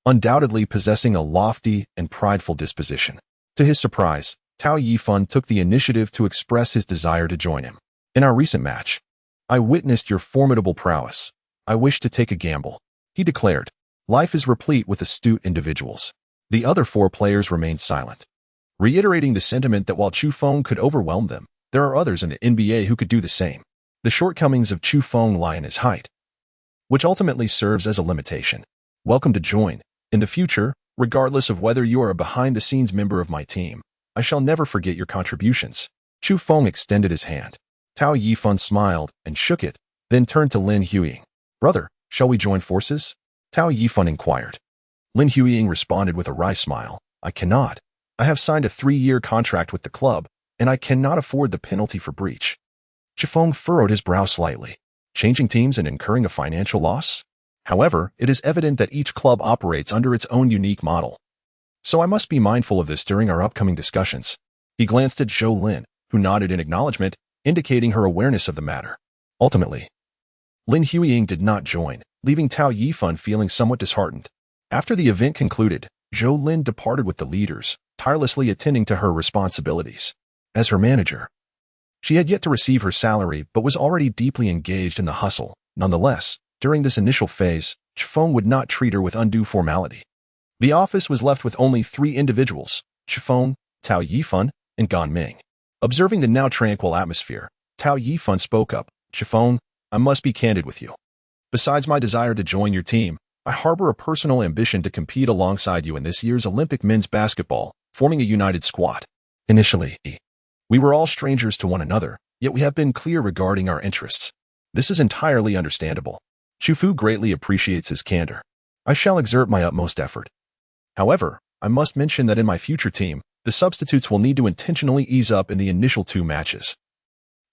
undoubtedly possessing a lofty and prideful disposition. To his surprise, Tao Yifeng took the initiative to express his desire to join him. "In our recent match, I witnessed your formidable prowess. I wish to take a gamble," he declared. Life is replete with astute individuals. The other four players remained silent, reiterating the sentiment that while Chu Feng could overwhelm them, there are others in the NBA who could do the same. The shortcomings of Chu Feng lie in his height, which ultimately serves as a limitation. Welcome to join. In the future, regardless of whether you are a behind-the-scenes member of my team, I shall never forget your contributions. Chu Feng extended his hand. Tao Yifeng smiled and shook it, then turned to Lin Huiying. "Brother, shall we join forces?" Tao Yifeng inquired. Lin Huiying responded with a wry smile. "I cannot. I have signed a 3-year contract with the club, and I cannot afford the penalty for breach." Chu Feng furrowed his brow slightly. Changing teams and incurring a financial loss? However, it is evident that each club operates under its own unique model. So I must be mindful of this during our upcoming discussions. He glanced at Zhou Lin, who nodded in acknowledgement, indicating her awareness of the matter. Ultimately, Lin Huiying did not join, leaving Tao Yifeng feeling somewhat disheartened. After the event concluded, Zhou Lin departed with the leaders, tirelessly attending to her responsibilities. As her manager, she had yet to receive her salary but was already deeply engaged in the hustle. Nonetheless, during this initial phase, Chu Feng would not treat her with undue formality. The office was left with only 3 individuals, Chu Feng, Tao Yifeng, and Gan Ming. Observing the now tranquil atmosphere, Tao Yifeng spoke up. "Chu Feng, I must be candid with you. Besides my desire to join your team, I harbor a personal ambition to compete alongside you in this year's Olympic men's basketball, forming a united squad. Initially, we were all strangers to one another, yet we have been clear regarding our interests. This is entirely understandable. Chu Fu greatly appreciates his candor. I shall exert my utmost effort. However, I must mention that in my future team, the substitutes will need to intentionally ease up in the initial 2 matches,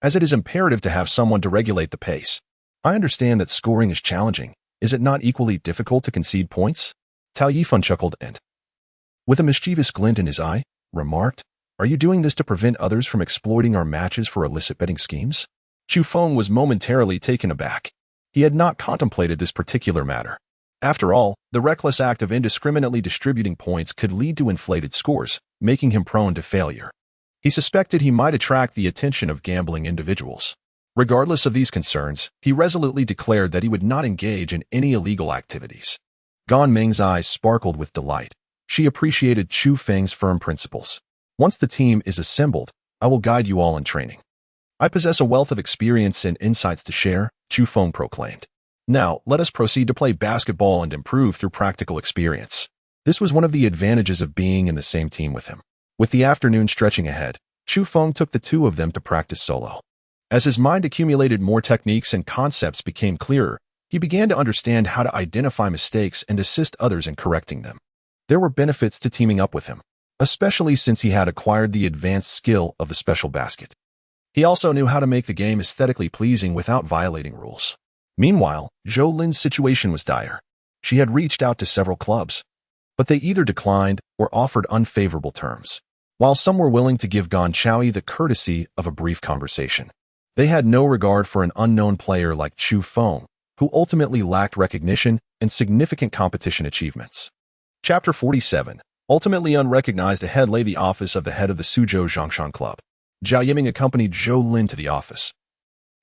as it is imperative to have someone to regulate the pace. I understand that scoring is challenging. Is it not equally difficult to concede points?" Tao Yifeng chuckled and, with a mischievous glint in his eye, remarked, "Are you doing this to prevent others from exploiting our matches for illicit betting schemes?" Chu Feng was momentarily taken aback. He had not contemplated this particular matter. After all, the reckless act of indiscriminately distributing points could lead to inflated scores, making him prone to failure. He suspected he might attract the attention of gambling individuals. Regardless of these concerns, he resolutely declared that he would not engage in any illegal activities. Gan Ming's eyes sparkled with delight. She appreciated Chu Feng's firm principles. "Once the team is assembled, I will guide you all in training. I possess a wealth of experience and insights to share," Chu Feng proclaimed. "Now, let us proceed to play basketball and improve through practical experience." This was one of the advantages of being in the same team with him. With the afternoon stretching ahead, Chu Feng took the 2 of them to practice solo. As his mind accumulated more techniques and concepts became clearer, he began to understand how to identify mistakes and assist others in correcting them. There were benefits to teaming up with him, especially since he had acquired the advanced skill of the special basket. He also knew how to make the game aesthetically pleasing without violating rules. Meanwhile, Zhou Lin's situation was dire. She had reached out to several clubs, but they either declined or offered unfavorable terms. While some were willing to give Gan Chaoyi the courtesy of a brief conversation, they had no regard for an unknown player like Chu Feng, who ultimately lacked recognition and significant competition achievements. Chapter 47. Ultimately unrecognized, ahead lay the office of the head of the Suzhou Zhongshan Club. Zhao Yiming accompanied Zhou Lin to the office,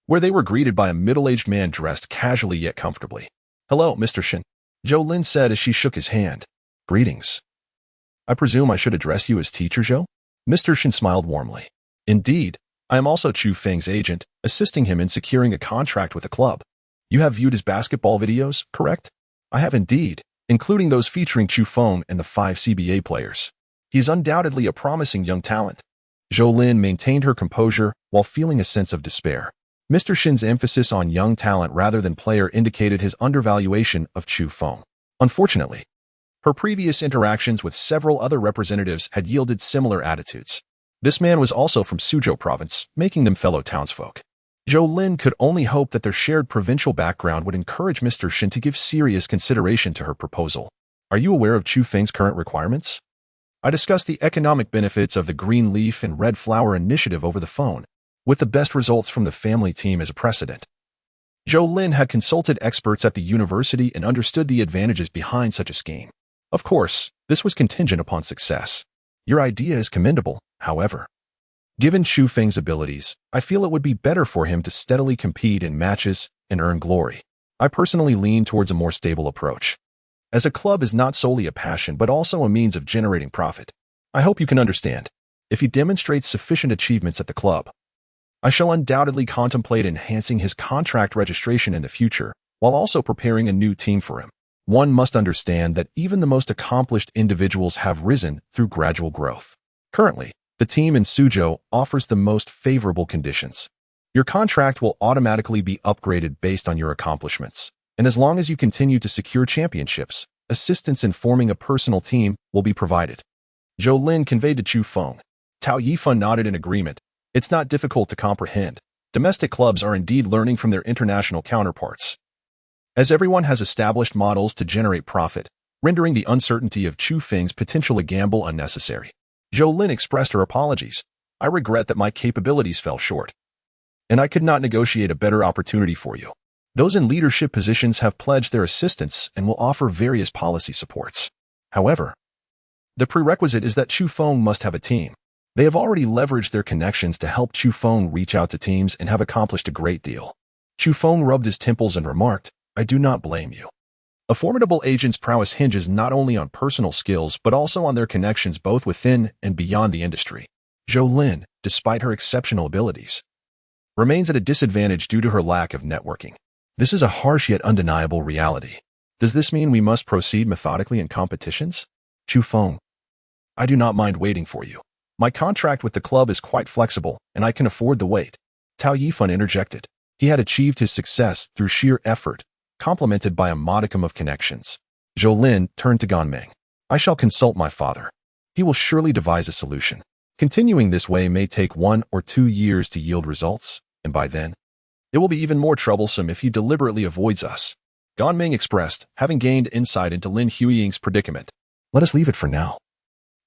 where they were greeted by a middle-aged man dressed casually yet comfortably. "Hello, Mr. Shen," Zhou Lin said as she shook his hand. "Greetings. I presume I should address you as Teacher Zhou?" Mr. Shen smiled warmly. "Indeed, I am also Chu Feng's agent, assisting him in securing a contract with the club. You have viewed his basketball videos, correct?" "I have indeed, including those featuring Chu Feng and the 5 CBA players." He is undoubtedly a promising young talent. Zhou Lin maintained her composure while feeling a sense of despair. Mr. Shin's emphasis on young talent rather than player indicated his undervaluation of Chu Feng. Unfortunately, her previous interactions with several other representatives had yielded similar attitudes. This man was also from Suzhou province, making them fellow townsfolk. Zhou Lin could only hope that their shared provincial background would encourage Mr. Shin to give serious consideration to her proposal. Are you aware of Chu Feng's current requirements? I discussed the economic benefits of the green leaf and red flower initiative over the phone, with the best results from the family team as a precedent. Zhou Lin had consulted experts at the university and understood the advantages behind such a scheme. Of course, this was contingent upon success. Your idea is commendable, however. Given Chu Feng's abilities, I feel it would be better for him to steadily compete in matches and earn glory. I personally lean towards a more stable approach, as a club is not solely a passion but also a means of generating profit. I hope you can understand. If he demonstrates sufficient achievements at the club, I shall undoubtedly contemplate enhancing his contract registration in the future, while also preparing a new team for him. One must understand that even the most accomplished individuals have risen through gradual growth. Currently, the team in Suzhou offers the most favorable conditions. Your contract will automatically be upgraded based on your accomplishments, and as long as you continue to secure championships, assistance in forming a personal team will be provided. Zhou Lin conveyed to Chu Feng. Tao Yifan nodded in agreement. It's not difficult to comprehend. Domestic clubs are indeed learning from their international counterparts, as everyone has established models to generate profit, rendering the uncertainty of Chu Feng's potential a gamble unnecessary. Zhou Lin expressed her apologies. I regret that my capabilities fell short, and I could not negotiate a better opportunity for you. Those in leadership positions have pledged their assistance and will offer various policy supports. However, the prerequisite is that Chu Feng must have a team. They have already leveraged their connections to help Chu Feng reach out to teams and have accomplished a great deal. Chu Feng rubbed his temples and remarked, I do not blame you. A formidable agent's prowess hinges not only on personal skills but also on their connections both within and beyond the industry. Zhou Lin, despite her exceptional abilities, remains at a disadvantage due to her lack of networking. This is a harsh yet undeniable reality. Does this mean we must proceed methodically in competitions? Chu Feng, I do not mind waiting for you. My contract with the club is quite flexible, and I can afford the wait. Tao Yifan interjected. He had achieved his success through sheer effort, complemented by a modicum of connections. Zhou Lin turned to Ganmeng. I shall consult my father. He will surely devise a solution. Continuing this way may take 1 or 2 years to yield results, and by then, it will be even more troublesome if he deliberately avoids us. Ganmeng expressed, having gained insight into Lin Huiying's predicament. Let us leave it for now.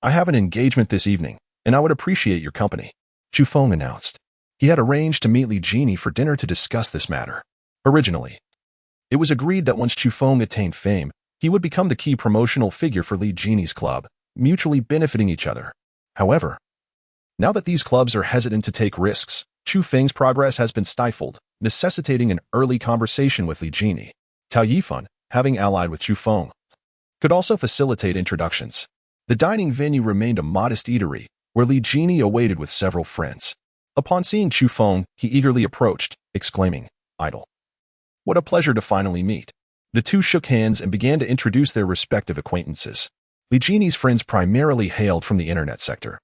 I have an engagement this evening, and I would appreciate your company, Chu Feng announced. He had arranged to meet Li Jini for dinner to discuss this matter. Originally, it was agreed that once Chu Feng attained fame, he would become the key promotional figure for Li Jini's club, mutually benefiting each other. However, now that these clubs are hesitant to take risks, Chu Feng's progress has been stifled, necessitating an early conversation with Li Jini. Tao Yifan, having allied with Chu Feng, could also facilitate introductions. The dining venue remained a modest eatery, where Li Jini awaited with several friends. Upon seeing Chu Feng, he eagerly approached, exclaiming, Idol. What a pleasure to finally meet. The two shook hands and began to introduce their respective acquaintances. Li Jini's friends primarily hailed from the internet sector,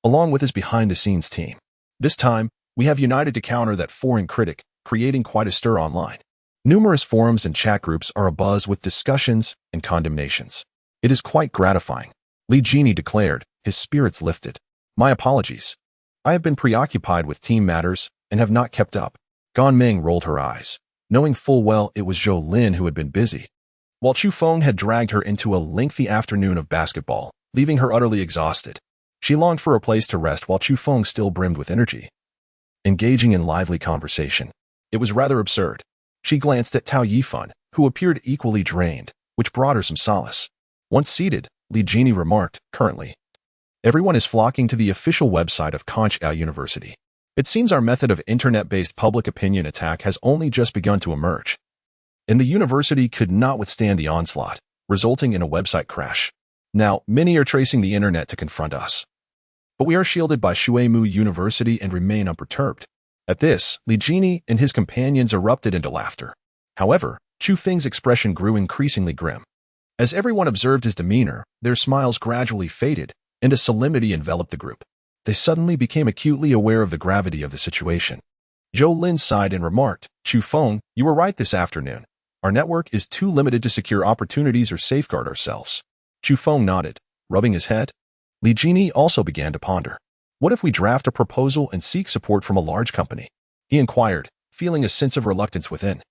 along with his behind-the-scenes team. This time, we have united to counter that foreign critic, creating quite a stir online. Numerous forums and chat groups are abuzz with discussions and condemnations. It is quite gratifying, Li Jini declared, his spirits lifted. My apologies. I have been preoccupied with team matters and have not kept up. Ganmeng rolled her eyes, knowing full well it was Zhou Lin who had been busy, while Chu Feng had dragged her into a lengthy afternoon of basketball, leaving her utterly exhausted. She longed for a place to rest while Chu Feng still brimmed with energy, engaging in lively conversation. It was rather absurd. She glanced at Tao Yifan, who appeared equally drained, which brought her some solace. Once seated, Li Jini remarked, currently, everyone is flocking to the official website of Bohai University. It seems our method of internet-based public opinion attack has only just begun to emerge, and the university could not withstand the onslaught, resulting in a website crash. Now, many are tracing the internet to confront us, but we are shielded by Bohai University and remain unperturbed. At this, Li Jini and his companions erupted into laughter. However, Chu Feng's expression grew increasingly grim. As everyone observed his demeanor, their smiles gradually faded, and a solemnity enveloped the group. They suddenly became acutely aware of the gravity of the situation. Zhou Lin sighed and remarked, "Chu Feng, you were right this afternoon. Our network is too limited to secure opportunities or safeguard ourselves." Chu Feng nodded, rubbing his head. Li Jini also began to ponder. What if we draft a proposal and seek support from a large company? He inquired, feeling a sense of reluctance within.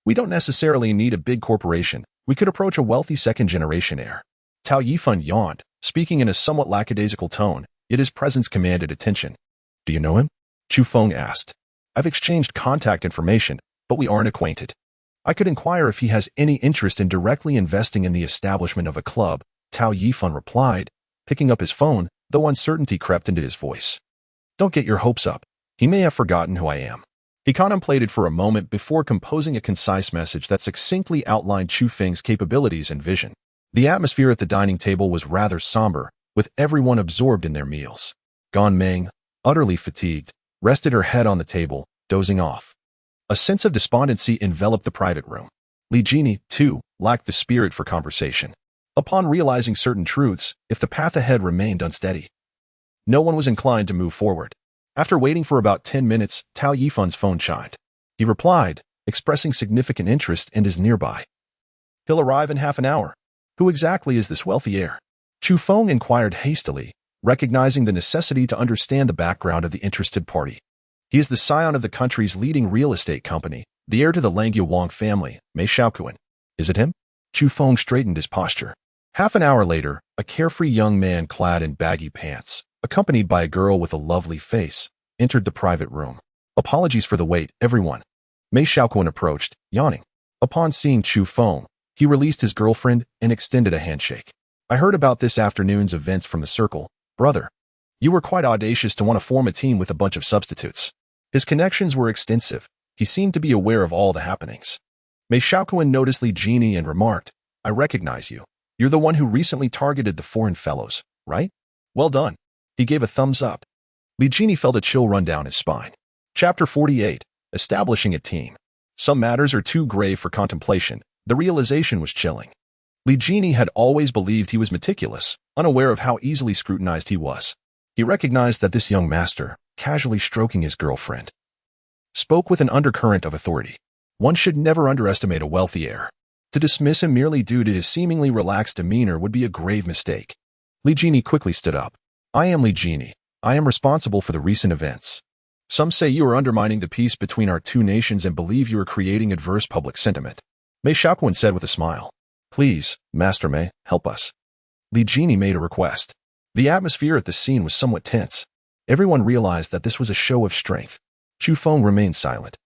We don't necessarily need a big corporation. We could approach a wealthy second-generation heir. Tao Yifan yawned, speaking in a somewhat lackadaisical tone, yet his presence commanded attention. Do you know him? Chu Feng asked. I've exchanged contact information, but we aren't acquainted. I could inquire if he has any interest in directly investing in the establishment of a club, Tao Yifan replied, picking up his phone, though uncertainty crept into his voice. Don't get your hopes up. He may have forgotten who I am. He contemplated for a moment before composing a concise message that succinctly outlined Chu Feng's capabilities and vision. The atmosphere at the dining table was rather somber, with everyone absorbed in their meals. Gan Meng, utterly fatigued, rested her head on the table, dozing off. A sense of despondency enveloped the private room. Li Jini, too, lacked the spirit for conversation. Upon realizing certain truths, if the path ahead remained unsteady, no one was inclined to move forward. After waiting for about 10 minutes, Tao Yifan's phone chimed. He replied, expressing significant interest and is nearby. He'll arrive in half an hour. Who exactly is this wealthy heir? Chu Feng inquired hastily, recognizing the necessity to understand the background of the interested party. He is the scion of the country's leading real estate company, the heir to the Langya Wang family, Mei Shaoquan. Is it him? Chu Feng straightened his posture. Half an hour later, a carefree young man clad in baggy pants, accompanied by a girl with a lovely face, entered the private room. Apologies for the wait, everyone. Mei Shaoquan approached, yawning. Upon seeing Chu Feng, he released his girlfriend and extended a handshake. I heard about this afternoon's events from the circle, brother. You were quite audacious to want to form a team with a bunch of substitutes. His connections were extensive. He seemed to be aware of all the happenings. Mei Shaoquan noticed Li Jini and remarked, I recognize you. You're the one who recently targeted the foreign fellows, right? Well done. He gave a thumbs up. Li Jini felt a chill run down his spine. Chapter 48. Establishing a team. Some matters are too grave for contemplation. The realization was chilling. Li Jini had always believed he was meticulous, unaware of how easily scrutinized he was. He recognized that this young master, casually stroking his girlfriend, spoke with an undercurrent of authority. One should never underestimate a wealthy heir. To dismiss him merely due to his seemingly relaxed demeanor would be a grave mistake. Li Jini quickly stood up. I am Li Jini. I am responsible for the recent events. Some say you are undermining the peace between our two nations and believe you are creating adverse public sentiment. Mei Shaoquan said with a smile. Please, Master Mei, help us. Li Jini made a request. The atmosphere at the scene was somewhat tense. Everyone realized that this was a show of strength. Chu Feng remained silent.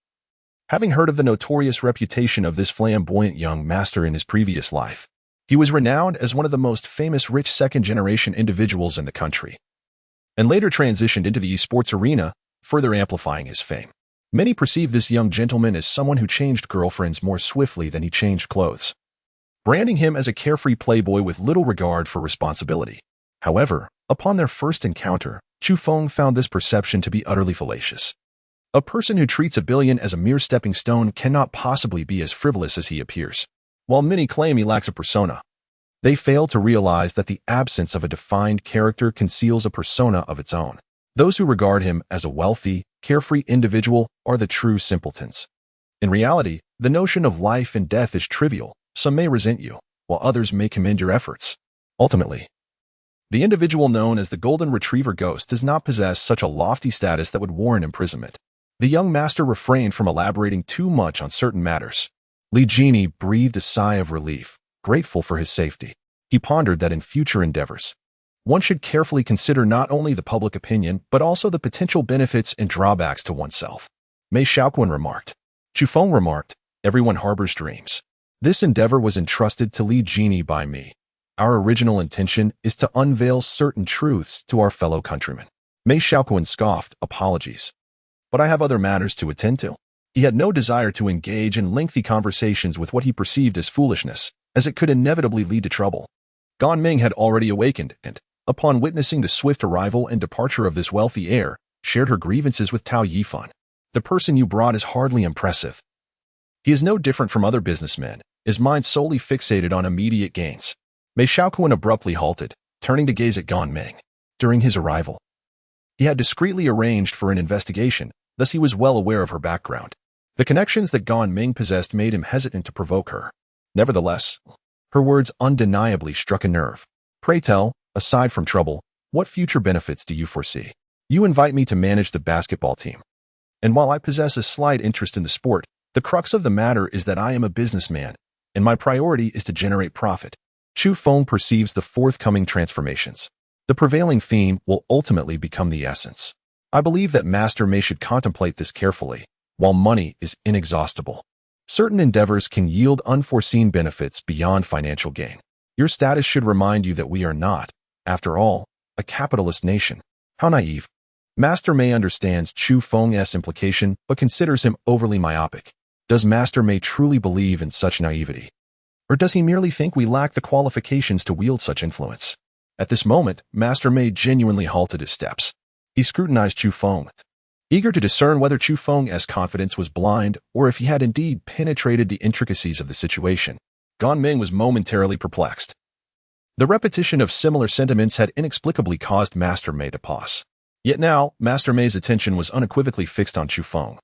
Having heard of the notorious reputation of this flamboyant young master in his previous life, he was renowned as one of the most famous rich second-generation individuals in the country, and later transitioned into the esports arena, further amplifying his fame. Many perceived this young gentleman as someone who changed girlfriends more swiftly than he changed clothes, branding him as a carefree playboy with little regard for responsibility. However, upon their first encounter, Chu Feng found this perception to be utterly fallacious. A person who treats a billion as a mere stepping stone cannot possibly be as frivolous as he appears. While many claim he lacks a persona, they fail to realize that the absence of a defined character conceals a persona of its own. Those who regard him as a wealthy, carefree individual are the true simpletons. In reality, the notion of life and death is trivial. Some may resent you, while others may commend your efforts. Ultimately, the individual known as the Golden Retriever Ghost does not possess such a lofty status that would warrant imprisonment. The young master refrained from elaborating too much on certain matters. Li Jini breathed a sigh of relief, grateful for his safety. He pondered that in future endeavors, one should carefully consider not only the public opinion, but also the potential benefits and drawbacks to oneself. Mei Shaoquan remarked. Chu Feng remarked, everyone harbors dreams. This endeavor was entrusted to Li Jini by me. Our original intention is to unveil certain truths to our fellow countrymen. Mei Shaoquan scoffed, apologies. But I have other matters to attend to. He had no desire to engage in lengthy conversations with what he perceived as foolishness, as it could inevitably lead to trouble. Gan Meng had already awakened and, upon witnessing the swift arrival and departure of this wealthy heir, shared her grievances with Tao Yifan. The person you brought is hardly impressive. He is no different from other businessmen, his mind solely fixated on immediate gains. Mei Shaoquan abruptly halted, turning to gaze at Gan Meng. during his arrival. He had discreetly arranged for an investigation, thus he was well aware of her background. The connections that Gan Ming possessed made him hesitant to provoke her. Nevertheless, her words undeniably struck a nerve. Pray tell, aside from trouble, what future benefits do you foresee? You invite me to manage the basketball team. And while I possess a slight interest in the sport, the crux of the matter is that I am a businessman, and my priority is to generate profit. Chu Feng perceives the forthcoming transformations. The prevailing theme will ultimately become the essence. I believe that Master Mei should contemplate this carefully. While money is inexhaustible, certain endeavors can yield unforeseen benefits beyond financial gain. Your status should remind you that we are not, after all, a capitalist nation. How naive. Master Mei understands Chu Feng's implication but considers him overly myopic. Does Master Mei truly believe in such naivety? Or does he merely think we lack the qualifications to wield such influence? At this moment, Master Mei genuinely halted his steps. He scrutinized Chu Feng, eager to discern whether Chu Feng's confidence was blind or if he had indeed penetrated the intricacies of the situation. Gan Ming was momentarily perplexed. The repetition of similar sentiments had inexplicably caused Master Mei to pause. Yet now, Master Mei's attention was unequivocally fixed on Chu Feng,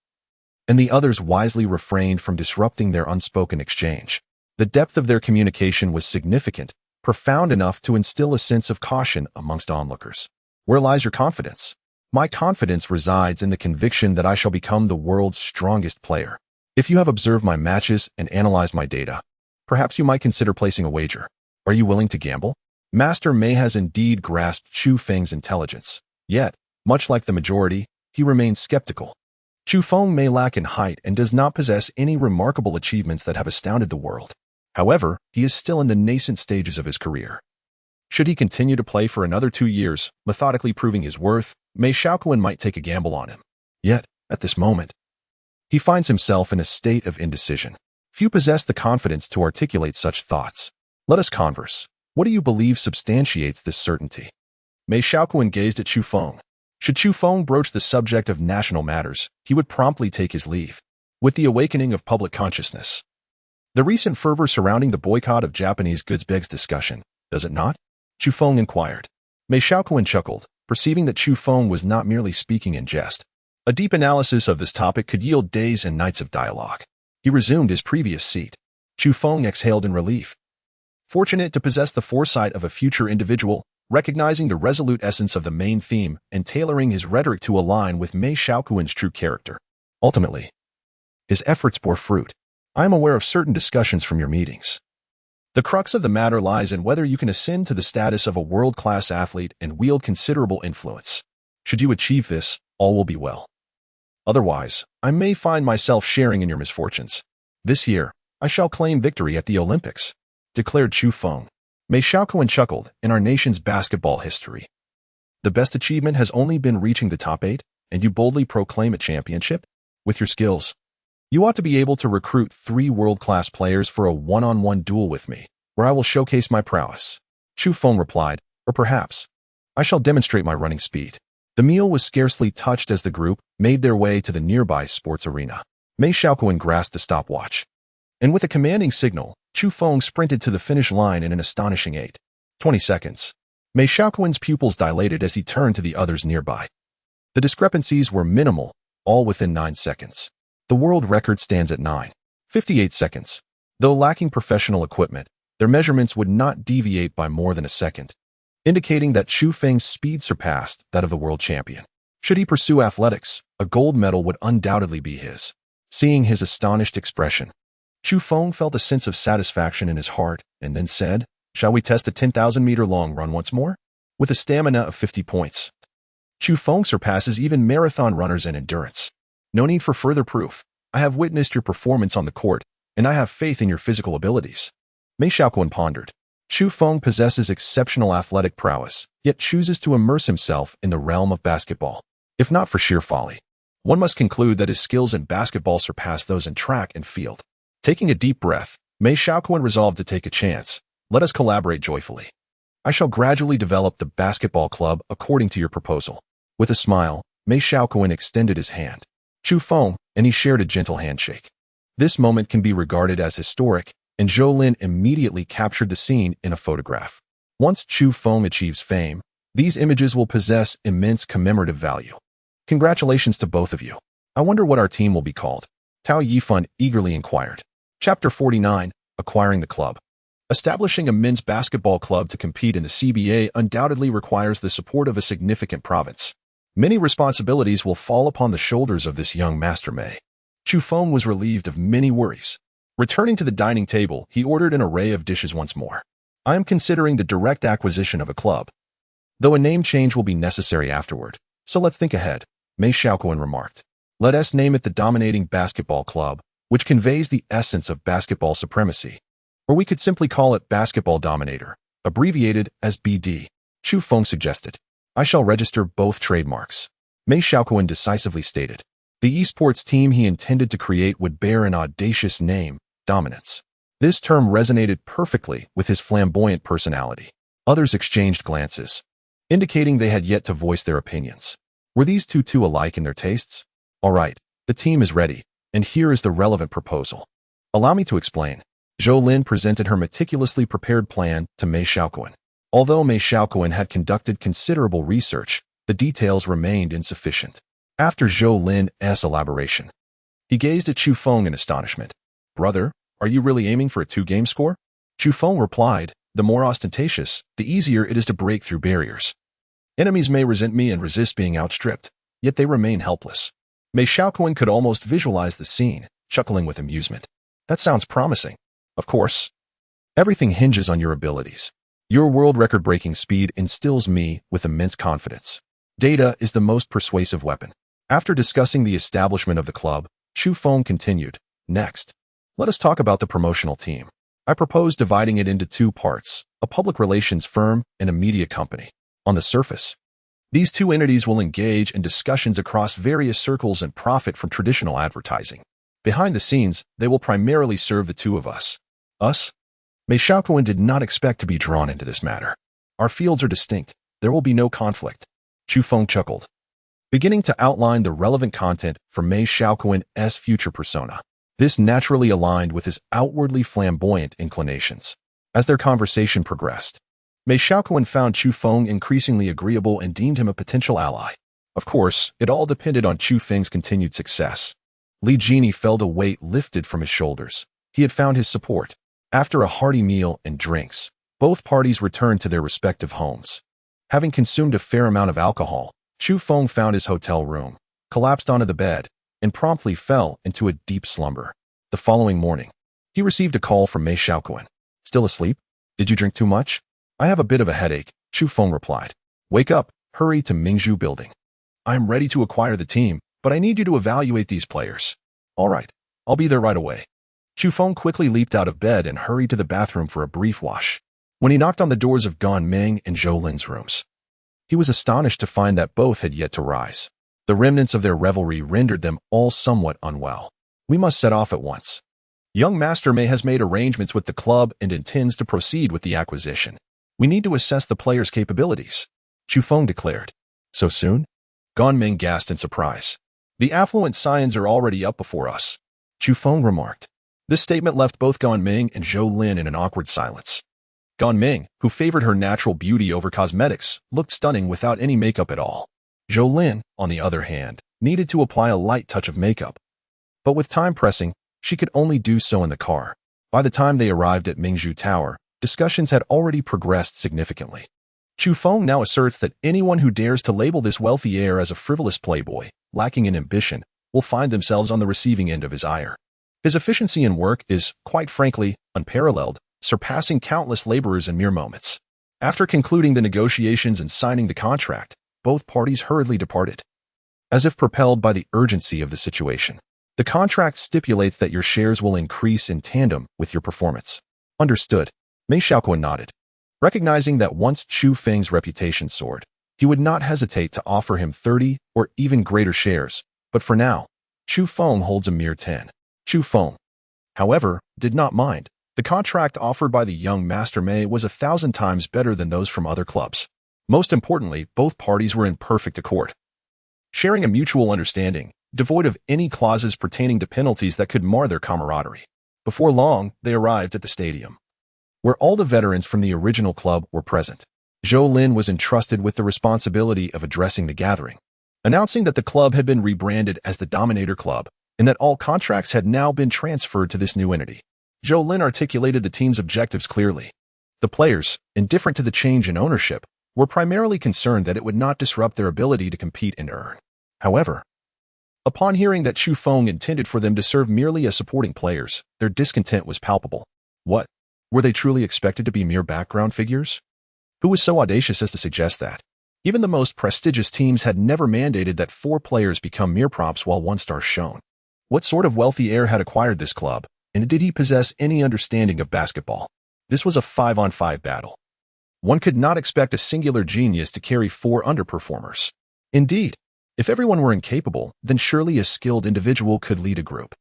and the others wisely refrained from disrupting their unspoken exchange. The depth of their communication was significant, profound enough to instill a sense of caution amongst onlookers. Where lies your confidence? My confidence resides in the conviction that I shall become the world's strongest player. If you have observed my matches and analyzed my data, perhaps you might consider placing a wager. Are you willing to gamble? Master Mei has indeed grasped Chu Feng's intelligence. Yet, much like the majority, he remains skeptical. Chu Feng may lack in height and does not possess any remarkable achievements that have astounded the world. However, he is still in the nascent stages of his career. Should he continue to play for another 2 years, methodically proving his worth, Mei Shaoquan might take a gamble on him. Yet, at this moment, he finds himself in a state of indecision. Few possess the confidence to articulate such thoughts. Let us converse. What do you believe substantiates this certainty? Mei Shaoquan gazed at Chu Feng. Should Chu Feng broach the subject of national matters, he would promptly take his leave. With the awakening of public consciousness, the recent fervor surrounding the boycott of Japanese goods begs discussion, does it not? Chu Feng inquired. Mei Shaoquan chuckled, perceiving that Chu Feng was not merely speaking in jest. A deep analysis of this topic could yield days and nights of dialogue. He resumed his previous seat. Chu Feng exhaled in relief. Fortunate to possess the foresight of a future individual, recognizing the resolute essence of the main theme and tailoring his rhetoric to align with Mei Shaoquan's true character. Ultimately, his efforts bore fruit. I am aware of certain discussions from your meetings. The crux of the matter lies in whether you can ascend to the status of a world-class athlete and wield considerable influence. Should you achieve this, all will be well. Otherwise, I may find myself sharing in your misfortunes. This year, I shall claim victory at the Olympics, declared Chu Feng. Mei Shaoquan chuckled. In our nation's basketball history, the best achievement has only been reaching the top 8, and you boldly proclaim a championship? With your skills, you ought to be able to recruit 3 world-class players for a one-on-one duel with me, where I will showcase my prowess. Chu Feng replied, or perhaps, I shall demonstrate my running speed. The meal was scarcely touched as the group made their way to the nearby sports arena. Mei Shaoquan grasped a stopwatch, and with a commanding signal, Chu Feng sprinted to the finish line in an astonishing 8:20 seconds. Mei Shaoquan's pupils dilated as he turned to the others nearby. The discrepancies were minimal, all within 9 seconds. The world record stands at 9:58 seconds. Though lacking professional equipment, their measurements would not deviate by more than a second, indicating that Chu Feng's speed surpassed that of the world champion. Should he pursue athletics, a gold medal would undoubtedly be his. Seeing his astonished expression, Chu Feng felt a sense of satisfaction in his heart and then said, shall we test a 10,000-meter long run once more? With a stamina of 50 points, Chu Feng surpasses even marathon runners in endurance. No need for further proof. I have witnessed your performance on the court, and I have faith in your physical abilities. Mei Shaoquan pondered. Chu Feng possesses exceptional athletic prowess, yet chooses to immerse himself in the realm of basketball. If not for sheer folly, one must conclude that his skills in basketball surpass those in track and field. Taking a deep breath, Mei Shaoquan resolved to take a chance. Let us collaborate joyfully. I shall gradually develop the basketball club according to your proposal. With a smile, Mei Shaoquan extended his hand. Chu Feng, and he shared a gentle handshake. This moment can be regarded as historic, and Zhou Lin immediately captured the scene in a photograph. Once Chu Feng achieves fame, These images will possess immense commemorative value. Congratulations to both of you. I wonder what our team will be called. Tao Yifun eagerly inquired. Chapter 49, Acquiring the Club. Establishing a men's basketball club to compete in the CBA undoubtedly requires the support of a significant province. Many responsibilities will fall upon the shoulders of this young Master Mei. Chu Feng was relieved of many worries. Returning to the dining table, he ordered an array of dishes once more. I am considering the direct acquisition of a club, though a name change will be necessary afterward. So let's think ahead, Mei Xiaoquan remarked. Let us name it the Dominating Basketball Club, which conveys the essence of basketball supremacy. Or we could simply call it Basketball Dominator, abbreviated as BD. Chu Feng suggested. I shall register both trademarks, Mei Xiaoquan decisively stated. The esports team he intended to create would bear an audacious name, Dominance. This term resonated perfectly with his flamboyant personality. Others exchanged glances, indicating they had yet to voice their opinions. Were these two alike in their tastes? All right, the team is ready, and here is the relevant proposal. Allow me to explain. Zhou Lin presented her meticulously prepared plan to Mei Xiaoquan. Although Mei Xiaoquan had conducted considerable research, the details remained insufficient. After Zhou Lin's elaboration, he gazed at Chu Feng in astonishment. Brother, are you really aiming for a 2-game score? Chu Feng replied, the more ostentatious, the easier it is to break through barriers. Enemies may resent me and resist being outstripped, yet they remain helpless. Mei Xiaoquan could almost visualize the scene, chuckling with amusement. That sounds promising. Of course, everything hinges on your abilities. Your world record-breaking speed instills me with immense confidence. Data is the most persuasive weapon. After discussing the establishment of the club, Chu Feng continued. Next, let us talk about the promotional team. I propose dividing it into 2 parts, a public relations firm and a media company. On the surface, these 2 entities will engage in discussions across various circles and profit from traditional advertising. Behind the scenes, they will primarily serve the 2 of us. Us? Mei Xiaoquan did not expect to be drawn into this matter. Our fields are distinct. There will be no conflict. Chu Feng chuckled, beginning to outline the relevant content for Mei Xiaoquan's future persona. This naturally aligned with his outwardly flamboyant inclinations. As their conversation progressed, Mei Xiaoquan found Chu Feng increasingly agreeable and deemed him a potential ally. Of course, it all depended on Chu Feng's continued success. Li Jini felt a weight lifted from his shoulders. He had found his support. After a hearty meal and drinks, both parties returned to their respective homes. Having consumed a fair amount of alcohol, Chu Feng found his hotel room, collapsed onto the bed, and promptly fell into a deep slumber. The following morning, he received a call from Mei Xiaoquan. Still asleep? Did you drink too much? I have a bit of a headache, Chu Feng replied. Wake up, hurry to Mingzhu building. I am ready to acquire the team, but I need you to evaluate these players. All right, I'll be there right away. Chu Feng quickly leaped out of bed and hurried to the bathroom for a brief wash. When he knocked on the doors of Gan Ming and Zhou Lin's rooms, he was astonished to find that both had yet to rise. The remnants of their revelry rendered them all somewhat unwell. We must set off at once. Young Master Mei has made arrangements with the club and intends to proceed with the acquisition. We need to assess the player's capabilities, Chu Feng declared. So soon? Gan Ming gasped in surprise. The affluent scions are already up before us, Chu Feng remarked. This statement left both Gan Ming and Zhou Lin in an awkward silence. Gan Ming, who favored her natural beauty over cosmetics, looked stunning without any makeup at all. Zhou Lin, on the other hand, needed to apply a light touch of makeup. But with time pressing, she could only do so in the car. By the time they arrived at Mingzhu Tower, discussions had already progressed significantly. Chu Feng now asserts that anyone who dares to label this wealthy heir as a frivolous playboy, lacking in ambition, will find themselves on the receiving end of his ire. His efficiency in work is, quite frankly, unparalleled, surpassing countless laborers in mere moments. After concluding the negotiations and signing the contract, both parties hurriedly departed. As if propelled by the urgency of the situation, the contract stipulates that your shares will increase in tandem with your performance. Understood. Mei Xiaoquan nodded. Recognizing that once Chu Feng's reputation soared, he would not hesitate to offer him 30 or even greater shares, but for now, Chu Feng holds a mere 10. Chu Feng, however, did not mind. The contract offered by the young Master Mei was 1,000 times better than those from other clubs. Most importantly, both parties were in perfect accord, sharing a mutual understanding, devoid of any clauses pertaining to penalties that could mar their camaraderie. Before long, they arrived at the stadium, where all the veterans from the original club were present. Zhou Lin was entrusted with the responsibility of addressing the gathering, announcing that the club had been rebranded as the Dominator Club and that all contracts had now been transferred to this new entity. Zhou Lin articulated the team's objectives clearly. The players, indifferent to the change in ownership, were primarily concerned that it would not disrupt their ability to compete and earn. However, upon hearing that Chu Feng intended for them to serve merely as supporting players, their discontent was palpable. What? Were they truly expected to be mere background figures? Who was so audacious as to suggest that? Even the most prestigious teams had never mandated that 4 players become mere props while 1 star shone. What sort of wealthy heir had acquired this club, and did he possess any understanding of basketball? This was a 5-on-5 battle. One could not expect a singular genius to carry 4 underperformers. Indeed, if everyone were incapable, then surely a skilled individual could lead a group.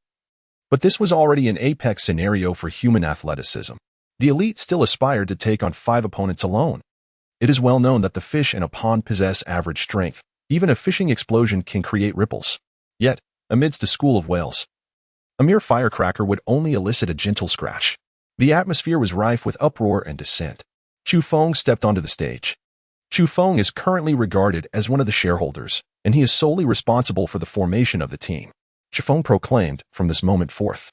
But this was already an apex scenario for human athleticism. The elite still aspired to take on 5 opponents alone. It is well known that the fish in a pond possess average strength. Even a fishing explosion can create ripples. Yet, amidst a school of whales, a mere firecracker would only elicit a gentle scratch. The atmosphere was rife with uproar and dissent. Chu Feng stepped onto the stage. Chu Feng is currently regarded as one of the shareholders, and he is solely responsible for the formation of the team. Chu Feng proclaimed, from this moment forth,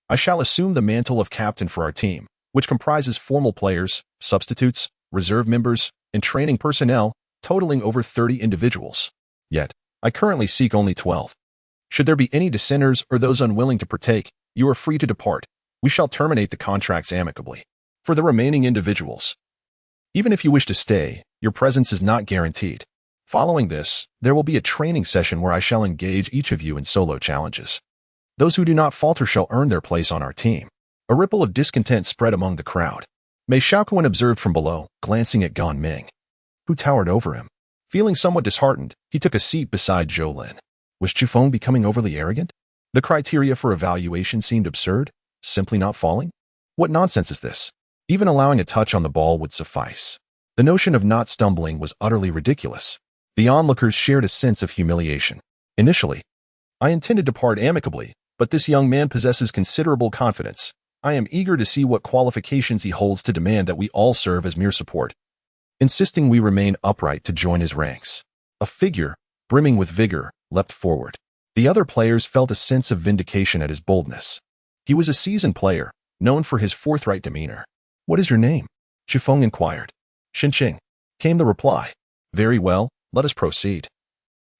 "I shall assume the mantle of captain for our team, which comprises formal players, substitutes, reserve members, and training personnel, totaling over 30 individuals. Yet, I currently seek only 12. Should there be any dissenters or those unwilling to partake, you are free to depart. We shall terminate the contracts amicably. For the remaining individuals, even if you wish to stay, your presence is not guaranteed. Following this, there will be a training session where I shall engage each of you in solo challenges. Those who do not falter shall earn their place on our team." A ripple of discontent spread among the crowd. Mei Xiaoquan observed from below, glancing at Gan Ming, who towered over him. Feeling somewhat disheartened, he took a seat beside Zhou Lin. Was Chu Feng becoming overly arrogant? The criteria for evaluation seemed absurd, simply not falling. What nonsense is this? Even allowing a touch on the ball would suffice. The notion of not stumbling was utterly ridiculous. The onlookers shared a sense of humiliation. Initially, I intended to part amicably, but this young man possesses considerable confidence. I am eager to see what qualifications he holds to demand that we all serve as mere support. Insisting we remain upright to join his ranks. A figure, brimming with vigor, leapt forward. The other players felt a sense of vindication at his boldness. He was a seasoned player, known for his forthright demeanor. "What is your name?" Chu Feng inquired. "Xinqing," came the reply. "Very well, let us proceed.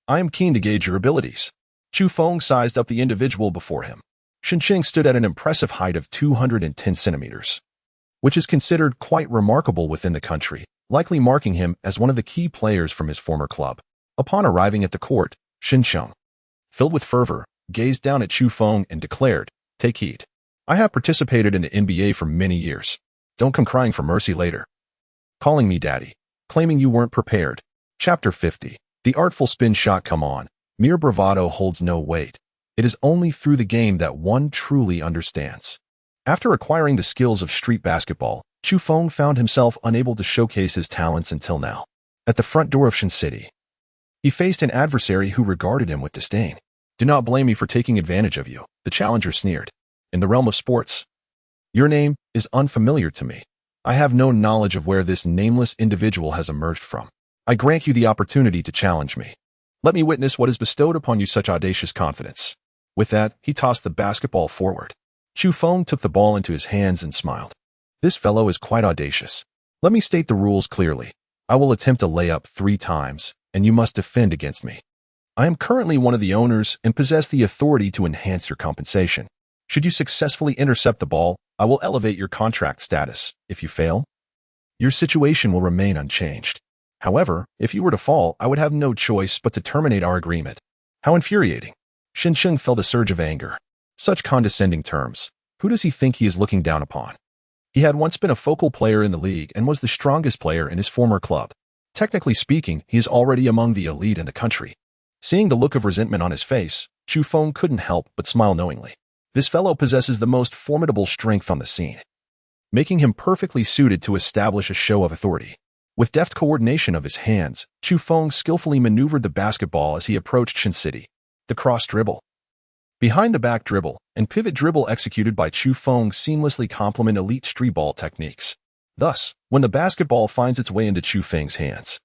I am keen to gauge your abilities." Chu Feng sized up the individual before him. Xinqing stood at an impressive height of 210 centimeters, which is considered quite remarkable within the country, likely marking him as one of the key players from his former club. Upon arriving at the court, Xinqing, filled with fervor, gazed down at Chu Feng and declared, "Take heed. I have participated in the NBA for many years. Don't come crying for mercy later. Calling me daddy, claiming you weren't prepared." Chapter 50. The artful spin shot. Come on. Mere bravado holds no weight. It is only through the game that one truly understands. After acquiring the skills of street basketball, Chu Feng found himself unable to showcase his talents until now. At the front door of Shen City, he faced an adversary who regarded him with disdain. "Do not blame me for taking advantage of you," the challenger sneered. "In the realm of sports, your name is unfamiliar to me. I have no knowledge of where this nameless individual has emerged from. I grant you the opportunity to challenge me. Let me witness what has bestowed upon you such audacious confidence." With that, he tossed the basketball forward. Chu Feng took the ball into his hands and smiled. "This fellow is quite audacious. Let me state the rules clearly. I will attempt a layup 3 times, and you must defend against me. I am currently one of the owners and possess the authority to enhance your compensation. Should you successfully intercept the ball, I will elevate your contract status. If you fail, your situation will remain unchanged. However, if you were to fall, I would have no choice but to terminate our agreement." How infuriating. Xinqing felt a surge of anger. Such condescending terms. Who does he think he is looking down upon? He had once been a focal player in the league and was the strongest player in his former club. Technically speaking, he is already among the elite in the country. Seeing the look of resentment on his face, Chu Feng couldn't help but smile knowingly. This fellow possesses the most formidable strength on the scene, making him perfectly suited to establish a show of authority. With deft coordination of his hands, Chu Feng skillfully maneuvered the basketball as he approached Shen City. The cross dribble, behind the back dribble, and pivot dribble executed by Chu Feng seamlessly complement elite street ball techniques. Thus, when the basketball finds its way into Chu Feng's hands,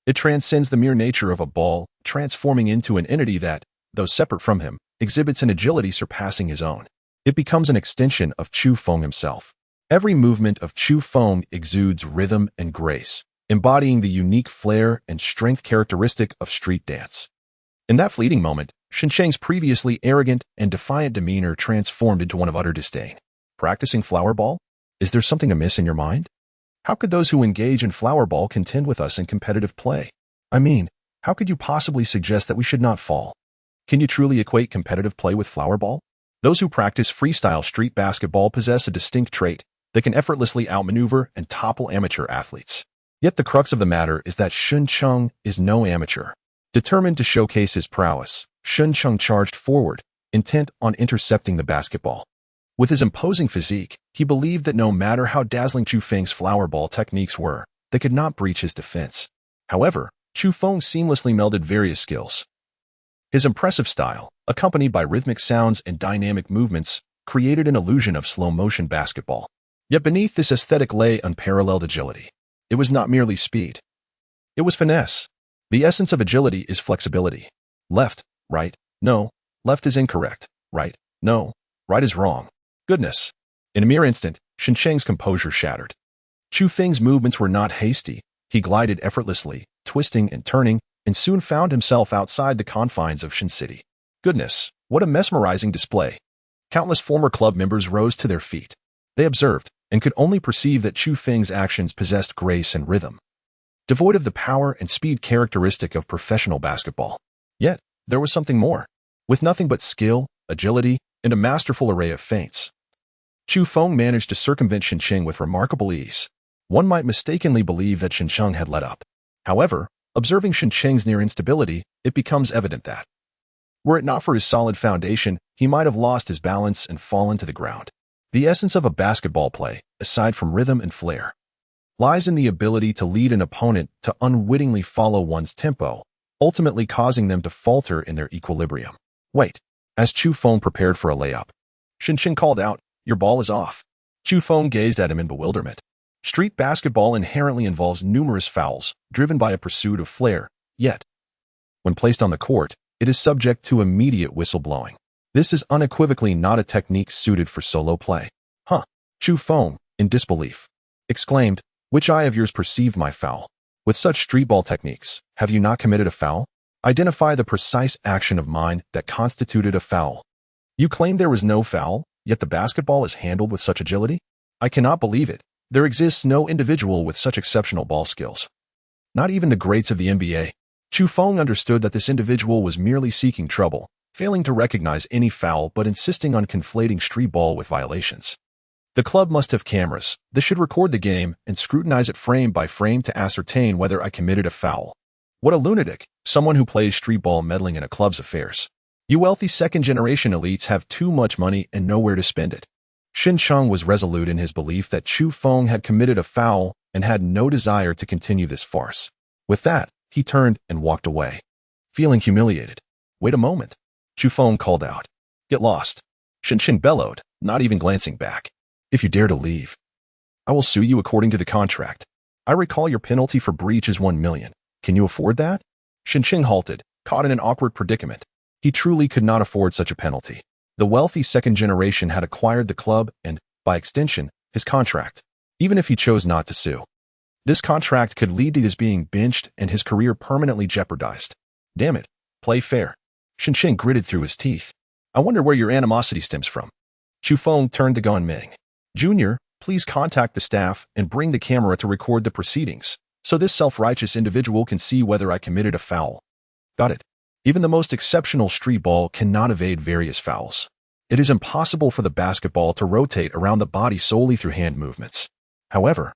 it transcends the mere nature of a ball, transforming into an entity that, though separate from him, exhibits an agility surpassing his own. It becomes an extension of Chu Feng himself. Every movement of Chu Feng exudes rhythm and grace, embodying the unique flair and strength characteristic of street dance. In that fleeting moment, Shensheng's previously arrogant and defiant demeanor transformed into one of utter disdain. Practicing flower ball? Is there something amiss in your mind? How could those who engage in flower ball contend with us in competitive play? I mean, how could you possibly suggest that we should not fall? Can you truly equate competitive play with flower ball? Those who practice freestyle street basketball possess a distinct trait that can effortlessly outmaneuver and topple amateur athletes. Yet the crux of the matter is that Shensheng is no amateur. Determined to showcase his prowess, Shensheng charged forward, intent on intercepting the basketball. With his imposing physique, he believed that no matter how dazzling Chu Feng's flower ball techniques were, they could not breach his defense. However, Chu Feng seamlessly melded various skills. His impressive style, accompanied by rhythmic sounds and dynamic movements, created an illusion of slow-motion basketball. Yet beneath this aesthetic lay unparalleled agility. It was not merely speed. It was finesse. The essence of agility is flexibility. Left, right, no. Left is incorrect. Right, no. Right is wrong. Goodness. In a mere instant, Shensheng's composure shattered. Chu Feng's movements were not hasty. He glided effortlessly, twisting and turning, and soon found himself outside the confines of Shen City. Goodness, what a mesmerizing display. Countless former club members rose to their feet. They observed, and could only perceive that Chu Feng's actions possessed grace and rhythm, devoid of the power and speed characteristic of professional basketball. Yet, there was something more. With nothing but skill, agility, and a masterful array of feints, Chu Feng managed to circumvent Shensheng with remarkable ease. One might mistakenly believe that Shensheng had let up. However, observing Shensheng's near instability, it becomes evident that, were it not for his solid foundation, he might have lost his balance and fallen to the ground. The essence of a basketball play, aside from rhythm and flair, lies in the ability to lead an opponent to unwittingly follow one's tempo, ultimately causing them to falter in their equilibrium. Wait. As Chu Feng prepared for a layup, Shensheng called out, "Your ball is off." Chu Feng gazed at him in bewilderment. Street basketball inherently involves numerous fouls, driven by a pursuit of flair, yet, when placed on the court, it is subject to immediate whistleblowing. This is unequivocally not a technique suited for solo play. Huh. Chu Feng, in disbelief, exclaimed, "Which eye of yours perceived my foul? With such street ball techniques, have you not committed a foul? Identify the precise action of mine that constituted a foul." You claim there was no foul, yet the basketball is handled with such agility? I cannot believe it. There exists no individual with such exceptional ball skills. Not even the greats of the NBA. Chu Feng understood that this individual was merely seeking trouble, failing to recognize any foul but insisting on conflating street ball with violations. The club must have cameras. They should record the game and scrutinize it frame by frame to ascertain whether I committed a foul. What a lunatic, someone who plays street ball meddling in a club's affairs. You wealthy second-generation elites have too much money and nowhere to spend it. Shensheng was resolute in his belief that Chu Feng had committed a foul and had no desire to continue this farce. With that, he turned and walked away, feeling humiliated. Wait a moment. Chu Feng called out. Get lost. Shensheng bellowed, not even glancing back. If you dare to leave, I will sue you according to the contract. I recall your penalty for breach is 1 million. Can you afford that? Shensheng halted, caught in an awkward predicament. He truly could not afford such a penalty. The wealthy second generation had acquired the club and, by extension, his contract, even if he chose not to sue. This contract could lead to his being benched and his career permanently jeopardized. Damn it. Play fair. Shensheng gritted through his teeth. I wonder where your animosity stems from. Chu Feng turned to Gan Ming. Junior, please contact the staff and bring the camera to record the proceedings, so this self-righteous individual can see whether I committed a foul. Got it. Even the most exceptional street ball cannot evade various fouls. It is impossible for the basketball to rotate around the body solely through hand movements. However,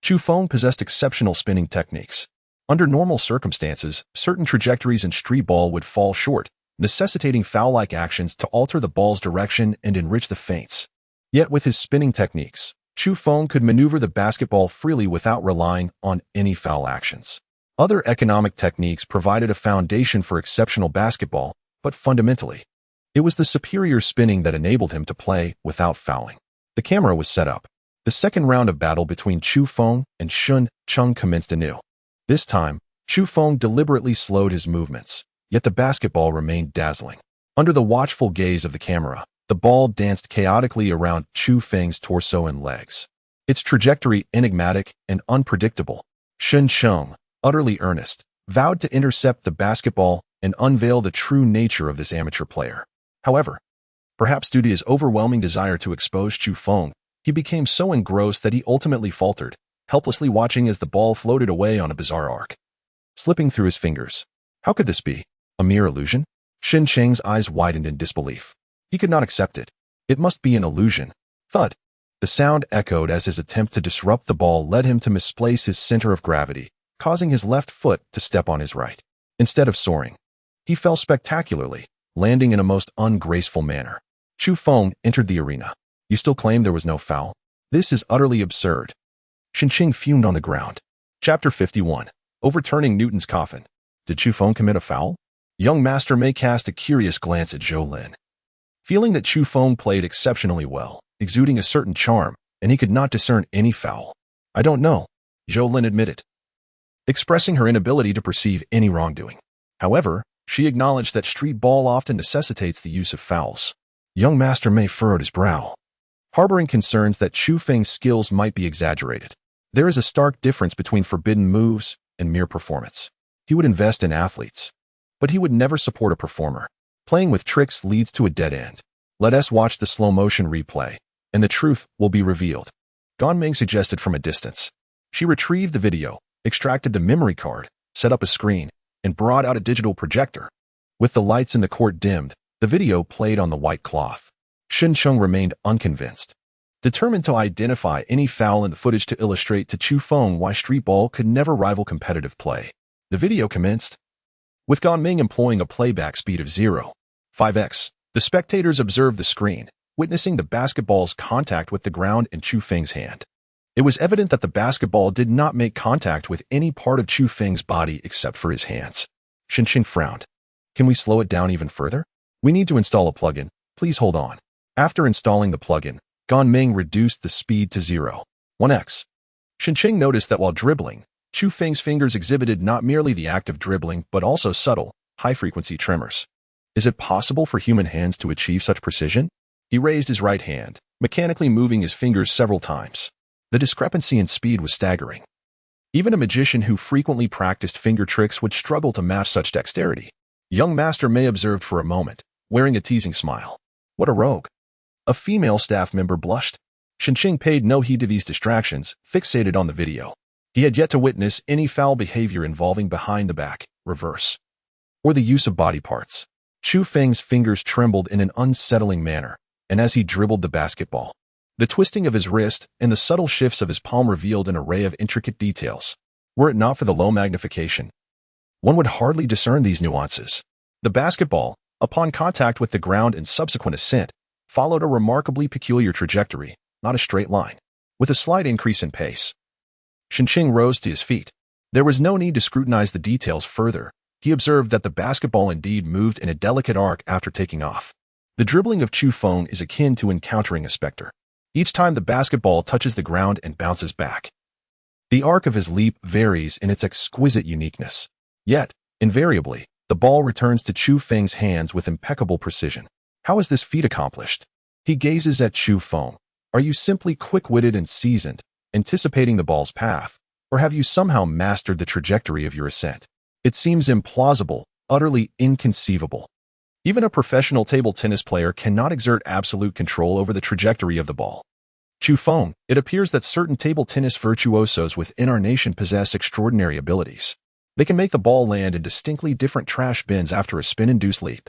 Chu Feng possessed exceptional spinning techniques. Under normal circumstances, certain trajectories in street ball would fall short, necessitating foul-like actions to alter the ball's direction and enrich the feints. Yet with his spinning techniques, Chu Feng could maneuver the basketball freely without relying on any foul actions. Other economic techniques provided a foundation for exceptional basketball, but fundamentally, it was the superior spinning that enabled him to play without fouling. The camera was set up. The The second round of battle between Chu Feng and Sun Chung commenced anew. This time, Chu Feng deliberately slowed his movements, yet the basketball remained dazzling. Under the watchful gaze of the camera, the ball danced chaotically around Chu Feng's torso and legs. Its trajectory enigmatic and unpredictable. Sun Chung, utterly earnest, vowed to intercept the basketball and unveil the true nature of this amateur player. However, perhaps due to his overwhelming desire to expose Chu Feng, he became so engrossed that he ultimately faltered, helplessly watching as the ball floated away on a bizarre arc, slipping through his fingers. How could this be? A mere illusion? Shin Cheng's eyes widened in disbelief. He could not accept it. It must be an illusion. Thud. The sound echoed as his attempt to disrupt the ball led him to misplace his center of gravity, causing his left foot to step on his right. Instead of soaring, he fell spectacularly, landing in a most ungraceful manner. Chu Feng entered the arena. You still claim there was no foul? This is utterly absurd. Shinching fumed on the ground. Chapter 51. Overturning Newton's coffin. Did Chu Feng commit a foul? Young Master Mei cast a curious glance at Zhou Lin. Feeling that Chu Feng played exceptionally well, exuding a certain charm, and he could not discern any foul. I don't know, Zhou Lin admitted, expressing her inability to perceive any wrongdoing. However, she acknowledged that street ball often necessitates the use of fouls. Young Master Mei furrowed his brow, harboring concerns that Chu Feng's skills might be exaggerated. There is a stark difference between forbidden moves and mere performance. He would invest in athletes, but he would never support a performer. Playing with tricks leads to a dead end. Let us watch the slow-motion replay, and the truth will be revealed. Gan Ming suggested from a distance. She retrieved the video, extracted the memory card, set up a screen, and brought out a digital projector. With the lights in the court dimmed, the video played on the white cloth. Shin Chung remained unconvinced, determined to identify any foul in the footage to illustrate to Chu Feng why street ball could never rival competitive play. The video commenced, with Gan Ming employing a playback speed of 0.5x. The spectators observed the screen, witnessing the basketball's contact with the ground in Chu Feng's hand. It was evident that the basketball did not make contact with any part of Chu Feng's body except for his hands. Shinching frowned. Can we slow it down even further? We need to install a plugin. Please hold on. After installing the plugin, Gan Ming reduced the speed to 0.1x. Shinching noticed that while dribbling, Chu Feng's fingers exhibited not merely the act of dribbling but also subtle, high-frequency tremors. Is it possible for human hands to achieve such precision? He raised his right hand, mechanically moving his fingers several times. The discrepancy in speed was staggering. Even a magician who frequently practiced finger tricks would struggle to match such dexterity. Young Master Mei observed for a moment, wearing a teasing smile. What a rogue. A female staff member blushed. Shinching paid no heed to these distractions, fixated on the video. He had yet to witness any foul behavior involving behind the back, reverse, or the use of body parts. Chu Feng's fingers trembled in an unsettling manner, and as he dribbled the basketball, the twisting of his wrist and the subtle shifts of his palm revealed an array of intricate details. Were it not for the low magnification, one would hardly discern these nuances. The basketball, upon contact with the ground and subsequent ascent, followed a remarkably peculiar trajectory, not a straight line, with a slight increase in pace. Shinching rose to his feet. There was no need to scrutinize the details further. He observed that the basketball indeed moved in a delicate arc after taking off. The dribbling of Chu Feng is akin to encountering a specter. Each time the basketball touches the ground and bounces back, the arc of his leap varies in its exquisite uniqueness. Yet, invariably, the ball returns to Chu Feng's hands with impeccable precision. How is this feat accomplished? He gazes at Chu Feng. Are you simply quick-witted and seasoned, anticipating the ball's path, or have you somehow mastered the trajectory of your ascent? It seems implausible, utterly inconceivable. Even a professional table tennis player cannot exert absolute control over the trajectory of the ball. Chu Feng, it appears that certain table tennis virtuosos within our nation possess extraordinary abilities. They can make the ball land in distinctly different trash bins after a spin-induced leap.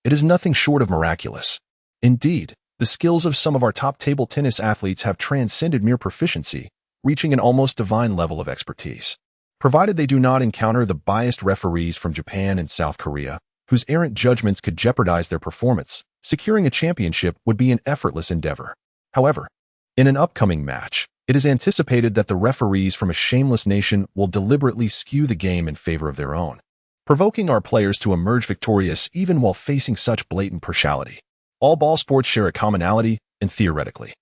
It is nothing short of miraculous. Indeed, the skills of some of our top table tennis athletes have transcended mere proficiency, reaching an almost divine level of expertise. Provided they do not encounter the biased referees from Japan and South Korea, whose errant judgments could jeopardize their performance, securing a championship would be an effortless endeavor. However, in an upcoming match, it is anticipated that the referees from a shameless nation will deliberately skew the game in favor of their own, provoking our players to emerge victorious even while facing such blatant partiality. All ball sports share a commonality, and theoretically,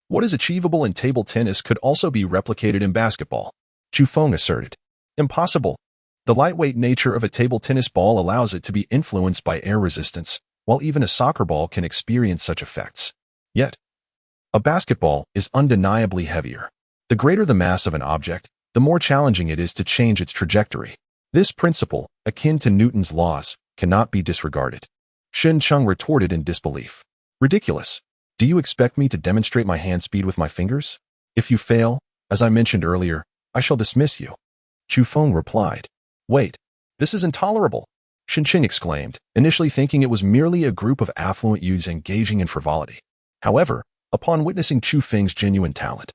What is achievable in table tennis could also be replicated in basketball, Chu Feng asserted. Impossible. The lightweight nature of a table tennis ball allows it to be influenced by air resistance, while even a soccer ball can experience such effects. Yet, a basketball is undeniably heavier. The greater the mass of an object, the more challenging it is to change its trajectory. This principle, akin to Newton's laws, cannot be disregarded. Shin Chung retorted in disbelief. Ridiculous. Do you expect me to demonstrate my hand speed with my fingers? If you fail, as I mentioned earlier, I shall dismiss you. Chu Feng replied. Wait, this is intolerable, Shin exclaimed, initially thinking it was merely a group of affluent youths engaging in frivolity. However, upon witnessing Chu Feng's genuine talent,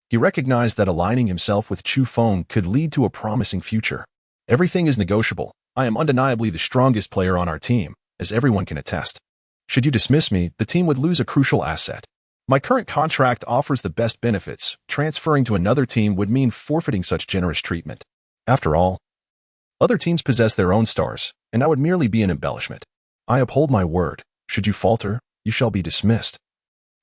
he recognized that aligning himself with Chu Feng could lead to a promising future. Everything is negotiable. I am undeniably the strongest player on our team, as everyone can attest. Should you dismiss me, the team would lose a crucial asset. My current contract offers the best benefits. Transferring to another team would mean forfeiting such generous treatment. After all, other teams possess their own stars, and I would merely be an embellishment. I uphold my word. Should you falter, you shall be dismissed.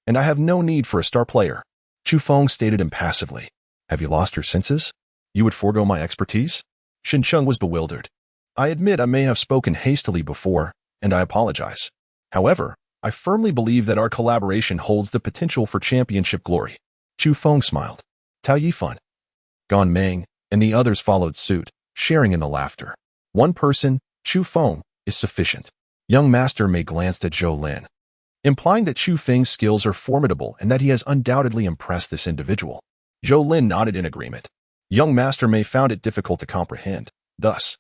And I have no need for a star player. Chu Feng stated impassively. Have you lost your senses? You would forego my expertise? Shin Chung was bewildered. I admit I may have spoken hastily before, and I apologize. However, I firmly believe that our collaboration holds the potential for championship glory. Chu Feng smiled. Tao Yifan, Gan Meng, and the others followed suit, sharing in the laughter. One person, Chu Feng, is sufficient. Young Master Mei glanced at Zhou Lin, implying that Chu Feng's skills are formidable and that he has undoubtedly impressed this individual. Zhou Lin nodded in agreement. Young Master Mei found it difficult to comprehend. Thus,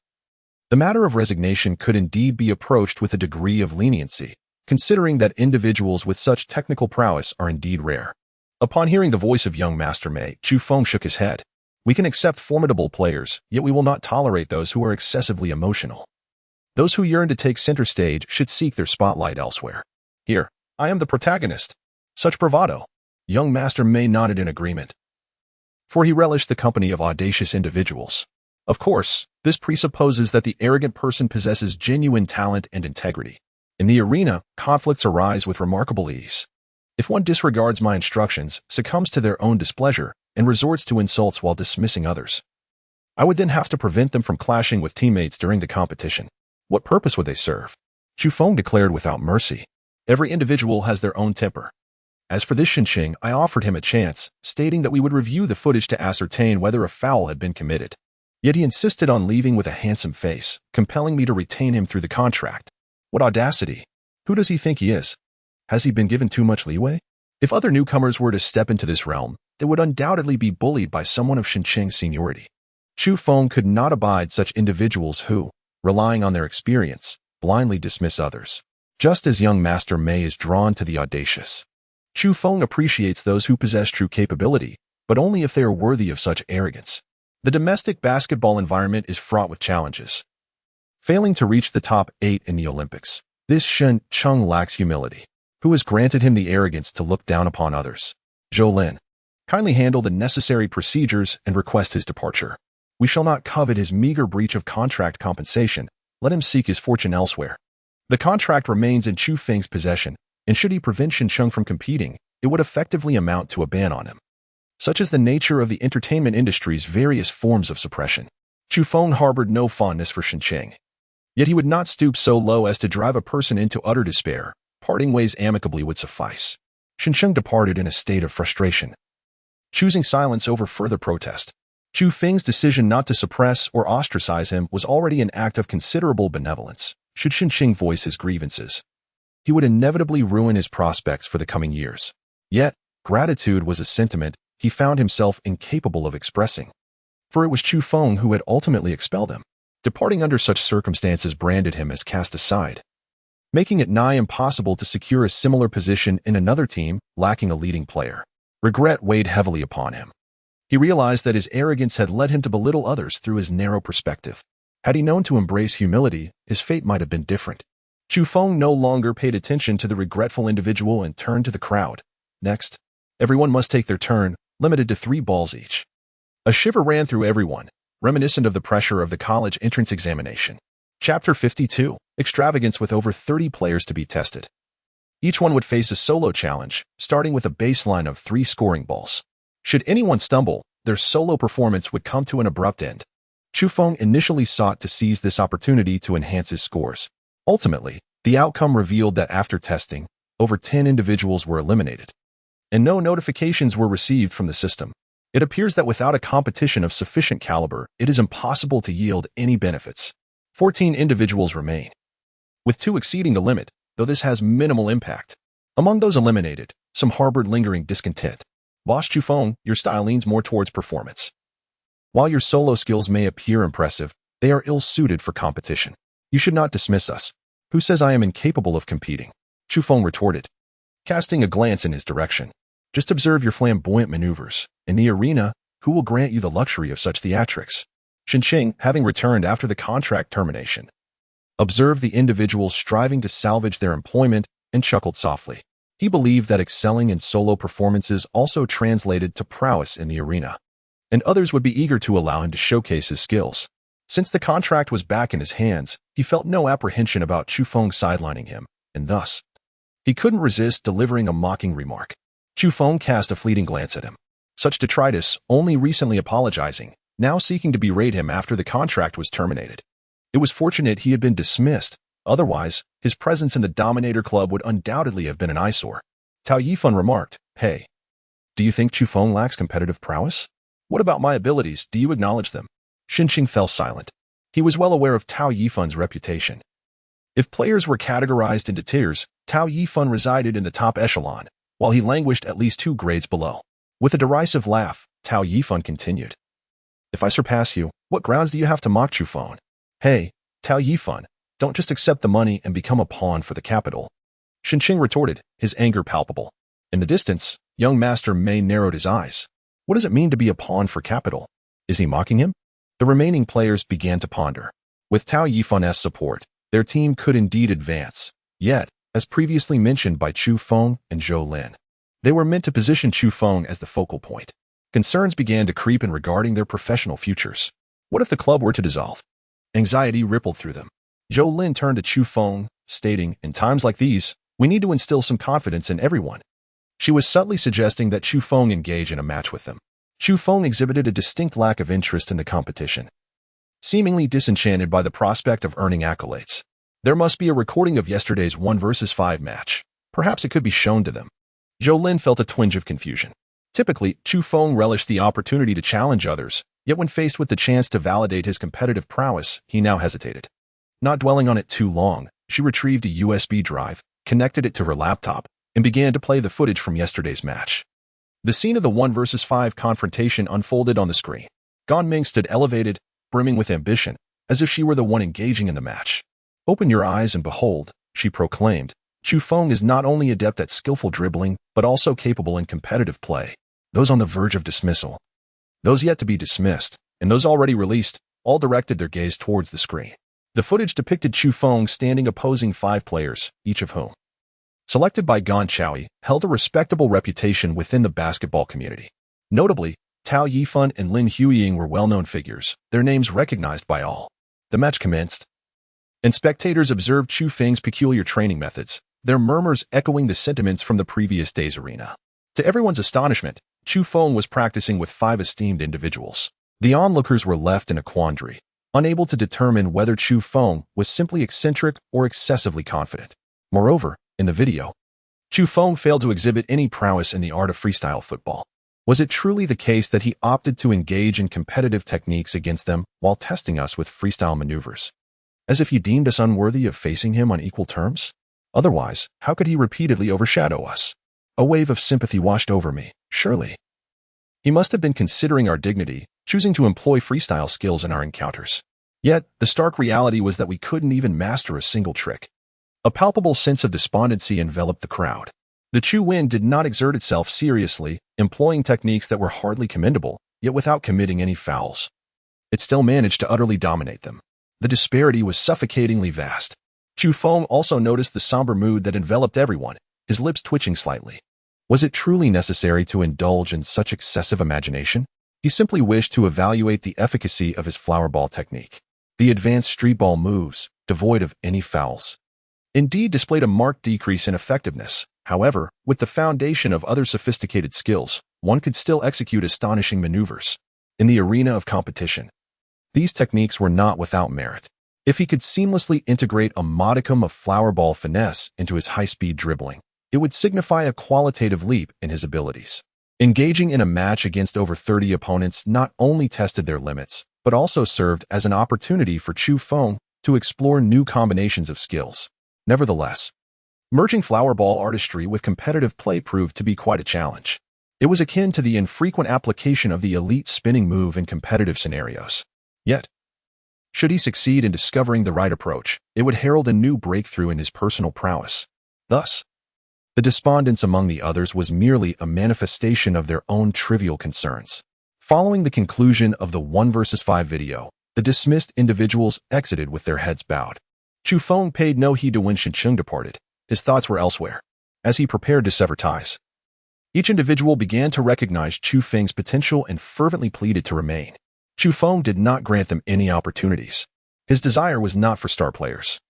the matter of resignation could indeed be approached with a degree of leniency, considering that individuals with such technical prowess are indeed rare. Upon hearing the voice of young Master Mei, Chu Feng shook his head. We can accept formidable players, yet we will not tolerate those who are excessively emotional. Those who yearn to take center stage should seek their spotlight elsewhere. Here, I am the protagonist. Such bravado. Young Master Mei nodded in agreement, for he relished the company of audacious individuals. Of course, this presupposes that the arrogant person possesses genuine talent and integrity. In the arena, conflicts arise with remarkable ease. If one disregards my instructions, succumbs to their own displeasure, and resorts to insults while dismissing others, I would then have to prevent them from clashing with teammates during the competition. What purpose would they serve? Chu Feng declared without mercy. Every individual has their own temper. As for this Shinqing, I offered him a chance, stating that we would review the footage to ascertain whether a foul had been committed. Yet he insisted on leaving with a handsome face, compelling me to retain him through the contract. What audacity! Who does he think he is? Has he been given too much leeway? If other newcomers were to step into this realm, they would undoubtedly be bullied by someone of Shinqing's seniority. Chu Feng could not abide such individuals who, relying on their experience, blindly dismiss others. Just as young Master Mei is drawn to the audacious, Chu Feng appreciates those who possess true capability, but only if they are worthy of such arrogance. The domestic basketball environment is fraught with challenges. Failing to reach the top 8 in the Olympics, this Shin Chung lacks humility. Who has granted him the arrogance to look down upon others? Zhou Lin, kindly handle the necessary procedures and request his departure. We shall not covet his meager breach of contract compensation. Let him seek his fortune elsewhere. The contract remains in Chu Feng's possession, and should he prevent Shin Chung from competing, it would effectively amount to a ban on him. Such is the nature of the entertainment industry's various forms of suppression. Chu Feng harbored no fondness for Shinqing. Yet he would not stoop so low as to drive a person into utter despair. Parting ways amicably would suffice. Shinqing departed in a state of frustration, choosing silence over further protest. Chu Feng's decision not to suppress or ostracize him was already an act of considerable benevolence. Should Shinqing voice his grievances, he would inevitably ruin his prospects for the coming years. Yet, gratitude was a sentiment he found himself incapable of expressing, for it was Chu Feng who had ultimately expelled him. Departing under such circumstances branded him as cast aside, making it nigh impossible to secure a similar position in another team lacking a leading player. Regret weighed heavily upon him. He realized that his arrogance had led him to belittle others through his narrow perspective. Had he known to embrace humility, his fate might have been different. Chu Feng no longer paid attention to the regretful individual and turned to the crowd. Next, everyone must take their turn, limited to 3 balls each. A shiver ran through everyone, reminiscent of the pressure of the college entrance examination. Chapter 52, Extravagance with over 30 players to be tested. Each one would face a solo challenge, starting with a baseline of 3 scoring balls. Should anyone stumble, their solo performance would come to an abrupt end. Chu Feng initially sought to seize this opportunity to enhance his scores. Ultimately, the outcome revealed that after testing, over 10 individuals were eliminated, and no notifications were received from the system. It appears that without a competition of sufficient caliber, it is impossible to yield any benefits. 14 individuals remain, with 2 exceeding the limit, though this has minimal impact. Among those eliminated, some harbored lingering discontent. Boss Chu Feng, your style leans more towards performance. While your solo skills may appear impressive, they are ill-suited for competition. You should not dismiss us. Who says I am incapable of competing? Chu Feng retorted, casting a glance in his direction. Just observe your flamboyant maneuvers. In the arena, who will grant you the luxury of such theatrics? Xinqing, having returned after the contract termination, observed the individuals striving to salvage their employment and chuckled softly. He believed that excelling in solo performances also translated to prowess in the arena, and others would be eager to allow him to showcase his skills. Since the contract was back in his hands, he felt no apprehension about Chu Feng sidelining him, and thus, he couldn't resist delivering a mocking remark. Chu Feng cast a fleeting glance at him. Such detritus, only recently apologizing, now seeking to berate him after the contract was terminated. It was fortunate he had been dismissed. Otherwise, his presence in the Dominator Club would undoubtedly have been an eyesore. Tao Yifan remarked, "Hey, do you think Chu Feng lacks competitive prowess? What about my abilities? Do you acknowledge them?" Xinqing fell silent. He was well aware of Tao Yifan's reputation. If players were categorized into tiers, Tao Yifan resided in the top echelon, while he languished at least 2 grades below. With a derisive laugh, Tao Yifan continued, "If I surpass you, what grounds do you have to mock Chu Feng? Hey, Tao Yifan, don't just accept the money and become a pawn for the capital." Xinqing retorted, his anger palpable. In the distance, young Master Mei narrowed his eyes. What does it mean to be a pawn for capital? Is he mocking him? The remaining players began to ponder. With Tao Yifan's support, their team could indeed advance. Yet, as previously mentioned by Chu Feng and Zhou Lin, they were meant to position Chu Feng as the focal point. Concerns began to creep in regarding their professional futures. What if the club were to dissolve? Anxiety rippled through them. Zhou Lin turned to Chu Feng, stating, "In times like these, we need to instill some confidence in everyone." She was subtly suggesting that Chu Feng engage in a match with them. Chu Feng exhibited a distinct lack of interest in the competition, seemingly disenchanted by the prospect of earning accolades. There must be a recording of yesterday's 1 versus 5 match. Perhaps it could be shown to them. Zhou Lin felt a twinge of confusion. Typically, Chu Feng relished the opportunity to challenge others, yet when faced with the chance to validate his competitive prowess, he now hesitated. Not dwelling on it too long, she retrieved a USB drive, connected it to her laptop, and began to play the footage from yesterday's match. The scene of the 1 versus 5 confrontation unfolded on the screen. Gan Ming stood elevated, brimming with ambition, as if she were the one engaging in the match. "Open your eyes and behold," she proclaimed. "Chu Feng is not only adept at skillful dribbling, but also capable in competitive play." Those on the verge of dismissal, those yet to be dismissed, and those already released, all directed their gaze towards the screen. The footage depicted Chu Feng standing opposing 5 players, each of whom, selected by Gan Chowie, held a respectable reputation within the basketball community. Notably, Tao Yifan and Lin Huiying were well-known figures, their names recognized by all. The match commenced, and spectators observed Chu Feng's peculiar training methods, their murmurs echoing the sentiments from the previous day's arena. To everyone's astonishment, Chu Feng was practicing with 5 esteemed individuals. The onlookers were left in a quandary, unable to determine whether Chu Feng was simply eccentric or excessively confident. Moreover, in the video, Chu Feng failed to exhibit any prowess in the art of freestyle football. Was it truly the case that he opted to engage in competitive techniques against them while testing us with freestyle maneuvers, as if he deemed us unworthy of facing him on equal terms? Otherwise, how could he repeatedly overshadow us? A wave of sympathy washed over me, surely. He must have been considering our dignity, choosing to employ freestyle skills in our encounters. Yet, the stark reality was that we couldn't even master a single trick. A palpable sense of despondency enveloped the crowd. The Chu Wen did not exert itself seriously, employing techniques that were hardly commendable, yet without committing any fouls. It still managed to utterly dominate them. The disparity was suffocatingly vast. Chu Feng also noticed the somber mood that enveloped everyone, his lips twitching slightly. Was it truly necessary to indulge in such excessive imagination? He simply wished to evaluate the efficacy of his flower ball technique. The advanced street ball moves, devoid of any fouls. indeed displayed a marked decrease in effectiveness. However, with the foundation of other sophisticated skills, one could still execute astonishing maneuvers. In the arena of competition, these techniques were not without merit. If he could seamlessly integrate a modicum of flower ball finesse into his high-speed dribbling, it would signify a qualitative leap in his abilities. Engaging in a match against over 30 opponents not only tested their limits, but also served as an opportunity for Chu Feng to explore new combinations of skills. Nevertheless, merging flower ball artistry with competitive play proved to be quite a challenge. It was akin to the infrequent application of the elite spinning move in competitive scenarios. Yet, should he succeed in discovering the right approach, it would herald a new breakthrough in his personal prowess. Thus, the despondence among the others was merely a manifestation of their own trivial concerns. Following the conclusion of the 1 vs 5 video, the dismissed individuals exited with their heads bowed. Chu Feng paid no heed to when Shencheng departed. His thoughts were elsewhere. As he prepared to sever ties, each individual began to recognize Chu Feng's potential and fervently pleaded to remain. Chu Feng did not grant them any opportunities. His desire was not for star players,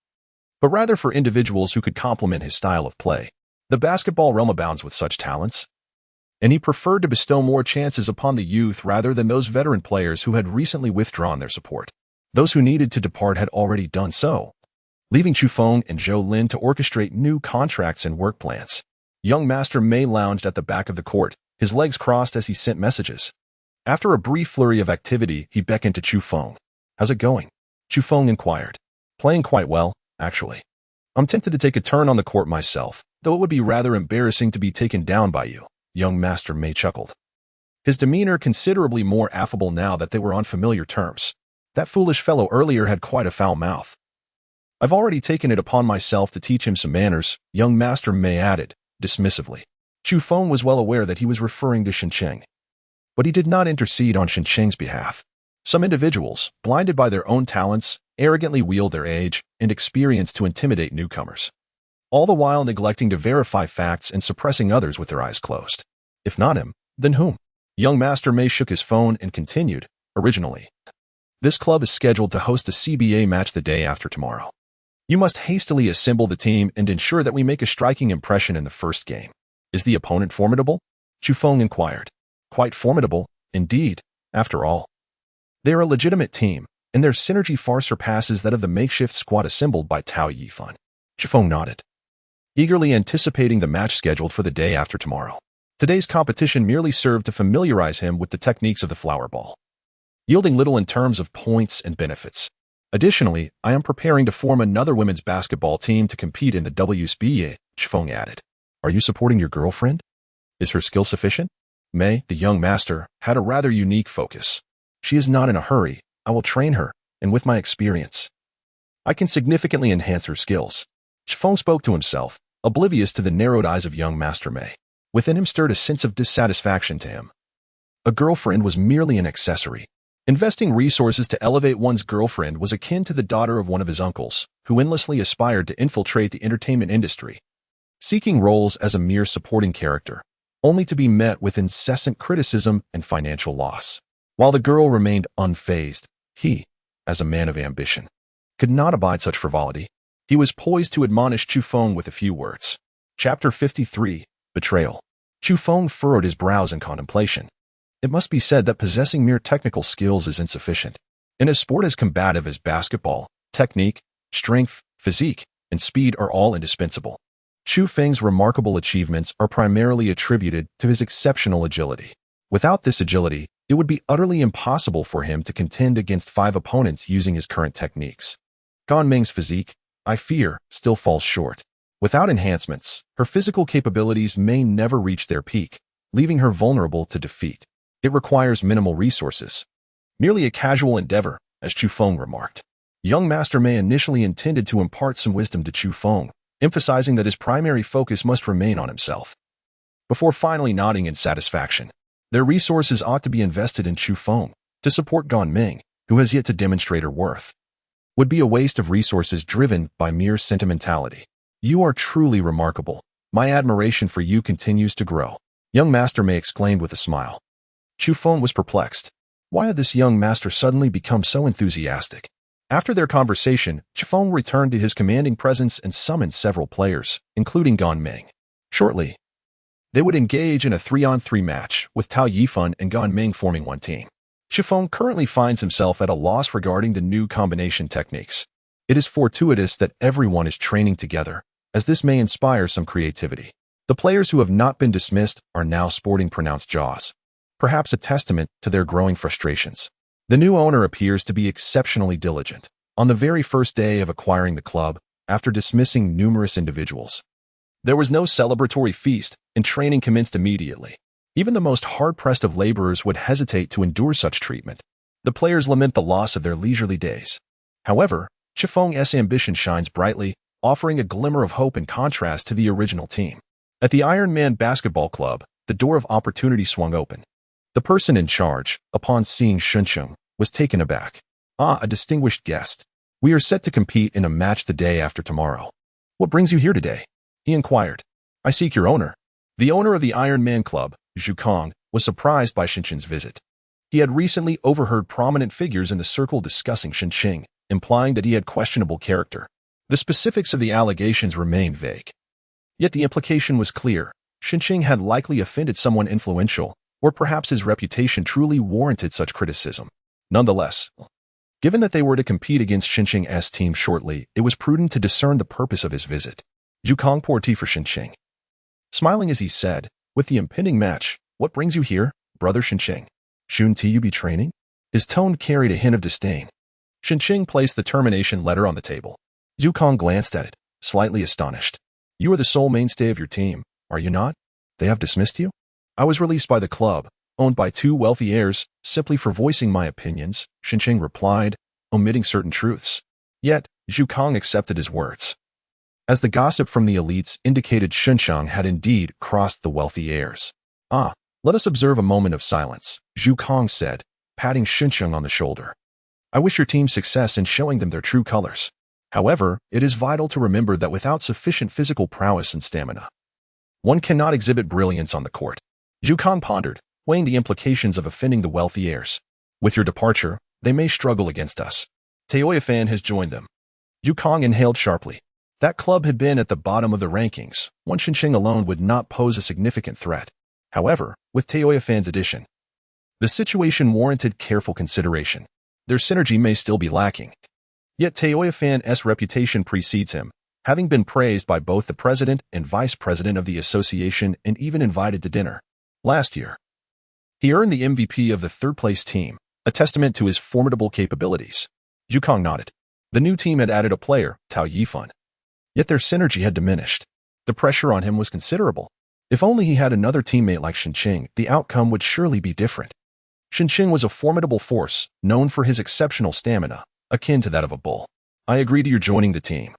but rather for individuals who could complement his style of play. The basketball realm abounds with such talents, and he preferred to bestow more chances upon the youth rather than those veteran players who had recently withdrawn their support. Those who needed to depart had already done so, leaving Chu Feng and Zhou Lin to orchestrate new contracts and work plans. Young Master Mei lounged at the back of the court, his legs crossed as he sent messages. After a brief flurry of activity, he beckoned to Chu Feng. "How's it going?" Chu Feng inquired. "Playing quite well, actually. I'm tempted to take a turn on the court myself, though it would be rather embarrassing to be taken down by you," young Master Mei chuckled, his demeanor considerably more affable now that they were on familiar terms. "That foolish fellow earlier had quite a foul mouth. I've already taken it upon myself to teach him some manners," young Master Mei added, dismissively. Chu Feng was well aware that he was referring to Shencheng, but he did not intercede on Shencheng's behalf. Some individuals, blinded by their own talents, arrogantly wield their age and experience to intimidate newcomers, all the while neglecting to verify facts and suppressing others with their eyes closed. If not him, then whom? Young Master Mei shook his phone and continued, "Originally, this club is scheduled to host a CBA match the day after tomorrow. You must hastily assemble the team and ensure that we make a striking impression in the first game." "Is the opponent formidable?" Chu Feng inquired. "Quite formidable, indeed. After all, they are a legitimate team, and their synergy far surpasses that of the makeshift squad assembled by Tao Yifan." Chu Feng nodded, eagerly anticipating the match scheduled for the day after tomorrow. Today's competition merely served to familiarize him with the techniques of the flower ball, yielding little in terms of points and benefits. "Additionally, I am preparing to form another women's basketball team to compete in the WSBA," Chu Feng added. "Are you supporting your girlfriend? Is her skill sufficient?" Mei, the young master, had a rather unique focus. "She is not in a hurry. I will train her, and with my experience, I can significantly enhance her skills." Chu Feng spoke to himself, oblivious to the narrowed eyes of young Master Mei. Within him stirred a sense of dissatisfaction to him. A girlfriend was merely an accessory. Investing resources to elevate one's girlfriend was akin to the daughter of one of his uncles, who endlessly aspired to infiltrate the entertainment industry, seeking roles as a mere supporting character, only to be met with incessant criticism and financial loss. While the girl remained unfazed, he, as a man of ambition, could not abide such frivolity. He was poised to admonish Chu Feng with a few words. Chapter 53, Betrayal. Chu Feng furrowed his brows in contemplation. It must be said that possessing mere technical skills is insufficient. In a sport as combative as basketball, technique, strength, physique, and speed are all indispensable. Chu Feng's remarkable achievements are primarily attributed to his exceptional agility. Without this agility, it would be utterly impossible for him to contend against 5 opponents using his current techniques. Gan Ming's physique, I fear, still falls short. Without enhancements, her physical capabilities may never reach their peak, leaving her vulnerable to defeat. It requires minimal resources. Merely a casual endeavor, as Chu Feng remarked. Young Master Mei initially intended to impart some wisdom to Chu Feng, emphasizing that his primary focus must remain on himself, before finally nodding in satisfaction. Their resources ought to be invested in Chu Feng to support Gan Ming, who has yet to demonstrate her worth. Would be a waste of resources driven by mere sentimentality. "You are truly remarkable. My admiration for you continues to grow," young Master Mei exclaimed with a smile. Chu Feng was perplexed. Why had this young master suddenly become so enthusiastic? After their conversation, Chu Feng returned to his commanding presence and summoned several players, including Gan Ming. Shortly, they would engage in a 3-on-3 match, with Tao Yifan and Gan Ming forming one team. Chu Feng currently finds himself at a loss regarding the new combination techniques. It is fortuitous that everyone is training together, as this may inspire some creativity. The players who have not been dismissed are now sporting pronounced jaws, perhaps a testament to their growing frustrations. The new owner appears to be exceptionally diligent. On the very first day of acquiring the club, after dismissing numerous individuals, there was no celebratory feast, and training commenced immediately. Even the most hard-pressed of laborers would hesitate to endure such treatment. The players lament the loss of their leisurely days. However, Chu Feng's ambition shines brightly, offering a glimmer of hope in contrast to the original team. At the Iron Man Basketball Club, the door of opportunity swung open. The person in charge, upon seeing Shuncheng, was taken aback. "Ah, a distinguished guest. We are set to compete in a match the day after tomorrow. What brings you here today?" he inquired. "I seek your owner." The owner of the Iron Man Club, Zhu Kong, was surprised by Shuncheng's visit. He had recently overheard prominent figures in the circle discussing Shuncheng, implying that he had questionable character. The specifics of the allegations remained vague. Yet the implication was clear. Shuncheng had likely offended someone influential, or perhaps his reputation truly warranted such criticism. Nonetheless, given that they were to compete against Shuncheng's team shortly, it was prudent to discern the purpose of his visit. Zhu Kong poured tea for Shuncheng. Smiling as he said, "With the impending match, what brings you here, brother Shuncheng? Shouldn't you be training?" His tone carried a hint of disdain. Shuncheng placed the termination letter on the table. Zhu Kong glanced at it, slightly astonished. "You are the sole mainstay of your team, are you not? They have dismissed you?" "I was released by the club, owned by 2 wealthy heirs, simply for voicing my opinions," Shuncheng replied, omitting certain truths. Yet, Zhu Kong accepted his words, as the gossip from the elites indicated Shuncheng had indeed crossed the wealthy heirs. "Ah, let us observe a moment of silence," Zhu Kong said, patting Shuncheng on the shoulder. "I wish your team success in showing them their true colors. However, it is vital to remember that without sufficient physical prowess and stamina, one cannot exhibit brilliance on the court." Zhu Kong pondered, weighing the implications of offending the wealthy heirs. "With your departure, they may struggle against us. Taoyuan has joined them." Zhu Kong inhaled sharply. That club had been at the bottom of the rankings. One Shuncheng alone would not pose a significant threat. However, with Taoyuan's addition, the situation warranted careful consideration. Their synergy may still be lacking. Yet Taoyuan's reputation precedes him, having been praised by both the president and vice president of the association and even invited to dinner. Last year, he earned the MVP of the third-place team, a testament to his formidable capabilities. Zhu Kong nodded. The new team had added a player, Tao Yifan. Yet their synergy had diminished. The pressure on him was considerable. If only he had another teammate like Shuncheng, the outcome would surely be different. Shuncheng was a formidable force, known for his exceptional stamina, akin to that of a bull. "I agree to your joining the team.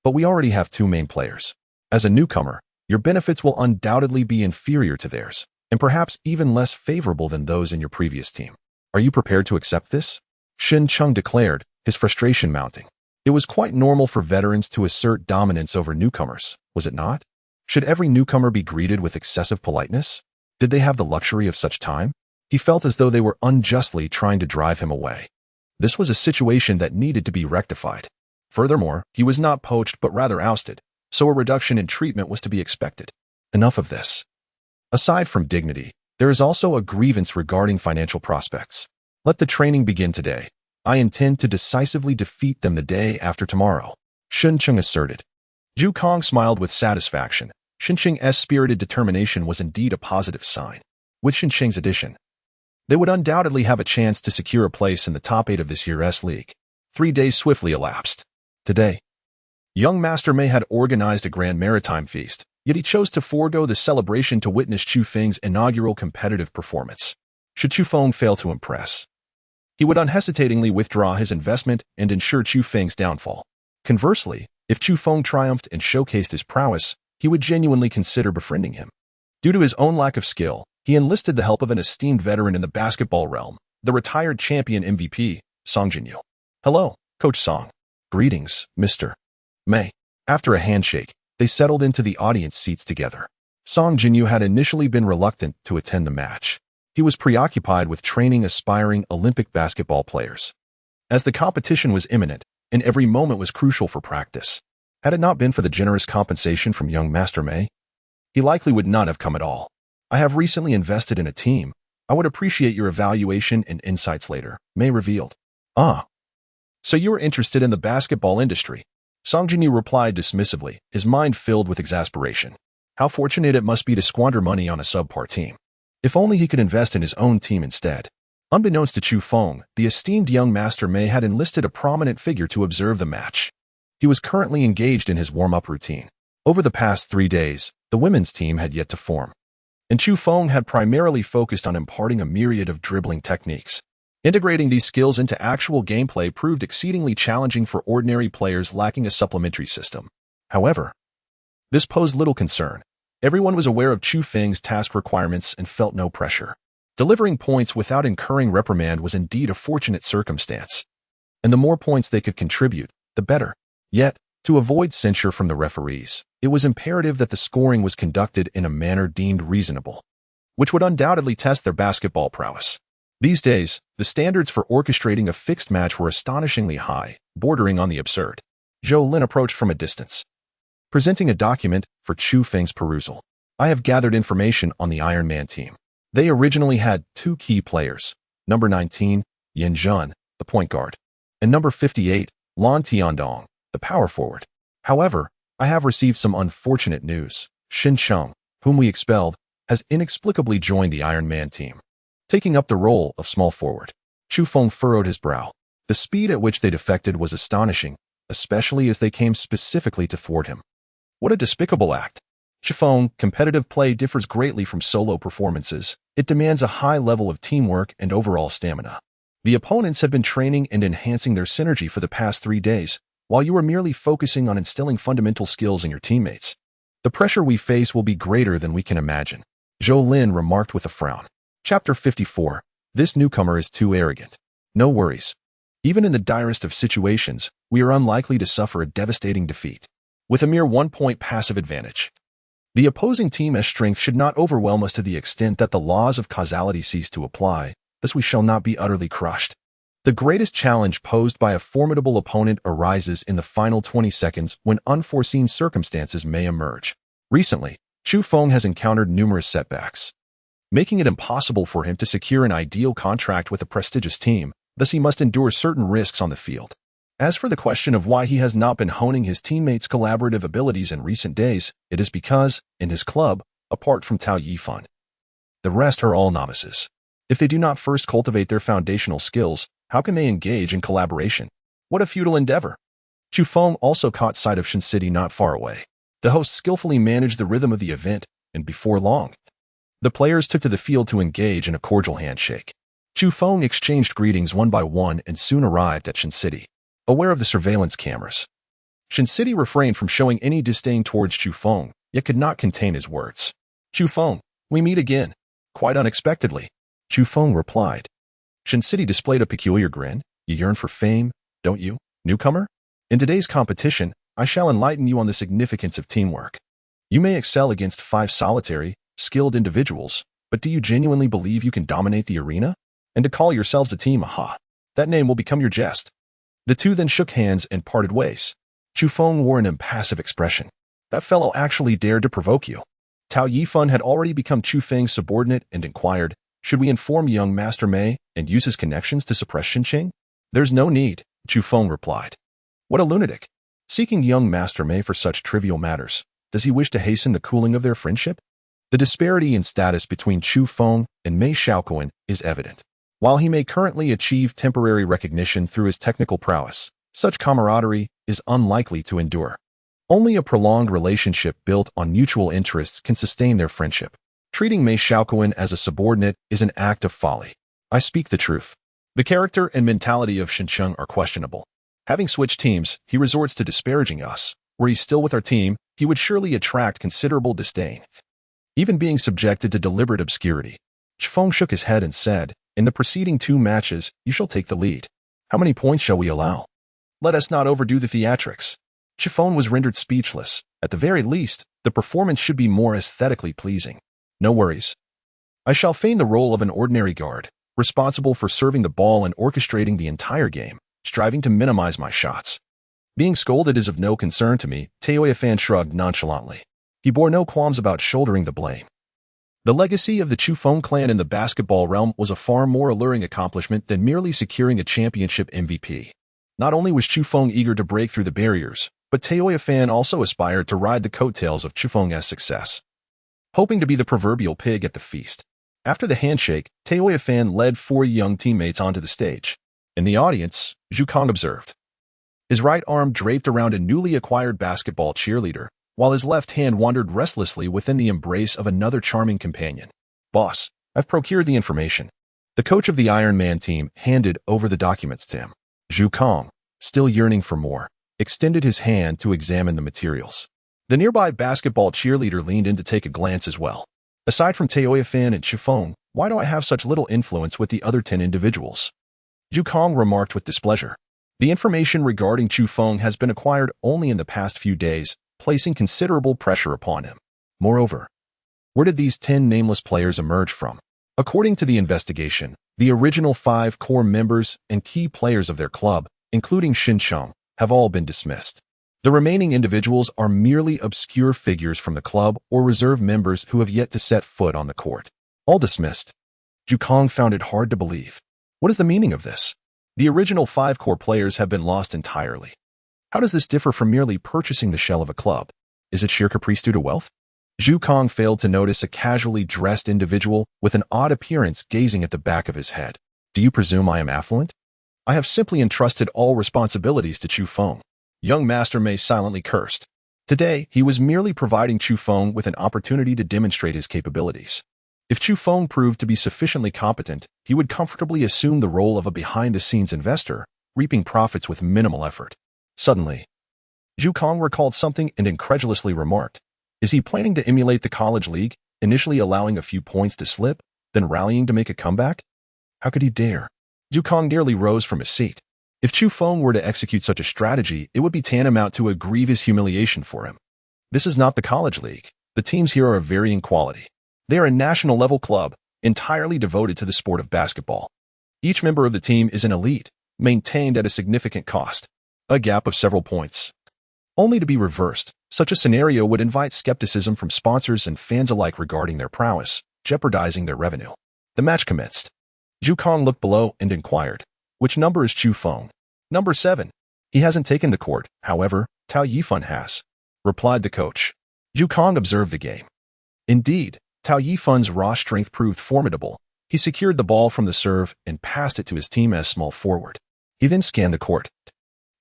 But we already have 2 main players. As a newcomer, your benefits will undoubtedly be inferior to theirs, and perhaps even less favorable than those in your previous team. Are you prepared to accept this?" Shuncheng declared, his frustration mounting. It was quite normal for veterans to assert dominance over newcomers, was it not? Should every newcomer be greeted with excessive politeness? Did they have the luxury of such time? He felt as though they were unjustly trying to drive him away. This was a situation that needed to be rectified. Furthermore, he was not poached but rather ousted, so a reduction in treatment was to be expected. Enough of this. Aside from dignity, there is also a grievance regarding financial prospects. Let the training begin today. I intend to decisively defeat them the day after tomorrow, Shuncheng asserted. Zhu Kong smiled with satisfaction. Shuncheng's spirited determination was indeed a positive sign. With Shuncheng's addition, they would undoubtedly have a chance to secure a place in the top 8 of this year's league. 3 days swiftly elapsed. Today, young Master Mei had organized a grand maritime feast, yet he chose to forego the celebration to witness Chu Feng's inaugural competitive performance. Should Chu Feng fail to impress, he would unhesitatingly withdraw his investment and ensure Chu Feng's downfall. Conversely, if Chu Feng triumphed and showcased his prowess, he would genuinely consider befriending him. Due to his own lack of skill, he enlisted the help of an esteemed veteran in the basketball realm, the retired champion MVP, Song Jinyu. "Hello, Coach Song." "Greetings, Mr. Mei." After a handshake, they settled into the audience seats together. Song Jinyu had initially been reluctant to attend the match. He was preoccupied with training aspiring Olympic basketball players. as the competition was imminent, and every moment was crucial for practice. Had it not been for the generous compensation from young Master Mei, he likely would not have come at all. I have recently invested in a team. I would appreciate your evaluation and insights later, Mei revealed. Ah. So you are interested in the basketball industry? Song Jinyu replied dismissively, his mind filled with exasperation. How fortunate it must be to squander money on a subpar team. If only he could invest in his own team instead. Unbeknownst to Chu Feng, the esteemed young Master Mei had enlisted a prominent figure to observe the match. He was currently engaged in his warm-up routine. Over the past 3 days, the women's team had yet to form, and Chu Feng had primarily focused on imparting a myriad of dribbling techniques. Integrating these skills into actual gameplay proved exceedingly challenging for ordinary players lacking a supplementary system. However, this posed little concern. Everyone was aware of Chu Feng's task requirements and felt no pressure. Delivering points without incurring reprimand was indeed a fortunate circumstance. And the more points they could contribute, the better. Yet, to avoid censure from the referees, it was imperative that the scoring was conducted in a manner deemed reasonable, which would undoubtedly test their basketball prowess. These days, the standards for orchestrating a fixed match were astonishingly high, bordering on the absurd. Zhou Lin approached from a distance, presenting a document for Chu Feng's perusal. I have gathered information on the Iron Man team. They originally had 2 key players, number 19, Yin Zhen, the point guard, and number 58, Lan Tiandong, the power forward. However, I have received some unfortunate news. Xin Cheng, whom we expelled, has inexplicably joined the Iron Man team, taking up the role of small forward. Chu Feng furrowed his brow. The speed at which they defected was astonishing, especially as they came specifically to thwart him. What a despicable act. Chu Feng, competitive play differs greatly from solo performances. It demands a high level of teamwork and overall stamina. The opponents have been training and enhancing their synergy for the past 3 days, while you are merely focusing on instilling fundamental skills in your teammates. The pressure we face will be greater than we can imagine, Zhou Lin remarked with a frown. Chapter 54. This newcomer is too arrogant. No worries. Even in the direst of situations, we are unlikely to suffer a devastating defeat. With a mere 1-point passive advantage, the opposing team's strength should not overwhelm us to the extent that the laws of causality cease to apply, thus we shall not be utterly crushed. The greatest challenge posed by a formidable opponent arises in the final 20 seconds when unforeseen circumstances may emerge. Recently, Chu Feng has encountered numerous setbacks, making it impossible for him to secure an ideal contract with a prestigious team, thus he must endure certain risks on the field. As for the question of why he has not been honing his teammates' collaborative abilities in recent days, it is because, in his club, apart from Tao Yifan, the rest are all novices. If they do not first cultivate their foundational skills, how can they engage in collaboration? What a futile endeavor! Chu Feng also caught sight of Shin City not far away. The host skillfully managed the rhythm of the event, and before long, the players took to the field to engage in a cordial handshake. Chu Feng exchanged greetings one by one and soon arrived at Shin City. Aware of the surveillance cameras, Shin City refrained from showing any disdain towards Chu Feng, yet could not contain his words. Chu Feng, we meet again. Quite unexpectedly, Chu Feng replied. Shin City displayed a peculiar grin. You yearn for fame, don't you, newcomer? In today's competition, I shall enlighten you on the significance of teamwork. You may excel against 5 solitary, skilled individuals, but do you genuinely believe you can dominate the arena? And to call yourselves a team, aha, that name will become your jest. The two then shook hands and parted ways. Chu Feng wore an impassive expression. That fellow actually dared to provoke you. Tao Yifan had already become Chu Feng's subordinate and inquired, should we inform young Master Mei and use his connections to suppress Xinqing? There's no need, Chu Feng replied. What a lunatic. Seeking young Master Mei for such trivial matters, does he wish to hasten the cooling of their friendship? The disparity in status between Chu Feng and Mei Xiaoquan is evident. While he may currently achieve temporary recognition through his technical prowess, such camaraderie is unlikely to endure. Only a prolonged relationship built on mutual interests can sustain their friendship. Treating Mei Xiaoquan as a subordinate is an act of folly. I speak the truth. The character and mentality of Xinqing are questionable. Having switched teams, he resorts to disparaging us. Were he still with our team, he would surely attract considerable disdain, even being subjected to deliberate obscurity. Chu Feng shook his head and said, in the preceding 2 matches, you shall take the lead. How many points shall we allow? Let us not overdo the theatrics. Chu Feng was rendered speechless. At the very least, the performance should be more aesthetically pleasing. No worries. I shall feign the role of an ordinary guard, responsible for serving the ball and orchestrating the entire game. striving to minimize my shots. Being scolded is of no concern to me, Taoya Fan shrugged nonchalantly. He bore no qualms about shouldering the blame. The legacy of the Chu Feng clan in the basketball realm was a far more alluring accomplishment than merely securing a championship MVP. Not only was Chu Feng eager to break through the barriers, but Taoya Fan also aspired to ride the coattails of Chu Feng's success, hoping to be the proverbial pig at the feast. After the handshake, Taoya Fan led 4 young teammates onto the stage. In the audience, Zhu Kong observed, his right arm draped around a newly acquired basketball cheerleader, while his left hand wandered restlessly within the embrace of another charming companion. Boss, I've procured the information. The coach of the Iron Man team handed over the documents to him. Zhu Kong, still yearning for more, extended his hand to examine the materials. The nearby basketball cheerleader leaned in to take a glance as well. Aside from Taoya Fan and Chu Feng, why do I have such little influence with the other 10 individuals? Zhu Kong remarked with displeasure. The information regarding Chu Feng has been acquired only in the past few days, placing considerable pressure upon him. Moreover, where did these 10 nameless players emerge from? According to the investigation, the original 5 core members and key players of their club, including Xin Cheng, have all been dismissed. The remaining individuals are merely obscure figures from the club or reserve members who have yet to set foot on the court. All dismissed. Zhu Kong found it hard to believe. What is the meaning of this? The original 5 core players have been lost entirely. How does this differ from merely purchasing the shell of a club? Is it sheer caprice due to wealth? Zhu Kong failed to notice a casually dressed individual with an odd appearance gazing at the back of his head. Do you presume I am affluent? I have simply entrusted all responsibilities to Chu Feng. Young Master Mei silently cursed. Today, he was merely providing Chu Feng with an opportunity to demonstrate his capabilities. If Chu Feng proved to be sufficiently competent, he would comfortably assume the role of a behind-the-scenes investor, reaping profits with minimal effort. Suddenly, Zhu Kong recalled something and incredulously remarked, is he planning to emulate the college league, initially allowing a few points to slip, then rallying to make a comeback? How could he dare? Zhu Kong nearly rose from his seat. If Chu Feng were to execute such a strategy, it would be tantamount to a grievous humiliation for him. This is not the college league. The teams here are of varying quality. They are a national-level club, entirely devoted to the sport of basketball. Each member of the team is an elite, maintained at a significant cost, a gap of several points. Only to be reversed, such a scenario would invite skepticism from sponsors and fans alike regarding their prowess, jeopardizing their revenue. The match commenced. Zhu Kong looked below and inquired, which number is Chu Feng? Number 7. He hasn't taken the court, however, Tao Yifan has, replied the coach. Zhu Kong observed the game. Indeed, Tao Yifan's raw strength proved formidable. He secured the ball from the serve and passed it to his team as small forward. He then scanned the court,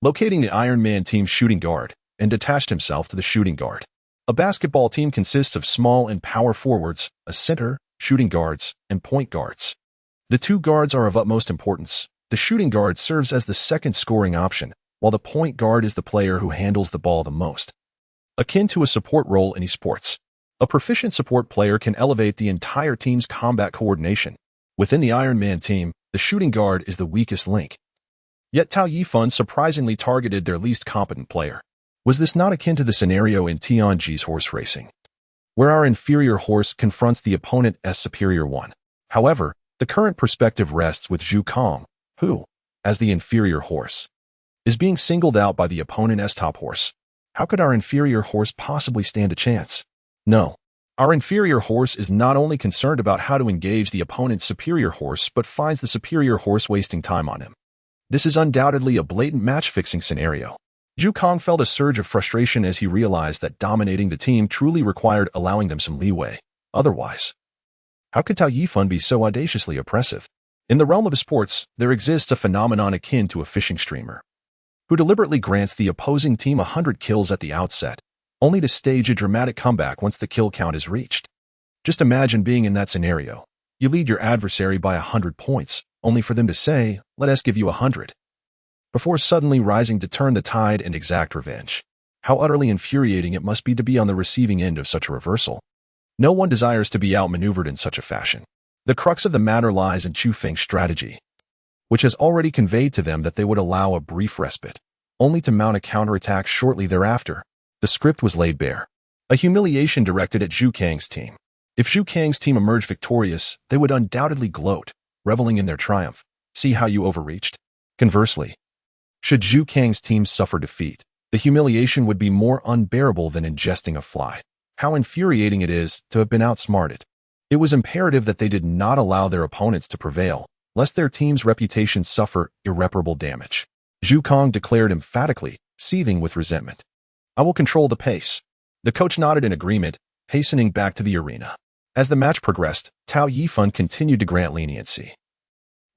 locating the Iron Man team's shooting guard, and detached himself to the shooting guard. A basketball team consists of small and power forwards, a center, shooting guards, and point guards. The 2 guards are of utmost importance. The shooting guard serves as the second scoring option, while the point guard is the player who handles the ball the most. Akin to a support role in esports, a proficient support player can elevate the entire team's combat coordination. Within the Iron Man team, the shooting guard is the weakest link. Yet Tao Yifan surprisingly targeted their least competent player. Was this not akin to the scenario in Tianji's horse racing, where our inferior horse confronts the opponent's superior one? However, the current perspective rests with Zhu Kong, who, as the inferior horse, is being singled out by the opponent's top horse. How could our inferior horse possibly stand a chance? No. Our inferior horse is not only concerned about how to engage the opponent's superior horse, but finds the superior horse wasting time on him. This is undoubtedly a blatant match-fixing scenario. Zhu Kong felt a surge of frustration as he realized that dominating the team truly required allowing them some leeway. Otherwise, how could Tao Yifan be so audaciously oppressive? In the realm of sports, there exists a phenomenon akin to a fishing streamer, who deliberately grants the opposing team 100 kills at the outset, only to stage a dramatic comeback once the kill count is reached. Just imagine being in that scenario. You lead your adversary by 100 points, only for them to say, "Let us give you 100," before suddenly rising to turn the tide and exact revenge. How utterly infuriating it must be to be on the receiving end of such a reversal. No one desires to be outmaneuvered in such a fashion. The crux of the matter lies in Chu Feng's strategy, which has already conveyed to them that they would allow a brief respite, only to mount a counterattack shortly thereafter. The script was laid bare. A humiliation directed at Zhu Kang's team. If Zhu Kang's team emerged victorious, they would undoubtedly gloat, reveling in their triumph. See how you overreached? Conversely, Should Zhu Kang's team suffer defeat, the humiliation would be more unbearable than ingesting a fly. How infuriating it is to have been outsmarted. It was imperative that they did not allow their opponents to prevail, lest their team's reputation suffer irreparable damage. Zhu Kang declared emphatically, seething with resentment. I will control the pace. The coach nodded in agreement, hastening back to the arena. As the match progressed, Tao Yifan continued to grant leniency,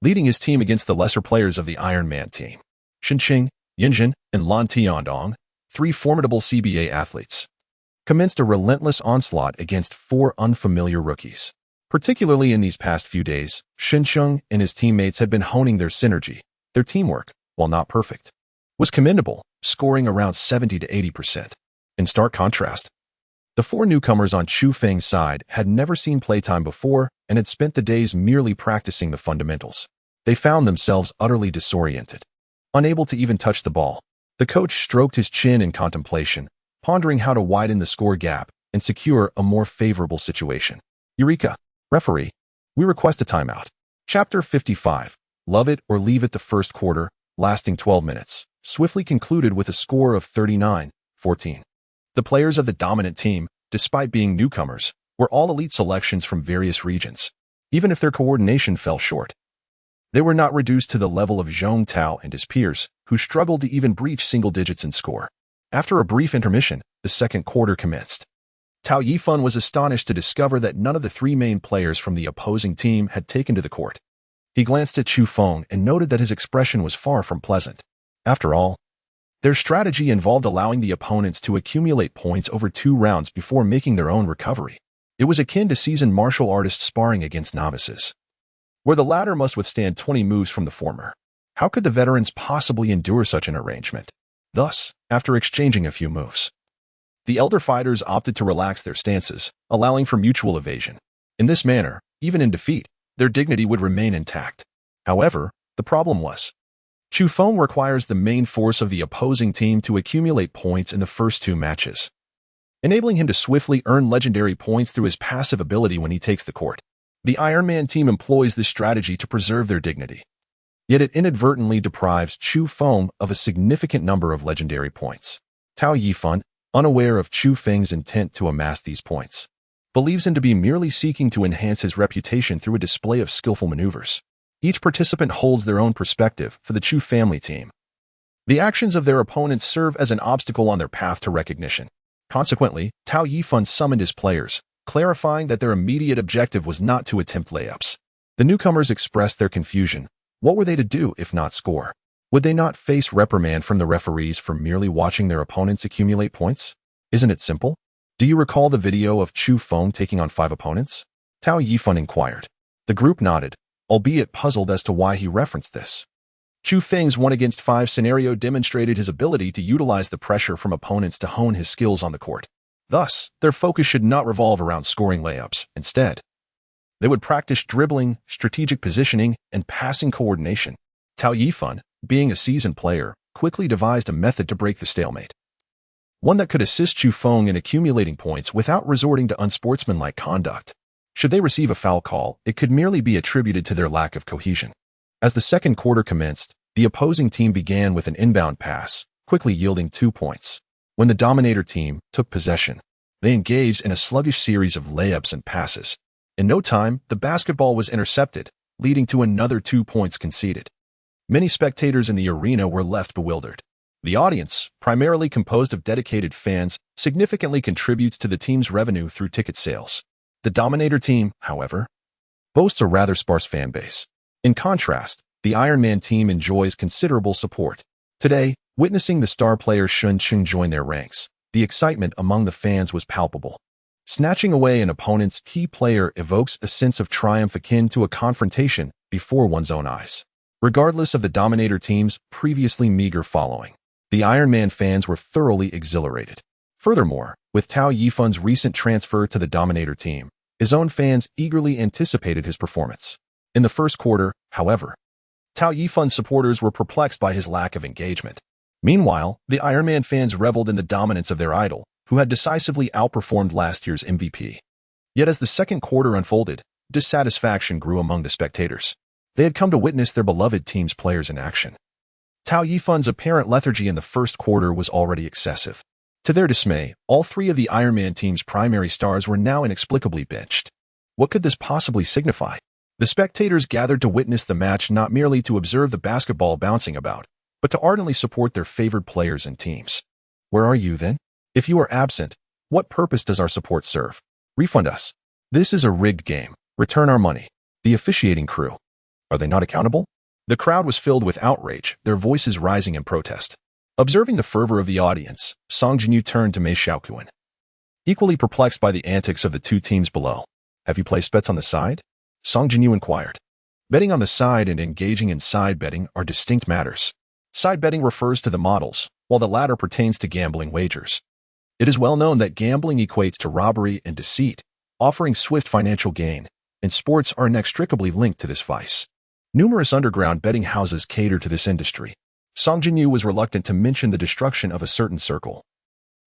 leading his team against the lesser players of the Iron Man team. Shen Qing, Yinjin, and Lan Tiandong, 3 formidable CBA athletes, commenced a relentless onslaught against 4 unfamiliar rookies. Particularly in these past few days, Shen Qing and his teammates had been honing their synergy. Their teamwork, while not perfect, was commendable, scoring around 70 to 80%. In stark contrast, the 4 newcomers on Chu Feng's side had never seen playtime before and had spent the days merely practicing the fundamentals. They found themselves utterly disoriented, unable to even touch the ball. The coach stroked his chin in contemplation, pondering how to widen the score gap and secure a more favorable situation. Eureka! Referee, we request a timeout. Chapter 55, Love It or Leave It. The first quarter, lasting 12 minutes, swiftly concluded with a score of 39-14. The players of the dominant team, despite being newcomers, were all elite selections from various regions. Even if their coordination fell short, they were not reduced to the level of Zhong Tao and his peers, who struggled to even breach single digits in score. After a brief intermission, the second quarter commenced. Tao Yifan was astonished to discover that none of the 3 main players from the opposing team had taken to the court. He glanced at Chu Feng and noted that his expression was far from pleasant. After all, their strategy involved allowing the opponents to accumulate points over 2 rounds before making their own recovery. It was akin to seasoned martial artists sparring against novices, where the latter must withstand 20 moves from the former. How could the veterans possibly endure such an arrangement? Thus, after exchanging a few moves, the elder fighters opted to relax their stances, allowing for mutual evasion. In this manner, even in defeat, their dignity would remain intact. However, the problem was, Chu Feng requires the main force of the opposing team to accumulate points in the first 2 matches, enabling him to swiftly earn legendary points through his passive ability when he takes the court. The Iron Man team employs this strategy to preserve their dignity, yet it inadvertently deprives Chu Feng of a significant number of legendary points. Tao Yifan, unaware of Chu Feng's intent to amass these points, believes him to be merely seeking to enhance his reputation through a display of skillful maneuvers. Each participant holds their own perspective for the Chu family team. The actions of their opponents serve as an obstacle on their path to recognition. Consequently, Tao Yifan summoned his players, clarifying that their immediate objective was not to attempt layups. The newcomers expressed their confusion. What were they to do if not score? Would they not face reprimand from the referees for merely watching their opponents accumulate points? Isn't it simple? Do you recall the video of Chu Feng taking on 5 opponents? Tao Yifan inquired. The group nodded, albeit puzzled as to why he referenced this. Chu Feng's 1-against-5 scenario demonstrated his ability to utilize the pressure from opponents to hone his skills on the court. Thus, their focus should not revolve around scoring layups. Instead, they would practice dribbling, strategic positioning, and passing coordination. Tao Yifan, being a seasoned player, quickly devised a method to break the stalemate, one that could assist Chu Feng in accumulating points without resorting to unsportsmanlike conduct. Should they receive a foul call, it could merely be attributed to their lack of cohesion. As the second quarter commenced, the opposing team began with an inbound pass, quickly yielding 2 points. When the dominator team took possession, they engaged in a sluggish series of layups and passes. In no time, the basketball was intercepted, leading to another 2 points conceded. Many spectators in the arena were left bewildered. The audience, primarily composed of dedicated fans, significantly contributes to the team's revenue through ticket sales. The dominator team, however, boasts a rather sparse fan base. In contrast, the Iron Man team enjoys considerable support. Today, witnessing the star player Shen Qing join their ranks, the excitement among the fans was palpable. Snatching away an opponent's key player evokes a sense of triumph akin to a confrontation before one's own eyes. Regardless of the dominator team's previously meager following, the Iron Man fans were thoroughly exhilarated. Furthermore, with Tao Yifan's recent transfer to the dominator team, his own fans eagerly anticipated his performance. In the first quarter, however, Tao Yifan's supporters were perplexed by his lack of engagement. Meanwhile, the Iron Man fans reveled in the dominance of their idol, who had decisively outperformed last year's MVP. Yet as the second quarter unfolded, dissatisfaction grew among the spectators. They had come to witness their beloved team's players in action, Tao Yifun's apparent lethargy in the first quarter was already excessive. To their dismay, all three of the Ironman team's primary stars were now inexplicably benched. What could this possibly signify? The spectators gathered to witness the match not merely to observe the basketball bouncing about, but to ardently support their favored players and teams. Where are you, then? If you are absent, what purpose does our support serve? Refund us. This is a rigged game. Return our money. The officiating crew. Are they not accountable? The crowd was filled with outrage, their voices rising in protest. Observing the fervor of the audience, Song Jinyu turned to Mei Xiaoquan. Equally perplexed by the antics of the two teams below. Have you placed bets on the side? Song Jinyu inquired. Betting on the side and engaging in side betting are distinct matters. Side betting refers to the models, while the latter pertains to gambling wagers. It is well known that gambling equates to robbery and deceit, offering swift financial gain, and sports are inextricably linked to this vice. Numerous underground betting houses cater to this industry. Song Jinyu was reluctant to mention the destruction of a certain circle.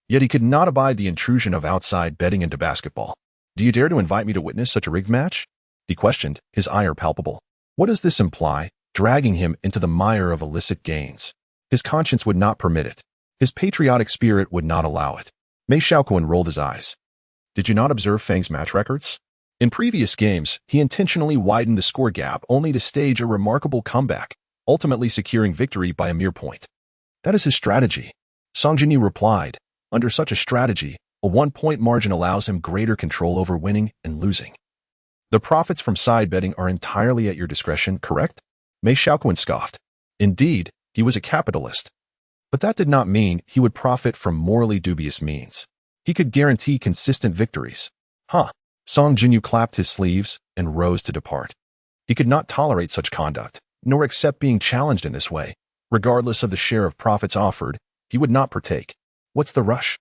Yet he could not abide the intrusion of outside betting into basketball. Do you dare to invite me to witness such a rigged match? He questioned, his ire palpable. What does this imply? Dragging him into the mire of illicit gains. His conscience would not permit it. His patriotic spirit would not allow it. Mei Xiaoquan rolled his eyes. Did you not observe Feng's match records? In previous games, he intentionally widened the score gap only to stage a remarkable comeback, ultimately securing victory by a mere point. That is his strategy. Song Jinyu replied. Under such a strategy, a 1-point margin allows him greater control over winning and losing. The profits from side betting are entirely at your discretion, correct? Mei Xiaoquan scoffed. Indeed, he was a capitalist. But that did not mean he would profit from morally dubious means. He could guarantee consistent victories. Song Jinyu clapped his sleeves and rose to depart. He could not tolerate such conduct, nor accept being challenged in this way. Regardless of the share of profits offered, he would not partake. What's the rush?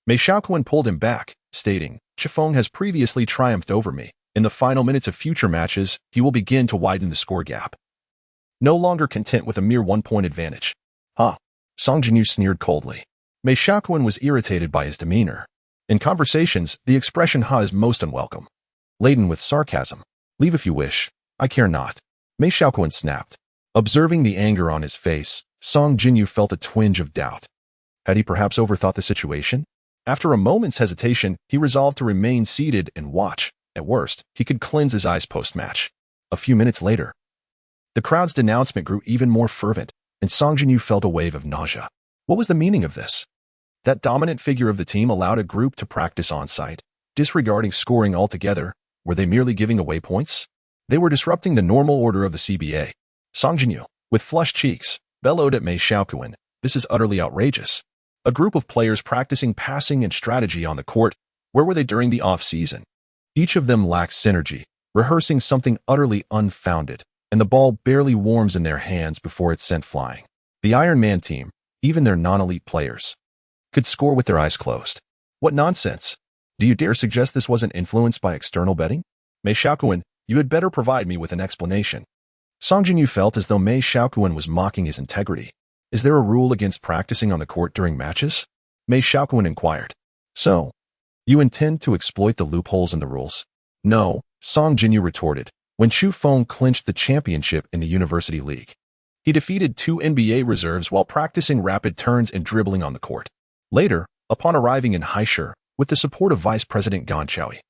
Mei Xiaoquan pulled him back, stating, Chu Feng has previously triumphed over me. In the final minutes of future matches, he will begin to widen the score gap. No longer content with a mere 1-point advantage. Song Jinyu sneered coldly. Mei Xiaoquan was irritated by his demeanor. In conversations, the expression is most unwelcome. Laden with sarcasm. Leave if you wish. I care not. Mei Xiaoquan snapped. Observing the anger on his face, Song Jinyu felt a twinge of doubt. Had he perhaps overthought the situation? After a moment's hesitation, he resolved to remain seated and watch. At worst, he could cleanse his eyes post-match. A few minutes later, the crowd's denouncement grew even more fervent, and Song Jinyu felt a wave of nausea. What was the meaning of this? That dominant figure of the team allowed a group to practice on-site, disregarding scoring altogether. Were they merely giving away points? They were disrupting the normal order of the CBA. Song Jinyu, with flushed cheeks, bellowed at Mei Xiaoquan. This is utterly outrageous. A group of players practicing passing and strategy on the court. Where were they during the off-season? Each of them lacks synergy, rehearsing something utterly unfounded, and the ball barely warms in their hands before it's sent flying. The Iron Man team, even their non-elite players, could score with their eyes closed. What nonsense! Do you dare suggest this wasn't influenced by external betting? Mei Xiaoquan, you had better provide me with an explanation. Song Jinyu felt as though Mei Xiaoquan was mocking his integrity. Is there a rule against practicing on the court during matches? Mei Xiaoquan inquired. So, you intend to exploit the loopholes in the rules? No, Song Jinyu retorted. When Chu Feng clinched the championship in the University League, he defeated 2 NBA reserves while practicing rapid turns and dribbling on the court. Later, upon arriving in Haishur, with the support of Vice President Gan Chaui,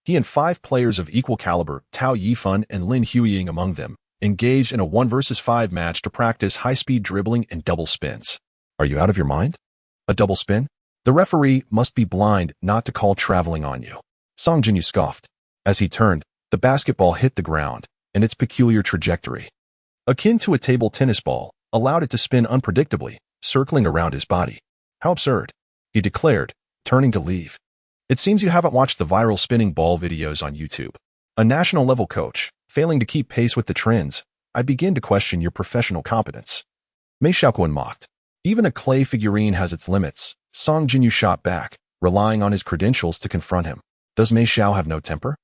he and 5 players of equal caliber, Tao Yifun and Lin Huiying among them, engaged in a 1 versus 5 match to practice high-speed dribbling and double spins. Are you out of your mind? A double spin? The referee must be blind not to call traveling on you. Song Jinyu scoffed. As he turned, the basketball hit the ground, and its peculiar trajectory, akin to a table tennis ball, allowed it to spin unpredictably, circling around his body. How absurd, he declared, turning to leave. It seems you haven't watched the viral spinning ball videos on YouTube. A national-level coach, failing to keep pace with the trends, I begin to question your professional competence. Mei Xiaoquan mocked. Even a clay figurine has its limits. Song Jinyu shot back, relying on his credentials to confront him. Does Mei Xiao have no temper?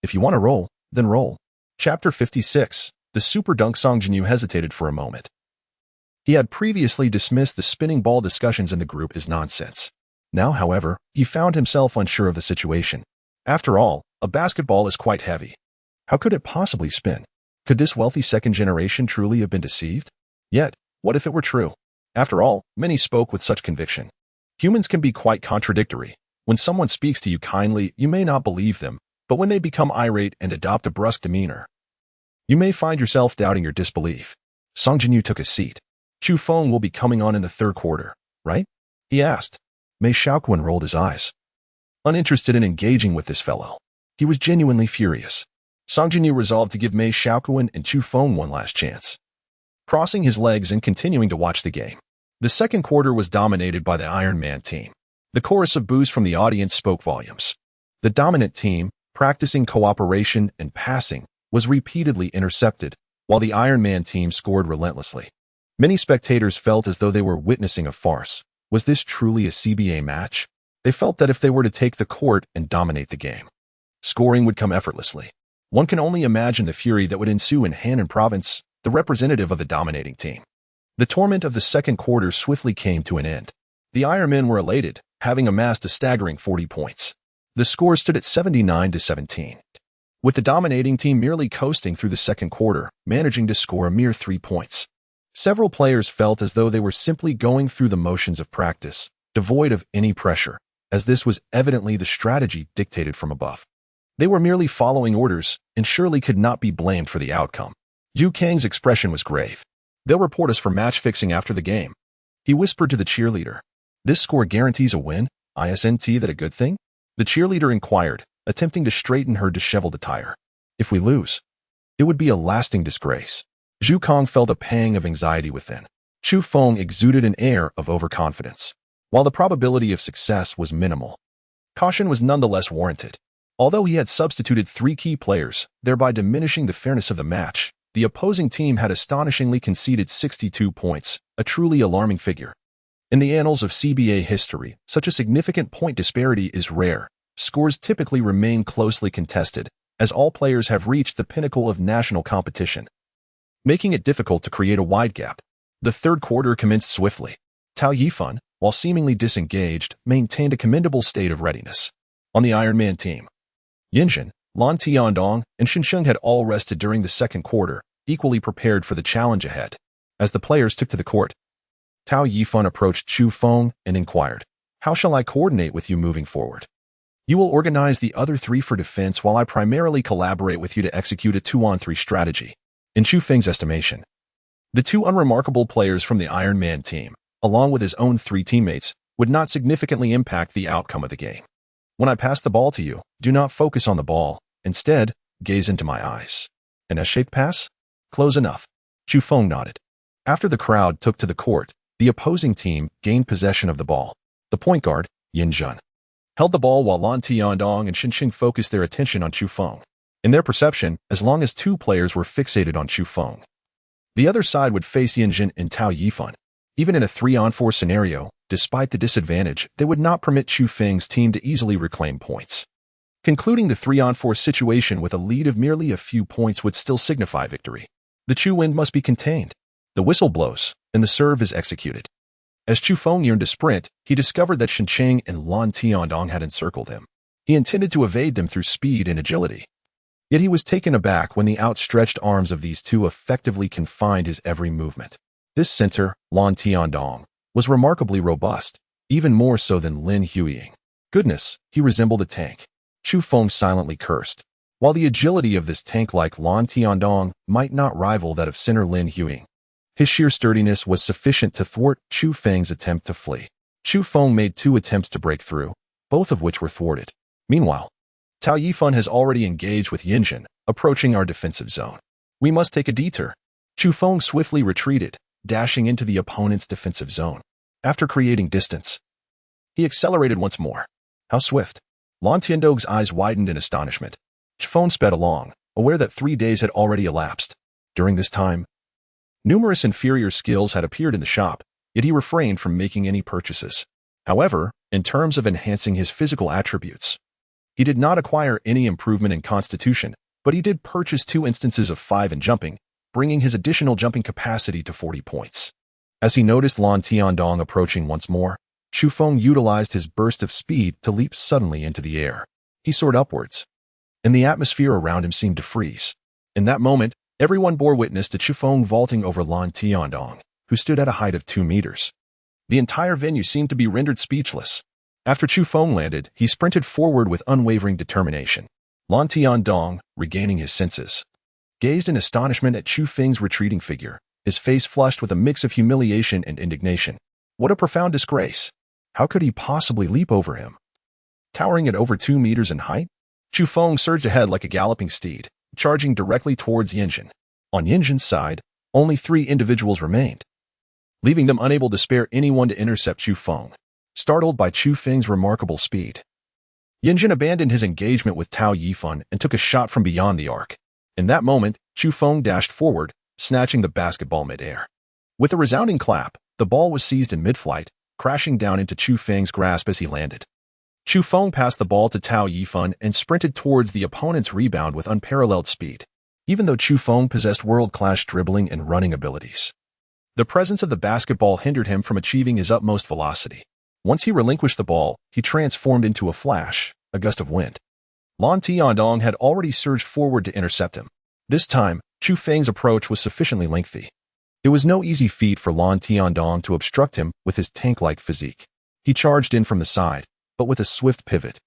If you want to roll, then roll. Chapter 56. The Super Dunk. Song Jinyu hesitated for a moment. He had previously dismissed the spinning ball discussions in the group as nonsense. Now, however, he found himself unsure of the situation. After all, a basketball is quite heavy. How could it possibly spin? Could this wealthy second generation truly have been deceived? Yet, What if it were true? After all, many spoke with such conviction. Humans can be quite contradictory. When someone speaks to you kindly, you may not believe them, but when they become irate and adopt a brusque demeanor, you may find yourself doubting your disbelief. Song Jinyu took a seat. Chu Feng will be coming on in the third quarter, right? He asked. Mei Xiaoquan rolled his eyes, uninterested in engaging with this fellow. He was genuinely furious. Song Jinyu resolved to give Mei Xiaoquan and Chu Feng one last chance, crossing his legs and continuing to watch the game. The second quarter was dominated by the Iron Man team. The chorus of boos from the audience spoke volumes. The dominant team, practicing cooperation and passing, was repeatedly intercepted, while the Iron Man team scored relentlessly. Many spectators felt as though they were witnessing a farce. Was this truly a CBA match? They felt that if they were to take the court and dominate the game, scoring would come effortlessly. One can only imagine the fury that would ensue in Hannan Province, the representative of the dominating team. The torment of the second quarter swiftly came to an end. The Ironmen were elated, having amassed a staggering 40 points. The score stood at 79-17. With the dominating team merely coasting through the second quarter, managing to score a mere 3 points. Several players felt as though they were simply going through the motions of practice, devoid of any pressure, as this was evidently the strategy dictated from above. They were merely following orders and surely could not be blamed for the outcome. Yu Kang's expression was grave. They'll report us for match fixing after the game. He whispered to the cheerleader. This score guarantees a win? Isn't that a good thing? The cheerleader inquired, attempting to straighten her disheveled attire. If we lose, it would be a lasting disgrace. Zhu Kong felt a pang of anxiety within. Chu Feng exuded an air of overconfidence. While the probability of success was minimal, caution was nonetheless warranted. Although he had substituted 3 key players, thereby diminishing the fairness of the match, the opposing team had astonishingly conceded 62 points, a truly alarming figure. In the annals of CBA history, such a significant point disparity is rare. Scores typically remain closely contested, as all players have reached the pinnacle of national competition, making it difficult to create a wide gap. The third quarter commenced swiftly. Tao Yifan, while seemingly disengaged, maintained a commendable state of readiness. On the Iron Man team, Yinjin, Lan Tiandong, and Xinsheng had all rested during the second quarter, equally prepared for the challenge ahead. As the players took to the court, Tao Yifan approached Chu Feng and inquired, how shall I coordinate with you moving forward? You will organize the other 3 for defense while I primarily collaborate with you to execute a 2-on-3 strategy. In Chu Feng's estimation, the 2 unremarkable players from the Iron Man team, along with his own 3 teammates, would not significantly impact the outcome of the game. When I pass the ball to you, do not focus on the ball. Instead, gaze into my eyes. An S-shaped pass? Close enough. Chu Feng nodded. After the crowd took to the court, the opposing team gained possession of the ball. The point guard, Yin Jun, held the ball while Lan Tiandong and Xinsheng focused their attention on Chu Feng. In their perception, as long as 2 players were fixated on Chu Feng, the other side would face Yinjin and Tao Yifan. Even in a 3-on-4 scenario, despite the disadvantage, they would not permit Chu Feng's team to easily reclaim points. Concluding the 3-on-4 situation with a lead of merely a few points would still signify victory. The Chu wind must be contained. The whistle blows, and the serve is executed. As Chu Feng yearned to sprint, he discovered that Xinsheng and Lan Tiandong had encircled him. He intended to evade them through speed and agility. Yet he was taken aback when the outstretched arms of these 2 effectively confined his every movement. This center, Lan Tiandong, was remarkably robust, even more so than Lin Huiying. Goodness, he resembled a tank. Chu Feng silently cursed. While the agility of this tank-like Lan Tiandong might not rival that of center Lin Huiying, his sheer sturdiness was sufficient to thwart Chu Feng's attempt to flee. Chu Feng made 2 attempts to break through, both of which were thwarted. Meanwhile, Tao Yifan has already engaged with Yinjin, approaching our defensive zone. We must take a detour. Chu Feng swiftly retreated, dashing into the opponent's defensive zone. After creating distance, he accelerated once more. How swift! Lan Tiandong's eyes widened in astonishment. Chu Feng sped along, aware that 3 days had already elapsed. During this time, numerous inferior skills had appeared in the shop, yet he refrained from making any purchases. However, in terms of enhancing his physical attributes, he did not acquire any improvement in constitution, but he did purchase 2 instances of 5 in jumping, bringing his additional jumping capacity to 40 points. As he noticed Lan Tiandong approaching once more, Chu Feng utilized his burst of speed to leap suddenly into the air. He soared upwards, and the atmosphere around him seemed to freeze. In that moment, everyone bore witness to Chu Feng vaulting over Lan Tiandong, who stood at a height of 2 meters. The entire venue seemed to be rendered speechless. After Chu Feng landed, he sprinted forward with unwavering determination. Lan Tiandong, regaining his senses, gazed in astonishment at Chu Feng's retreating figure, his face flushed with a mix of humiliation and indignation. What a profound disgrace! How could he possibly leap over him? Towering at over 2 meters in height, Chu Feng surged ahead like a galloping steed, charging directly towards Yinjin. On Yinjin's side, only 3 individuals remained, leaving them unable to spare anyone to intercept Chu Feng. Startled by Chu Feng's remarkable speed, Yinjin abandoned his engagement with Tao Yifan and took a shot from beyond the arc. In that moment, Chu Feng dashed forward, snatching the basketball mid-air. With a resounding clap, the ball was seized in mid-flight, crashing down into Chu Feng's grasp as he landed. Chu Feng passed the ball to Tao Yifan and sprinted towards the opponent's rebound with unparalleled speed. Even though Chu Feng possessed world-class dribbling and running abilities, the presence of the basketball hindered him from achieving his utmost velocity. Once he relinquished the ball, he transformed into a flash, a gust of wind. Lan Tiandong had already surged forward to intercept him. This time, Chu Feng's approach was sufficiently lengthy. It was no easy feat for Lan Tiandong to obstruct him with his tank-like physique. He charged in from the side, but with a swift pivot.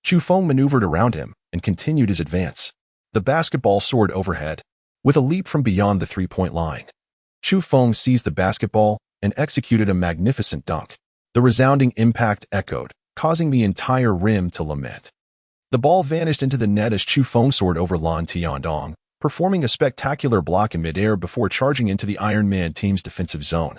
Chu Feng maneuvered around him and continued his advance. The basketball soared overhead. With a leap from beyond the three-point line, Chu Feng seized the basketball and executed a magnificent dunk. The resounding impact echoed, causing the entire rim to lament. The ball vanished into the net as Chu Feng soared over Lan Tiandong, performing a spectacular block in midair before charging into the Iron Man team's defensive zone,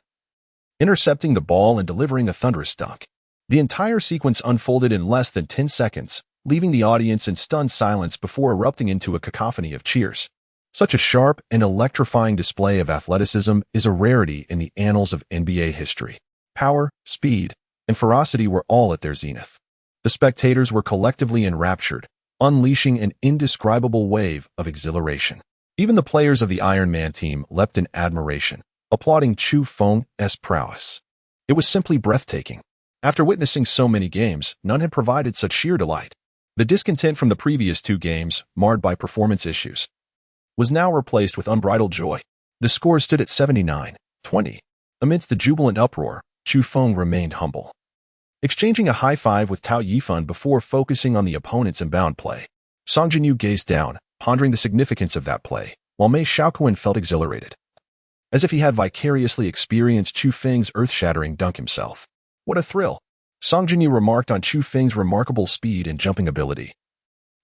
intercepting the ball and delivering a thunderous dunk. The entire sequence unfolded in less than 10 seconds, leaving the audience in stunned silence before erupting into a cacophony of cheers. Such a sharp and electrifying display of athleticism is a rarity in the annals of NBA history. Power, speed, and ferocity were all at their zenith. The spectators were collectively enraptured, unleashing an indescribable wave of exhilaration. Even the players of the Iron Man team leapt in admiration, applauding Chu Feng's prowess. It was simply breathtaking. After witnessing so many games, none had provided such sheer delight. The discontent from the previous 2 games, marred by performance issues, was now replaced with unbridled joy. The score stood at 79-20. Amidst the jubilant uproar, Chu Feng remained humble, exchanging a high five with Tao Yifan before focusing on the opponent's inbound play. Song Jinyu gazed down, pondering the significance of that play, while Mei Xiaoquan felt exhilarated, as if he had vicariously experienced Chu Feng's earth-shattering dunk himself. What a thrill! Song Jinyu remarked on Chu Feng's remarkable speed and jumping ability,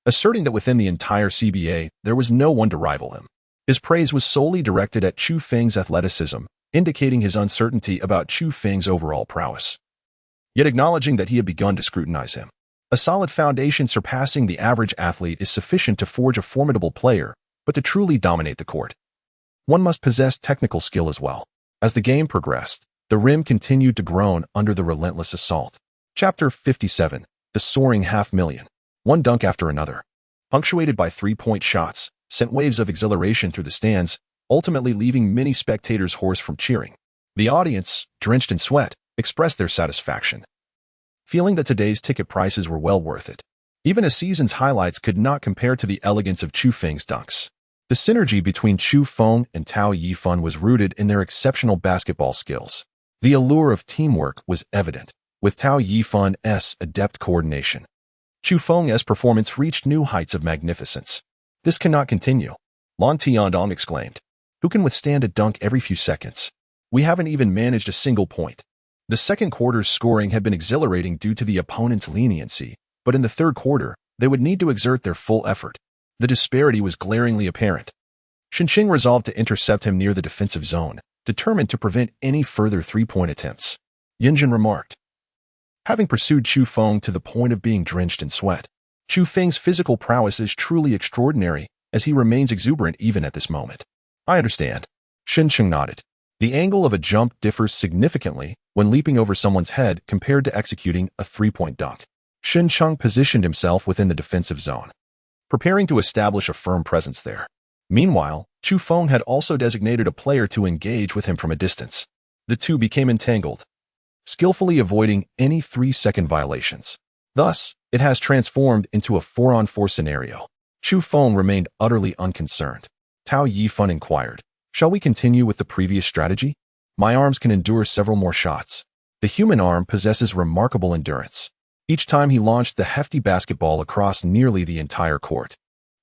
asserting that within the entire CBA, there was no one to rival him. His praise was solely directed at Chu Feng's athleticism, indicating his uncertainty about Chu Feng's overall prowess, yet acknowledging that he had begun to scrutinize him. A solid foundation surpassing the average athlete is sufficient to forge a formidable player, but to truly dominate the court, one must possess technical skill as well. As the game progressed, the rim continued to groan under the relentless assault. Chapter 57, The Soaring Half-Million. One dunk after another, punctuated by 3-point shots, sent waves of exhilaration through the stands, ultimately leaving many spectators hoarse from cheering. The audience, drenched in sweat, expressed their satisfaction, feeling that today's ticket prices were well worth it. Even a season's highlights could not compare to the elegance of Chu Feng's dunks. The synergy between Chu Feng and Tao Yifan was rooted in their exceptional basketball skills. The allure of teamwork was evident, with Tao Yifan's adept coordination. Chu Feng's performance reached new heights of magnificence. This cannot continue, Lan Tiandong exclaimed. Who can withstand a dunk every few seconds? We haven't even managed a single point. The second quarter's scoring had been exhilarating due to the opponent's leniency, but in the third quarter, they would need to exert their full effort. The disparity was glaringly apparent. Shinqing resolved to intercept him near the defensive zone, determined to prevent any further 3-point attempts. Yinjin remarked. Having pursued Chu Feng to the point of being drenched in sweat, Chu Feng's physical prowess is truly extraordinary, as he remains exuberant even at this moment. I understand. Shinqing nodded. The angle of a jump differs significantly when leaping over someone's head compared to executing a 3-point dunk. Shinqing positioned himself within the defensive zone, preparing to establish a firm presence there. Meanwhile, Chu Feng had also designated a player to engage with him from a distance. The two became entangled, skillfully avoiding any 3-second violations. Thus, it has transformed into a 4-on-4 scenario. Chu Feng remained utterly unconcerned. Tao Yifan inquired, "Shall we continue with the previous strategy?" My arms can endure several more shots. The human arm possesses remarkable endurance. Each time he launched the hefty basketball across nearly the entire court.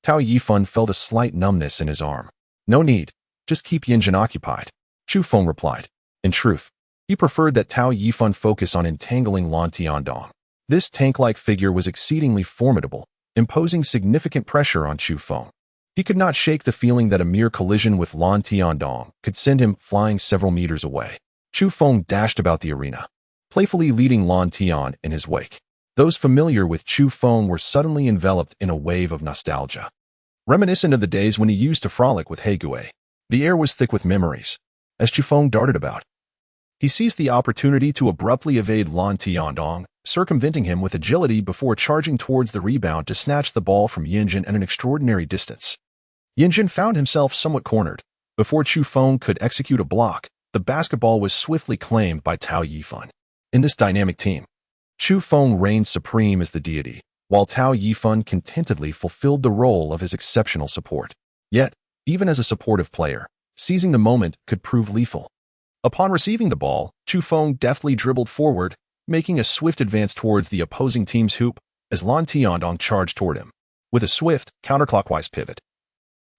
Tao Yifan felt a slight numbness in his arm. No need. Just keep Yinjin occupied. Chu Feng replied. In truth, he preferred that Tao Yifan focus on entangling Lan Tiandong. This tank-like figure was exceedingly formidable, imposing significant pressure on Chu Feng. He could not shake the feeling that a mere collision with Lan Tiandong could send him flying several meters away. Chu Feng dashed about the arena, playfully leading Lan Tian in his wake. Those familiar with Chu Feng were suddenly enveloped in a wave of nostalgia. Reminiscent of the days when he used to frolic with He Gui, the air was thick with memories. As Chu Feng darted about, he seized the opportunity to abruptly evade Lan Tiandong, circumventing him with agility before charging towards the rebound to snatch the ball from Yinjin at an extraordinary distance. Yinjin found himself somewhat cornered. Before Chu Feng could execute a block, the basketball was swiftly claimed by Tao Yifan. In this dynamic team, Chu Feng reigned supreme as the deity, while Tao Yifan contentedly fulfilled the role of his exceptional support. Yet, even as a supportive player, seizing the moment could prove lethal. Upon receiving the ball, Chu Feng deftly dribbled forward, making a swift advance towards the opposing team's hoop as Lan Tiandong charged toward him. With a swift, counterclockwise pivot,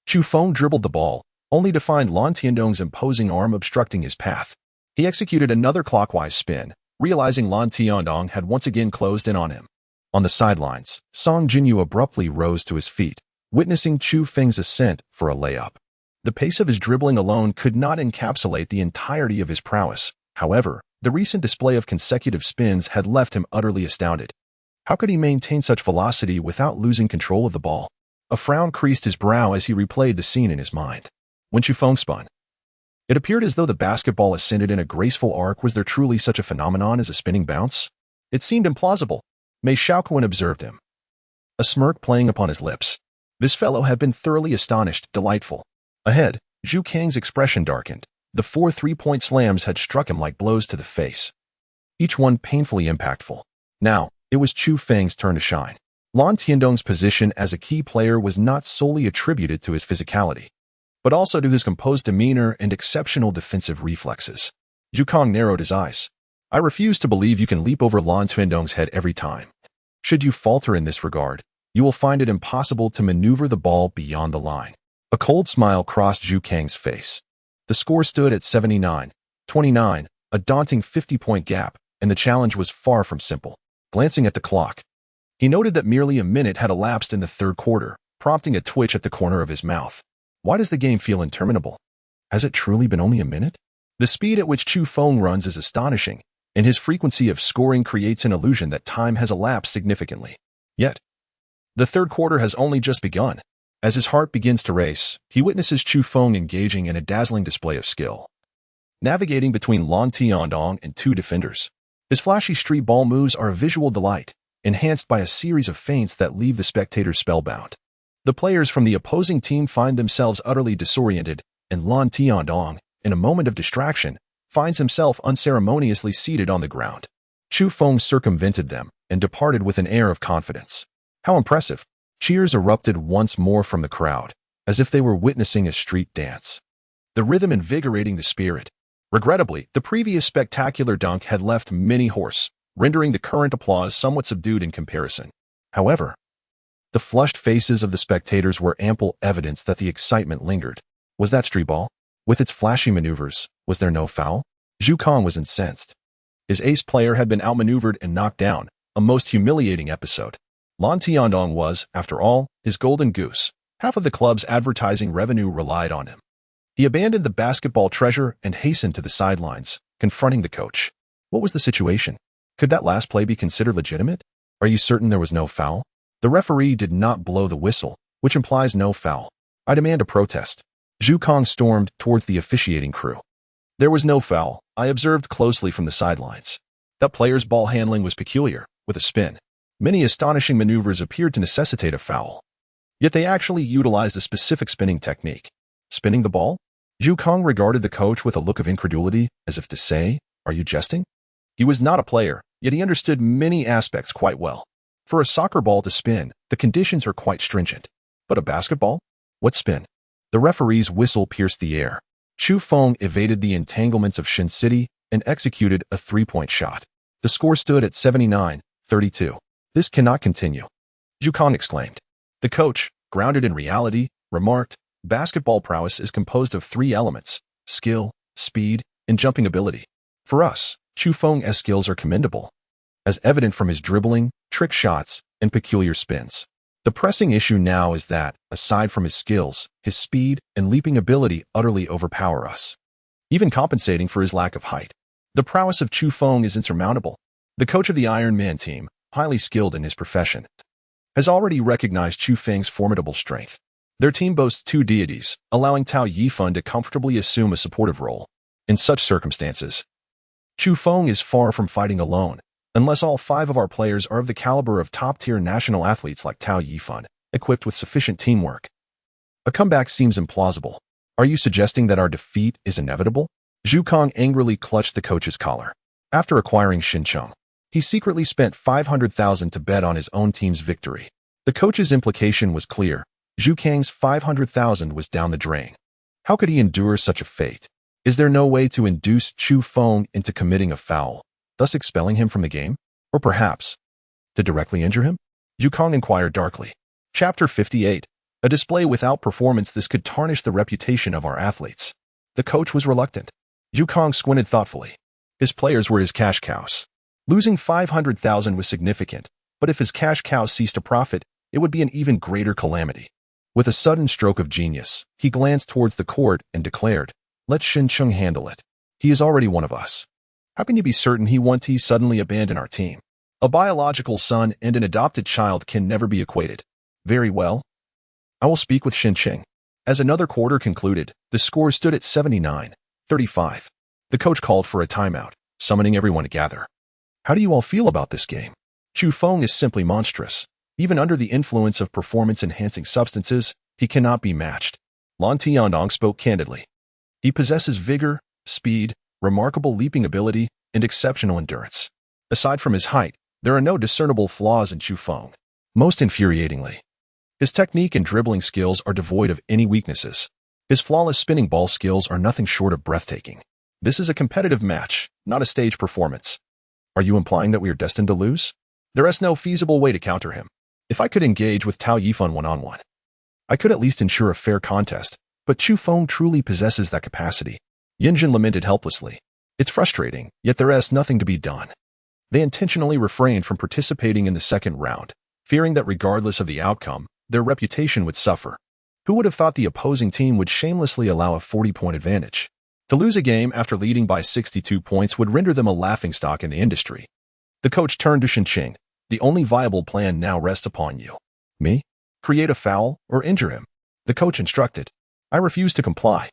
Chu Feng dribbled the ball, only to find Lan Tiandong's imposing arm obstructing his path. He executed another clockwise spin, realizing Lan Tiandong had once again closed in on him. On the sidelines, Song Jinyu abruptly rose to his feet, witnessing Chu Feng's ascent for a layup. The pace of his dribbling alone could not encapsulate the entirety of his prowess. However, the recent display of consecutive spins had left him utterly astounded. How could he maintain such velocity without losing control of the ball? A frown creased his brow as he replayed the scene in his mind. When Chu Feng spun, it appeared as though the basketball ascended in a graceful arc. Was there truly such a phenomenon as a spinning bounce? It seemed implausible. Mei Shaoquan observed him, a smirk playing upon his lips. This fellow had been thoroughly astonished, delightful. Ahead, Zhu Kang's expression darkened. The 4 3-point slams had struck him like blows to the face, each one painfully impactful. Now, it was Chu Feng's turn to shine. Lan Tiandong's position as a key player was not solely attributed to his physicality, but also to his composed demeanor and exceptional defensive reflexes. Zhu Kang narrowed his eyes. I refuse to believe you can leap over Lan Tiandong's head every time. Should you falter in this regard, you will find it impossible to maneuver the ball beyond the line. A cold smile crossed Zhu Kang's face. The score stood at 79-29, a daunting 50-point gap, and the challenge was far from simple. Glancing at the clock, he noted that merely a minute had elapsed in the third quarter, prompting a twitch at the corner of his mouth. Why does the game feel interminable? Has it truly been only a minute? The speed at which Chu Feng runs is astonishing, and his frequency of scoring creates an illusion that time has elapsed significantly. Yet, the third quarter has only just begun. As his heart begins to race, he witnesses Chu Feng engaging in a dazzling display of skill, navigating between Lan Tiandong and 2 defenders. His flashy street ball moves are a visual delight, enhanced by a series of feints that leave the spectators spellbound. The players from the opposing team find themselves utterly disoriented, and Lan Tiandong, in a moment of distraction, finds himself unceremoniously seated on the ground. Chu Feng circumvented them and departed with an air of confidence. How impressive! Cheers erupted once more from the crowd, as if they were witnessing a street dance, the rhythm invigorating the spirit. Regrettably, the previous spectacular dunk had left many hoarse, rendering the current applause somewhat subdued in comparison. However, the flushed faces of the spectators were ample evidence that the excitement lingered. Was that street ball? With its flashy maneuvers, was there no foul? Zhu Kang was incensed. His ace player had been outmaneuvered and knocked down, a most humiliating episode. Lan Tiandong was, after all, his golden goose. Half of the club's advertising revenue relied on him. He abandoned the basketball treasure and hastened to the sidelines, confronting the coach. What was the situation? Could that last play be considered legitimate? Are you certain there was no foul? The referee did not blow the whistle, which implies no foul. I demand a protest. Zhu Kang stormed towards the officiating crew. There was no foul. I observed closely from the sidelines. That player's ball handling was peculiar, with a spin. Many astonishing maneuvers appeared to necessitate a foul. Yet they actually utilized a specific spinning technique. Spinning the ball? Zhu Kang regarded the coach with a look of incredulity, as if to say, are you jesting? He was not a player, yet he understood many aspects quite well. For a soccer ball to spin, the conditions are quite stringent. But a basketball? What spin? The referee's whistle pierced the air. Chu Feng evaded the entanglements of Shin City and executed a three-point shot. The score stood at 79-32. This cannot continue, Zhu Kong exclaimed. The coach, grounded in reality, remarked, basketball prowess is composed of three elements: skill, speed, and jumping ability. For us, Chu Feng's skills are commendable, as evident from his dribbling, trick shots, and peculiar spins. The pressing issue now is that, aside from his skills, his speed and leaping ability utterly overpower us, even compensating for his lack of height. The prowess of Chu Feng is insurmountable. The coach of the Iron Man team, highly skilled in his profession, has already recognized Chu Feng's formidable strength. Their team boasts two deities, allowing Tao Yifan to comfortably assume a supportive role. In such circumstances, Chu Feng is far from fighting alone, unless all five of our players are of the caliber of top-tier national athletes like Tao Yifan, equipped with sufficient teamwork. A comeback seems implausible. Are you suggesting that our defeat is inevitable? Zhu Kong angrily clutched the coach's collar. After acquiring Xincheng, he secretly spent 500,000 to bet on his own team's victory. The coach's implication was clear. Zhu Kang's 500,000 was down the drain. How could he endure such a fate? Is there no way to induce Chu Feng into committing a foul, thus expelling him from the game? Or perhaps, to directly injure him? Zhu Kong inquired darkly. Chapter 58. A display without performance. This could tarnish the reputation of our athletes. The coach was reluctant. Zhu Kong squinted thoughtfully. His players were his cash cows. Losing 500,000 was significant, but if his cash cows ceased to profit, it would be an even greater calamity. With a sudden stroke of genius, he glanced towards the court and declared, "Let Xincheng handle it. He is already one of us. How can you be certain he won't suddenly abandon our team? A biological son and an adopted child can never be equated." Very well. I will speak with Xincheng. As another quarter concluded, the score stood at 79-35. The coach called for a timeout, summoning everyone to gather. How do you all feel about this game? Chu Feng is simply monstrous. Even under the influence of performance-enhancing substances, he cannot be matched. Lan Tiandong spoke candidly. He possesses vigor, speed, remarkable leaping ability, and exceptional endurance. Aside from his height, there are no discernible flaws in Chu Feng. Most infuriatingly, his technique and dribbling skills are devoid of any weaknesses. His flawless spinning ball skills are nothing short of breathtaking. This is a competitive match, not a stage performance. Are you implying that we are destined to lose? There is no feasible way to counter him. If I could engage with Tao Yifan one-on-one, I could at least ensure a fair contest, but Chu Feng truly possesses that capacity. Yinjin lamented helplessly. It's frustrating, yet there is nothing to be done. They intentionally refrained from participating in the second round, fearing that regardless of the outcome, their reputation would suffer. Who would have thought the opposing team would shamelessly allow a 40-point advantage? To lose a game after leading by 62 points would render them a laughingstock in the industry. The coach turned to Xincheng. The only viable plan now rests upon you. Me? Create a foul or injure him. The coach instructed. I refused to comply.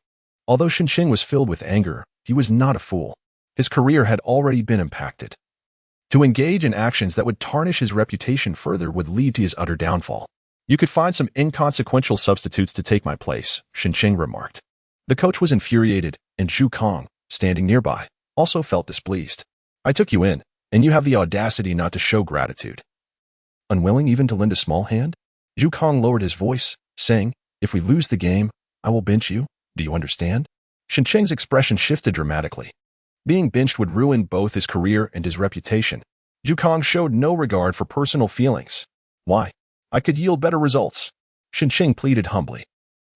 Although Xincheng was filled with anger, he was not a fool. His career had already been impacted. To engage in actions that would tarnish his reputation further would lead to his utter downfall. You could find some inconsequential substitutes to take my place, Xincheng remarked. The coach was infuriated, and Zhu Kong, standing nearby, also felt displeased. I took you in, and you have the audacity not to show gratitude. Unwilling even to lend a small hand? Zhu Kong lowered his voice, saying, if we lose the game, I will bench you. Do you understand? Xincheng's expression shifted dramatically. Being benched would ruin both his career and his reputation. Zhu Kong showed no regard for personal feelings. Why? I could yield better results. Xincheng pleaded humbly.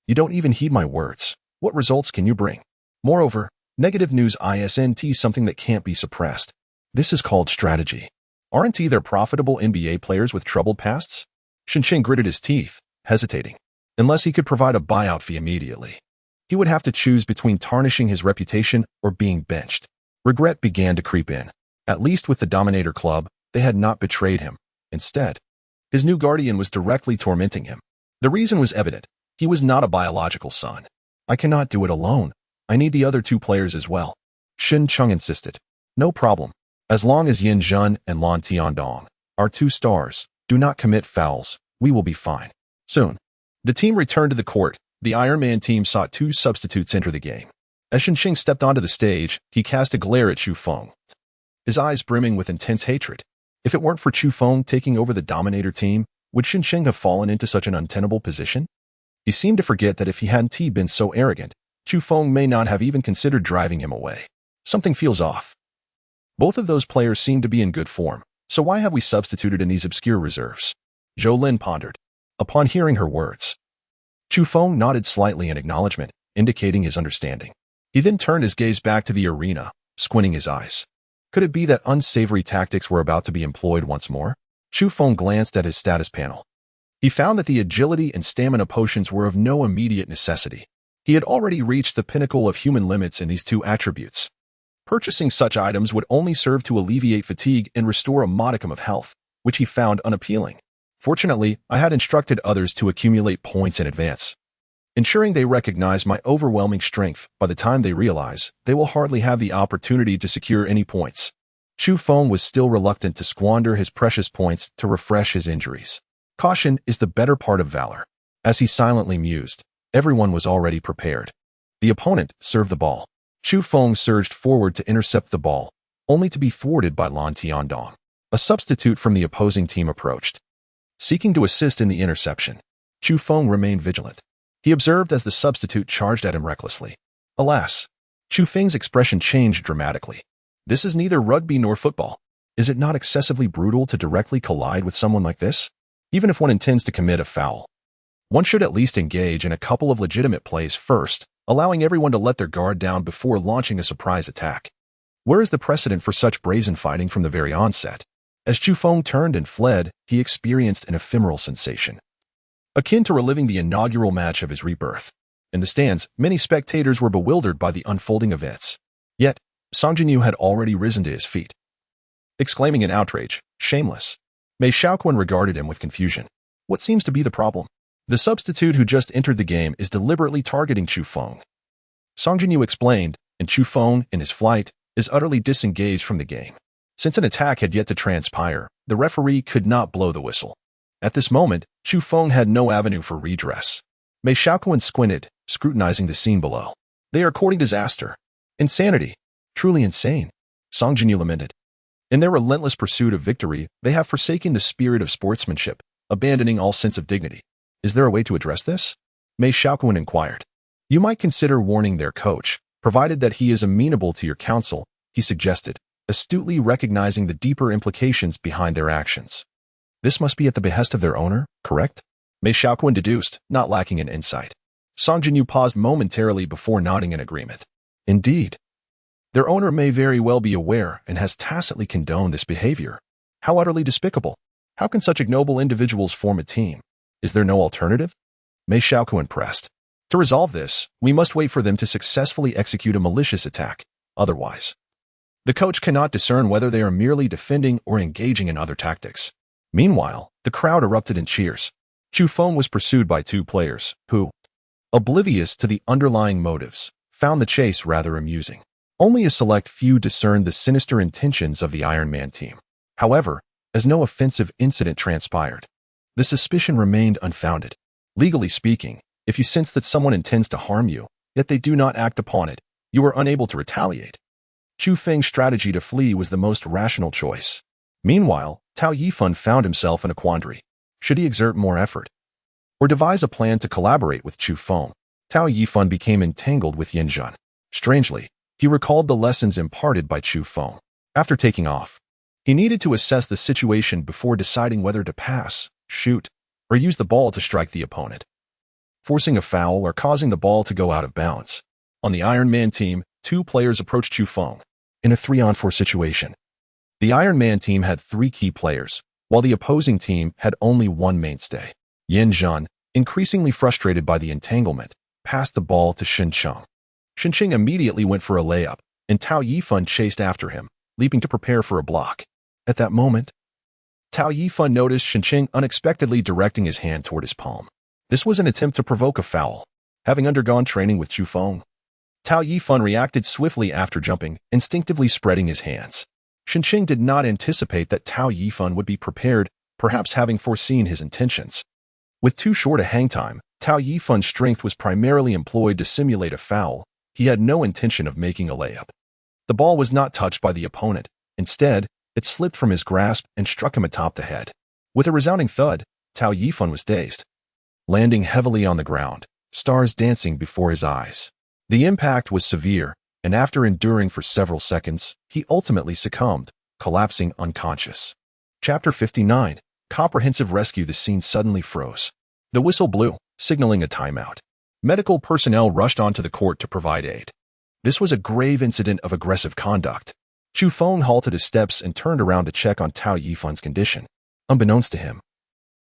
You don't even heed my words. What results can you bring? Moreover, negative news isn't something that can't be suppressed. This is called strategy. Aren't there profitable NBA players with troubled pasts? Xincheng gritted his teeth, hesitating. Unless he could provide a buyout fee immediately, he would have to choose between tarnishing his reputation or being benched. Regret began to creep in. At least with the Dominator Club, they had not betrayed him. Instead, his new guardian was directly tormenting him. The reason was evident. He was not a biological son. I cannot do it alone. I need the other two players as well. Xincheng insisted. No problem. As long as Yin Zhen and Lan Tiandong, our two stars, do not commit fouls, we will be fine. Soon, the team returned to the court. The Iron Man team saw two substitutes enter the game. As Xincheng stepped onto the stage, he cast a glare at Chu Feng, his eyes brimming with intense hatred. If it weren't for Chu Feng taking over the Dominator team, would Xincheng have fallen into such an untenable position? He seemed to forget that if he hadn't been so arrogant, Chu Feng may not have even considered driving him away. Something feels off. Both of those players seem to be in good form, so why have we substituted in these obscure reserves? Zhou Lin pondered. Upon hearing her words, Chu Feng nodded slightly in acknowledgement, indicating his understanding. He then turned his gaze back to the arena, squinting his eyes. Could it be that unsavory tactics were about to be employed once more? Chu Feng glanced at his status panel. He found that the agility and stamina potions were of no immediate necessity. He had already reached the pinnacle of human limits in these two attributes. Purchasing such items would only serve to alleviate fatigue and restore a modicum of health, which he found unappealing. Fortunately, I had instructed others to accumulate points in advance, ensuring they recognize my overwhelming strength. By the time they realize, they will hardly have the opportunity to secure any points. Chu Feng was still reluctant to squander his precious points to refresh his injuries. Caution is the better part of valor. As he silently mused, everyone was already prepared. The opponent served the ball. Chu Feng surged forward to intercept the ball, only to be thwarted by Lan Tiandong. A substitute from the opposing team approached, seeking to assist in the interception. Chu Feng remained vigilant. He observed as the substitute charged at him recklessly. Alas, Chu Feng's expression changed dramatically. This is neither rugby nor football. Is it not excessively brutal to directly collide with someone like this? Even if one intends to commit a foul, one should at least engage in a couple of legitimate plays first, allowing everyone to let their guard down before launching a surprise attack. Where is the precedent for such brazen fighting from the very onset? As Chu Feng turned and fled, he experienced an ephemeral sensation, akin to reliving the inaugural match of his rebirth. In the stands, many spectators were bewildered by the unfolding events. Yet, Song Jinyu had already risen to his feet, exclaiming in outrage, "Shameless!" Mei Xiaoquan regarded him with confusion. What seems to be the problem? The substitute who just entered the game is deliberately targeting Chu Feng. Song Jinyu explained, and Chu Feng, in his flight, is utterly disengaged from the game. Since an attack had yet to transpire, the referee could not blow the whistle. At this moment, Chu Feng had no avenue for redress. Mei Xiaoquan squinted, scrutinizing the scene below. They are courting disaster. Insanity. Truly insane. Song Jinyu lamented. In their relentless pursuit of victory, they have forsaken the spirit of sportsmanship, abandoning all sense of dignity. Is there a way to address this? Mei Xiaoquan inquired. You might consider warning their coach, provided that he is amenable to your counsel, he suggested, astutely recognizing the deeper implications behind their actions. This must be at the behest of their owner, correct? Mei Xiaoquan deduced, not lacking in insight. Song Jinyu paused momentarily before nodding in agreement. Indeed. Their owner may very well be aware and has tacitly condoned this behavior. How utterly despicable. How can such ignoble individuals form a team? Is there no alternative? Mei Xiaoquan pressed. To resolve this, we must wait for them to successfully execute a malicious attack. Otherwise, the coach cannot discern whether they are merely defending or engaging in other tactics. Meanwhile, the crowd erupted in cheers. Chu Feng was pursued by two players, who, oblivious to the underlying motives, found the chase rather amusing. Only a select few discerned the sinister intentions of the Iron Man team. However, as no offensive incident transpired, the suspicion remained unfounded. Legally speaking, if you sense that someone intends to harm you, yet they do not act upon it, you are unable to retaliate. Chu Feng's strategy to flee was the most rational choice. Meanwhile, Tao Yifan found himself in a quandary. Should he exert more effort, or devise a plan to collaborate with Chu Feng? Tao Yifan became entangled with Yin Zhan. Strangely, he recalled the lessons imparted by Chu Feng. After taking off, he needed to assess the situation before deciding whether to pass, shoot, or use the ball to strike the opponent, forcing a foul or causing the ball to go out of bounds. On the Iron Man team, two players approached Chu Feng in a 3-on-4 situation. The Iron Man team had 3 key players, while the opposing team had only one mainstay. Yin Zhan, increasingly frustrated by the entanglement, passed the ball to Shen Cheng. Shen Cheng immediately went for a layup, and Tao Yifan chased after him, leaping to prepare for a block. At that moment, Tao Yifan noticed Shen Cheng unexpectedly directing his hand toward his palm. This was an attempt to provoke a foul. Having undergone training with Chu Feng, Tao Yifan reacted swiftly after jumping, instinctively spreading his hands. Shen Cheng did not anticipate that Tao Yifan would be prepared, perhaps having foreseen his intentions. With too short a hang time, Tao Yifan's strength was primarily employed to simulate a foul. He had no intention of making a layup. The ball was not touched by the opponent. Instead, it slipped from his grasp and struck him atop the head. With a resounding thud, Tao Yifan was dazed, landing heavily on the ground, stars dancing before his eyes. The impact was severe, and after enduring for several seconds, he ultimately succumbed, collapsing unconscious. Chapter 59. Comprehensive Rescue. The scene suddenly froze. The whistle blew, signaling a timeout. Medical personnel rushed onto the court to provide aid. This was a grave incident of aggressive conduct. Chu Feng halted his steps and turned around to check on Tao Yifan's condition. Unbeknownst to him,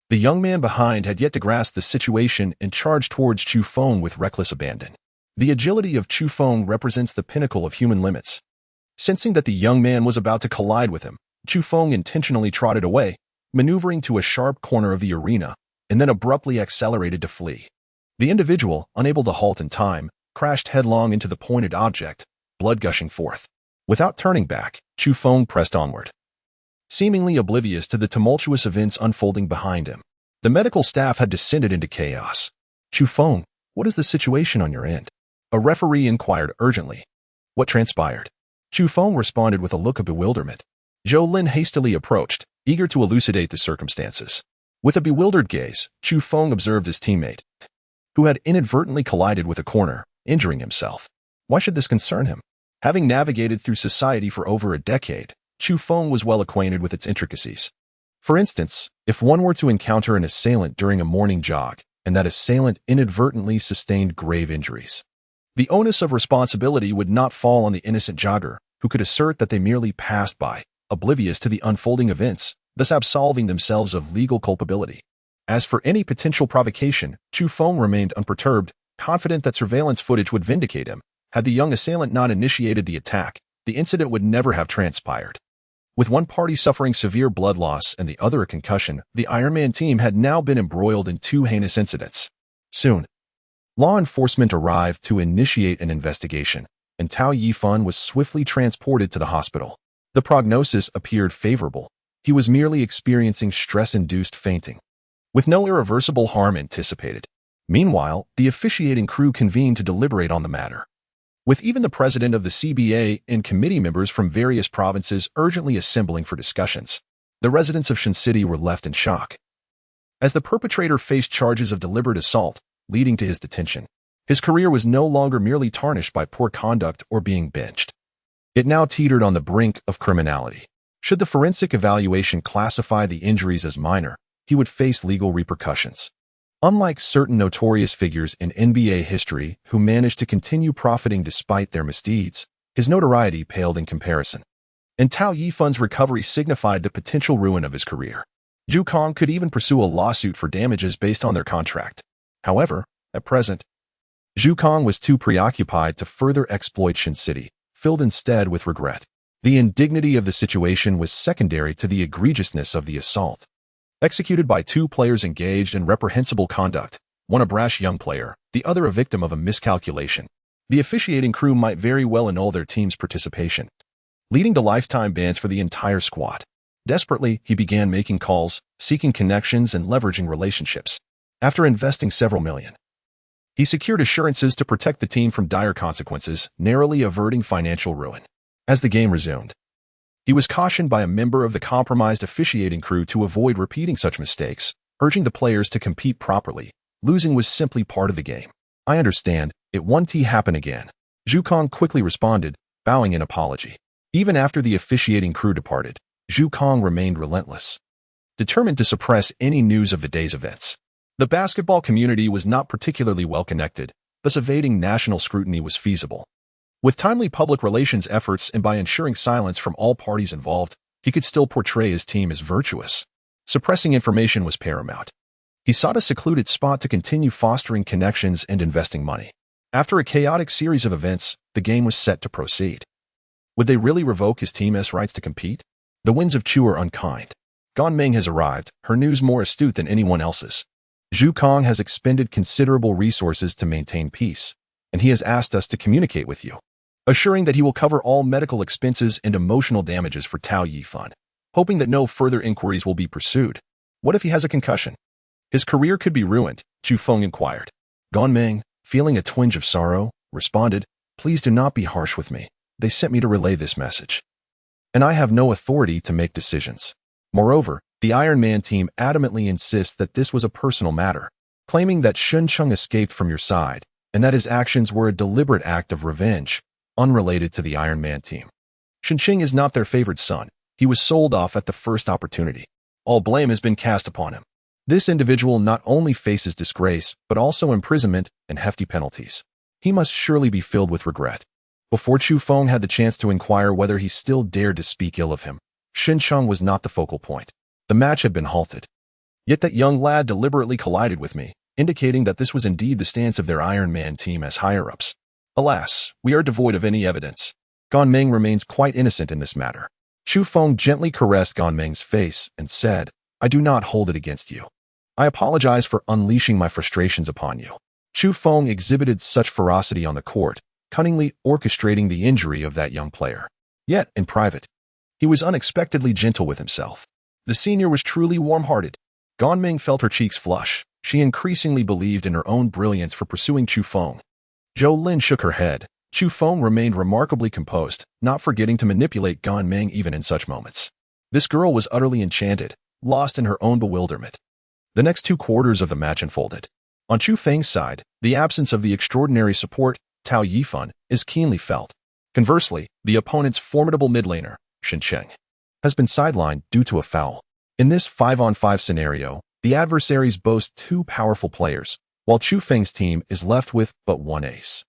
the young man behind had yet to grasp the situation and charged towards Chu Feng with reckless abandon. The agility of Chu Feng represents the pinnacle of human limits. Sensing that the young man was about to collide with him, Chu Feng intentionally trotted away, maneuvering to a sharp corner of the arena, and then abruptly accelerated to flee. The individual, unable to halt in time, crashed headlong into the pointed object, blood gushing forth. Without turning back, Chu Feng pressed onward, seemingly oblivious to the tumultuous events unfolding behind him. The medical staff had descended into chaos. Chu Feng, what is the situation on your end? A referee inquired urgently. What transpired? Chu Feng responded with a look of bewilderment. Zhou Lin hastily approached, eager to elucidate the circumstances. With a bewildered gaze, Chu Feng observed his teammate, who had inadvertently collided with a corner, injuring himself. Why should this concern him? Having navigated through society for over a decade, Chu Feng was well acquainted with its intricacies. For instance, if one were to encounter an assailant during a morning jog, and that assailant inadvertently sustained grave injuries, the onus of responsibility would not fall on the innocent jogger, who could assert that they merely passed by, oblivious to the unfolding events, thus absolving themselves of legal culpability. As for any potential provocation, Chu Feng remained unperturbed, confident that surveillance footage would vindicate him. Had the young assailant not initiated the attack, the incident would never have transpired. With one party suffering severe blood loss and the other a concussion, the Iron Man team had now been embroiled in two heinous incidents. Soon, law enforcement arrived to initiate an investigation, and Tao Yifan was swiftly transported to the hospital. The prognosis appeared favorable. He was merely experiencing stress-induced fainting, with no irreversible harm anticipated. Meanwhile, the officiating crew convened to deliberate on the matter, with even the president of the CBA and committee members from various provinces urgently assembling for discussions. The residents of Shen City were left in shock, as the perpetrator faced charges of deliberate assault, leading to his detention. His career was no longer merely tarnished by poor conduct or being benched. It now teetered on the brink of criminality. Should the forensic evaluation classify the injuries as minor, he would face legal repercussions. Unlike certain notorious figures in NBA history who managed to continue profiting despite their misdeeds, his notoriety paled in comparison. And Tao Yifan's recovery signified the potential ruin of his career. Zhu Kong could even pursue a lawsuit for damages based on their contract. However, at present, Zhu Kong was too preoccupied to further exploit Shen City, filled instead with regret. The indignity of the situation was secondary to the egregiousness of the assault, executed by two players engaged in reprehensible conduct, one a brash young player, the other a victim of a miscalculation. The officiating crew might very well annul their team's participation, leading to lifetime bans for the entire squad. Desperately, he began making calls, seeking connections and leveraging relationships. After investing several million, he secured assurances to protect the team from dire consequences, narrowly averting financial ruin. As the game resumed, he was cautioned by a member of the compromised officiating crew to avoid repeating such mistakes, urging the players to compete properly. Losing was simply part of the game. I understand, it won't happen again. Zhu Kong quickly responded, bowing in apology. Even after the officiating crew departed, Zhu Kong remained relentless, determined to suppress any news of the day's events. The basketball community was not particularly well connected, thus evading national scrutiny was feasible. With timely public relations efforts and by ensuring silence from all parties involved, he could still portray his team as virtuous. Suppressing information was paramount. He sought a secluded spot to continue fostering connections and investing money. After a chaotic series of events, the game was set to proceed. Would they really revoke his team's rights to compete? The winds of Chu are unkind. Gan Meng has arrived, her news more astute than anyone else's. Zhu Kong has expended considerable resources to maintain peace, and he has asked us to communicate with you, assuring that he will cover all medical expenses and emotional damages for Tao Yifan, hoping that no further inquiries will be pursued. What if he has a concussion? His career could be ruined, Chu Feng inquired. Gan Meng, feeling a twinge of sorrow, responded, please do not be harsh with me. They sent me to relay this message, and I have no authority to make decisions. Moreover, the Iron Man team adamantly insists that this was a personal matter, claiming that Shun Chung escaped from your side, and that his actions were a deliberate act of revenge, unrelated to the Iron Man team. Shenqing is not their favorite son. He was sold off at the first opportunity. All blame has been cast upon him. This individual not only faces disgrace, but also imprisonment and hefty penalties. He must surely be filled with regret. Before Chu Feng had the chance to inquire whether he still dared to speak ill of him, Shenqing was not the focal point. The match had been halted. Yet that young lad deliberately collided with me, indicating that this was indeed the stance of their Iron Man team as higher-ups. Alas, we are devoid of any evidence. Gan Meng remains quite innocent in this matter. Chu Feng gently caressed Gan Meng's face and said, I do not hold it against you. I apologize for unleashing my frustrations upon you. Chu Feng exhibited such ferocity on the court, cunningly orchestrating the injury of that young player. Yet, in private, he was unexpectedly gentle with himself. The senior was truly warm-hearted. Gan Meng felt her cheeks flush. She increasingly believed in her own brilliance for pursuing Chu Feng. Zhou Lin shook her head. Chu Feng remained remarkably composed, not forgetting to manipulate Gan Meng even in such moments. This girl was utterly enchanted, lost in her own bewilderment. The next 2 quarters of the match unfolded. On Chu Feng's side, the absence of the extraordinary support, Tao Yifan, is keenly felt. Conversely, the opponent's formidable mid-laner, Shenqing, has been sidelined due to a foul. In this 5-on-5 scenario, the adversaries boast 2 powerful players, while Chu Feng's team is left with but 1 ace.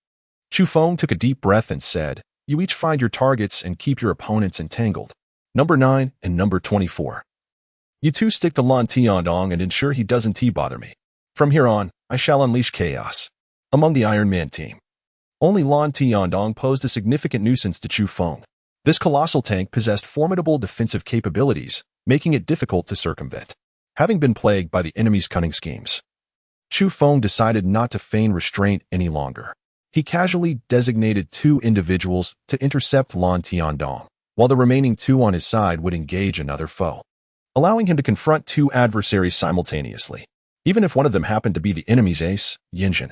Chu Feng took a deep breath and said, You each find your targets and keep your opponents entangled. Number 9 and number 24. You 2 stick to Lan Tiandong and ensure he doesn't bother me. From here on, I shall unleash chaos. Among the Iron Man team, only Lan Tiandong posed a significant nuisance to Chu Feng. This colossal tank possessed formidable defensive capabilities, making it difficult to circumvent. Having been plagued by the enemy's cunning schemes, Chu Feng decided not to feign restraint any longer. He casually designated 2 individuals to intercept Lan Tiandong, while the remaining 2 on his side would engage another foe, allowing him to confront 2 adversaries simultaneously, even if one of them happened to be the enemy's ace, Yinjin.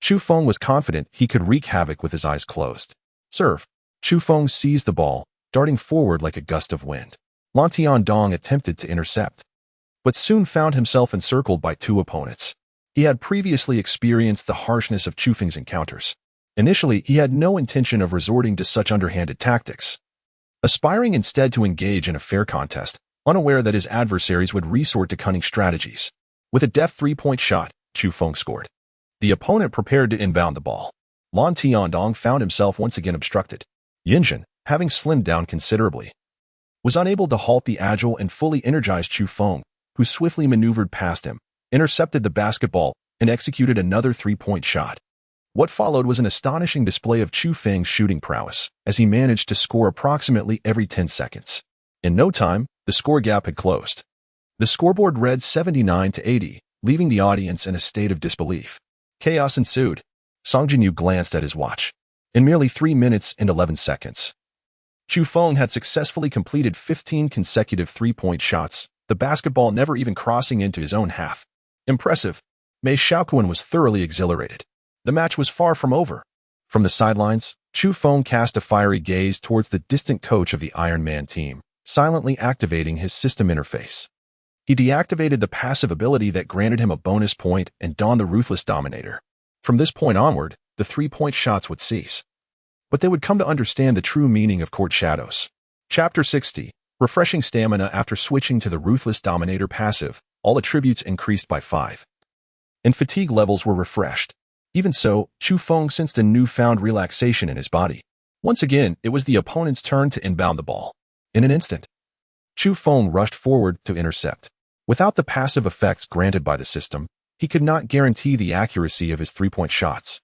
Chu Feng was confident he could wreak havoc with his eyes closed. Serve. Chu Feng seized the ball, darting forward like a gust of wind. Lan Tiandong attempted to intercept, but soon found himself encircled by 2 opponents. He had previously experienced the harshness of Chu Feng's encounters. Initially, he had no intention of resorting to such underhanded tactics, aspiring instead to engage in a fair contest, unaware that his adversaries would resort to cunning strategies. With a deft 3-point shot, Chu Feng scored. The opponent prepared to inbound the ball. Lan Tiandong found himself once again obstructed. Yinjin, having slimmed down considerably, was unable to halt the agile and fully energized Chu Feng, who swiftly maneuvered past him, intercepted the basketball, and executed another 3-point shot. What followed was an astonishing display of Chu Feng's shooting prowess, as he managed to score approximately every 10 seconds. In no time, the score gap had closed. The scoreboard read 79-80, leaving the audience in a state of disbelief. Chaos ensued. Song Jinyu glanced at his watch. In merely 3 minutes and 11 seconds, Chu Feng had successfully completed 15 consecutive 3-point shots, the basketball never even crossing into his own half. Impressive. Mei Xiaoquan was thoroughly exhilarated. The match was far from over. From the sidelines, Chu Feng cast a fiery gaze towards the distant coach of the Iron Man team, silently activating his system interface. He deactivated the passive ability that granted him a bonus point and donned the Ruthless Dominator. From this point onward, the 3-point shots would cease. But they would come to understand the true meaning of Court Shadows. Chapter 60. Refreshing stamina after switching to the Ruthless Dominator passive, all attributes increased by 5. And fatigue levels were refreshed. Even so, Chu Feng sensed a newfound relaxation in his body. Once again, it was the opponent's turn to inbound the ball. In an instant, Chu Feng rushed forward to intercept. Without the passive effects granted by the system, he could not guarantee the accuracy of his 3-point shots.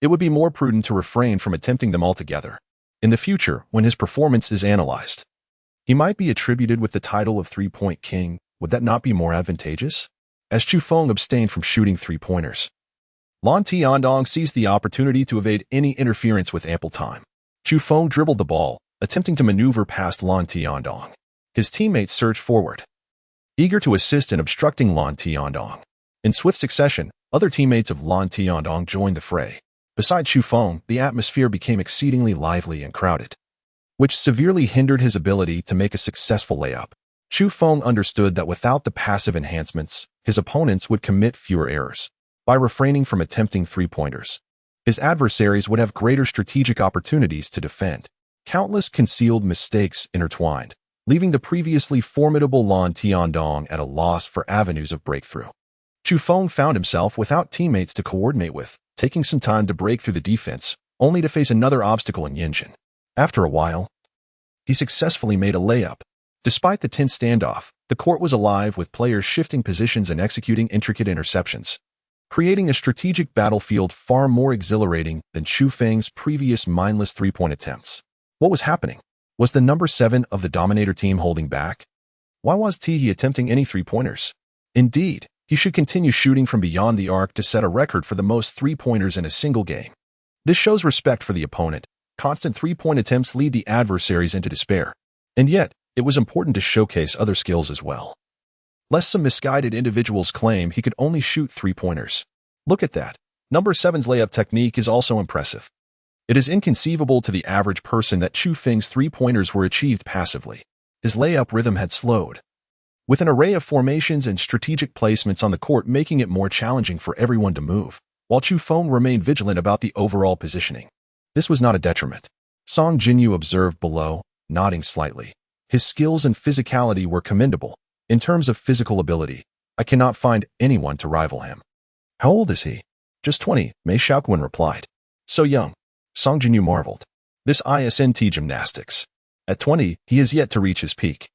It would be more prudent to refrain from attempting them altogether. In the future, when his performance is analyzed, he might be attributed with the title of 3-point king. Would that not be more advantageous? As Chu Feng abstained from shooting 3-pointers, Lan Tiandong seized the opportunity to evade any interference with ample time. Chu Feng dribbled the ball, attempting to maneuver past Lan Tiandong. His teammates surged forward, eager to assist in obstructing Lan Tiandong. In swift succession, other teammates of Lan Tiandong joined the fray. Beside Chu Feng, the atmosphere became exceedingly lively and crowded, which severely hindered his ability to make a successful layup. Chu Feng understood that without the passive enhancements, his opponents would commit fewer errors. By refraining from attempting 3-pointers, his adversaries would have greater strategic opportunities to defend. Countless concealed mistakes intertwined, leaving the previously formidable Lan Tiandong at a loss for avenues of breakthrough. Chu Feng found himself without teammates to coordinate with, taking some time to break through the defense, only to face another obstacle in Yinjin. After a while, he successfully made a layup. Despite the tense standoff, the court was alive with players shifting positions and executing intricate interceptions, creating a strategic battlefield far more exhilarating than Chu Feng's previous mindless three-point attempts. What was happening? Was the number 7 of the Dominator team holding back? Why was he attempting any three-pointers? Indeed, he should continue shooting from beyond the arc to set a record for the most three-pointers in a single game. This shows respect for the opponent. Constant three-point attempts lead the adversaries into despair. And yet, it was important to showcase other skills as well. Lest some misguided individuals claim he could only shoot three-pointers. Look at that. Number 7's layup technique is also impressive. It is inconceivable to the average person that Chu Feng's three-pointers were achieved passively. His layup rhythm had slowed, with an array of formations and strategic placements on the court making it more challenging for everyone to move, while Chu Feng remained vigilant about the overall positioning. This was not a detriment. Song Jinyu observed below, nodding slightly. His skills and physicality were commendable. In terms of physical ability, I cannot find anyone to rival him. How old is he? Just 20, Mei Xiaoquan replied. So young. Song Jinyu marveled. This ISNT gymnastics. At 20, he has yet to reach his peak.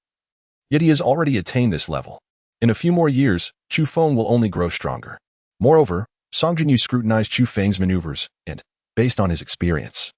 Yet he has already attained this level. In a few more years, Chu Feng will only grow stronger. Moreover, Song Jinyu scrutinized Chu Feng's maneuvers and, based on his experience,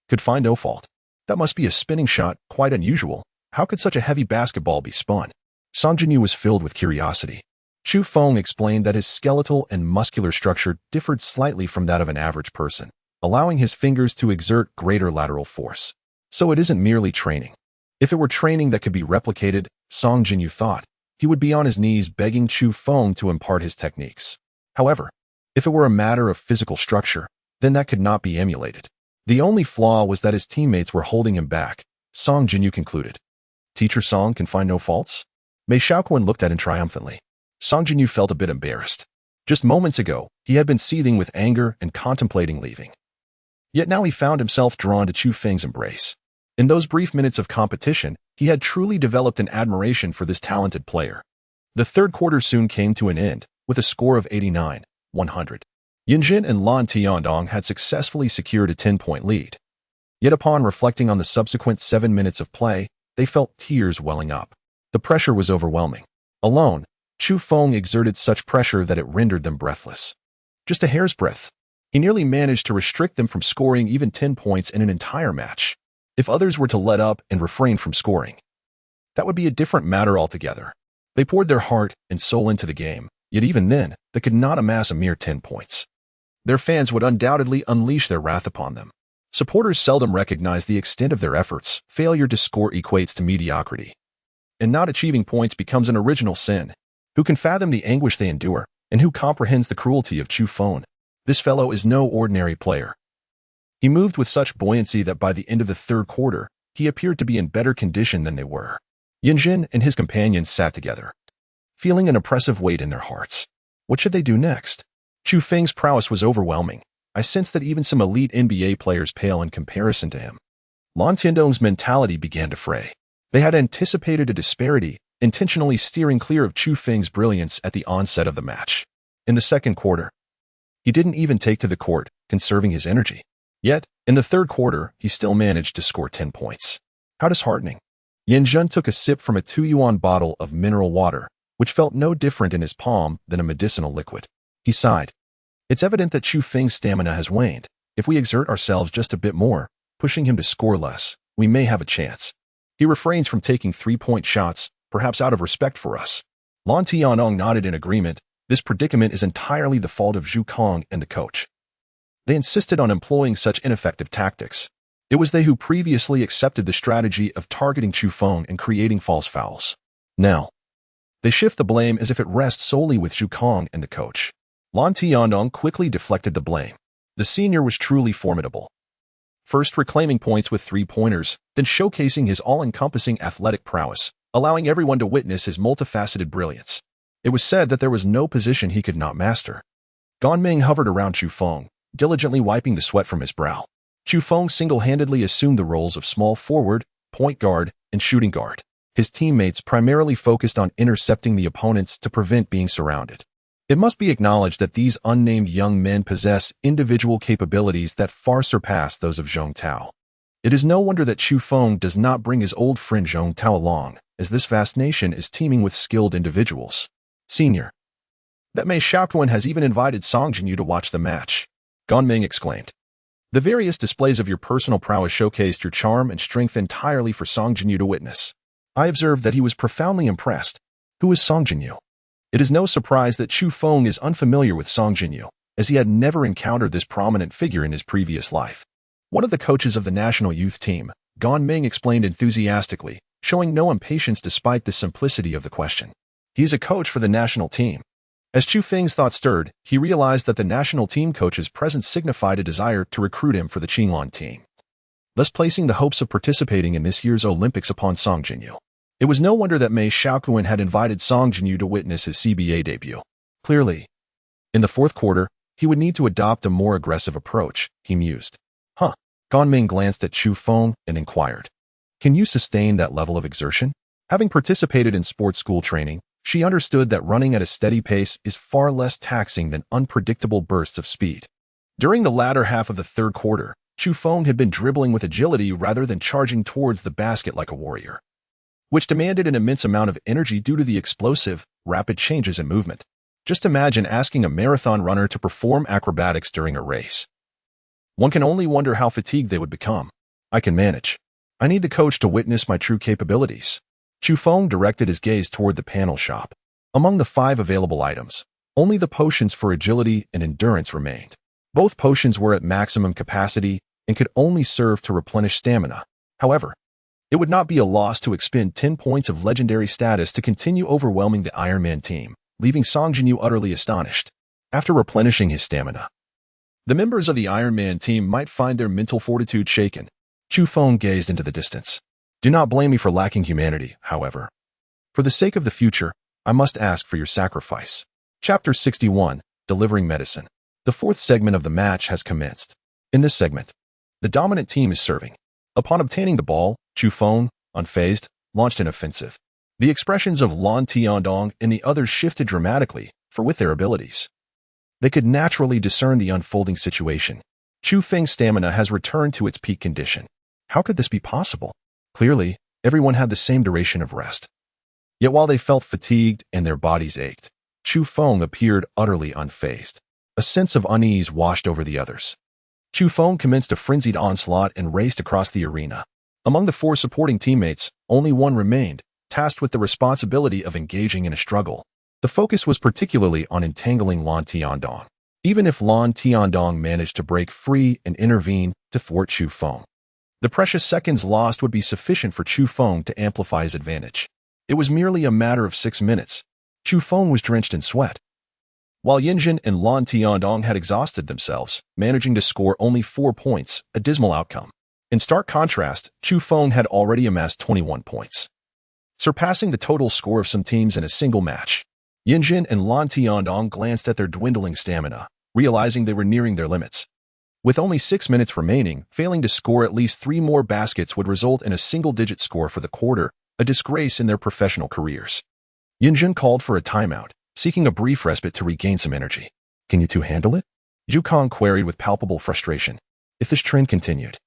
could find no fault. That must be a spinning shot, quite unusual. How could such a heavy basketball be spun? Song Jinyu was filled with curiosity. Chu Feng explained that his skeletal and muscular structure differed slightly from that of an average person, allowing his fingers to exert greater lateral force. So it isn't merely training. If it were training that could be replicated, Song Jinyu thought, he would be on his knees begging Chu Feng to impart his techniques. However, if it were a matter of physical structure, then that could not be emulated. The only flaw was that his teammates were holding him back, Song Jinyu concluded. Teacher Song can find no faults? Mei Xiaoquan looked at him triumphantly. Song Jinyu felt a bit embarrassed. Just moments ago, he had been seething with anger and contemplating leaving. Yet now he found himself drawn to Chu Feng's embrace. In those brief minutes of competition, he had truly developed an admiration for this talented player. The third quarter soon came to an end, with a score of 89-100. Yinjin and Lan Tiandong had successfully secured a 10-point lead. Yet upon reflecting on the subsequent 7 minutes of play, they felt tears welling up. The pressure was overwhelming. Alone, Chu Feng exerted such pressure that it rendered them breathless. Just a hair's breadth. He nearly managed to restrict them from scoring even 10 points in an entire match. If others were to let up and refrain from scoring, that would be a different matter altogether. They poured their heart and soul into the game, yet even then, they could not amass a mere 10 points. Their fans would undoubtedly unleash their wrath upon them. Supporters seldom recognize the extent of their efforts. Failure to score equates to mediocrity. And not achieving points becomes an original sin. Who can fathom the anguish they endure, and who comprehends the cruelty of Chu Feng? This fellow is no ordinary player. He moved with such buoyancy that by the end of the third quarter, he appeared to be in better condition than they were. Yinjin and his companions sat together, feeling an oppressive weight in their hearts. What should they do next? Chu Feng's prowess was overwhelming. I sensed that even some elite NBA players pale in comparison to him. Lan Tiandong's mentality began to fray. They had anticipated a disparity, intentionally steering clear of Chu Feng's brilliance at the onset of the match. In the second quarter, he didn't even take to the court, conserving his energy. Yet, in the third quarter, he still managed to score 10 points. How disheartening. Yinjun took a sip from a 2-yuan bottle of mineral water, which felt no different in his palm than a medicinal liquid. He sighed. It's evident that Chu Feng's stamina has waned. If we exert ourselves just a bit more, pushing him to score less, we may have a chance. He refrains from taking 3-point shots, perhaps out of respect for us. Lan Tianong nodded in agreement. This predicament is entirely the fault of Zhu Kong and the coach. They insisted on employing such ineffective tactics. It was they who previously accepted the strategy of targeting Chu Feng and creating false fouls. Now, they shift the blame as if it rests solely with Zhu Kong and the coach. Lan Tiandong quickly deflected the blame. The senior was truly formidable. First reclaiming points with 3-pointers, then showcasing his all-encompassing athletic prowess, allowing everyone to witness his multifaceted brilliance. It was said that there was no position he could not master. Gan Ming hovered around Chu Feng, diligently wiping the sweat from his brow. Chu Feng single-handedly assumed the roles of small forward, point guard, and shooting guard. His teammates primarily focused on intercepting the opponents to prevent being surrounded. It must be acknowledged that these unnamed young men possess individual capabilities that far surpass those of Zhong Tao. It is no wonder that Chu Feng does not bring his old friend Zhong Tao along, as this vast nation is teeming with skilled individuals. Senior. That Mei Xiaoquan has even invited Song Jinyu to watch the match. Gan Ming exclaimed. The various displays of your personal prowess showcased your charm and strength entirely for Song Jinyu to witness. I observed that he was profoundly impressed. Who is Song Jinyu? It is no surprise that Chu Feng is unfamiliar with Song Jinyu, as he had never encountered this prominent figure in his previous life. One of the coaches of the national youth team, Gan Ming explained enthusiastically, showing no impatience despite the simplicity of the question. He is a coach for the national team. As Chu Feng's thoughts stirred, he realized that the national team coach's presence signified a desire to recruit him for the Qinglong team, thus placing the hopes of participating in this year's Olympics upon Song Jinyu. It was no wonder that Mei Xiaoquan had invited Song Jinyu to witness his CBA debut. Clearly, in the fourth quarter, he would need to adopt a more aggressive approach, he mused. Gan Ming glanced at Chu Feng and inquired, "Can you sustain that level of exertion?" Having participated in sports school training, she understood that running at a steady pace is far less taxing than unpredictable bursts of speed. During the latter half of the third quarter, Chu Feng had been dribbling with agility rather than charging towards the basket like a warrior, which demanded an immense amount of energy due to the explosive, rapid changes in movement. Just imagine asking a marathon runner to perform acrobatics during a race. One can only wonder how fatigued they would become. I can manage. I need the coach to witness my true capabilities. Chu Feng directed his gaze toward the panel shop. Among the 5 available items, only the potions for agility and endurance remained. Both potions were at maximum capacity and could only serve to replenish stamina. However, it would not be a loss to expend 10 points of legendary status to continue overwhelming the Iron Man team, leaving Song Jinyu utterly astonished. After replenishing his stamina, the members of the Iron Man team might find their mental fortitude shaken. Chu Feng gazed into the distance. Do not blame me for lacking humanity, however. For the sake of the future, I must ask for your sacrifice. Chapter 61, Delivering Medicine. The 4th segment of the match has commenced. In this segment, the dominant team is serving. Upon obtaining the ball, Chu Feng, unfazed, launched an offensive. The expressions of Lan Tiandong and the others shifted dramatically, for with their abilities, they could naturally discern the unfolding situation. Chu Feng's stamina has returned to its peak condition. How could this be possible? Clearly, everyone had the same duration of rest. Yet while they felt fatigued and their bodies ached, Chu Feng appeared utterly unfazed. A sense of unease washed over the others. Chu Feng commenced a frenzied onslaught and raced across the arena. Among the 4 supporting teammates, only one remained, tasked with the responsibility of engaging in a struggle. The focus was particularly on entangling Lan Tiandong. Even if Lan Tiandong managed to break free and intervene to thwart Chu Feng, the precious seconds lost would be sufficient for Chu Feng to amplify his advantage. It was merely a matter of 6 minutes. Chu Feng was drenched in sweat, while Yinjin and Lan Tiandong had exhausted themselves, managing to score only 4 points, a dismal outcome. In stark contrast, Chu Feng had already amassed 21 points, surpassing the total score of some teams in a single match. Yinjin and Lan Tiandong glanced at their dwindling stamina, realizing they were nearing their limits. With only 6 minutes remaining, failing to score at least 3 more baskets would result in a single-digit score for the quarter, a disgrace in their professional careers. Yinjin called for a timeout, seeking a brief respite to regain some energy. Can you two handle it? Zhu Kong queried with palpable frustration. If this trend continued,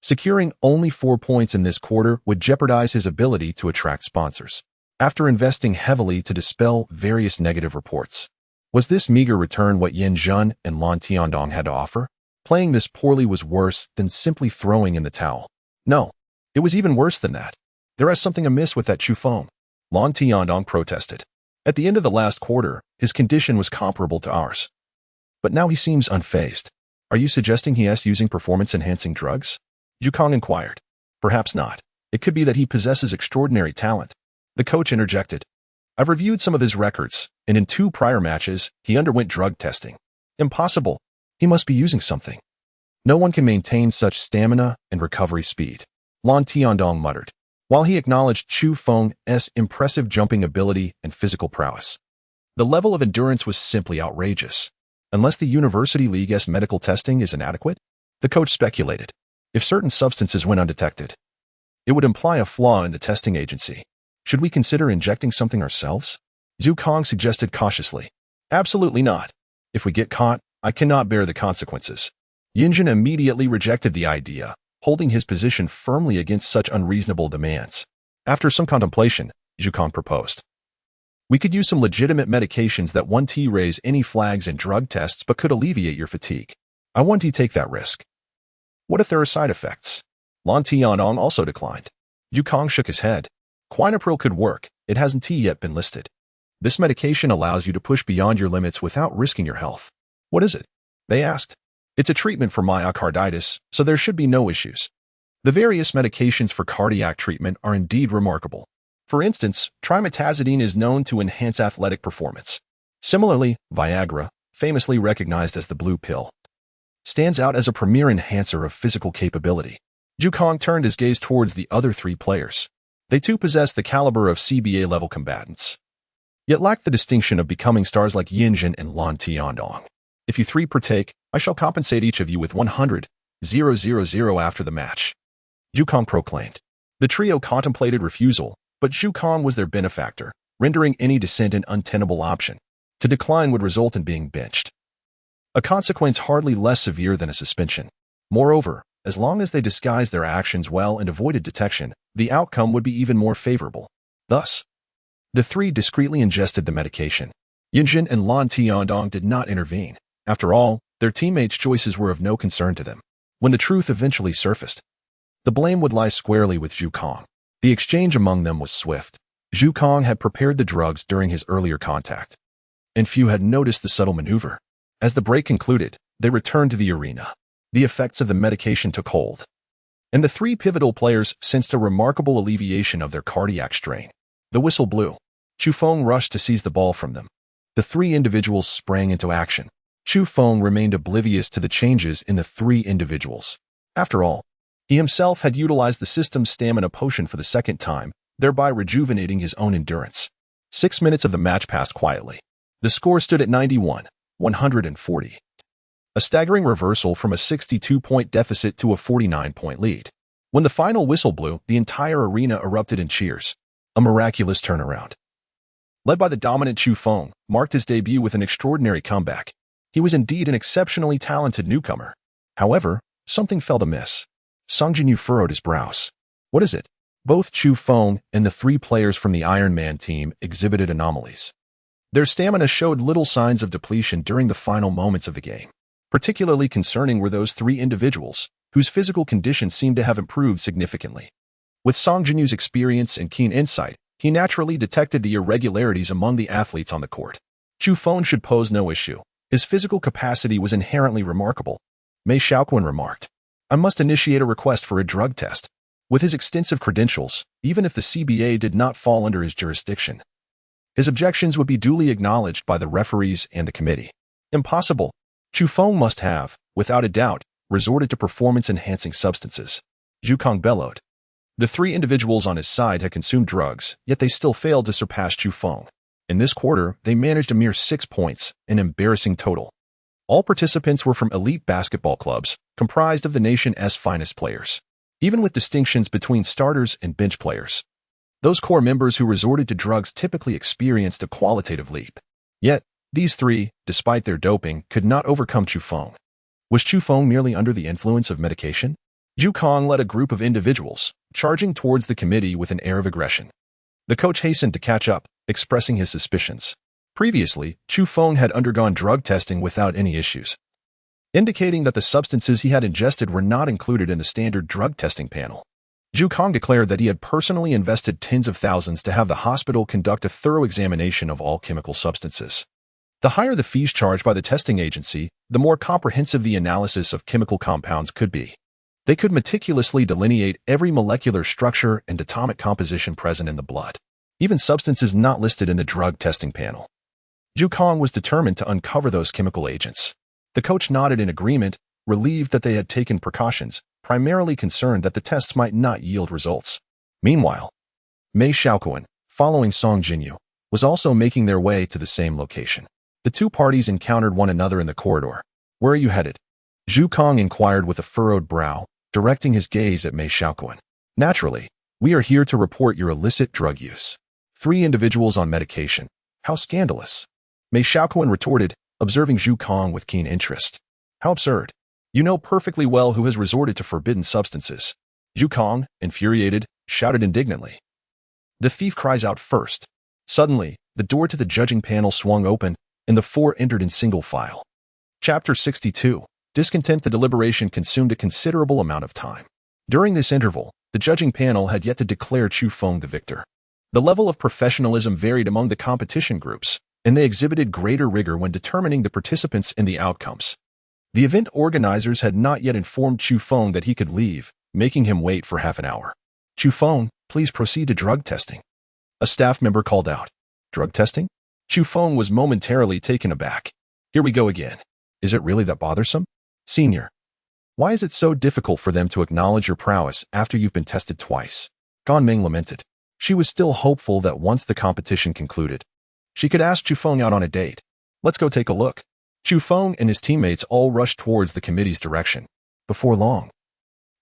securing only 4 points in this quarter would jeopardize his ability to attract sponsors. After investing heavily to dispel various negative reports, was this meager return what Yin Zhen and Lan Tiandong had to offer? Playing this poorly was worse than simply throwing in the towel. No, it was even worse than that. There is something amiss with that Chu Feng, Lan Tiandong protested. At the end of the last quarter, his condition was comparable to ours. But now he seems unfazed. Are you suggesting he is using performance-enhancing drugs? Zhu Kong inquired. Perhaps not. It could be that he possesses extraordinary talent. The coach interjected. I've reviewed some of his records, and in 2 prior matches, he underwent drug testing. Impossible. He must be using something. No one can maintain such stamina and recovery speed, Lan Tiandong muttered, while he acknowledged Chu Feng's impressive jumping ability and physical prowess. The level of endurance was simply outrageous. unless the University League's medical testing is inadequate? The coach speculated. If certain substances went undetected, it would imply a flaw in the testing agency. Should we consider injecting something ourselves? Chu Feng suggested cautiously. Absolutely not. If we get caught, I cannot bear the consequences. Yinjin immediately rejected the idea, holding his position firmly against such unreasonable demands. After some contemplation, Chu Feng proposed. We could use some legitimate medications that won't raise any flags in drug tests but could alleviate your fatigue. I won't take that risk. What if there are side effects? Lan Tiandong also declined. Chu Feng shook his head. Quinapril could work, it hasn't yet been listed. This medication allows you to push beyond your limits without risking your health. What is it? They asked. It's a treatment for myocarditis, so there should be no issues. The various medications for cardiac treatment are indeed remarkable. For instance, trimetazidine is known to enhance athletic performance. Similarly, Viagra, famously recognized as the blue pill, stands out as a premier enhancer of physical capability. Chu Feng turned his gaze towards the other three players. They too possessed the caliber of CBA-level combatants, yet lacked the distinction of becoming stars like Yinjin and Lan Tiandong. If you three partake, I shall compensate each of you with 100,000 after the match, Chu Feng proclaimed. The trio contemplated refusal, but Chu Feng was their benefactor, rendering any dissent an untenable option. To decline would result in being benched, a consequence hardly less severe than a suspension. Moreover, as long as they disguised their actions well and avoided detection, the outcome would be even more favorable. Thus, the three discreetly ingested the medication. Yinjin and Lan Tiandong did not intervene. After all, their teammates' choices were of no concern to them. When the truth eventually surfaced, the blame would lie squarely with Chu Feng. The exchange among them was swift. Chu Feng had prepared the drugs during his earlier contact, and few had noticed the subtle maneuver. As the break concluded, they returned to the arena. The effects of the medication took hold, and the three pivotal players sensed a remarkable alleviation of their cardiac strain. The whistle blew. Chu Feng rushed to seize the ball from them. The three individuals sprang into action. Chu Feng remained oblivious to the changes in the three individuals. After all, he himself had utilized the system's stamina potion for the second time, thereby rejuvenating his own endurance. 6 minutes of the match passed quietly. The score stood at 91-140. A staggering reversal from a 62-point deficit to a 49-point lead. When the final whistle blew, the entire arena erupted in cheers. A miraculous turnaround, led by the dominant Chu Feng, marked his debut with an extraordinary comeback. He was indeed an exceptionally talented newcomer. However, something felt amiss. Song Jinyu furrowed his brows. What is it? Both Chu Feng and the three players from the Iron Man team exhibited anomalies. Their stamina showed little signs of depletion during the final moments of the game. Particularly concerning were those three individuals, whose physical condition seemed to have improved significantly. With Song Jinyu's experience and keen insight, he naturally detected the irregularities among the athletes on the court. Chu Feng should pose no issue. His physical capacity was inherently remarkable. Mei Xiaoquan remarked. I must initiate a request for a drug test. With his extensive credentials, even if the CBA did not fall under his jurisdiction, his objections would be duly acknowledged by the referees and the committee. Impossible. Chu Feng must have, without a doubt, resorted to performance-enhancing substances. Chu Feng bellowed. The three individuals on his side had consumed drugs, yet they still failed to surpass Chu Feng. In this quarter, they managed a mere 6 points, an embarrassing total. All participants were from elite basketball clubs, comprised of the nation's finest players. Even with distinctions between starters and bench players, those core members who resorted to drugs typically experienced a qualitative leap. Yet, these three, despite their doping, could not overcome Chu Feng. Was Chu Feng merely under the influence of medication? Chu Feng led a group of individuals, charging towards the committee with an air of aggression. The coach hastened to catch up, expressing his suspicions. Previously, Chu Feng had undergone drug testing without any issues, indicating that the substances he had ingested were not included in the standard drug testing panel. Chu Feng declared that he had personally invested tens of thousands to have the hospital conduct a thorough examination of all chemical substances. The higher the fees charged by the testing agency, the more comprehensive the analysis of chemical compounds could be. They could meticulously delineate every molecular structure and atomic composition present in the blood, even substances not listed in the drug testing panel. Chu Feng was determined to uncover those chemical agents. The coach nodded in agreement, relieved that they had taken precautions, primarily concerned that the tests might not yield results. Meanwhile, Mei Xiaoquan, following Song Jinyu, was also making their way to the same location. The two parties encountered one another in the corridor. "Where are you headed?" Zhu Kong inquired with a furrowed brow, directing his gaze at Mei Xiaoquan. "Naturally, we are here to report your illicit drug use. 3 individuals on medication. How scandalous." Mei Xiaoquan retorted, observing Zhu Kong with keen interest. "How absurd. You know perfectly well who has resorted to forbidden substances." Zhu Kong, infuriated, shouted indignantly. "The thief cries out first." Suddenly, the door to the judging panel swung open, and the 4 entered in single file. Chapter 62. Discontent. The deliberation consumed a considerable amount of time. During this interval, the judging panel had yet to declare Chu Feng the victor. The level of professionalism varied among the competition groups, and they exhibited greater rigor when determining the participants and the outcomes. The event organizers had not yet informed Chu Feng that he could leave, making him wait for half an hour. "Chu Feng, please proceed to drug testing," a staff member called out. "Drug testing?" Chu Feng was momentarily taken aback. "Here we go again. Is it really that bothersome? Senior, why is it so difficult for them to acknowledge your prowess after you've been tested twice?" Gan Ming lamented. She was still hopeful that once the competition concluded, she could ask Chu Feng out on a date. "Let's go take a look." Chu Feng and his teammates all rushed towards the committee's direction. Before long,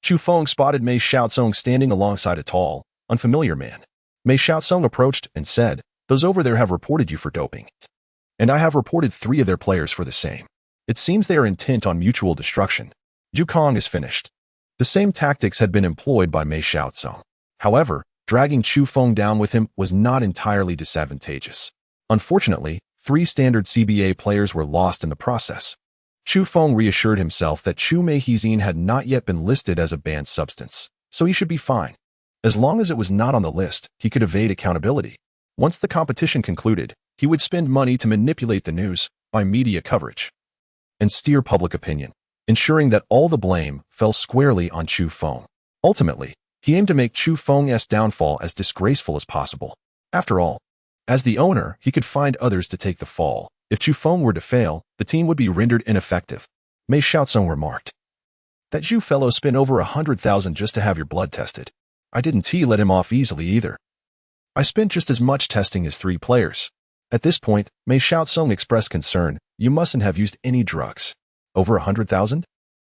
Chu Feng spotted Mei Xiaotsong standing alongside a tall, unfamiliar man. Mei Xiaotsong approached and said, "Those over there have reported you for doping, and I have reported 3 of their players for the same. It seems they are intent on mutual destruction." Zhu Kong is finished. The same tactics had been employed by Mei Xiaotsong. However, dragging Chu Feng down with him was not entirely disadvantageous. Unfortunately, 3 standard CBA players were lost in the process. Chu Feng reassured himself that Chu Meihezine had not yet been listed as a banned substance, so he should be fine. As long as it was not on the list, he could evade accountability. Once the competition concluded, he would spend money to manipulate the news by media coverage and steer public opinion, ensuring that all the blame fell squarely on Chu Feng. Ultimately, he aimed to make Chu Feng's downfall as disgraceful as possible. After all, as the owner, he could find others to take the fall. If Chu Feng were to fail, the team would be rendered ineffective. Mei Xiaotsong remarked. "That Zhu fellow spent over 100,000 just to have your blood tested. I didn't let him off easily either. I spent just as much testing as 3 players." At this point, Mei Xiaotsong expressed concern. "You mustn't have used any drugs. Over 100,000?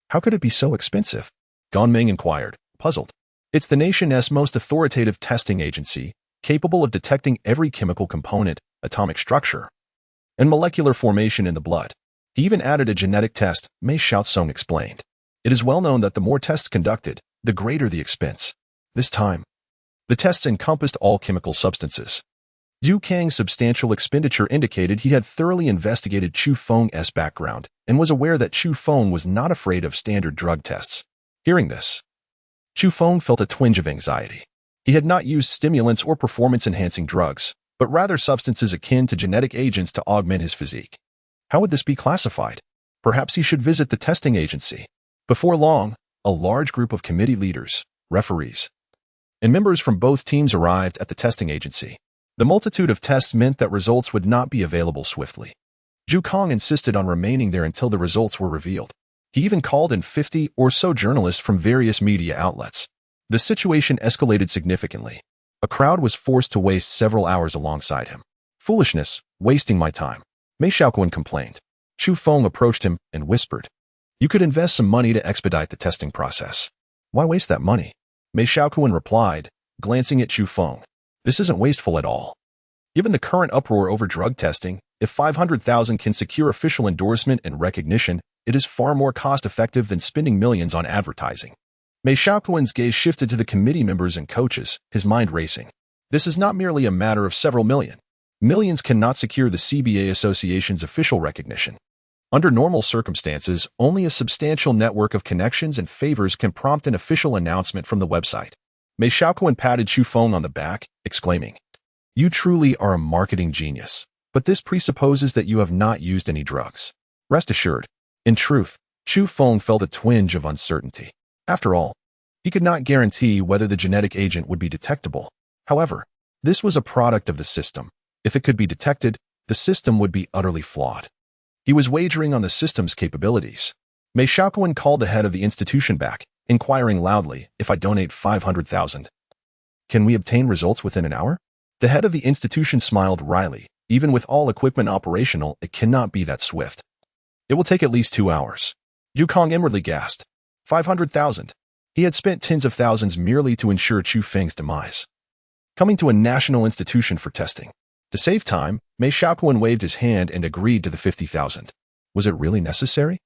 How could it be so expensive?" Gan Ming inquired, puzzled. "It's the nation's most authoritative testing agency, capable of detecting every chemical component, atomic structure, and molecular formation in the blood. He even added a genetic test," Mei Xiaotsong explained. "It is well known that the more tests conducted, the greater the expense. This time, the tests encompassed all chemical substances." Yu Kang's substantial expenditure indicated he had thoroughly investigated Chu Feng's background and was aware that Chu Feng was not afraid of standard drug tests. Hearing this, Chu Feng felt a twinge of anxiety. He had not used stimulants or performance-enhancing drugs, but rather substances akin to genetic agents to augment his physique. How would this be classified? Perhaps he should visit the testing agency. Before long, a large group of committee leaders, referees, and members from both teams arrived at the testing agency. The multitude of tests meant that results would not be available swiftly. Zhu Kong insisted on remaining there until the results were revealed. He even called in 50 or so journalists from various media outlets. The situation escalated significantly. A crowd was forced to waste several hours alongside him. "Foolishness, wasting my time," Mei Xiaoquan complained. Chu Feng approached him and whispered, "You could invest some money to expedite the testing process." "Why waste that money?" Mei Xiaoquan replied, glancing at Chu Feng. "This isn't wasteful at all. Given the current uproar over drug testing, if 500,000 can secure official endorsement and recognition, it is far more cost-effective than spending millions on advertising." Mei Xiaoquan's gaze shifted to the committee members and coaches, his mind racing. This is not merely a matter of several million. Millions cannot secure the CBA Association's official recognition. Under normal circumstances, only a substantial network of connections and favors can prompt an official announcement from the website. Mei Xiaoquan patted Chu Feng on the back, exclaiming, "You truly are a marketing genius, but this presupposes that you have not used any drugs." Rest assured. In truth, Chu Feng felt a twinge of uncertainty. After all, he could not guarantee whether the genetic agent would be detectable. However, this was a product of the system. If it could be detected, the system would be utterly flawed. He was wagering on the system's capabilities. Mei Xiaoquan called the head of the institution back, inquiring loudly, "If I donate 500,000, can we obtain results within an hour?" The head of the institution smiled wryly, Even with all equipment operational, it cannot be that swift. It will take at least 2 hours. Yukong inwardly gasped. 500,000. He had spent tens of thousands merely to ensure Chu Feng's demise. Coming to a national institution for testing. To save time, Mei Xiaoquan waved his hand and agreed to the 50,000. Was it really necessary?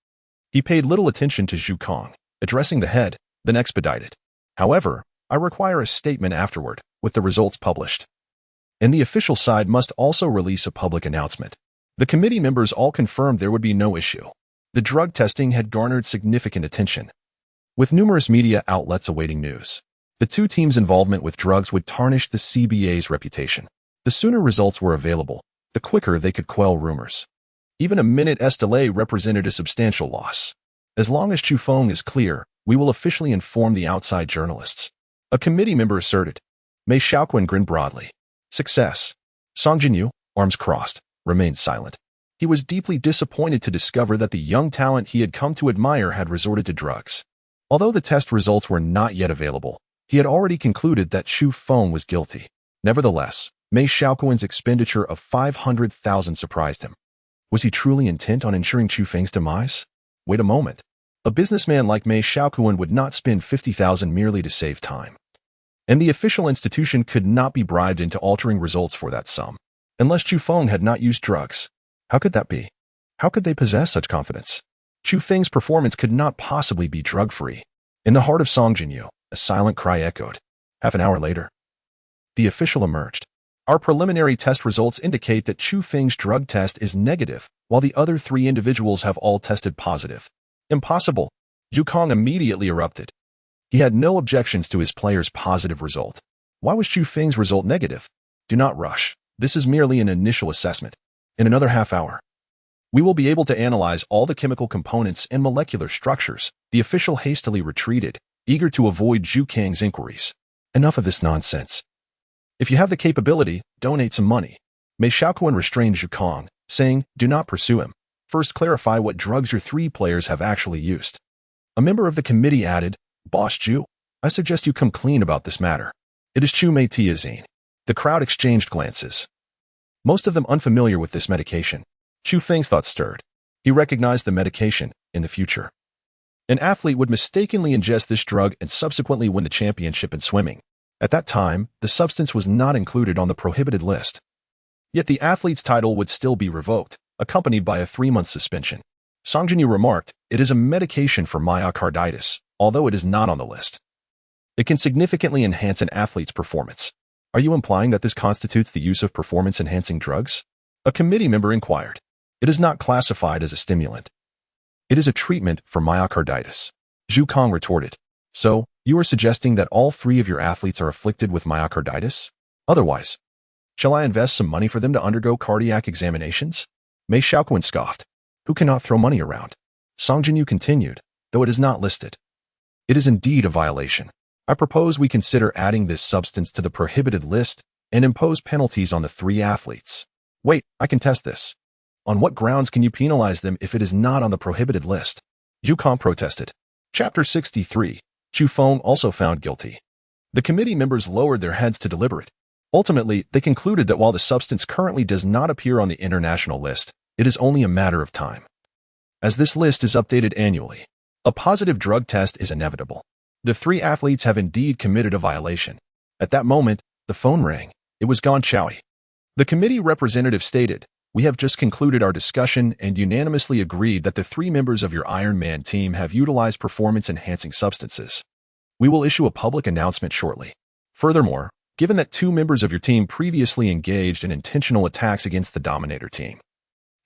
He paid little attention to Zhu Kong, addressing the head, then expedited. However, I require a statement afterward, with the results published. And the official side must also release a public announcement. The committee members all confirmed there would be no issue. The drug testing had garnered significant attention, with numerous media outlets awaiting news. The two teams' involvement with drugs would tarnish the CBA's reputation. The sooner results were available, the quicker they could quell rumors. Even a minute's delay represented a substantial loss. As long as Chu Feng is clear, we will officially inform the outside journalists. A committee member asserted. Mei Xiaoquan grinned broadly. Success. Song Jinyu, arms crossed, remained silent. He was deeply disappointed to discover that the young talent he had come to admire had resorted to drugs. Although the test results were not yet available, he had already concluded that Chu Feng was guilty. Nevertheless, Mei Xiaoquan's expenditure of 500,000 surprised him. Was he truly intent on ensuring Chu Feng's demise? Wait a moment. A businessman like Mei Xiaoquan would not spend 50,000 merely to save time. And the official institution could not be bribed into altering results for that sum. Unless Chu Feng had not used drugs. How could that be? How could they possess such confidence? Chu Feng's performance could not possibly be drug-free. In the heart of Song Jinyu, a silent cry echoed. Half an hour later, the official emerged. Our preliminary test results indicate that Chu Feng's drug test is negative, while the other 3 individuals have all tested positive. Impossible. Zhu Kong immediately erupted. He had no objections to his player's positive result. Why was Chu Feng's result negative? Do not rush. This is merely an initial assessment. In another half hour, we will be able to analyze all the chemical components and molecular structures. The official hastily retreated, eager to avoid Zhu Kang's inquiries. Enough of this nonsense. If you have the capability, donate some money. Mei Xiaoquan restrained Zhu Kang, saying, do not pursue him. First clarify what drugs your 3 players have actually used. A member of the committee added, Boss Zhu, I suggest you come clean about this matter. It is Chu Mei Tiazine. The crowd exchanged glances, most of them unfamiliar with this medication. Chu Feng's thoughts stirred. He recognized the medication in the future. An athlete would mistakenly ingest this drug and subsequently win the championship in swimming. At that time, the substance was not included on the prohibited list. Yet the athlete's title would still be revoked, accompanied by a 3-month suspension. Song Jinyu remarked, it is a medication for myocarditis, although it is not on the list. It can significantly enhance an athlete's performance. Are you implying that this constitutes the use of performance-enhancing drugs? A committee member inquired. It is not classified as a stimulant. It is a treatment for myocarditis. Zhu Kang retorted. So, you are suggesting that all 3 of your athletes are afflicted with myocarditis? Otherwise, shall I invest some money for them to undergo cardiac examinations? Mei Xiaoquan scoffed. Who cannot throw money around? Song Jinyu continued, though it is not listed. It is indeed a violation. I propose we consider adding this substance to the prohibited list and impose penalties on the 3 athletes. Wait, I can test this. On what grounds can you penalize them if it is not on the prohibited list? Zhu Kang protested. Chapter 63. Chu Feng also found guilty. The committee members lowered their heads to deliberate. Ultimately, they concluded that while the substance currently does not appear on the international list, it is only a matter of time. As this list is updated annually, a positive drug test is inevitable. The 3 athletes have indeed committed a violation. At that moment, the phone rang. It was Gong Chowie. The committee representative stated, we have just concluded our discussion and unanimously agreed that the 3 members of your Iron Man team have utilized performance-enhancing substances. We will issue a public announcement shortly. Furthermore, given that 2 members of your team previously engaged in intentional attacks against the Dominator team,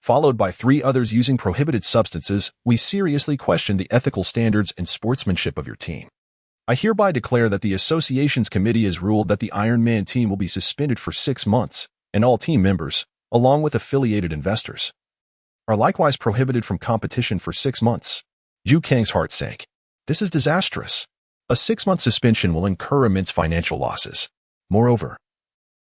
followed by 3 others using prohibited substances, we seriously question the ethical standards and sportsmanship of your team. I hereby declare that the association's committee has ruled that the Iron Man team will be suspended for 6 months, and all team members, along with affiliated investors, are likewise prohibited from competition for 6 months. Zhu Kang's heart sank. This is disastrous. A 6-month suspension will incur immense financial losses. Moreover,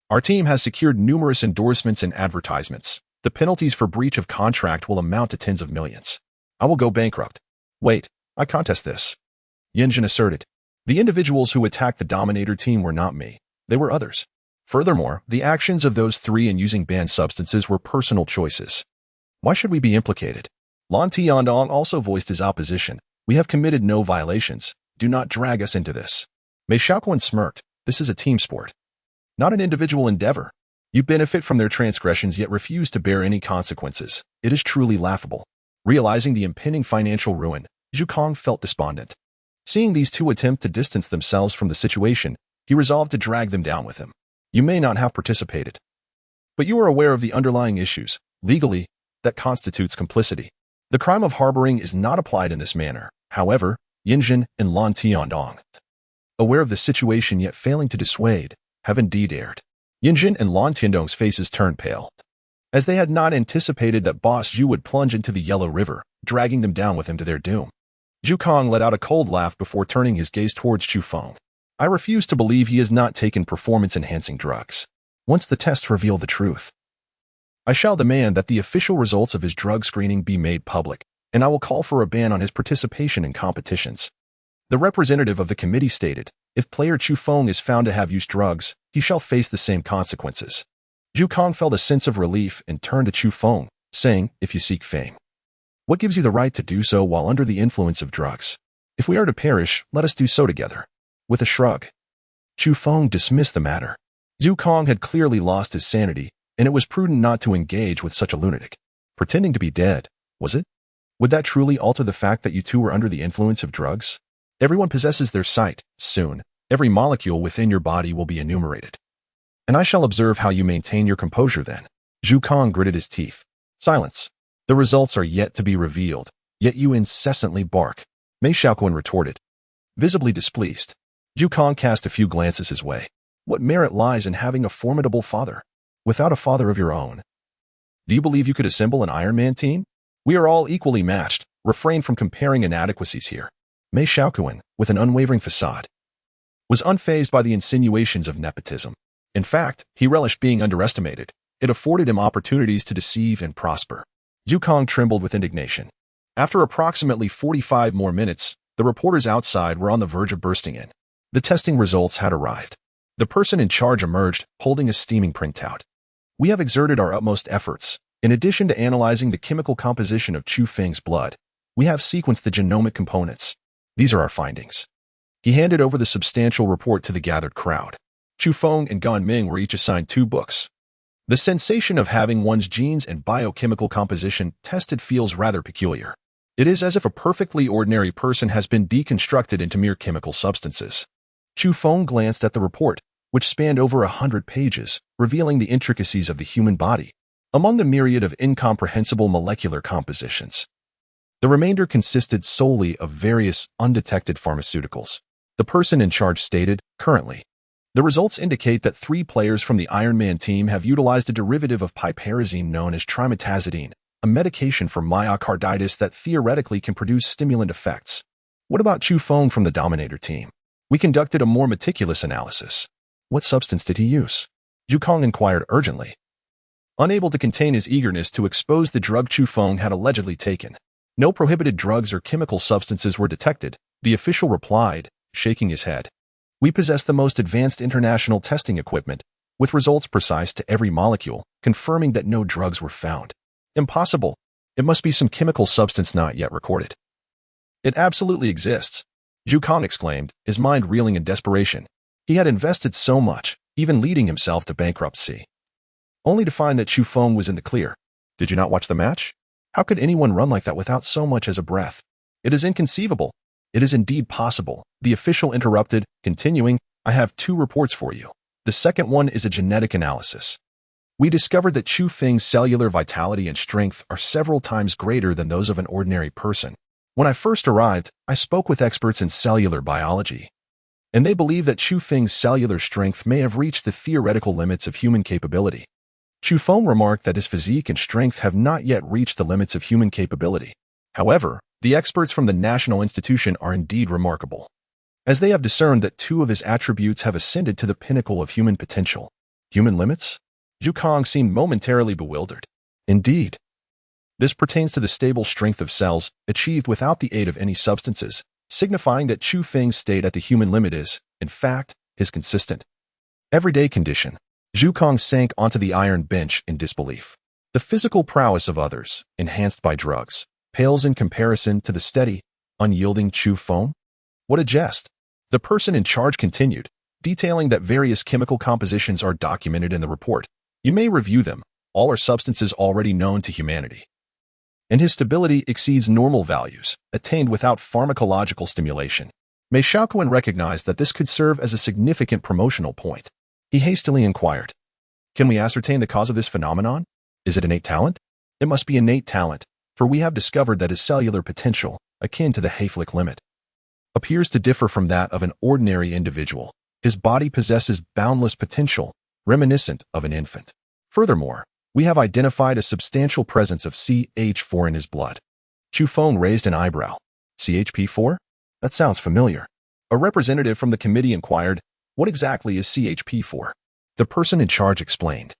our team has secured numerous endorsements and advertisements. The penalties for breach of contract will amount to tens of millions. I will go bankrupt. Wait, I contest this. Yanjin asserted. The individuals who attacked the Dominator team were not me. They were others. Furthermore, the actions of those three in using banned substances were personal choices. Why should we be implicated? Lan Tiandong also voiced his opposition. We have committed no violations. Do not drag us into this. Mei Xiaoquan smirked. This is a team sport, not an individual endeavor. You benefit from their transgressions yet refuse to bear any consequences. It is truly laughable. Realizing the impending financial ruin, Zhu Kong felt despondent. Seeing these two attempt to distance themselves from the situation, he resolved to drag them down with him. You may not have participated, but you are aware of the underlying issues. Legally, that constitutes complicity. The crime of harboring is not applied in this manner. However, Yinjin and Lan Tiandong, aware of the situation yet failing to dissuade, have indeed erred. Yinjin and Lan Tiandong's faces turned pale, as they had not anticipated that Boss Zhu would plunge into the Yellow River, dragging them down with him to their doom. Zhu Kong let out a cold laugh before turning his gaze towards Chu Feng. I refuse to believe he has not taken performance-enhancing drugs. Once the tests reveal the truth, I shall demand that the official results of his drug screening be made public, and I will call for a ban on his participation in competitions. The representative of the committee stated, if player Chu Feng is found to have used drugs, he shall face the same consequences. Zhu Kong felt a sense of relief and turned to Chu Feng, saying, if you seek fame, what gives you the right to do so while under the influence of drugs? If we are to perish, let us do so together. With a shrug, Chu Feng dismissed the matter. Zhu Kong had clearly lost his sanity, and it was prudent not to engage with such a lunatic. Pretending to be dead, was it? Would that truly alter the fact that you two were under the influence of drugs? Everyone possesses their sight. Soon, every molecule within your body will be enumerated. And I shall observe how you maintain your composure then. Zhu Kong gritted his teeth. Silence. The results are yet to be revealed, yet you incessantly bark. Mei Xiaoquan retorted, visibly displeased. Zhu Kong cast a few glances his way. What merit lies in having a formidable father, without a father of your own? Do you believe you could assemble an Iron Man team? We are all equally matched. Refrain from comparing inadequacies here. Mei Xiaoquan, with an unwavering facade, was unfazed by the insinuations of nepotism. In fact, he relished being underestimated. It afforded him opportunities to deceive and prosper. Zhu Kong trembled with indignation. After approximately 45 more minutes, the reporters outside were on the verge of bursting in. The testing results had arrived. The person in charge emerged, holding a steaming printout. We have exerted our utmost efforts. In addition to analyzing the chemical composition of Chu Feng's blood, we have sequenced the genomic components. These are our findings. He handed over the substantial report to the gathered crowd. Chu Feng and Gan Ming were each assigned 2 books. The sensation of having one's genes and biochemical composition tested feels rather peculiar. It is as if a perfectly ordinary person has been deconstructed into mere chemical substances. Chu Feng glanced at the report, which spanned over 100 pages, revealing the intricacies of the human body, among the myriad of incomprehensible molecular compositions. The remainder consisted solely of various undetected pharmaceuticals. The person in charge stated, currently, the results indicate that 3 players from the Iron Man team have utilized a derivative of piperazine known as trimetazidine, a medication for myocarditis that theoretically can produce stimulant effects. What about Chu Feng from the Dominator team? We conducted a more meticulous analysis. What substance did he use? Zhu Kong inquired urgently, unable to contain his eagerness to expose the drug Chu Feng had allegedly taken. No prohibited drugs or chemical substances were detected, the official replied, shaking his head. We possess the most advanced international testing equipment, with results precise to every molecule, confirming that no drugs were found. Impossible. It must be some chemical substance not yet recorded. It absolutely exists, Zhu Kong exclaimed, his mind reeling in desperation. He had invested so much, even leading himself to bankruptcy, only to find that Chu Feng was in the clear. Did you not watch the match? How could anyone run like that without so much as a breath? It is inconceivable. It is indeed possible. The official interrupted, continuing, I have 2 reports for you. The second one is a genetic analysis. We discovered that Chu Feng's cellular vitality and strength are several times greater than those of an ordinary person. When I first arrived, I spoke with experts in cellular biology, and they believe that Chu Feng's cellular strength may have reached the theoretical limits of human capability. Chu Feng remarked that his physique and strength have not yet reached the limits of human capability. However, the experts from the National Institution are indeed remarkable, as they have discerned that 2 of his attributes have ascended to the pinnacle of human potential. Human limits? Zhu Kong seemed momentarily bewildered. Indeed. This pertains to the stable strength of cells, achieved without the aid of any substances, signifying that Chu Feng's state at the human limit is, in fact, his consistent, everyday condition. Zhu Kong sank onto the iron bench in disbelief. The physical prowess of others, enhanced by drugs, pales in comparison to the steady, unyielding Chu Feng. What a jest! The person in charge continued, detailing that various chemical compositions are documented in the report. You may review them. All are substances already known to humanity. And his stability exceeds normal values, attained without pharmacological stimulation. Mei Xiaoquan recognized that this could serve as a significant promotional point. He hastily inquired, "Can we ascertain the cause of this phenomenon? Is it innate talent?" "It must be innate talent, for we have discovered that his cellular potential, akin to the Hayflick limit, appears to differ from that of an ordinary individual. His body possesses boundless potential, reminiscent of an infant. Furthermore, we have identified a substantial presence of CH4 in his blood." Chu Feng raised an eyebrow. CHP4? That sounds familiar. A representative from the committee inquired, "What exactly is CHP4? The person in charge explained,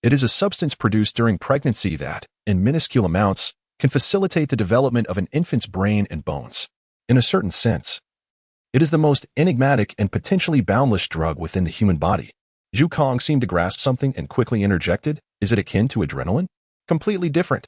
"It is a substance produced during pregnancy that, in minuscule amounts, can facilitate the development of an infant's brain and bones. In a certain sense, it is the most enigmatic and potentially boundless drug within the human body." Zhu Kong seemed to grasp something and quickly interjected, "Is it akin to adrenaline?" "Completely different."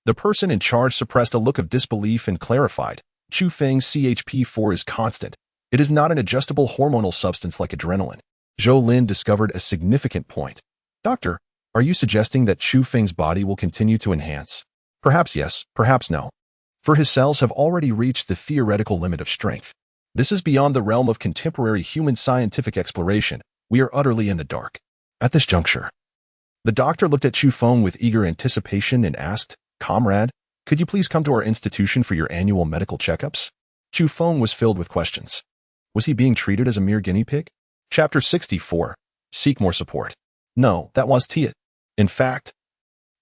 The person in charge suppressed a look of disbelief and clarified, "Chu Feng's CHP4 is constant. It is not an adjustable hormonal substance like adrenaline." Zhou Lin discovered a significant point. "Doctor, are you suggesting that Chu Feng's body will continue to enhance?" "Perhaps yes, perhaps no. For his cells have already reached the theoretical limit of strength. This is beyond the realm of contemporary human scientific exploration. We are utterly in the dark." At this juncture, the doctor looked at Chu Feng with eager anticipation and asked, "Comrade, could you please come to our institution for your annual medical checkups?" Chu Feng was filled with questions. Was he being treated as a mere guinea pig? Chapter 64. Seek more support. No, that was it. In fact,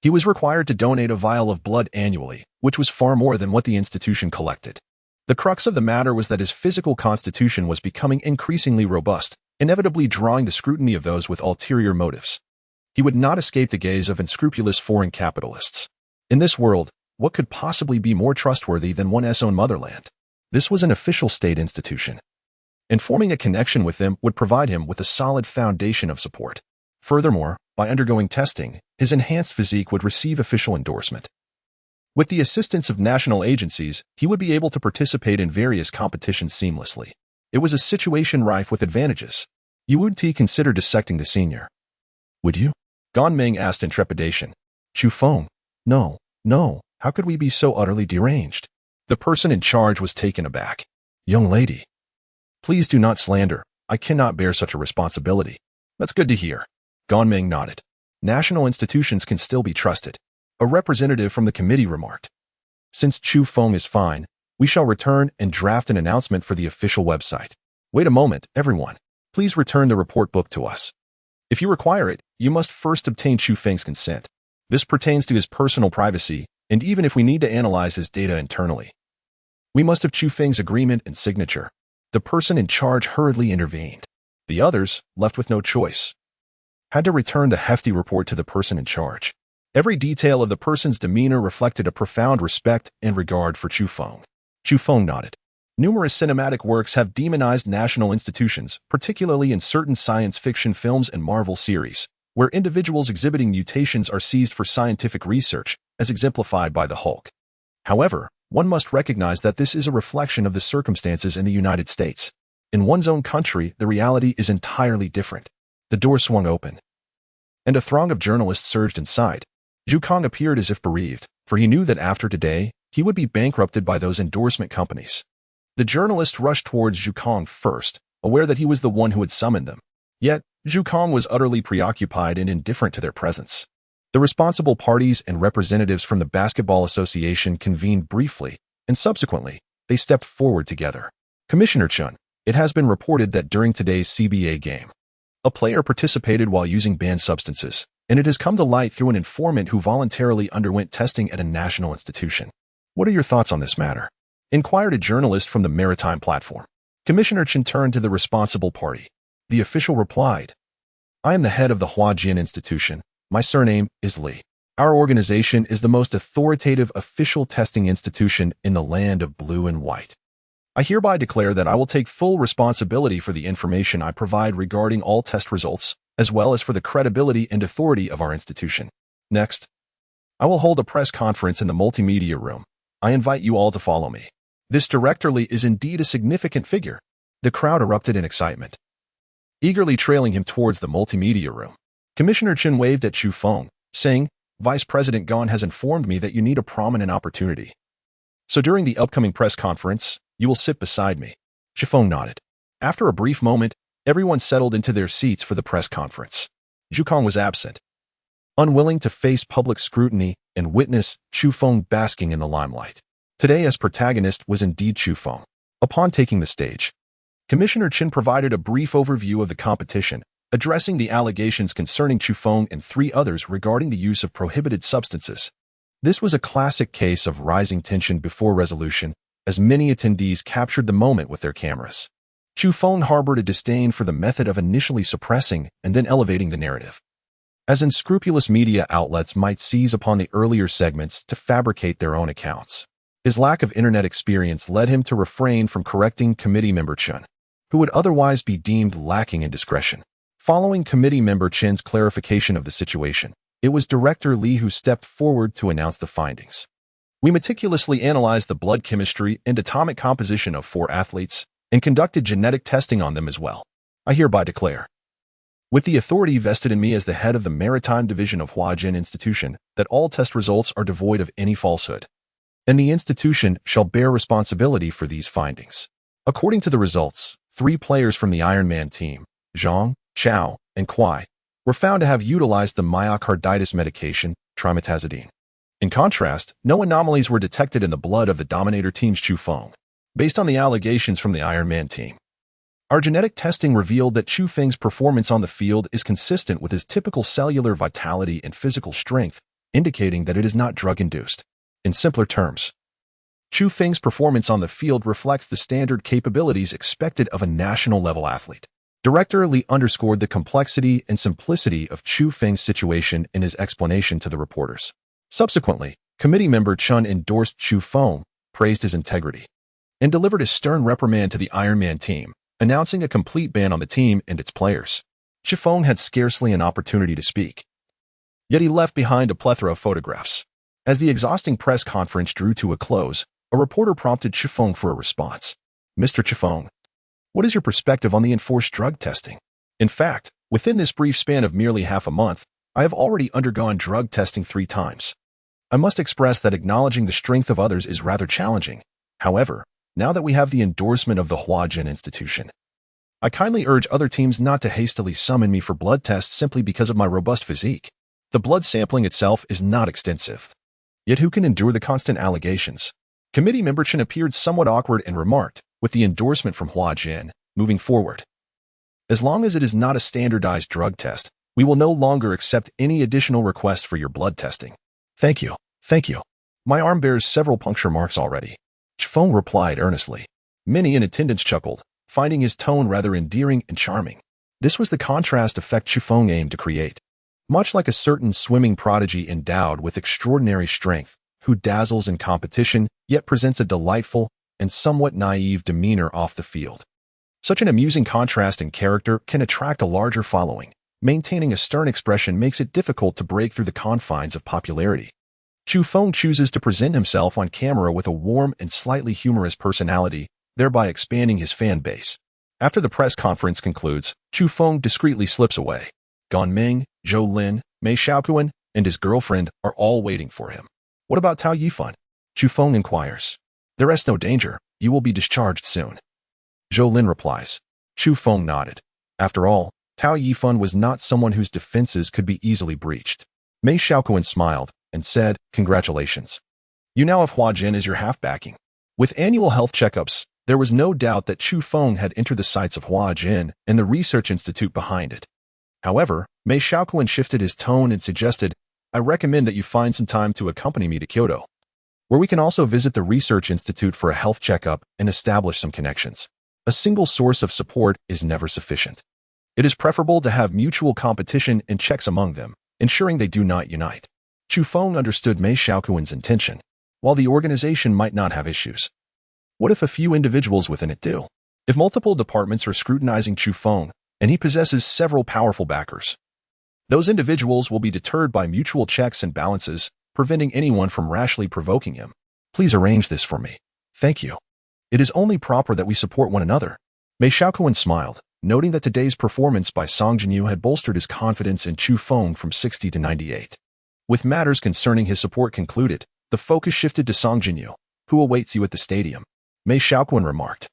he was required to donate a vial of blood annually, which was far more than what the institution collected. The crux of the matter was that his physical constitution was becoming increasingly robust, inevitably drawing the scrutiny of those with ulterior motives. He would not escape the gaze of unscrupulous foreign capitalists. In this world, what could possibly be more trustworthy than one's own motherland? This was an official state institution, and forming a connection with them would provide him with a solid foundation of support. Furthermore, by undergoing testing, his enhanced physique would receive official endorsement. With the assistance of national agencies, he would be able to participate in various competitions seamlessly. It was a situation rife with advantages. You would consider dissecting the senior? Would you? Gan Ming asked in trepidation. Chu Feng, no, how could we be so utterly deranged? The person in charge was taken aback. Young lady, please do not slander. I cannot bear such a responsibility. That's good to hear. Gan Ming nodded. National institutions can still be trusted. A representative from the committee remarked. Since Chu Feng is fine, we shall return and draft an announcement for the official website. Wait a moment, everyone. Please return the report book to us. If you require it, you must first obtain Chu Feng's consent. This pertains to his personal privacy, and even if we need to analyze his data internally, we must have Chu Feng's agreement and signature. The person in charge hurriedly intervened. The others, left with no choice, had to return the hefty report to the person in charge. Every detail of the person's demeanor reflected a profound respect and regard for Chu Feng. Chu Feng nodded. Numerous cinematic works have demonized national institutions, particularly in certain science fiction films and Marvel series, where individuals exhibiting mutations are seized for scientific research, as exemplified by the Hulk. However, one must recognize that this is a reflection of the circumstances in the United States. In one's own country, the reality is entirely different. The door swung open, and a throng of journalists surged inside. Zhu Kong appeared as if bereaved, for he knew that after today, he would be bankrupted by those endorsement companies. The journalist rushed towards Zhu Kong first, aware that he was the one who had summoned them. Yet, Zhu Kong was utterly preoccupied and indifferent to their presence. The responsible parties and representatives from the Basketball Association convened briefly, and subsequently, they stepped forward together. Commissioner Chun, it has been reported that during today's CBA game, a player participated while using banned substances, and it has come to light through an informant who voluntarily underwent testing at a national institution. What are your thoughts on this matter? Inquired a journalist from the Maritime platform. Commissioner Chen turned to the responsible party. The official replied, I am the head of the Huajian Institution. My surname is Li. Our organization is the most authoritative official testing institution in the land of blue and white. I hereby declare that I will take full responsibility for the information I provide regarding all test results, as well as for the credibility and authority of our institution. Next, I will hold a press conference in the multimedia room. I invite you all to follow me. This directorly is indeed a significant figure. The crowd erupted in excitement, eagerly trailing him towards the multimedia room. Commissioner Chen waved at Chu Feng, saying, Vice President Gan has informed me that you need a prominent opportunity. So during the upcoming press conference, you will sit beside me. Chu Feng nodded. After a brief moment, everyone settled into their seats for the press conference. Zhu Kong was absent, unwilling to face public scrutiny and witness Chu Feng basking in the limelight. Today, as protagonist was indeed Chu Feng. Upon taking the stage, Commissioner Chen provided a brief overview of the competition, addressing the allegations concerning Chu Feng and 3 others regarding the use of prohibited substances. This was a classic case of rising tension before resolution, as many attendees captured the moment with their cameras. Chu Feng harbored a disdain for the method of initially suppressing and then elevating the narrative, as unscrupulous media outlets might seize upon the earlier segments to fabricate their own accounts. His lack of internet experience led him to refrain from correcting committee member Chen, who would otherwise be deemed lacking in discretion. Following committee member Chen's clarification of the situation, it was Director Li who stepped forward to announce the findings. We meticulously analyzed the blood chemistry and atomic composition of 4 athletes and conducted genetic testing on them as well. I hereby declare, with the authority vested in me as the head of the Maritime Division of Huajin Institution, that all test results are devoid of any falsehood, and the institution shall bear responsibility for these findings. According to the results, 3 players from the Ironman team, Zhang, Chao, and Kuai, were found to have utilized the myocarditis medication, trimetazidine. In contrast, no anomalies were detected in the blood of the Dominator team's Chu Feng. Based on the allegations from the Ironman team, our genetic testing revealed that Chu Feng's performance on the field is consistent with his typical cellular vitality and physical strength, indicating that it is not drug-induced. In simpler terms, Chu Feng's performance on the field reflects the standard capabilities expected of a national-level athlete. Director Li underscored the complexity and simplicity of Chu Feng's situation in his explanation to the reporters. Subsequently, committee member Chen endorsed Chu Feng, praised his integrity, and delivered a stern reprimand to the Ironman team, announcing a complete ban on the team and its players. Chu Feng had scarcely an opportunity to speak, yet he left behind a plethora of photographs. As the exhausting press conference drew to a close, a reporter prompted Chu Feng for a response. Mr. Chu Feng, what is your perspective on the enforced drug testing? In fact, within this brief span of merely half a month, I have already undergone drug testing 3 times. I must express that acknowledging the strength of others is rather challenging. However, now that we have the endorsement of the Huajin institution, I kindly urge other teams not to hastily summon me for blood tests simply because of my robust physique. The blood sampling itself is not extensive. Yet who can endure the constant allegations? Committee member Chen appeared somewhat awkward and remarked, with the endorsement from Huajin, moving forward, as long as it is not a standardized drug test, we will no longer accept any additional requests for your blood testing. Thank you. Thank you. My arm bears several puncture marks already. Chu Feng replied earnestly. Many in attendance chuckled, finding his tone rather endearing and charming. This was the contrast effect Chu Feng aimed to create. Much like a certain swimming prodigy endowed with extraordinary strength, who dazzles in competition, yet presents a delightful and somewhat naive demeanor off the field. Such an amusing contrast in character can attract a larger following. Maintaining a stern expression makes it difficult to break through the confines of popularity. Chu Feng chooses to present himself on camera with a warm and slightly humorous personality, thereby expanding his fan base. After the press conference concludes, Chu Feng discreetly slips away. Gan Ming, Zhou Lin, Mei Xiaoquan, and his girlfriend are all waiting for him. What about Tao Yifan? Chu Feng inquires. There is no danger. You will be discharged soon. Zhou Lin replies. Chu Feng nodded. After all, Tao Yifan was not someone whose defenses could be easily breached. Mei Xiaoquan smiled and said, Congratulations. You now have Huajin as your half-backing. With annual health checkups, there was no doubt that Chu Feng had entered the sights of Huajin and the research institute behind it. However, Mei Xiaoquan shifted his tone and suggested, I recommend that you find some time to accompany me to Kyoto, where we can also visit the research institute for a health checkup and establish some connections. A single source of support is never sufficient. It is preferable to have mutual competition and checks among them, ensuring they do not unite. Chu Feng understood Mei Xiaoquan's intention. While the organization might not have issues, what if a few individuals within it do? If multiple departments are scrutinizing Chu Feng, and he possesses several powerful backers. Those individuals will be deterred by mutual checks and balances, preventing anyone from rashly provoking him. Please arrange this for me. Thank you. It is only proper that we support one another. Mei Xiaoquan smiled, noting that today's performance by Song Jinyu had bolstered his confidence in Chu Feng from 60 to 98. With matters concerning his support concluded, the focus shifted to Song Jinyu, who awaits you at the stadium, Mei Xiaoquan remarked.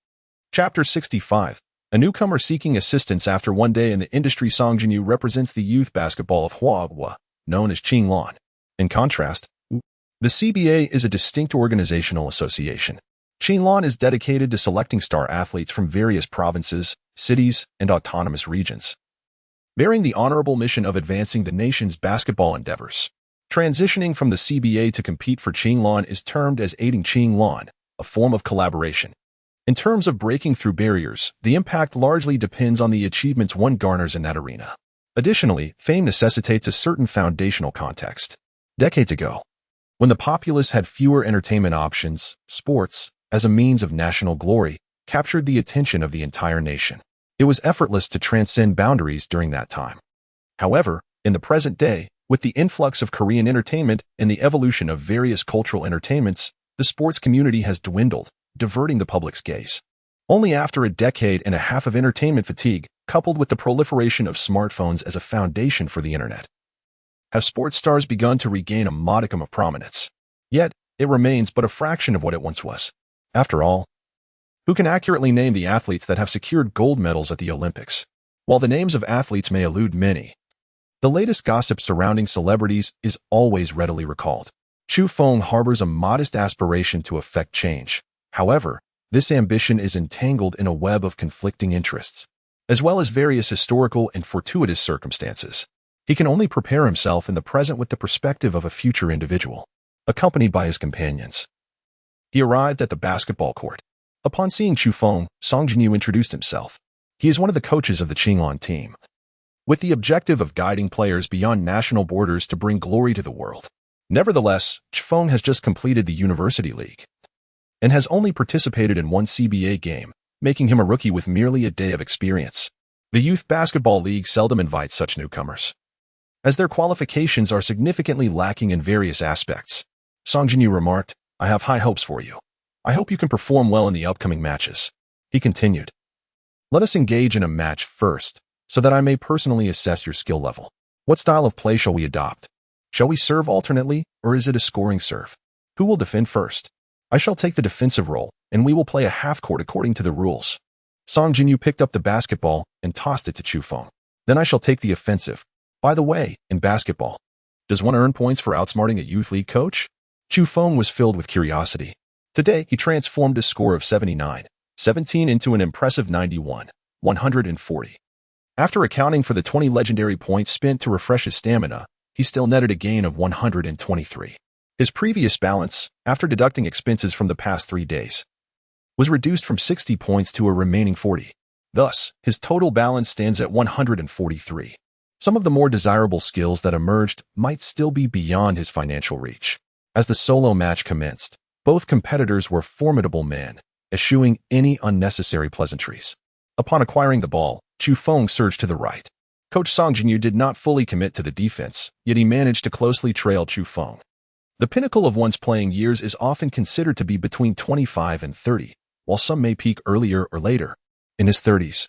Chapter 65. A newcomer seeking assistance after one day in the industry. Song Jinyu represents the youth basketball of Huahua, known as Qinglan. In contrast, the CBA is a distinct organizational association. Qinglan is dedicated to selecting star athletes from various provinces, cities, and autonomous regions, bearing the honorable mission of advancing the nation's basketball endeavors. Transitioning from the CBA to compete for Qinglan is termed as aiding Qinglan, a form of collaboration. In terms of breaking through barriers, the impact largely depends on the achievements one garners in that arena. Additionally, fame necessitates a certain foundational context. Decades ago, when the populace had fewer entertainment options, sports, as a means of national glory, captured the attention of the entire nation. It was effortless to transcend boundaries during that time. However, in the present day, with the influx of Korean entertainment and the evolution of various cultural entertainments, the sports community has dwindled, diverting the public's gaze. Only after a decade and a half of entertainment fatigue, coupled with the proliferation of smartphones as a foundation for the internet, have sports stars begun to regain a modicum of prominence. Yet, it remains but a fraction of what it once was. After all, who can accurately name the athletes that have secured gold medals at the Olympics? While the names of athletes may elude many, the latest gossip surrounding celebrities is always readily recalled. Chu Feng harbors a modest aspiration to effect change. However, this ambition is entangled in a web of conflicting interests, as well as various historical and fortuitous circumstances. He can only prepare himself in the present with the perspective of a future individual, accompanied by his companions. He arrived at the basketball court. Upon seeing Chu Feng, Song Jinyu introduced himself. He is one of the coaches of the Qinglan team, with the objective of guiding players beyond national borders to bring glory to the world. Nevertheless, Chu Feng has just completed the University League and has only participated in one CBA game, making him a rookie with merely a day of experience. The Youth Basketball League seldom invites such newcomers, as their qualifications are significantly lacking in various aspects. Song Jinyu remarked, I have high hopes for you. I hope you can perform well in the upcoming matches. He continued, let us engage in a match first, so that I may personally assess your skill level. What style of play shall we adopt? Shall we serve alternately, or is it a scoring serve? Who will defend first? I shall take the defensive role, and we will play a half-court according to the rules. Song Jinyu picked up the basketball and tossed it to Chu Feng. Then I shall take the offensive. By the way, in basketball, does one earn points for outsmarting a youth league coach? Chu Feng was filled with curiosity. Today, he transformed his score of 79-17 into an impressive 91-140. After accounting for the 20 legendary points spent to refresh his stamina, he still netted a gain of 123. His previous balance, after deducting expenses from the past 3 days, was reduced from 60 points to a remaining 40. Thus, his total balance stands at 143. Some of the more desirable skills that emerged might still be beyond his financial reach. As the solo match commenced, both competitors were formidable men, eschewing any unnecessary pleasantries. Upon acquiring the ball, Chu Feng surged to the right. Coach Song Jinyu did not fully commit to the defense, yet he managed to closely trail Chu Feng. The pinnacle of one's playing years is often considered to be between 25 and 30, while some may peak earlier or later. In his 30s,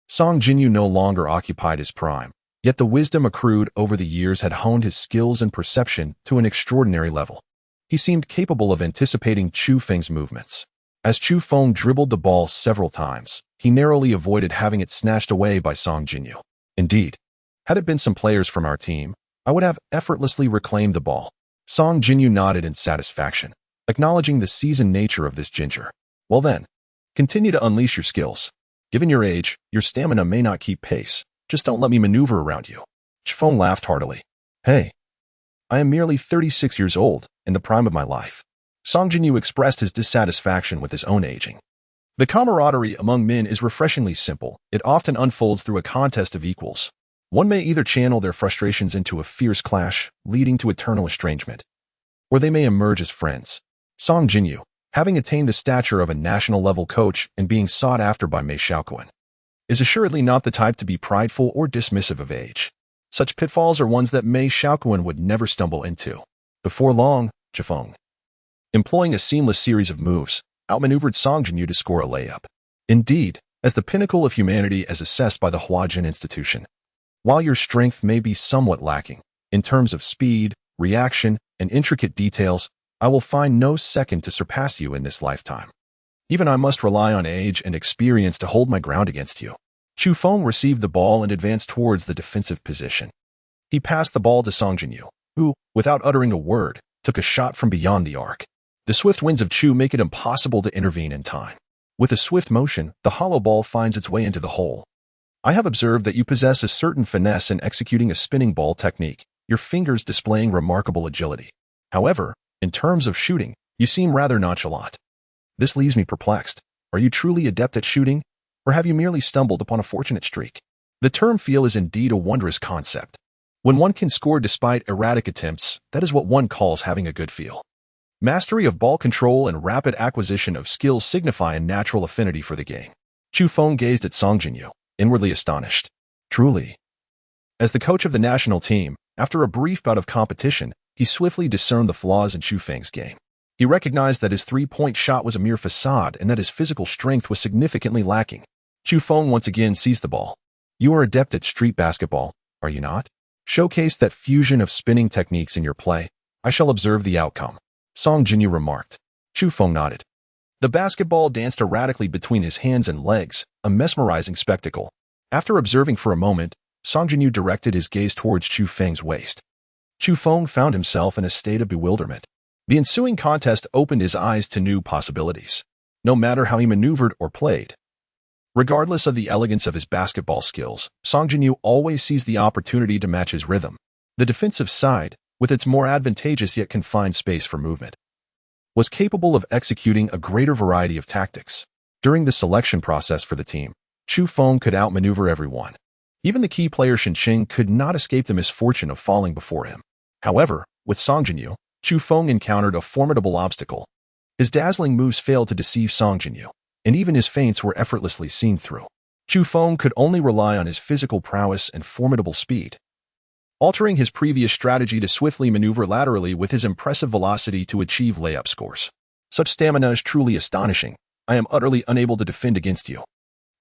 Song Jinyu no longer occupied his prime, yet the wisdom accrued over the years had honed his skills and perception to an extraordinary level. He seemed capable of anticipating Chu Feng's movements. As Chu Feng dribbled the ball several times, he narrowly avoided having it snatched away by Song Jinyu. Indeed, had it been some players from our team, I would have effortlessly reclaimed the ball. Song Jinyu nodded in satisfaction, acknowledging the seasoned nature of this ginger. Well then, continue to unleash your skills. Given your age, your stamina may not keep pace. Just don't let me maneuver around you. Chu Feng laughed heartily. Hey, I am merely 36 years old, in the prime of my life. Song Jinyu expressed his dissatisfaction with his own aging. The camaraderie among men is refreshingly simple. It often unfolds through a contest of equals. One may either channel their frustrations into a fierce clash, leading to eternal estrangement, or they may emerge as friends. Song Jinyu, having attained the stature of a national-level coach and being sought after by Mei Xiaoquan, is assuredly not the type to be prideful or dismissive of age. Such pitfalls are ones that Mei Xiaoquan would never stumble into. Before long, Chu Feng, employing a seamless series of moves, outmaneuvered Song Jinyu to score a layup. Indeed, as the pinnacle of humanity as assessed by the Huajin Institution, while your strength may be somewhat lacking, in terms of speed, reaction, and intricate details, I will find no second to surpass you in this lifetime. Even I must rely on age and experience to hold my ground against you. Chu Feng received the ball and advanced towards the defensive position. He passed the ball to Song Jinyu, who, without uttering a word, took a shot from beyond the arc. The swift winds of Chu make it impossible to intervene in time. With a swift motion, the hollow ball finds its way into the hole. I have observed that you possess a certain finesse in executing a spinning ball technique, your fingers displaying remarkable agility. However, in terms of shooting, you seem rather nonchalant. This leaves me perplexed. Are you truly adept at shooting, or have you merely stumbled upon a fortunate streak? The term feel is indeed a wondrous concept. When one can score despite erratic attempts, that is what one calls having a good feel. Mastery of ball control and rapid acquisition of skills signify a natural affinity for the game. Chu Feng gazed at Song Jinyu, inwardly astonished. Truly. As the coach of the national team, after a brief bout of competition, he swiftly discerned the flaws in Chu Feng's game. He recognized that his three-point shot was a mere facade and that his physical strength was significantly lacking. Chu Feng once again seized the ball. You are adept at street basketball, are you not? Showcase that fusion of spinning techniques in your play. I shall observe the outcome. Song Jinyu remarked. Chu Feng nodded. The basketball danced erratically between his hands and legs, a mesmerizing spectacle. After observing for a moment, Song Jinyu directed his gaze towards Chu Feng's waist. Chu Feng found himself in a state of bewilderment. The ensuing contest opened his eyes to new possibilities. No matter how he maneuvered or played, regardless of the elegance of his basketball skills, Song Jinyu always seized the opportunity to match his rhythm. The defensive side, with its more advantageous yet confined space for movement, was capable of executing a greater variety of tactics. During the selection process for the team, Chu Feng could outmaneuver everyone. Even the key player Shinqing could not escape the misfortune of falling before him. However, with Song Jinyu, Chu Feng encountered a formidable obstacle. His dazzling moves failed to deceive Song Jinyu, and even his feints were effortlessly seen through. Chu Feng could only rely on his physical prowess and formidable speed, altering his previous strategy to swiftly maneuver laterally with his impressive velocity to achieve layup scores. Such stamina is truly astonishing. I am utterly unable to defend against you.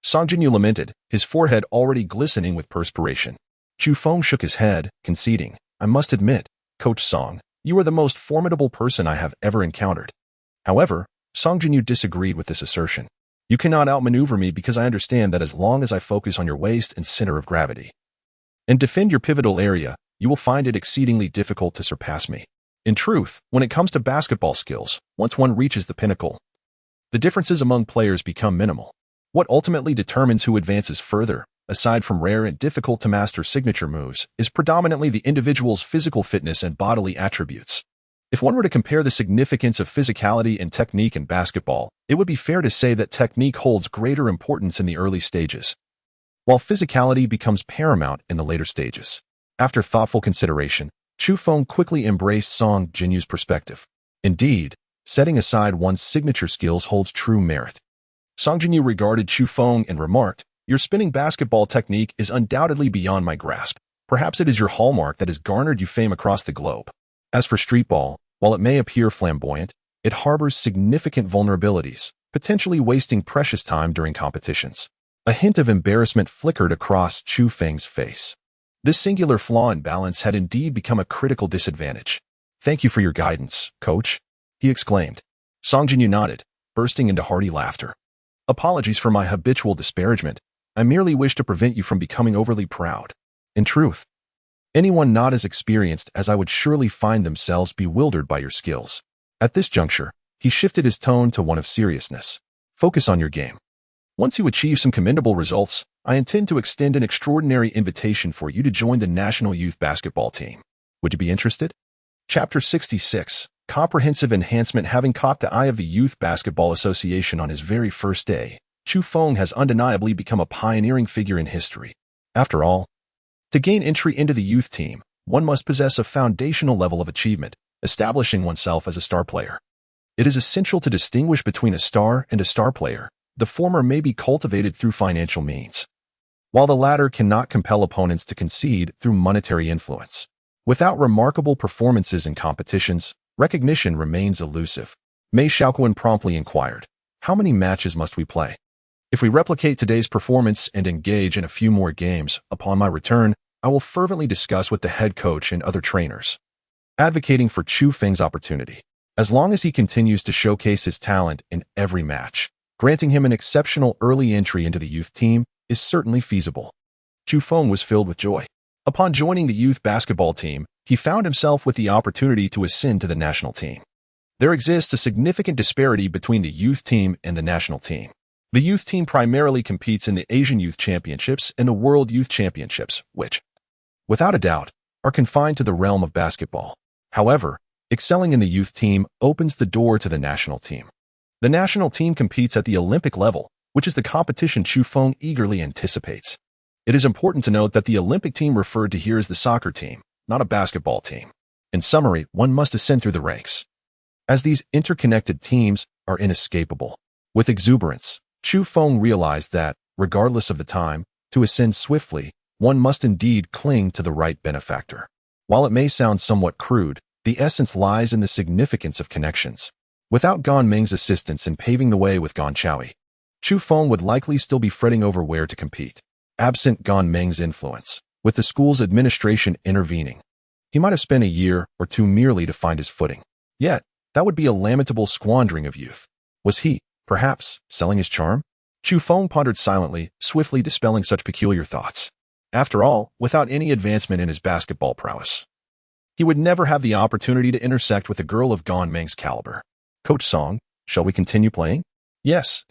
Song Jinyu lamented, his forehead already glistening with perspiration. Chu Feng shook his head, conceding, I must admit, Coach Song, you are the most formidable person I have ever encountered. However, Song Jinyu disagreed with this assertion. You cannot outmaneuver me because I understand that as long as I focus on your waist and center of gravity and defend your pivotal area, you will find it exceedingly difficult to surpass me. In truth, when it comes to basketball skills, once one reaches the pinnacle, the differences among players become minimal. What ultimately determines who advances further, aside from rare and difficult-to-master signature moves, is predominantly the individual's physical fitness and bodily attributes. If one were to compare the significance of physicality and technique in basketball, it would be fair to say that technique holds greater importance in the early stages, while physicality becomes paramount in the later stages. After thoughtful consideration, Chu Feng quickly embraced Song Jinyu's perspective. Indeed, setting aside one's signature skills holds true merit. Song Jinyu regarded Chu Feng and remarked, Your spinning basketball technique is undoubtedly beyond my grasp. Perhaps it is your hallmark that has garnered you fame across the globe. As for street ball, while it may appear flamboyant, it harbors significant vulnerabilities, potentially wasting precious time during competitions. A hint of embarrassment flickered across Chu Feng's face. This singular flaw in balance had indeed become a critical disadvantage. Thank you for your guidance, coach, he exclaimed. Song Jinyu nodded, bursting into hearty laughter. Apologies for my habitual disparagement. I merely wish to prevent you from becoming overly proud. In truth, anyone not as experienced as I would surely find themselves bewildered by your skills. At this juncture, he shifted his tone to one of seriousness. Focus on your game. Once you achieve some commendable results, I intend to extend an extraordinary invitation for you to join the national youth basketball team. Would you be interested? Chapter 66, Comprehensive Enhancement. Having caught the eye of the Youth Basketball Association on his very first day, Chu Feng has undeniably become a pioneering figure in history. After all, to gain entry into the youth team, one must possess a foundational level of achievement, establishing oneself as a star player. It is essential to distinguish between a star and a star player. The former may be cultivated through financial means, while the latter cannot compel opponents to concede through monetary influence. Without remarkable performances in competitions, recognition remains elusive. Mei Xiaoquan promptly inquired, "How many matches must we play? If we replicate today's performance and engage in a few more games, upon my return, I will fervently discuss with the head coach and other trainers." Advocating for Chu Feng's opportunity. As long as he continues to showcase his talent in every match, granting him an exceptional early entry into the youth team is certainly feasible. Chu Feng was filled with joy. Upon joining the youth basketball team, he found himself with the opportunity to ascend to the national team. There exists a significant disparity between the youth team and the national team. The youth team primarily competes in the Asian Youth Championships and the World Youth Championships, which, without a doubt, are confined to the realm of basketball. However, excelling in the youth team opens the door to the national team. The national team competes at the Olympic level, which is the competition Chu Feng eagerly anticipates. It is important to note that the Olympic team referred to here is the soccer team, not a basketball team. In summary, one must ascend through the ranks, as these interconnected teams are inescapable. With exuberance, Chu Feng realized that, regardless of the time, to ascend swiftly, one must indeed cling to the right benefactor. While it may sound somewhat crude, the essence lies in the significance of connections. Without Gan Meng's assistance in paving the way with Gan Chaui, Chu Feng would likely still be fretting over where to compete. Absent Gan Meng's influence, with the school's administration intervening, he might have spent a year or two merely to find his footing. Yet, that would be a lamentable squandering of youth. Was he, perhaps, selling his charm? Chu Feng pondered silently, swiftly dispelling such peculiar thoughts. After all, without any advancement in his basketball prowess, he would never have the opportunity to intersect with a girl of Gan Meng's caliber. "Coach Song, shall we continue playing?" "Yes.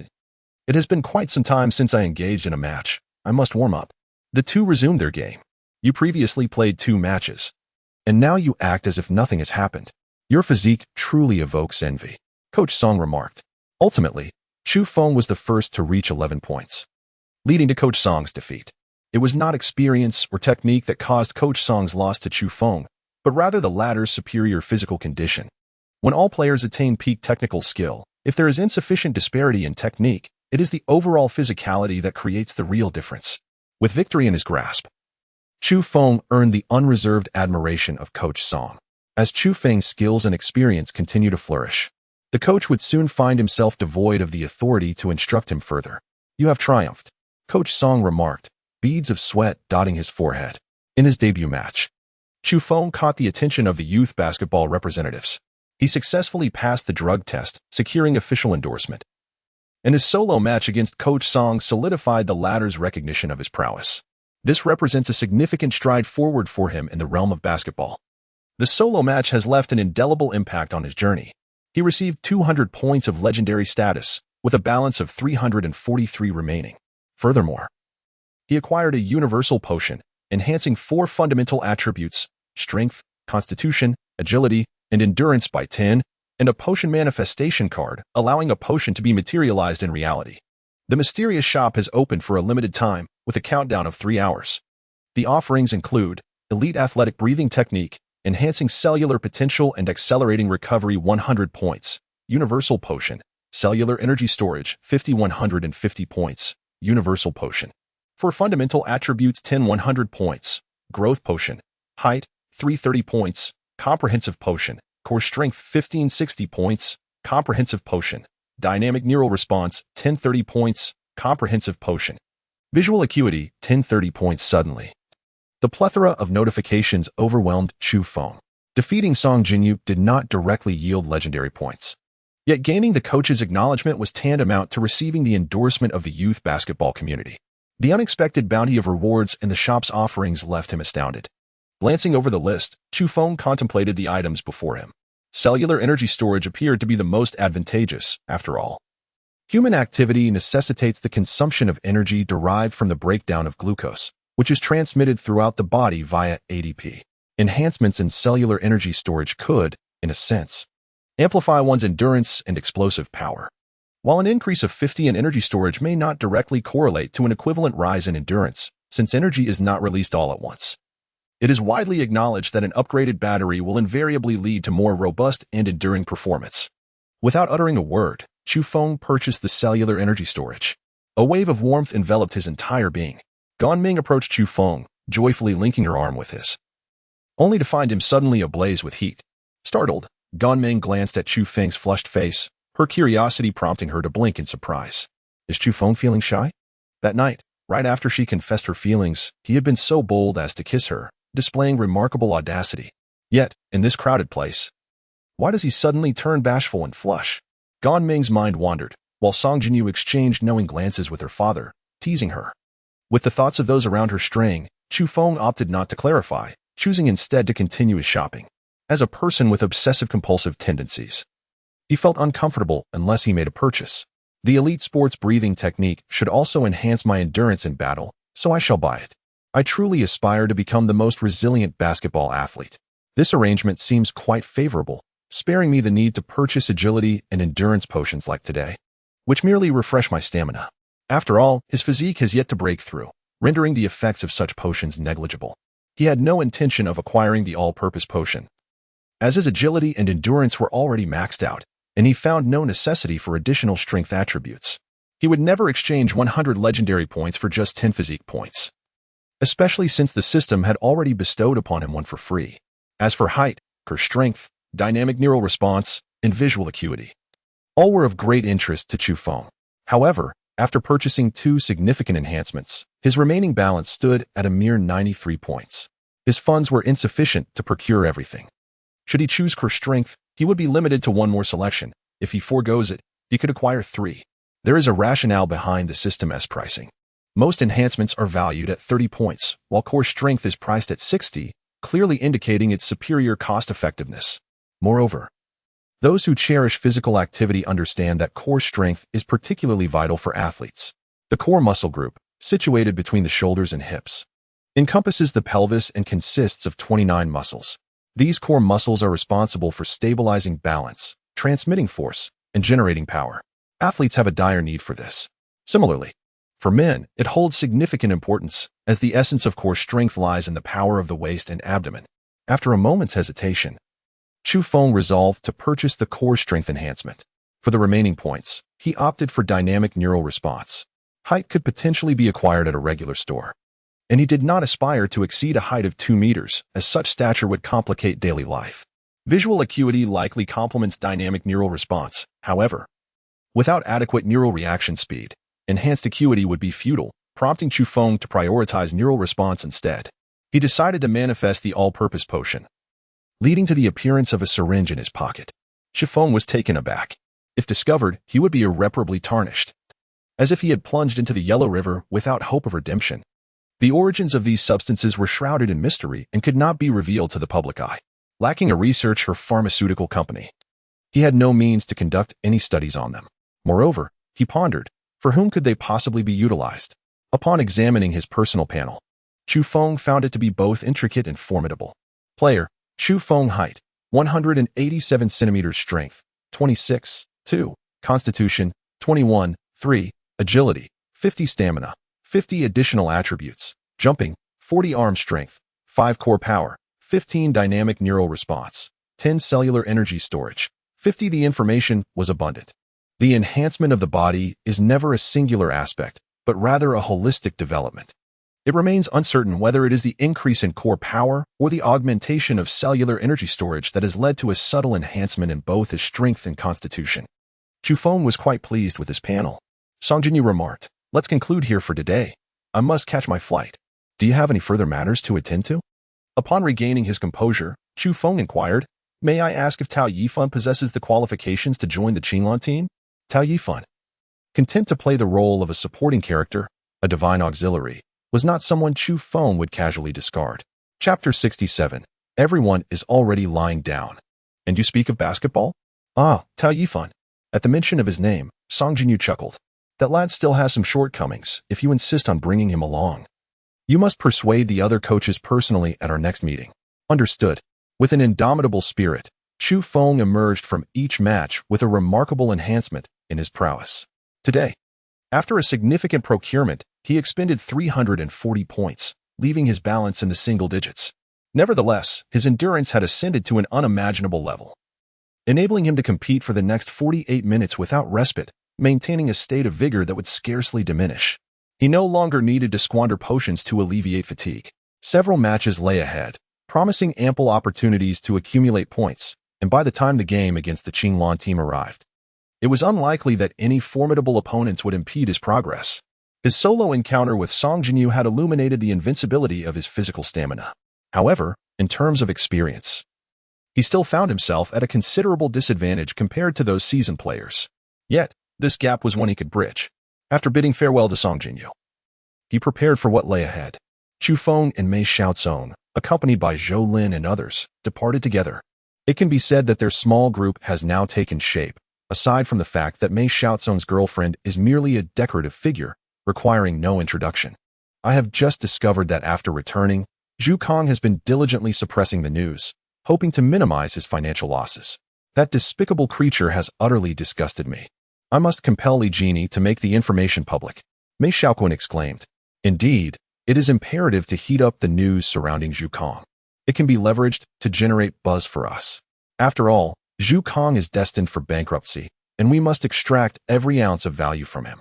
It has been quite some time since I engaged in a match. I must warm up." The two resumed their game. "You previously played 2 matches, and now you act as if nothing has happened. Your physique truly evokes envy," Coach Song remarked. Ultimately, Chu Feng was the first to reach 11 points, leading to Coach Song's defeat. It was not experience or technique that caused Coach Song's loss to Chu Feng, but rather the latter's superior physical condition. When all players attain peak technical skill, if there is insufficient disparity in technique, it is the overall physicality that creates the real difference. With victory in his grasp, Chu Feng earned the unreserved admiration of Coach Song. As Chu Feng's skills and experience continue to flourish, the coach would soon find himself devoid of the authority to instruct him further. "You have triumphed," Coach Song remarked, beads of sweat dotting his forehead. In his debut match, Chu Feng caught the attention of the youth basketball representatives. He successfully passed the drug test, securing official endorsement. And his solo match against Coach Song solidified the latter's recognition of his prowess. This represents a significant stride forward for him in the realm of basketball. The solo match has left an indelible impact on his journey. He received 200 points of legendary status, with a balance of 343 remaining. Furthermore, he acquired a universal potion, enhancing 4 fundamental attributes: strength, constitution, agility, and endurance by 10, and a potion manifestation card, allowing a potion to be materialized in reality. The mysterious shop has opened for a limited time, with a countdown of 3 hours. The offerings include elite athletic breathing technique, enhancing cellular potential and accelerating recovery 100 points, universal potion, cellular energy storage 50-150 points, universal potion. For fundamental attributes 10-100 points, growth potion, height 330 points, comprehensive potion, core strength 1560 points, comprehensive potion, dynamic neural response 1030 points, comprehensive potion, visual acuity 1030 points. Suddenly, the plethora of notifications overwhelmed Chu Feng. Defeating Song Jinyu did not directly yield legendary points. Yet gaining the coach's acknowledgement was tantamount to receiving the endorsement of the youth basketball community. The unexpected bounty of rewards and the shop's offerings left him astounded. Glancing over the list, Chu Feng contemplated the items before him. Cellular energy storage appeared to be the most advantageous, after all. Human activity necessitates the consumption of energy derived from the breakdown of glucose, which is transmitted throughout the body via ADP. Enhancements in cellular energy storage could, in a sense, amplify one's endurance and explosive power. While an increase of 50 in energy storage may not directly correlate to an equivalent rise in endurance, since energy is not released all at once, it is widely acknowledged that an upgraded battery will invariably lead to more robust and enduring performance. Without uttering a word, Chu Feng purchased the cellular energy storage. A wave of warmth enveloped his entire being. Ming approached Chu Feng, joyfully linking her arm with his, only to find him suddenly ablaze with heat. Startled, Ming glanced at Chu Feng's flushed face, her curiosity prompting her to blink in surprise. Is Chu Feng feeling shy? That night, right after she confessed her feelings, he had been so bold as to kiss her, displaying remarkable audacity. Yet, in this crowded place, why does he suddenly turn bashful and flush? Ming's mind wandered, while Song Jinyu exchanged knowing glances with her father, teasing her. With the thoughts of those around her straying, Chu Feng opted not to clarify, choosing instead to continue his shopping. As a person with obsessive-compulsive tendencies, he felt uncomfortable unless he made a purchase. The elite sports breathing technique should also enhance my endurance in battle, so I shall buy it. I truly aspire to become the most resilient basketball athlete. This arrangement seems quite favorable, sparing me the need to purchase agility and endurance potions like today, which merely refresh my stamina. After all, his physique has yet to break through, rendering the effects of such potions negligible. He had no intention of acquiring the all-purpose potion, as his agility and endurance were already maxed out, and he found no necessity for additional strength attributes. He would never exchange 100 legendary points for just 10 physique points, especially since the system had already bestowed upon him one for free. As for height, core strength, dynamic neural response, and visual acuity, all were of great interest to Chu Feng. However, after purchasing 2 significant enhancements, his remaining balance stood at a mere 93 points. His funds were insufficient to procure everything. Should he choose core strength, he would be limited to 1 more selection. If he forgoes it, he could acquire 3. There is a rationale behind the system's pricing. Most enhancements are valued at 30 points, while core strength is priced at 60, clearly indicating its superior cost-effectiveness. Moreover, those who cherish physical activity understand that core strength is particularly vital for athletes. The core muscle group, situated between the shoulders and hips, encompasses the pelvis and consists of 29 muscles. These core muscles are responsible for stabilizing balance, transmitting force, and generating power. Athletes have a dire need for this. Similarly, for men, it holds significant importance, as the essence of core strength lies in the power of the waist and abdomen. After a moment's hesitation, Chu Feng resolved to purchase the core strength enhancement. For the remaining points, he opted for dynamic neural response. Height could potentially be acquired at a regular store, and he did not aspire to exceed a height of 2 meters, as such stature would complicate daily life. Visual acuity likely complements dynamic neural response. However, without adequate neural reaction speed, enhanced acuity would be futile, prompting Chu Feng to prioritize neural response instead. He decided to manifest the all-purpose potion, leading to the appearance of a syringe in his pocket. Chu Feng was taken aback. If discovered, he would be irreparably tarnished, as if he had plunged into the Yellow River without hope of redemption. The origins of these substances were shrouded in mystery and could not be revealed to the public eye. Lacking a research or pharmaceutical company, he had no means to conduct any studies on them. Moreover, he pondered, for whom could they possibly be utilized? Upon examining his personal panel, Chu Feng found it to be both intricate and formidable. Player: Chu Feng. Height: 187 centimeters. Strength: 26.2. Constitution: 21.3. Agility: 50. Stamina: 50. Additional attributes: jumping: 40. Arm strength: 5. Core power: 15. Dynamic neural response: 10. Cellular energy storage: 50. The information was abundant. The enhancement of the body is never a singular aspect, but rather a holistic development. It remains uncertain whether it is the increase in core power or the augmentation of cellular energy storage that has led to a subtle enhancement in both his strength and constitution. Chu Feng was quite pleased with his panel. Song Jinyu remarked, "Let's conclude here for today. I must catch my flight. Do you have any further matters to attend to?" Upon regaining his composure, Chu Feng inquired, "May I ask if Tao Yifan possesses the qualifications to join the Qinlan team?" Tao Yifan, content to play the role of a supporting character, a divine auxiliary, was not someone Chu Feng would casually discard. Chapter 67. Everyone is already lying down. And you speak of basketball? Ah, Tao Yifan. At the mention of his name, Song Jinyu chuckled. That lad still has some shortcomings if you insist on bringing him along. You must persuade the other coaches personally at our next meeting. Understood. With an indomitable spirit, Chu Feng emerged from each match with a remarkable enhancement in his prowess. Today, after a significant procurement, he expended 340 points, leaving his balance in the single digits. Nevertheless, his endurance had ascended to an unimaginable level, enabling him to compete for the next 48 minutes without respite, maintaining a state of vigor that would scarcely diminish. He no longer needed to squander potions to alleviate fatigue. Several matches lay ahead, promising ample opportunities to accumulate points, and by the time the game against the Qinglan team arrived, it was unlikely that any formidable opponents would impede his progress. His solo encounter with Song Jinyu had illuminated the invincibility of his physical stamina. However, in terms of experience, he still found himself at a considerable disadvantage compared to those seasoned players. Yet, this gap was one he could bridge. After bidding farewell to Song Jinyu, he prepared for what lay ahead. Chu Feng and Mei Xiaozong, accompanied by Zhou Lin and others, departed together. It can be said that their small group has now taken shape, aside from the fact that Mei Xiaozong's girlfriend is merely a decorative figure, requiring no introduction. I have just discovered that after returning, Zhu Kong has been diligently suppressing the news, hoping to minimize his financial losses. That despicable creature has utterly disgusted me. I must compel Li Jini to make the information public, Mei Xiaoquan exclaimed. Indeed, it is imperative to heat up the news surrounding Zhu Kong. It can be leveraged to generate buzz for us. After all, Zhu Kong is destined for bankruptcy, and we must extract every ounce of value from him.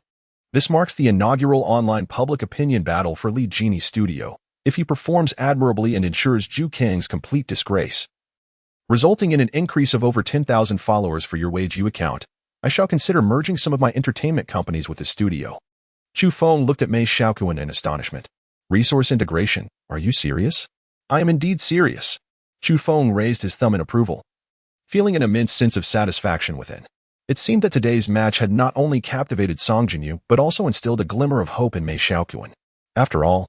This marks the inaugural online public opinion battle for Li Jini's studio, if he performs admirably and ensures Zhu Kang's complete disgrace, resulting in an increase of over 10,000 followers for your Weiju account. I shall consider merging some of my entertainment companies with his studio. Chu Feng looked at Mei Xiaoquan in astonishment. Resource integration? Are you serious? I am indeed serious. Chu Feng raised his thumb in approval, feeling an immense sense of satisfaction within. It seemed that today's match had not only captivated Song Jinyu, but also instilled a glimmer of hope in Mei Xiaoquan. After all,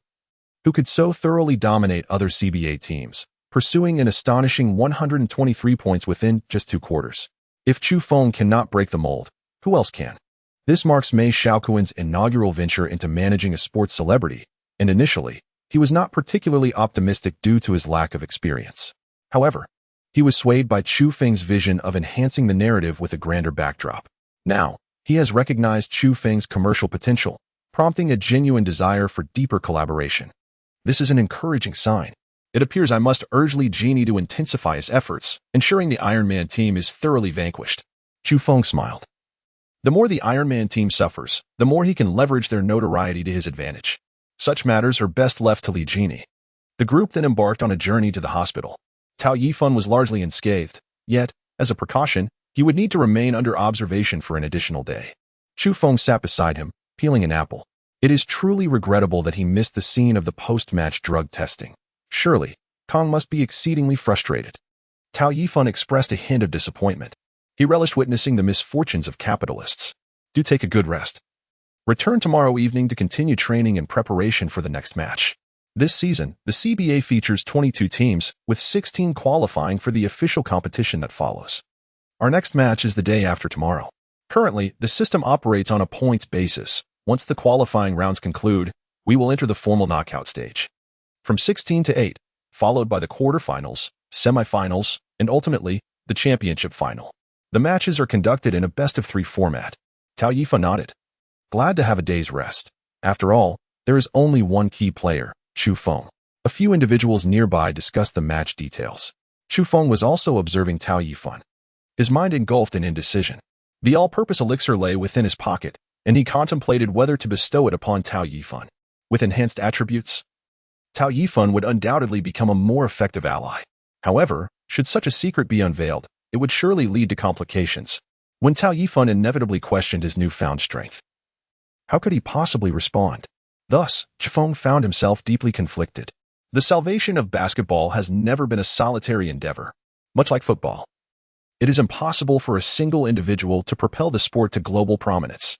who could so thoroughly dominate other CBA teams, pursuing an astonishing 123 points within just 2 quarters? If Chu Feng cannot break the mold, who else can? This marks Mei Xiaoquan's inaugural venture into managing a sports celebrity, and initially, he was not particularly optimistic due to his lack of experience. However, he was swayed by Chu Feng's vision of enhancing the narrative with a grander backdrop. Now, he has recognized Chu Feng's commercial potential, prompting a genuine desire for deeper collaboration. This is an encouraging sign. It appears I must urge Li Jini to intensify his efforts, ensuring the Iron Man team is thoroughly vanquished. Chu Feng smiled. The more the Iron Man team suffers, the more he can leverage their notoriety to his advantage. Such matters are best left to Li Jini. The group then embarked on a journey to the hospital. Tao Yifan was largely unscathed, yet, as a precaution, he would need to remain under observation for an additional day. Chu Feng sat beside him, peeling an apple. It is truly regrettable that he missed the scene of the post-match drug testing. Surely, Kong must be exceedingly frustrated. Tao Yifan expressed a hint of disappointment. He relished witnessing the misfortunes of capitalists. Do take a good rest. Return tomorrow evening to continue training in preparation for the next match. This season, the CBA features 22 teams, with 16 qualifying for the official competition that follows. Our next match is the day after tomorrow. Currently, the system operates on a points basis. Once the qualifying rounds conclude, we will enter the formal knockout stage. From 16 to 8, followed by the quarterfinals, semifinals, and ultimately, the championship final. The matches are conducted in a best-of-3 format. Tao Yifan nodded. Glad to have a day's rest. After all, there is only one key player, Chu Feng. A few individuals nearby discussed the match details. Chu Feng was also observing Tao Yifan. His mind engulfed in indecision. The all-purpose elixir lay within his pocket, and he contemplated whether to bestow it upon Tao Yifan. With enhanced attributes, Tao Yifan would undoubtedly become a more effective ally. However, should such a secret be unveiled, it would surely lead to complications. When Tao Yifan inevitably questioned his newfound strength, how could he possibly respond? Thus, Chu Feng found himself deeply conflicted. The salvation of basketball has never been a solitary endeavor. Much like football, it is impossible for a single individual to propel the sport to global prominence.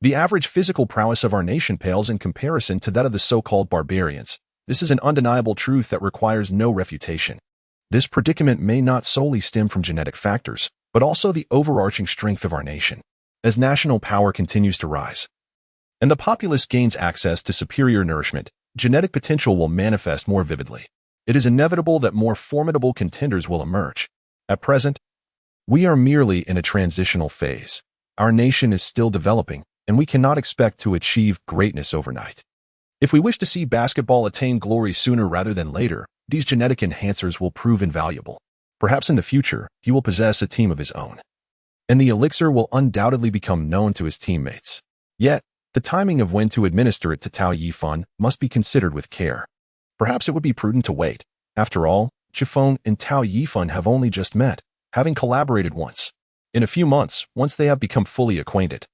The average physical prowess of our nation pales in comparison to that of the so-called barbarians. This is an undeniable truth that requires no refutation. This predicament may not solely stem from genetic factors, but also the overarching strength of our nation. As national power continues to rise, and the populace gains access to superior nourishment, genetic potential will manifest more vividly. It is inevitable that more formidable contenders will emerge. At present, we are merely in a transitional phase. Our nation is still developing, and we cannot expect to achieve greatness overnight. If we wish to see basketball attain glory sooner rather than later, these genetic enhancers will prove invaluable. Perhaps in the future, he will possess a team of his own, and the elixir will undoubtedly become known to his teammates. Yet, The timing of when to administer it to Tao Yifan must be considered with care. Perhaps it would be prudent to wait. After all, Chu Feng and Tao Yifan have only just met, having collaborated once. In a few months, once they have become fully acquainted,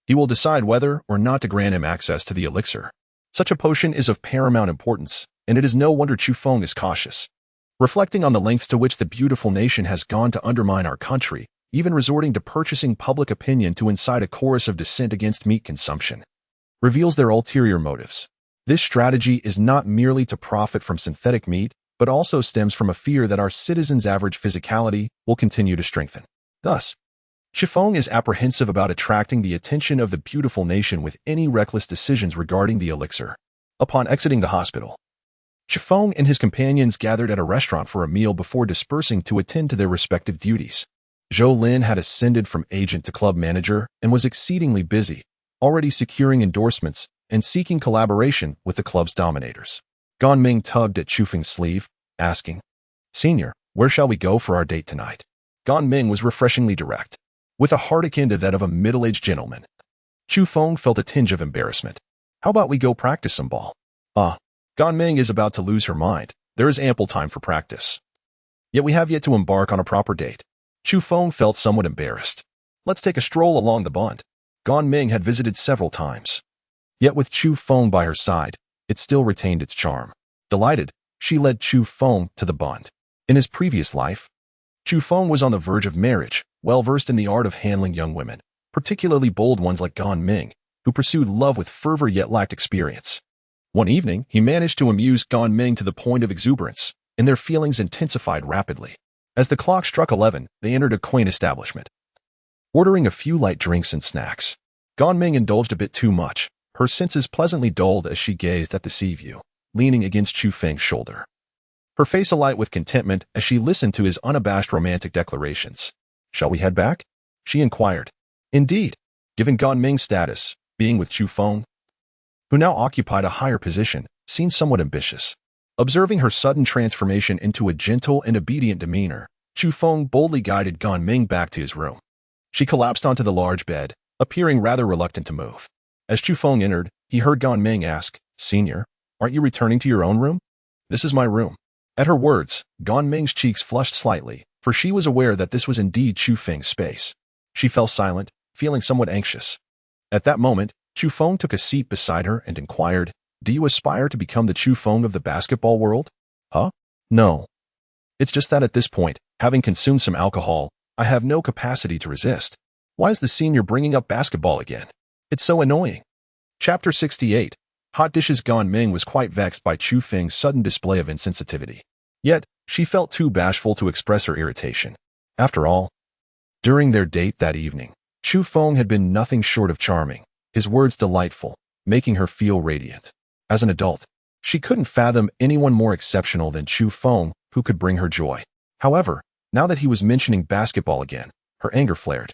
he will decide whether or not to grant him access to the elixir. Such a potion is of paramount importance, and it is no wonder Chu Feng is cautious. Reflecting on the lengths to which the beautiful nation has gone to undermine our country, even resorting to purchasing public opinion to incite a chorus of dissent against meat consumption, reveals their ulterior motives. This strategy is not merely to profit from synthetic meat, but also stems from a fear that our citizens' average physicality will continue to strengthen. Thus, Chu Feng is apprehensive about attracting the attention of the beautiful nation with any reckless decisions regarding the elixir. Upon exiting the hospital, Chu Feng and his companions gathered at a restaurant for a meal before dispersing to attend to their respective duties. Zhou Lin had ascended from agent to club manager and was exceedingly busy, already securing endorsements and seeking collaboration with the club's dominators. Gan Ming tugged at Chu Feng's sleeve, asking, "Senior, where shall we go for our date tonight?" Gan Ming was refreshingly direct, with a heart akin to that of a middle-aged gentleman. Chu Feng felt a tinge of embarrassment. "How about we go practice some ball?" Gan Ming is about to lose her mind. There is ample time for practice. Yet we have yet to embark on a proper date. Chu Feng felt somewhat embarrassed. "Let's take a stroll along the Bund." Gan Ming had visited several times. Yet with Chu Feng by her side, it still retained its charm. Delighted, she led Chu Feng to the Bund. In his previous life, Chu Feng was on the verge of marriage, well-versed in the art of handling young women, particularly bold ones like Gan Ming, who pursued love with fervor yet lacked experience. One evening, he managed to amuse Gan Ming to the point of exuberance, and their feelings intensified rapidly. As the clock struck 11, they entered a quaint establishment. Ordering a few light drinks and snacks, Gan Ming indulged a bit too much, her senses pleasantly dulled as she gazed at the sea view, leaning against Chu Feng's shoulder. Her face alight with contentment as she listened to his unabashed romantic declarations. "Shall we head back?" she inquired. Indeed, given Gan Ming's status, being with Chu Feng, who now occupied a higher position, seemed somewhat ambitious. Observing her sudden transformation into a gentle and obedient demeanor, Chu Feng boldly guided Gan Ming back to his room. She collapsed onto the large bed, appearing rather reluctant to move. As Chu Feng entered, he heard Gan Ming ask, "Senior, aren't you returning to your own room?" "This is my room." At her words, Gan Ming's cheeks flushed slightly, for she was aware that this was indeed Chu Feng's space. She fell silent, feeling somewhat anxious. At that moment, Chu Feng took a seat beside her and inquired, "Do you aspire to become the Chu Feng of the basketball world?" "Huh? No. It's just that at this point, having consumed some alcohol, I have no capacity to resist. Why is the senior bringing up basketball again? It's so annoying." Chapter 68. Hot Dishes. Gan Ming was quite vexed by Chu Feng's sudden display of insensitivity. Yet, she felt too bashful to express her irritation. After all, during their date that evening, Chu Feng had been nothing short of charming, his words delightful, making her feel radiant. As an adult, she couldn't fathom anyone more exceptional than Chu Feng who could bring her joy. However, now that he was mentioning basketball again, her anger flared.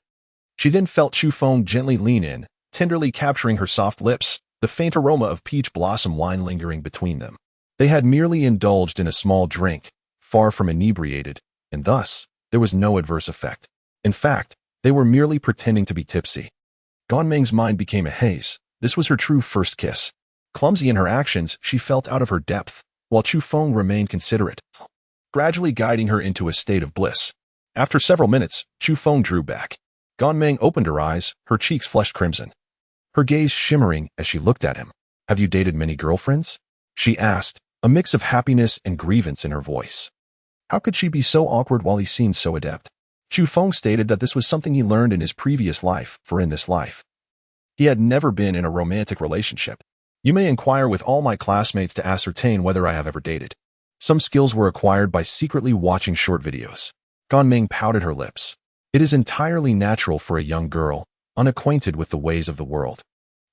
She then felt Chu Feng gently lean in, tenderly capturing her soft lips, the faint aroma of peach blossom wine lingering between them. They had merely indulged in a small drink, far from inebriated, and thus, there was no adverse effect. In fact, they were merely pretending to be tipsy. Gan Ming's mind became a haze. This was her true first kiss. Clumsy in her actions, she felt out of her depth, while Chu Feng remained considerate, gradually guiding her into a state of bliss. After several minutes, Chu Feng drew back. Gan Ming opened her eyes, her cheeks flushed crimson, her gaze shimmering as she looked at him. "Have you dated many girlfriends?" she asked, a mix of happiness and grievance in her voice. How could she be so awkward while he seemed so adept? Chu Feng stated that this was something he learned in his previous life, for in this life, he had never been in a romantic relationship. "You may inquire with all my classmates to ascertain whether I have ever dated." Some skills were acquired by secretly watching short videos. Gan Ming pouted her lips. It is entirely natural for a young girl, unacquainted with the ways of the world,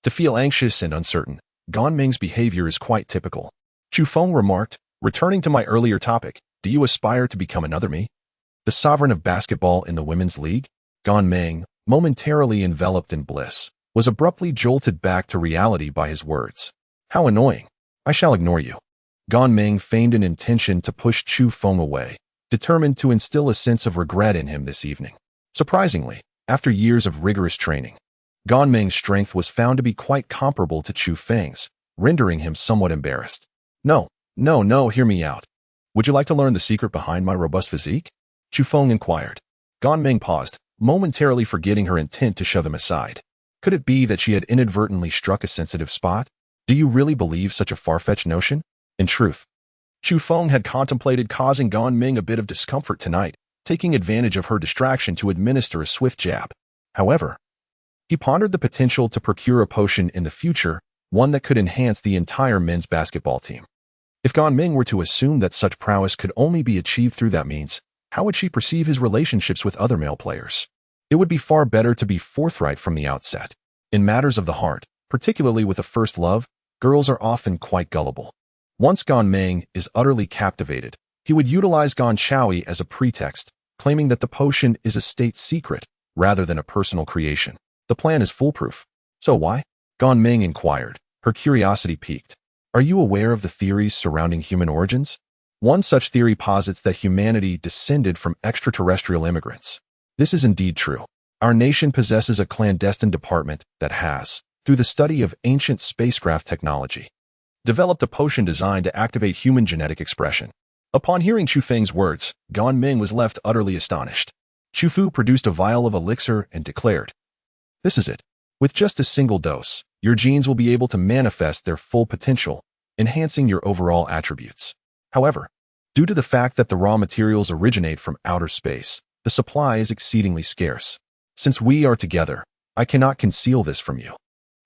to feel anxious and uncertain. Gan Ming's behavior is quite typical. Chu Feng remarked, "Returning to my earlier topic, do you aspire to become another me? The sovereign of basketball in the women's league?" Gan Ming, momentarily enveloped in bliss, was abruptly jolted back to reality by his words. "How annoying. I shall ignore you." Gan Ming feigned an intention to push Chu Feng away, determined to instill a sense of regret in him this evening. Surprisingly, after years of rigorous training, Gan Ming's strength was found to be quite comparable to Chu Feng's, rendering him somewhat embarrassed. No, no, hear me out. Would you like to learn the secret behind my robust physique? Chu Feng inquired. Gan Ming paused, momentarily forgetting her intent to shove him aside. Could it be that she had inadvertently struck a sensitive spot? Do you really believe such a far-fetched notion? In truth, Chu Feng had contemplated causing Gan Ming a bit of discomfort tonight, taking advantage of her distraction to administer a swift jab. However, he pondered the potential to procure a potion in the future, one that could enhance the entire men's basketball team. If Gan Ming were to assume that such prowess could only be achieved through that means, how would she perceive his relationships with other male players? It would be far better to be forthright from the outset. In matters of the heart, particularly with a first love, girls are often quite gullible. Once Gan Ming is utterly captivated, he would utilize Gan Chaoyi as a pretext, claiming that the potion is a state secret rather than a personal creation. The plan is foolproof. So why? Gan Ming inquired, her curiosity piqued. Are you aware of the theories surrounding human origins? One such theory posits that humanity descended from extraterrestrial immigrants. This is indeed true. Our nation possesses a clandestine department that has, through the study of ancient spacecraft technology, developed a potion designed to activate human genetic expression. Upon hearing Chu Feng's words, Gan Ming was left utterly astonished. Chu Fu produced a vial of elixir and declared, "This is it. With just a single dose, your genes will be able to manifest their full potential, enhancing your overall attributes. However, due to the fact that the raw materials originate from outer space, the supply is exceedingly scarce. Since we are together, I cannot conceal this from you.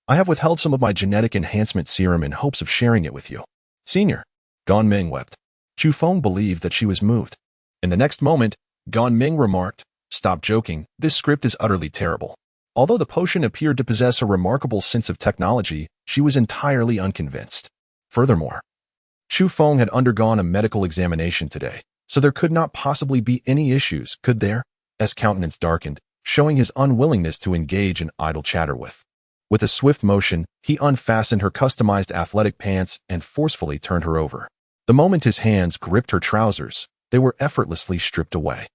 I have withheld some of my genetic enhancement serum in hopes of sharing it with you." Senior, Gan Ming wept. Chu Feng believed that she was moved. In the next moment, Gan Ming remarked, "Stop joking, this script is utterly terrible." Although the potion appeared to possess a remarkable sense of technology, she was entirely unconvinced. Furthermore, Chu Feng had undergone a medical examination today, so there could not possibly be any issues, could there? His countenance darkened, showing his unwillingness to engage in idle chatter with. With a swift motion, he unfastened her customized athletic pants and forcefully turned her over. The moment his hands gripped her trousers, they were effortlessly stripped away.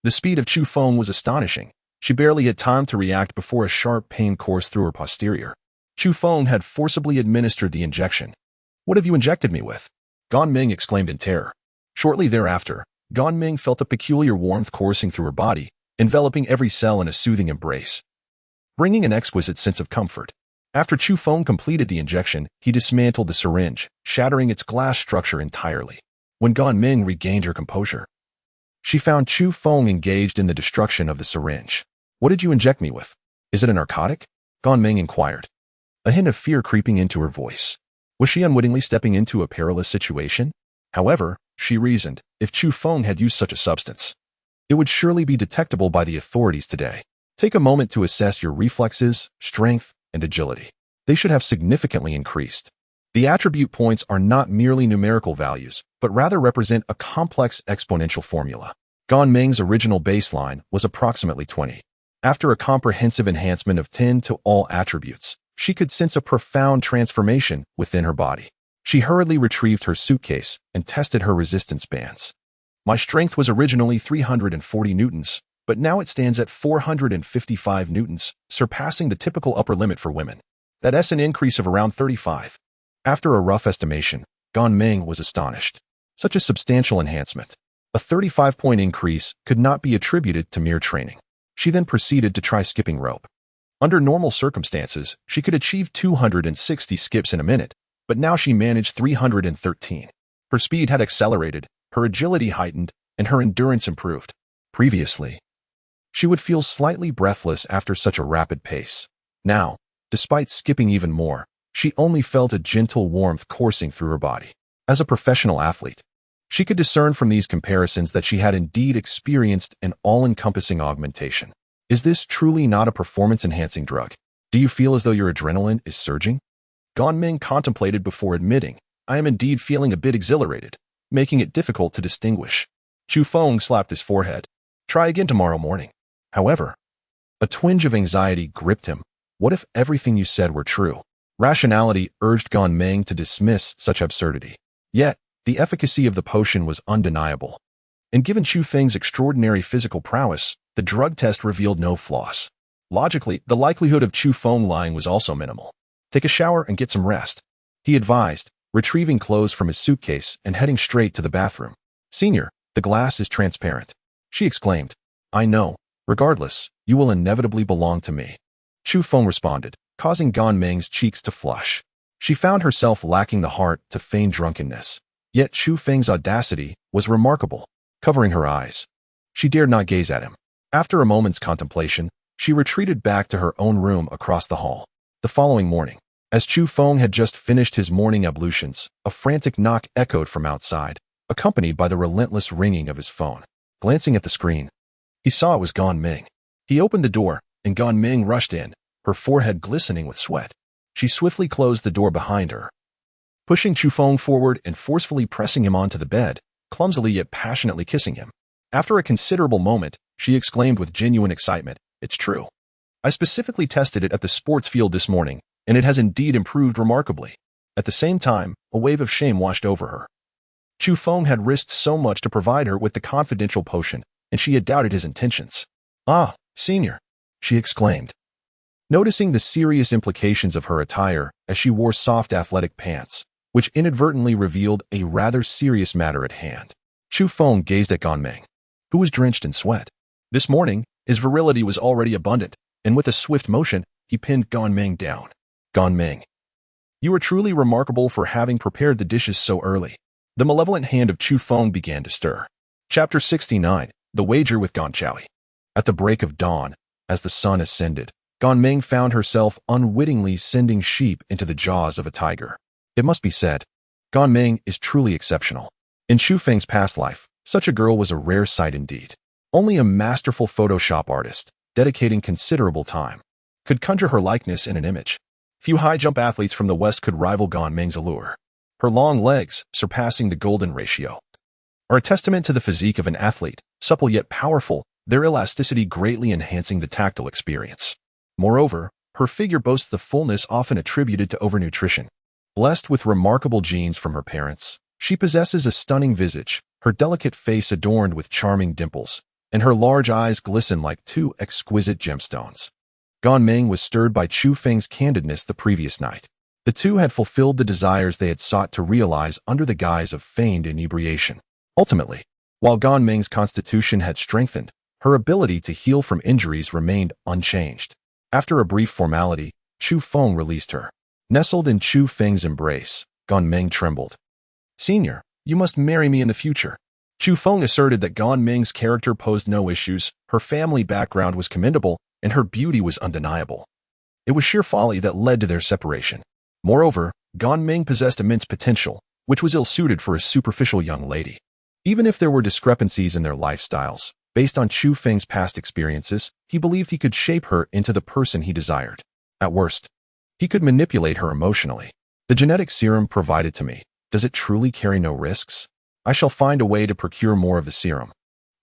The speed of Chu Feng was astonishing. She barely had time to react before a sharp pain coursed through her posterior. Chu Feng had forcibly administered the injection. "What have you injected me with?" Gan Ming exclaimed in terror. Shortly thereafter, Gan Ming felt a peculiar warmth coursing through her body, enveloping every cell in a soothing embrace, bringing an exquisite sense of comfort. After Chu Feng completed the injection, he dismantled the syringe, shattering its glass structure entirely. When Gan Ming regained her composure, she found Chu Feng engaged in the destruction of the syringe. "What did you inject me with? Is it a narcotic?" Gan Ming inquired, a hint of fear creeping into her voice. Was she unwittingly stepping into a perilous situation? However, she reasoned, if Chu Feng had used such a substance, it would surely be detectable by the authorities today. Take a moment to assess your reflexes, strength, and agility. They should have significantly increased. The attribute points are not merely numerical values, but rather represent a complex exponential formula. Gan Ming's original baseline was approximately 20. After a comprehensive enhancement of 10 to all attributes, she could sense a profound transformation within her body. She hurriedly retrieved her suitcase and tested her resistance bands. "My strength was originally 340 newtons, but now it stands at 455 newtons, surpassing the typical upper limit for women. That's an increase of around 35. After a rough estimation, Gan Ming was astonished. Such a substantial enhancement. A 35-point increase could not be attributed to mere training. She then proceeded to try skipping rope. Under normal circumstances, she could achieve 260 skips in a minute, but now she managed 313. Her speed had accelerated, her agility heightened, and her endurance improved. Previously, she would feel slightly breathless after such a rapid pace. Now, despite skipping even more, she only felt a gentle warmth coursing through her body. As a professional athlete, she could discern from these comparisons that she had indeed experienced an all-encompassing augmentation. Is this truly not a performance-enhancing drug? Do you feel as though your adrenaline is surging? Gan Ming contemplated before admitting, "I am indeed feeling a bit exhilarated," making it difficult to distinguish. Chu Feng slapped his forehead. "Try again tomorrow morning." However, a twinge of anxiety gripped him. What if everything you said were true? Rationality urged Gan Ming to dismiss such absurdity. Yet, the efficacy of the potion was undeniable. And given Chu Feng's extraordinary physical prowess, the drug test revealed no flaws. Logically, the likelihood of Chu Feng lying was also minimal. Take a shower and get some rest, he advised, retrieving clothes from his suitcase and heading straight to the bathroom. Senior, the glass is transparent, she exclaimed. I know. Regardless, you will inevitably belong to me. Chu Feng responded, causing Gan Ming's cheeks to flush. She found herself lacking the heart to feign drunkenness. Yet Chu Feng's audacity was remarkable. Covering her eyes, she dared not gaze at him. After a moment's contemplation, she retreated back to her own room across the hall. The following morning, as Chu Feng had just finished his morning ablutions, a frantic knock echoed from outside, accompanied by the relentless ringing of his phone. Glancing at the screen, he saw it was Gan Ming. He opened the door, and Gan Ming rushed in, her forehead glistening with sweat. She swiftly closed the door behind her, pushing Chu Feng forward and forcefully pressing him onto the bed, clumsily yet passionately kissing him. After a considerable moment, she exclaimed with genuine excitement, "It's true. I specifically tested it at the sports field this morning, and it has indeed improved remarkably." At the same time, a wave of shame washed over her. Chu Feng had risked so much to provide her with the confidential potion, and she had doubted his intentions. "Ah, senior," she exclaimed, noticing the serious implications of her attire as she wore soft athletic pants, which inadvertently revealed a rather serious matter at hand. Chu Feng gazed at Gan Ming, who was drenched in sweat. This morning, his virility was already abundant, and with a swift motion, he pinned Gan Ming down. "Gan Ming, you are truly remarkable for having prepared the dishes so early." The malevolent hand of Chu Feng began to stir. Chapter 69, The Wager with Gan Chowie. At the break of dawn, as the sun ascended, Gan Ming found herself unwittingly sending sheep into the jaws of a tiger. It must be said, Gan Ming is truly exceptional. In Chu Feng's past life, such a girl was a rare sight indeed. Only a masterful Photoshop artist, dedicating considerable time, could conjure her likeness in an image. Few high-jump athletes from the West could rival Gan Ming's allure. Her long legs, surpassing the golden ratio, are a testament to the physique of an athlete, supple yet powerful, their elasticity greatly enhancing the tactile experience. Moreover, her figure boasts the fullness often attributed to overnutrition. Blessed with remarkable genes from her parents, she possesses a stunning visage, her delicate face adorned with charming dimples, and her large eyes glisten like two exquisite gemstones. Gan Ming was stirred by Chu Feng's candidness the previous night. The two had fulfilled the desires they had sought to realize under the guise of feigned inebriation. Ultimately, while Gan Ming's constitution had strengthened, her ability to heal from injuries remained unchanged. After a brief formality, Chu Feng released her. Nestled in Chu Feng's embrace, Gan Ming trembled. "Senior, you must marry me in the future." Chu Feng asserted that Gan Ming's character posed no issues, her family background was commendable, and her beauty was undeniable. It was sheer folly that led to their separation. Moreover, Gan Ming possessed immense potential, which was ill-suited for a superficial young lady. Even if there were discrepancies in their lifestyles, based on Chu Feng's past experiences, he believed he could shape her into the person he desired. At worst, he could manipulate her emotionally. "The genetic serum provided to me, does it truly carry no risks? I shall find a way to procure more of the serum,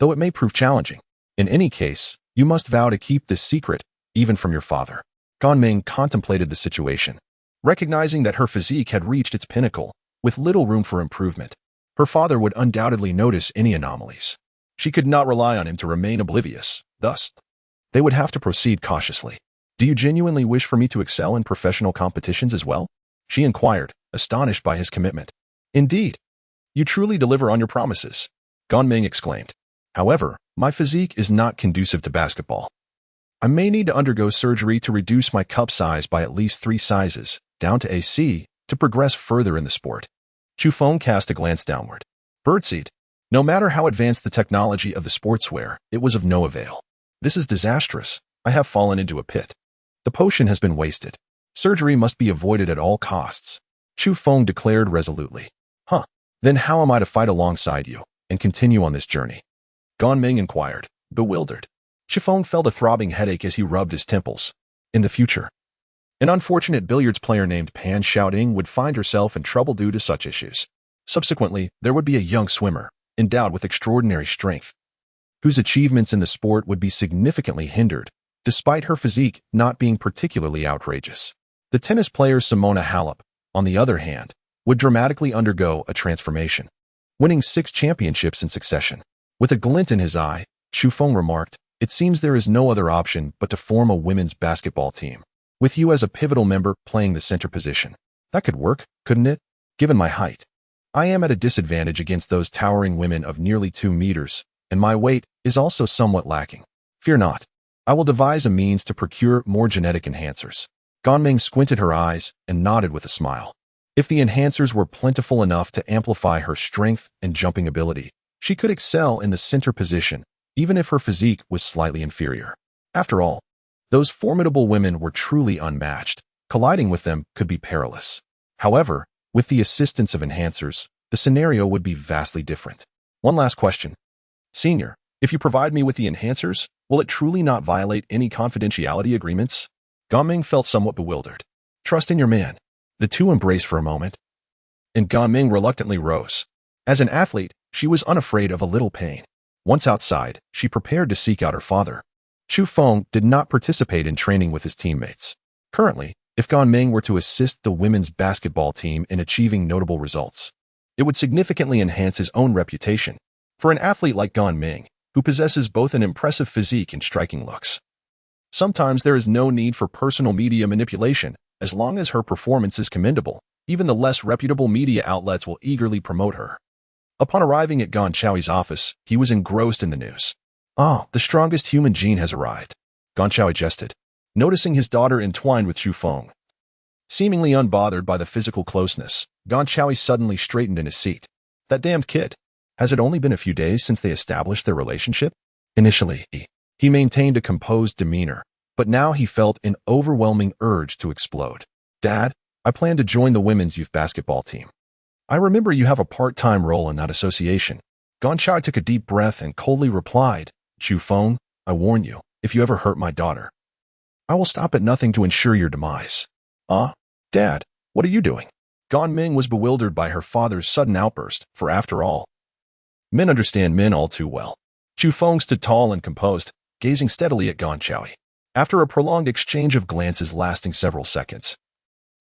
though it may prove challenging. In any case, you must vow to keep this secret, even from your father." Gan Ming contemplated the situation, recognizing that her physique had reached its pinnacle, with little room for improvement. Her father would undoubtedly notice any anomalies. She could not rely on him to remain oblivious, thus, they would have to proceed cautiously. "Do you genuinely wish for me to excel in professional competitions as well?" she inquired, astonished by his commitment. "Indeed, you truly deliver on your promises," Gan Ming exclaimed. "However, my physique is not conducive to basketball. I may need to undergo surgery to reduce my cup size by at least 3 sizes, down to AC, to progress further in the sport." Chu Feng cast a glance downward. Birdseed. No matter how advanced the technology of the sportswear, it was of no avail. "This is disastrous. I have fallen into a pit. The potion has been wasted. Surgery must be avoided at all costs," Chu Feng declared resolutely. "Huh. Then how am I to fight alongside you and continue on this journey?" Gan Ming inquired, bewildered. Chu Feng felt a throbbing headache as he rubbed his temples. In the future, an unfortunate billiards player named Pan Xiaoting would find herself in trouble due to such issues. Subsequently, there would be a young swimmer, endowed with extraordinary strength, whose achievements in the sport would be significantly hindered, despite her physique not being particularly outrageous. The tennis player Simona Halep, on the other hand, would dramatically undergo a transformation, winning 6 championships in succession. With a glint in his eye, Chu Feng remarked, It seems there is no other option but to form a women's basketball team, with you as a pivotal member playing the center position. That could work, couldn't it? Given my height, I am at a disadvantage against those towering women of nearly 2 meters, and my weight is also somewhat lacking. Fear not. I will devise a means to procure more genetic enhancers. Ganming squinted her eyes and nodded with a smile. If the enhancers were plentiful enough to amplify her strength and jumping ability, she could excel in the center position, even if her physique was slightly inferior. After all, those formidable women were truly unmatched. Colliding with them could be perilous. However, with the assistance of enhancers, the scenario would be vastly different. One last question. Senior, if you provide me with the enhancers, will it truly not violate any confidentiality agreements? Ganming felt somewhat bewildered. Trust in your man. The two embraced for a moment, and Ganming reluctantly rose. As an athlete, she was unafraid of a little pain. Once outside, she prepared to seek out her father. Chu Feng did not participate in training with his teammates. Currently, if Ganming were to assist the women's basketball team in achieving notable results, it would significantly enhance his own reputation. For an athlete like Ganming, who possesses both an impressive physique and striking looks, sometimes there is no need for personal media manipulation. As long as her performance is commendable, even the less reputable media outlets will eagerly promote her. Upon arriving at Gan Chaoi's office, he was engrossed in the news. Ah, the strongest human gene has arrived. Gan Chaoi jested, noticing his daughter entwined with Chu Feng. Seemingly unbothered by the physical closeness, Gan Chaoi suddenly straightened in his seat. That damned kid. Has it only been a few days since they established their relationship? Initially, he maintained a composed demeanor, but now he felt an overwhelming urge to explode. Dad, I plan to join the women's youth basketball team. I remember you have a part-time role in that association. Gan Chaoi took a deep breath and coldly replied, Chu Feng, I warn you, if you ever hurt my daughter, I will stop at nothing to ensure your demise. Dad, what are you doing? Ganming was bewildered by her father's sudden outburst, for after all, men understand men all too well. Chu Feng stood tall and composed, gazing steadily at Gan Chaoi. After a prolonged exchange of glances lasting several seconds,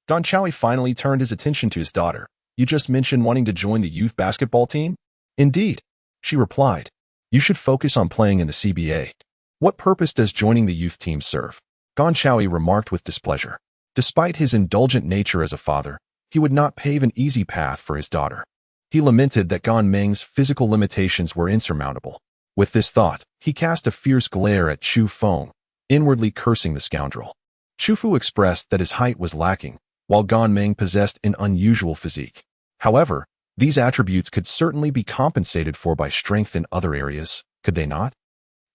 Gan Chaoi finally turned his attention to his daughter. You just mentioned wanting to join the youth basketball team? Indeed, she replied. You should focus on playing in the CBA. What purpose does joining the youth team serve? Gan Chaoi remarked with displeasure. Despite his indulgent nature as a father, he would not pave an easy path for his daughter. He lamented that Ganming's physical limitations were insurmountable. With this thought, he cast a fierce glare at Chu Feng, inwardly cursing the scoundrel. Chu Fu expressed that his height was lacking, while Ganming possessed an unusual physique. However, these attributes could certainly be compensated for by strength in other areas, could they not?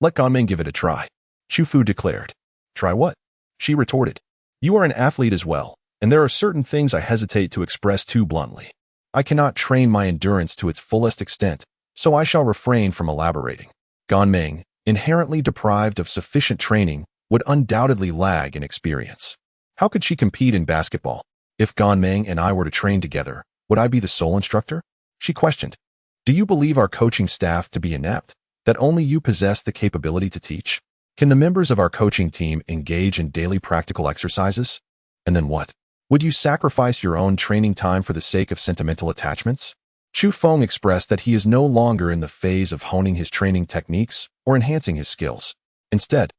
Let Ganming give it a try, Chu Fu declared. Try what? She retorted. You are an athlete as well, and there are certain things I hesitate to express too bluntly. I cannot train my endurance to its fullest extent, so I shall refrain from elaborating. Ganming, inherently deprived of sufficient training, would undoubtedly lag in experience. How could she compete in basketball? If Ganming and I were to train together, would I be the sole instructor? She questioned. Do you believe our coaching staff to be inept, that only you possess the capability to teach? Can the members of our coaching team engage in daily practical exercises? And then what? Would you sacrifice your own training time for the sake of sentimental attachments? Chu Feng expressed that he is no longer in the phase of honing his training techniques or enhancing his skills. Instead,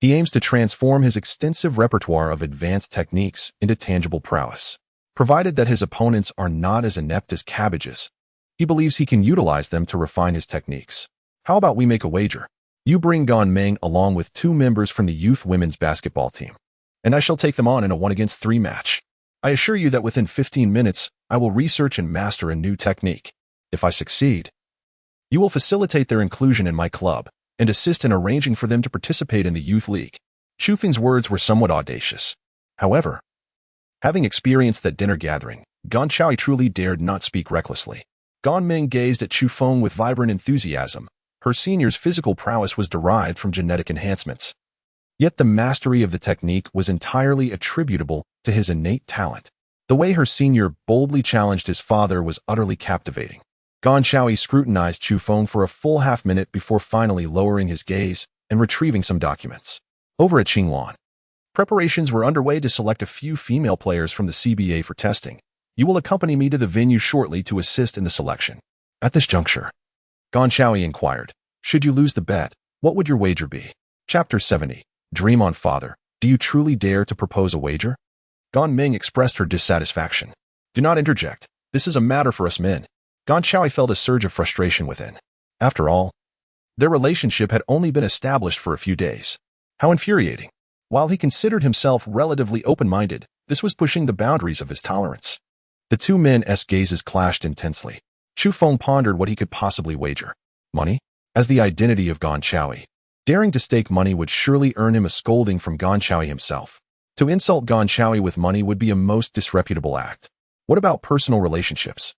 he aims to transform his extensive repertoire of advanced techniques into tangible prowess. Provided that his opponents are not as inept as cabbages, he believes he can utilize them to refine his techniques. How about we make a wager? You bring Ganming along with 2 members from the youth women's basketball team, and I shall take them on in a 1-against-3 match. I assure you that within 15 minutes, I will research and master a new technique. If I succeed, you will facilitate their inclusion in my club and assist in arranging for them to participate in the youth league. Chu Feng's words were somewhat audacious. However, having experienced that dinner gathering, Gan Chaoi truly dared not speak recklessly. Ganming gazed at Chu Feng with vibrant enthusiasm. Her senior's physical prowess was derived from genetic enhancements. Yet the mastery of the technique was entirely attributable to his innate talent. The way her senior boldly challenged his father was utterly captivating. Gan Chaoi scrutinized Chu Feng for a full half-minute before finally lowering his gaze and retrieving some documents. Over at Qingluan, preparations were underway to select a few female players from the CBA for testing. You will accompany me to the venue shortly to assist in the selection. At this juncture, Gan Chaoi inquired, should you lose the bet, what would your wager be? Chapter 70. Dream on, father. Do you truly dare to propose a wager? Gan Ming expressed her dissatisfaction. Do not interject. This is a matter for us men. Gan Chaoi felt a surge of frustration within. After all, their relationship had only been established for a few days. How infuriating. While he considered himself relatively open-minded, this was pushing the boundaries of his tolerance. The two men's gazes clashed intensely. Chu Feng pondered what he could possibly wager. Money? As the identity of Gan Chaoi. Daring to stake money would surely earn him a scolding from Gan Chaoi himself. To insult Gan Chaoi with money would be a most disreputable act. What about personal relationships?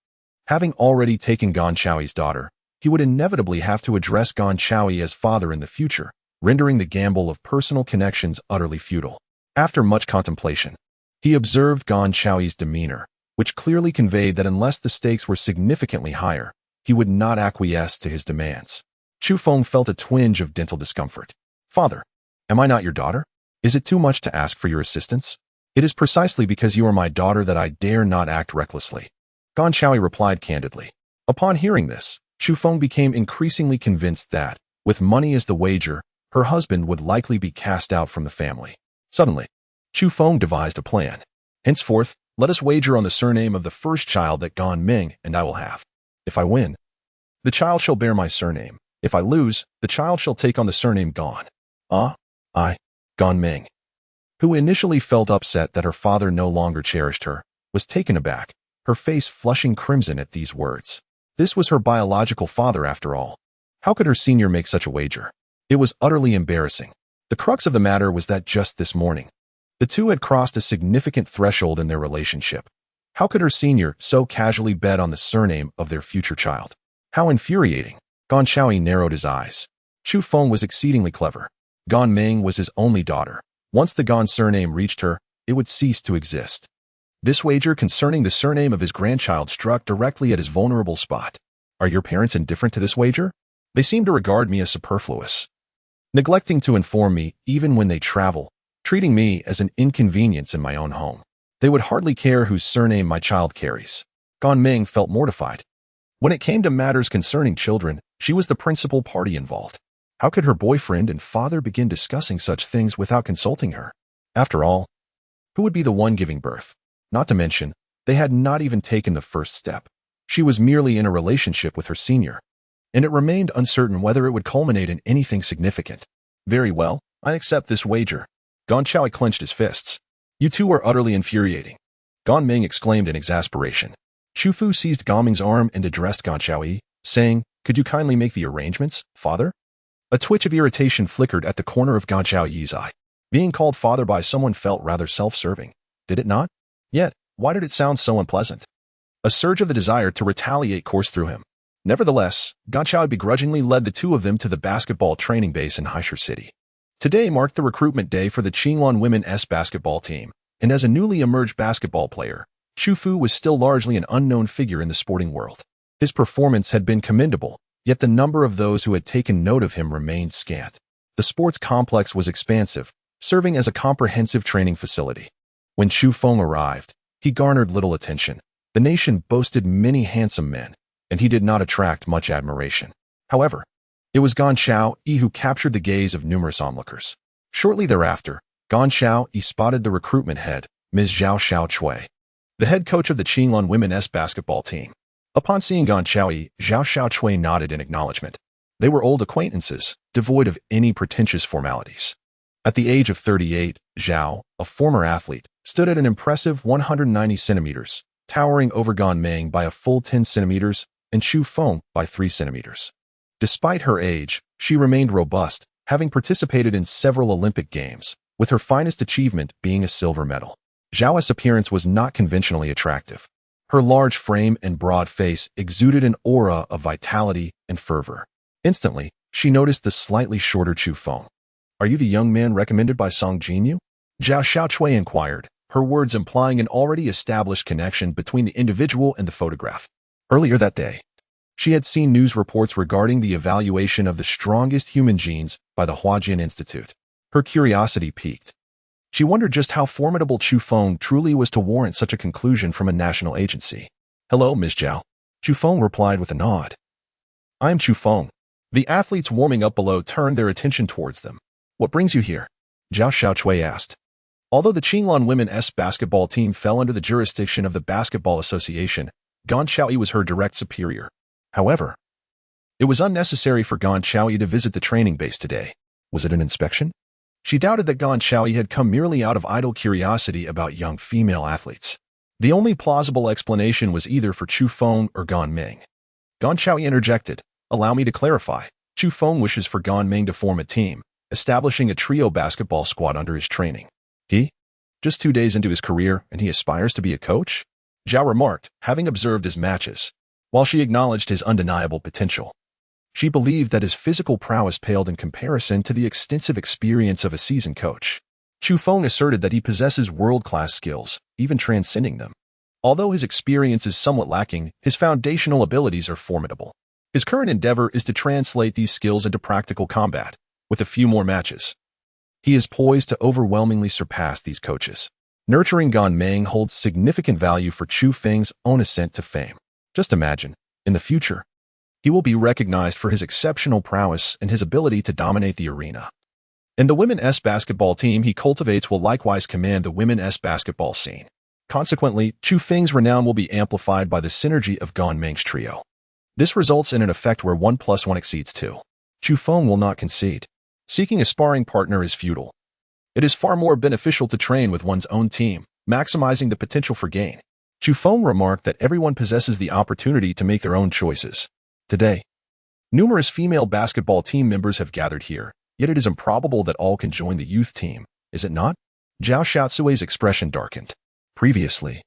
Having already taken Gan Chaoi's daughter, he would inevitably have to address Gan Chaoi as father in the future, rendering the gamble of personal connections utterly futile. After much contemplation, he observed Gan Chaoi's demeanor, which clearly conveyed that unless the stakes were significantly higher, he would not acquiesce to his demands. Chu Feng felt a twinge of dental discomfort. Father, am I not your daughter? Is it too much to ask for your assistance? It is precisely because you are my daughter that I dare not act recklessly. Gan Chaoi replied candidly. Upon hearing this, Chu Feng became increasingly convinced that, with money as the wager, her husband would likely be cast out from the family. Suddenly, Chu Feng devised a plan. Henceforth, let us wager on the surname of the first child that Gan Ming and I will have. If I win, the child shall bear my surname. If I lose, the child shall take on the surname Gan. Gan Ming, who initially felt upset that her father no longer cherished her, was taken aback, her face flushing crimson at these words. This was her biological father after all. How could her senior make such a wager? It was utterly embarrassing. The crux of the matter was that just this morning, the two had crossed a significant threshold in their relationship. How could her senior so casually bet on the surname of their future child? How infuriating. Gan Chaoi narrowed his eyes. Chu Feng was exceedingly clever. Gan Ming was his only daughter. Once the Gan surname reached her, it would cease to exist. This wager concerning the surname of his grandchild struck directly at his vulnerable spot. Are your parents indifferent to this wager? They seem to regard me as superfluous, neglecting to inform me even when they travel, treating me as an inconvenience in my own home. They would hardly care whose surname my child carries. Gan Ming felt mortified. When it came to matters concerning children, she was the principal party involved. How could her boyfriend and father begin discussing such things without consulting her? After all, who would be the one giving birth? Not to mention, they had not even taken the first step. She was merely in a relationship with her senior, and it remained uncertain whether it would culminate in anything significant. Very well, I accept this wager. Gan Chaoi clenched his fists. You two are utterly infuriating. Gan Ming exclaimed in exasperation. Chu Fu seized Gan Ming's arm and addressed Gan Chaoi, saying, Could you kindly make the arrangements, father? A twitch of irritation flickered at the corner of Gan Chaoyi's eye. Being called father by someone felt rather self-serving, did it not? Yet, why did it sound so unpleasant? A surge of the desire to retaliate coursed through him. Nevertheless, Gan Chaoi begrudgingly led the two of them to the basketball training base in Haisher City. Today marked the recruitment day for the Qinglong women's basketball team, and as a newly emerged basketball player, Chu Fu was still largely an unknown figure in the sporting world. His performance had been commendable, yet the number of those who had taken note of him remained scant. The sports complex was expansive, serving as a comprehensive training facility. When Chu Feng arrived, he garnered little attention. The nation boasted many handsome men, and he did not attract much admiration. However, it was Gan Chaoi who captured the gaze of numerous onlookers. Shortly thereafter, Gan Chaoi spotted the recruitment head, Ms. Zhao Xiaochui, the head coach of the Qinglong women's basketball team. Upon seeing Gan Chaoi, Zhao Xiaochui nodded in acknowledgement. They were old acquaintances, devoid of any pretentious formalities. At the age of 38, Zhao, a former athlete, stood at an impressive 190 centimeters, towering over Gan Ming by a full 10 centimeters and Chu Feng by 3 centimeters. Despite her age, she remained robust, having participated in several Olympic Games, with her finest achievement being a silver medal. Zhao's appearance was not conventionally attractive. Her large frame and broad face exuded an aura of vitality and fervor. Instantly, she noticed the slightly shorter Chu Feng. Are you the young man recommended by Song Jinyu? Zhao Xiaochui inquired, her words implying an already established connection between the individual and the photograph. Earlier that day, she had seen news reports regarding the evaluation of the strongest human genes by the Huajian Institute. Her curiosity piqued. She wondered just how formidable Chu Feng truly was to warrant such a conclusion from a national agency. Hello, Ms. Zhao. Chu Feng replied with a nod. I am Chu Feng. The athletes warming up below turned their attention towards them. What brings you here? Zhao Xiaochui asked. Although the Qinglong women's basketball team fell under the jurisdiction of the Basketball Association, Gan Xiaoyi was her direct superior. However, it was unnecessary for Gan Xiaoyi to visit the training base today. Was it an inspection? She doubted that Gan Xiaoyi had come merely out of idle curiosity about young female athletes. The only plausible explanation was either for Chu Feng or Gan Ming. Gan Xiaoyi interjected, "Allow me to clarify. Chu Feng wishes for Gan Ming to form a team, establishing a trio basketball squad under his training. He? Just 2 days into his career, and he aspires to be a coach?" Zhao remarked, having observed his matches. While she acknowledged his undeniable potential, she believed that his physical prowess paled in comparison to the extensive experience of a seasoned coach. Chu Feng asserted that he possesses world-class skills, even transcending them. Although his experience is somewhat lacking, his foundational abilities are formidable. His current endeavor is to translate these skills into practical combat, with a few more matches. He is poised to overwhelmingly surpass these coaches. Nurturing Gan Ming holds significant value for Chu Feng's own ascent to fame. Just imagine, in the future, he will be recognized for his exceptional prowess and his ability to dominate the arena. And the women's basketball team he cultivates will likewise command the women's basketball scene. Consequently, Chu Feng's renown will be amplified by the synergy of Gan Ming's trio. This results in an effect where 1 + 1 exceeds 2. Chu Feng will not concede. Seeking a sparring partner is futile. It is far more beneficial to train with one's own team, maximizing the potential for gain. Chu Feng remarked that everyone possesses the opportunity to make their own choices. Today, numerous female basketball team members have gathered here, yet it is improbable that all can join the youth team, is it not? Zhao Xiaocui's expression darkened. Previously,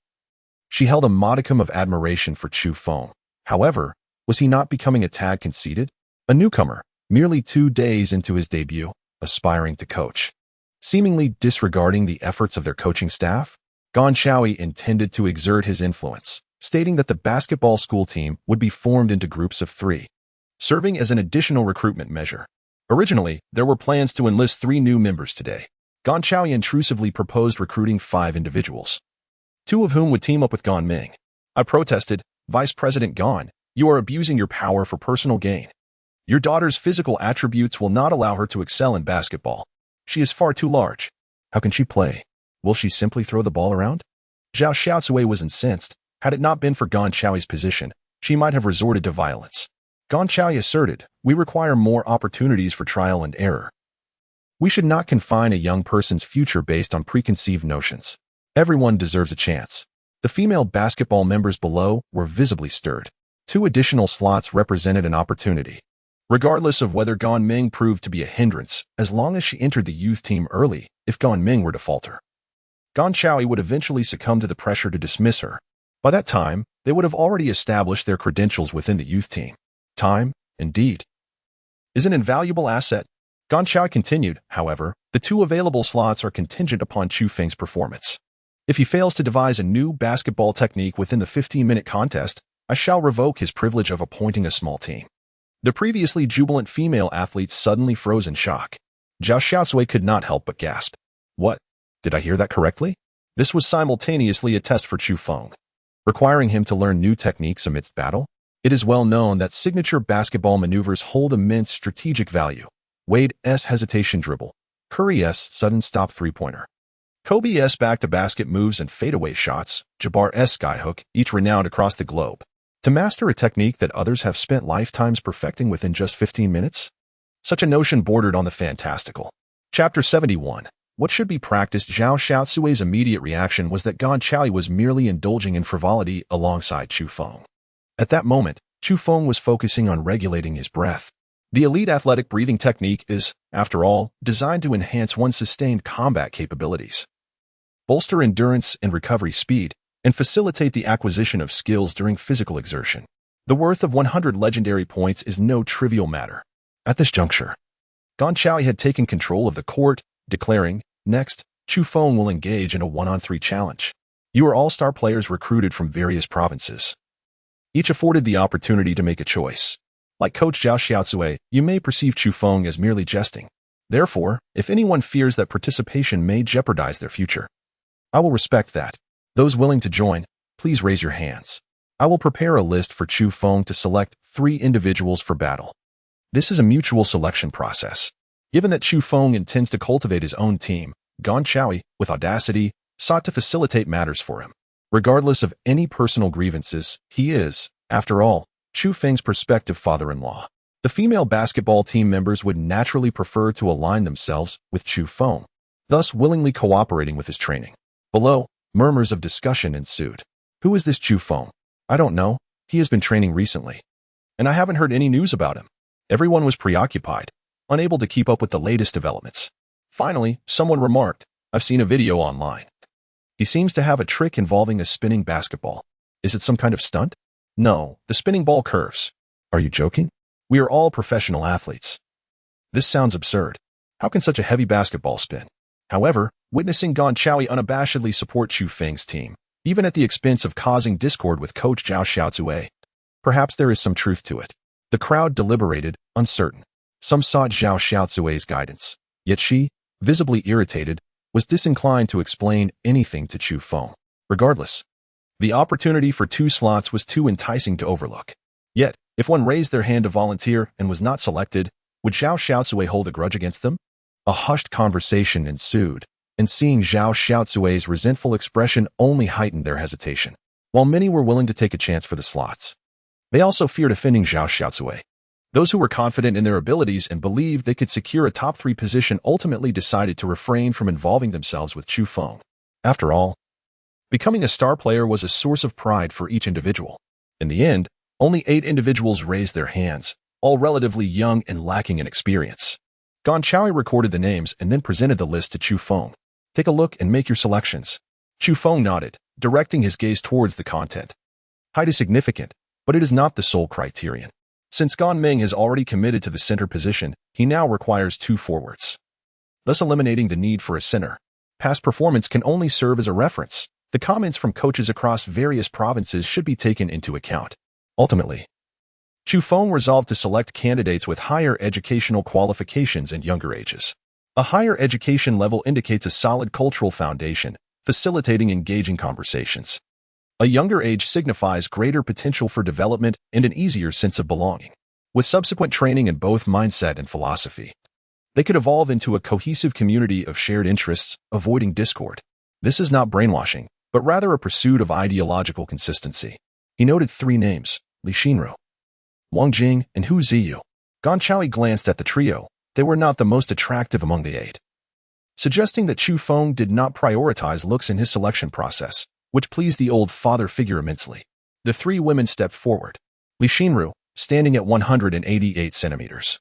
she held a modicum of admiration for Chu Feng. However, was he not becoming a tad conceited? A newcomer, merely 2 days into his debut, aspiring to coach. Seemingly disregarding the efforts of their coaching staff, Gan Xiaoyi intended to exert his influence, stating that the basketball school team would be formed into groups of 3, serving as an additional recruitment measure. Originally, there were plans to enlist 3 new members today. Gan Xiaoyi intrusively proposed recruiting 5 individuals, 2 of whom would team up with Gan Ming. I protested, "Vice President Gan, you are abusing your power for personal gain. Your daughter's physical attributes will not allow her to excel in basketball. She is far too large. How can she play? Will she simply throw the ball around?" Zhao Xiaocui was incensed. Had it not been for Gan Xiaoyi's position, she might have resorted to violence. Gan Xiaoyi asserted, "We require more opportunities for trial and error. We should not confine a young person's future based on preconceived notions. Everyone deserves a chance." The female basketball members below were visibly stirred. 2 additional slots represented an opportunity. Regardless of whether Gan Ming proved to be a hindrance, as long as she entered the youth team early, if Gan Ming were to falter, Gan Xiaoyi would eventually succumb to the pressure to dismiss her. By that time, they would have already established their credentials within the youth team. Time, indeed, is an invaluable asset. Gan Xiaoyi continued, however, the 2 available slots are contingent upon Chu Feng's performance. If he fails to devise a new basketball technique within the 15-minute contest, I shall revoke his privilege of appointing a small team. The previously jubilant female athletes suddenly froze in shock. Zhao Xiaocui could not help but gasp. What? Did I hear that correctly? This was simultaneously a test for Chu Feng, requiring him to learn new techniques amidst battle. It is well known that signature basketball maneuvers hold immense strategic value. Wade's hesitation dribble, Curry's sudden stop three-pointer, Kobe's back-to-basket moves and fadeaway shots, Jabbar's skyhook, each renowned across the globe. To master a technique that others have spent lifetimes perfecting within just 15 minutes? Such a notion bordered on the fantastical. Chapter 71. What should be practiced? Zhao Xiaocui's immediate reaction was that Gan Xiaoyi was merely indulging in frivolity alongside Chu Feng. At that moment, Chu Feng was focusing on regulating his breath. The elite athletic breathing technique is, after all, designed to enhance one's sustained combat capabilities, bolster endurance and recovery speed, and facilitate the acquisition of skills during physical exertion. The worth of 100 legendary points is no trivial matter. At this juncture, Gan Xiaoyi had taken control of the court, declaring, "Next, Chu Feng will engage in a 1-on-3 challenge. You are all-star players recruited from various provinces, each afforded the opportunity to make a choice. Like Coach Zhao Xiaocui, you may perceive Chu Feng as merely jesting. Therefore, if anyone fears that participation may jeopardize their future, I will respect that. Those willing to join, please raise your hands. I will prepare a list for Chu Feng to select 3 individuals for battle. This is a mutual selection process. Given that Chu Feng intends to cultivate his own team, Gong Chaoi, with audacity, sought to facilitate matters for him. Regardless of any personal grievances, he is, after all, Chu Feng's prospective father-in-law. The female basketball team members would naturally prefer to align themselves with Chu Feng, thus willingly cooperating with his training. Below, murmurs of discussion ensued. Who is this Chu Feng? I don't know. He has been training recently, and I haven't heard any news about him. Everyone was preoccupied, unable to keep up with the latest developments. Finally, someone remarked, I've seen a video online. He seems to have a trick involving a spinning basketball. Is it some kind of stunt? No, the spinning ball curves. Are you joking? We are all professional athletes. This sounds absurd. How can such a heavy basketball spin? However, witnessing Gong Chaoi unabashedly support Chu Feng's team, even at the expense of causing discord with coach Zhao Xiaozue, perhaps there is some truth to it. The crowd deliberated, uncertain. Some sought Zhao Xiaozue's guidance, yet she, visibly irritated, was disinclined to explain anything to Chu Feng. Regardless, the opportunity for 2 slots was too enticing to overlook. Yet, if one raised their hand to volunteer and was not selected, would Zhao Xiaozue hold a grudge against them? A hushed conversation ensued, and seeing Zhao Xiaozue's resentful expression only heightened their hesitation. While many were willing to take a chance for the slots, they also feared offending Zhao Xiaozue. Those who were confident in their abilities and believed they could secure a top 3 position ultimately decided to refrain from involving themselves with Chu Feng. After all, becoming a star player was a source of pride for each individual. In the end, only 8 individuals raised their hands, all relatively young and lacking in experience. Gong Chaoi recorded the names and then presented the list to Chu Feng. Take a look and make your selections. Chu Feng nodded, directing his gaze towards the content. Height is significant, but it is not the sole criterion. Since Gan Ming has already committed to the center position, he now requires 2 forwards, thus eliminating the need for a center. Past performance can only serve as a reference. The comments from coaches across various provinces should be taken into account. Ultimately, Chu Feng resolved to select candidates with higher educational qualifications and younger ages. A higher education level indicates a solid cultural foundation, facilitating engaging conversations. A younger age signifies greater potential for development and an easier sense of belonging. With subsequent training in both mindset and philosophy, they could evolve into a cohesive community of shared interests, avoiding discord. This is not brainwashing, but rather a pursuit of ideological consistency. He noted 3 names, Li Xinru, Wang Jing, and Hu Ziyu. Gong Chaoi glanced at the trio. They were not the most attractive among the 8, suggesting that Chu Feng did not prioritize looks in his selection process, which pleased the old father figure immensely. The 3 women stepped forward. Li Xinru, standing at 188 centimeters,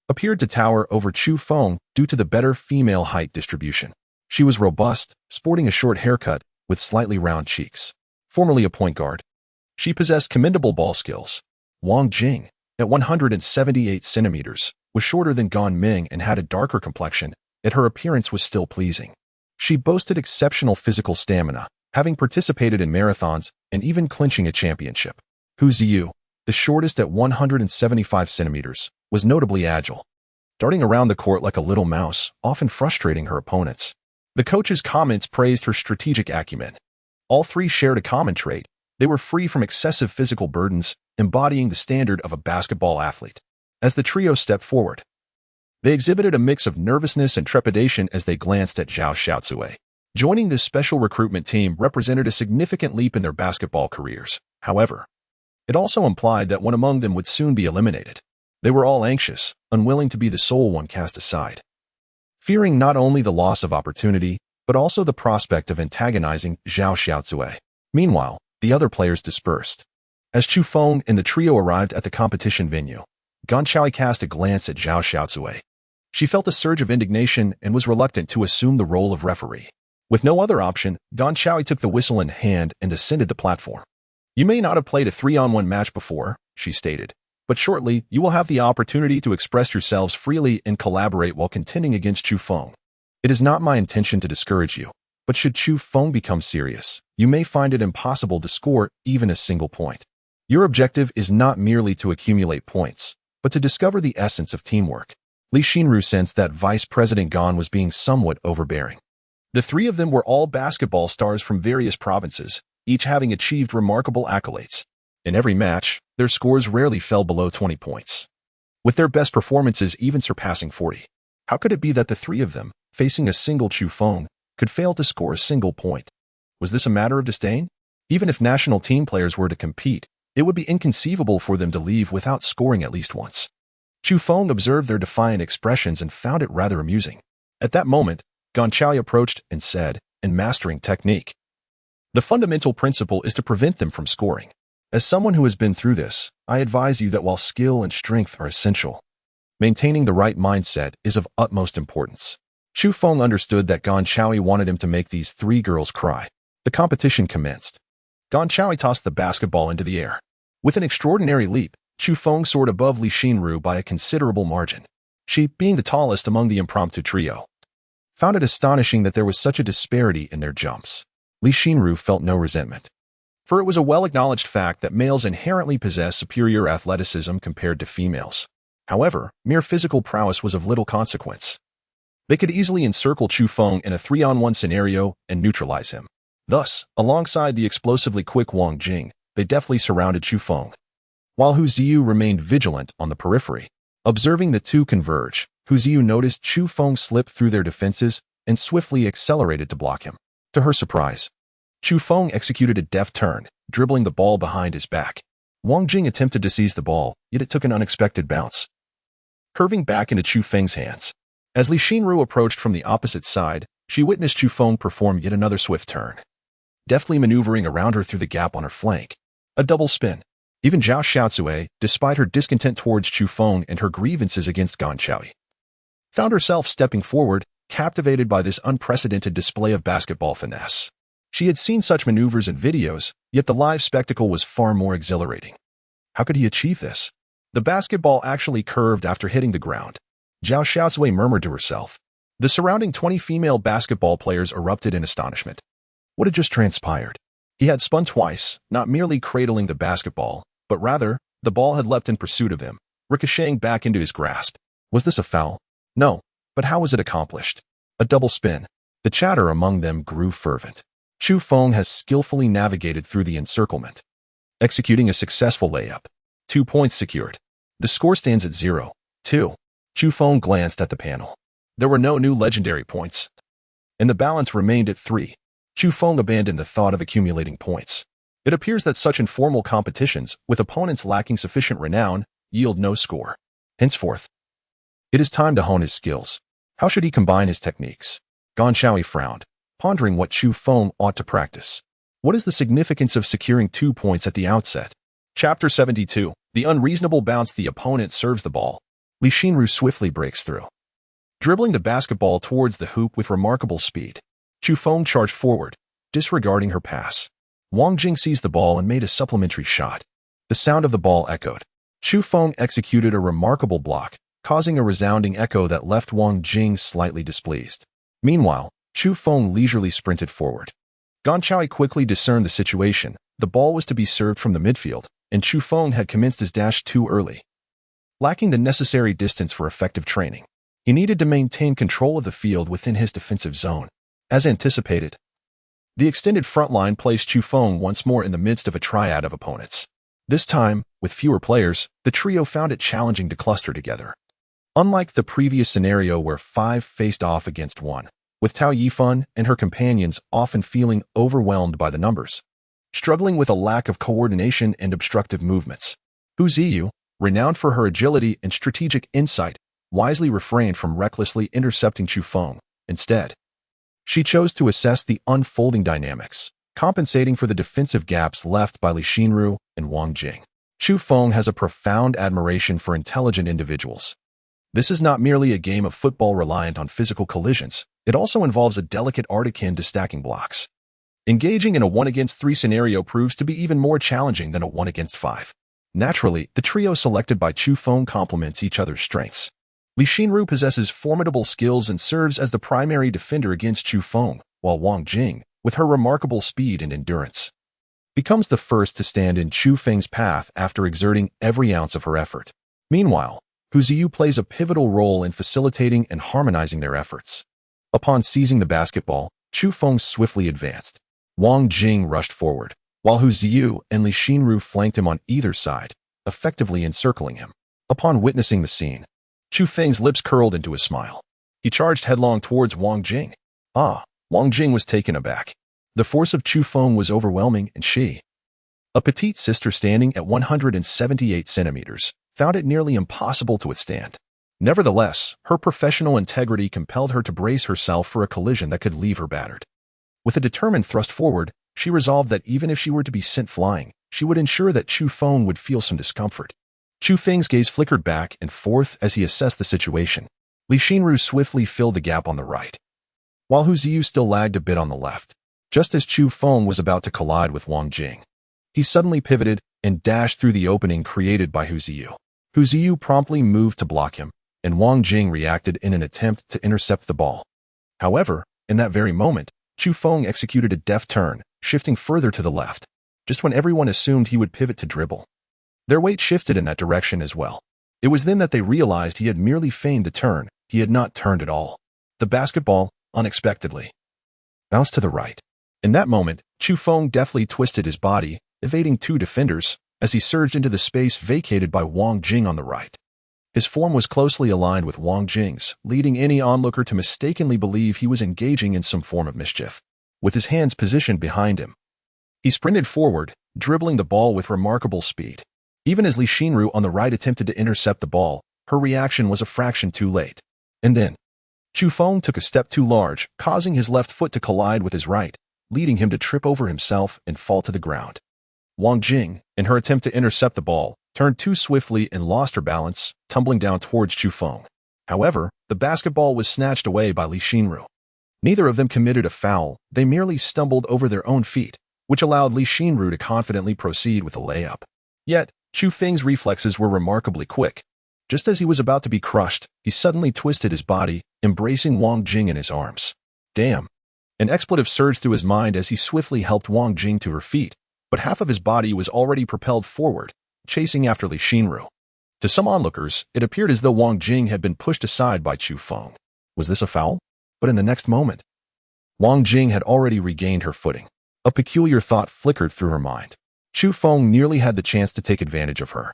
appeared to tower over Chu Feng due to the better female height distribution. She was robust, sporting a short haircut with slightly round cheeks. Formerly a point guard, she possessed commendable ball skills. Wang Jing, at 178 centimeters, was shorter than Gan Ming and had a darker complexion, yet her appearance was still pleasing. She boasted exceptional physical stamina, having participated in marathons and even clinching a championship. Hu Ziyu, the shortest at 175 centimeters, was notably agile, darting around the court like a little mouse, often frustrating her opponents. The coach's comments praised her strategic acumen. All 3 shared a common trait. They were free from excessive physical burdens, embodying the standard of a basketball athlete. As the trio stepped forward, they exhibited a mix of nervousness and trepidation as they glanced at Zhao Xiaozue. Joining this special recruitment team represented a significant leap in their basketball careers. However, it also implied that one among them would soon be eliminated. They were all anxious, unwilling to be the sole one cast aside, fearing not only the loss of opportunity, but also the prospect of antagonizing Zhao Xiaozue. Meanwhile, the other players dispersed. As Chu Feng and the trio arrived at the competition venue, Gong Chaoi cast a glance at Zhao Xiaozue. She felt a surge of indignation and was reluctant to assume the role of referee. With no other option, Gong Chaoi took the whistle in hand and ascended the platform. You may not have played a 3-on-1 match before, she stated, but shortly you will have the opportunity to express yourselves freely and collaborate while contending against Chu Feng. It is not my intention to discourage you, but should Chu Feng become serious, you may find it impossible to score even a single point. Your objective is not merely to accumulate points, but to discover the essence of teamwork. Li Xinru sensed that Vice President Gan was being somewhat overbearing. The 3 of them were all basketball stars from various provinces, each having achieved remarkable accolades. In every match, their scores rarely fell below 20 points, with their best performances even surpassing 40. How could it be that the three of them, facing a single Chu Feng, could fail to score a single point? Was this a matter of disdain? Even if national team players were to compete, it would be inconceivable for them to leave without scoring at least once. Chu Feng observed their defiant expressions and found it rather amusing. At that moment, Gan Chao approached and said, in mastering technique, "The fundamental principle is to prevent them from scoring. As someone who has been through this, I advise you that while skill and strength are essential, maintaining the right mindset is of utmost importance." Chu Feng understood that Gan Chao wanted him to make these three girls cry. The competition commenced. Gan Chao tossed the basketball into the air. With an extraordinary leap, Chu Feng soared above Li Xinru by a considerable margin. She, being the tallest among the impromptu trio, found it astonishing that there was such a disparity in their jumps. Li Xinru felt no resentment, for it was a well-acknowledged fact that males inherently possess superior athleticism compared to females. However, mere physical prowess was of little consequence. They could easily encircle Chu Feng in a 3-on-1 scenario and neutralize him. Thus, alongside the explosively quick Wang Jing, they deftly surrounded Chu Feng, while Hu Ziyu remained vigilant on the periphery. Observing the two converge, Hu Ziyu noticed Chu Feng slip through their defenses and swiftly accelerated to block him. To her surprise, Chu Feng executed a deft turn, dribbling the ball behind his back. Wang Jing attempted to seize the ball, yet it took an unexpected bounce, curving back into Chu Feng's hands. As Li Xinru approached from the opposite side, she witnessed Chu Feng perform yet another swift turn, deftly maneuvering around her through the gap on her flank. A double spin. Even Zhao Xiaocui, despite her discontent towards Chu Feng and her grievances against Gan Chao, found herself stepping forward, captivated by this unprecedented display of basketball finesse. She had seen such maneuvers in videos, yet the live spectacle was far more exhilarating. How could he achieve this? The basketball actually curved after hitting the ground. Zhao Xiaocui murmured to herself. The surrounding 20 female basketball players erupted in astonishment. What had just transpired? He had spun twice, not merely cradling the basketball, but rather, the ball had leapt in pursuit of him, ricocheting back into his grasp. Was this a foul? No, but how was it accomplished? A double spin. The chatter among them grew fervent. Chu Feng has skillfully navigated through the encirclement, executing a successful layup. 2 points secured. The score stands at 0-2. Chu Feng glanced at the panel. There were no new legendary points, and the balance remained at 3. Chu Feng abandoned the thought of accumulating points. It appears that such informal competitions, with opponents lacking sufficient renown, yield no score. Henceforth, it is time to hone his skills. How should he combine his techniques? Gan Chao frowned, pondering what Chu Feng ought to practice. What is the significance of securing 2 points at the outset? Chapter 72. The unreasonable bounce. The opponent serves the ball. Li Xinru swiftly breaks through, dribbling the basketball towards the hoop with remarkable speed. Chu Feng charged forward, disregarding her pass. Wang Jing seized the ball and made a supplementary shot. The sound of the ball echoed. Chu Feng executed a remarkable block, causing a resounding echo that left Wang Jing slightly displeased. Meanwhile, Chu Feng leisurely sprinted forward. Gan Chao quickly discerned the situation. The ball was to be served from the midfield, and Chu Feng had commenced his dash too early. Lacking the necessary distance for effective training, he needed to maintain control of the field within his defensive zone. As anticipated, the extended front line placed Chu Feng once more in the midst of a triad of opponents. This time, with fewer players, the trio found it challenging to cluster together. Unlike the previous scenario where 5 faced off against 1, with Tao Yifan and her companions often feeling overwhelmed by the numbers, struggling with a lack of coordination and obstructive movements. Hu Ziyu, renowned for her agility and strategic insight, wisely refrained from recklessly intercepting Chu Feng. Instead, she chose to assess the unfolding dynamics, compensating for the defensive gaps left by Li Xinru and Wang Jing. Chu Feng has a profound admiration for intelligent individuals. This is not merely a game of football reliant on physical collisions. It also involves a delicate art akin to stacking blocks. Engaging in a 1-against-3 scenario proves to be even more challenging than a 1-against-5. Naturally, the trio selected by Chu Feng complements each other's strengths. Li Xinru possesses formidable skills and serves as the primary defender against Chu Feng, while Wang Jing, with her remarkable speed and endurance, becomes the first to stand in Chu Feng's path after exerting every ounce of her effort. Meanwhile, Hu Ziyu plays a pivotal role in facilitating and harmonizing their efforts. Upon seizing the basketball, Chu Feng swiftly advanced. Wang Jing rushed forward, while Hu Ziyu and Li Xinru flanked him on either side, effectively encircling him. Upon witnessing the scene, Chu Feng's lips curled into a smile. He charged headlong towards Wang Jing. Wang Jing was taken aback. The force of Chu Feng was overwhelming, and she, a petite sister standing at 178 centimeters, found it nearly impossible to withstand. Nevertheless, her professional integrity compelled her to brace herself for a collision that could leave her battered. With a determined thrust forward, she resolved that even if she were to be sent flying, she would ensure that Chu Feng would feel some discomfort. Chu Feng's gaze flickered back and forth as he assessed the situation. Li Xinru swiftly filled the gap on the right, while Hu Ziyu still lagged a bit on the left. Just as Chu Feng was about to collide with Wang Jing, he suddenly pivoted and dashed through the opening created by Hu Ziyu. Hu Ziyu promptly moved to block him, and Wang Jing reacted in an attempt to intercept the ball. However, in that very moment, Chu Feng executed a deft turn, shifting further to the left, just when everyone assumed he would pivot to dribble. Their weight shifted in that direction as well. It was then that they realized he had merely feigned the turn. He had not turned at all. The basketball, unexpectedly, bounced to the right. In that moment, Chu Feng deftly twisted his body, evading two defenders, as he surged into the space vacated by Wang Jing on the right. His form was closely aligned with Wang Jing's, leading any onlooker to mistakenly believe he was engaging in some form of mischief. With his hands positioned behind him, he sprinted forward, dribbling the ball with remarkable speed. Even as Li Xinru on the right attempted to intercept the ball, her reaction was a fraction too late. And then, Chu Feng took a step too large, causing his left foot to collide with his right, leading him to trip over himself and fall to the ground. Wang Jing, in her attempt to intercept the ball, turned too swiftly and lost her balance, tumbling down towards Chu Feng. However, the basketball was snatched away by Li Xinru. Neither of them committed a foul, they merely stumbled over their own feet, which allowed Li Xinru to confidently proceed with a layup. Yet, Chu Feng's reflexes were remarkably quick. Just as he was about to be crushed, he suddenly twisted his body, embracing Wang Jing in his arms. Damn! An expletive surged through his mind as he swiftly helped Wang Jing to her feet, but half of his body was already propelled forward, chasing after Li Xinru. To some onlookers, it appeared as though Wang Jing had been pushed aside by Chu Feng. Was this a foul? But in the next moment, Wang Jing had already regained her footing. A peculiar thought flickered through her mind. Chu Feng nearly had the chance to take advantage of her.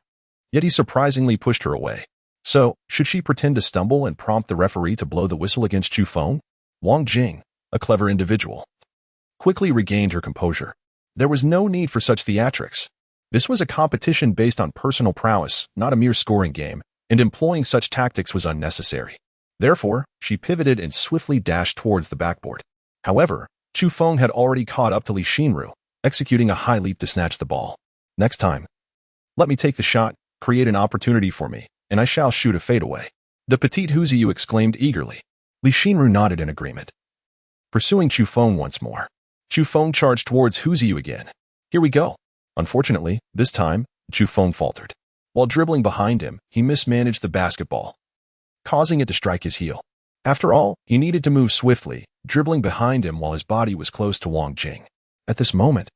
Yet he surprisingly pushed her away. So, should she pretend to stumble and prompt the referee to blow the whistle against Chu Feng? Wang Jing, a clever individual, quickly regained her composure. There was no need for such theatrics. This was a competition based on personal prowess, not a mere scoring game, and employing such tactics was unnecessary. Therefore, she pivoted and swiftly dashed towards the backboard. However, Chu Feng had already caught up to Li Xinru, executing a high leap to snatch the ball. Next time, let me take the shot, create an opportunity for me, and I shall shoot a fadeaway. The petite Hu Ziyu exclaimed eagerly. Li Xinru nodded in agreement. Pursuing Chu Feng once more, Chu Feng charged towards Hu Ziyu again. Here we go. Unfortunately, this time, Chu Feng faltered. While dribbling behind him, he mismanaged the basketball, causing it to strike his heel. After all, he needed to move swiftly, dribbling behind him while his body was close to Wang Jing. At this moment,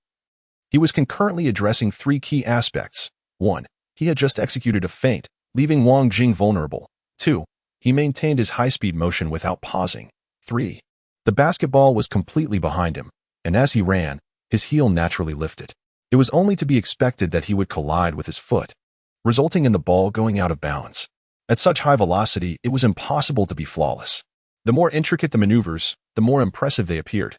he was concurrently addressing three key aspects. 1. He had just executed a feint, leaving Wang Jing vulnerable. 2. He maintained his high-speed motion without pausing. 3. The basketball was completely behind him, and as he ran, his heel naturally lifted. It was only to be expected that he would collide with his foot, resulting in the ball going out of bounds. At such high velocity, it was impossible to be flawless. The more intricate the maneuvers, the more impressive they appeared.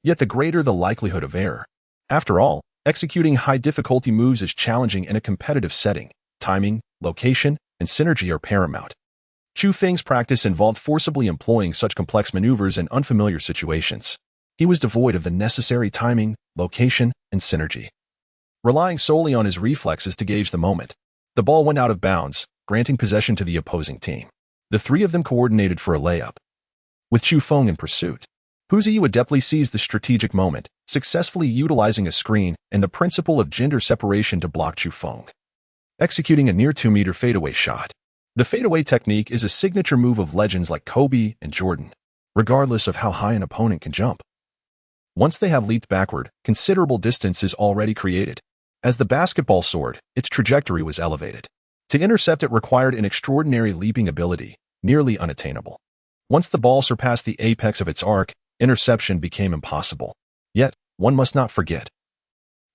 Yet the greater the likelihood of error. After all, executing high-difficulty moves is challenging in a competitive setting. Timing, location, and synergy are paramount. Chu Feng's practice involved forcibly employing such complex maneuvers in unfamiliar situations. He was devoid of the necessary timing, location, and synergy. Relying solely on his reflexes to gauge the moment, the ball went out of bounds, granting possession to the opposing team. The three of them coordinated for a layup, with Chu Feng in pursuit. Hu Ziyu adeptly seized the strategic moment, successfully utilizing a screen and the principle of gender separation to block Chu Feng, executing a near 2-meter fadeaway shot. The fadeaway technique is a signature move of legends like Kobe and Jordan, regardless of how high an opponent can jump. Once they have leaped backward, considerable distance is already created. As the basketball soared, its trajectory was elevated. To intercept it required an extraordinary leaping ability, nearly unattainable. Once the ball surpassed the apex of its arc, interception became impossible. Yet, one must not forget,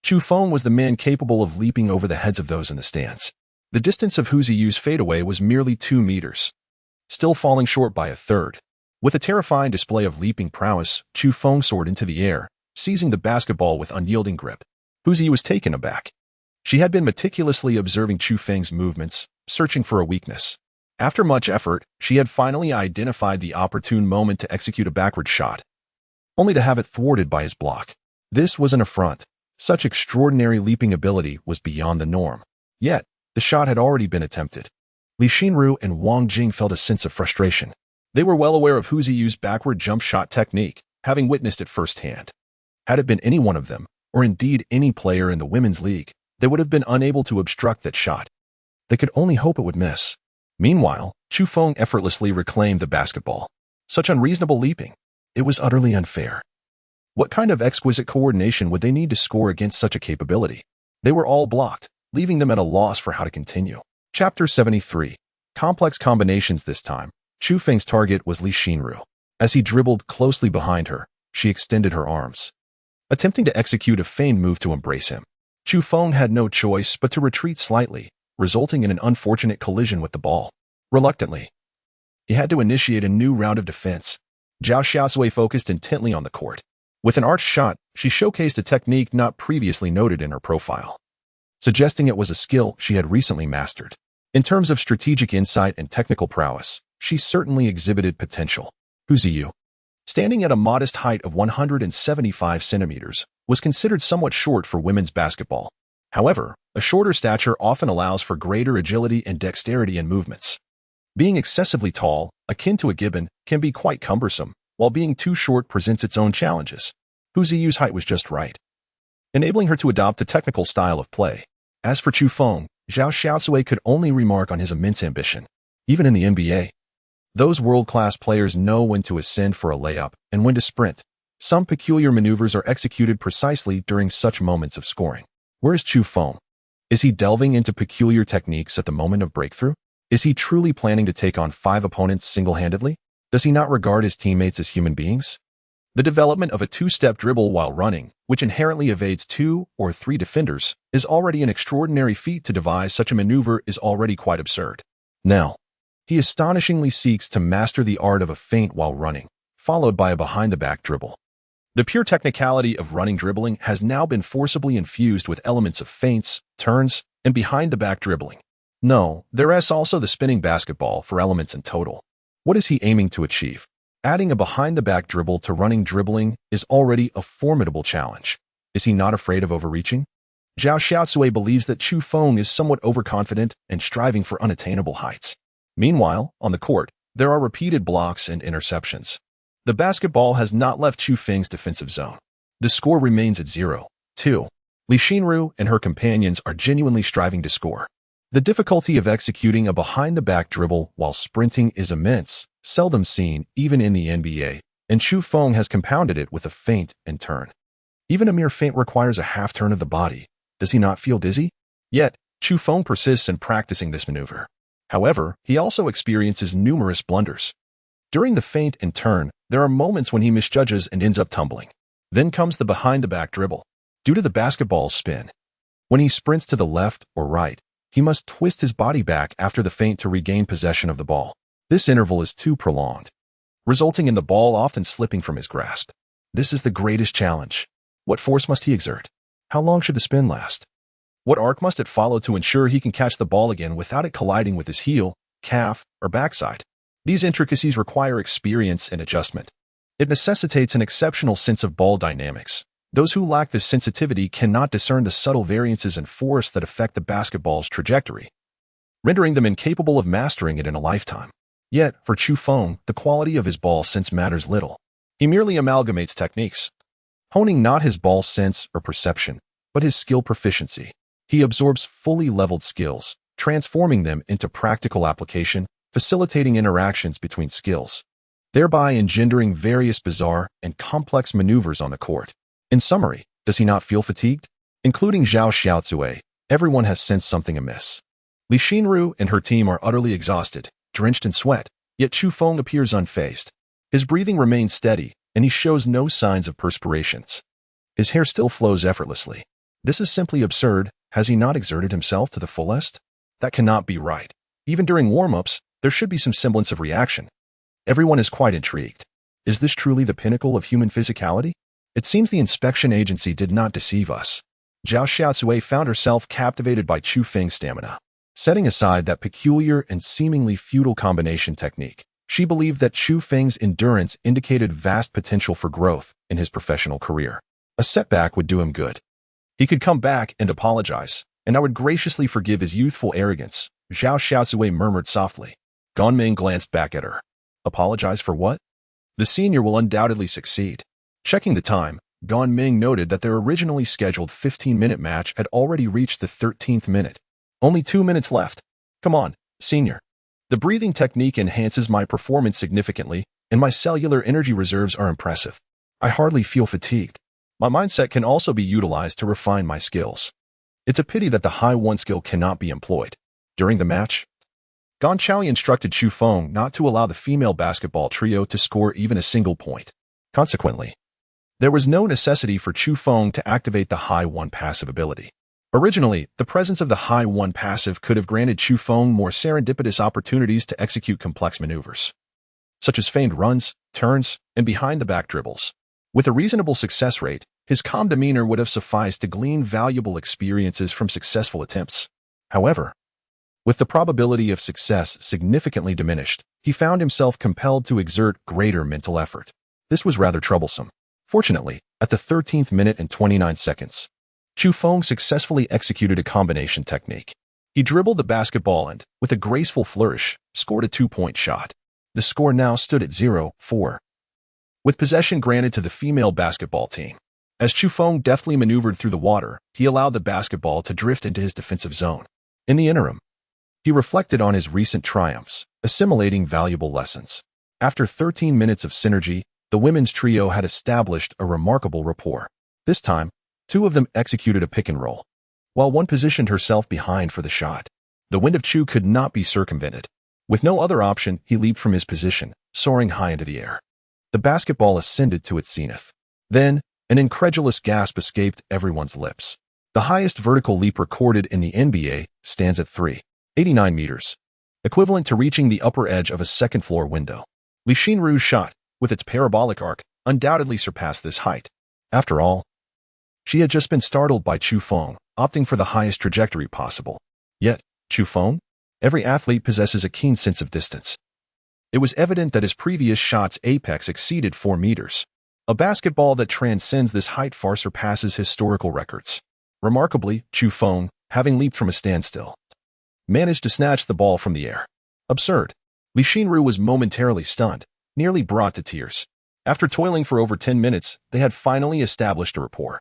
Chu Feng was the man capable of leaping over the heads of those in the stands. The distance of Hu Ziyu's fadeaway was merely 2 meters. still falling short by a third. With a terrifying display of leaping prowess, Chu Feng soared into the air, seizing the basketball with unyielding grip. Hu Ziyu was taken aback. She had been meticulously observing Chu Feng's movements, searching for a weakness. After much effort, she had finally identified the opportune moment to execute a backward shot, only to have it thwarted by his block. This was an affront. Such extraordinary leaping ability was beyond the norm. Yet, the shot had already been attempted. Li Xinru and Wang Jing felt a sense of frustration. They were well aware of Hu Ziyu's backward jump shot technique, having witnessed it firsthand. Had it been any one of them, or indeed any player in the women's league, they would have been unable to obstruct that shot. They could only hope it would miss. Meanwhile, Chu Feng effortlessly reclaimed the basketball. Such unreasonable leaping. It was utterly unfair. What kind of exquisite coordination would they need to score against such a capability? They were all blocked, leaving them at a loss for how to continue. Chapter 73. Complex combinations. This time, Chu Feng's target was Li Xinru. As he dribbled closely behind her, she extended her arms, attempting to execute a feigned move to embrace him. Chu Feng had no choice but to retreat slightly, resulting in an unfortunate collision with the ball. Reluctantly, he had to initiate a new round of defense. Zhao Xiaocui focused intently on the court. With an arched shot, she showcased a technique not previously noted in her profile, suggesting it was a skill she had recently mastered. In terms of strategic insight and technical prowess, she certainly exhibited potential. Hu Ziyu, standing at a modest height of 175 centimeters, was considered somewhat short for women's basketball. However, a shorter stature often allows for greater agility and dexterity in movements. Being excessively tall, akin to a gibbon, can be quite cumbersome, while being too short presents its own challenges. Hu Ziyu's height was just right, enabling her to adopt a technical style of play. As for Chu Feng, Zhao Xiaocui could only remark on his immense ambition. Even in the NBA, those world-class players know when to ascend for a layup and when to sprint. Some peculiar maneuvers are executed precisely during such moments of scoring. Where is Chu Feng? Is he delving into peculiar techniques at the moment of breakthrough? Is he truly planning to take on 5 opponents single-handedly? Does he not regard his teammates as human beings? The development of a two-step dribble while running, which inherently evades 2 or 3 defenders, is already an extraordinary feat. To devise such a maneuver is already quite absurd. Now, he astonishingly seeks to master the art of a feint while running, followed by a behind-the-back dribble. The pure technicality of running dribbling has now been forcibly infused with elements of feints, turns, and behind-the-back dribbling. No, there is also the spinning basketball for elements in total. What is he aiming to achieve? Adding a behind-the-back dribble to running dribbling is already a formidable challenge. Is he not afraid of overreaching? Zhao Xiaocui believes that Chu Feng is somewhat overconfident and striving for unattainable heights. Meanwhile, on the court, there are repeated blocks and interceptions. The basketball has not left Chu Feng's defensive zone. The score remains at 0-2. Li Xinru and her companions are genuinely striving to score. The difficulty of executing a behind-the-back dribble while sprinting is immense, seldom seen even in the NBA, and Chu Feng has compounded it with a feint and turn. Even a mere feint requires a half-turn of the body. Does he not feel dizzy? Yet, Chu Feng persists in practicing this maneuver. However, he also experiences numerous blunders. During the feint and turn, there are moments when he misjudges and ends up tumbling. Then comes the behind-the-back dribble. Due to the basketball's spin, when he sprints to the left or right, he must twist his body back after the feint to regain possession of the ball. This interval is too prolonged, resulting in the ball often slipping from his grasp. This is the greatest challenge. What force must he exert? How long should the spin last? What arc must it follow to ensure he can catch the ball again without it colliding with his heel, calf, or backside? These intricacies require experience and adjustment. It necessitates an exceptional sense of ball dynamics. Those who lack this sensitivity cannot discern the subtle variances in force that affect the basketball's trajectory, rendering them incapable of mastering it in a lifetime. Yet, for Chu Feng, the quality of his ball sense matters little. He merely amalgamates techniques, honing not his ball sense or perception, but his skill proficiency. He absorbs fully leveled skills, transforming them into practical application, facilitating interactions between skills, thereby engendering various bizarre and complex maneuvers on the court. In summary, does he not feel fatigued? Including Zhao Xiaocui, everyone has sensed something amiss. Li Xinru and her team are utterly exhausted, drenched in sweat, yet Chu Feng appears unfazed. His breathing remains steady, and he shows no signs of perspirations. His hair still flows effortlessly. This is simply absurd. Has he not exerted himself to the fullest? That cannot be right. Even during warm-ups, there should be some semblance of reaction. Everyone is quite intrigued. Is this truly the pinnacle of human physicality? It seems the inspection agency did not deceive us. Zhao Xiaocui found herself captivated by Chu Feng's stamina. Setting aside that peculiar and seemingly futile combination technique, she believed that Chu Feng's endurance indicated vast potential for growth in his professional career. A setback would do him good. He could come back and apologize, and I would graciously forgive his youthful arrogance, Zhao Xiaocui murmured softly. Gan Ming glanced back at her. Apologize for what? The senior will undoubtedly succeed. Checking the time, Gan Ming noted that their originally scheduled 15-minute match had already reached the 13th minute. Only 2 minutes left. Come on, senior. The breathing technique enhances my performance significantly, and my cellular energy reserves are impressive. I hardly feel fatigued. My mindset can also be utilized to refine my skills. It's a pity that the high one skill cannot be employed. During the match, Gan Chaoyi instructed Chu Feng not to allow the female basketball trio to score even a single point. Consequently, there was no necessity for Chu Feng to activate the high one passive ability. Originally, the presence of the high one passive could have granted Chu Feng more serendipitous opportunities to execute complex maneuvers, such as feigned runs, turns, and behind-the-back dribbles. With a reasonable success rate, his calm demeanor would have sufficed to glean valuable experiences from successful attempts. However, with the probability of success significantly diminished, he found himself compelled to exert greater mental effort. This was rather troublesome. Fortunately, at the 13th minute and 29 seconds, Chu Feng successfully executed a combination technique. He dribbled the basketball and, with a graceful flourish, scored a 2-point shot. The score now stood at 0-4, with possession granted to the female basketball team. As Chu Feng deftly maneuvered through the water, he allowed the basketball to drift into his defensive zone. In the interim, he reflected on his recent triumphs, assimilating valuable lessons. After 13 minutes of synergy, the women's trio had established a remarkable rapport. This time, 2 of them executed a pick and roll, while one positioned herself behind for the shot. The wind of Chu could not be circumvented. With no other option, he leaped from his position, soaring high into the air. The basketball ascended to its zenith. Then, an incredulous gasp escaped everyone's lips. The highest vertical leap recorded in the NBA stands at 389 meters, equivalent to reaching the upper edge of a second-floor window. Li Xinru's shot, with its parabolic arc, undoubtedly surpassed this height. After all, she had just been startled by Chu Feng, opting for the highest trajectory possible. Yet, Chu Feng? Every athlete possesses a keen sense of distance. It was evident that his previous shot's apex exceeded 4 meters. A basketball that transcends this height far surpasses historical records. Remarkably, Chu Feng, having leaped from a standstill, managed to snatch the ball from the air. Absurd. Li Xinru was momentarily stunned, nearly brought to tears. After toiling for over 10 minutes, they had finally established a rapport,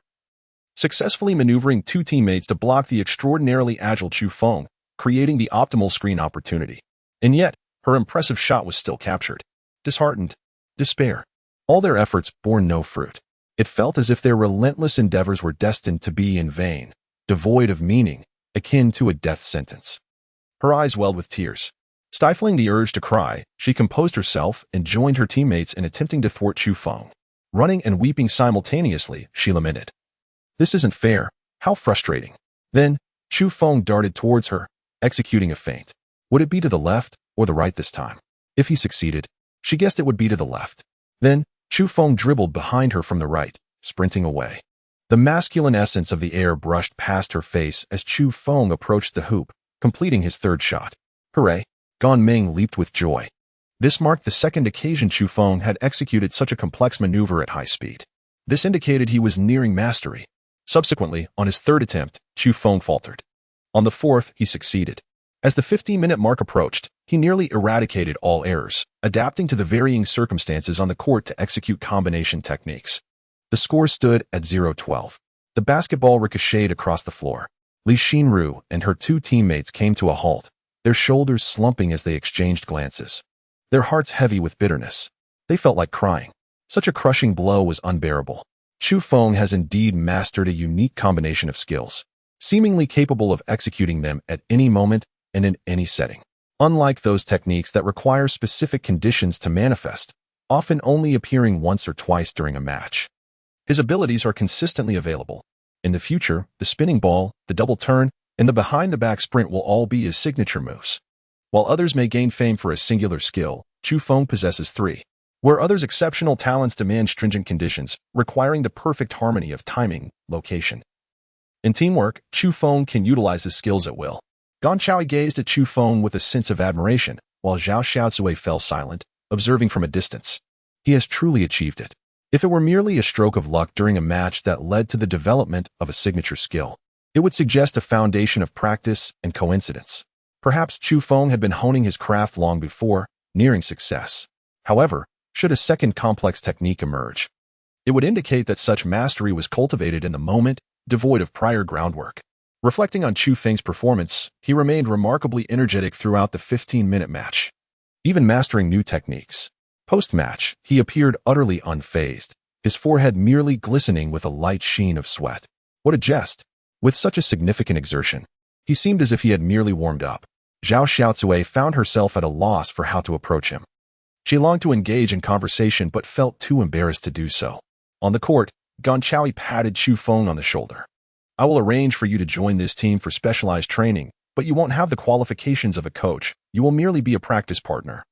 successfully maneuvering 2 teammates to block the extraordinarily agile Chu Feng, creating the optimal screen opportunity. And yet, her impressive shot was still captured. Disheartened, despair, all their efforts bore no fruit. It felt as if their relentless endeavors were destined to be in vain, devoid of meaning, akin to a death sentence. Her eyes welled with tears. Stifling the urge to cry, she composed herself and joined her teammates in attempting to thwart Chu Feng. Running and weeping simultaneously, she lamented. This isn't fair. How frustrating. Then, Chu Feng darted towards her, executing a feint. Would it be to the left or the right this time? If he succeeded, she guessed it would be to the left. Then, Chu Feng dribbled behind her from the right, sprinting away. The masculine essence of the air brushed past her face as Chu Feng approached the hoop, completing his 3rd shot. Hooray! Gan Ming leaped with joy. This marked the 2nd occasion Chu Feng had executed such a complex maneuver at high speed. This indicated he was nearing mastery. Subsequently, on his 3rd attempt, Chu Feng faltered. On the 4th, he succeeded. As the 15-minute mark approached, he nearly eradicated all errors, adapting to the varying circumstances on the court to execute combination techniques. The score stood at 0-12. The basketball ricocheted across the floor. Li Xinru and her 2 teammates came to a halt, their shoulders slumping as they exchanged glances, their hearts heavy with bitterness. They felt like crying. Such a crushing blow was unbearable. Chu Feng has indeed mastered a unique combination of skills, seemingly capable of executing them at any moment and in any setting. Unlike those techniques that require specific conditions to manifest, often only appearing once or twice during a match, his abilities are consistently available. In the future, the spinning ball, the double turn, and the behind-the-back sprint will all be his signature moves. While others may gain fame for a singular skill, Chu Feng possesses three. Where others' exceptional talents demand stringent conditions, requiring the perfect harmony of timing, location. In teamwork, Chu Feng can utilize his skills at will. Gong Chaoi gazed at Chu Feng with a sense of admiration, while Zhao Xiaozui fell silent, observing from a distance. He has truly achieved it. If it were merely a stroke of luck during a match that led to the development of a signature skill, it would suggest a foundation of practice and coincidence. Perhaps Chu Feng had been honing his craft long before, nearing success. However, should a second complex technique emerge, it would indicate that such mastery was cultivated in the moment, devoid of prior groundwork. Reflecting on Chu Feng's performance, he remained remarkably energetic throughout the 15-minute match, even mastering new techniques. Post-match, he appeared utterly unfazed, his forehead merely glistening with a light sheen of sweat. What a jest! With such a significant exertion, he seemed as if he had merely warmed up. Zhao Xiaozui found herself at a loss for how to approach him. She longed to engage in conversation but felt too embarrassed to do so. On the court, Gong Chaoi patted Chu Feng on the shoulder. I will arrange for you to join this team for specialized training, but you won't have the qualifications of a coach. You will merely be a practice partner.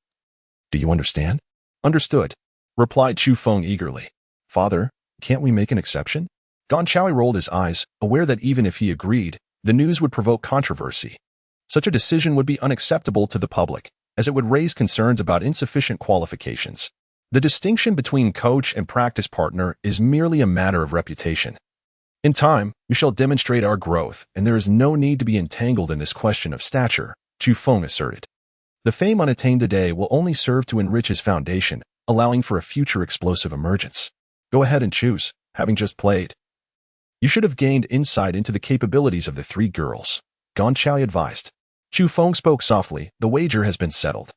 Do you understand? Understood, replied Chu Feng eagerly. Father, can't we make an exception? Gong Chaoi rolled his eyes, aware that even if he agreed, the news would provoke controversy. Such a decision would be unacceptable to the public, as it would raise concerns about insufficient qualifications. The distinction between coach and practice partner is merely a matter of reputation. In time, we shall demonstrate our growth, and there is no need to be entangled in this question of stature, Chu Feng asserted. The fame unattained today will only serve to enrich his foundation, allowing for a future explosive emergence. Go ahead and choose, having just played. You should have gained insight into the capabilities of the three girls, Gong Chaoi advised. Chu Feng spoke softly. The wager has been settled.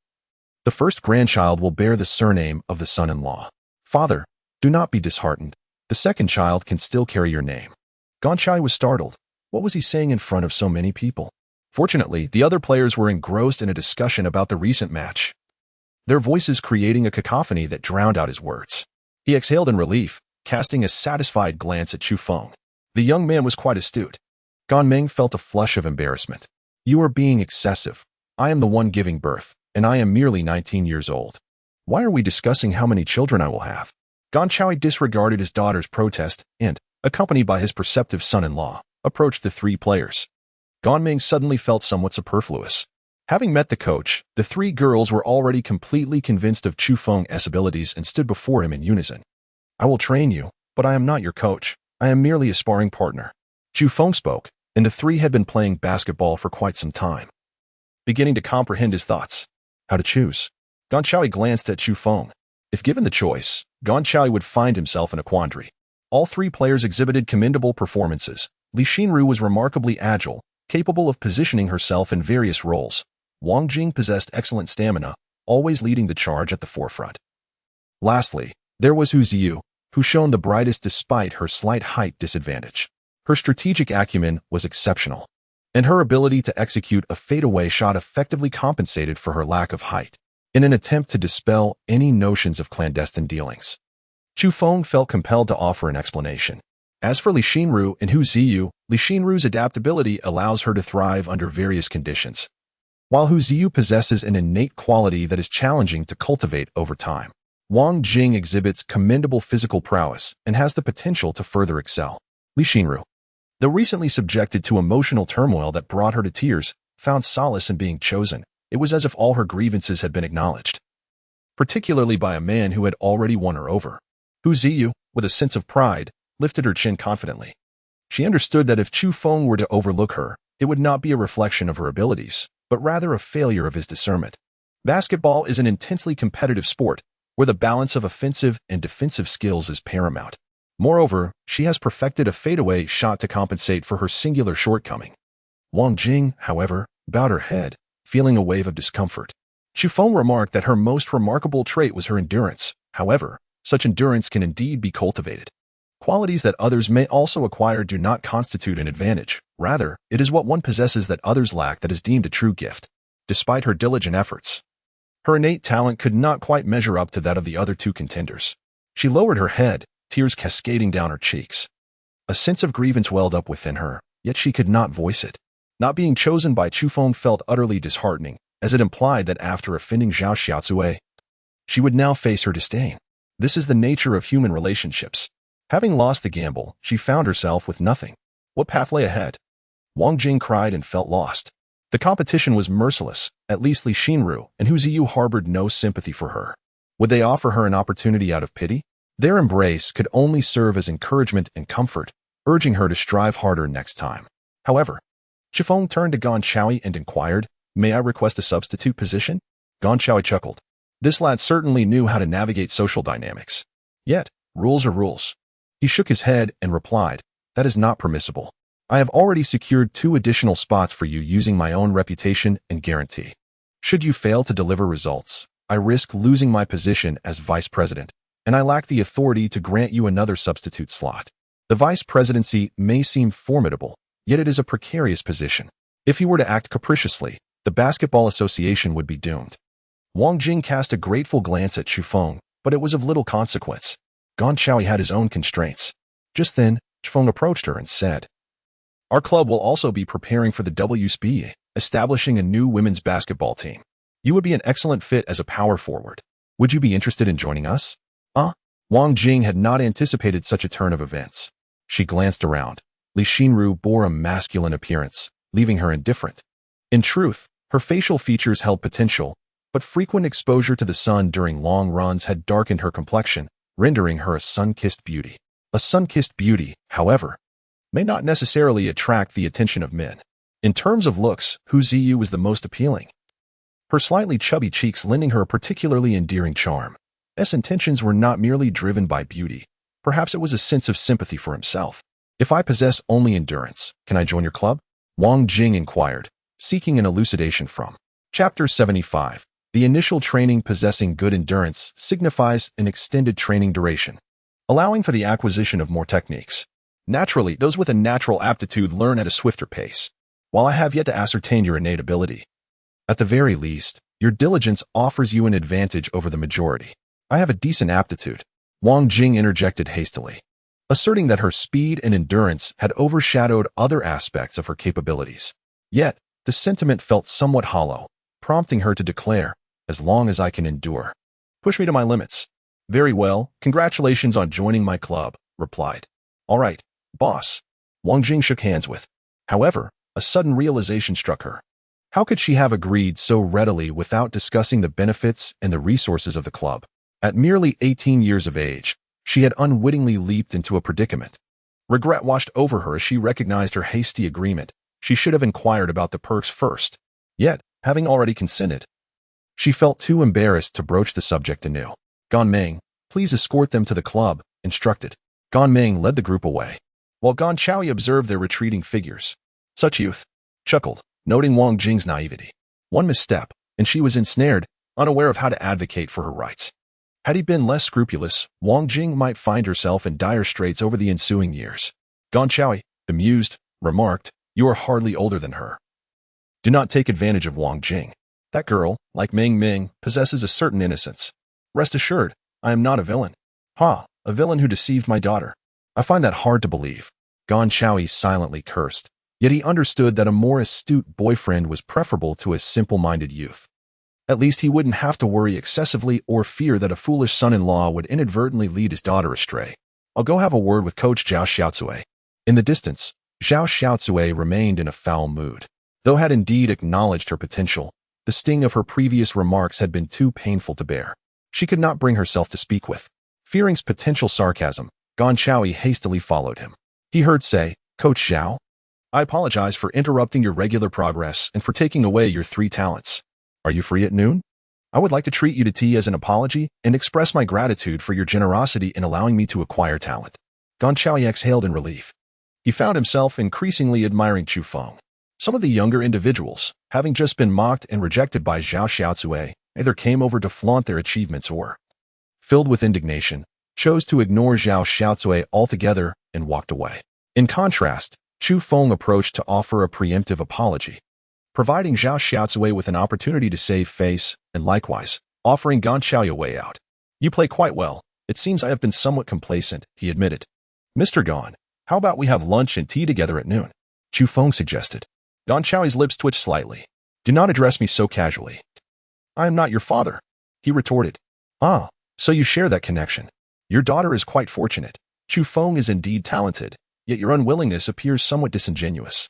The first grandchild will bear the surname of the son-in-law. Father, do not be disheartened. The second child can still carry your name. Gong Chaoi was startled. What was he saying in front of so many people? Fortunately, the other players were engrossed in a discussion about the recent match, their voices creating a cacophony that drowned out his words. He exhaled in relief, casting a satisfied glance at Chu Feng. The young man was quite astute. Gan Meng felt a flush of embarrassment. You are being excessive. I am the one giving birth, and I am merely 19 years old. Why are we discussing how many children I will have? Gong Chaoi disregarded his daughter's protest and, accompanied by his perceptive son-in-law, approached the three players. Gan Meng suddenly felt somewhat superfluous. Having met the coach, the three girls were already completely convinced of Chu Feng's abilities and stood before him in unison. I will train you, but I am not your coach. I am merely a sparring partner. Chu Feng spoke, and the three had been playing basketball for quite some time. Beginning to comprehend his thoughts. How to choose? Gong Chaoi glanced at Chu Feng. If given the choice, Gong Chaoi would find himself in a quandary. All three players exhibited commendable performances. Li Xinru was remarkably agile, capable of positioning herself in various roles. Wang Jing possessed excellent stamina, always leading the charge at the forefront. Lastly, there was Hu Ziyu, who shone the brightest despite her slight height disadvantage. Her strategic acumen was exceptional, and her ability to execute a fadeaway shot effectively compensated for her lack of height, in an attempt to dispel any notions of clandestine dealings. Chu Feng felt compelled to offer an explanation. As for Li Xinru and Hu Ziyu, Li Xinru's adaptability allows her to thrive under various conditions, while Hu Ziyu possesses an innate quality that is challenging to cultivate over time. Wang Jing exhibits commendable physical prowess and has the potential to further excel. Li Xinru, though recently subjected to emotional turmoil that brought her to tears, found solace in being chosen. It was as if all her grievances had been acknowledged, particularly by a man who had already won her over. Hu Ziyu, with a sense of pride, lifted her chin confidently. She understood that if Chu Feng were to overlook her, it would not be a reflection of her abilities, but rather a failure of his discernment. Basketball is an intensely competitive sport, where the balance of offensive and defensive skills is paramount. Moreover, she has perfected a fadeaway shot to compensate for her singular shortcoming. Wang Jing, however, bowed her head, feeling a wave of discomfort. Chu Feng remarked that her most remarkable trait was her endurance. However, such endurance can indeed be cultivated. Qualities that others may also acquire do not constitute an advantage. Rather, it is what one possesses that others lack that is deemed a true gift. Despite her diligent efforts, her innate talent could not quite measure up to that of the other two contenders. She lowered her head, tears cascading down her cheeks. A sense of grievance welled up within her, yet she could not voice it. Not being chosen by Chu Feng felt utterly disheartening, as it implied that after offending Zhao Xiaocui, she would now face her disdain. This is the nature of human relationships. Having lost the gamble, she found herself with nothing. What path lay ahead? Wang Jing cried and felt lost. The competition was merciless. At least Li Xinru and Hu Ziyu harbored no sympathy for her. Would they offer her an opportunity out of pity? Their embrace could only serve as encouragement and comfort, urging her to strive harder next time. However, Chu Feng turned to Gan Chaoyi and inquired, "May I request a substitute position?" Gan Chaoyi chuckled. This lad certainly knew how to navigate social dynamics. Yet, rules are rules. He shook his head and replied, "That is not permissible. I have already secured 2 additional spots for you using my own reputation and guarantee. Should you fail to deliver results, I risk losing my position as vice president, and I lack the authority to grant you another substitute slot. The vice presidency may seem formidable, yet it is a precarious position. If he were to act capriciously, the Basketball Association would be doomed." Wang Jing cast a grateful glance at Chu Feng, but it was of little consequence. Gan Chaoyi had his own constraints. Just then, Chu Feng approached her and said, "Our club will also be preparing for the WSBA, establishing a new women's basketball team. You would be an excellent fit as a power forward. Would you be interested in joining us?" Wang Jing had not anticipated such a turn of events. She glanced around. Li Xinru bore a masculine appearance, leaving her indifferent. In truth, her facial features held potential, but frequent exposure to the sun during long runs had darkened her complexion, rendering her a sun-kissed beauty. A sun-kissed beauty, however, may not necessarily attract the attention of men. In terms of looks, Hu Ziyu was the most appealing, her slightly chubby cheeks lending her a particularly endearing charm. S intentions were not merely driven by beauty. Perhaps it was a sense of sympathy for himself. "If I possess only endurance, can I join your club?" Wang Jing inquired, seeking an elucidation from. Chapter 75. The initial training possessing good endurance signifies an extended training duration, allowing for the acquisition of more techniques. Naturally, those with a natural aptitude learn at a swifter pace, while I have yet to ascertain your innate ability. At the very least, your diligence offers you an advantage over the majority. I have a decent aptitude, Wang Jing interjected hastily, asserting that her speed and endurance had overshadowed other aspects of her capabilities. Yet, the sentiment felt somewhat hollow, prompting her to declare, "As long as I can endure. Push me to my limits." "Very well, congratulations on joining my club," replied. "All right, boss," Wang Jing shook hands with. However, a sudden realization struck her. How could she have agreed so readily without discussing the benefits and the resources of the club? At merely 18 years of age, she had unwittingly leaped into a predicament. Regret washed over her as she recognized her hasty agreement. She should have inquired about the perks first. Yet, having already consented, she felt too embarrassed to broach the subject anew. "Gan Meng, please escort them to the club," instructed. Gan Meng led the group away, while Gan Chaoyi observed their retreating figures. Such youth, chuckled, noting Wang Jing's naivety. One misstep, and she was ensnared, unaware of how to advocate for her rights. Had he been less scrupulous, Wang Jing might find herself in dire straits over the ensuing years. Gan Chaoyi, bemused, remarked, "You are hardly older than her." Do not take advantage of Wang Jing. That girl, like Meng Ming, possesses a certain innocence. Rest assured, I am not a villain. A villain who deceived my daughter. I find that hard to believe. Gan Chaoyi silently cursed, yet he understood that a more astute boyfriend was preferable to a simple-minded youth. At least he wouldn't have to worry excessively or fear that a foolish son-in-law would inadvertently lead his daughter astray. "I'll go have a word with Coach Zhao Xiaocui." In the distance, Zhao Xiaocui remained in a foul mood. Though had indeed acknowledged her potential, the sting of her previous remarks had been too painful to bear. She could not bring herself to speak with. Fearing's potential sarcasm, Gan Chaoyi hastily followed him. He heard say, "Coach Zhao, I apologize for interrupting your regular progress and for taking away your 3 talents. Are you free at noon? I would like to treat you to tea as an apology and express my gratitude for your generosity in allowing me to acquire talent." Gan Chaoyi exhaled in relief. He found himself increasingly admiring Chu Feng. Some of the younger individuals, having just been mocked and rejected by Zhao Xiaocui, either came over to flaunt their achievements or, filled with indignation, chose to ignore Zhao Xiaocui altogether and walked away. In contrast, Chu Feng approached to offer a preemptive apology, providing Zhao Xiaocui with an opportunity to save face, and likewise, offering Gan Chaoyi a way out. "You play quite well. It seems I have been somewhat complacent," he admitted. "Mr. Gan, how about we have lunch and tea together at noon?" Chu Feng suggested. Gan Chaoyi's lips twitched slightly. Do not address me so casually. I am not your father, he retorted. Ah, so you share that connection. Your daughter is quite fortunate. Chu Feng is indeed talented, yet your unwillingness appears somewhat disingenuous.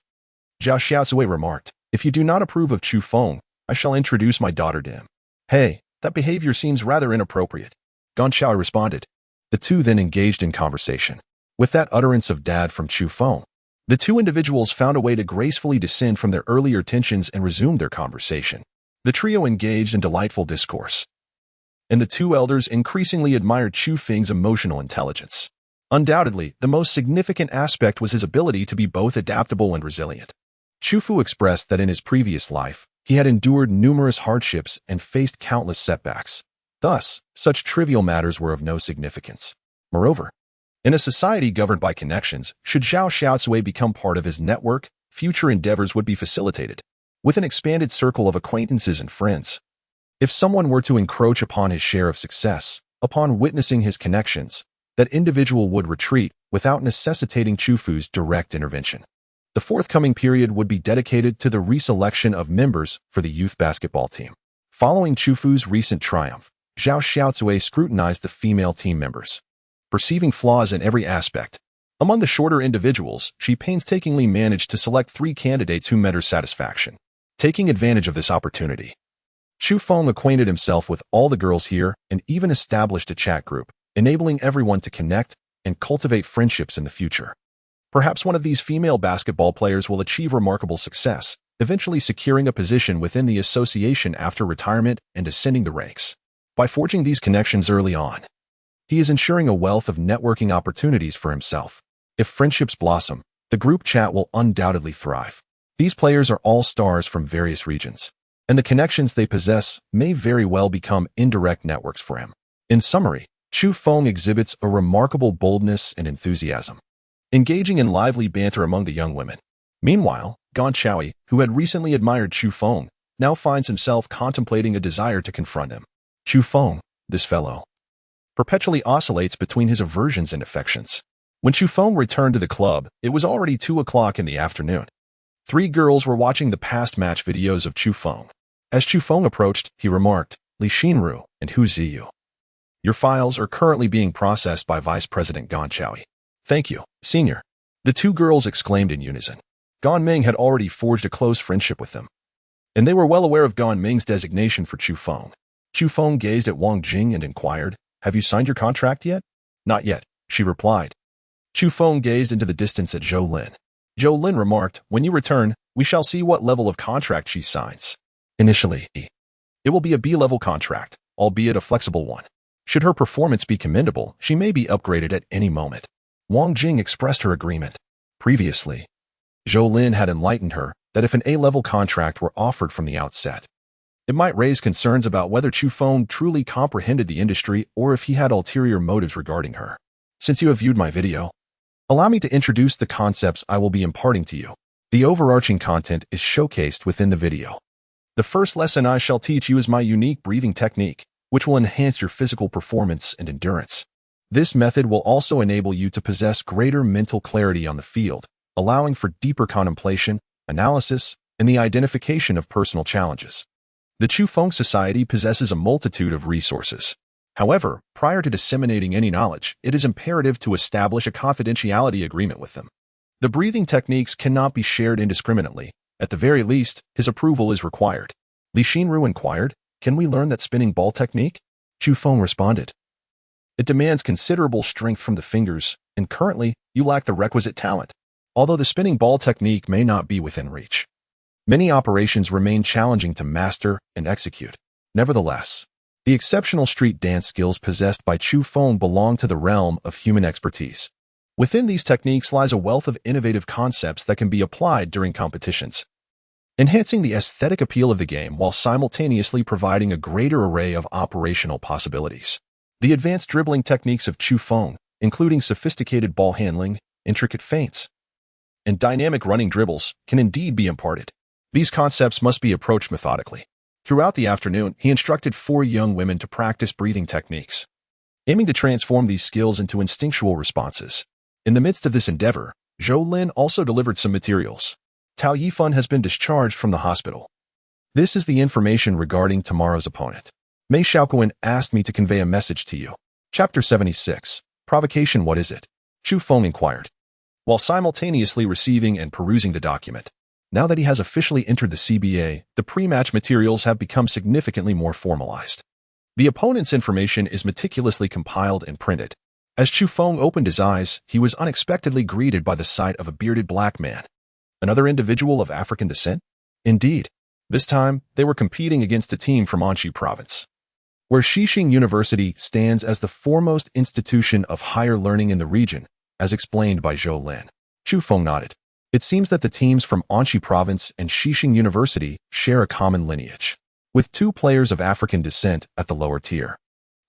Zhao Xiaozui remarked, if you do not approve of Chu Feng, I shall introduce my daughter to him. Hey, that behavior seems rather inappropriate. Gong Xiao responded. The two then engaged in conversation. With that utterance of dad from Chu Feng, the two individuals found a way to gracefully descend from their earlier tensions and resumed their conversation. The trio engaged in delightful discourse, and the two elders increasingly admired Chu Feng's emotional intelligence. Undoubtedly, the most significant aspect was his ability to be both adaptable and resilient. Chu Fu expressed that in his previous life, he had endured numerous hardships and faced countless setbacks. Thus, such trivial matters were of no significance. Moreover, in a society governed by connections, should Zhao Xiaozui become part of his network, future endeavors would be facilitated. With an expanded circle of acquaintances and friends, if someone were to encroach upon his share of success, upon witnessing his connections, that individual would retreat without necessitating Chu Fu's direct intervention. The forthcoming period would be dedicated to the reselection of members for the youth basketball team. Following Chu Fu's recent triumph, Zhao Xiaozui scrutinized the female team members. Perceiving flaws in every aspect, among the shorter individuals, she painstakingly managed to select 3 candidates who met her satisfaction. Taking advantage of this opportunity, Chu Feng acquainted himself with all the girls here and even established a chat group, enabling everyone to connect and cultivate friendships in the future. Perhaps one of these female basketball players will achieve remarkable success, eventually securing a position within the association after retirement and ascending the ranks. By forging these connections early on, he is ensuring a wealth of networking opportunities for himself. If friendships blossom, the group chat will undoubtedly thrive. These players are all stars from various regions, and the connections they possess may very well become indirect networks for him. In summary, Chu Feng exhibits a remarkable boldness and enthusiasm, engaging in lively banter among the young women. Meanwhile, Gong Xiaoi, who had recently admired Chu Feng, now finds himself contemplating a desire to confront him. Chu Feng, this fellow, perpetually oscillates between his aversions and affections. When Chu Feng returned to the club, it was already 2 o'clock in the afternoon. 3 girls were watching the past match videos of Chu Feng. As Chu Feng approached, he remarked, Li Xinru and Hu Ziyu, your files are currently being processed by Vice President Gong Xiaoi. Thank you, Senior. The 2 girls exclaimed in unison. Gong Ming had already forged a close friendship with them, and they were well aware of Gong Ming's designation for Chu Feng. Chu Feng gazed at Wang Jing and inquired, have you signed your contract yet? Not yet, she replied. Chu Feng gazed into the distance at Zhou Lin. Zhou Lin remarked, when you return, we shall see what level of contract she signs. Initially, it will be a B-level contract, albeit a flexible one. Should her performance be commendable, she may be upgraded at any moment. Wang Jing expressed her agreement. Previously, Zhou Lin had enlightened her that if an A-level contract were offered from the outset, it might raise concerns about whether Chu Feng truly comprehended the industry or if he had ulterior motives regarding her. Since you have viewed my video, allow me to introduce the concepts I will be imparting to you. The overarching content is showcased within the video. The first lesson I shall teach you is my unique breathing technique, which will enhance your physical performance and endurance. This method will also enable you to possess greater mental clarity on the field, allowing for deeper contemplation, analysis, and the identification of personal challenges. The Chu Feng Society possesses a multitude of resources. However, prior to disseminating any knowledge, it is imperative to establish a confidentiality agreement with them. The breathing techniques cannot be shared indiscriminately. At the very least, his approval is required. Li Xinru inquired, can we learn that spinning ball technique? Chu Feng responded. It demands considerable strength from the fingers, and currently, you lack the requisite talent. Although the spinning ball technique may not be within reach, many operations remain challenging to master and execute. Nevertheless, the exceptional street dance skills possessed by Chu Feng belong to the realm of human expertise. Within these techniques lies a wealth of innovative concepts that can be applied during competitions, enhancing the aesthetic appeal of the game while simultaneously providing a greater array of operational possibilities. The advanced dribbling techniques of Chu Feng, including sophisticated ball handling, intricate feints, and dynamic running dribbles, can indeed be imparted. These concepts must be approached methodically. Throughout the afternoon, he instructed 4 young women to practice breathing techniques, aiming to transform these skills into instinctual responses. In the midst of this endeavor, Zhou Lin also delivered some materials. Tao Yifan has been discharged from the hospital. This is the information regarding tomorrow's opponent. Mei Xiaoquan asked me to convey a message to you. Chapter 76. Provocation. What is it? Chu Feng inquired, while simultaneously receiving and perusing the document. Now that he has officially entered the CBA, the pre-match materials have become significantly more formalized. The opponent's information is meticulously compiled and printed. As Chu Feng opened his eyes, he was unexpectedly greeted by the sight of a bearded black man. Another individual of African descent? Indeed. This time, they were competing against a team from Anhui Province, where Xixing University stands as the foremost institution of higher learning in the region, as explained by Zhou Lin. Chu Feng nodded. It seems that the teams from Anhui Province and Xixing University share a common lineage, with 2 players of African descent at the lower tier.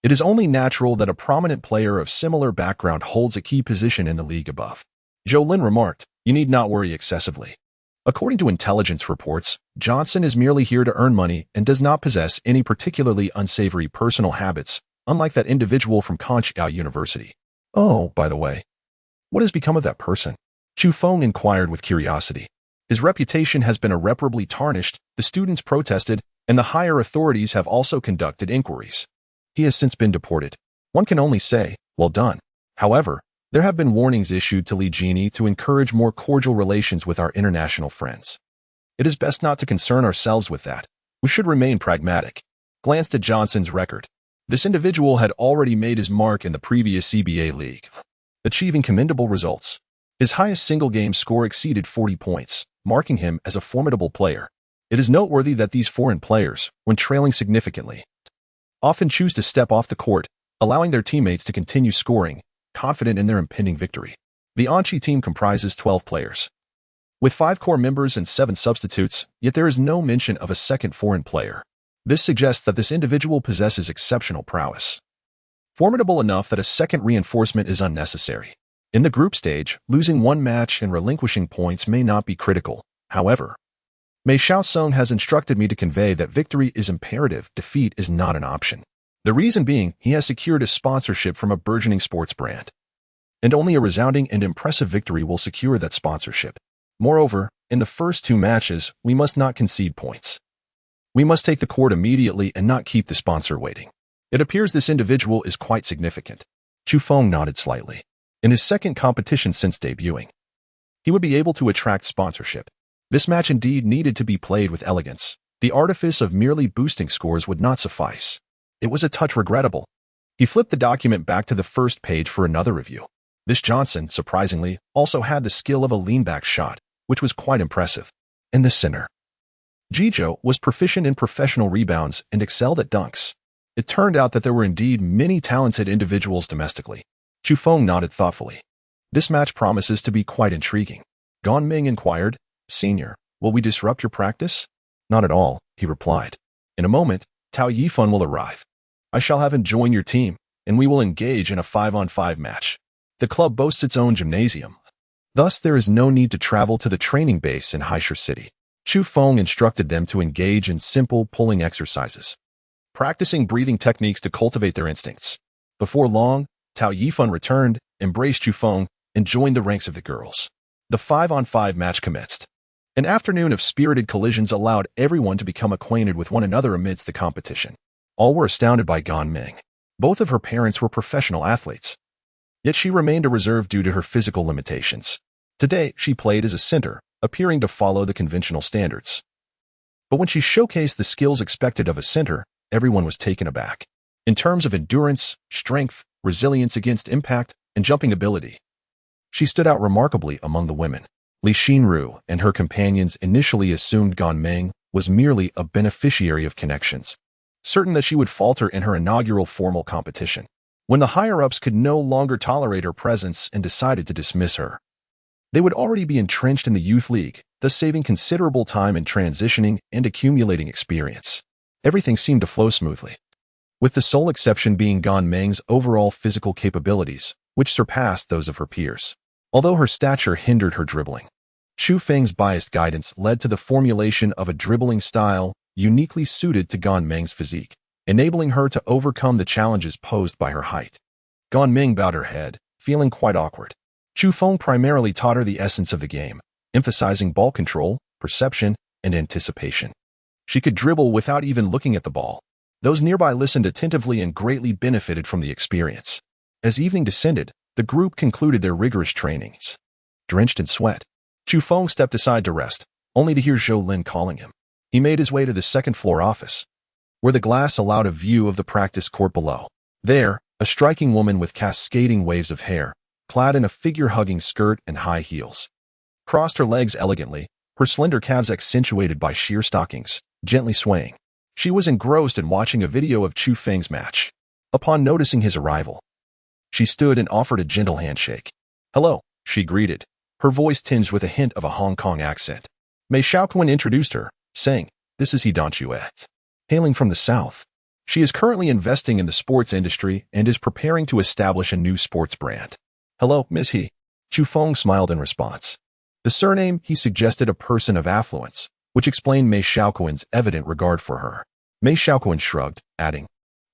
It is only natural that a prominent player of similar background holds a key position in the league above. Zhou Lin remarked, "You need not worry excessively. According to intelligence reports, Johnson is merely here to earn money and does not possess any particularly unsavory personal habits, unlike that individual from Bohai University." Oh, by the way, what has become of that person? Chu Feng inquired with curiosity. His reputation has been irreparably tarnished, the students protested, and the higher authorities have also conducted inquiries. He has since been deported. One can only say, well done. However, there have been warnings issued to Li Jini to encourage more cordial relations with our international friends. It is best not to concern ourselves with that. We should remain pragmatic. Glanced at Johnson's record. This individual had already made his mark in the previous CBA league, achieving commendable results. His highest single-game score exceeded 40 points, marking him as a formidable player. It is noteworthy that these foreign players, when trailing significantly, often choose to step off the court, allowing their teammates to continue scoring, confident in their impending victory. The Anhui team comprises 12 players, with 5 core members and 7 substitutes, yet there is no mention of a second foreign player. This suggests that this individual possesses exceptional prowess, formidable enough that a second reinforcement is unnecessary. In the group stage, losing one match and relinquishing points may not be critical. However, Mei Xiaoquan has instructed me to convey that victory is imperative, defeat is not an option. The reason being, he has secured a sponsorship from a burgeoning sports brand, and only a resounding and impressive victory will secure that sponsorship. Moreover, in the first 2 matches, we must not concede points. We must take the court immediately and not keep the sponsor waiting. It appears this individual is quite significant. Chu Feng nodded slightly. In his second competition since debuting, he would be able to attract sponsorship. This match indeed needed to be played with elegance. The artifice of merely boosting scores would not suffice. It was a touch regrettable. He flipped the document back to the first page for another review. This Johnson, surprisingly, also had the skill of a lean-back shot, which was quite impressive. In the center, Jijo was proficient in professional rebounds and excelled at dunks. It turned out that there were indeed many talented individuals domestically. Chu Feng nodded thoughtfully. This match promises to be quite intriguing. Gan Ming inquired, "Senior, will we disrupt your practice?" "Not at all," he replied. "In a moment, Tao Yifan will arrive. I shall have him join your team, and we will engage in a 5-on-5 match. The club boasts its own gymnasium. Thus, there is no need to travel to the training base in Haisher City." Chu Feng instructed them to engage in simple pulling exercises, practicing breathing techniques to cultivate their instincts. Before long, Tao Yifan returned, embraced Chu Feng, and joined the ranks of the girls. The 5-on-5 match commenced. An afternoon of spirited collisions allowed everyone to become acquainted with one another amidst the competition. All were astounded by Gan Ming. Both of her parents were professional athletes, yet she remained a reserve due to her physical limitations. Today, she played as a center, appearing to follow the conventional standards. But when she showcased the skills expected of a center, everyone was taken aback. In terms of endurance, strength, resilience against impact, and jumping ability, she stood out remarkably among the women. Li Xinru and her companions initially assumed Gan Ming was merely a beneficiary of connections, certain that she would falter in her inaugural formal competition. When the higher-ups could no longer tolerate her presence and decided to dismiss her, they would already be entrenched in the youth league, thus saving considerable time in transitioning and accumulating experience. Everything seemed to flow smoothly, with the sole exception being Gan Ming's overall physical capabilities, which surpassed those of her peers. Although her stature hindered her dribbling, Chu Feng's biased guidance led to the formulation of a dribbling style uniquely suited to Gan Ming's physique, enabling her to overcome the challenges posed by her height. Gan Ming bowed her head, feeling quite awkward. Chu Feng primarily taught her the essence of the game, emphasizing ball control, perception, and anticipation. She could dribble without even looking at the ball. Those nearby listened attentively and greatly benefited from the experience. As evening descended, the group concluded their rigorous trainings. Drenched in sweat, Chu Feng stepped aside to rest, only to hear Zhou Lin calling him. He made his way to the second-floor office, where the glass allowed a view of the practice court below. There, a striking woman with cascading waves of hair, clad in a figure-hugging skirt and high heels, crossed her legs elegantly, her slender calves accentuated by sheer stockings, gently swaying. She was engrossed in watching a video of Chu Feng's match. Upon noticing his arrival, she stood and offered a gentle handshake. "Hello," she greeted, her voice tinged with a hint of a Hong Kong accent. Mei Xiaoquan introduced her, saying, "This is He Danchue, hailing from the south. She is currently investing in the sports industry and is preparing to establish a new sports brand." "Hello, Miss He." Chu Feng smiled in response. The surname, he suggested, a person of affluence, which explained Mei Xiaoquan's evident regard for her. Mei Xiaoquan shrugged, adding,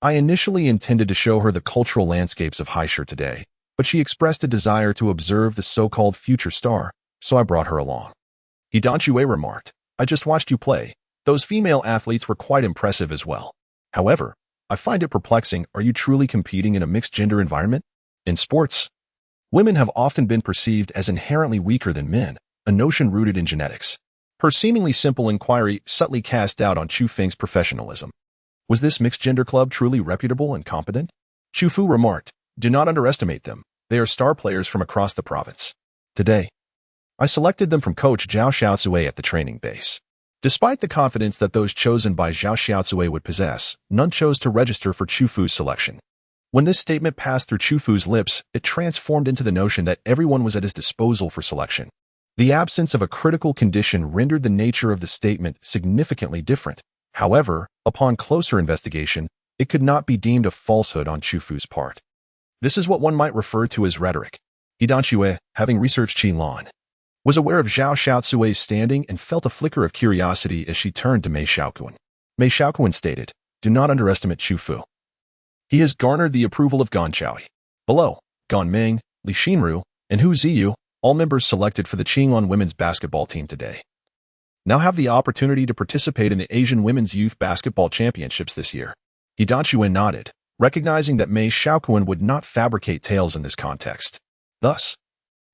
"I initially intended to show her the cultural landscapes of Haishur today, but she expressed a desire to observe the so-called future star, so I brought her along." He Danchue remarked, "I just watched you play. Those female athletes were quite impressive as well. However, I find it perplexing, are you truly competing in a mixed-gender environment? In sports, women have often been perceived as inherently weaker than men, a notion rooted in genetics." Her seemingly simple inquiry subtly cast doubt on Chu Feng's professionalism. Was this mixed-gender club truly reputable and competent? Chu Fu remarked, "Do not underestimate them. They are star players from across the province. Today, I selected them from coach Zhao Xiaotsui at the training base." Despite the confidence that those chosen by Zhao Xiaotsui would possess, none chose to register for Chu Fu's selection. When this statement passed through Chu Fu's lips, it transformed into the notion that everyone was at his disposal for selection. The absence of a critical condition rendered the nature of the statement significantly different. However, upon closer investigation, it could not be deemed a falsehood on Chu Fu's part. This is what one might refer to as rhetoric. He Danchue, having researched Qi Lan, was aware of Zhao Xiaotsui's standing and felt a flicker of curiosity as she turned to Mei Xiaoquan. Mei Xiaoquan stated, "Do not underestimate Chu Fu. He has garnered the approval of Gan Chaoyi. Below, Gan Ming, Li Xinru, and Hu Ziyu, all members selected for the Qinglan women's basketball team today, now have the opportunity to participate in the Asian Women's Youth Basketball Championships this year." He Danchue nodded, recognizing that Mei Xiaoquan would not fabricate tales in this context. Thus,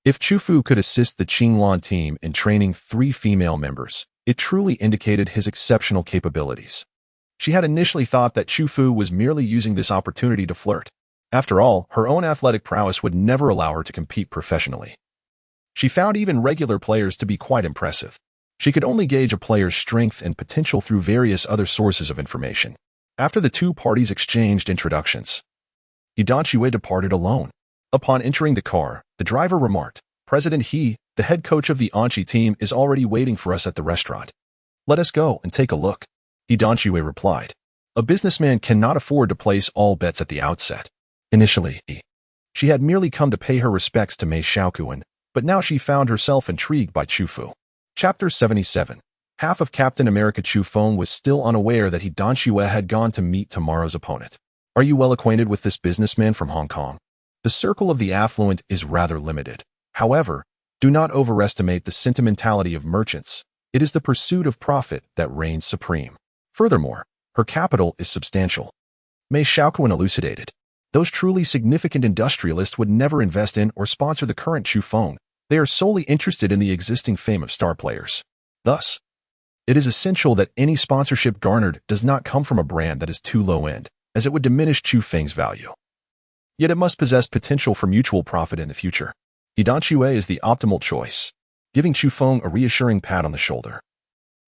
if Chu Fu could assist the Qinglan team in training 3 female members, it truly indicated his exceptional capabilities. She had initially thought that Chu Fu was merely using this opportunity to flirt. After all, her own athletic prowess would never allow her to compete professionally. She found even regular players to be quite impressive. She could only gauge a player's strength and potential through various other sources of information. After the two parties exchanged introductions, He Danchue departed alone. Upon entering the car, the driver remarked, "President He, the head coach of the Anchi team, is already waiting for us at the restaurant. Let us go and take a look." He Danchue replied, "A businessman cannot afford to place all bets at the outset." Initially, she had merely come to pay her respects to Mei Xiaoquan, but now she found herself intrigued by Chu Fu. Chapter 77. Half of Captain America Chu Feng was still unaware that He Danchue had gone to meet tomorrow's opponent. "Are you well acquainted with this businessman from Hong Kong? The circle of the affluent is rather limited. However, do not overestimate the sentimentality of merchants. It is the pursuit of profit that reigns supreme. Furthermore, her capital is substantial." Mei Xiaoquan elucidated. Those truly significant industrialists would never invest in or sponsor the current Chu Feng. They are solely interested in the existing fame of star players. Thus, it is essential that any sponsorship garnered does not come from a brand that is too low-end, as it would diminish Chu Feng's value. Yet it must possess potential for mutual profit in the future. He Danchue is the optimal choice, giving Chu Feng a reassuring pat on the shoulder.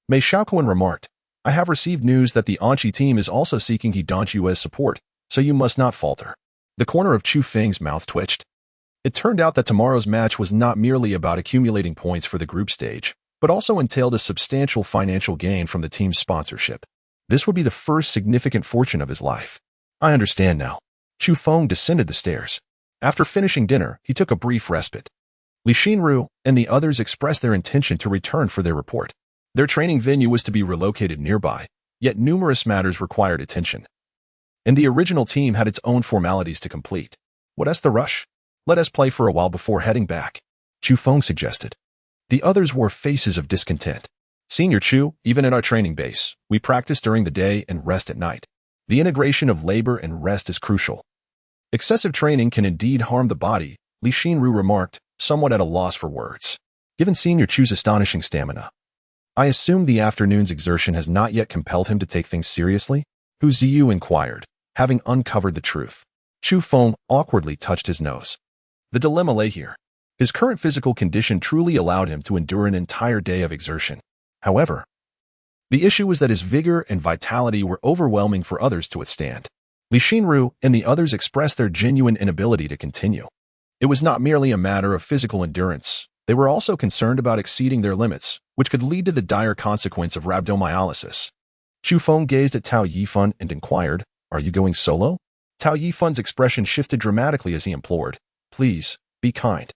Mei Xiaoquan remarked, "I have received news that the Anchi team is also seeking He Danchue's support, so you must not falter." The corner of Chu Feng's mouth twitched. It turned out that tomorrow's match was not merely about accumulating points for the group stage, but also entailed a substantial financial gain from the team's sponsorship. This would be the first significant fortune of his life. "I understand now." Chu Feng descended the stairs. After finishing dinner, he took a brief respite. Li Xinru and the others expressed their intention to return for their report. Their training venue was to be relocated nearby, yet numerous matters required attention, and the original team had its own formalities to complete. "What's the rush? Let us play for a while before heading back," Chu Feng suggested. The others wore faces of discontent. Senior Chu, even in our training base, we practice during the day and rest at night. The integration of labor and rest is crucial. Excessive training can indeed harm the body, Li Xinru remarked, somewhat at a loss for words. Given Senior Chu's astonishing stamina, I assume the afternoon's exertion has not yet compelled him to take things seriously? Hu Ziyu inquired, having uncovered the truth. Chu Feng awkwardly touched his nose. The dilemma lay here. His current physical condition truly allowed him to endure an entire day of exertion. However, the issue was that his vigor and vitality were overwhelming for others to withstand. Li Xinru and the others expressed their genuine inability to continue. It was not merely a matter of physical endurance. They were also concerned about exceeding their limits, which could lead to the dire consequence of rhabdomyolysis. Chu Feng gazed at Tao Yifan and inquired, "Are you going solo?" Tao Yifan's expression shifted dramatically as he implored, "Please, be kind."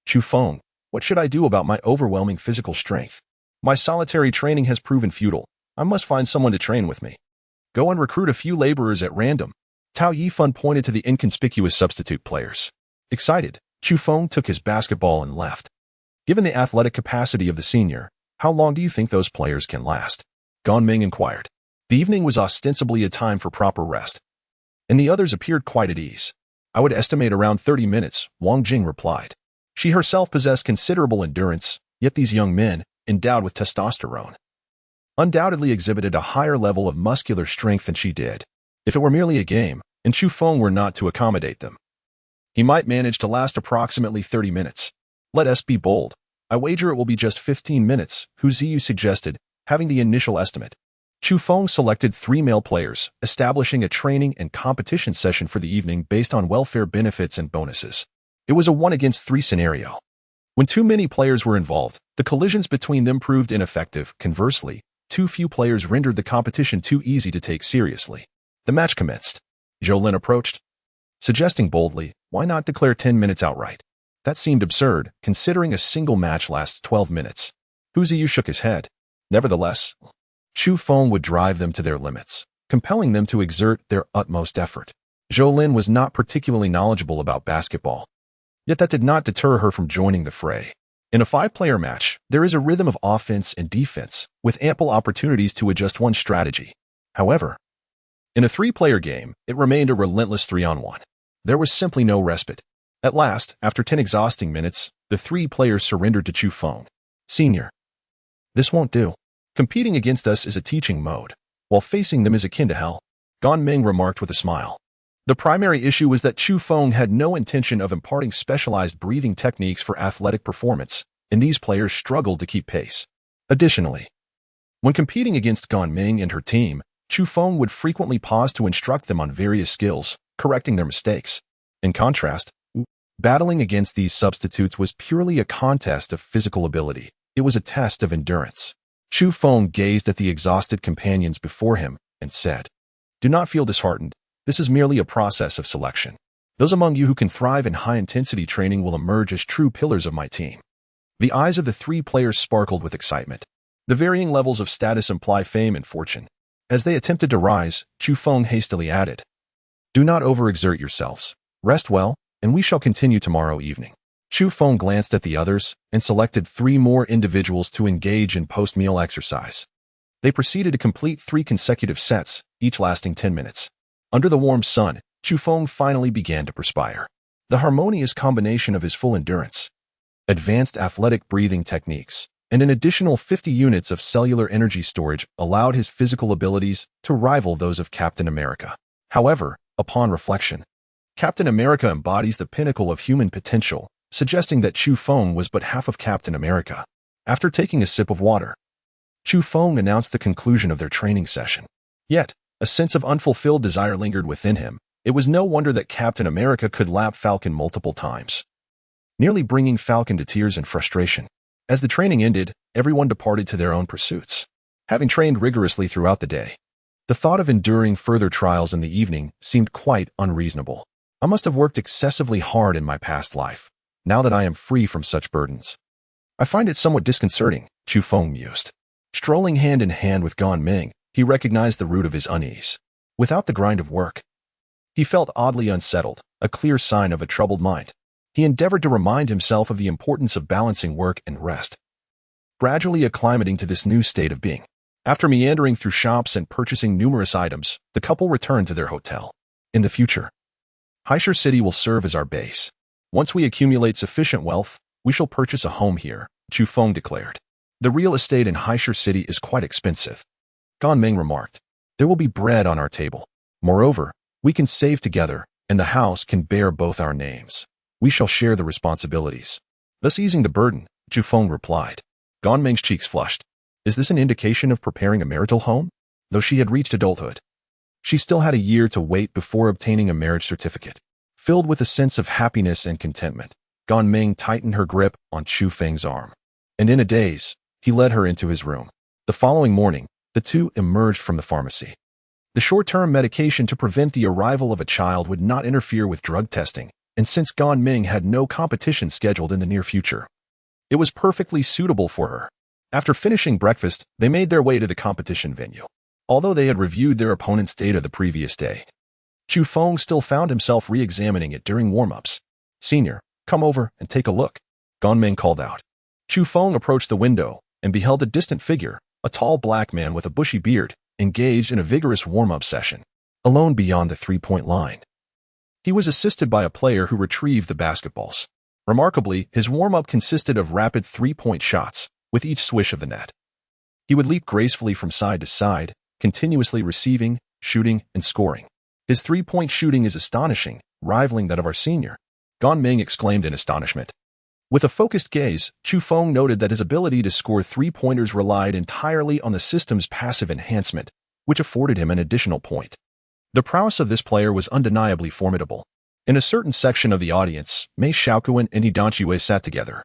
Chu Feng, what should I do about my overwhelming physical strength? My solitary training has proven futile. I must find someone to train with me. Go and recruit a few laborers at random. Tao Yifan pointed to the inconspicuous substitute players. Excited, Chu Feng took his basketball and left. Given the athletic capacity of the senior, how long do you think those players can last? Gan Ming inquired. The evening was ostensibly a time for proper rest, and the others appeared quite at ease. I would estimate around 30 minutes, Wang Jing replied. She herself possessed considerable endurance, yet these young men, endowed with testosterone, undoubtedly exhibited a higher level of muscular strength than she did. If it were merely a game, and Chu Feng were not to accommodate them, he might manage to last approximately 30 minutes. Let us be bold. I wager it will be just 15 minutes, Hu Ziyu suggested, having the initial estimate. Chu Feng selected 3 male players, establishing a training and competition session for the evening based on welfare benefits and bonuses. It was a 1-against-3 scenario. When too many players were involved, the collisions between them proved ineffective. Conversely, too few players rendered the competition too easy to take seriously. The match commenced. Zhou Lin approached, suggesting boldly, why not declare 10 minutes outright? That seemed absurd, considering a single match lasts 12 minutes. Hu Ziyu shook his head. Nevertheless, Chu Feng would drive them to their limits, compelling them to exert their utmost effort. Zhou Lin was not particularly knowledgeable about basketball, yet that did not deter her from joining the fray. In a 5-player match, there is a rhythm of offense and defense, with ample opportunities to adjust one's strategy. However, in a 3-player game, it remained a relentless 3-on-1. There was simply no respite. At last, after 10 exhausting minutes, the 3 players surrendered to Chu Feng. Senior, this won't do. Competing against us is a teaching mode, while facing them is akin to hell, Gan Ming remarked with a smile. The primary issue was that Chu Feng had no intention of imparting specialized breathing techniques for athletic performance, and these players struggled to keep pace. Additionally, when competing against Gan Ming and her team, Chu Feng would frequently pause to instruct them on various skills, correcting their mistakes. In contrast, battling against these substitutes was purely a contest of physical ability. It was a test of endurance. Chu Feng gazed at the exhausted companions before him and said, "Do not feel disheartened. This is merely a process of selection. Those among you who can thrive in high-intensity training will emerge as true pillars of my team." The eyes of the 3 players sparkled with excitement. The varying levels of status imply fame and fortune. As they attempted to rise, Chu Feng hastily added, "Do not overexert yourselves. Rest well, and we shall continue tomorrow evening." Chu Feng glanced at the others and selected 3 more individuals to engage in post-meal exercise. They proceeded to complete 3 consecutive sets, each lasting 10 minutes. Under the warm sun, Chu Feng finally began to perspire. The harmonious combination of his full endurance, advanced athletic breathing techniques, and an additional 50 units of cellular energy storage allowed his physical abilities to rival those of Captain America. However, upon reflection, Captain America embodies the pinnacle of human potential, suggesting that Chu Feng was but half of Captain America. After taking a sip of water, Chu Feng announced the conclusion of their training session. Yet, a sense of unfulfilled desire lingered within him. It was no wonder that Captain America could lap Falcon multiple times, nearly bringing Falcon to tears in frustration. As the training ended, everyone departed to their own pursuits. Having trained rigorously throughout the day, the thought of enduring further trials in the evening seemed quite unreasonable. I must have worked excessively hard in my past life, now that I am free from such burdens. I find it somewhat disconcerting, Chu Feng mused. Strolling hand in hand with Gan Ming, he recognized the root of his unease. Without the grind of work, he felt oddly unsettled, a clear sign of a troubled mind. He endeavored to remind himself of the importance of balancing work and rest. gradually acclimating to this new state of being. After meandering through shops and purchasing numerous items, the couple returned to their hotel. In the future, Haisher City will serve as our base. Once we accumulate sufficient wealth, we shall purchase a home here, Chu Feng declared. The real estate in Haisher City is quite expensive. Gan Ming remarked. There will be bread on our table. Moreover, we can save together, and the house can bear both our names. We shall share the responsibilities. Thus easing the burden, Chu Feng replied. Gan Ming's cheeks flushed. Is this an indication of preparing a marital home? Though she had reached adulthood, she still had a year to wait before obtaining a marriage certificate. Filled with a sense of happiness and contentment, Gan Ming tightened her grip on Chu Feng's arm. And in a daze, he led her into his room. The following morning, the two emerged from the pharmacy. The short-term medication to prevent the arrival of a child would not interfere with drug testing, and since Gan Ming had no competition scheduled in the near future, it was perfectly suitable for her. After finishing breakfast, they made their way to the competition venue. Although they had reviewed their opponent's data the previous day, Chu Feng still found himself re-examining it during warm-ups. Senior, come over and take a look, Gan Ming called out. Chu Feng approached the window and beheld a distant figure, a tall black man with a bushy beard, engaged in a vigorous warm-up session, alone beyond the three-point line. He was assisted by a player who retrieved the basketballs. Remarkably, his warm-up consisted of rapid three-point shots, with each swish of the net. He would leap gracefully from side to side, continuously receiving, shooting, and scoring. His three-point shooting is astonishing, rivaling that of our senior, Gan Ming exclaimed in astonishment. With a focused gaze, Chu Feng noted that his ability to score three-pointers relied entirely on the system's passive enhancement, which afforded him an additional point. The prowess of this player was undeniably formidable. In a certain section of the audience, Mei Xiaoquan and He Danque sat together.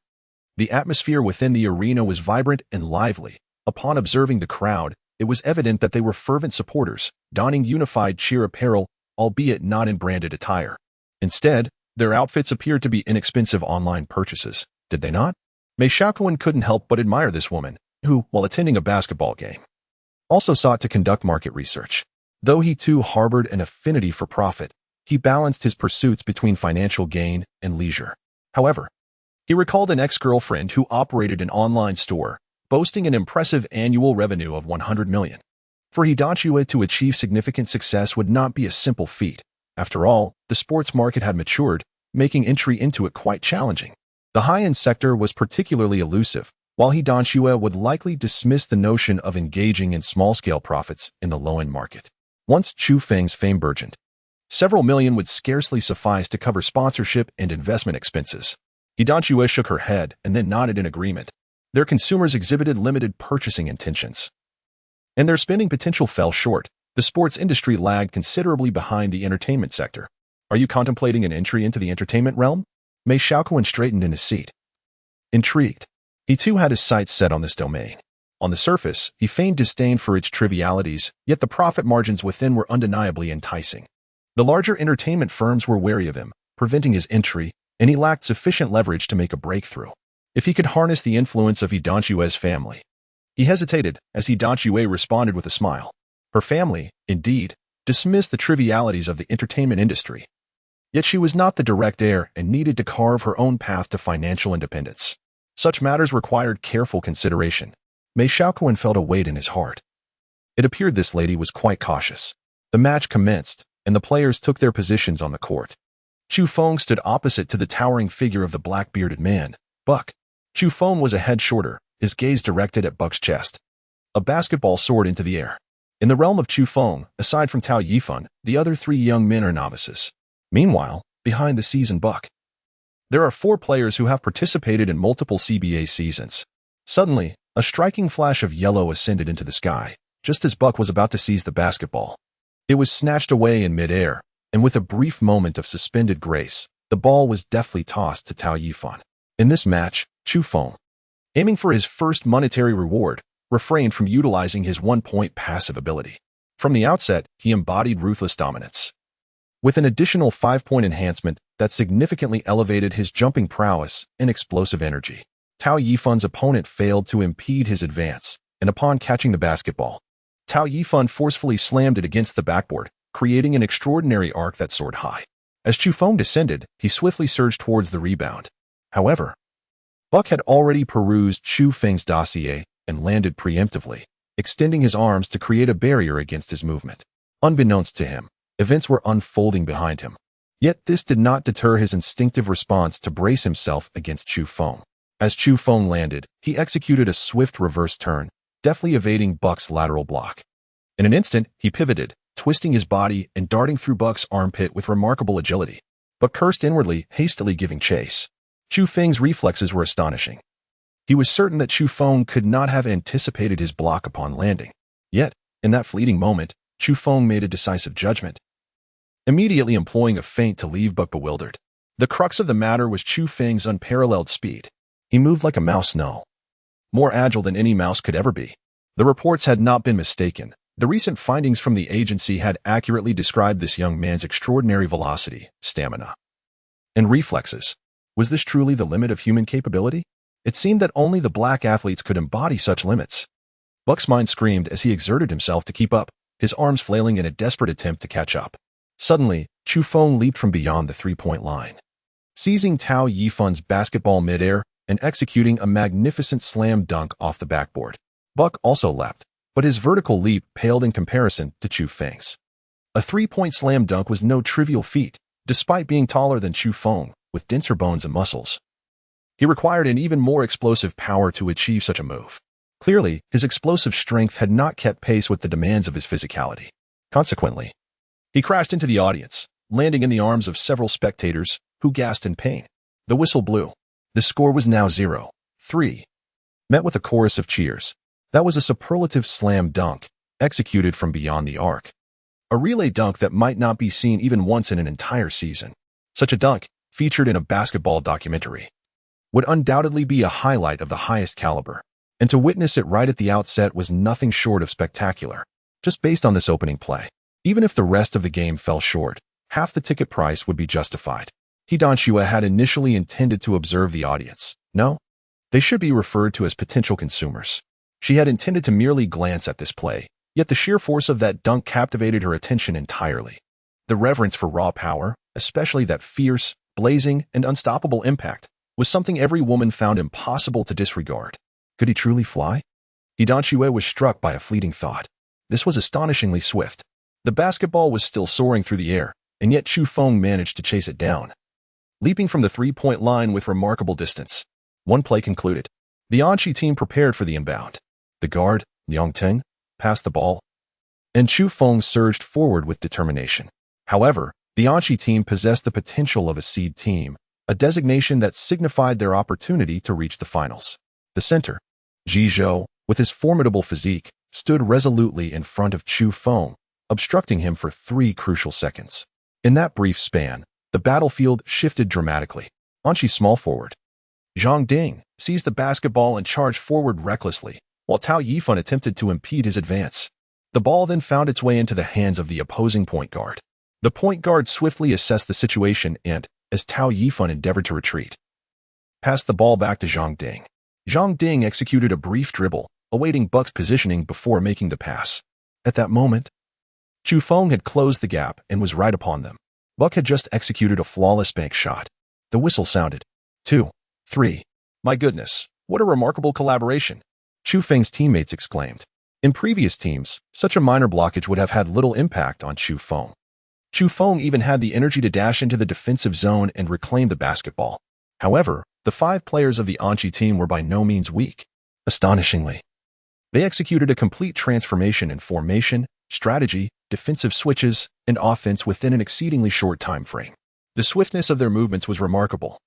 The atmosphere within the arena was vibrant and lively. Upon observing the crowd, it was evident that they were fervent supporters, donning unified cheer apparel, albeit not in branded attire. Instead, their outfits appeared to be inexpensive online purchases, did they not? Mei Xiaoquan couldn't help but admire this woman, who, while attending a basketball game, also sought to conduct market research. Though he too harbored an affinity for profit, he balanced his pursuits between financial gain and leisure. However, he recalled an ex-girlfriend who operated an online store, boasting an impressive annual revenue of 100 million. For He Danque to achieve significant success would not be a simple feat. After all, the sports market had matured, making entry into it quite challenging. The high-end sector was particularly elusive, while He Danque would likely dismiss the notion of engaging in small-scale profits in the low-end market. Once Chu Feng's fame burgeoned, several million would scarcely suffice to cover sponsorship and investment expenses. He Danque shook her head and then nodded in agreement. Their consumers exhibited limited purchasing intentions, and their spending potential fell short. The sports industry lagged considerably behind the entertainment sector. Are you contemplating an entry into the entertainment realm? Mei Xiaoquan straightened in his seat. Intrigued, he too had his sights set on this domain. On the surface, he feigned disdain for its trivialities, yet the profit margins within were undeniably enticing. The larger entertainment firms were wary of him, preventing his entry, and he lacked sufficient leverage to make a breakthrough. If he could harness the influence of He Danque's family. He hesitated, as He Danque responded with a smile. Her family, indeed, dismissed the trivialities of the entertainment industry. Yet she was not the direct heir and needed to carve her own path to financial independence. Such matters required careful consideration. Mei Xiaoquan felt a weight in his heart. It appeared this lady was quite cautious. The match commenced, and the players took their positions on the court. Chu Feng stood opposite to the towering figure of the black-bearded man, Buck. Chu Feng was a head shorter, his gaze directed at Buck's chest. A basketball soared into the air. In the realm of Chu Feng, aside from Tao Yifan, the other three young men are novices. Meanwhile, behind the seasoned Buck, there are 4 players who have participated in multiple CBA seasons. Suddenly, a striking flash of yellow ascended into the sky, just as Buck was about to seize the basketball. It was snatched away in midair, and with a brief moment of suspended grace, the ball was deftly tossed to Tao Yifan. In this match, Chu Feng, aiming for his first monetary reward, refrained from utilizing his one-point passive ability. From the outset, he embodied ruthless dominance, with an additional 5-point enhancement that significantly elevated his jumping prowess and explosive energy. Tao Yifan's opponent failed to impede his advance, and upon catching the basketball, Tao Yifan forcefully slammed it against the backboard, creating an extraordinary arc that soared high. As Chu Feng descended, he swiftly surged towards the rebound. However, Buck had already perused Chu Feng's dossier and landed preemptively, extending his arms to create a barrier against his movement. Unbeknownst to him, events were unfolding behind him. Yet this did not deter his instinctive response to brace himself against Chu Feng. As Chu Feng landed, he executed a swift reverse turn, deftly evading Buck's lateral block. In an instant, he pivoted, twisting his body and darting through Buck's armpit with remarkable agility. Buck cursed inwardly, hastily giving chase. Chu Feng's reflexes were astonishing. He was certain that Chu Feng could not have anticipated his block upon landing. Yet, in that fleeting moment, Chu Feng made a decisive judgment, immediately employing a feint to leave Buck bewildered. The crux of the matter was Chu Feng's unparalleled speed. He moved like a mouse, more agile than any mouse could ever be. The reports had not been mistaken. The recent findings from the agency had accurately described this young man's extraordinary velocity, stamina, and reflexes. Was this truly the limit of human capability? It seemed that only the black athletes could embody such limits. Buck's mind screamed as he exerted himself to keep up, his arms flailing in a desperate attempt to catch up. Suddenly, Chu Feng leaped from beyond the three-point line, seizing Tao Yifun's basketball midair and executing a magnificent slam dunk off the backboard. Buck also leapt, but his vertical leap paled in comparison to Chu Feng's. A three-point slam dunk was no trivial feat, despite being taller than Chu Feng, with denser bones and muscles. He required an even more explosive power to achieve such a move. Clearly, his explosive strength had not kept pace with the demands of his physicality. Consequently, he crashed into the audience, landing in the arms of several spectators, who gasped in pain. The whistle blew. The score was now 0-3, met with a chorus of cheers. That was a superlative slam dunk, executed from beyond the arc. A relay dunk that might not be seen even once in an entire season. Such a dunk, featured in a basketball documentary, would undoubtedly be a highlight of the highest caliber. And to witness it right at the outset was nothing short of spectacular. Just based on this opening play, even if the rest of the game fell short, half the ticket price would be justified. He Danshua had initially intended to observe the audience. No, they should be referred to as potential consumers. She had intended to merely glance at this play, yet the sheer force of that dunk captivated her attention entirely. The reverence for raw power, especially that fierce, blazing, and unstoppable impact, was something every woman found impossible to disregard. Could he truly fly? Hidanshue was struck by a fleeting thought. This was astonishingly swift. The basketball was still soaring through the air, and yet Chu Feng managed to chase it down, leaping from the three-point line with remarkable distance. One play concluded. The Anqi team prepared for the inbound. The guard, Liang Teng, passed the ball, and Chu Feng surged forward with determination. However, the Anqi team possessed the potential of a seed team, a designation that signified their opportunity to reach the finals. The center, Ji Zhou, with his formidable physique, stood resolutely in front of Chu Feng, obstructing him for 3 crucial seconds. In that brief span, the battlefield shifted dramatically. Anqi's small forward, Zhang Ding, seized the basketball and charged forward recklessly, while Tao Yifan attempted to impede his advance. The ball then found its way into the hands of the opposing point guard. The point guard swiftly assessed the situation and, as Tao Yifan endeavored to retreat, passed the ball back to Zhang Ding. Zhang Ding executed a brief dribble, awaiting Buck's positioning before making the pass. At that moment, Chu Feng had closed the gap and was right upon them. Buck had just executed a flawless bank shot. The whistle sounded. 2-3. My goodness, what a remarkable collaboration, Chu Feng's teammates exclaimed. In previous teams, such a minor blockage would have had little impact on Chu Feng. Chu Feng even had the energy to dash into the defensive zone and reclaim the basketball. However, the 5 players of the Anqi team were by no means weak. Astonishingly, they executed a complete transformation in formation, strategy, defensive switches, and offense within an exceedingly short time frame. The swiftness of their movements was remarkable,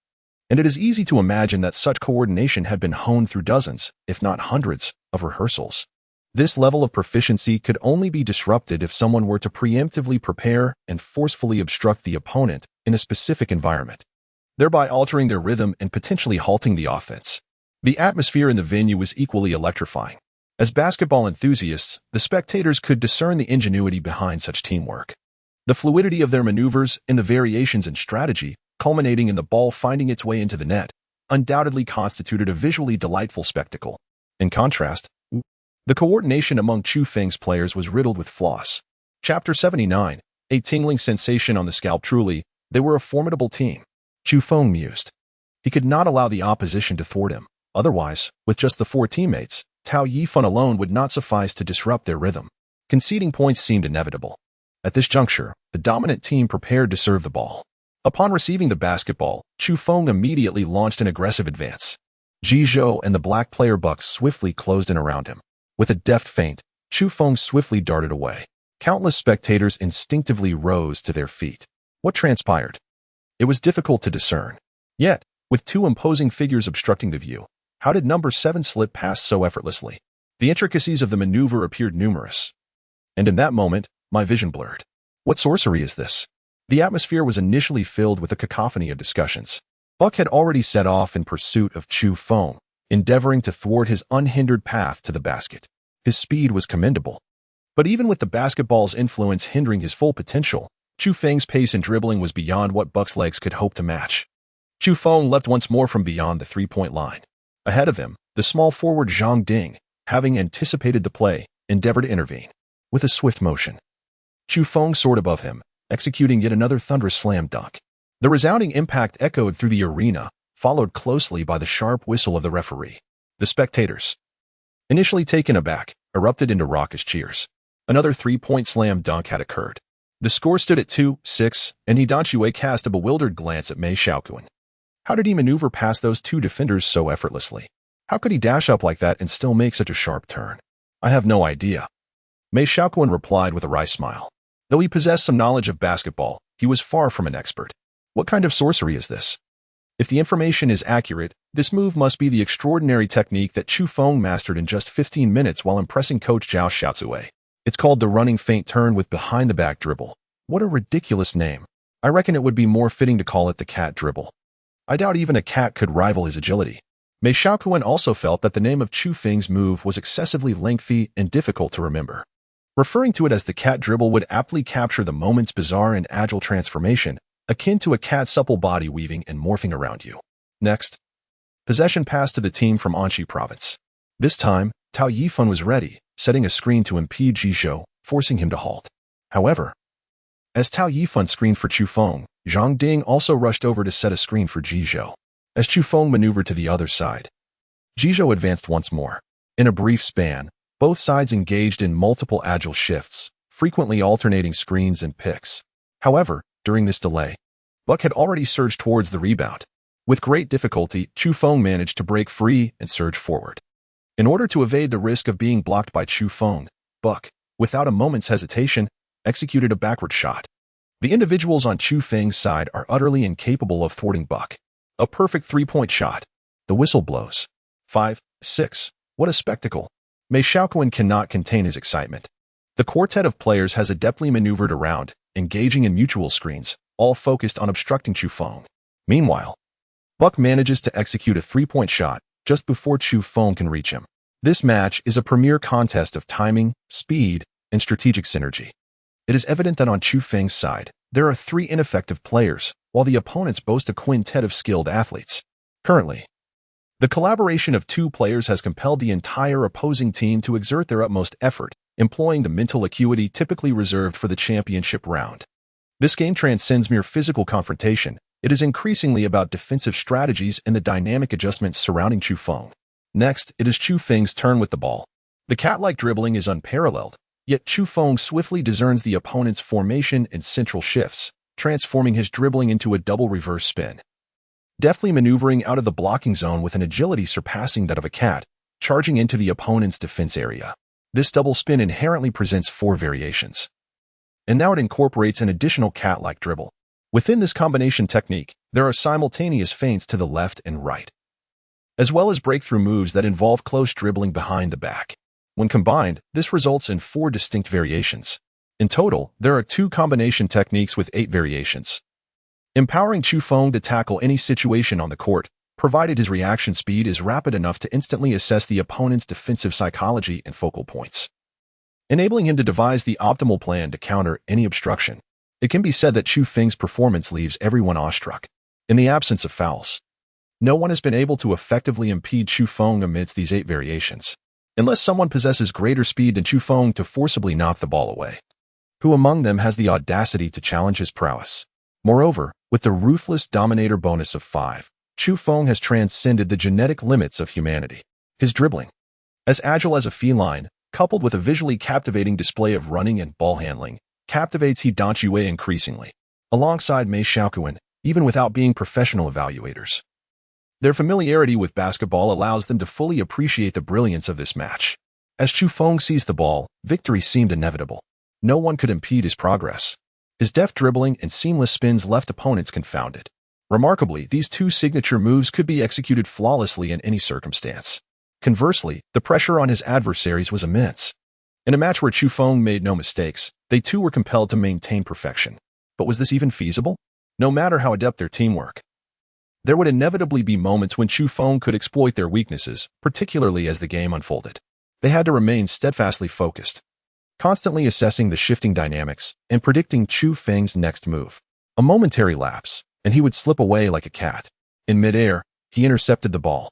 and it is easy to imagine that such coordination had been honed through dozens, if not hundreds, of rehearsals. This level of proficiency could only be disrupted if someone were to preemptively prepare and forcefully obstruct the opponent in a specific environment, thereby altering their rhythm and potentially halting the offense. The atmosphere in the venue was equally electrifying. As basketball enthusiasts, the spectators could discern the ingenuity behind such teamwork. The fluidity of their maneuvers and the variations in strategy, culminating in the ball finding its way into the net, undoubtedly constituted a visually delightful spectacle. In contrast, the coordination among Chu Feng's players was riddled with flaws. Chapter 79, a tingling sensation on the scalp. Truly, they were a formidable team, Chu Feng mused. He could not allow the opposition to thwart him. Otherwise, with just the 4 teammates, Tao Yifan alone would not suffice to disrupt their rhythm. Conceding points seemed inevitable. At this juncture, the dominant team prepared to serve the ball. Upon receiving the basketball, Chu Feng immediately launched an aggressive advance. Ji Zhou and the black player Buck swiftly closed in around him. With a deft feint, Chu Feng swiftly darted away. Countless spectators instinctively rose to their feet. What transpired? It was difficult to discern. Yet, with 2 imposing figures obstructing the view, how did number 7 slip past so effortlessly? The intricacies of the maneuver appeared numerous. And in that moment, my vision blurred. What sorcery is this? The atmosphere was initially filled with a cacophony of discussions. Buck had already set off in pursuit of Chu Feng, endeavoring to thwart his unhindered path to the basket. His speed was commendable. But even with the basketball's influence hindering his full potential, Chu Feng's pace and dribbling was beyond what Buck's legs could hope to match. Chu Feng leapt once more from beyond the 3-point line. Ahead of him, the small forward Zhang Ding, having anticipated the play, endeavored to intervene. With a swift motion, Chu Feng soared above him, executing yet another thunderous slam dunk. The resounding impact echoed through the arena, followed closely by the sharp whistle of the referee. The spectators, initially taken aback, erupted into raucous cheers. Another 3-point slam dunk had occurred. The score stood at 2-6, and Hidanchue cast a bewildered glance at Mei Xiaoquan. How did he maneuver past those 2 defenders so effortlessly? How could he dash up like that and still make such a sharp turn? I have no idea. Mei Xiaoquan replied with a wry smile. Though he possessed some knowledge of basketball, he was far from an expert. What kind of sorcery is this? If the information is accurate, this move must be the extraordinary technique that Chu Feng mastered in just 15 minutes while impressing coach Zhao Xiaozue. It's called the running feint turn with behind-the-back dribble. What a ridiculous name. I reckon it would be more fitting to call it the cat dribble. I doubt even a cat could rival his agility. Mei Xiaoquan also felt that the name of Chu Feng's move was excessively lengthy and difficult to remember. Referring to it as the cat dribble would aptly capture the moment's bizarre and agile transformation, akin to a cat's supple body weaving and morphing around you. Next, possession passed to the team from Anxi province. This time, Tao Yifan was ready, setting a screen to impede Ji Zhou, forcing him to halt. However, as Tao Yifan screened for Chu Feng, Zhang Ding also rushed over to set a screen for Ji Zhou. As Chu Feng maneuvered to the other side, Ji Zhou advanced once more. In a brief span, both sides engaged in multiple agile shifts, frequently alternating screens and picks. However, during this delay, Buck had already surged towards the rebound. With great difficulty, Chu Feng managed to break free and surge forward. In order to evade the risk of being blocked by Chu Feng, Buck, without a moment's hesitation, executed a backward shot. The individuals on Chu Feng's side are utterly incapable of thwarting Buck. A perfect 3-point shot. The whistle blows. 5-6. What a spectacle. Mei Xiaoquan cannot contain his excitement. The quartet of players has adeptly maneuvered around, engaging in mutual screens, all focused on obstructing Chu Feng. Meanwhile, Buck manages to execute a 3-point shot just before Chu Feng can reach him. This match is a premier contest of timing, speed, and strategic synergy. It is evident that on Chu Feng's side, there are 3 ineffective players, while the opponents boast a quintet of skilled athletes. Currently, the collaboration of 2 players has compelled the entire opposing team to exert their utmost effort, employing the mental acuity typically reserved for the championship round. This game transcends mere physical confrontation. It is increasingly about defensive strategies and the dynamic adjustments surrounding Chu Feng. Next, it is Chu Feng's turn with the ball. The cat-like dribbling is unparalleled, yet Chu Feng swiftly discerns the opponent's formation and central shifts, transforming his dribbling into a double reverse spin. Deftly maneuvering out of the blocking zone with an agility surpassing that of a cat, charging into the opponent's defense area. This double spin inherently presents 4 variations. And now it incorporates an additional cat-like dribble. Within this combination technique, there are simultaneous feints to the left and right, as well as breakthrough moves that involve close dribbling behind the back. When combined, this results in 4 distinct variations. In total, there are 2 combination techniques with 8 variations, empowering Chu Feng to tackle any situation on the court, provided his reaction speed is rapid enough to instantly assess the opponent's defensive psychology and focal points, enabling him to devise the optimal plan to counter any obstruction. It can be said that Chu Feng's performance leaves everyone awestruck. In the absence of fouls, no one has been able to effectively impede Chu Feng amidst these 8 variations, unless someone possesses greater speed than Chu Feng to forcibly knock the ball away. Who among them has the audacity to challenge his prowess? Moreover, with the ruthless dominator bonus of 5, Chu Feng has transcended the genetic limits of humanity. His dribbling, as agile as a feline, coupled with a visually captivating display of running and ball handling, captivates He Donchue increasingly, alongside Mei Xiaoquan, even without being professional evaluators. Their familiarity with basketball allows them to fully appreciate the brilliance of this match. As Chu Feng seized the ball, victory seemed inevitable. No one could impede his progress. His deft dribbling and seamless spins left opponents confounded. Remarkably, these two signature moves could be executed flawlessly in any circumstance. Conversely, the pressure on his adversaries was immense. In a match where Chu Feng made no mistakes, they too were compelled to maintain perfection. But was this even feasible? No matter how adept their teamwork, there would inevitably be moments when Chu Feng could exploit their weaknesses, particularly as the game unfolded. They had to remain steadfastly focused, constantly assessing the shifting dynamics and predicting Chu Feng's next move. A momentary lapse, and he would slip away like a cat. In midair, he intercepted the ball,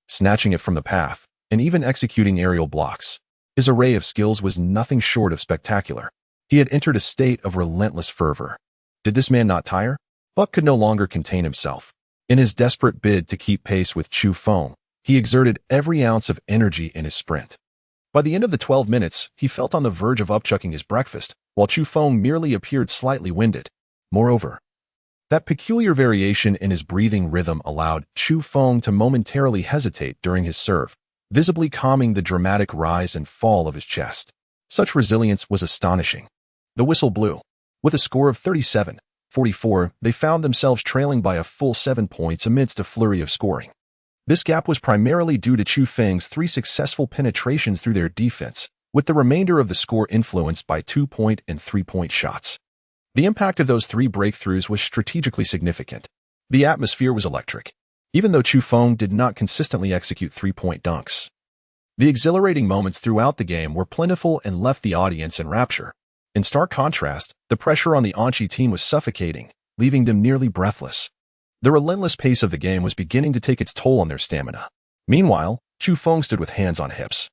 snatching it from the path, and even executing aerial blocks. His array of skills was nothing short of spectacular. He had entered a state of relentless fervor. Did this man not tire? Buck could no longer contain himself. In his desperate bid to keep pace with Chu Feng, he exerted every ounce of energy in his sprint. By the end of the 12 minutes, he felt on the verge of upchucking his breakfast, while Chu Feng merely appeared slightly winded. Moreover, that peculiar variation in his breathing rhythm allowed Chu Feng to momentarily hesitate during his serve, visibly calming the dramatic rise and fall of his chest. Such resilience was astonishing. The whistle blew. With a score of 37-44, they found themselves trailing by a full 7 points amidst a flurry of scoring. This gap was primarily due to Chu Feng's 3 successful penetrations through their defense, with the remainder of the score influenced by 2-point and 3-point shots. The impact of those 3 breakthroughs was strategically significant. The atmosphere was electric, even though Chu Feng did not consistently execute 3-point dunks. The exhilarating moments throughout the game were plentiful and left the audience in rapture. In stark contrast, the pressure on the Anqi team was suffocating, leaving them nearly breathless. The relentless pace of the game was beginning to take its toll on their stamina. Meanwhile, Chu Feng stood with hands on hips,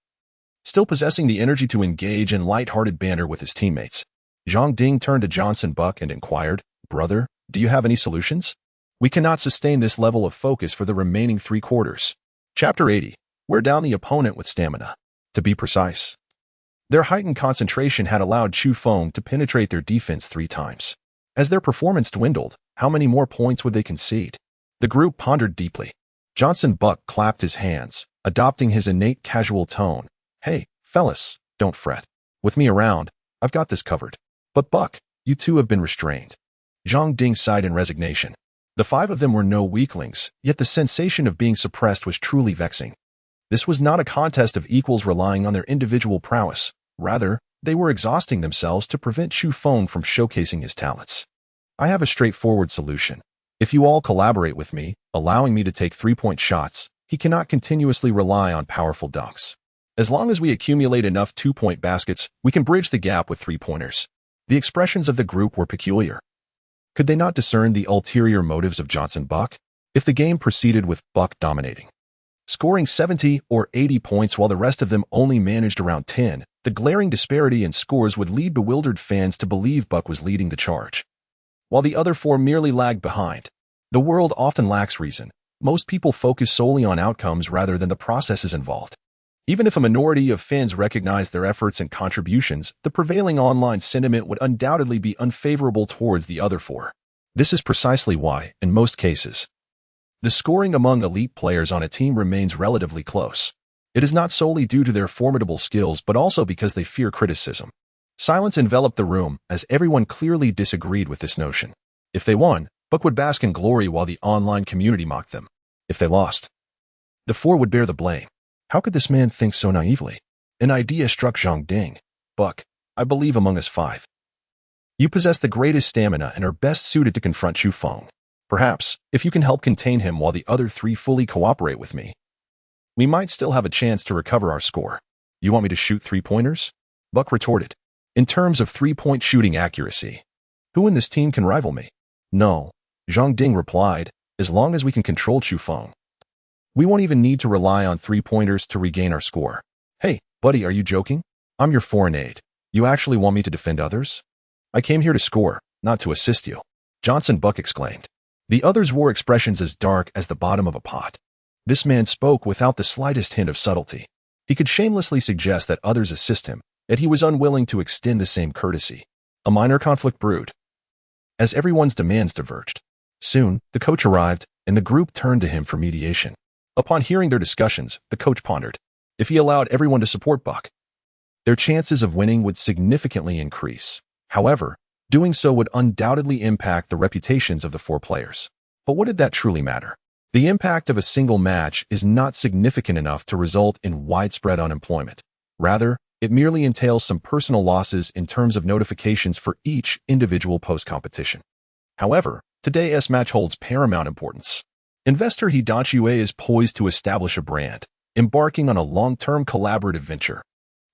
still possessing the energy to engage in light-hearted banter with his teammates. Zhang Ding turned to Johnson Buck and inquired, "Brother, do you have any solutions? We cannot sustain this level of focus for the remaining 3 quarters." Chapter 80. Wear down the opponent with stamina. To be precise, their heightened concentration had allowed Chu Feng to penetrate their defense 3 times. As their performance dwindled, how many more points would they concede? The group pondered deeply. Johnson Buck clapped his hands, adopting his innate casual tone. "Hey, fellas, don't fret. With me around, I've got this covered." "But Buck, you two have been restrained." Zhang Ding sighed in resignation. The 5 of them were no weaklings, yet the sensation of being suppressed was truly vexing. This was not a contest of equals relying on their individual prowess. Rather, they were exhausting themselves to prevent Chu Feng from showcasing his talents. "I have a straightforward solution. If you all collaborate with me, allowing me to take 3-point shots, he cannot continuously rely on powerful dunks. As long as we accumulate enough 2-point baskets, we can bridge the gap with 3-pointers. The expressions of the group were peculiar. Could they not discern the ulterior motives of Johnson Buck? If the game proceeded with Buck dominating, scoring 70 or 80 points while the rest of them only managed around 10, the glaring disparity in scores would lead bewildered fans to believe Buck was leading the charge, while the other 4 merely lagged behind. The world often lacks reason. Most people focus solely on outcomes rather than the processes involved. Even if a minority of fans recognize their efforts and contributions, the prevailing online sentiment would undoubtedly be unfavorable towards the other 4. This is precisely why, in most cases, the scoring among elite players on a team remains relatively close. It is not solely due to their formidable skills but also because they fear criticism. Silence enveloped the room as everyone clearly disagreed with this notion. If they won, Buck would bask in glory while the online community mocked them. If they lost, the 4 would bear the blame. How could this man think so naively? An idea struck Zhang Ding. "Buck, I believe among us 5. You possess the greatest stamina and are best suited to confront Chu Feng. Perhaps, if you can help contain him while the other 3 fully cooperate with me, we might still have a chance to recover our score." "You want me to shoot 3-pointers? Buck retorted. "In terms of 3-point shooting accuracy, who in this team can rival me?" "No," Zhang Ding replied, "as long as we can control Chu Feng, we won't even need to rely on 3-pointers to regain our score." "Hey, buddy, are you joking? I'm your foreign aide. You actually want me to defend others?" "I came here to score, not to assist you," Johnson Buck exclaimed. The others wore expressions as dark as the bottom of a pot. This man spoke without the slightest hint of subtlety. He could shamelessly suggest that others assist him, yet he was unwilling to extend the same courtesy. A minor conflict brewed, as everyone's demands diverged. Soon, the coach arrived, and the group turned to him for mediation. Upon hearing their discussions, the coach pondered. If he allowed everyone to support Buck, their chances of winning would significantly increase. However, doing so would undoubtedly impact the reputations of the four players. But what did that truly matter? The impact of a single match is not significant enough to result in widespread unemployment. Rather, it merely entails some personal losses in terms of notifications for each individual post-competition. However, today's match holds paramount importance. Investor Hidachi Ue is poised to establish a brand, embarking on a long-term collaborative venture.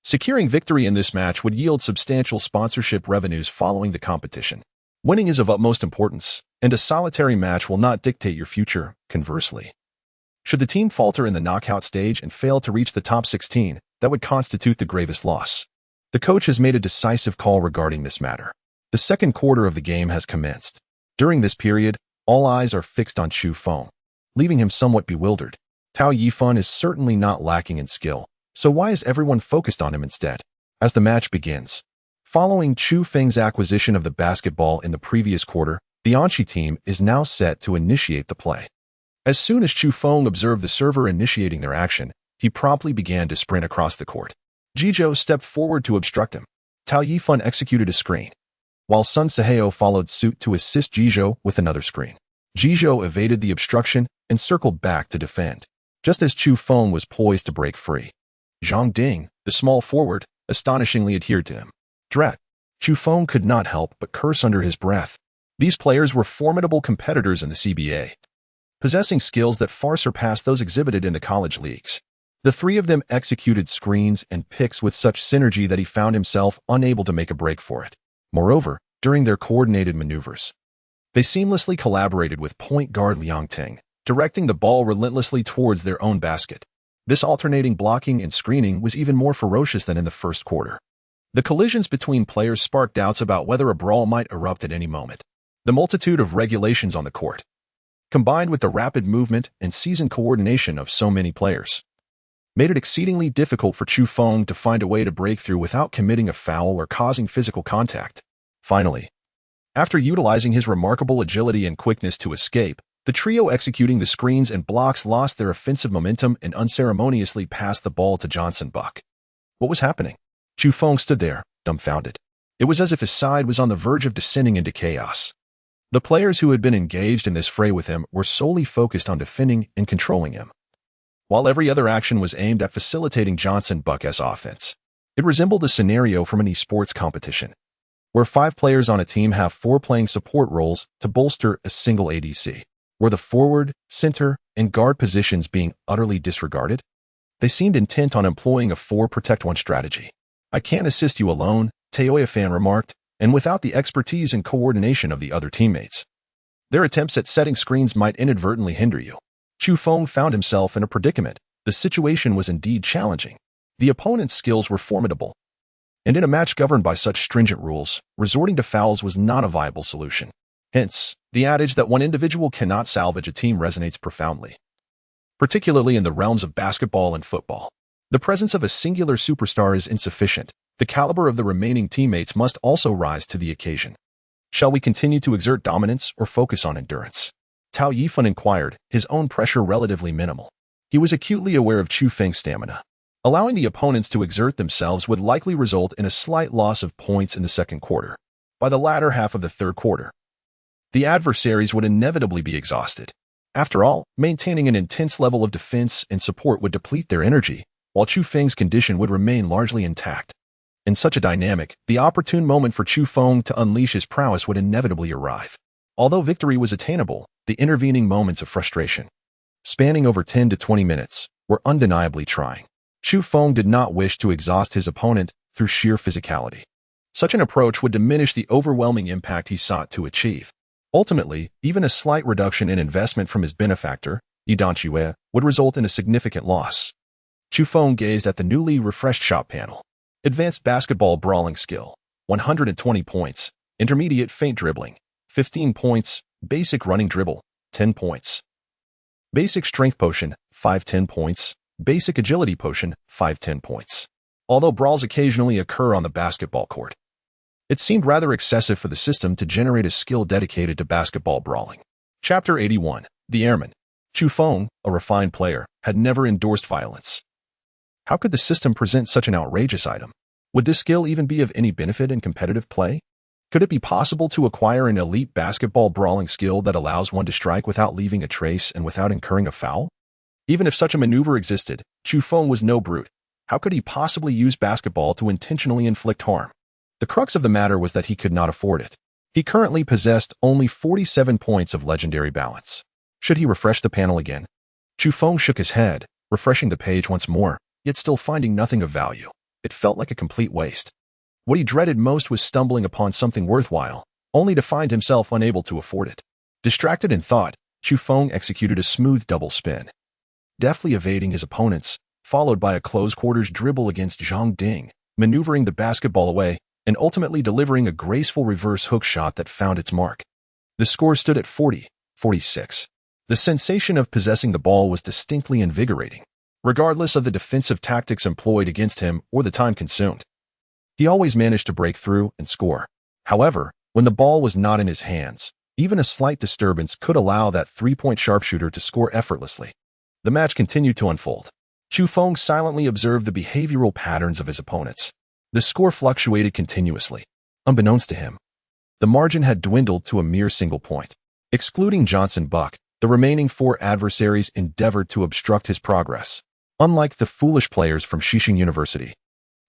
Securing victory in this match would yield substantial sponsorship revenues following the competition. Winning is of utmost importance, and a solitary match will not dictate your future, conversely. Should the team falter in the knockout stage and fail to reach the top 16, that would constitute the gravest loss. The coach has made a decisive call regarding this matter. The second quarter of the game has commenced. During this period, all eyes are fixed on Chu Feng, leaving him somewhat bewildered. Tao Yifan is certainly not lacking in skill, so why is everyone focused on him instead? As the match begins, following Chu Feng's acquisition of the basketball in the previous quarter, the Anqi team is now set to initiate the play. As soon as Chu Feng observed the server initiating their action, he promptly began to sprint across the court. Jizhou stepped forward to obstruct him. Tao Yifan executed a screen, while Sun Sehao followed suit to assist Jizhou with another screen. Jizhou evaded the obstruction and circled back to defend, just as Chu Feng was poised to break free. Zhang Ding, the small forward, astonishingly adhered to him. Drat! Chu Feng could not help but curse under his breath. These players were formidable competitors in the CBA, possessing skills that far surpassed those exhibited in the college leagues. The three of them executed screens and picks with such synergy that he found himself unable to make a break for it. Moreover, during their coordinated maneuvers, they seamlessly collaborated with point guard Liang Ting, directing the ball relentlessly towards their own basket. This alternating blocking and screening was even more ferocious than in the first quarter. The collisions between players sparked doubts about whether a brawl might erupt at any moment. The multitude of regulations on the court, combined with the rapid movement and seasoned coordination of so many players, made it exceedingly difficult for Chu Feng to find a way to break through without committing a foul or causing physical contact. Finally, after utilizing his remarkable agility and quickness to escape, the trio executing the screens and blocks lost their offensive momentum and unceremoniously passed the ball to Johnson Buck. What was happening? Chu Feng stood there, dumbfounded. It was as if his side was on the verge of descending into chaos. The players who had been engaged in this fray with him were solely focused on defending and controlling him, while every other action was aimed at facilitating Johnson Buck's offense. It resembled a scenario from an esports competition, where 5 players on a team have 4 playing support roles to bolster a single ADC, were the forward, center, and guard positions being utterly disregarded. They seemed intent on employing a 4-protect-1 strategy. I can't assist you alone, Taoyafan remarked, and without the expertise and coordination of the other teammates, their attempts at setting screens might inadvertently hinder you. Chu Feng found himself in a predicament. The situation was indeed challenging. The opponent's skills were formidable, and in a match governed by such stringent rules, resorting to fouls was not a viable solution. Hence, the adage that one individual cannot salvage a team resonates profoundly, particularly in the realms of basketball and football. The presence of a singular superstar is insufficient. The caliber of the remaining teammates must also rise to the occasion. Shall we continue to exert dominance or focus on endurance? Tao Yifan inquired, his own pressure relatively minimal. He was acutely aware of Chu Feng's stamina. Allowing the opponents to exert themselves would likely result in a slight loss of points in the second quarter. By the latter half of the third quarter, the adversaries would inevitably be exhausted. After all, maintaining an intense level of defense and support would deplete their energy, while Chu Feng's condition would remain largely intact. In such a dynamic, the opportune moment for Chu Feng to unleash his prowess would inevitably arrive. Although victory was attainable, the intervening moments of frustration, spanning over 10 to 20 minutes, were undeniably trying. Chu Feng did not wish to exhaust his opponent through sheer physicality. Such an approach would diminish the overwhelming impact he sought to achieve. Ultimately, even a slight reduction in investment from his benefactor, Yidan Ue, would result in a significant loss. Chu Feng gazed at the newly refreshed shot panel. Advanced basketball brawling skill, 120 points. Intermediate feint dribbling, 15 points. Basic running dribble, 10 points. Basic strength potion, 5 10 points. Basic agility potion, 5 10 points. Although brawls occasionally occur on the basketball court, it seemed rather excessive for the system to generate a skill dedicated to basketball brawling. Chapter 81. The Airman. Chu Feng, a refined player, had never endorsed violence. How could the system present such an outrageous item? Would this skill even be of any benefit in competitive play? Could it be possible to acquire an elite basketball brawling skill that allows one to strike without leaving a trace and without incurring a foul? Even if such a maneuver existed, Chu Feng was no brute. How could he possibly use basketball to intentionally inflict harm? The crux of the matter was that he could not afford it. He currently possessed only 47 points of legendary balance. Should he refresh the panel again? Chu Feng shook his head, refreshing the page once more, yet still finding nothing of value. It felt like a complete waste. What he dreaded most was stumbling upon something worthwhile, only to find himself unable to afford it. Distracted in thought, Chu Feng executed a smooth double spin, deftly evading his opponents, followed by a close-quarters dribble against Zhang Ding, maneuvering the basketball away, and ultimately delivering a graceful reverse hook shot that found its mark. The score stood at 40-46. The sensation of possessing the ball was distinctly invigorating, regardless of the defensive tactics employed against him or the time consumed. He always managed to break through and score. However, when the ball was not in his hands, even a slight disturbance could allow that three-point sharpshooter to score effortlessly. The match continued to unfold. Chu Feng silently observed the behavioral patterns of his opponents. The score fluctuated continuously. Unbeknownst to him, the margin had dwindled to a mere single point. Excluding Johnson Buck, the remaining four adversaries endeavored to obstruct his progress. Unlike the foolish players from Bohai University,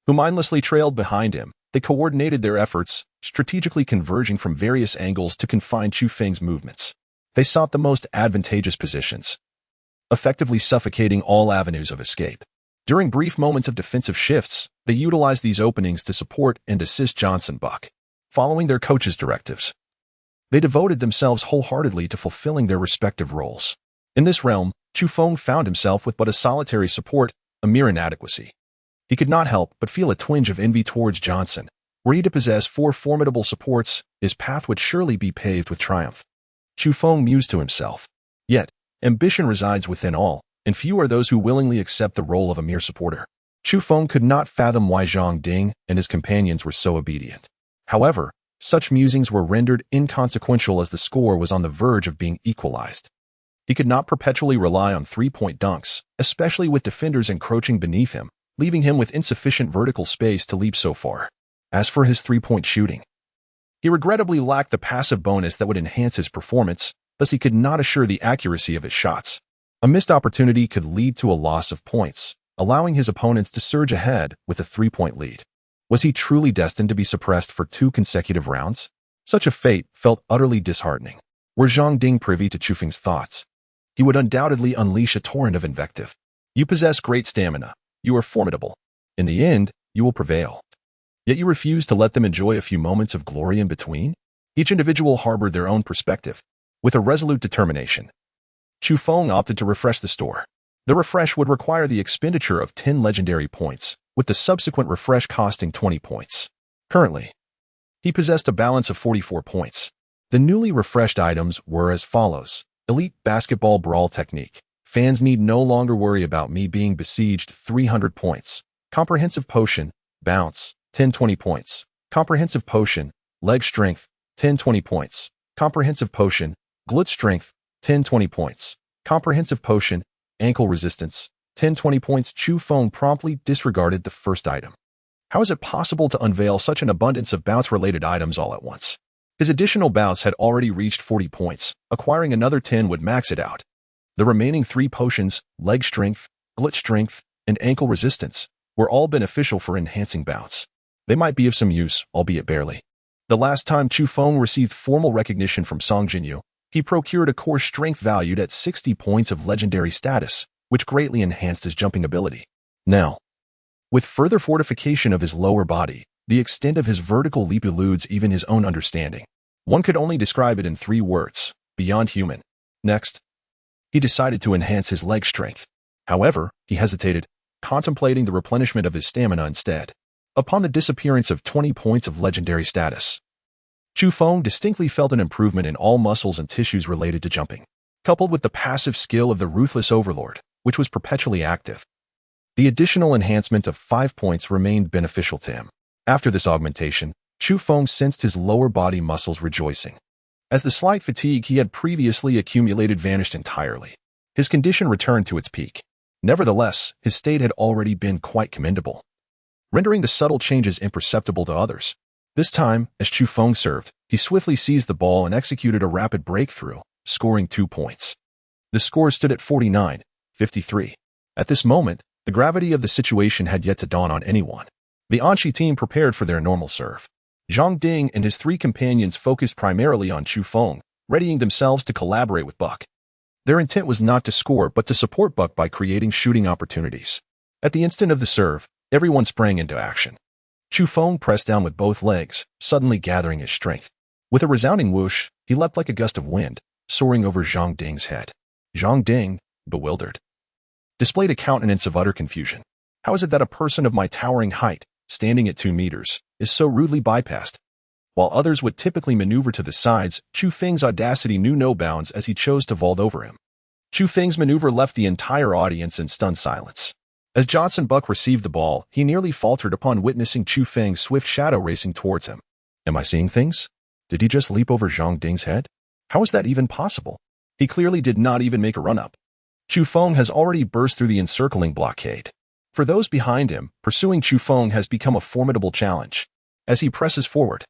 who mindlessly trailed behind him, they coordinated their efforts, strategically converging from various angles to confine Chu Feng's movements. They sought the most advantageous positions, effectively suffocating all avenues of escape. During brief moments of defensive shifts, they utilized these openings to support and assist Johnson Buck. Following their coach's directives, they devoted themselves wholeheartedly to fulfilling their respective roles. In this realm, Chu Feng found himself with but a solitary support, a mere inadequacy. He could not help but feel a twinge of envy towards Johnson. Were he to possess four formidable supports, his path would surely be paved with triumph. Chu Feng mused to himself. Yet, ambition resides within all, and few are those who willingly accept the role of a mere supporter. Chu Feng could not fathom why Zhang Ding and his companions were so obedient. However, such musings were rendered inconsequential as the score was on the verge of being equalized. He could not perpetually rely on three-point dunks, especially with defenders encroaching beneath him, leaving him with insufficient vertical space to leap so far. As for his three-point shooting, he regrettably lacked the passive bonus that would enhance his performance, thus he could not assure the accuracy of his shots. A missed opportunity could lead to a loss of points, allowing his opponents to surge ahead with a three-point lead. Was he truly destined to be suppressed for 2 consecutive rounds? Such a fate felt utterly disheartening. Were Zhang Ding privy to Chu Feng's thoughts, he would undoubtedly unleash a torrent of invective. You possess great stamina. You are formidable. In the end, you will prevail. Yet you refuse to let them enjoy a few moments of glory in between? Each individual harbored their own perspective. With a resolute determination, Chu Feng opted to refresh the store. The refresh would require the expenditure of 10 legendary points, with the subsequent refresh costing 20 points. Currently, he possessed a balance of 44 points. The newly refreshed items were as follows. Elite Basketball Brawl Technique. Fans need no longer worry about me being besieged. 300 points. Comprehensive Potion. Bounce. 10-20 points. Comprehensive Potion. Leg Strength. 10-20 points. Comprehensive Potion. Glute Strength. 10-20 points. Comprehensive Potion. Ankle Resistance. 10-20 points. Chu Feng promptly disregarded the first item. How is it possible to unveil such an abundance of bounce-related items all at once? His additional bounce had already reached 40 points. Acquiring another 10 would max it out. The remaining 3 potions, Leg Strength, Glute Strength, and Ankle Resistance, were all beneficial for enhancing bounce. They might be of some use, albeit barely. The last time Chu Feng received formal recognition from Song Jinyu, he procured a core strength valued at 60 points of legendary status, which greatly enhanced his jumping ability. Now, with further fortification of his lower body, the extent of his vertical leap eludes even his own understanding. One could only describe it in 3 words: beyond human. Next, he decided to enhance his leg strength. However, he hesitated, contemplating the replenishment of his stamina instead. Upon the disappearance of 20 points of legendary status, Chu Feng distinctly felt an improvement in all muscles and tissues related to jumping, coupled with the passive skill of the ruthless overlord, which was perpetually active. The additional enhancement of 5 points remained beneficial to him. After this augmentation, Chu Feng sensed his lower body muscles rejoicing, as the slight fatigue he had previously accumulated vanished entirely. His condition returned to its peak. Nevertheless, his state had already been quite commendable, rendering the subtle changes imperceptible to others. This time, as Chu Feng served, he swiftly seized the ball and executed a rapid breakthrough, scoring 2 points. The score stood at 49-53. At this moment, the gravity of the situation had yet to dawn on anyone. The Anxi team prepared for their normal serve. Zhang Ding and his 3 companions focused primarily on Chu Feng, readying themselves to collaborate with Buck. Their intent was not to score but to support Buck by creating shooting opportunities. At the instant of the serve, everyone sprang into action. Chu Feng pressed down with both legs, suddenly gathering his strength. With a resounding whoosh, he leapt like a gust of wind, soaring over Zhang Ding's head. Zhang Ding, bewildered, displayed a countenance of utter confusion. How is it that a person of my towering height, standing at 2 meters, is so rudely bypassed? While others would typically maneuver to the sides, Chu Feng's audacity knew no bounds as he chose to vault over him. Chu Feng's maneuver left the entire audience in stunned silence. As Johnson Buck received the ball, he nearly faltered upon witnessing Chu Feng's swift shadow racing towards him. Am I seeing things? Did he just leap over Zhang Ding's head? How is that even possible? He clearly did not even make a run-up. Chu Feng has already burst through the encircling blockade. For those behind him, pursuing Chu Feng has become a formidable challenge. As he presses forward,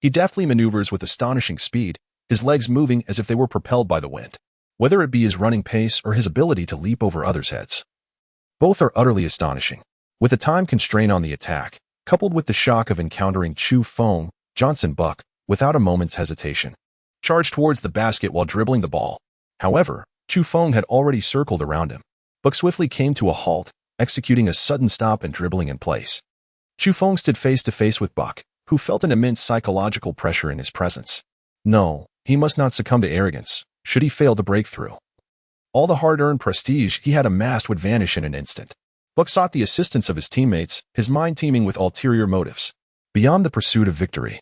he deftly maneuvers with astonishing speed, his legs moving as if they were propelled by the wind. Whether it be his running pace or his ability to leap over others' heads, both are utterly astonishing. With the time constraint on the attack, coupled with the shock of encountering Chu Feng, Johnson Buck, without a moment's hesitation, charged towards the basket while dribbling the ball. However, Chu Feng had already circled around him. Buck swiftly came to a halt, executing a sudden stop and dribbling in place. Chu Feng stood face to face with Buck, who felt an immense psychological pressure in his presence. No, he must not succumb to arrogance, should he fail to break through. All the hard-earned prestige he had amassed would vanish in an instant. Buck sought the assistance of his teammates, his mind teeming with ulterior motives. Beyond the pursuit of victory,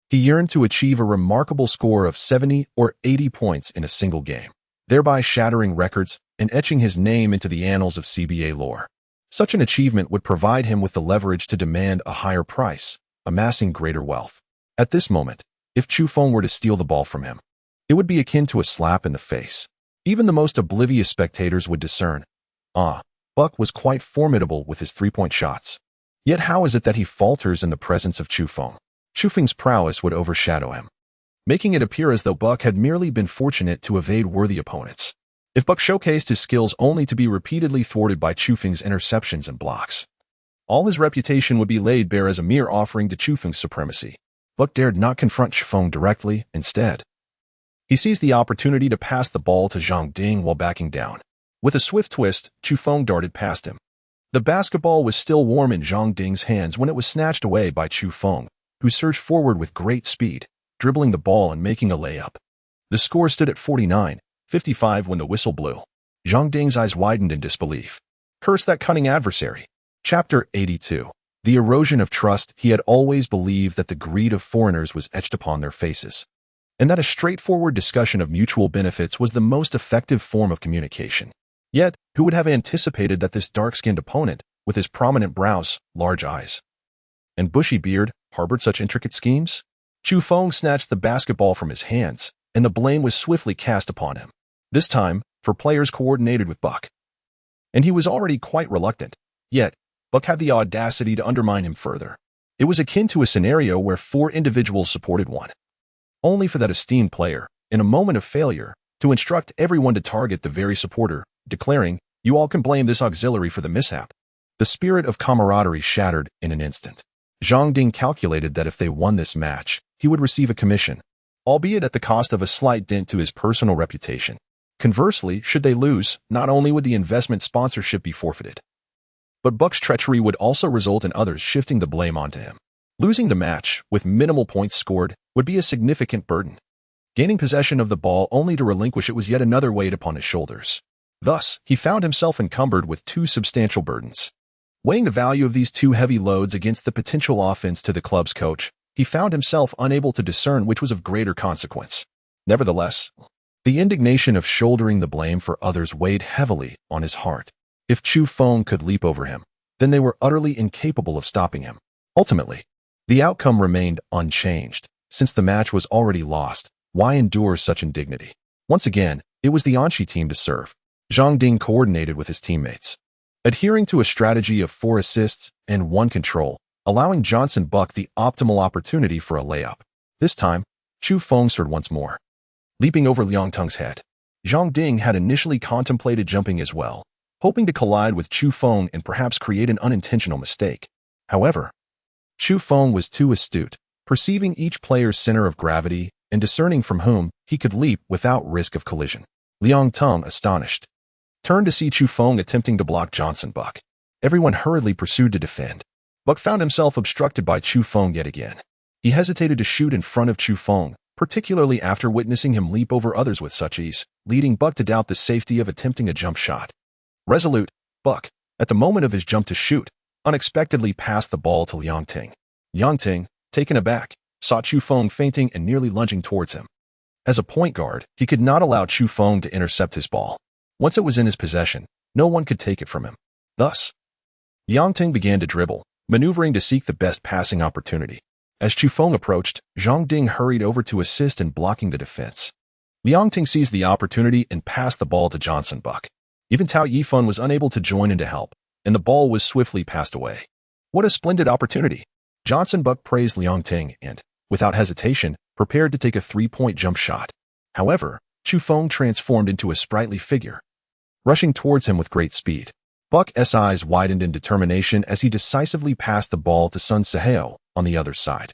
he yearned to achieve a remarkable score of 70 or 80 points in a single game, thereby shattering records and etching his name into the annals of CBA lore. Such an achievement would provide him with the leverage to demand a higher price, amassing greater wealth. At this moment, if Chu Feng were to steal the ball from him, it would be akin to a slap in the face. Even the most oblivious spectators would discern, Buck was quite formidable with his 3-point shots. Yet how is it that he falters in the presence of Chu Feng? Chu Feng's prowess would overshadow him, making it appear as though Buck had merely been fortunate to evade worthy opponents. If Buck showcased his skills only to be repeatedly thwarted by Chu Feng's interceptions and blocks, all his reputation would be laid bare as a mere offering to Chu Feng's supremacy. Buck dared not confront Chu Feng directly. Instead, he seized the opportunity to pass the ball to Zhang Ding while backing down. With a swift twist, Chu Feng darted past him. The basketball was still warm in Zhang Ding's hands when it was snatched away by Chu Feng, who surged forward with great speed, dribbling the ball and making a layup. The score stood at 49-55 when the whistle blew. Zhang Ding's eyes widened in disbelief. Curse that cunning adversary. Chapter 82. The erosion of trust. He had always believed that the greed of foreigners was etched upon their faces, and that a straightforward discussion of mutual benefits was the most effective form of communication. Yet, who would have anticipated that this dark-skinned opponent, with his prominent brows, large eyes, and bushy beard, harbored such intricate schemes? Chu Feng snatched the basketball from his hands, and the blame was swiftly cast upon him. This time, for players coordinated with Buck. And he was already quite reluctant. Yet, Buck had the audacity to undermine him further. It was akin to a scenario where 4 individuals supported one, only for that esteemed player, in a moment of failure, to instruct everyone to target the very supporter, declaring, "You all can blame this auxiliary for the mishap." The spirit of camaraderie shattered in an instant. Zhang Ding calculated that if they won this match, he would receive a commission, albeit at the cost of a slight dent to his personal reputation. Conversely, should they lose, not only would the investment sponsorship be forfeited, but Buck's treachery would also result in others shifting the blame onto him. Losing the match, with minimal points scored, would be a significant burden. Gaining possession of the ball only to relinquish it was yet another weight upon his shoulders. Thus, he found himself encumbered with 2 substantial burdens. Weighing the value of these 2 heavy loads against the potential offense to the club's coach, he found himself unable to discern which was of greater consequence. Nevertheless, the indignation of shouldering the blame for others weighed heavily on his heart. If Chu Feng could leap over him, then they were utterly incapable of stopping him. Ultimately, the outcome remained unchanged. Since the match was already lost, why endure such indignity? Once again, it was the Anqi team to serve. Zhang Ding coordinated with his teammates, adhering to a strategy of 4 assists and 1 control, allowing Johnson Buck the optimal opportunity for a layup. This time, Chu Feng served once more, leaping over Liang Teng's head. Zhang Ding had initially contemplated jumping as well, hoping to collide with Chu Feng and perhaps create an unintentional mistake. However, Chu Feng was too astute, perceiving each player's center of gravity and discerning from whom he could leap without risk of collision. Liang Teng, astonished, turned to see Chu Feng attempting to block Johnson Buck. Everyone hurriedly pursued to defend. Buck found himself obstructed by Chu Feng yet again. He hesitated to shoot in front of Chu Feng, particularly after witnessing him leap over others with such ease, leading Buck to doubt the safety of attempting a jump shot. Resolute, Buck, at the moment of his jump to shoot, unexpectedly passed the ball to Liang Teng. Liang Teng, taken aback, saw Chu Feng fainting and nearly lunging towards him. As a point guard, he could not allow Chu Feng to intercept his ball. Once it was in his possession, no one could take it from him. Thus, Liang Teng began to dribble, maneuvering to seek the best passing opportunity. As Chu Feng approached, Zhang Ding hurried over to assist in blocking the defense. Liang Teng seized the opportunity and passed the ball to Johnson Buck. Even Tao Yifan was unable to join in to help, and the ball was swiftly passed away. What a splendid opportunity! Johnson Buck praised Liang Teng and, without hesitation, prepared to take a 3-point jump shot. However, Chu Feng transformed into a sprightly figure, rushing towards him with great speed. Buck's eyes widened in determination as he decisively passed the ball to Sun Sehao on the other side.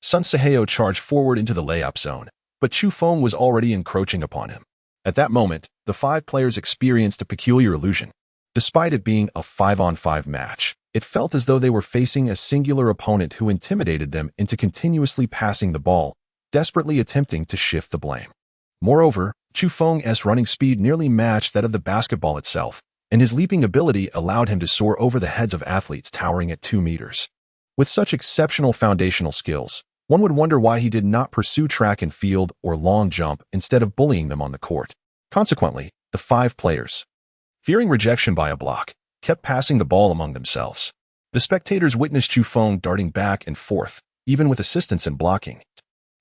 Sun Sehao charged forward into the layup zone, but Chu Feng was already encroaching upon him. At that moment, the 5 players experienced a peculiar illusion. Despite it being a 5-on-5 match, it felt as though they were facing a singular opponent who intimidated them into continuously passing the ball, desperately attempting to shift the blame. Moreover, Chu Feng's running speed nearly matched that of the basketball itself, and his leaping ability allowed him to soar over the heads of athletes towering at 2 meters. With such exceptional foundational skills, one would wonder why he did not pursue track and field or long jump instead of bullying them on the court. Consequently, the 5 players, fearing rejection by a block, kept passing the ball among themselves. The spectators witnessed Chu Feng darting back and forth, even with assistance in blocking.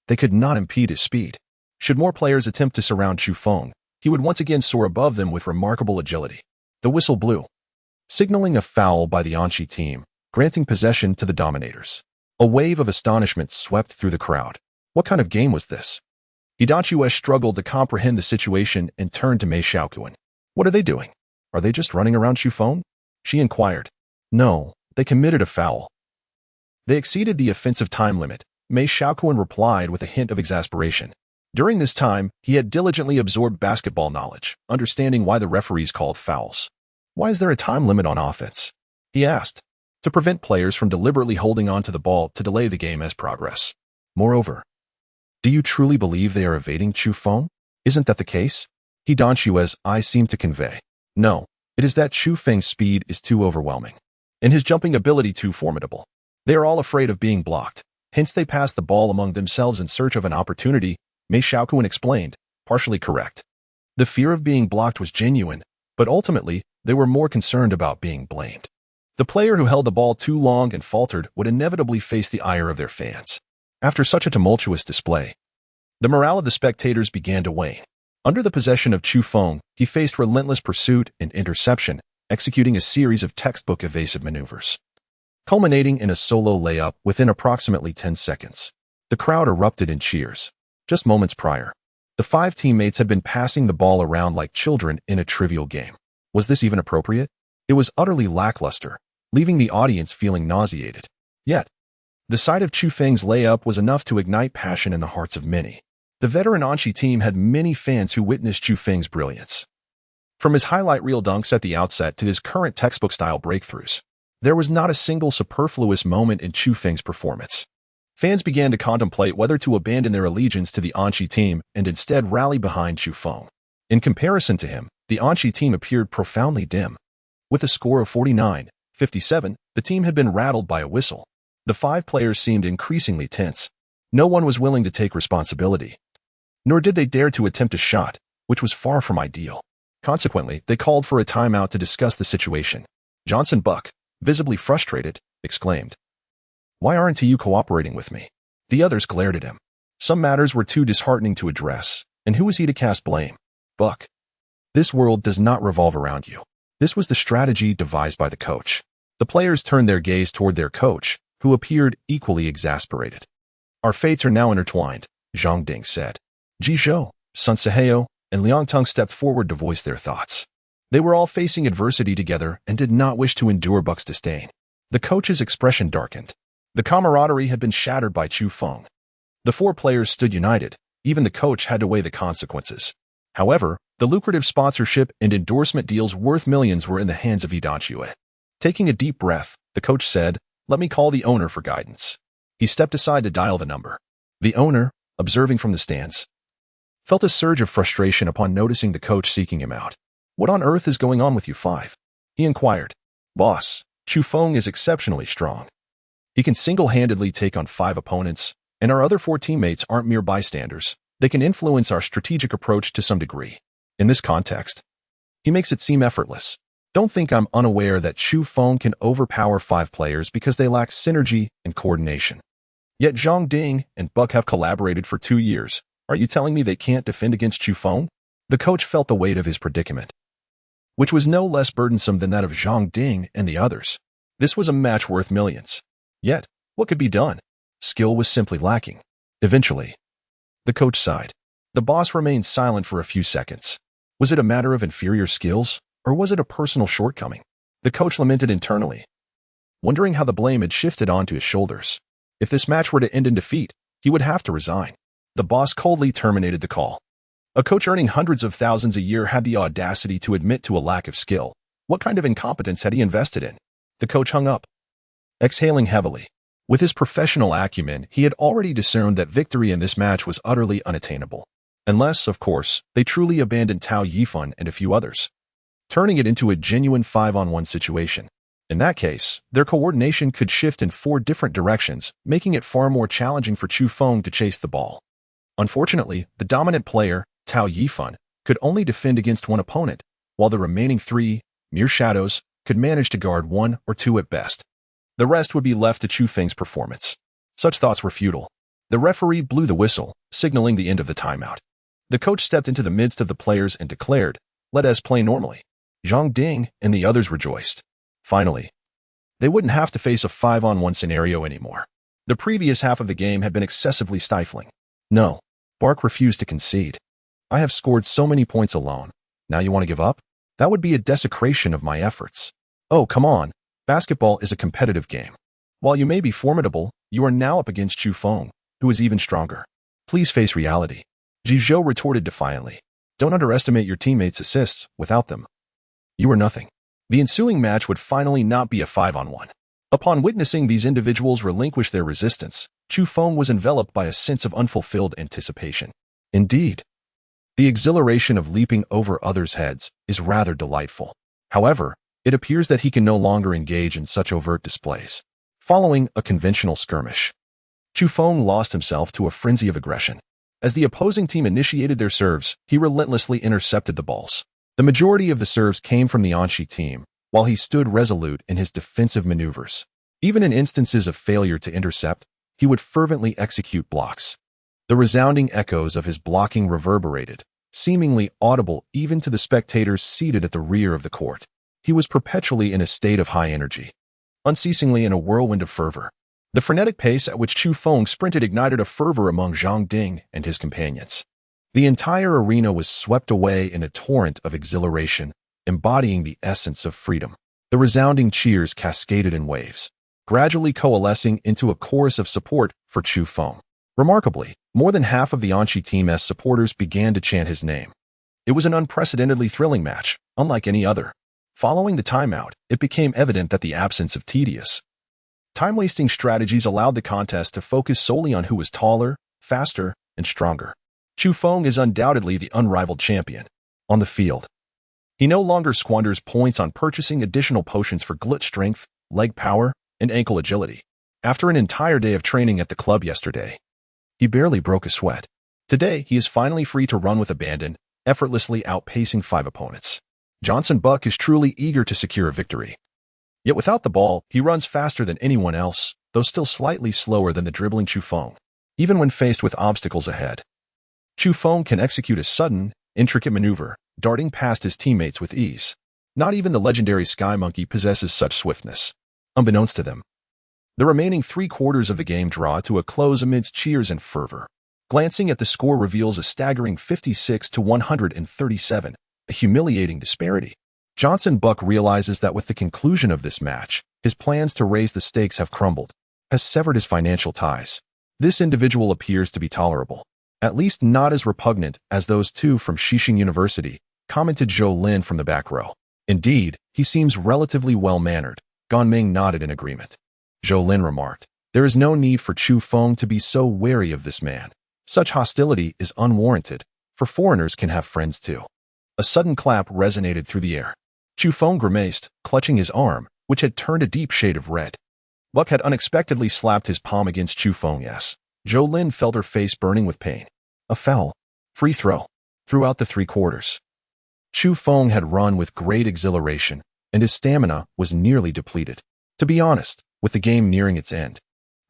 They could not impede his speed. Should more players attempt to surround Chu Feng, he would once again soar above them with remarkable agility. The whistle blew, signaling a foul by the Anqi team, granting possession to the dominators. A wave of astonishment swept through the crowd. What kind of game was this? Hidachi struggled to comprehend the situation and turned to Mei Xiaoquan. What are they doing? Are they just running around Chu Feng? She inquired. No, they committed a foul. They exceeded the offensive time limit, Mei Xiaoquan replied with a hint of exasperation. During this time, he had diligently absorbed basketball knowledge, understanding why the referees called fouls. Why is there a time limit on offense? He asked. To prevent players from deliberately holding on to the ball to delay the game's progress. Moreover, do you truly believe they are evading Chu Feng? Isn't that the case? Hidachi's eyes seemed to convey. No, it is that Chu Feng's speed is too overwhelming, and his jumping ability too formidable. They are all afraid of being blocked, hence they pass the ball among themselves in search of an opportunity, Mei Xiaoquan explained, partially correct. The fear of being blocked was genuine, but ultimately, they were more concerned about being blamed. The player who held the ball too long and faltered would inevitably face the ire of their fans. After such a tumultuous display, the morale of the spectators began to wane. Under the possession of Chu Feng, he faced relentless pursuit and interception, executing a series of textbook evasive maneuvers, culminating in a solo layup within approximately 10 seconds. The crowd erupted in cheers. Just moments prior, the 5 teammates had been passing the ball around like children in a trivial game. Was this even appropriate? It was utterly lackluster, leaving the audience feeling nauseated. Yet, the sight of Chu Feng's layup was enough to ignite passion in the hearts of many. The veteran Anqi team had many fans who witnessed Chu Feng's brilliance. From his highlight reel dunks at the outset to his current textbook-style breakthroughs, there was not a single superfluous moment in Chu Feng's performance. Fans began to contemplate whether to abandon their allegiance to the Anqi team and instead rally behind Chu Feng. In comparison to him, the Anqi team appeared profoundly dim. With a score of 49-57, the team had been rattled by a whistle. The 5 players seemed increasingly tense. No one was willing to take responsibility, nor did they dare to attempt a shot, which was far from ideal. Consequently, they called for a timeout to discuss the situation. Johnson Buck, visibly frustrated, exclaimed, "Why aren't you cooperating with me?" The others glared at him. Some matters were too disheartening to address, and who was he to cast blame? Buck, this world does not revolve around you. This was the strategy devised by the coach. The players turned their gaze toward their coach, who appeared equally exasperated. "Our fates are now intertwined," Zhang Ding said. Ji Zhou, Sun Seheo, and Liang Tong stepped forward to voice their thoughts. They were all facing adversity together and did not wish to endure Buck's disdain. The coach's expression darkened. The camaraderie had been shattered by Chu Feng. The 4 players stood united. Even the coach had to weigh the consequences. However, the lucrative sponsorship and endorsement deals worth millions were in the hands of Yidanchue. Taking a deep breath, the coach said, "Let me call the owner for guidance." He stepped aside to dial the number. The owner, observing from the stands, felt a surge of frustration upon noticing the coach seeking him out. "What on earth is going on with you 5?" he inquired. "Boss, Chu Feng is exceptionally strong. He can single-handedly take on 5 opponents, and our other 4 teammates aren't mere bystanders. They can influence our strategic approach to some degree. In this context, he makes it seem effortless. Don't think I'm unaware that Chu Feng can overpower 5 players because they lack synergy and coordination. Yet Zhang Ding and Buck have collaborated for 2 years. Are you telling me they can't defend against Chu Feng?" The coach felt the weight of his predicament, which was no less burdensome than that of Zhang Ding and the others. This was a match worth millions. Yet, what could be done? Skill was simply lacking. Eventually, the coach sighed. The boss remained silent for a few seconds. Was it a matter of inferior skills, or was it a personal shortcoming? The coach lamented internally, wondering how the blame had shifted onto his shoulders. If this match were to end in defeat, he would have to resign. The boss coldly terminated the call. A coach earning hundreds of thousands a year had the audacity to admit to a lack of skill. What kind of incompetence had he invested in? The coach hung up, exhaling heavily. With his professional acumen, he had already discerned that victory in this match was utterly unattainable. Unless, of course, they truly abandoned Tao Yifan and a few others, turning it into a genuine 5-on-1 situation. In that case, their coordination could shift in 4 different directions, making it far more challenging for Chu Feng to chase the ball. Unfortunately, the dominant player, Tao Yifan, could only defend against 1 opponent, while the remaining 3, mere shadows, could manage to guard 1 or 2 at best. The rest would be left to Chu Feng's performance. Such thoughts were futile. The referee blew the whistle, signaling the end of the timeout. The coach stepped into the midst of the players and declared, "Let us play normally." Zhang Ding and the others rejoiced. Finally, they wouldn't have to face a 5-on-1 scenario anymore. The previous half of the game had been excessively stifling. "No," Bark refused to concede. "I have scored so many points alone. Now you want to give up? That would be a desecration of my efforts." "Oh, come on. Basketball is a competitive game. While you may be formidable, you are now up against Chu Feng, who is even stronger. Please face reality." Ji Zhou retorted defiantly. "Don't underestimate your teammates' assists. Without them, you are nothing." The ensuing match would finally not be a 5-on-1. Upon witnessing these individuals relinquish their resistance, Chu Feng was enveloped by a sense of unfulfilled anticipation. Indeed, the exhilaration of leaping over others' heads is rather delightful. However, it appears that he can no longer engage in such overt displays. Following a conventional skirmish, Chu Feng lost himself to a frenzy of aggression. As the opposing team initiated their serves, he relentlessly intercepted the balls. The majority of the serves came from the Anshi team, while he stood resolute in his defensive maneuvers. Even in instances of failure to intercept, he would fervently execute blocks. The resounding echoes of his blocking reverberated, seemingly audible even to the spectators seated at the rear of the court. He was perpetually in a state of high energy, unceasingly in a whirlwind of fervor. The frenetic pace at which Chu Feng sprinted ignited a fervor among Zhang Ding and his companions. The entire arena was swept away in a torrent of exhilaration, embodying the essence of freedom. The resounding cheers cascaded in waves, gradually coalescing into a chorus of support for Chu Feng. Remarkably, more than half of the Anshi team's supporters began to chant his name. It was an unprecedentedly thrilling match, unlike any other. Following the timeout, it became evident that the absence of tedious, time-wasting strategies allowed the contest to focus solely on who was taller, faster, and stronger. Chu Feng is undoubtedly the unrivaled champion. On the field, he no longer squanders points on purchasing additional potions for glute strength, leg power, and ankle agility. After an entire day of training at the club yesterday, he barely broke a sweat. Today, he is finally free to run with abandon, effortlessly outpacing 5 opponents. Johnson Buck is truly eager to secure a victory. Yet without the ball, he runs faster than anyone else, though still slightly slower than the dribbling Chu Feng. Even when faced with obstacles ahead, Chu Feng can execute a sudden, intricate maneuver, darting past his teammates with ease. Not even the legendary Sky Monkey possesses such swiftness. Unbeknownst to them, the remaining 3/4 of the game draw to a close amidst cheers and fervor. Glancing at the score reveals a staggering 56-137, a humiliating disparity. Johnson Buck realizes that with the conclusion of this match, his plans to raise the stakes have crumbled, has severed his financial ties. This individual appears to be tolerable, at least not as repugnant as those two from Chu University, commented Zhou Lin from the back row. Indeed, he seems relatively well-mannered. Gan Ming nodded in agreement. Zhou Lin remarked, "There is no need for Chu Feng to be so wary of this man. Such hostility is unwarranted, for foreigners can have friends too." A sudden clap resonated through the air. Chu Feng grimaced, clutching his arm, which had turned a deep shade of red. Buck had unexpectedly slapped his palm against Chu Feng's. Zhou Lin felt her face burning with pain. A foul. Free throw. Throughout the 3/4. Chu Feng had run with great exhilaration, and his stamina was nearly depleted. To be honest, with the game nearing its end,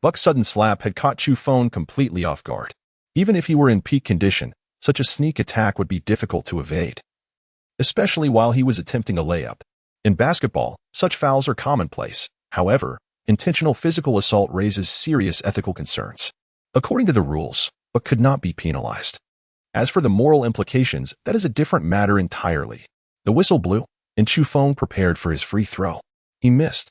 Buck's sudden slap had caught Chu Feng completely off guard. Even if he were in peak condition, such a sneak attack would be difficult to evade, especially while he was attempting a layup. In basketball, such fouls are commonplace. However, intentional physical assault raises serious ethical concerns. According to the rules, Buck could not be penalized. As for the moral implications, that is a different matter entirely. The whistle blew, and Chu Feng prepared for his free throw. He missed.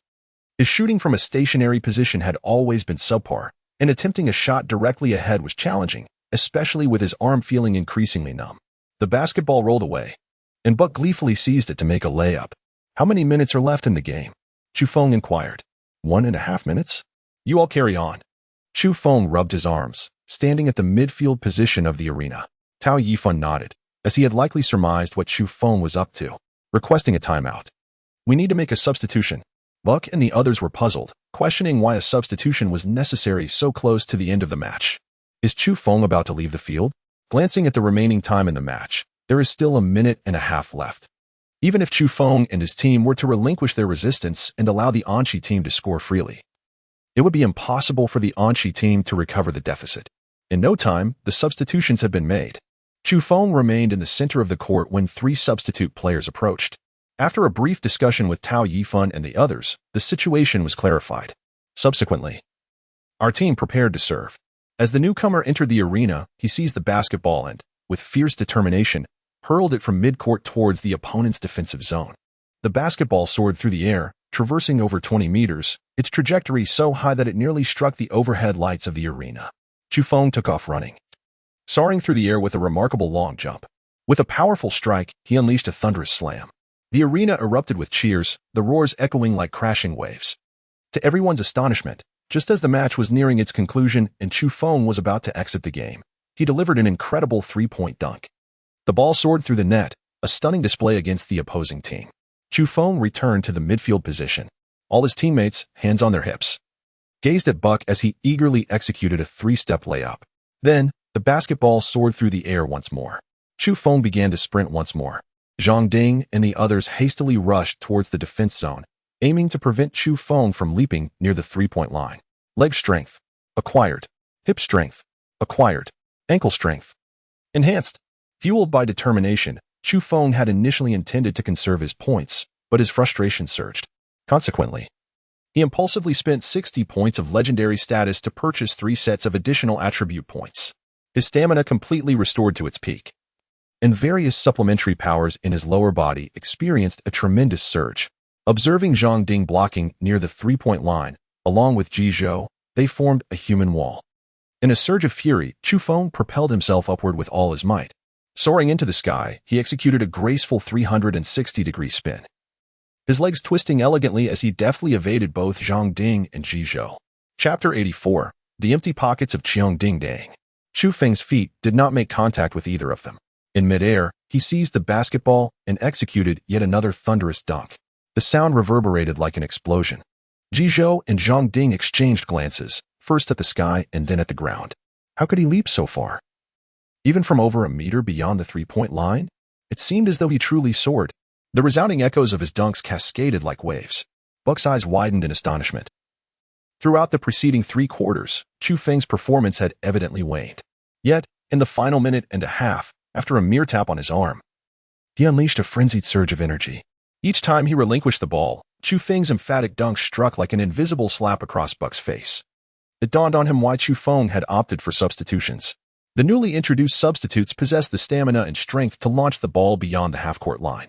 His shooting from a stationary position had always been subpar, and attempting a shot directly ahead was challenging, especially with his arm feeling increasingly numb. The basketball rolled away, and Buck gleefully seized it to make a layup. "How many minutes are left in the game?" Chu Feng inquired. 1.5 minutes? You all carry on." Chu Feng rubbed his arms, standing at the midfield position of the arena. Tao Yifan nodded, as he had likely surmised what Chu Feng was up to, requesting a timeout. "We need to make a substitution." Buck and the others were puzzled, questioning why a substitution was necessary so close to the end of the match. Is Chu Feng about to leave the field? Glancing at the remaining time in the match, there is still 1.5 minutes left. Even if Chu Feng and his team were to relinquish their resistance and allow the Anqi team to score freely, it would be impossible for the Anqi team to recover the deficit. In no time, the substitutions had been made. Chu Feng remained in the center of the court when 3 substitute players approached. After a brief discussion with Tao Yifan and the others, the situation was clarified. Subsequently, our team prepared to serve. As the newcomer entered the arena, he seized the basketball and, with fierce determination, hurled it from midcourt towards the opponent's defensive zone. The basketball soared through the air, traversing over 20 meters, its trajectory so high that it nearly struck the overhead lights of the arena. Chu Feng took off running, soaring through the air with a remarkable long jump. With a powerful strike, he unleashed a thunderous slam. The arena erupted with cheers, the roars echoing like crashing waves. To everyone's astonishment, just as the match was nearing its conclusion and Chu Feng was about to exit the game, he delivered an incredible 3-point dunk. The ball soared through the net, a stunning display against the opposing team. Chu Feng returned to the midfield position. All his teammates, hands on their hips, gazed at Buck as he eagerly executed a 3-step layup. Then, the basketball soared through the air once more. Chu Feng began to sprint once more. Zhang Ding and the others hastily rushed towards the defense zone, aiming to prevent Chu Feng from leaping near the 3-point line. Leg strength, acquired. Hip strength, acquired. Ankle strength, enhanced. Fueled by determination, Chu Feng had initially intended to conserve his points, but his frustration surged. Consequently, he impulsively spent 60 points of legendary status to purchase 3 sets of additional attribute points. His stamina completely restored to its peak, and various supplementary powers in his lower body experienced a tremendous surge. Observing Zhang Ding blocking near the 3-point line, along with Ji Zhou, they formed a human wall. In a surge of fury, Chu Feng propelled himself upward with all his might. Soaring into the sky, he executed a graceful 360-degree spin, his legs twisting elegantly as he deftly evaded both Zhang Ding and Ji Zhou. Chapter 84. The Empty Pockets of Cheong Ding Dang. Chu Feng's feet did not make contact with either of them. In midair, he seized the basketball and executed yet another thunderous dunk. The sound reverberated like an explosion. Jizhou and Zhang Ding exchanged glances, first at the sky and then at the ground. How could he leap so far? Even from over a meter beyond the three-point line? It seemed as though he truly soared. The resounding echoes of his dunks cascaded like waves. Buck's eyes widened in astonishment. Throughout the preceding 3 quarters, Chu Feng's performance had evidently waned. Yet, in the final minute and a half, after a mere tap on his arm, he unleashed a frenzied surge of energy. Each time he relinquished the ball, Chu Feng's emphatic dunk struck like an invisible slap across Buck's face. It dawned on him why Chu Feng had opted for substitutions. The newly introduced substitutes possessed the stamina and strength to launch the ball beyond the half-court line.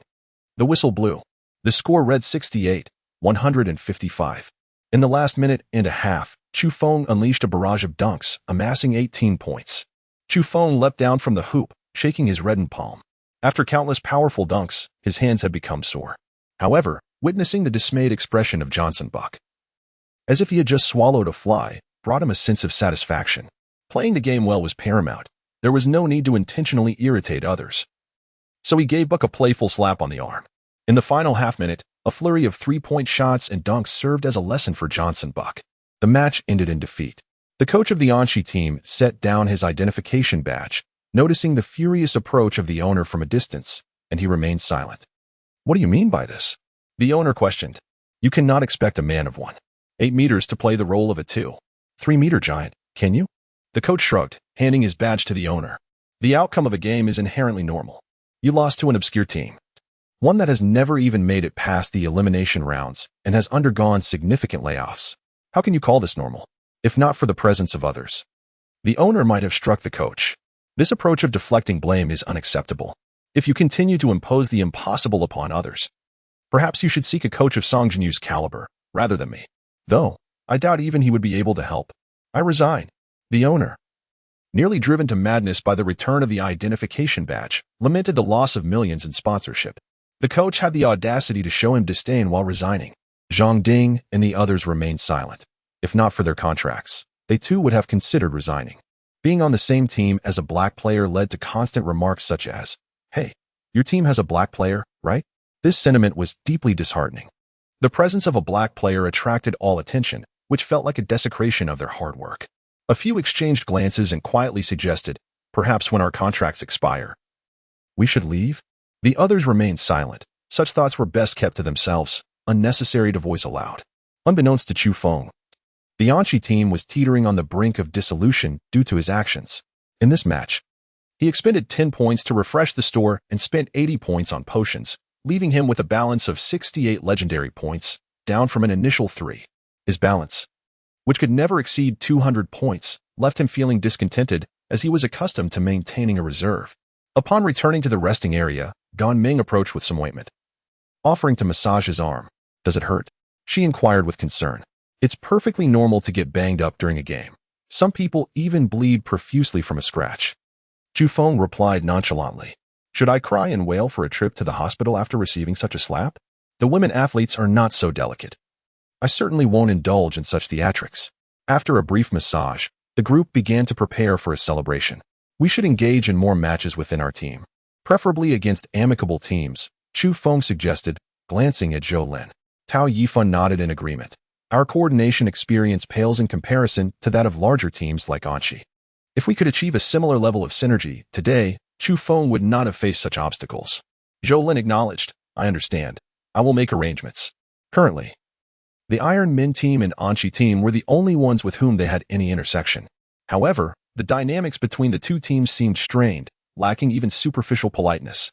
The whistle blew. The score read 68-155. In the last minute and a half, Chu Feng unleashed a barrage of dunks, amassing 18 points. Chu Feng leapt down from the hoop, shaking his reddened palm. After countless powerful dunks, his hands had become sore. However, witnessing the dismayed expression of Johnson Buck, as if he had just swallowed a fly, brought him a sense of satisfaction. Playing the game well was paramount. There was no need to intentionally irritate others. So he gave Buck a playful slap on the arm. In the final half-minute, a flurry of 3-point shots and dunks served as a lesson for Johnson Buck. The match ended in defeat. The coach of the Anshi team set down his identification badge, noticing the furious approach of the owner from a distance, and he remained silent. What do you mean by this? The owner questioned. You cannot expect a man of 1.8 meters to play the role of a 2.3-meter giant, can you? The coach shrugged, handing his badge to the owner. The outcome of a game is inherently normal. You lost to an obscure team, one that has never even made it past the elimination rounds and has undergone significant layoffs. How can you call this normal, if not for the presence of others? The owner might have struck the coach. This approach of deflecting blame is unacceptable. If you continue to impose the impossible upon others, perhaps you should seek a coach of Song Jinyu's caliber, rather than me. Though, I doubt even he would be able to help. I resign. The owner, nearly driven to madness by the return of the identification badge, lamented the loss of millions in sponsorship. The coach had the audacity to show him disdain while resigning. Zhang Ding and the others remained silent. If not for their contracts, they too would have considered resigning. Being on the same team as a black player led to constant remarks such as, "Hey, your team has a black player, right?" This sentiment was deeply disheartening. The presence of a black player attracted all attention, which felt like a desecration of their hard work. A few exchanged glances and quietly suggested, perhaps when our contracts expire, we should leave? The others remained silent. Such thoughts were best kept to themselves, unnecessary to voice aloud. Unbeknownst to Chu Feng, the Anshi team was teetering on the brink of dissolution due to his actions. In this match, he expended 10 points to refresh the store and spent 80 points on potions, leaving him with a balance of 68 legendary points, down from an initial 3. His balance, which could never exceed 200 points, left him feeling discontented as he was accustomed to maintaining a reserve. Upon returning to the resting area, Gan Ming approached with some ointment, offering to massage his arm. Does it hurt? She inquired with concern. It's perfectly normal to get banged up during a game. Some people even bleed profusely from a scratch. Chu Feng replied nonchalantly. Should I cry and wail for a trip to the hospital after receiving such a slap? The women athletes are not so delicate. I certainly won't indulge in such theatrics. After a brief massage, the group began to prepare for a celebration. We should engage in more matches within our team, preferably against amicable teams, Chu Feng suggested, glancing at Zhou Lin. Tao Yifan nodded in agreement. Our coordination experience pales in comparison to that of larger teams like Anshi. If we could achieve a similar level of synergy, today, Chu Feng would not have faced such obstacles. Zhou Lin acknowledged, I understand. I will make arrangements. Currently, the Iron Men team and Anshi team were the only ones with whom they had any intersection. However, the dynamics between the two teams seemed strained, lacking even superficial politeness.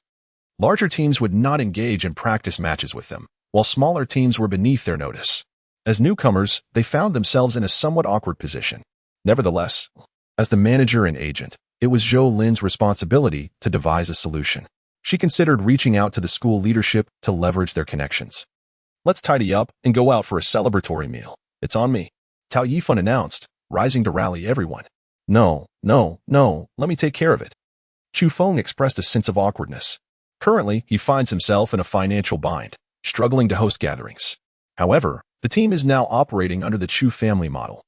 Larger teams would not engage in practice matches with them, while smaller teams were beneath their notice. As newcomers, they found themselves in a somewhat awkward position. Nevertheless, as the manager and agent, it was Zhou Lin's responsibility to devise a solution. She considered reaching out to the school leadership to leverage their connections. Let's tidy up and go out for a celebratory meal. It's on me, Tao Yifan announced, rising to rally everyone. No, let me take care of it. Chu Feng expressed a sense of awkwardness. Currently, he finds himself in a financial bind, struggling to host gatherings. However, the team is now operating under the Chu family model.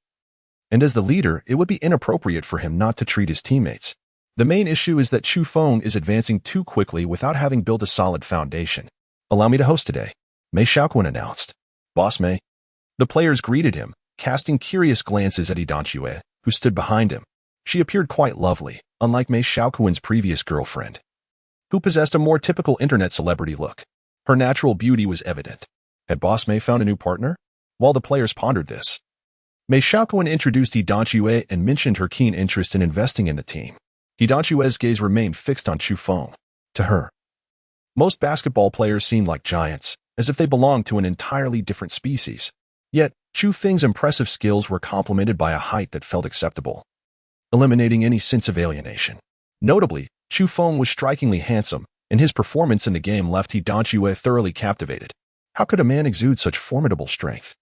And as the leader, it would be inappropriate for him not to treat his teammates. The main issue is that Chu Feng is advancing too quickly without having built a solid foundation. Allow me to host today, Mei Xiaoquan announced. Boss Mei. The players greeted him, casting curious glances at Idanchue, who stood behind him. She appeared quite lovely, unlike Mei Xiaoquan's previous girlfriend, who possessed a more typical internet celebrity look. Her natural beauty was evident. Had Boss Mei found a new partner? While the players pondered this, Mei Xiaoquan introduced Idanchue and mentioned her keen interest in investing in the team. Idanchue's gaze remained fixed on Chu Feng. To her, most basketball players seemed like giants, as if they belonged to an entirely different species. Yet, Chu Feng's impressive skills were complemented by a height that felt acceptable, eliminating any sense of alienation. Notably, Chu Feng was strikingly handsome, and his performance in the game left Idanchue thoroughly captivated. How could a man exude such formidable strength?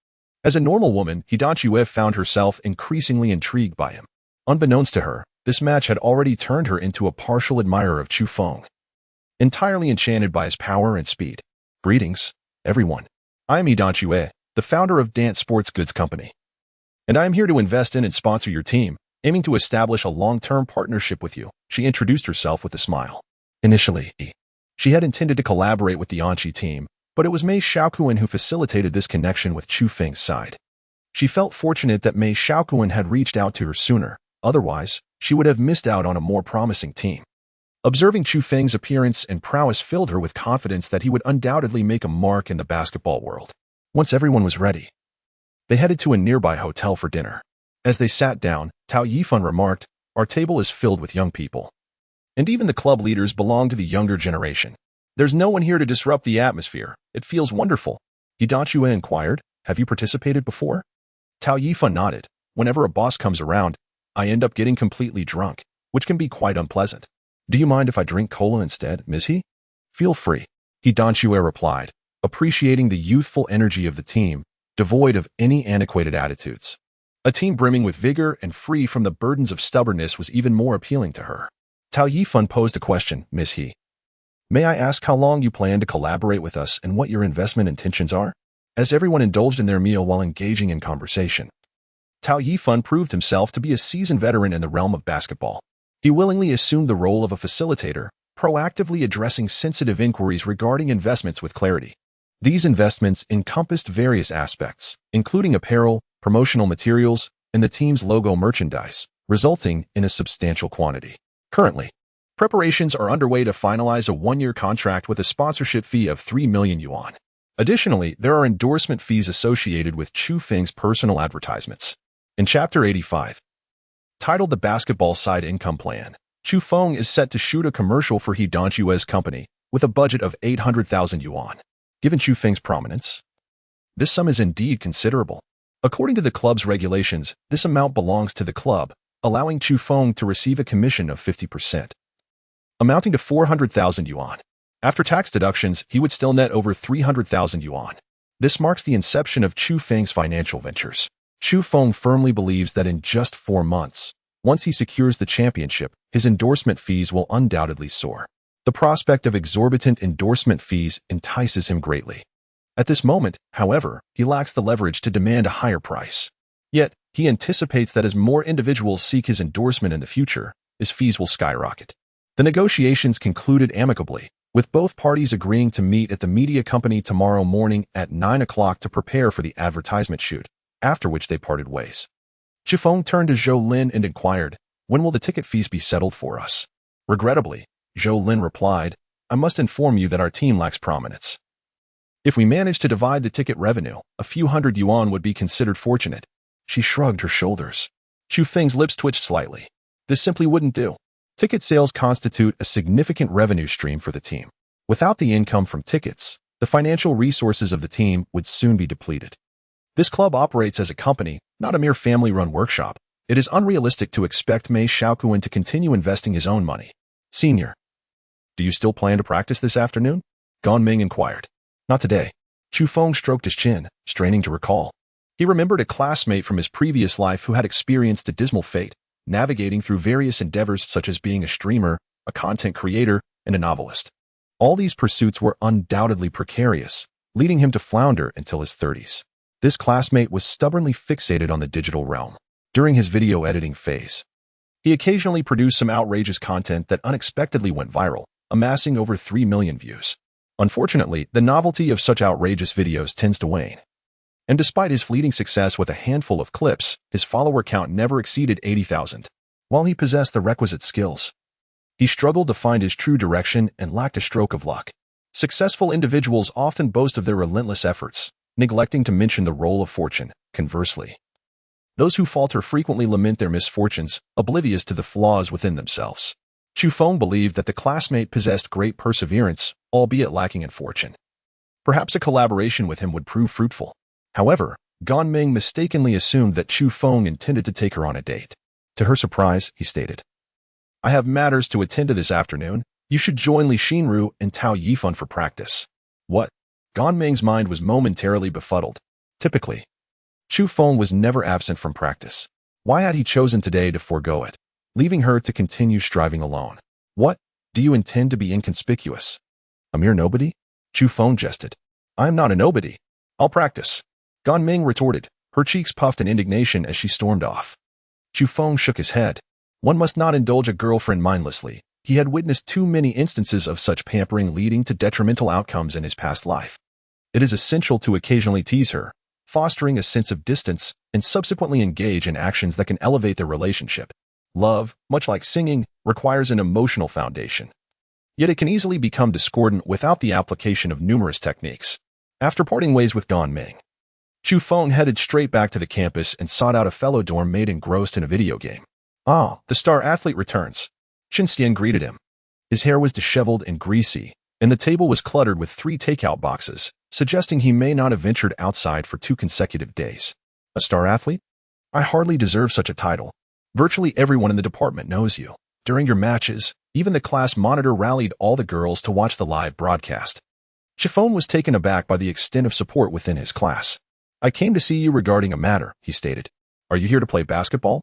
As a normal woman, Idanchue found herself increasingly intrigued by him. Unbeknownst to her, this match had already turned her into a partial admirer of Chu Feng, entirely enchanted by his power and speed. Greetings, everyone. I am Idanchue, the founder of Dance Sports Goods Company, and I am here to invest in and sponsor your team, aiming to establish a long-term partnership with you. She introduced herself with a smile. Initially, she had intended to collaborate with the Anqi team, but it was Mei Xiaoquan who facilitated this connection with Chu Feng's side. She felt fortunate that Mei Xiaoquan had reached out to her sooner, otherwise, she would have missed out on a more promising team. Observing Chu Feng's appearance and prowess filled her with confidence that he would undoubtedly make a mark in the basketball world. Once everyone was ready, they headed to a nearby hotel for dinner. As they sat down, Tao Yifan remarked, "Our table is filled with young people, and even the club leaders belong to the younger generation. There's no one here to disrupt the atmosphere. It feels wonderful." Idanchue inquired, "Have you participated before?" Tao Yifan nodded. "Whenever a boss comes around, I end up getting completely drunk, which can be quite unpleasant. Do you mind if I drink cola instead, Ms. He?" "Feel free," Idanchue replied, appreciating the youthful energy of the team, devoid of any antiquated attitudes. A team brimming with vigor and free from the burdens of stubbornness was even more appealing to her. Tao Yifan posed a question, "Ms. He, may I ask how long you plan to collaborate with us and what your investment intentions are?" As everyone indulged in their meal while engaging in conversation, Tao Yifan proved himself to be a seasoned veteran in the realm of basketball. He willingly assumed the role of a facilitator, proactively addressing sensitive inquiries regarding investments with clarity. These investments encompassed various aspects, including apparel, promotional materials, and the team's logo merchandise, resulting in a substantial quantity. Currently, preparations are underway to finalize a one-year contract with a sponsorship fee of 3 million yuan. Additionally, there are endorsement fees associated with Chu Feng's personal advertisements. In Chapter 85, titled The Basketball Side Income Plan, Chu Feng is set to shoot a commercial for Idanchue's company with a budget of 800,000 yuan. Given Chu Feng's prominence, this sum is indeed considerable. According to the club's regulations, this amount belongs to the club, allowing Chu Feng to receive a commission of 50%, amounting to 400,000 yuan. After tax deductions, he would still net over 300,000 yuan. This marks the inception of Chu Feng's financial ventures. Chu Feng firmly believes that in just 4 months, once he secures the championship, his endorsement fees will undoubtedly soar. The prospect of exorbitant endorsement fees entices him greatly. At this moment, however, he lacks the leverage to demand a higher price. Yet, he anticipates that as more individuals seek his endorsement in the future, his fees will skyrocket. The negotiations concluded amicably, with both parties agreeing to meet at the media company tomorrow morning at 9 o'clock to prepare for the advertisement shoot, after which they parted ways. Chu Feng turned to Zhou Lin and inquired, "When will the ticket fees be settled for us?" Regrettably, Zhou Lin replied, "I must inform you that our team lacks prominence. If we manage to divide the ticket revenue, a few hundred yuan would be considered fortunate." She shrugged her shoulders. Chu Feng's lips twitched slightly. This simply wouldn't do. Ticket sales constitute a significant revenue stream for the team. Without the income from tickets, the financial resources of the team would soon be depleted. This club operates as a company, not a mere family-run workshop. It is unrealistic to expect Mei Xiaoquan to continue investing his own money. "Senior, do you still plan to practice this afternoon?" Gong Ming inquired. "Not today." Chu Feng stroked his chin, straining to recall. He remembered a classmate from his previous life who had experienced a dismal fate, navigating through various endeavors such as being a streamer, a content creator, and a novelist. All these pursuits were undoubtedly precarious, leading him to flounder until his 30s. This classmate was stubbornly fixated on the digital realm. During his video editing phase, he occasionally produced some outrageous content that unexpectedly went viral, amassing over 3 million views. Unfortunately, the novelty of such outrageous videos tends to wane. And despite his fleeting success with a handful of clips, his follower count never exceeded 80,000. While he possessed the requisite skills, he struggled to find his true direction and lacked a stroke of luck. Successful individuals often boast of their relentless efforts, neglecting to mention the role of fortune. Conversely, those who falter frequently lament their misfortunes, oblivious to the flaws within themselves. Chu Feng believed that the classmate possessed great perseverance, albeit lacking in fortune. Perhaps a collaboration with him would prove fruitful. However, Ganming mistakenly assumed that Chu Feng intended to take her on a date. To her surprise, he stated, "I have matters to attend to this afternoon. You should join Li Xinru and Tao Yifan for practice." What? Ganming's mind was momentarily befuddled. Typically, Chu Feng was never absent from practice. Why had he chosen today to forego it, leaving her to continue striving alone? What? Do you intend to be inconspicuous? A mere nobody? Chu Feng jested. "I am not a nobody. I'll practice." Ganming retorted, her cheeks puffed in indignation as she stormed off. Chu Feng shook his head. One must not indulge a girlfriend mindlessly. He had witnessed too many instances of such pampering leading to detrimental outcomes in his past life. It is essential to occasionally tease her, fostering a sense of distance, and subsequently engage in actions that can elevate their relationship. Love, much like singing, requires an emotional foundation. Yet it can easily become discordant without the application of numerous techniques. After parting ways with Ganming, Chu Feng headed straight back to the campus and sought out a fellow dorm mate engrossed in a video game. "Ah, the star athlete returns." Chen Xian greeted him. His hair was disheveled and greasy, and the table was cluttered with 3 takeout boxes, suggesting he may not have ventured outside for 2 consecutive days. "A star athlete? I hardly deserve such a title. Virtually everyone in the department knows you. During your matches, even the class monitor rallied all the girls to watch the live broadcast." Chu Feng was taken aback by the extent of support within his class. "I came to see you regarding a matter," he stated. "Are you here to play basketball?"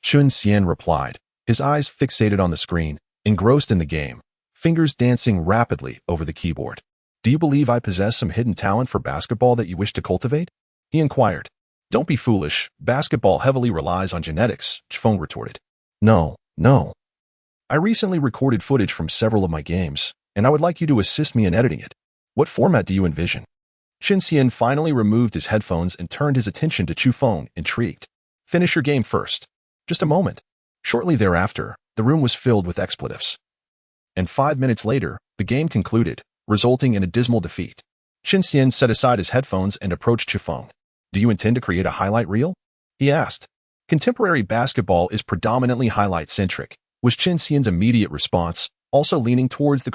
Chen Xian replied, his eyes fixated on the screen, engrossed in the game, fingers dancing rapidly over the keyboard. "Do you believe I possess some hidden talent for basketball that you wish to cultivate?" he inquired. "Don't be foolish. Basketball heavily relies on genetics," Chu Feng retorted. No. I recently recorded footage from several of my games, and I would like you to assist me in editing it. What format do you envision?" Chen Xian finally removed his headphones and turned his attention to Chu Feng, intrigued. "Finish your game first." Just a moment. Shortly thereafter, the room was filled with expletives. And 5 minutes later, the game concluded, resulting in a dismal defeat. Chen Xian set aside his headphones and approached Chu Feng. "Do you intend to create a highlight reel?" he asked. "Contemporary basketball is predominantly highlight-centric," was Chen Xian's immediate response, also leaning towards the